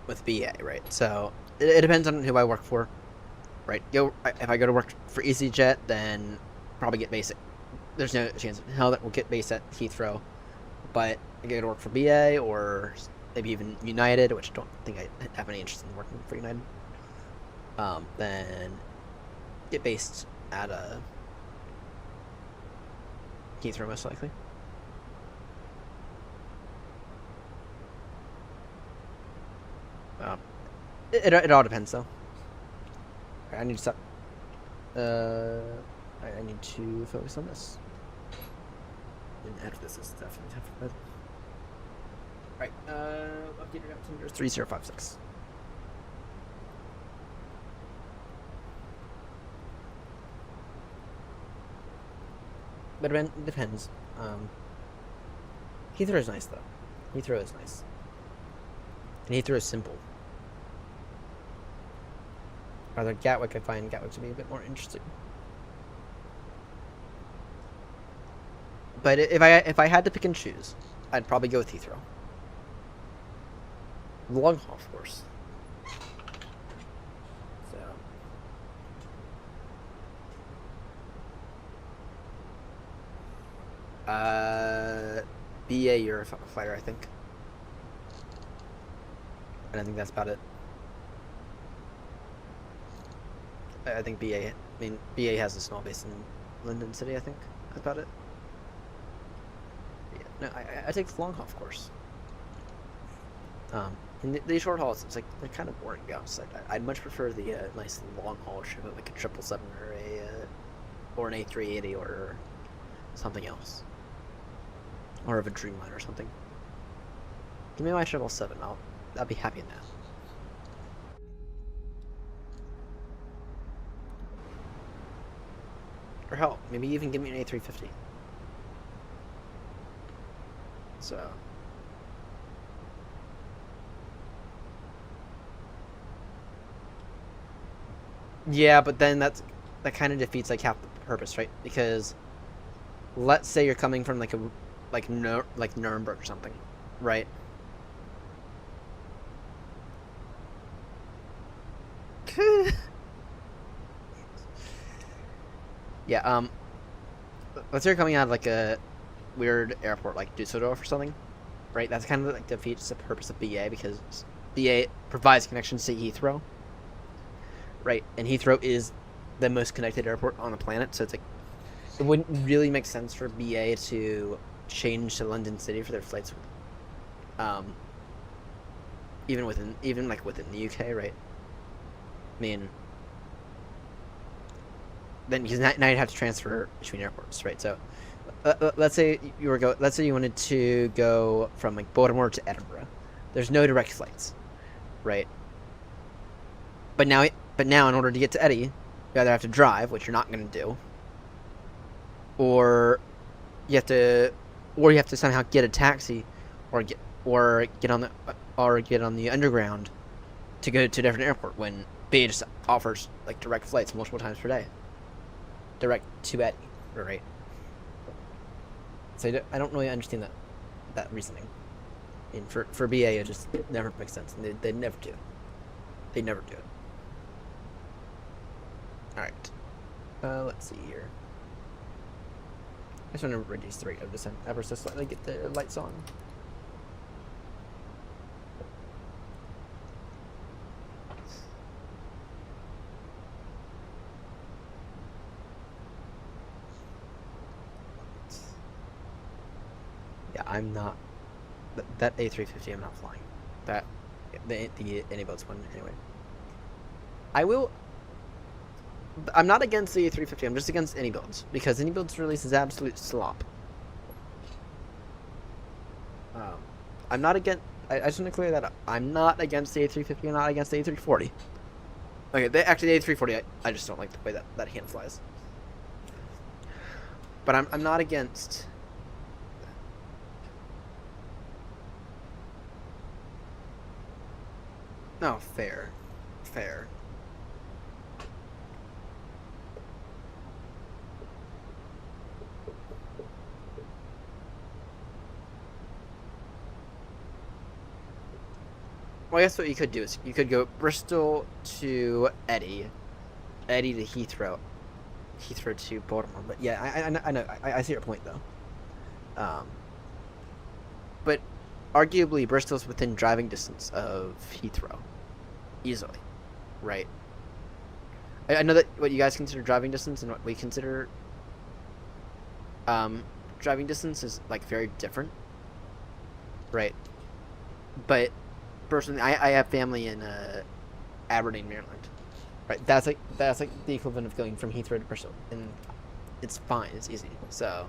With BA, right? So it depends on who I work for, right? If I go to work for EasyJet, then probably get basic. There's no chance in hell that we'll get base at Heathrow, but I go to work for BA or maybe even United, which I don't think I have any interest in working for United. Then get based at Heathrow most likely. It all depends though. I need to stop. I need to focus on this. And after this is definitely tough. But... Alright, updated altimeter 3056. But it depends. Heathrow is nice though. Heathrow is nice. And Heathrow is simple. Rather Gatwick, I find Gatwick to be a bit more interesting. But if I had to pick and choose, I'd probably go with Heathrow. Long haul, of course. So. BA Eurofighter, I think. And I think that's about it. I think BA. I mean, BA has a small base in London City. I think that's about it. Yeah, no, I take the long haul, of course. And the short hauls, it's like they're kind of boring. To be honest, I'd much prefer the nice long haul trip, like a 777 or an A380 or something else, or of a Dreamliner or something. Give me my 777. I'll be happy in that. Or hell, maybe even give me an A350. So. Yeah, but then that kind of defeats like half the purpose, right? Because let's say you're coming from like Nuremberg or something, right? Yeah, let's say you're coming out of like a weird airport like Düsseldorf or something, right? That's kind of like defeats the purpose of BA because BA provides connections to Heathrow, right? And Heathrow is the most connected airport on the planet, so it's like it wouldn't really make sense for BA to change to London City for their flights. Even within the UK, right? I mean, then because now you'd have to transfer between airports, right? So let's say you wanted to go from like Baltimore to Edinburgh. There's no direct flights, right? But now in order to get to Eddie, you either have to drive, which you're not going to do, or you have to somehow get a taxi, or get on the underground to go to a different airport when BA just offers like direct flights multiple times per day. Direct to Eddie, right? So I don't really understand that reasoning. And for BA, it just never makes sense. And they never do. They never do it. Alright. Let's see here. I just want to reduce the rate of descent ever so slightly, get the lights on. I'm not. That A350 I'm not flying. That the any boats one anyway. I will. I'm not against the A350. I'm just against any builds because any builds release is absolute slop. I'm not against. I just want to clear that up. I'm not against the A350. I'm not against the A340. Okay, actually the A340. I just don't like the way that hand flies. But I'm not against. No, fair. Well, I guess what you could do is you could go Bristol to Eddie to Heathrow to Baltimore. But yeah, I know, I see your point though. But arguably Bristol's within driving distance of Heathrow, easily, right? I know that what you guys consider driving distance and what we consider driving distance is like very different, right? But personally, I have family in Aberdeen, Maryland, right? That's like the equivalent of going from Heathrow to Bristol, and it's fine, it's easy. So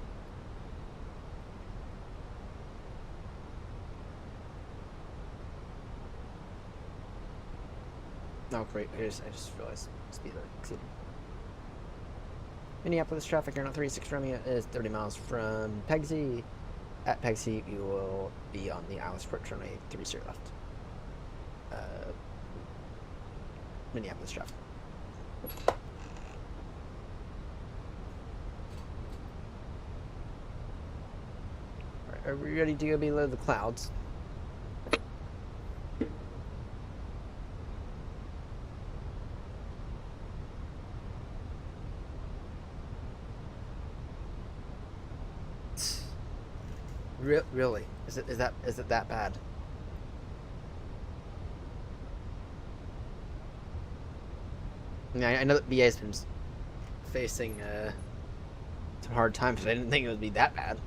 oh great, I just realized speed limit exceeded. Minneapolis traffic, Airnaut 36 Romeo is 30 miles from Pegsy. At Pegsy, you will be on the Alice Port runway 30 left. Minneapolis traffic. Alright, are we ready to go below the clouds? Really? Is it that bad? I know that BA's been facing some hard times, but I didn't think it would be that bad.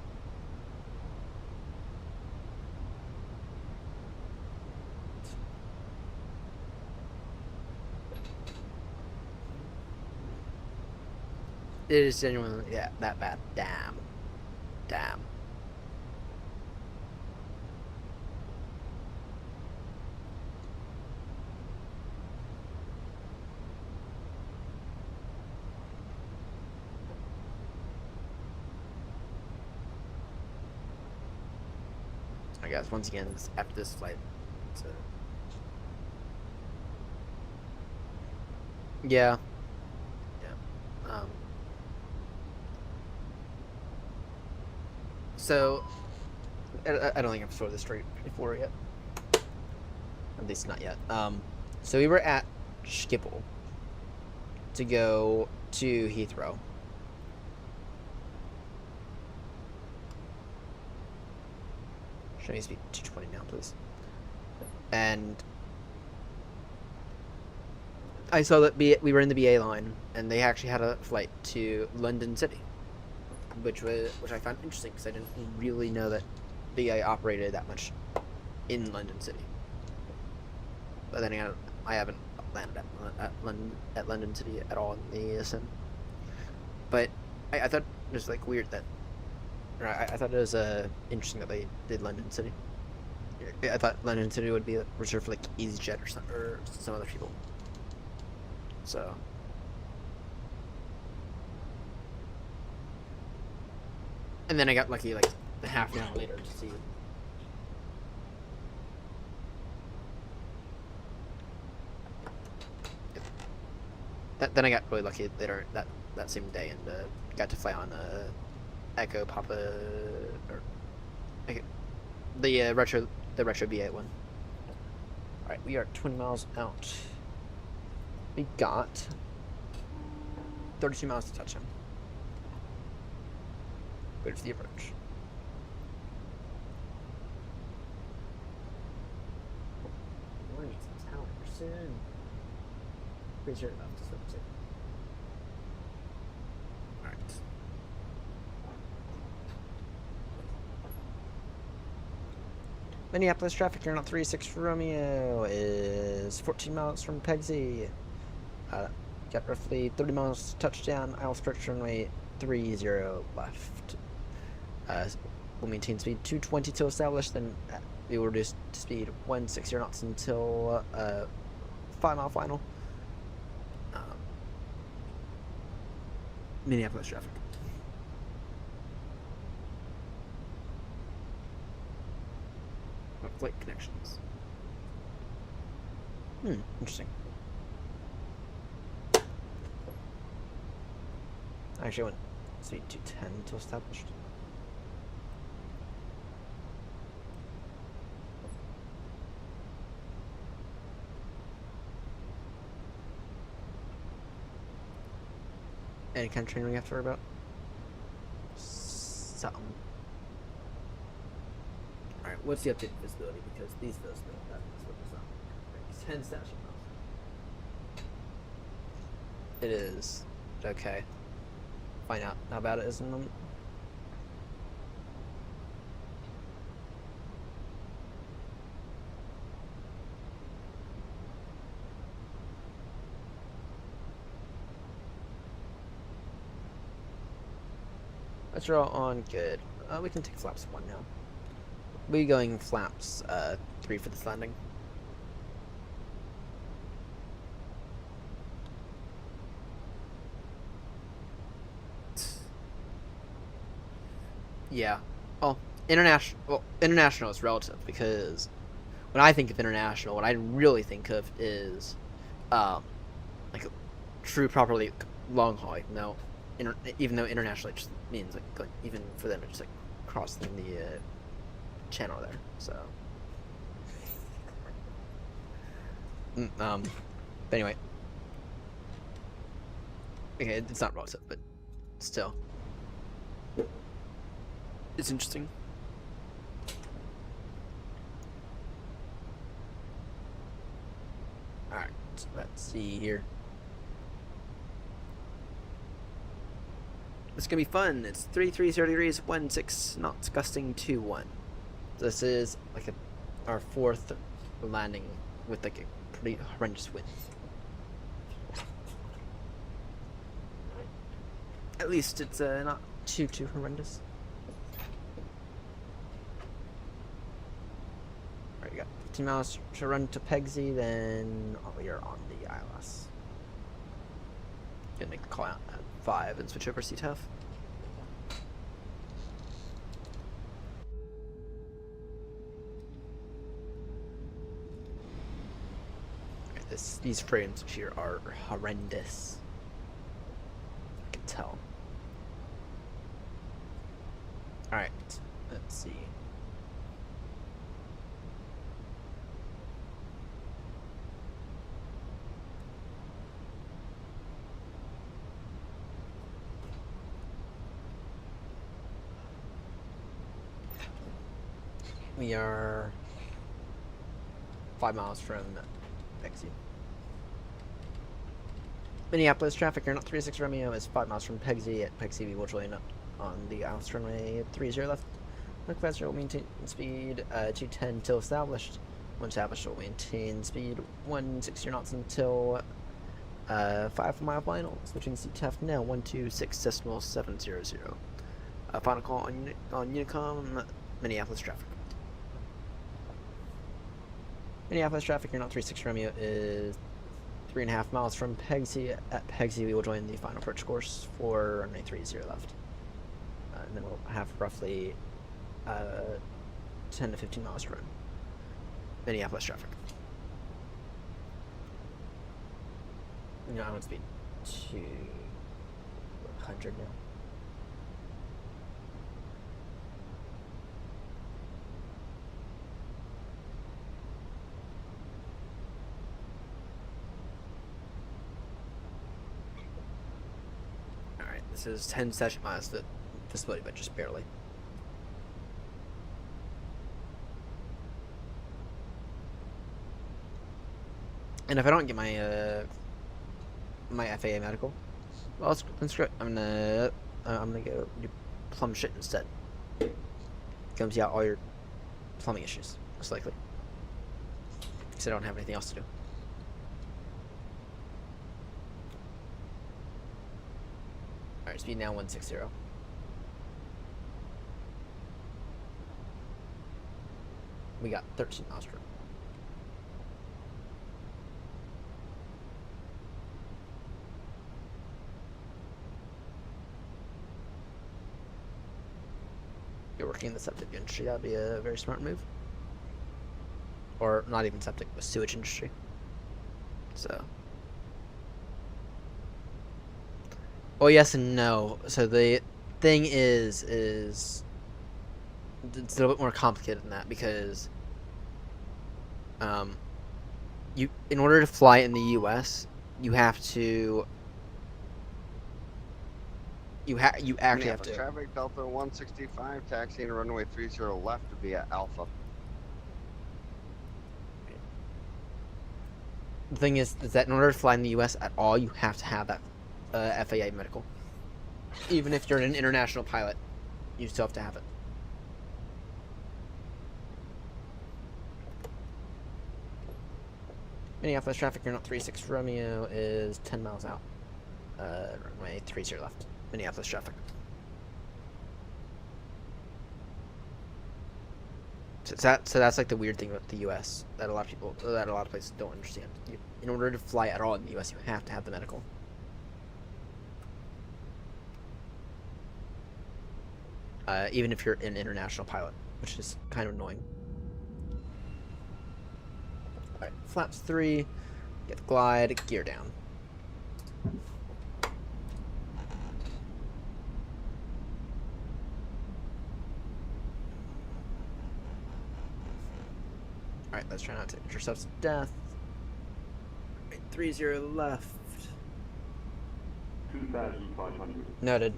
It is genuinely that bad. Damn. I guess once again after this flight, it's yeah. So I don't think I've told this story before yet. At least not yet. So we were at Schiphol to go to Heathrow. Should I speak 220 now, please? And I saw that we were in the BA line, and they actually had a flight to London City, which I found interesting because I didn't really know that BA operated that much in London City. But then again, I haven't landed at London City at all in the sim. But I thought it was like weird that. I thought it was interesting that they did London City. I thought London City would be reserved for like EasyJet or some other people. So. And then I got lucky like a half an hour later to see. Then I got really lucky later that same day and got to fly on Echo Papa or the retro B8 one. All right, we are 20 miles out. We got 32 miles to touch him. Good for the approach. Morning, soon. Pretty sure about this one too. Alright. Minneapolis traffic, you're not 36 Romeo is 14 miles from Pegsy. Got roughly 30 miles touchdown, Isle Stretch runway 30 left. We'll maintain speed 220 till established, then we will reduce to speed 160 knots until 5 mile final. Minneapolis traffic. Flight connections. Interesting. Actually, I went speed 210 until established. Any kind of training we have to worry about? Something. Alright, what's the updated visibility? Because these visibility, that's what it's not. 10 station miles. It is. Okay. Find out how bad it is in a moment. Let's roll on good. We can take flaps 1 now. We're going flaps 3 for this landing. Yeah. Well, international is relative because when I think of international, what I really think of is like a true properly long haul. Even though international just means like even for them it's just like crossing the channel there. So but anyway, okay, it's not relative, but still. It's interesting. Alright, let's see here. It's gonna be fun. It's 33 degrees, 16 knots, gusting 2-1. This is like our 4th landing with like a pretty horrendous wind. At least it's not too horrendous. Alright, you got 15 miles to run to Pegsy, then we are on the ILS. Gonna make the call out at 5 and switch over CTF. These frames here are horrendous. I can tell. Alright, let's see. We are 5 miles from Pegsy. Minneapolis traffic, you're not 36 Romeo is 5 miles from Pegsy. At Pegsy, we will join up on the ILS runway 30 left. Look faster, will maintain speed 210 till established. When established, will maintain speed 160 knots until 5 mile final. Switching CTF now 126.700. Final call on Unicom, Minneapolis traffic. Minneapolis traffic, you're not 36 Romeo is 3.5 miles from Pegsy. At Pegsy, we will join the final approach course for runway 30 left. And then we'll have roughly 10 to 15 miles to run. Minneapolis traffic. I'm on speed 200 now. This is 10 session miles the visibility, but just barely. And if I don't get my my FAA medical, well, let's screw it. I'm gonna go do plumb shit instead. Come see out all your plumbing issues. most likely. Because I don't have anything else to do. Alright, speed now 160. We got 13 miles per hour. You're working in the septic industry, that'd be a very smart move. Or not even septic, the sewage industry. So. Oh yes and no. So the thing is it's a little bit more complicated than that because you in order to fly in the US, you have to you actually have to. Traffic Delta 165 taxiing runway 30 left to be at Alpha. The thing is that in order to fly in the US at all, you have to have that FAA medical. Even if you're an international pilot, you still have to have it. Minneapolis traffic, you're not 36 Romeo is 10 miles out. Runway 30 left. Minneapolis traffic. So that's like the weird thing about the U.S. that a lot of places don't understand. In order to fly at all in the U.S., you have to have the medical. Even if you're an international pilot, which is kind of annoying. Alright, flaps 3, get the glide, gear down. Alright, let's try not to intercept death. 30 left. 2,500. Noted.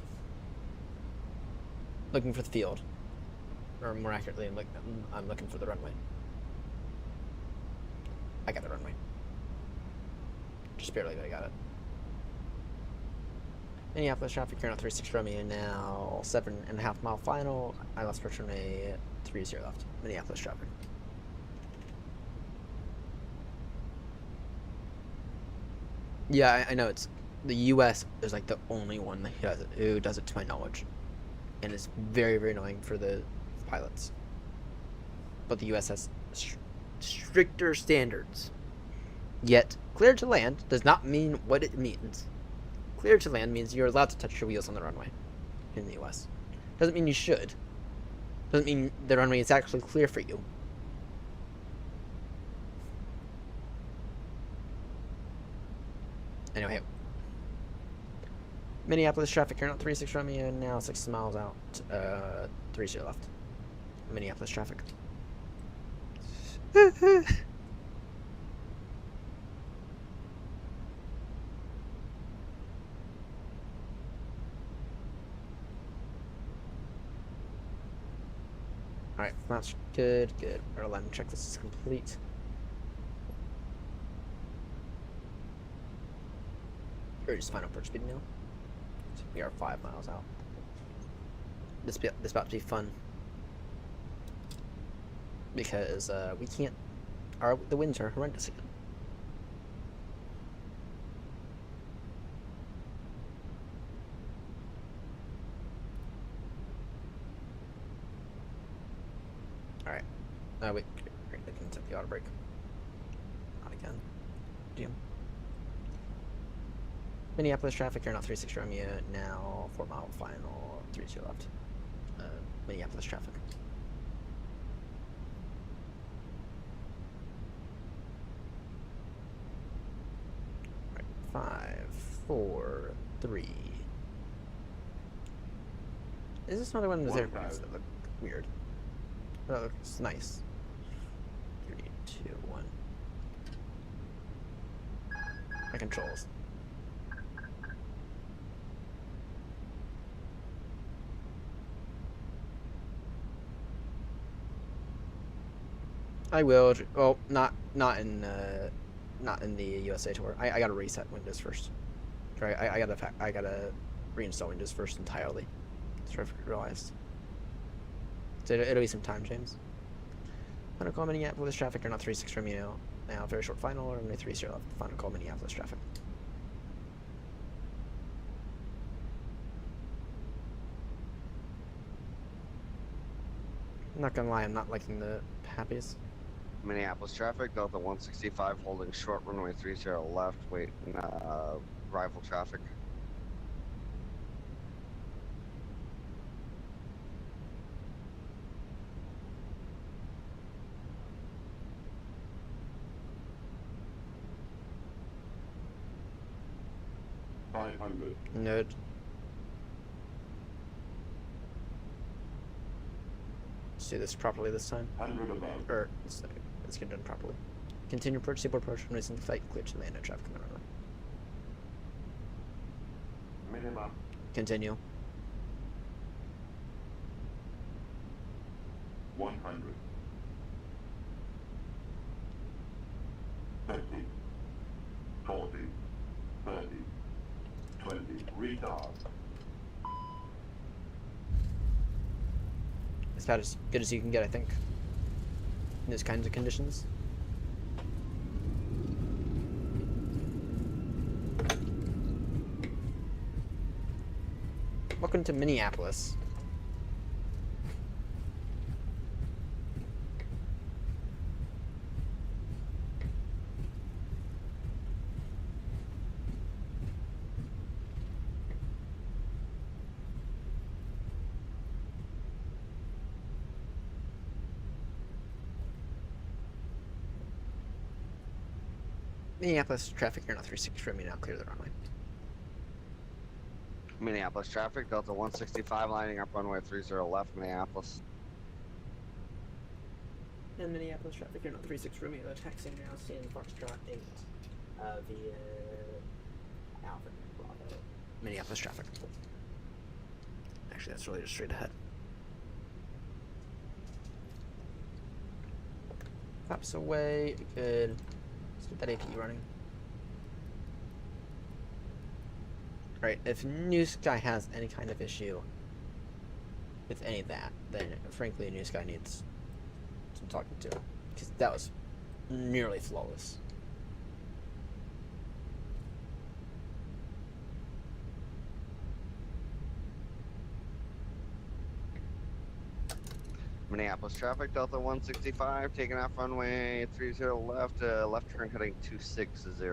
Looking for the field. Or more accurately, I'm looking for the runway. I got the runway. Just barely, but I got it. Minneapolis traffic, you're not 36 Romeo now. 7.5 mile final. I lost approach runway 30 left. Minneapolis traffic. Yeah, I know it's the U.S. is like the only one who does it to my knowledge, and it's very, very annoying for the pilots. But the U.S. has stricter standards. Yet, clear to land does not mean what it means. Clear to land means you're allowed to touch your wheels on the runway in the U.S. Doesn't mean you should. Doesn't mean the runway is actually clear for you. Anyway, Minneapolis traffic, you're not 36 Romeo now, 6 miles out, 30 left. Minneapolis traffic. Alright, that's good. Our landing checklist is complete. Or just final approach speed now. So we are 5 miles out. This about to be fun. Because we can't. The winds are horrendous again. Alright. Wait. I can set the auto brake. Not again. Damn. Minneapolis traffic, you're not 36 Romeo now, 4 mile final, 30 left. Minneapolis traffic. Right, 5, 4, 3. Is this another one of those airplanes that look weird? Oh, that looks nice. 3, 2, 1. My controls. I will. Well, not in the USA tour. I gotta reset Windows first. Right, I gotta reinstall Windows first entirely. That's what I realized. So it'll be some time, James. Final call Minneapolis traffic, you're not 36 Romeo. Now, very short final, runway 30 left. Final call Minneapolis traffic. I'm not gonna lie, I'm not liking the Pappies. Minneapolis traffic, Delta 165 holding short runway 30 left, waiting rival traffic. Nerd. Let's do this properly this time. Or, let's get it done properly. Continue approach, seaboard approach, from racing flight, clear to land, no traffic on the runway. Minimum. Continue. 100. 50. 40. 30. 20. Retard. It's about as good as you can get, I think. In those kinds of conditions. Welcome to Minneapolis. Minneapolis traffic, you're not 36 for me now, clear the runway. Minneapolis traffic, Delta 165 lining up runway 30 left, Minneapolis. And Minneapolis traffic, you're not 36 for me, taxiing now, seeing Foxtrot 8 via Alpha Bravo. Minneapolis traffic. Actually, that's really just straight ahead. Flaps away, good. Let's get that AP running. Right, if New Sky has any kind of issue with any of that, then frankly New Sky needs some talking to. Because that was nearly flawless. Minneapolis traffic, Delta 165, taking off runway 30 left, left turn heading 260.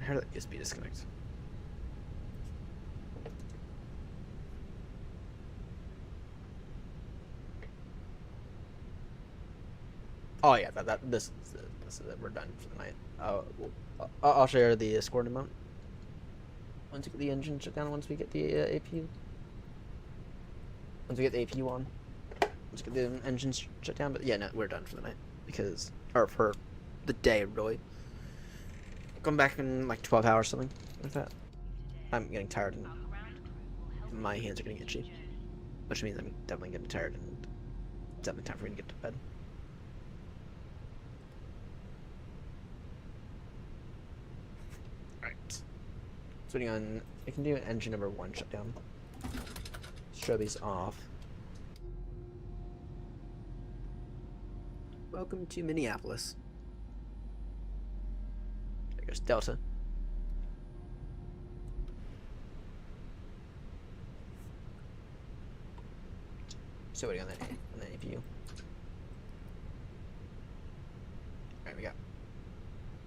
How did that USB disconnect? Oh yeah, this is it. We're done for the night. I'll share the score in a moment. Once we get the engine shut down, once we get the APU. Once we get the APU on. Once we get the engine shut down, but yeah, no, we're done for the night. Because, or for the day, really. Come back in like 12 hours, something like that. I'm getting tired and my hands are getting itchy. Which means I'm definitely getting tired and it's definitely time for me to get to bed. Alright. So waiting on, I can do an engine number 1 shutdown. Stroby's off. Welcome to Minneapolis. There goes Delta. So waiting on that APU. Alright, we got.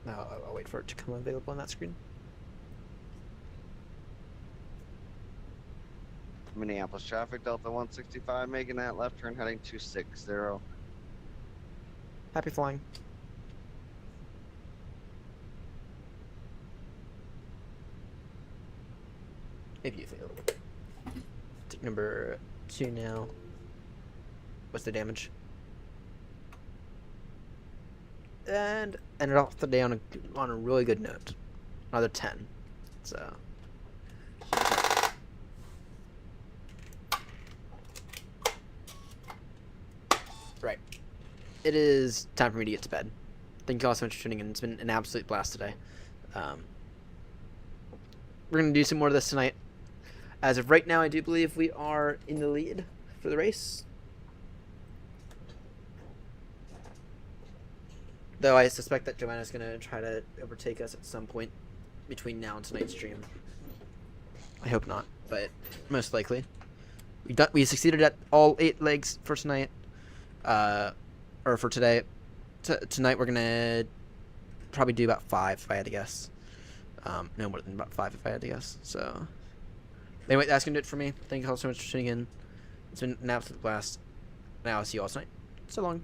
Now I'll wait for it to come available on that screen. Minneapolis traffic, Delta 165, making that left turn heading 260. Happy flying. APU available. Tick number 2 now. What's the damage? And ended off the day on a really good note. Another 10. So. Right. It is time for me to get to bed. Thank you all so much for tuning in. It's been an absolute blast today. We're gonna do some more of this tonight. As of right now, I do believe we are in the lead for the race. Though I suspect that Joanna's going to try to overtake us at some point between now and tonight's stream. I hope not, but most likely. We succeeded at all 8 legs for tonight. Or for today. Tonight we're going to probably do about 5 if I had to guess. No more than about 5 if I had to guess. So, anyway, that's going to do it for me. Thank you all so much for tuning in. It's been an absolute blast. And I'll see you all tonight. So long.